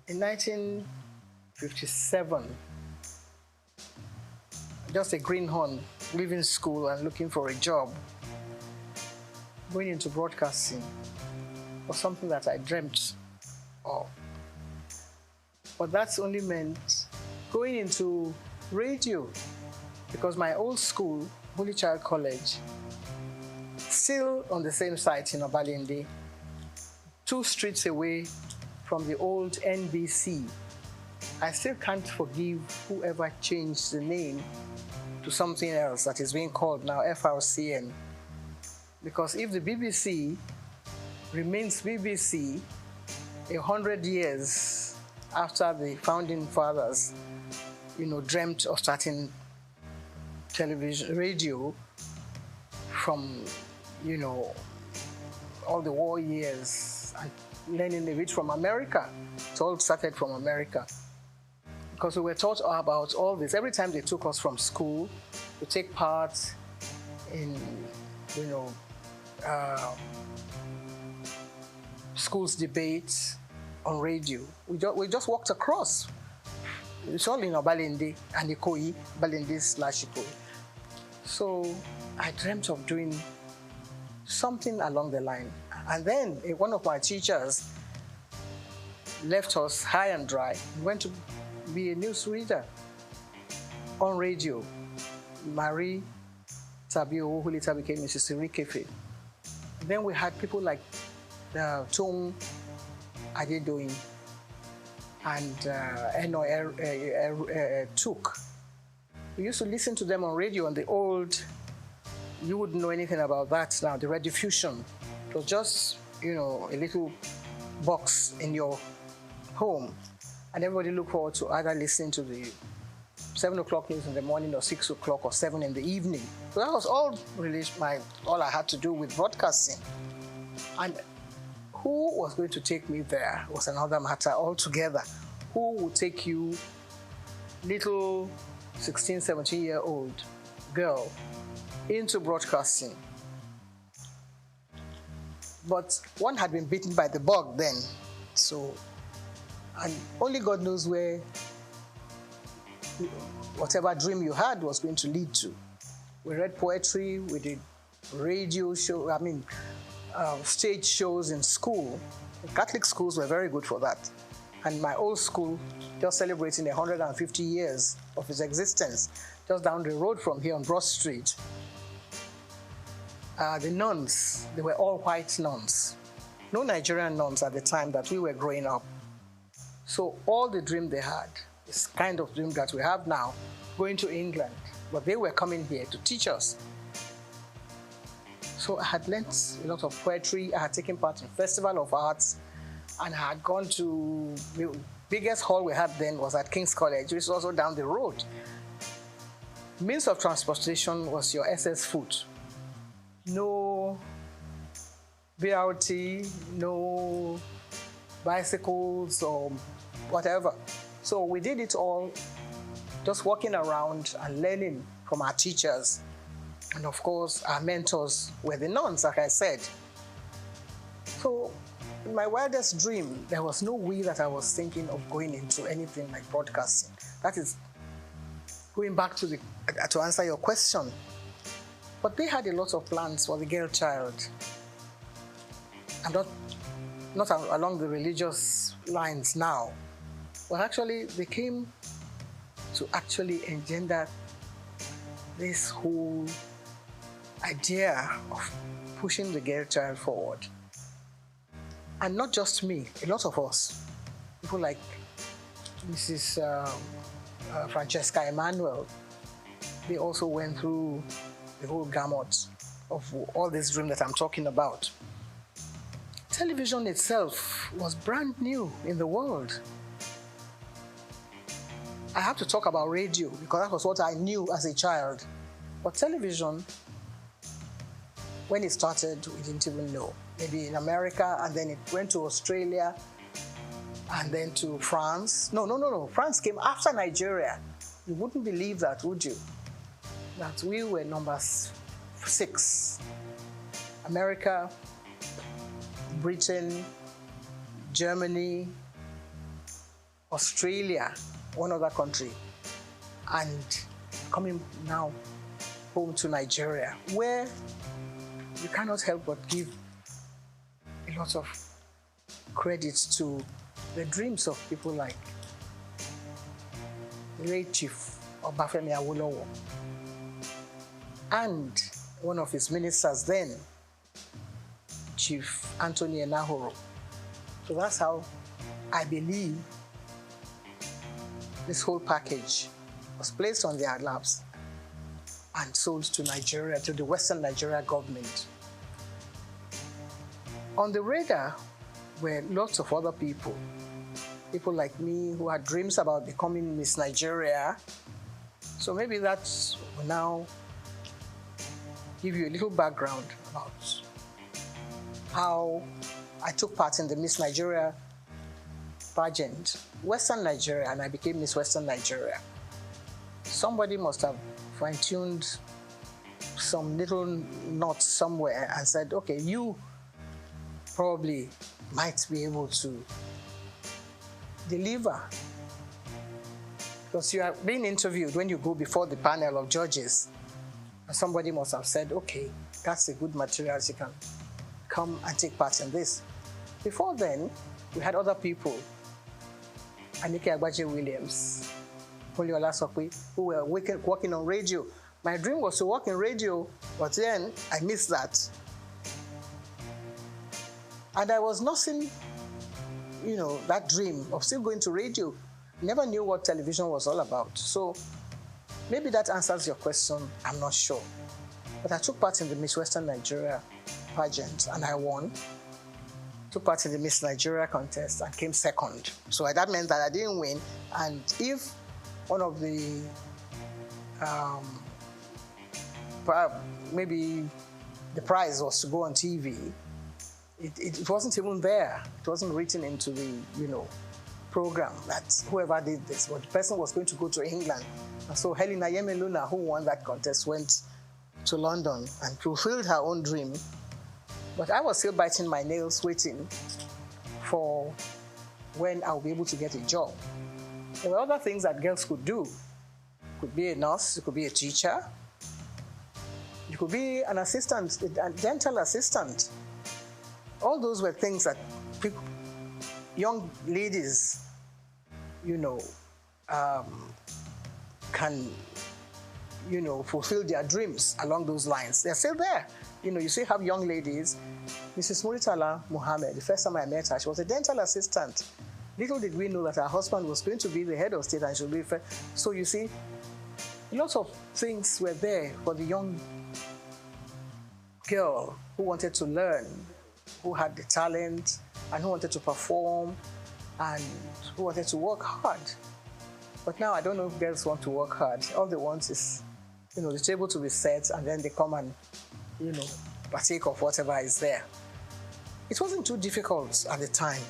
In 1957, just a greenhorn leaving school and looking for a job, going into broadcasting was something that I dreamt of. But that's only meant going into radio, because my old school, Holy Child College, still on the same site in Obalende, 2 streets away from the old NBC. I still can't forgive whoever changed the name to something else that is being called now FRCN. Because if the BBC remains BBC 100 years after the founding fathers, dreamt of starting television, radio from, all the war years and learning a bit from America. It all started from America. Because we were taught about all this. Every time they took us from school to take part in, schools debates on radio, we just walked across. It's all in Obalende and Ikoyi, Balende/Ikoyi. So I dreamt of doing something along the line. And then one of my teachers left us high and dry. He went to be a news reader on radio. Marie Tabio, who later became Mrs. Irikefe. Then we had people like Tung Adedoyin and SOUQ. We used to listen to them on radio on the old, you wouldn't know anything about that now, the rediffusion. It was just, a little box in your home, and everybody look forward to either listening to the 7 o'clock news in the morning or 6 o'clock or 7 in the evening. So that was all all I had to do with broadcasting. And who was going to take me there was another matter altogether. Who would take you, little 16, 17-year-old girl, into broadcasting? But one had been bitten by the bug then. So, and only God knows where whatever dream you had was going to lead to. We read poetry, we did radio show, stage shows in school. The Catholic schools were very good for that. And my old school, just celebrating 150 years of its existence, just down the road from here on Broad Street. The nuns, they were all white nuns. No Nigerian nuns at the time that we were growing up. So all the dream they had, this kind of dream that we have now, going to England, but they were coming here to teach us. So I had learnt a lot of poetry, I had taken part in Festival of Arts, and I had gone to, the biggest hall we had then was at King's College, which is also down the road. Means of transportation was your SS foot. No BRT, no bicycles or whatever. So we did it all just walking around and learning from our teachers. And of course, our mentors were the nuns, like I said. So in my wildest dream, there was no way that I was thinking of going into anything like broadcasting. That is going back to answer your question. But they had a lot of plans for the girl child. And not along the religious lines now, but actually they came to actually engender this whole idea of pushing the girl child forward. And not just me, a lot of us. People like Mrs. Francesca Emmanuel, they also went through the whole gamut of all this dream that I'm talking about. Television itself was brand new in the world. I have to talk about radio because that was what I knew as a child. But television, when it started, we didn't even know. Maybe in America, and then it went to Australia, and then to France. No. France came after Nigeria. You wouldn't believe that, would you? That we were number 6. America, Britain, Germany, Australia, one other country, and coming now home to Nigeria, where you cannot help but give a lot of credit to the dreams of people like the late Chief Obafemi Awolowo and one of his ministers then, Chief Anthony Enahoro. So that's how I believe this whole package was placed on their laps and sold to Nigeria, to the Western Nigeria government. On the radar were lots of other people like me who had dreams about becoming Miss Nigeria. So maybe that will now give you a little background about how I took part in the Miss Nigeria pageant, Western Nigeria, and I became Miss Western Nigeria. Somebody must have fine-tuned some little knot somewhere and said, okay, you probably might be able to deliver. Because you are being interviewed when you go before the panel of judges. And somebody must have said, okay, that's a good material, you can come and take part in this. Before then, we had other people, Anike Agbaje Williams, Poliola Sokwe, who were working on radio. My dream was to work in radio, but then I missed that. And I was nursing, that dream of still going to radio. Never knew what television was all about. So maybe that answers your question, I'm not sure. But I took part in the Miss Western Nigeria pageant and I won. took part in the Miss Nigeria contest and came second. So that meant that I didn't win. And if one of the, maybe the prize was to go on TV, it wasn't even there. It wasn't written into the, program that whoever did this, but the person was going to go to England. And so Helena Yemeluna, who won that contest, went to London and fulfilled her own dream. But I was still biting my nails, waiting for when I'll be able to get a job. There were other things that girls could do. You could be a nurse, you could be a teacher, you could be an assistant, a dental assistant. All those were things that people, young ladies, can, fulfill their dreams along those lines. They're still there. You still have young ladies. Mrs. Muritala Muhammad, the first time I met her, she was a dental assistant. Little did we know that her husband was going to be the head of state and she'll be first. So you see, lots of things were there for the young girl who wanted to learn, who had the talent, and who wanted to perform, and who wanted to work hard. But now I don't know if girls want to work hard. All they want is, the table to be set, and then they come and, partake of whatever is there. It wasn't too difficult at the time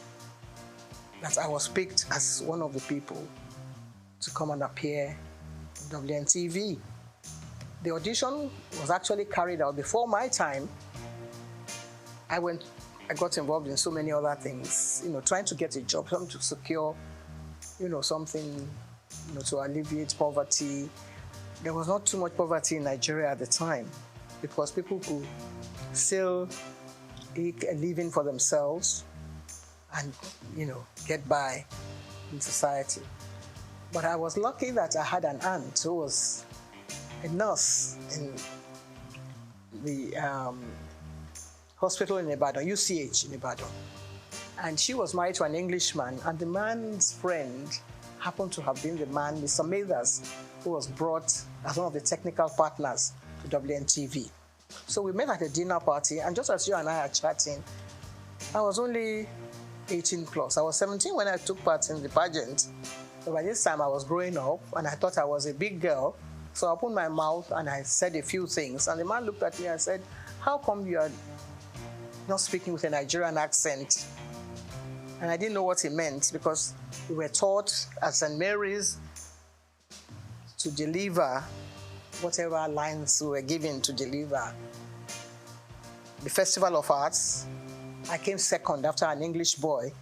that I was picked as one of the people to come and appear in WNTV. The audition was actually carried out before my time. I got involved in so many other things, trying to get a job, something to secure, something, to alleviate poverty. There was not too much poverty in Nigeria at the time because people could still make a living for themselves and, get by in society. But I was lucky that I had an aunt who was a nurse in the hospital in Ibadan, UCH in Ibadan. And she was married to an Englishman, and the man's friend happened to have been the man, Mr. Mathers, who was brought as one of the technical partners to WNTV. So we met at a dinner party, and just as you and I are chatting, I was only 18 plus. I was 17 when I took part in the pageant. So by this time I was growing up, and I thought I was a big girl. So I opened my mouth and I said a few things, and the man looked at me and said, "How come you are not speaking with a Nigerian accent?" And I didn't know what he meant because we were taught at St. Mary's to deliver whatever lines we were given to deliver. The Festival of Arts, I came second after an English boy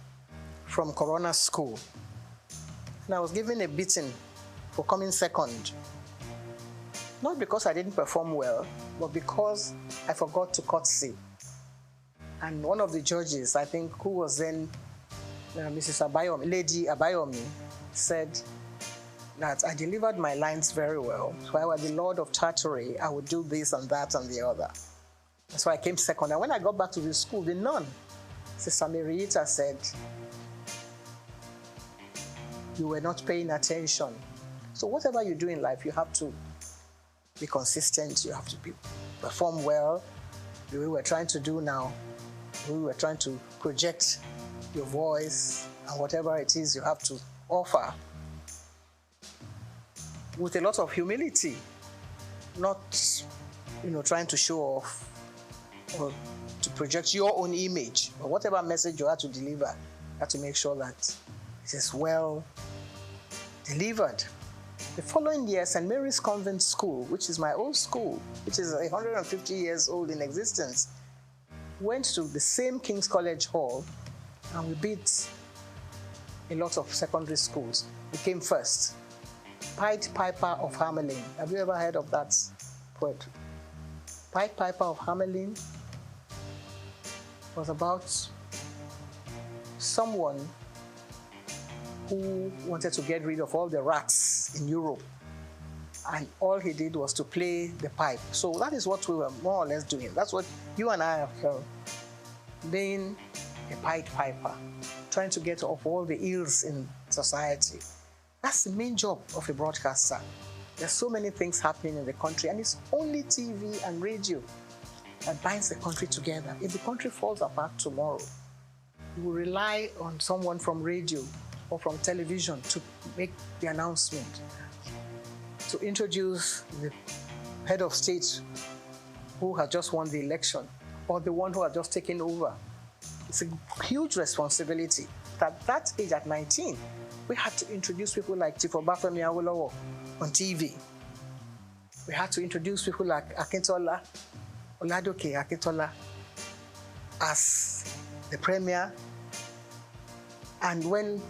from Corona School. And I was given a beating for coming second. Not because I didn't perform well, but because I forgot to curtsy. And one of the judges, I think, who was then Mrs. Abayomi, Lady Abayomi, said that I delivered my lines very well. So if I were the Lord of Tartary, I would do this and that and the other. So I came second. And when I got back to the school, the nun, Sister Marieta, said, "You were not paying attention." So whatever you do in life, you have to be consistent. You have to perform well. The way we're trying to do now, the way we're trying to project your voice and whatever it is you have to offer with a lot of humility, not, trying to show off or to project your own image, or whatever message you have to deliver, you have to make sure that it is well delivered. The following year, St. Mary's Convent School, which is my old school, which is 150 years old in existence, went to the same King's College Hall, and we beat a lot of secondary schools. We came first. Pied Piper of Hamelin. Have you ever heard of that poetry? Pied Piper of Hamelin was about someone who wanted to get rid of all the rats in Europe. And all he did was to play the pipe. So that is what we were more or less doing. That's what you and I have felt, being a Pied Piper, trying to get off all the ills in society. That's the main job of a broadcaster. There's so many things happening in the country, and it's only TV and radio that binds the country together. If the country falls apart tomorrow, You rely on someone from radio or from television to make the announcement, to introduce the head of state who had just won the election or the one who had just taken over. It's a huge responsibility. At that age, at 19, we had to introduce people like Chief Obafemi Awolowo on TV. We had to introduce people like Akintola, Oladoke Akintola, as the premier. And when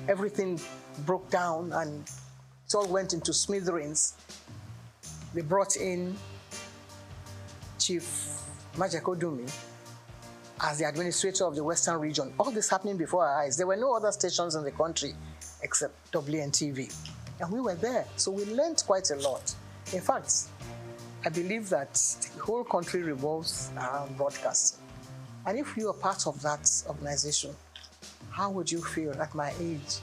everything broke down and it all went into smithereens, they brought in Chief Majekodumi as the administrator of the Western region. All this happening before our eyes. There were no other stations in the country except WNTV. And we were there, so we learned quite a lot. In fact, I believe that the whole country revolves around broadcasting. And if you are part of that organization, how would you feel at my age,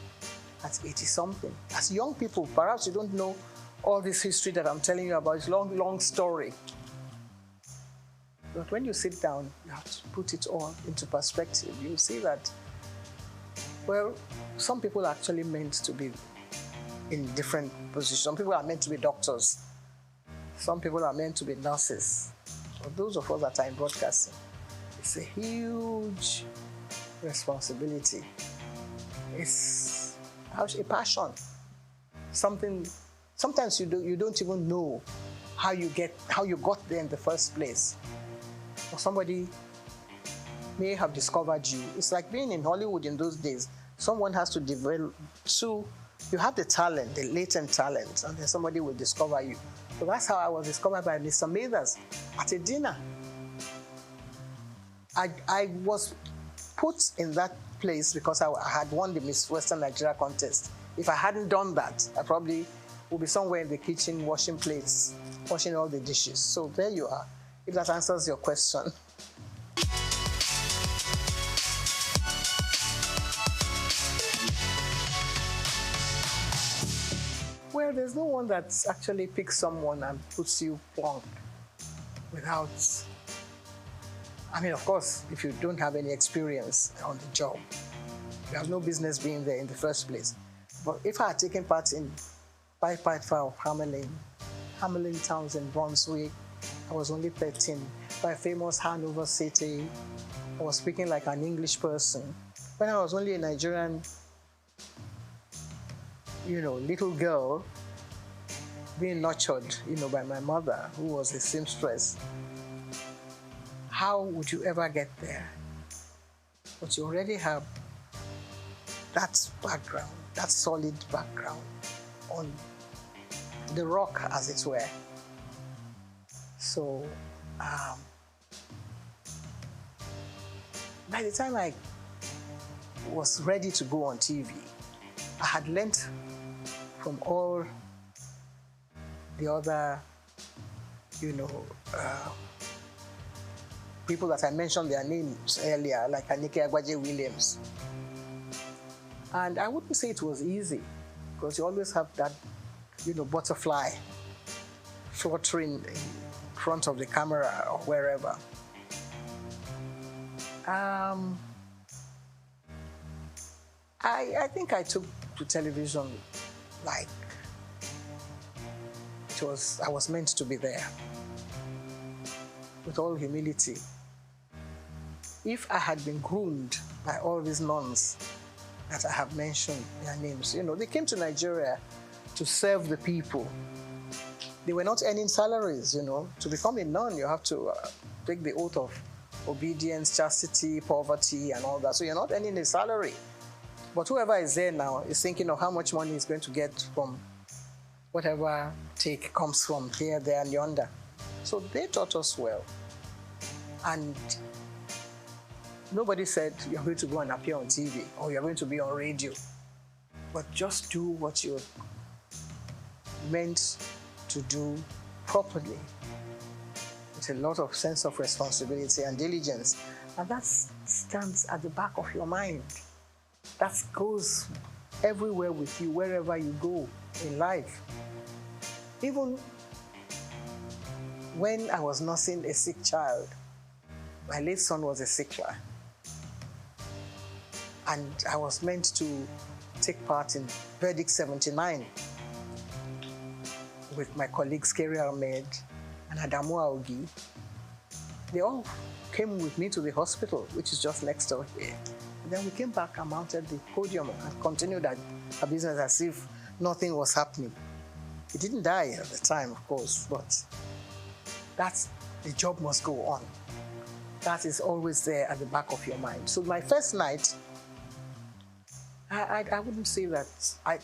at 80-something? As young people, perhaps you don't know all this history that I'm telling you about. It's a long, long story. But when you sit down, you have to put it all into perspective. You see that, well, some people are actually meant to be in different positions. Some people are meant to be doctors. Some people are meant to be nurses. For those of us that are in broadcasting, it's a huge responsibility. It's a passion. Sometimes you don't even know how you got there in the first place. Or somebody may have discovered you. It's like being in Hollywood in those days. Someone has to develop, so you have the talent, the latent talent, and then somebody will discover you. So that's how I was discovered by Mr. Mathers at a dinner. I was put in that place because I had won the Miss Western Nigeria contest. If I hadn't done that, I probably would be somewhere in the kitchen washing plates, washing all the dishes. So there you are, if that answers your question. Well, there's no one that actually picks someone and puts you plonk without... I mean, of course, if you don't have any experience on the job, you have no business being there in the first place. But if I had taken part in 5.5 of Hamelin Towns in Brunswick, I was only 13. By a famous Hanover City, I was speaking like an English person. When I was only a Nigerian, little girl, being nurtured, by my mother, who was a seamstress. How would you ever get there? But you already have that background, that solid background on the rock, as it were. So, by the time I was ready to go on TV, I had learnt from all the other, people that I mentioned their names earlier, like Anike Agbaje Williams. And I wouldn't say it was easy, because you always have that, butterfly fluttering in front of the camera or wherever. I think I took to television like I was meant to be there, with all humility. If I had been groomed by all these nuns that I have mentioned their names, they came to Nigeria to serve the people. They were not earning salaries, To become a nun, you have to take the oath of obedience, chastity, poverty, and all that. So you're not earning a salary. But whoever is there now is thinking of how much money he's going to get from whatever take comes from here, there, and yonder. So they taught us well. And nobody said you're going to go and appear on TV or you're going to be on radio. But just do what you're meant to do properly, with a lot of sense of responsibility and diligence. And that stands at the back of your mind. That goes everywhere with you, wherever you go in life. Even when I was nursing a sick child, my late son was a sick child. And I was meant to take part in Verdict 79 with my colleagues Kerry Ahmed and Adamu Aogi. They all came with me to the hospital, which is just next door here. And then we came back and mounted the podium and continued our business as if nothing was happening. It didn't die at the time, of course, but the job must go on. That is always there at the back of your mind. So my first night, I wouldn't say that I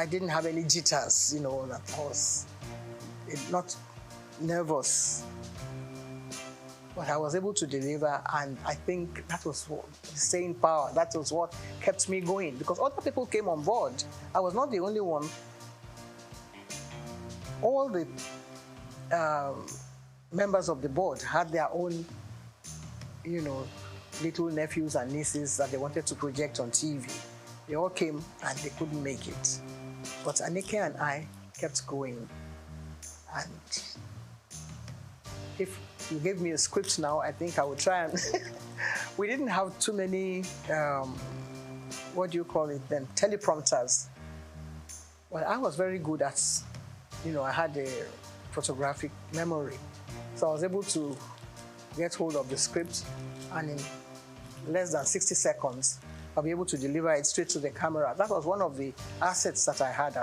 didn't have any jitters, you know, that I was not nervous. But I was able to deliver, and I think that was the staying power. That was what kept me going, because other people came on board. I was not the only one. All the members of the board had their own, you know, little nephews and nieces that they wanted to project on TV. They all came and they couldn't make it. But Anike and I kept going. And if you gave me a script now, I think I would try and... We didn't have too many, what do you call it then, teleprompters. Well, I was very good at, you know, I had a photographic memory. So I was able to get hold of the script, and in less than 60 seconds, I'll be able to deliver it straight to the camera. That was one of the assets that I had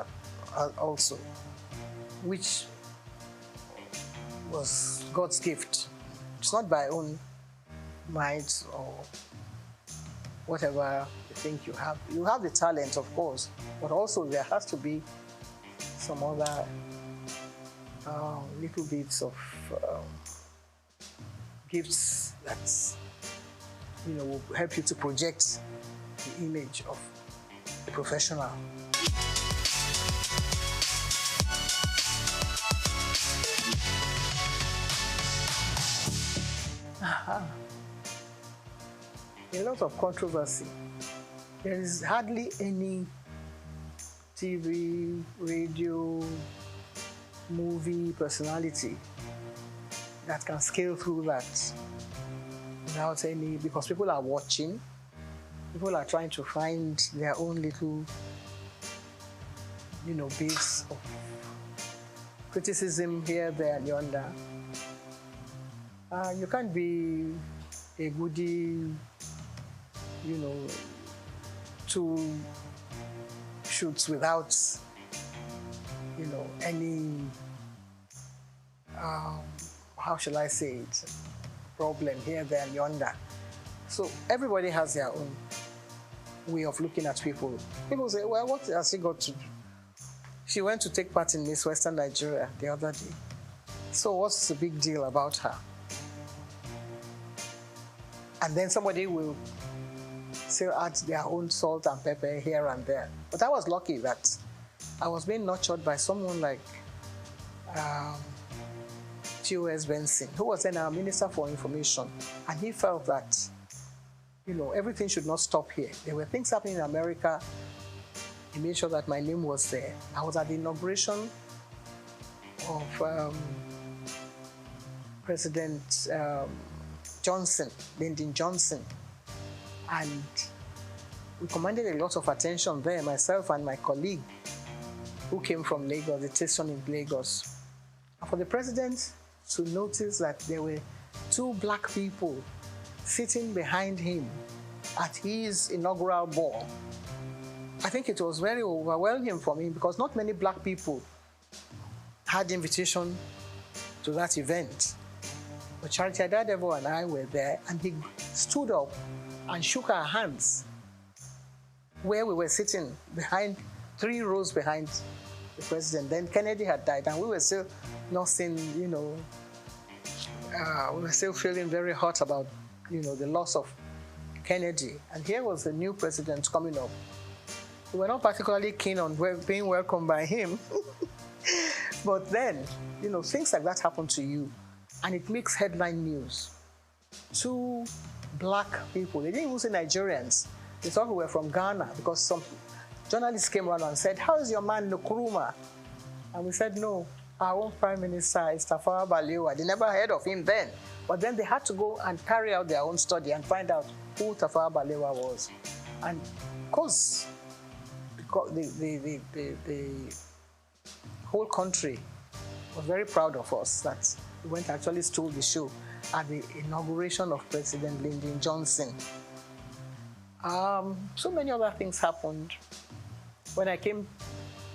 also, which was God's gift. It's not by own might or whatever you think you have. You have the talent, of course, but also there has to be some other little bits of gifts that, you know, will help you to project the image of the professional. A lot of controversy. There is hardly any TV, radio, movie personality that can scale through that without any, because people are watching, people are trying to find their own little, you know, bits of criticism here, there, and yonder. You can't be a goodie, you know, to shoots without, you know, any, how shall I say it, problem here, there, and yonder. So everybody has their own way of looking at people. People say, well, what has she got to do? She went to take part in Miss Western Nigeria the other day. So what's the big deal about her? And then somebody will still add their own salt and pepper here and there. But I was lucky that I was being nurtured by someone like T.O.S. Benson, who was then our Minister for Information. And he felt that, you know, everything should not stop here. There were things happening in America. He made sure that my name was there. I was at the inauguration of President Johnson, Lyndon Johnson. And we commanded a lot of attention there, myself and my colleague who came from Lagos, the station in Lagos. And for the president to notice that there were two black people sitting behind him at his inaugural ball, I think it was very overwhelming for me, because not many black people had invitation to that event. But Charity Adadevo and I were there, and he stood up and shook our hands where we were sitting behind, 3 rows behind the president. Then Kennedy had died, and we were still nothing, you know, we were still feeling very hot about, you know, the loss of Kennedy. And here was the new president coming up. We were not particularly keen on being welcomed by him. But then, you know, things like that happen to you, and it makes headline news. 2 black people, they didn't even say Nigerians. They thought we were from Ghana, because some journalists came around and said, how is your man Nkrumah? And we said, no, our own Prime Minister is Tafawa Balewa. They never heard of him then. But then they had to go and carry out their own study and find out who Tafawa Balewa was. And of course, the whole country was very proud of us that we went to actually stole the show at the inauguration of President Lyndon Johnson. So many other things happened. When I came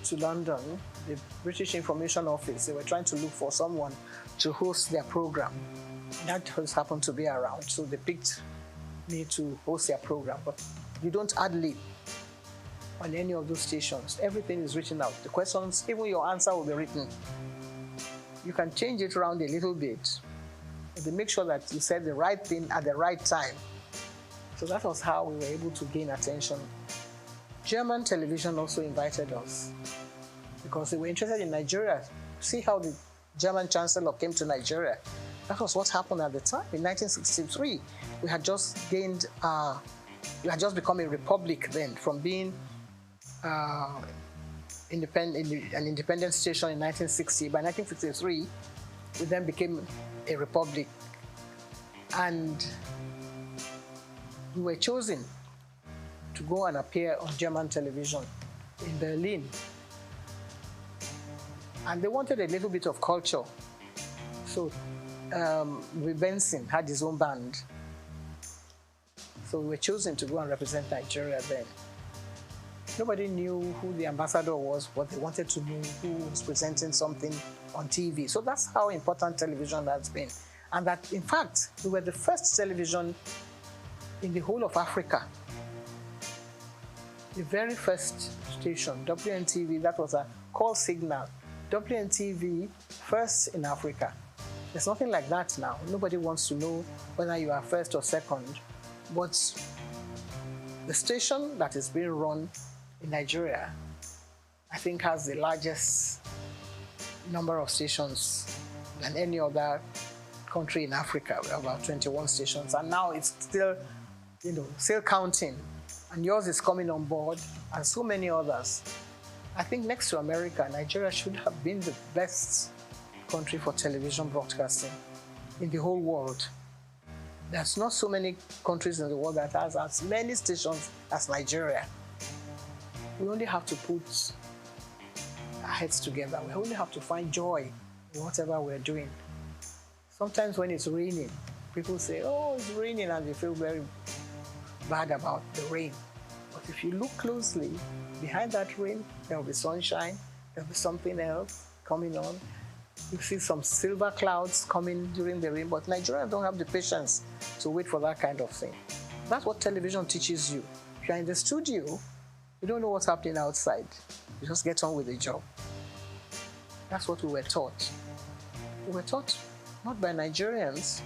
to London, the British Information Office, they were trying to look for someone to host their program. That host happened to be around, so they picked me to host their program. But you don't ad-lib on any of those stations. Everything is written out. The questions, even your answer will be written. You can change it around a little bit, but they make sure that you said the right thing at the right time. So that was how we were able to gain attention. German television also invited us because they were interested in Nigeria. See how the German chancellor came to Nigeria. That was what happened at the time. In 1963, we had just become a republic then, from being an independent station in 1960. By 1963, we then became a republic. And we were chosen to go and appear on German television in Berlin. And they wanted a little bit of culture. So Benson had his own band. So we were chosen to go and represent Nigeria then. Nobody knew who the ambassador was, but they wanted to know who was presenting something on TV. So that's how important television has been. And that, in fact, we were the first television in the whole of Africa. The very first station, WNTV, that was a call signal. WNTV, first in Africa. There's nothing like that now. Nobody wants to know whether you are first or second. But the station that is being run in Nigeria, I think, has the largest number of stations than any other country in Africa. We have about 21 stations, and now it's still, still counting. And yours is coming on board, and so many others. I think next to America, Nigeria should have been the best country for television broadcasting in the whole world. There's not so many countries in the world that has as many stations as Nigeria. We only have to put our heads together. We only have to find joy in whatever we're doing. Sometimes when it's raining, people say, oh, it's raining, and they feel very bad about the rain. But if you look closely, behind that rain, there will be sunshine, there will be something else coming on. You see some silver clouds coming during the rain, but Nigerians don't have the patience to wait for that kind of thing. That's what television teaches you. If you're in the studio, you don't know what's happening outside. You just get on with the job. That's what we were taught. We were taught not by Nigerians.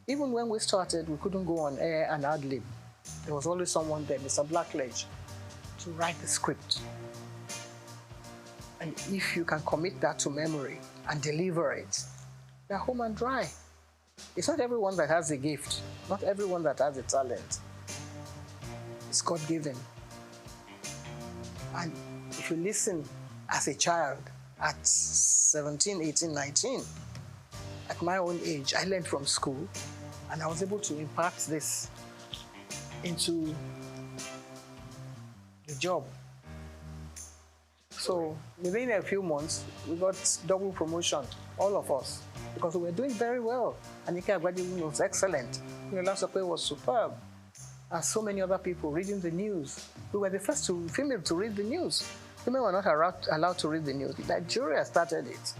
Even when we started, we couldn't go on air and ad-lib. There was always someone there, Mr. Blackledge, to write the script. And if you can commit that to memory and deliver it, they're home and dry. It's not everyone that has a gift, not everyone that has a talent. It's God-given. And if you listen as a child at 17, 18, 19, at my own age, I learned from school, and I was able to impart this into the job. So within a few months, we got double promotion, all of us, because we were doing very well. Anika Agbadiwu was excellent. Olasope was superb. And so many other people reading the news. We were the first female to read the news. Women were not allowed to read the news. Nigeria started it.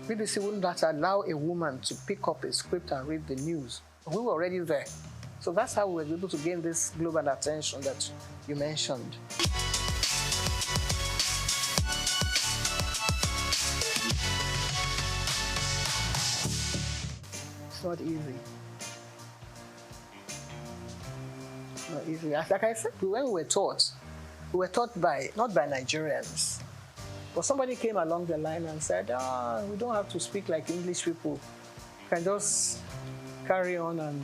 BBC wouldn't allow a woman to pick up a script and read the news. We were already there. So that's how we were able to gain this global attention that you mentioned. It's not easy. It's not easy. Like I said, when we were taught by, not by Nigerians. But somebody came along the line and said, we don't have to speak like English people. You can just carry on and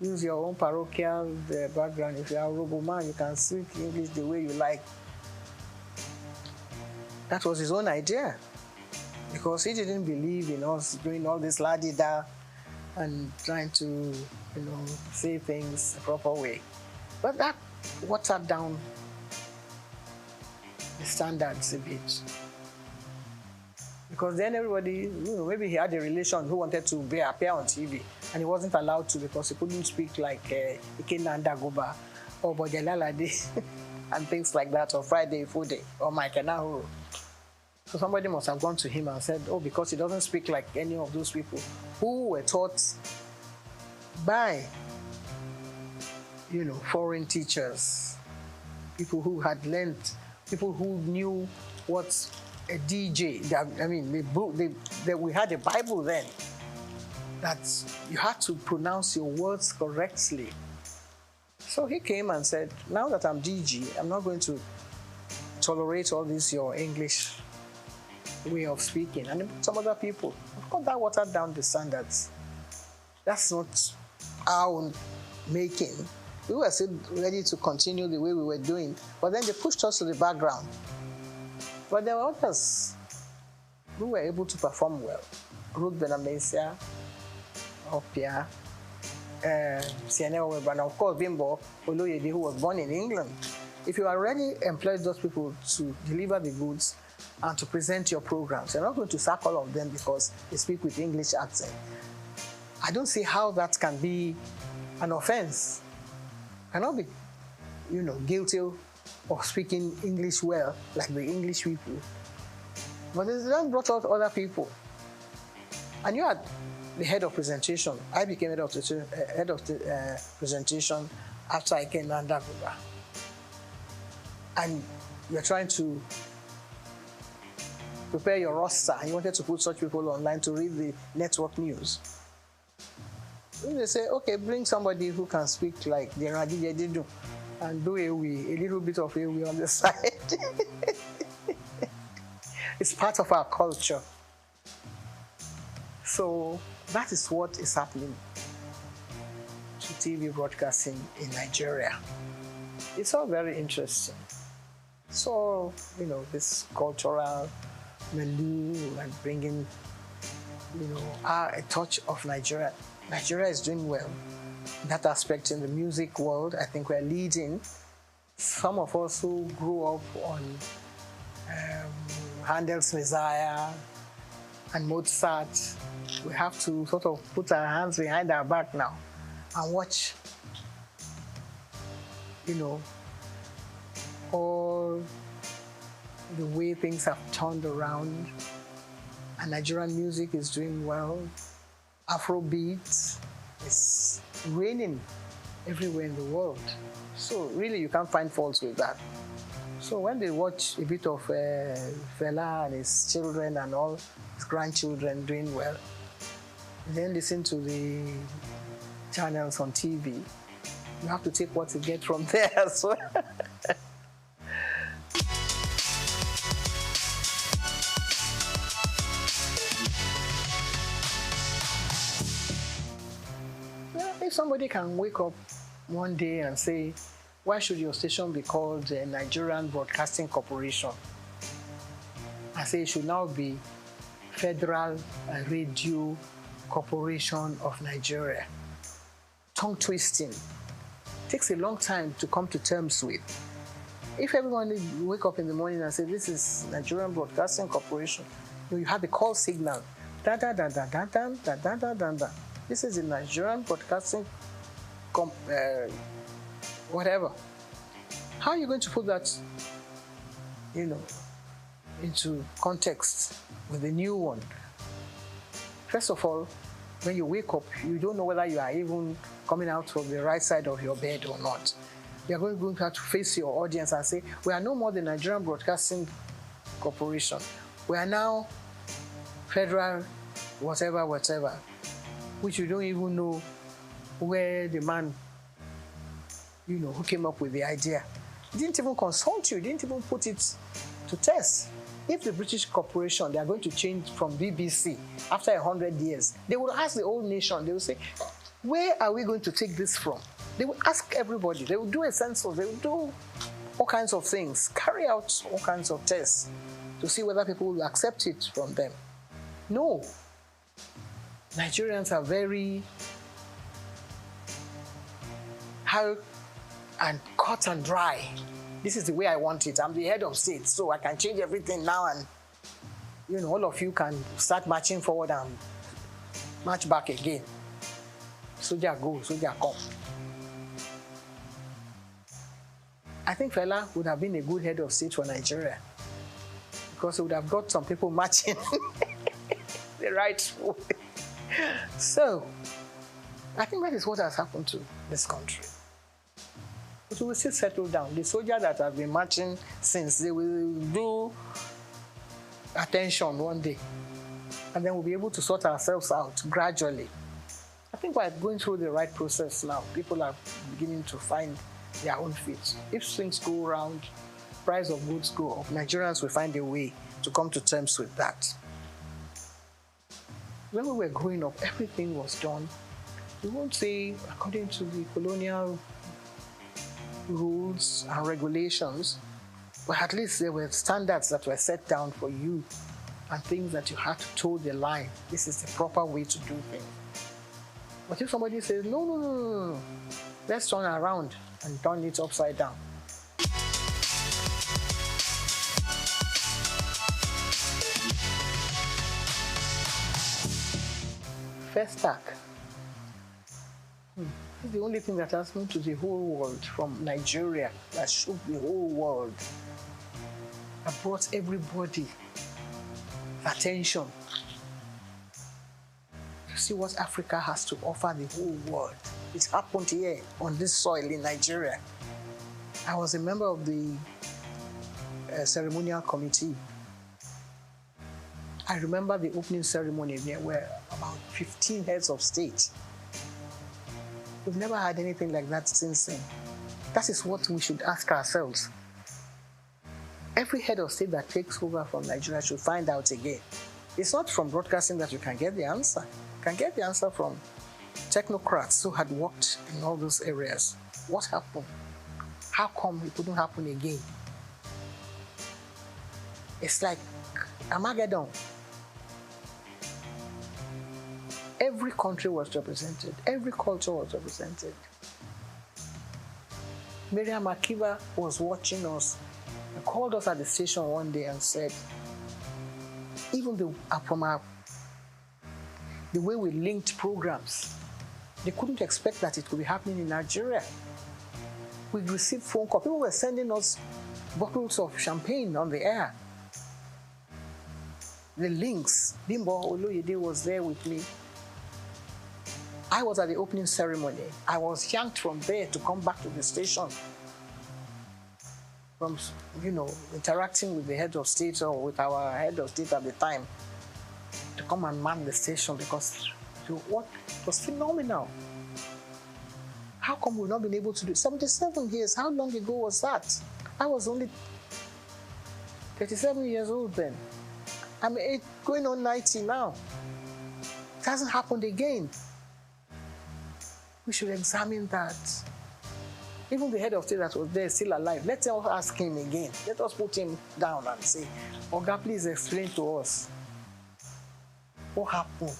use your own parochial background. If you are a Roboman, you can speak English the way you like. That was his own idea. Because he didn't believe in us doing all this la-di-da and trying to, you know, say things the proper way. But that watered down the standards a bit. Because then everybody, you know, maybe he had a relation who wanted to appear on TV, and he wasn't allowed to because he couldn't speak like Ikena Ndagoba or Bojalalade and things like that, or Friday Fude or Mike Nahuru. So somebody must have gone to him and said, oh, because he doesn't speak like any of those people who were taught by, you know, foreign teachers, people who had learned, people who knew what a DJ, I mean, we had a Bible then that you had to pronounce your words correctly. So he came and said, now that I'm DG, I'm not going to tolerate all this, your English way of speaking. And some other people, of course, that watered down the standards. That's not our own making. We were still ready to continue the way we were doing, but then they pushed us to the background. But there were others who were able to perform well. Ruth Benamesia, Opia, Sienna Weber, and of course Bimbo Oloyede, who was born in England. If you already employed those people to deliver the goods and to present your programs, you're not going to sack all of them because they speak with English accent. I don't see how that can be an offense. Cannot be, you know, guilty of speaking English well, like the English people. But they then brought out other people. And you had the head of presentation. I became head of the presentation after I came under Ndagoba. And you're trying to prepare your roster, and you wanted to put such people online to read the network news. And they say, okay, bring somebody who can speak like the Radije Didu and do a little bit of Ewe on the side. It's part of our culture. So that is what is happening to TV broadcasting in Nigeria. It's all very interesting. So, you know, this cultural milieu and bringing, you know, a touch of Nigeria. Nigeria is doing well. In that aspect, in the music world, I think we're leading. Some of us who grew up on Handel's Messiah and Mozart, we have to sort of put our hands behind our back now and watch, you know, all the way things have turned around. And Nigerian music is doing well. Afrobeat is reigning everywhere in the world. So really you can't find faults with that. So when they watch a bit of Fela and his children and all his grandchildren doing well, then listen to the channels on TV, you have to take what you get from there as well. If somebody can wake up one day and say, why should your station be called the Nigerian Broadcasting Corporation? I say it should now be Federal Radio Corporation of Nigeria. Tongue twisting. Takes a long time to come to terms with. If everyone wake up in the morning and say, this is Nigerian Broadcasting Corporation, you have the call signal. Da da da da da da da da da da da. This is the Nigerian Broadcasting whatever. How are you going to put that, you know, into context with the new one? First of all, when you wake up, you don't know whether you are even coming out from the right side of your bed or not. You are going to have to face your audience and say, we are no more the Nigerian Broadcasting Corporation. We are now Federal whatever, whatever, which you don't even know where the man, you know, who came up with the idea. He didn't even consult you, didn't even put it to test. If the British corporation, they are going to change from BBC after 100 years, they will ask the whole nation, they will say, where are we going to take this from? They will ask everybody, they will do a census, they will do all kinds of things, carry out all kinds of tests to see whether people will accept it from them. No. Nigerians are very hard and cut and dry. This is the way I want it. I'm the head of state, so I can change everything now, and you know, all of you can start marching forward and march back again. Soldier go, soldier come. I think Fela would have been a good head of state for Nigeria, because he would have got some people marching the right way. So, I think that is what has happened to this country. But we will still settle down. The soldiers that have been marching since, they will do attention one day. And then we'll be able to sort ourselves out gradually. I think we're going through the right process now. People are beginning to find their own feet. If things go around, price of goods go up, Nigerians will find a way to come to terms with that. When we were growing up, everything was done. We won't say according to the colonial rules and regulations, but at least there were standards that were set down for you and things that you had to toe the line. This is the proper way to do things. But if somebody says, no, let's turn around and turn it upside down. First stack. It's the only thing that has moved to the whole world from Nigeria, that shook the whole world. That brought everybody attention to see what Africa has to offer the whole world. It happened here on this soil in Nigeria. I was a member of the ceremonial committee. I remember the opening ceremony. There were about 15 heads of state. We've never had anything like that since then. That is what we should ask ourselves. Every head of state that takes over from Nigeria should find out again. It's not from broadcasting that you can get the answer. You can get the answer from technocrats who had worked in all those areas. What happened? How come it couldn't happen again? It's like Armageddon. Every country was represented. Every culture was represented. Miriam Akiva was watching us and called us at the station one day and said, even from the way we linked programs, they couldn't expect that it could be happening in Nigeria. We received phone calls. People were sending us bottles of champagne on the air. The links. Bimbo Oloyede was there with me. I was at the opening ceremony. I was yanked from there to come back to the station. From, interacting with the head of state or with our head of state at the time to come and man the station, because what was phenomenal. How come we've not been able to do it? 77 years, how long ago was that? I was only 37 years old then. I'm going on 90 now. It hasn't happened again. We should examine that. Even the head of state that was there is still alive. Let's ask him again. Let us put him down and say, Oga, please explain to us what happened.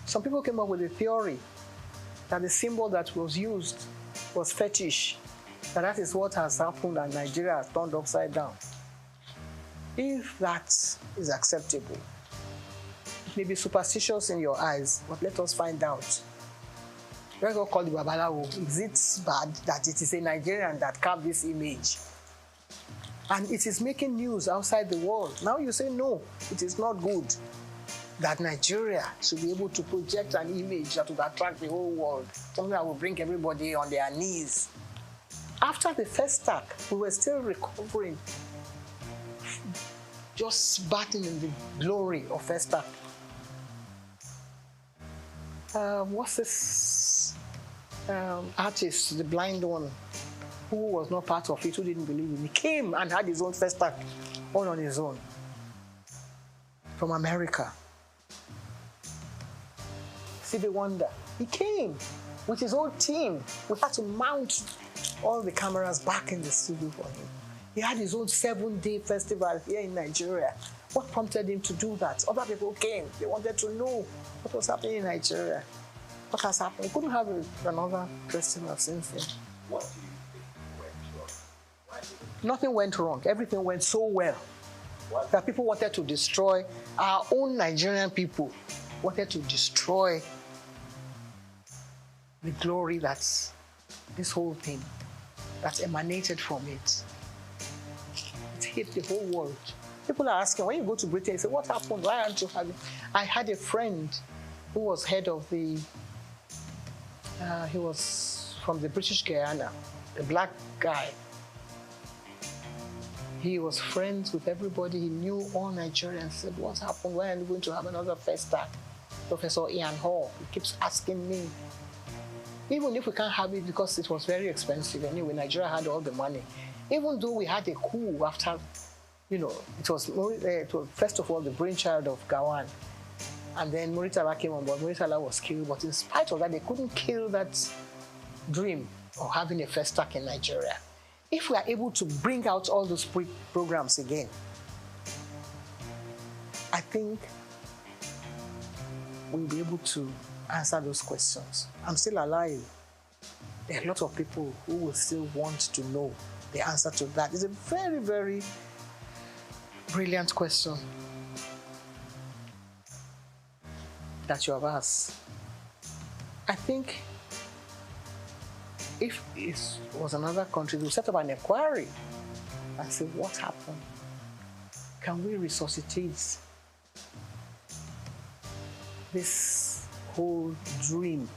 Some people came up with a theory that the symbol that was used was fetish, that is what has happened and Nigeria has turned upside down. If that is acceptable, it may be superstitious in your eyes, but let us find out. Let's not call the Babalawo. Is it bad that it is a Nigerian that carved this image? And it is making news outside the world. Now you say, no, it is not good that Nigeria should be able to project an image that would attract the whole world, something that will bring everybody on their knees. After the first attack, we were still recovering, just bathing in the glory of first attack. What's this artist, the blind one, who was not part of it, who didn't believe in it? He came and had his own first attack, all on his own, from America. Stevie Wonder, he came with his whole team. We had to mount all the cameras back in the studio for him. He had his own 7-day festival here in Nigeria What prompted him to do that? Other people came. They wanted to know what was happening in Nigeria. What has happened? We couldn't have another president since then. What do you think went wrong? Nothing went wrong. Everything went so well that people wanted to destroy our own Nigerian people, wanted to destroy the glory that's this whole thing that emanated from it. It hit the whole world. People are asking, when you go to Britain, you say, what happened? Why aren't you having? I had a friend who was head of the, he was from the British Guyana, a black guy. He was friends with everybody. He knew all Nigerians. Said, what happened? Why are you going to have another festa? Professor Ian Hall, he keeps asking me. Even if we can't have it because it was very expensive. Anyway, Nigeria had all the money. Even though we had a coup after, it was first of all the brainchild of Gawan. And then Muritala came on board. Muritala was killed. But in spite of that, they couldn't kill that dream of having a festa in Nigeria. If we are able to bring out all those programs again, I think we'll be able to answer those questions. I'm still alive. There are a lot of people who will still want to know the answer to that. It's a very, very brilliant question that you have asked. I think if it was another country, we'll set up an inquiry and say, what happened? Can we resuscitate this whole dream?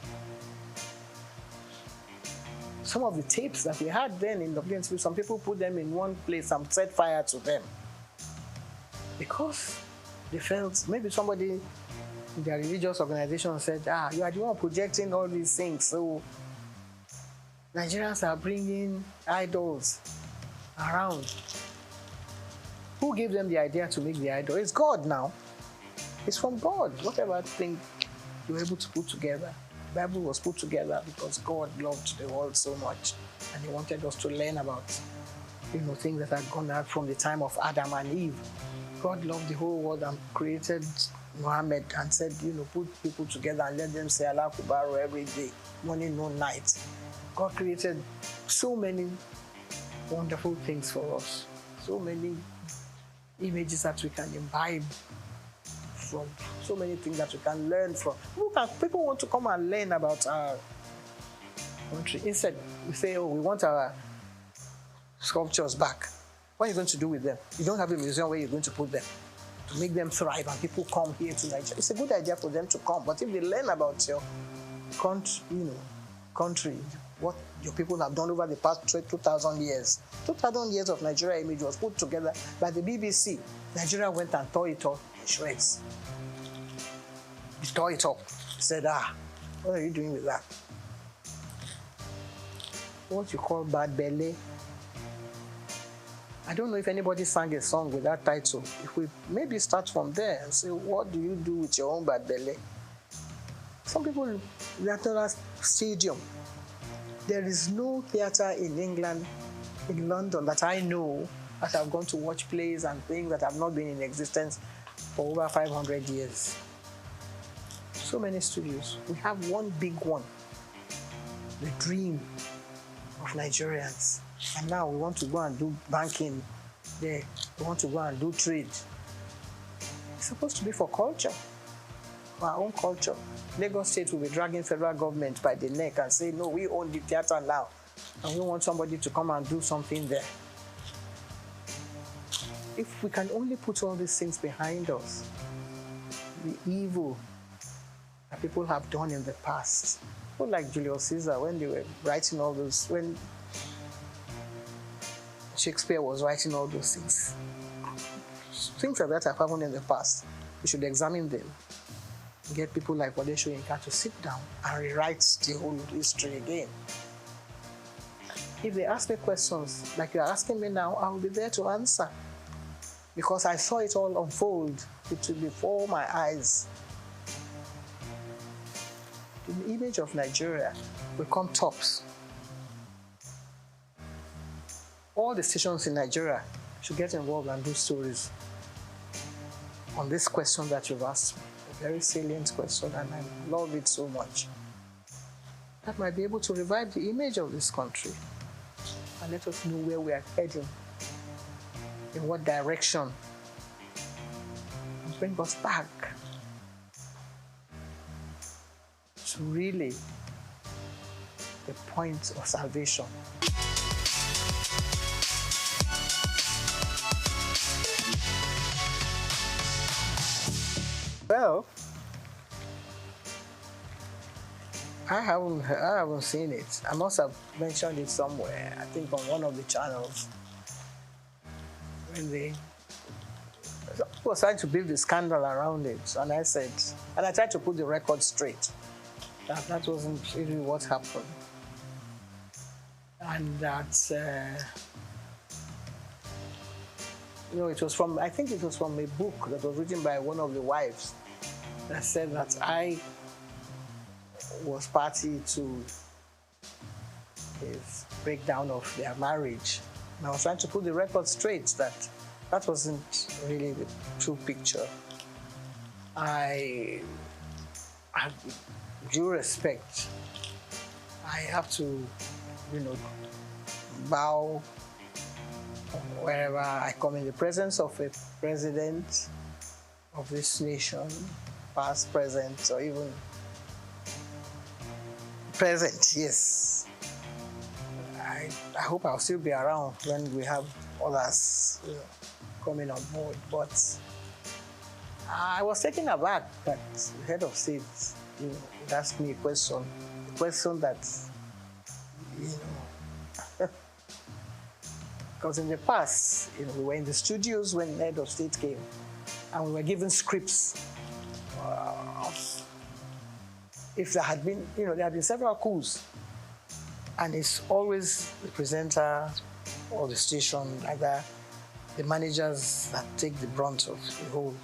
Some of the tapes that we had then in WNTV, some people put them in one place and set fire to them because they felt maybe somebody in their religious organization said, you are the one projecting all these things, so Nigerians are bringing idols around. Who gave them the idea to make the idol? It's God now. It's from God. Whatever thing you were able to put together. The Bible was put together because God loved the world so much and He wanted us to learn about, things that had gone out from the time of Adam and Eve. God loved the whole world and created Muhammad and said, put people together and let them say Allah Akbar every day, morning, noon, night. God created so many wonderful things for us, so many images that we can imbibe from, so many things that we can learn from. People want to come and learn about our country. Instead, we say, we want our sculptures back. What are you going to do with them? You don't have a museum where you're going to put them to make them thrive and people come here to Nigeria. It's a good idea for them to come, but if they learn about your country, what your people have done over the past 2,000 years. 2,000 years of Nigeria image was put together by the BBC. Nigeria went and tore it up in shreds. He tore it up. He said, what are you doing with that? What you call bad belly. I don't know if anybody sang a song with that title. If we maybe start from there and say, what do you do with your own bad belly? Some people, National Stadium. There is no theatre in England, in London, that I know that have gone to watch plays and things that have not been in existence for over 500 years. So many studios. We have one big one, the dream of Nigerians. And now we want to go and do banking there. We want to go and do trade. It's supposed to be for culture, for our own culture. Lagos State will be dragging federal government by the neck and say, no, we own the theatre now. And we want somebody to come and do something there. If we can only put all these things behind us, the evil that people have done in the past, people like Julius Caesar, when they were writing all those, when Shakespeare was writing all those things, things like that have happened in the past. We should examine them. Get people like Wade Soyinka to sit down and rewrite the whole history again. If they ask me questions like you're asking me now, I will be there to answer. Because I saw it all unfold before my eyes. The image of Nigeria will come tops. All the stations in Nigeria should get involved and do stories. on this question that you've asked me, a very salient question, and I love it so much. That might be able to revive the image of this country and let us know where we are heading, in what direction, and bring us back to really the point of salvation. Well, I haven't seen it. I must have mentioned it somewhere, I think on one of the channels, when they was trying to build the scandal around it, and I said, and I tried to put the record straight, that wasn't really what happened. And that, it was from, I think it was from a book that was written by one of the wives that said that I was party to his breakdown of their marriage. And I was trying to put the record straight that that wasn't really the true picture. I have due respect. I have to, bow wherever I come in the presence of a president of this nation, past, present, or even present, yes. I hope I'll still be around when we have others coming on board. But I was taken aback that the head of state asked me a question that, because in the past, we were in the studios when the head of state came, and we were given scripts of, if there had been, there had been several coups, and it's always the presenter or the station, either the managers that take the brunt of the whole,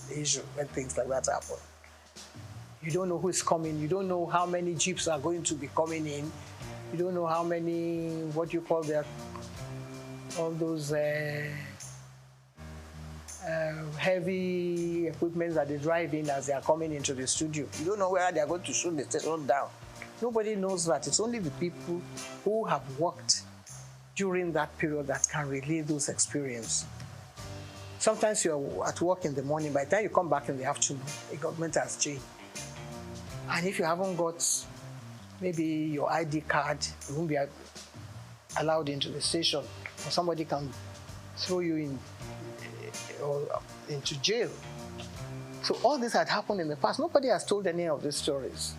the issue when things like that happen. You don't know who is coming. You don't know how many jeeps are going to be coming in. You don't know how many, what you call all those heavy equipment that they drive in as they are coming into the studio. You don't know where they are going to shoot the station down. Nobody knows that. It's only the people who have worked during that period that can relay those experiences. Sometimes you're at work in the morning, by the time you come back in the afternoon, the government has changed. And if you haven't got maybe your ID card, you won't be allowed into the station, or somebody can throw you in or into jail. So all this had happened in the past. Nobody has told any of these stories.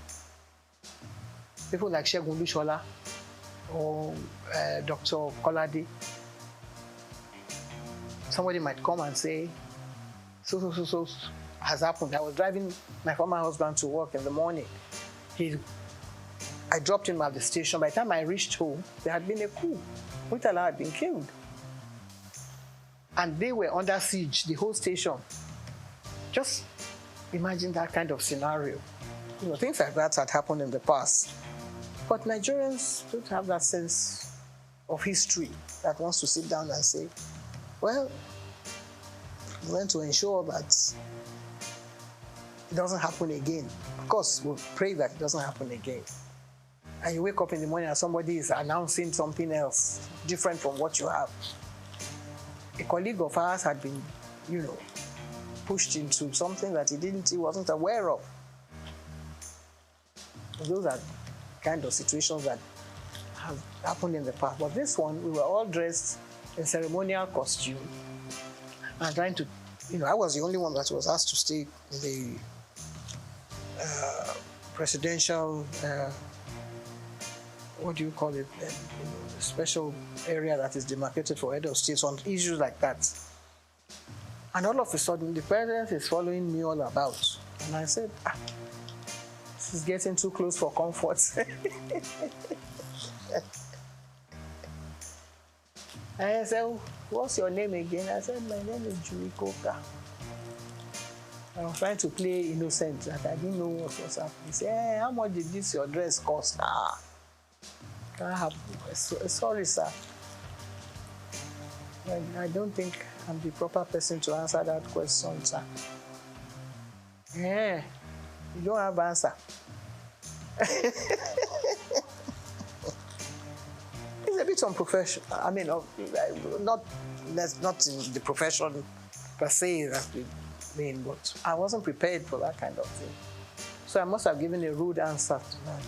People like Segun Lushola or Dr. Kolade, somebody might come and say, so has happened. I was driving my former husband to work in the morning. I dropped him at the station. By the time I reached home, there had been a coup. Murtala had been killed. And they were under siege, the whole station. Just imagine that kind of scenario. Things like that had happened in the past. But Nigerians don't have that sense of history that wants to sit down and say, well, we want to ensure that it doesn't happen again. Of course, we'll pray that it doesn't happen again. And you wake up in the morning and somebody is announcing something else, different from what you have. A colleague of ours had been, pushed into something that he wasn't aware of. Those are kind of situations that have happened in the past. But this one, we were all dressed in ceremonial costume and trying to, I was the only one that was asked to stay in the presidential, what do you call it, the special area that is demarcated for head of states on issues like that. And all of a sudden, the president is following me all about. And I said, this is getting too close for comfort. And I said, what's your name again? I said, my name is Julie Coker. I was trying to play innocent, that I didn't know what was happening. He said, hey, how much did this your dress cost? Sorry, sir. I don't think I'm the proper person to answer that question, sir. Yeah, you don't have answer. It's a bit unprofessional. I mean, not in the profession per se that we mean, but I wasn't prepared for that kind of thing. So I must have given a rude answer to that.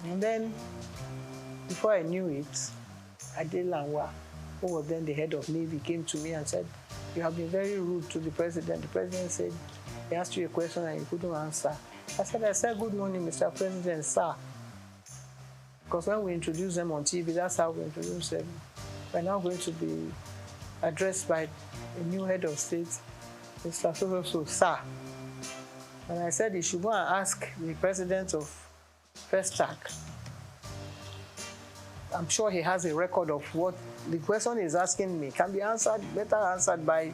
And then, before I knew it, Adel Lanwa, who was then the head of Navy, came to me and said, "You have been very rude to the president." The president said, he asked you a question and you couldn't answer. I said, "Good morning, Mr. President, sir." Because when we introduce them on TV, that's how we introduce them. We're now going to be addressed by a new head of state, Mr. So, sir. And I said, you should go and ask the president of SOUQ. I'm sure he has a record of what the question he's asking me can be answered, better answered by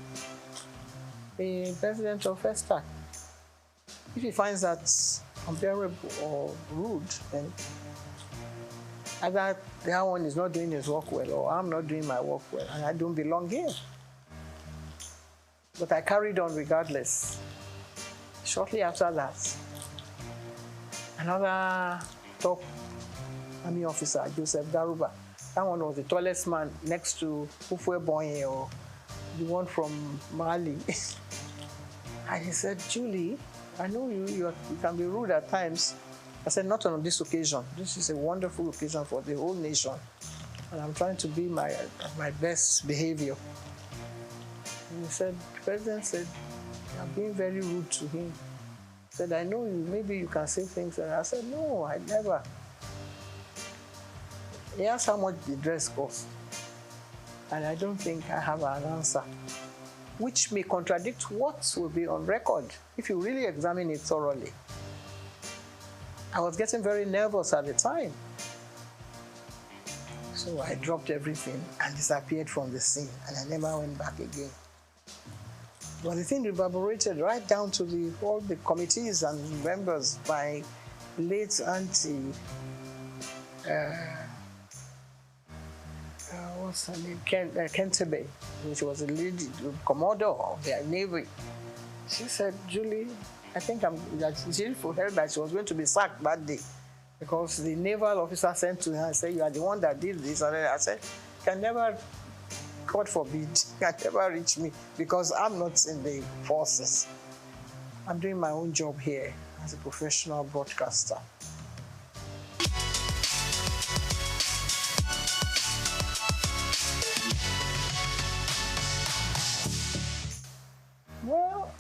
the president of SOUQ. If he finds that unbearable or rude, then either that one is not doing his work well or I'm not doing my work well and I don't belong here. But I carried on regardless. Shortly after that, another top army officer, Joseph Daruba, that one was the tallest man next to Ufwe Bonye, or the one from Mali. And he said, "Julie, I know you can be rude at times." I said, "Not on this occasion. This is a wonderful occasion for the whole nation. And I'm trying to be my best behavior." And he said, the president said, "I'm being very rude to him." He said, "I know you, maybe you can say things." And I said, "No, I never." He asked how much the dress cost. And I don't think I have an answer, which may contradict what will be on record if you really examine it thoroughly. I was getting very nervous at the time. So I dropped everything and disappeared from the scene, and I never went back again. But the thing reverberated right down to all the committees and members by late auntie, what's her name? Kentebe, which was a lady, commodore of their navy. She said, "Julie, I think she heard that she was going to be sacked that day because the naval officer sent to her and said, 'You are the one that did this.' And I said, 'Can never, God forbid, can never reach me because I'm not in the forces. I'm doing my own job here as a professional broadcaster.'" Well,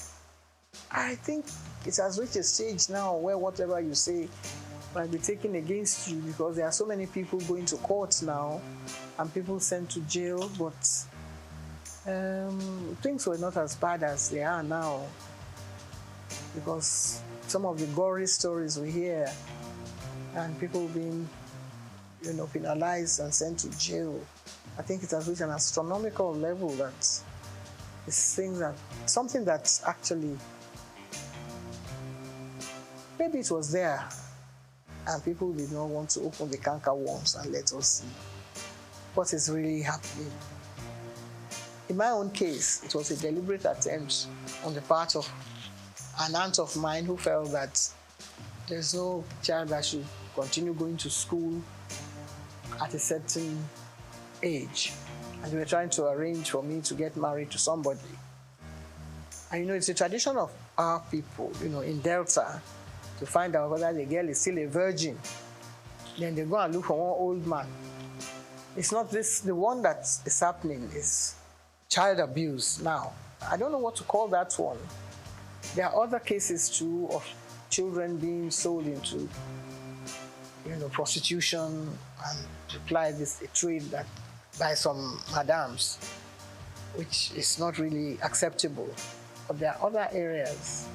I think it has reached a stage now where whatever you say might be taken against you because there are so many people going to court now and people sent to jail, but things were not as bad as they are now because some of the gory stories we hear and people being, penalized and sent to jail, I think it has reached an astronomical level that it's something that's actually, maybe it was there and people did not want to open the canker worms and let us see what is really happening. In my own case, it was a deliberate attempt on the part of an aunt of mine who felt that there's no child that should continue going to school at a certain age. And they were trying to arrange for me to get married to somebody. And it's a tradition of our people, in Delta, to find out whether the girl is still a virgin. Then they go and look for one old man. It's not this, the one that is happening is child abuse now. I don't know what to call that one. There are other cases too of children being sold into, prostitution and apply this a trade that by some madams, which is not really acceptable. But there are other areas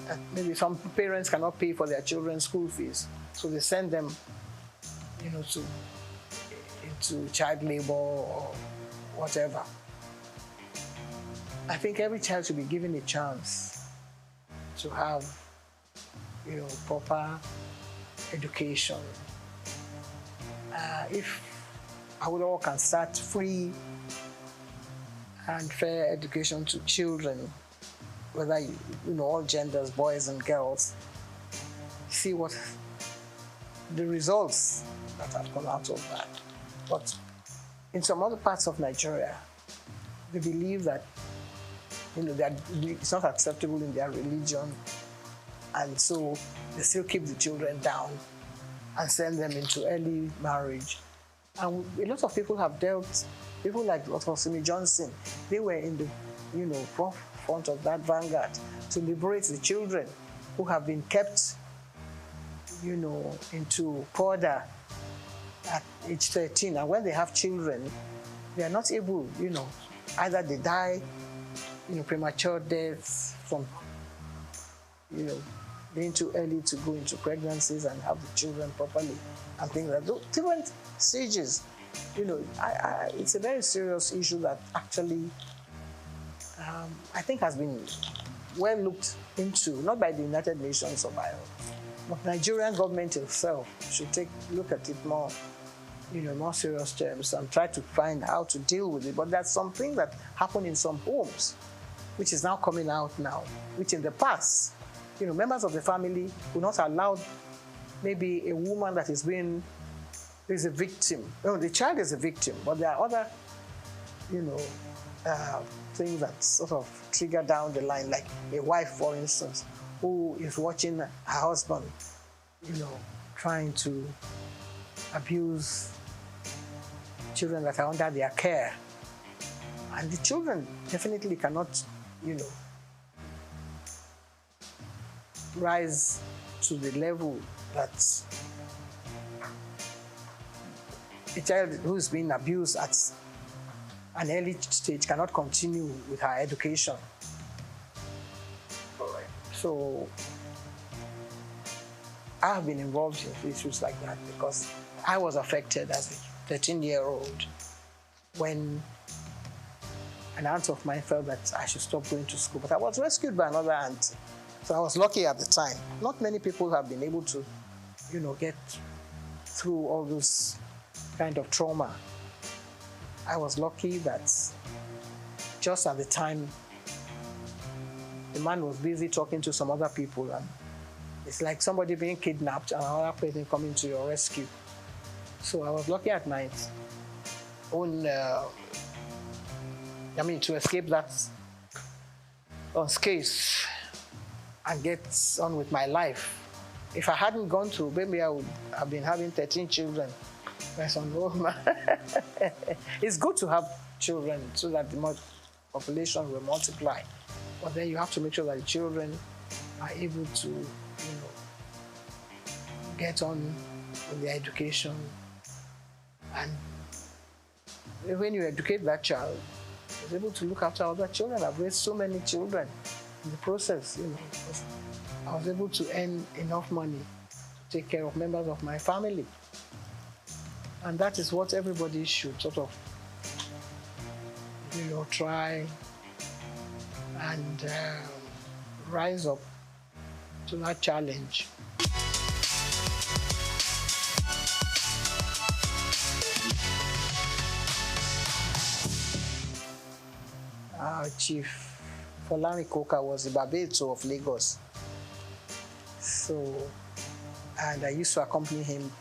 that maybe some parents cannot pay for their children's school fees, so they send them, into child labor or whatever. I think every child should be given a chance to have, proper education. If Awolowo can start free and fair education to children, whether you know all genders, boys and girls. See what the results that have come out of that. But in some other parts of Nigeria, they believe that that it's not acceptable in their religion, and so they still keep the children down and send them into early marriage. And a lot of people have dealt. People like Dr. Simi Johnson, they were in the front of that vanguard to liberate the children who have been kept into Porda at age 13. And when they have children, they are not able, either they die, premature deaths from, being too early to go into pregnancies and have the children properly and things like that. Different stages. It's a very serious issue that actually I think has been well looked into, not by the United Nations or by, but Nigerian government itself should look at it more, more serious terms and try to find how to deal with it. But that's something that happened in some homes, which is now coming out now, which in the past, members of the family would not allow maybe a woman that is a victim. The child is a victim, but there are other, things that sort of trigger down the line, like a wife, for instance, who is watching her husband, trying to abuse children that are under their care. And the children definitely cannot, rise to the level that a child who's been abused at an early stage cannot continue with her education. So I have been involved in issues like that because I was affected as a 13-year-old when an aunt of mine felt that I should stop going to school. But I was rescued by another aunt. So I was lucky at the time. Not many people have been able to, get through all those kind of trauma. I was lucky that just at the time, the man was busy talking to some other people, and it's like somebody being kidnapped and another person coming to your rescue. So I was lucky at my own, to escape that unscathed and get on with my life. If I hadn't gone through, maybe I would have been having 13 children. It's good to have children so that the population will multiply. But then you have to make sure that the children are able to, get on with their education. And when you educate that child, he's able to look after other children. I've raised so many children in the process, because I was able to earn enough money to take care of members of my family. And that is what everybody should sort of, try and rise up to that challenge. Our chief, Folami Koka, was the Babeto of Lagos. So, and I used to accompany him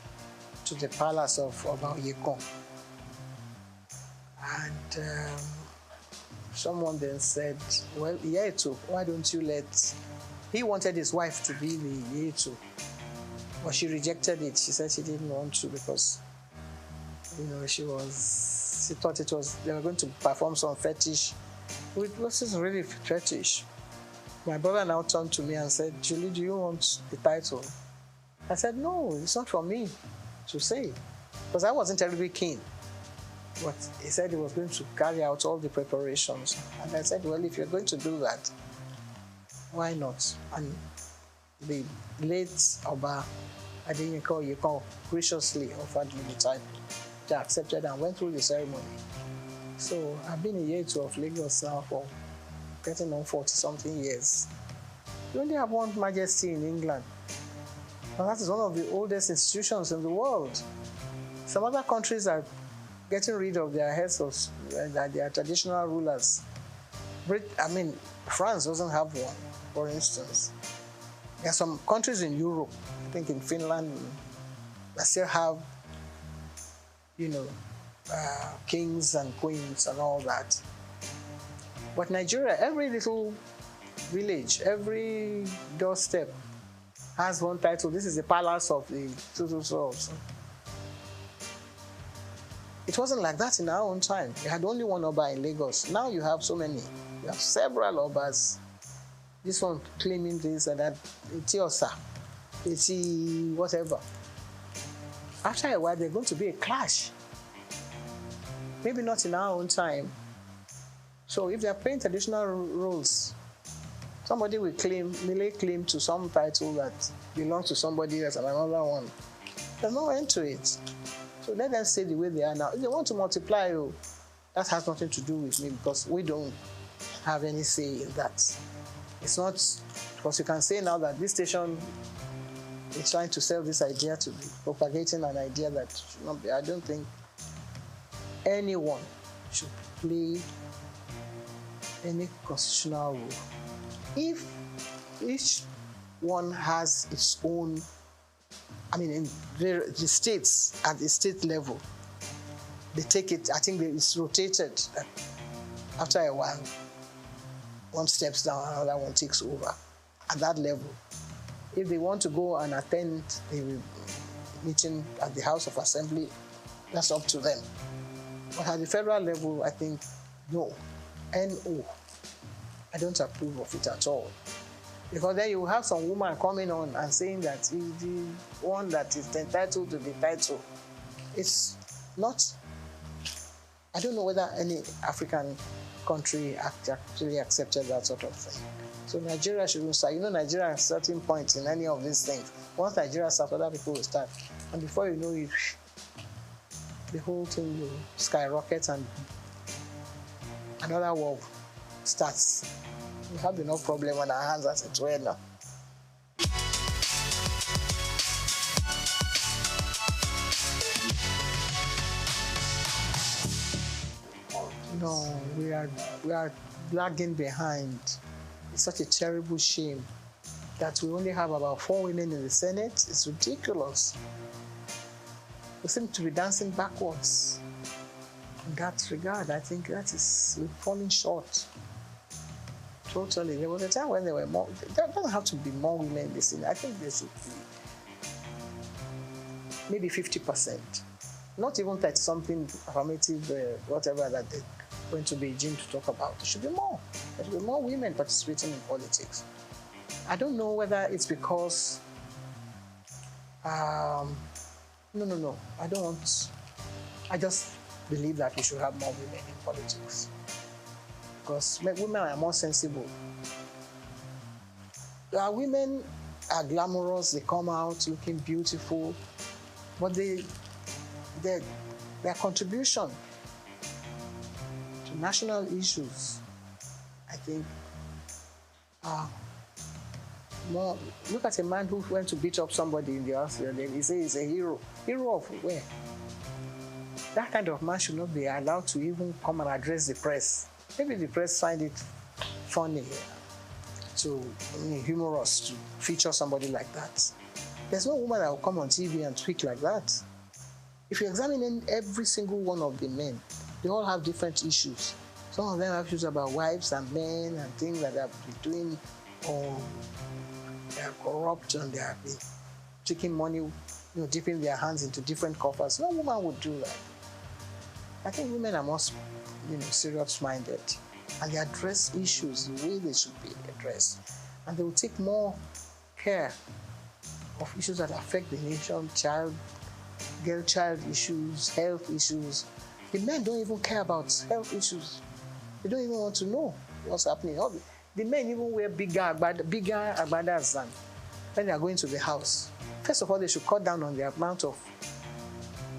to the palace of Obaoyekon. And someone then said, well, Yeto, why don't you let... He wanted his wife to be the Yeto, but she rejected it. She said she didn't want to because, she thought they were going to perform some fetish. It wasn't really fetish. My brother now turned to me and said, Julie, do you want the title? I said, no, it's not for me to say, because I wasn't terribly keen. But he said he was going to carry out all the preparations. And I said, well, if you're going to do that, why not? And the late Oba Adeyinka Oyekon graciously offered me the title. I accepted and went through the ceremony. So I've been a Yeto of Lagos now for getting on 40-something years. We only have one majesty in England. And that is one of the oldest institutions in the world. Some other countries are getting rid of their heads of their traditional rulers. France doesn't have one, for instance. There are some countries in Europe, I think in Finland, that still have, kings and queens and all that. But Nigeria, every little village, every doorstep has one title. This is the palace of the so. It wasn't like that in our own time. You had only one Oba in Lagos. Now you have so many. You have several Obas. This one claiming this and that. Etiosa, whatever. After a while, there's going to be a clash. Maybe not in our own time. So if they're playing traditional roles, somebody will lay claim to some title that belongs to somebody else and another one. There's no end to it. So let them stay the way they are now. If they want to multiply, that has nothing to do with me because we don't have any say in that. It's not, because you can say now that this station is trying to sell this idea to be propagating an idea that should not be. I don't think anyone should play any constitutional role. If each one has its own, in the states, at the state level, they take it, I think it's rotated. After a while, one steps down, another one takes over at that level. If they want to go and attend a meeting at the House of Assembly, that's up to them. But at the federal level, I think, no. No. I don't approve of it at all. Because then you will have some woman coming on and saying that he's the one that is entitled to the title. It's not, I don't know whether any African country actually accepted that sort of thing. So Nigeria shouldn't start. Nigeria at certain points in any of these things. Once Nigeria starts, other people will start. And before you know it, the whole thing will skyrocket and another war starts. We have enough problem on our hands as it were now. No, we are lagging behind. It's such a terrible shame that we only have about 4 women in the Senate. It's ridiculous. We seem to be dancing backwards. In that regard, I think we're falling short. Totally. There was a time when there were more. There doesn't have to be more women in the Senate. I think there should be maybe 50%. Not even 30-something affirmative, whatever that they're going to Beijing to talk about. There should be more. There should be more women participating in politics. I don't know whether it's because. No. I don't want. I just believe that we should have more women in politics. Because women are more sensible. Women are glamorous, they come out looking beautiful, but their contribution to national issues, I think, more. Look at a man who went to beat up somebody in the house, and he says he's a hero. Hero of where? That kind of man should not be allowed to even come and address the press. Maybe the press find it funny, humorous to feature somebody like that. There's no woman that will come on TV and speak like that. If you examine every single one of the men, they all have different issues. Some of them have issues about wives and men and things that they have been doing, or they are corrupt and they have been taking money, dipping their hands into different coffers. No woman would do that. I think women are more, serious-minded, and they address issues the way they should be addressed, and they will take more care of issues that affect the nation, girl-child issues, health issues. The men don't even care about health issues. They don't even want to know what's happening. The men even wear bigger agbadas than when they are going to the house. First of all, they should cut down on the amount of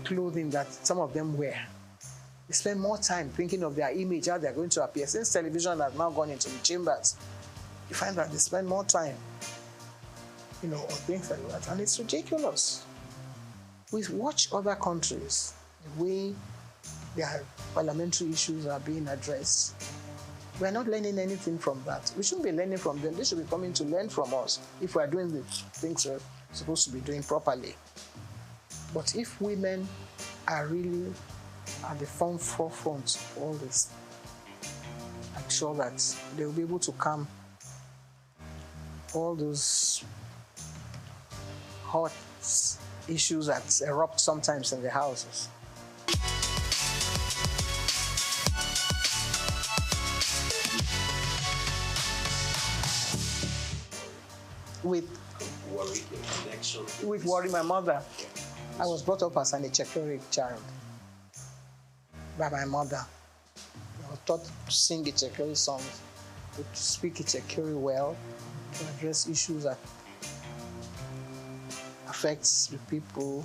clothing that some of them wear. They spend more time thinking of their image, how they're going to appear. Since television has now gone into the chambers, you find that they spend more time, on things like that. And it's ridiculous. We watch other countries, the way their parliamentary issues are being addressed. We're not learning anything from that. We shouldn't be learning from them. They should be coming to learn from us if we're doing the things we're supposed to be doing properly. But if women are really at the forefront of all this, I'm sure that they'll be able to calm all those hot issues that erupt sometimes in the houses. With worry, my mother. I was brought up as an Ichekiri child by my mother. I was taught to sing Ichekiri songs, to speak Ichekiri well, to address issues that affects the people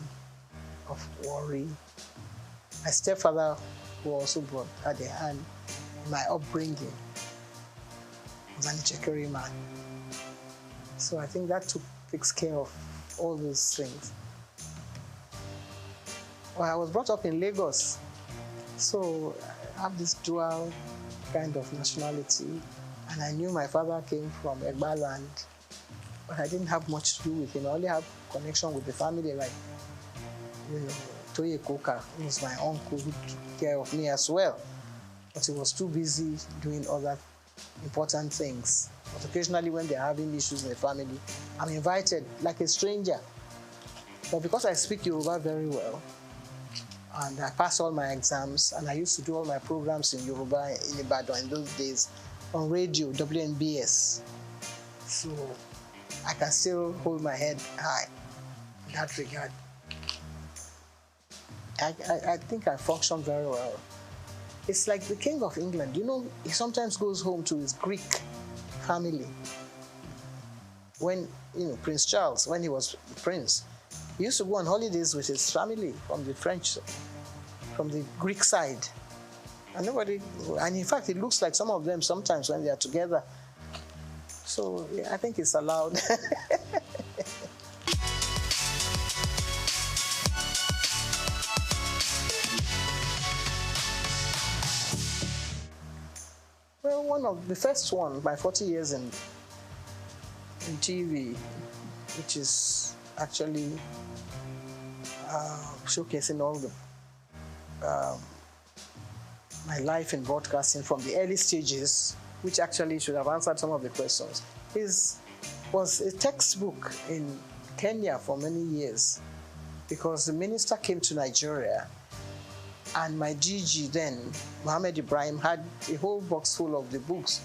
of worry. My stepfather, who also had a hand in my upbringing, was an Ichekiri man. So I think that takes care of all those things. Well, I was brought up in Lagos, so I have this dual kind of nationality, and I knew my father came from Egba land, but I didn't have much to do with him. I only have connection with the family, like, Toye Koka, who was my uncle who took care of me as well, but he was too busy doing other important things. But occasionally when they're having issues in the family, I'm invited like a stranger. But because I speak Yoruba very well, and I passed all my exams, and I used to do all my programs in Yoruba in Ibadan in those days on radio, WNBS. So I can still hold my head high in that regard. I think I function very well. It's like the King of England. He sometimes goes home to his Greek family. When, Prince Charles, when he was prince, he used to go on holidays with his family from the Greek side. And in fact, it looks like some of them sometimes when they are together. So yeah, I think it's allowed. Well, one of the first one, my 40 years in TV, which is actually showcasing all my life in broadcasting from the early stages, which actually should have answered some of the questions, was a textbook in Kenya for many years, because the minister came to Nigeria, and my GG then, Mohammed Ibrahim, had a whole box full of the books,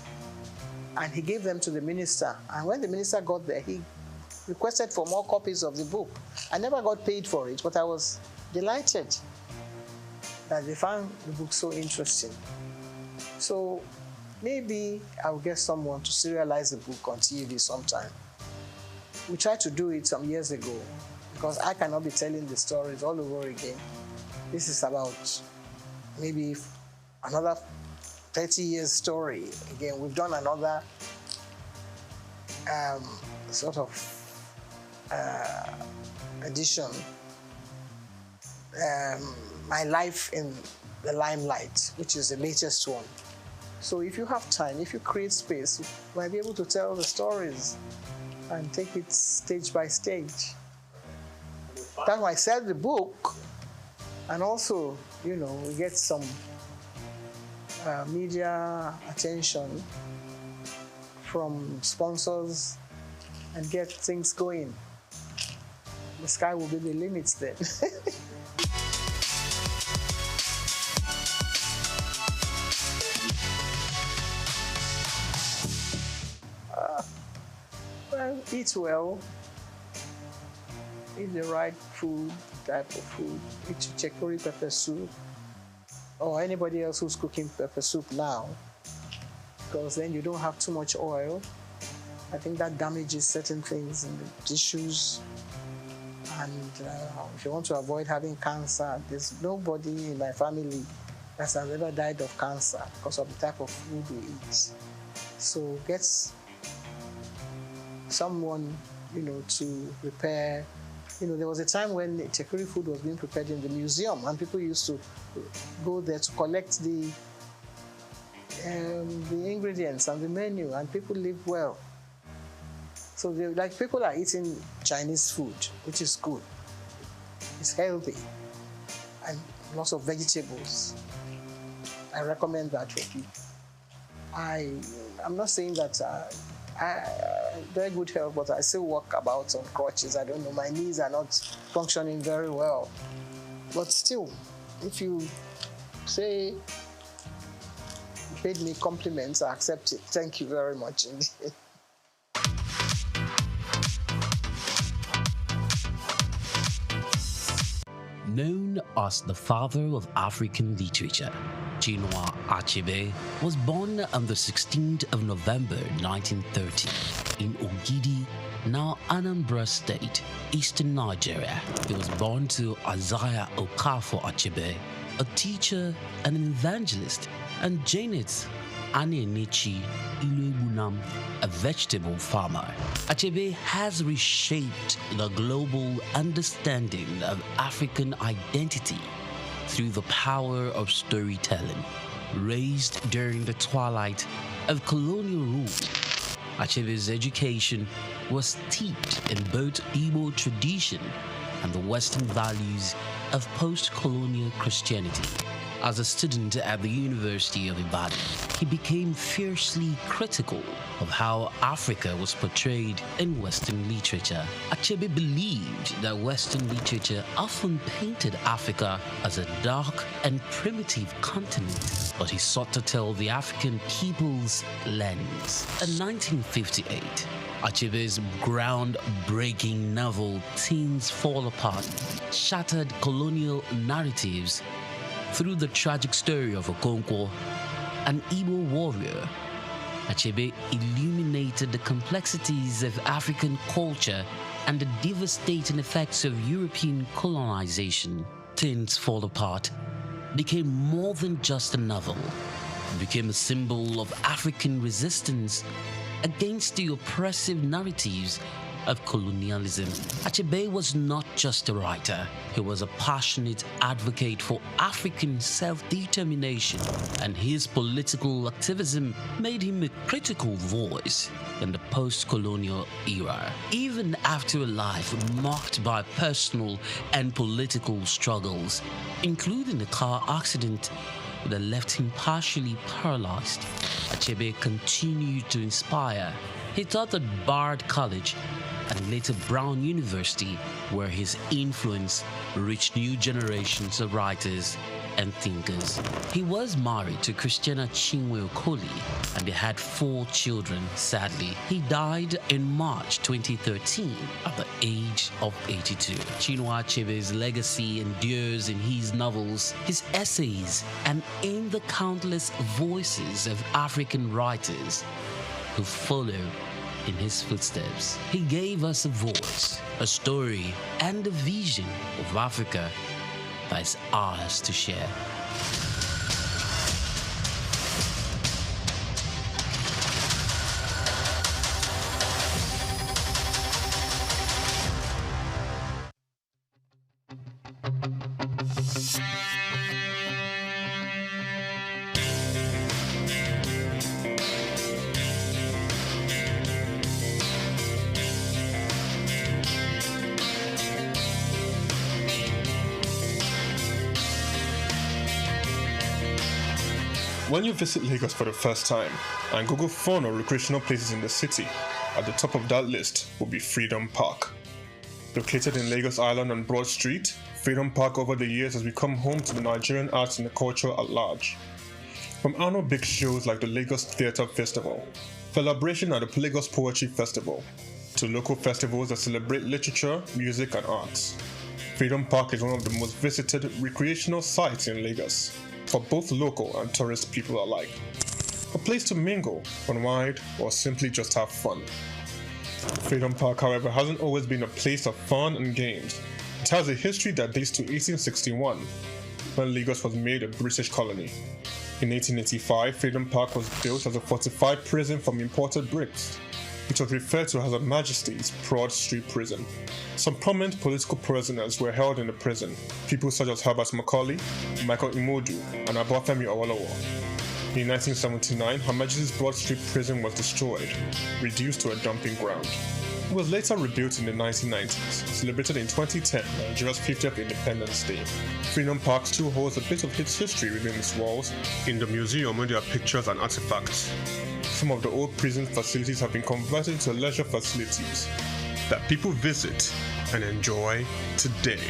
and he gave them to the minister. And when the minister got there, he requested for more copies of the book. I never got paid for it, but I was delighted that they found the book so interesting. So maybe I'll get someone to serialize the book on TV sometime. We tried to do it some years ago, because I cannot be telling the stories all over again. This is about maybe another 30 years story. Again, we've done another sort of edition. My Life in the Limelight, which is the latest one. So if you have time, if you create space, you might be able to tell the stories and take it stage by stage. That's why I said the book, and also, we get some media attention from sponsors and get things going. The sky will be the limits then. Well, eat well, eat the right food, type of food, eat Ichekiri pepper soup, or anybody else who's cooking pepper soup now, because then you don't have too much oil. I think that damages certain things in the tissues. And if you want to avoid having cancer, there's nobody in my family that has ever died of cancer because of the type of food we eat. So get someone, to prepare There was a time when Tekuri food was being prepared in the museum, and people used to go there to collect the ingredients and the menu, and people lived well. So people are eating Chinese food, which is good. It's healthy, and lots of vegetables. I recommend that for people. I'm not saying that very good health, but I still walk about on crutches. I don't know, my knees are not functioning very well. But still, if you say you paid me compliments, I accept it. Thank you very much indeed. Known as the father of African literature, Chinua Achebe was born on the 16th of November 1930 in Ogidi, now Anambra State, eastern Nigeria. He was born to Isaiah Okafor Achebe, a teacher and an evangelist, and Janet Anenichi Iluegbunam, a vegetable farmer. Achebe has reshaped the global understanding of African identity through the power of storytelling. Raised during the twilight of colonial rule, Achebe's education was steeped in both Igbo tradition and the Western values of post-colonial Christianity. As a student at the University of Ibadan, he became fiercely critical of how Africa was portrayed in Western literature. Achebe believed that Western literature often painted Africa as a dark and primitive continent, but he sought to tell the African people's lens. In 1958, Achebe's groundbreaking novel Things Fall Apart shattered colonial narratives through the tragic story of Okonkwo, an Igbo warrior. Achebe illuminated the complexities of African culture and the devastating effects of European colonization. Things Fall Apart became more than just a novel. It became a symbol of African resistance against the oppressive narratives of colonialism. Achebe was not just a writer, he was a passionate advocate for African self-determination, and his political activism made him a critical voice in the post-colonial era. Even after a life marked by personal and political struggles, including a car accident that left him partially paralyzed, Achebe continued to inspire. He taught at Bard College and later Brown University, where his influence reached new generations of writers and thinkers. He was married to Christiana Chinwe Okoli and they had 4 children. Sadly, he died in March 2013 at the age of 82. Chinua Achebe's legacy endures in his novels, his essays, and in the countless voices of African writers who follow in his footsteps. He gave us a voice, a story, and a vision of Africa that is ours to share. When you visit Lagos for the first time and Google fun or recreational places in the city, at the top of that list will be Freedom Park. Located in Lagos Island on Broad Street, Freedom Park over the years has become home to the Nigerian arts and the culture at large. From annual big shows like the Lagos Theatre Festival, celebration at the Lagos Poetry Festival, to local festivals that celebrate literature, music and arts, Freedom Park is one of the most visited recreational sites in Lagos, for both local and tourist people alike. A place to mingle, unwind, or simply just have fun. Freedom Park, however, hasn't always been a place of fun and games. It has a history that dates to 1861, when Lagos was made a British colony. In 1885, Freedom Park was built as a fortified prison from imported bricks. It was referred to as Her Majesty's Broad Street Prison. Some prominent political prisoners were held in the prison, people such as Herbert Macaulay, Michael Imodu, and Obafemi Awolowo. In 1979, Her Majesty's Broad Street Prison was destroyed, reduced to a dumping ground. It was later rebuilt in the 1990s, celebrated in 2010, Nigeria's 50th Independence Day. Freedom Park still holds a bit of its history within its walls. In the museum, where there are pictures and artifacts. Some of the old prison facilities have been converted into leisure facilities that people visit and enjoy today.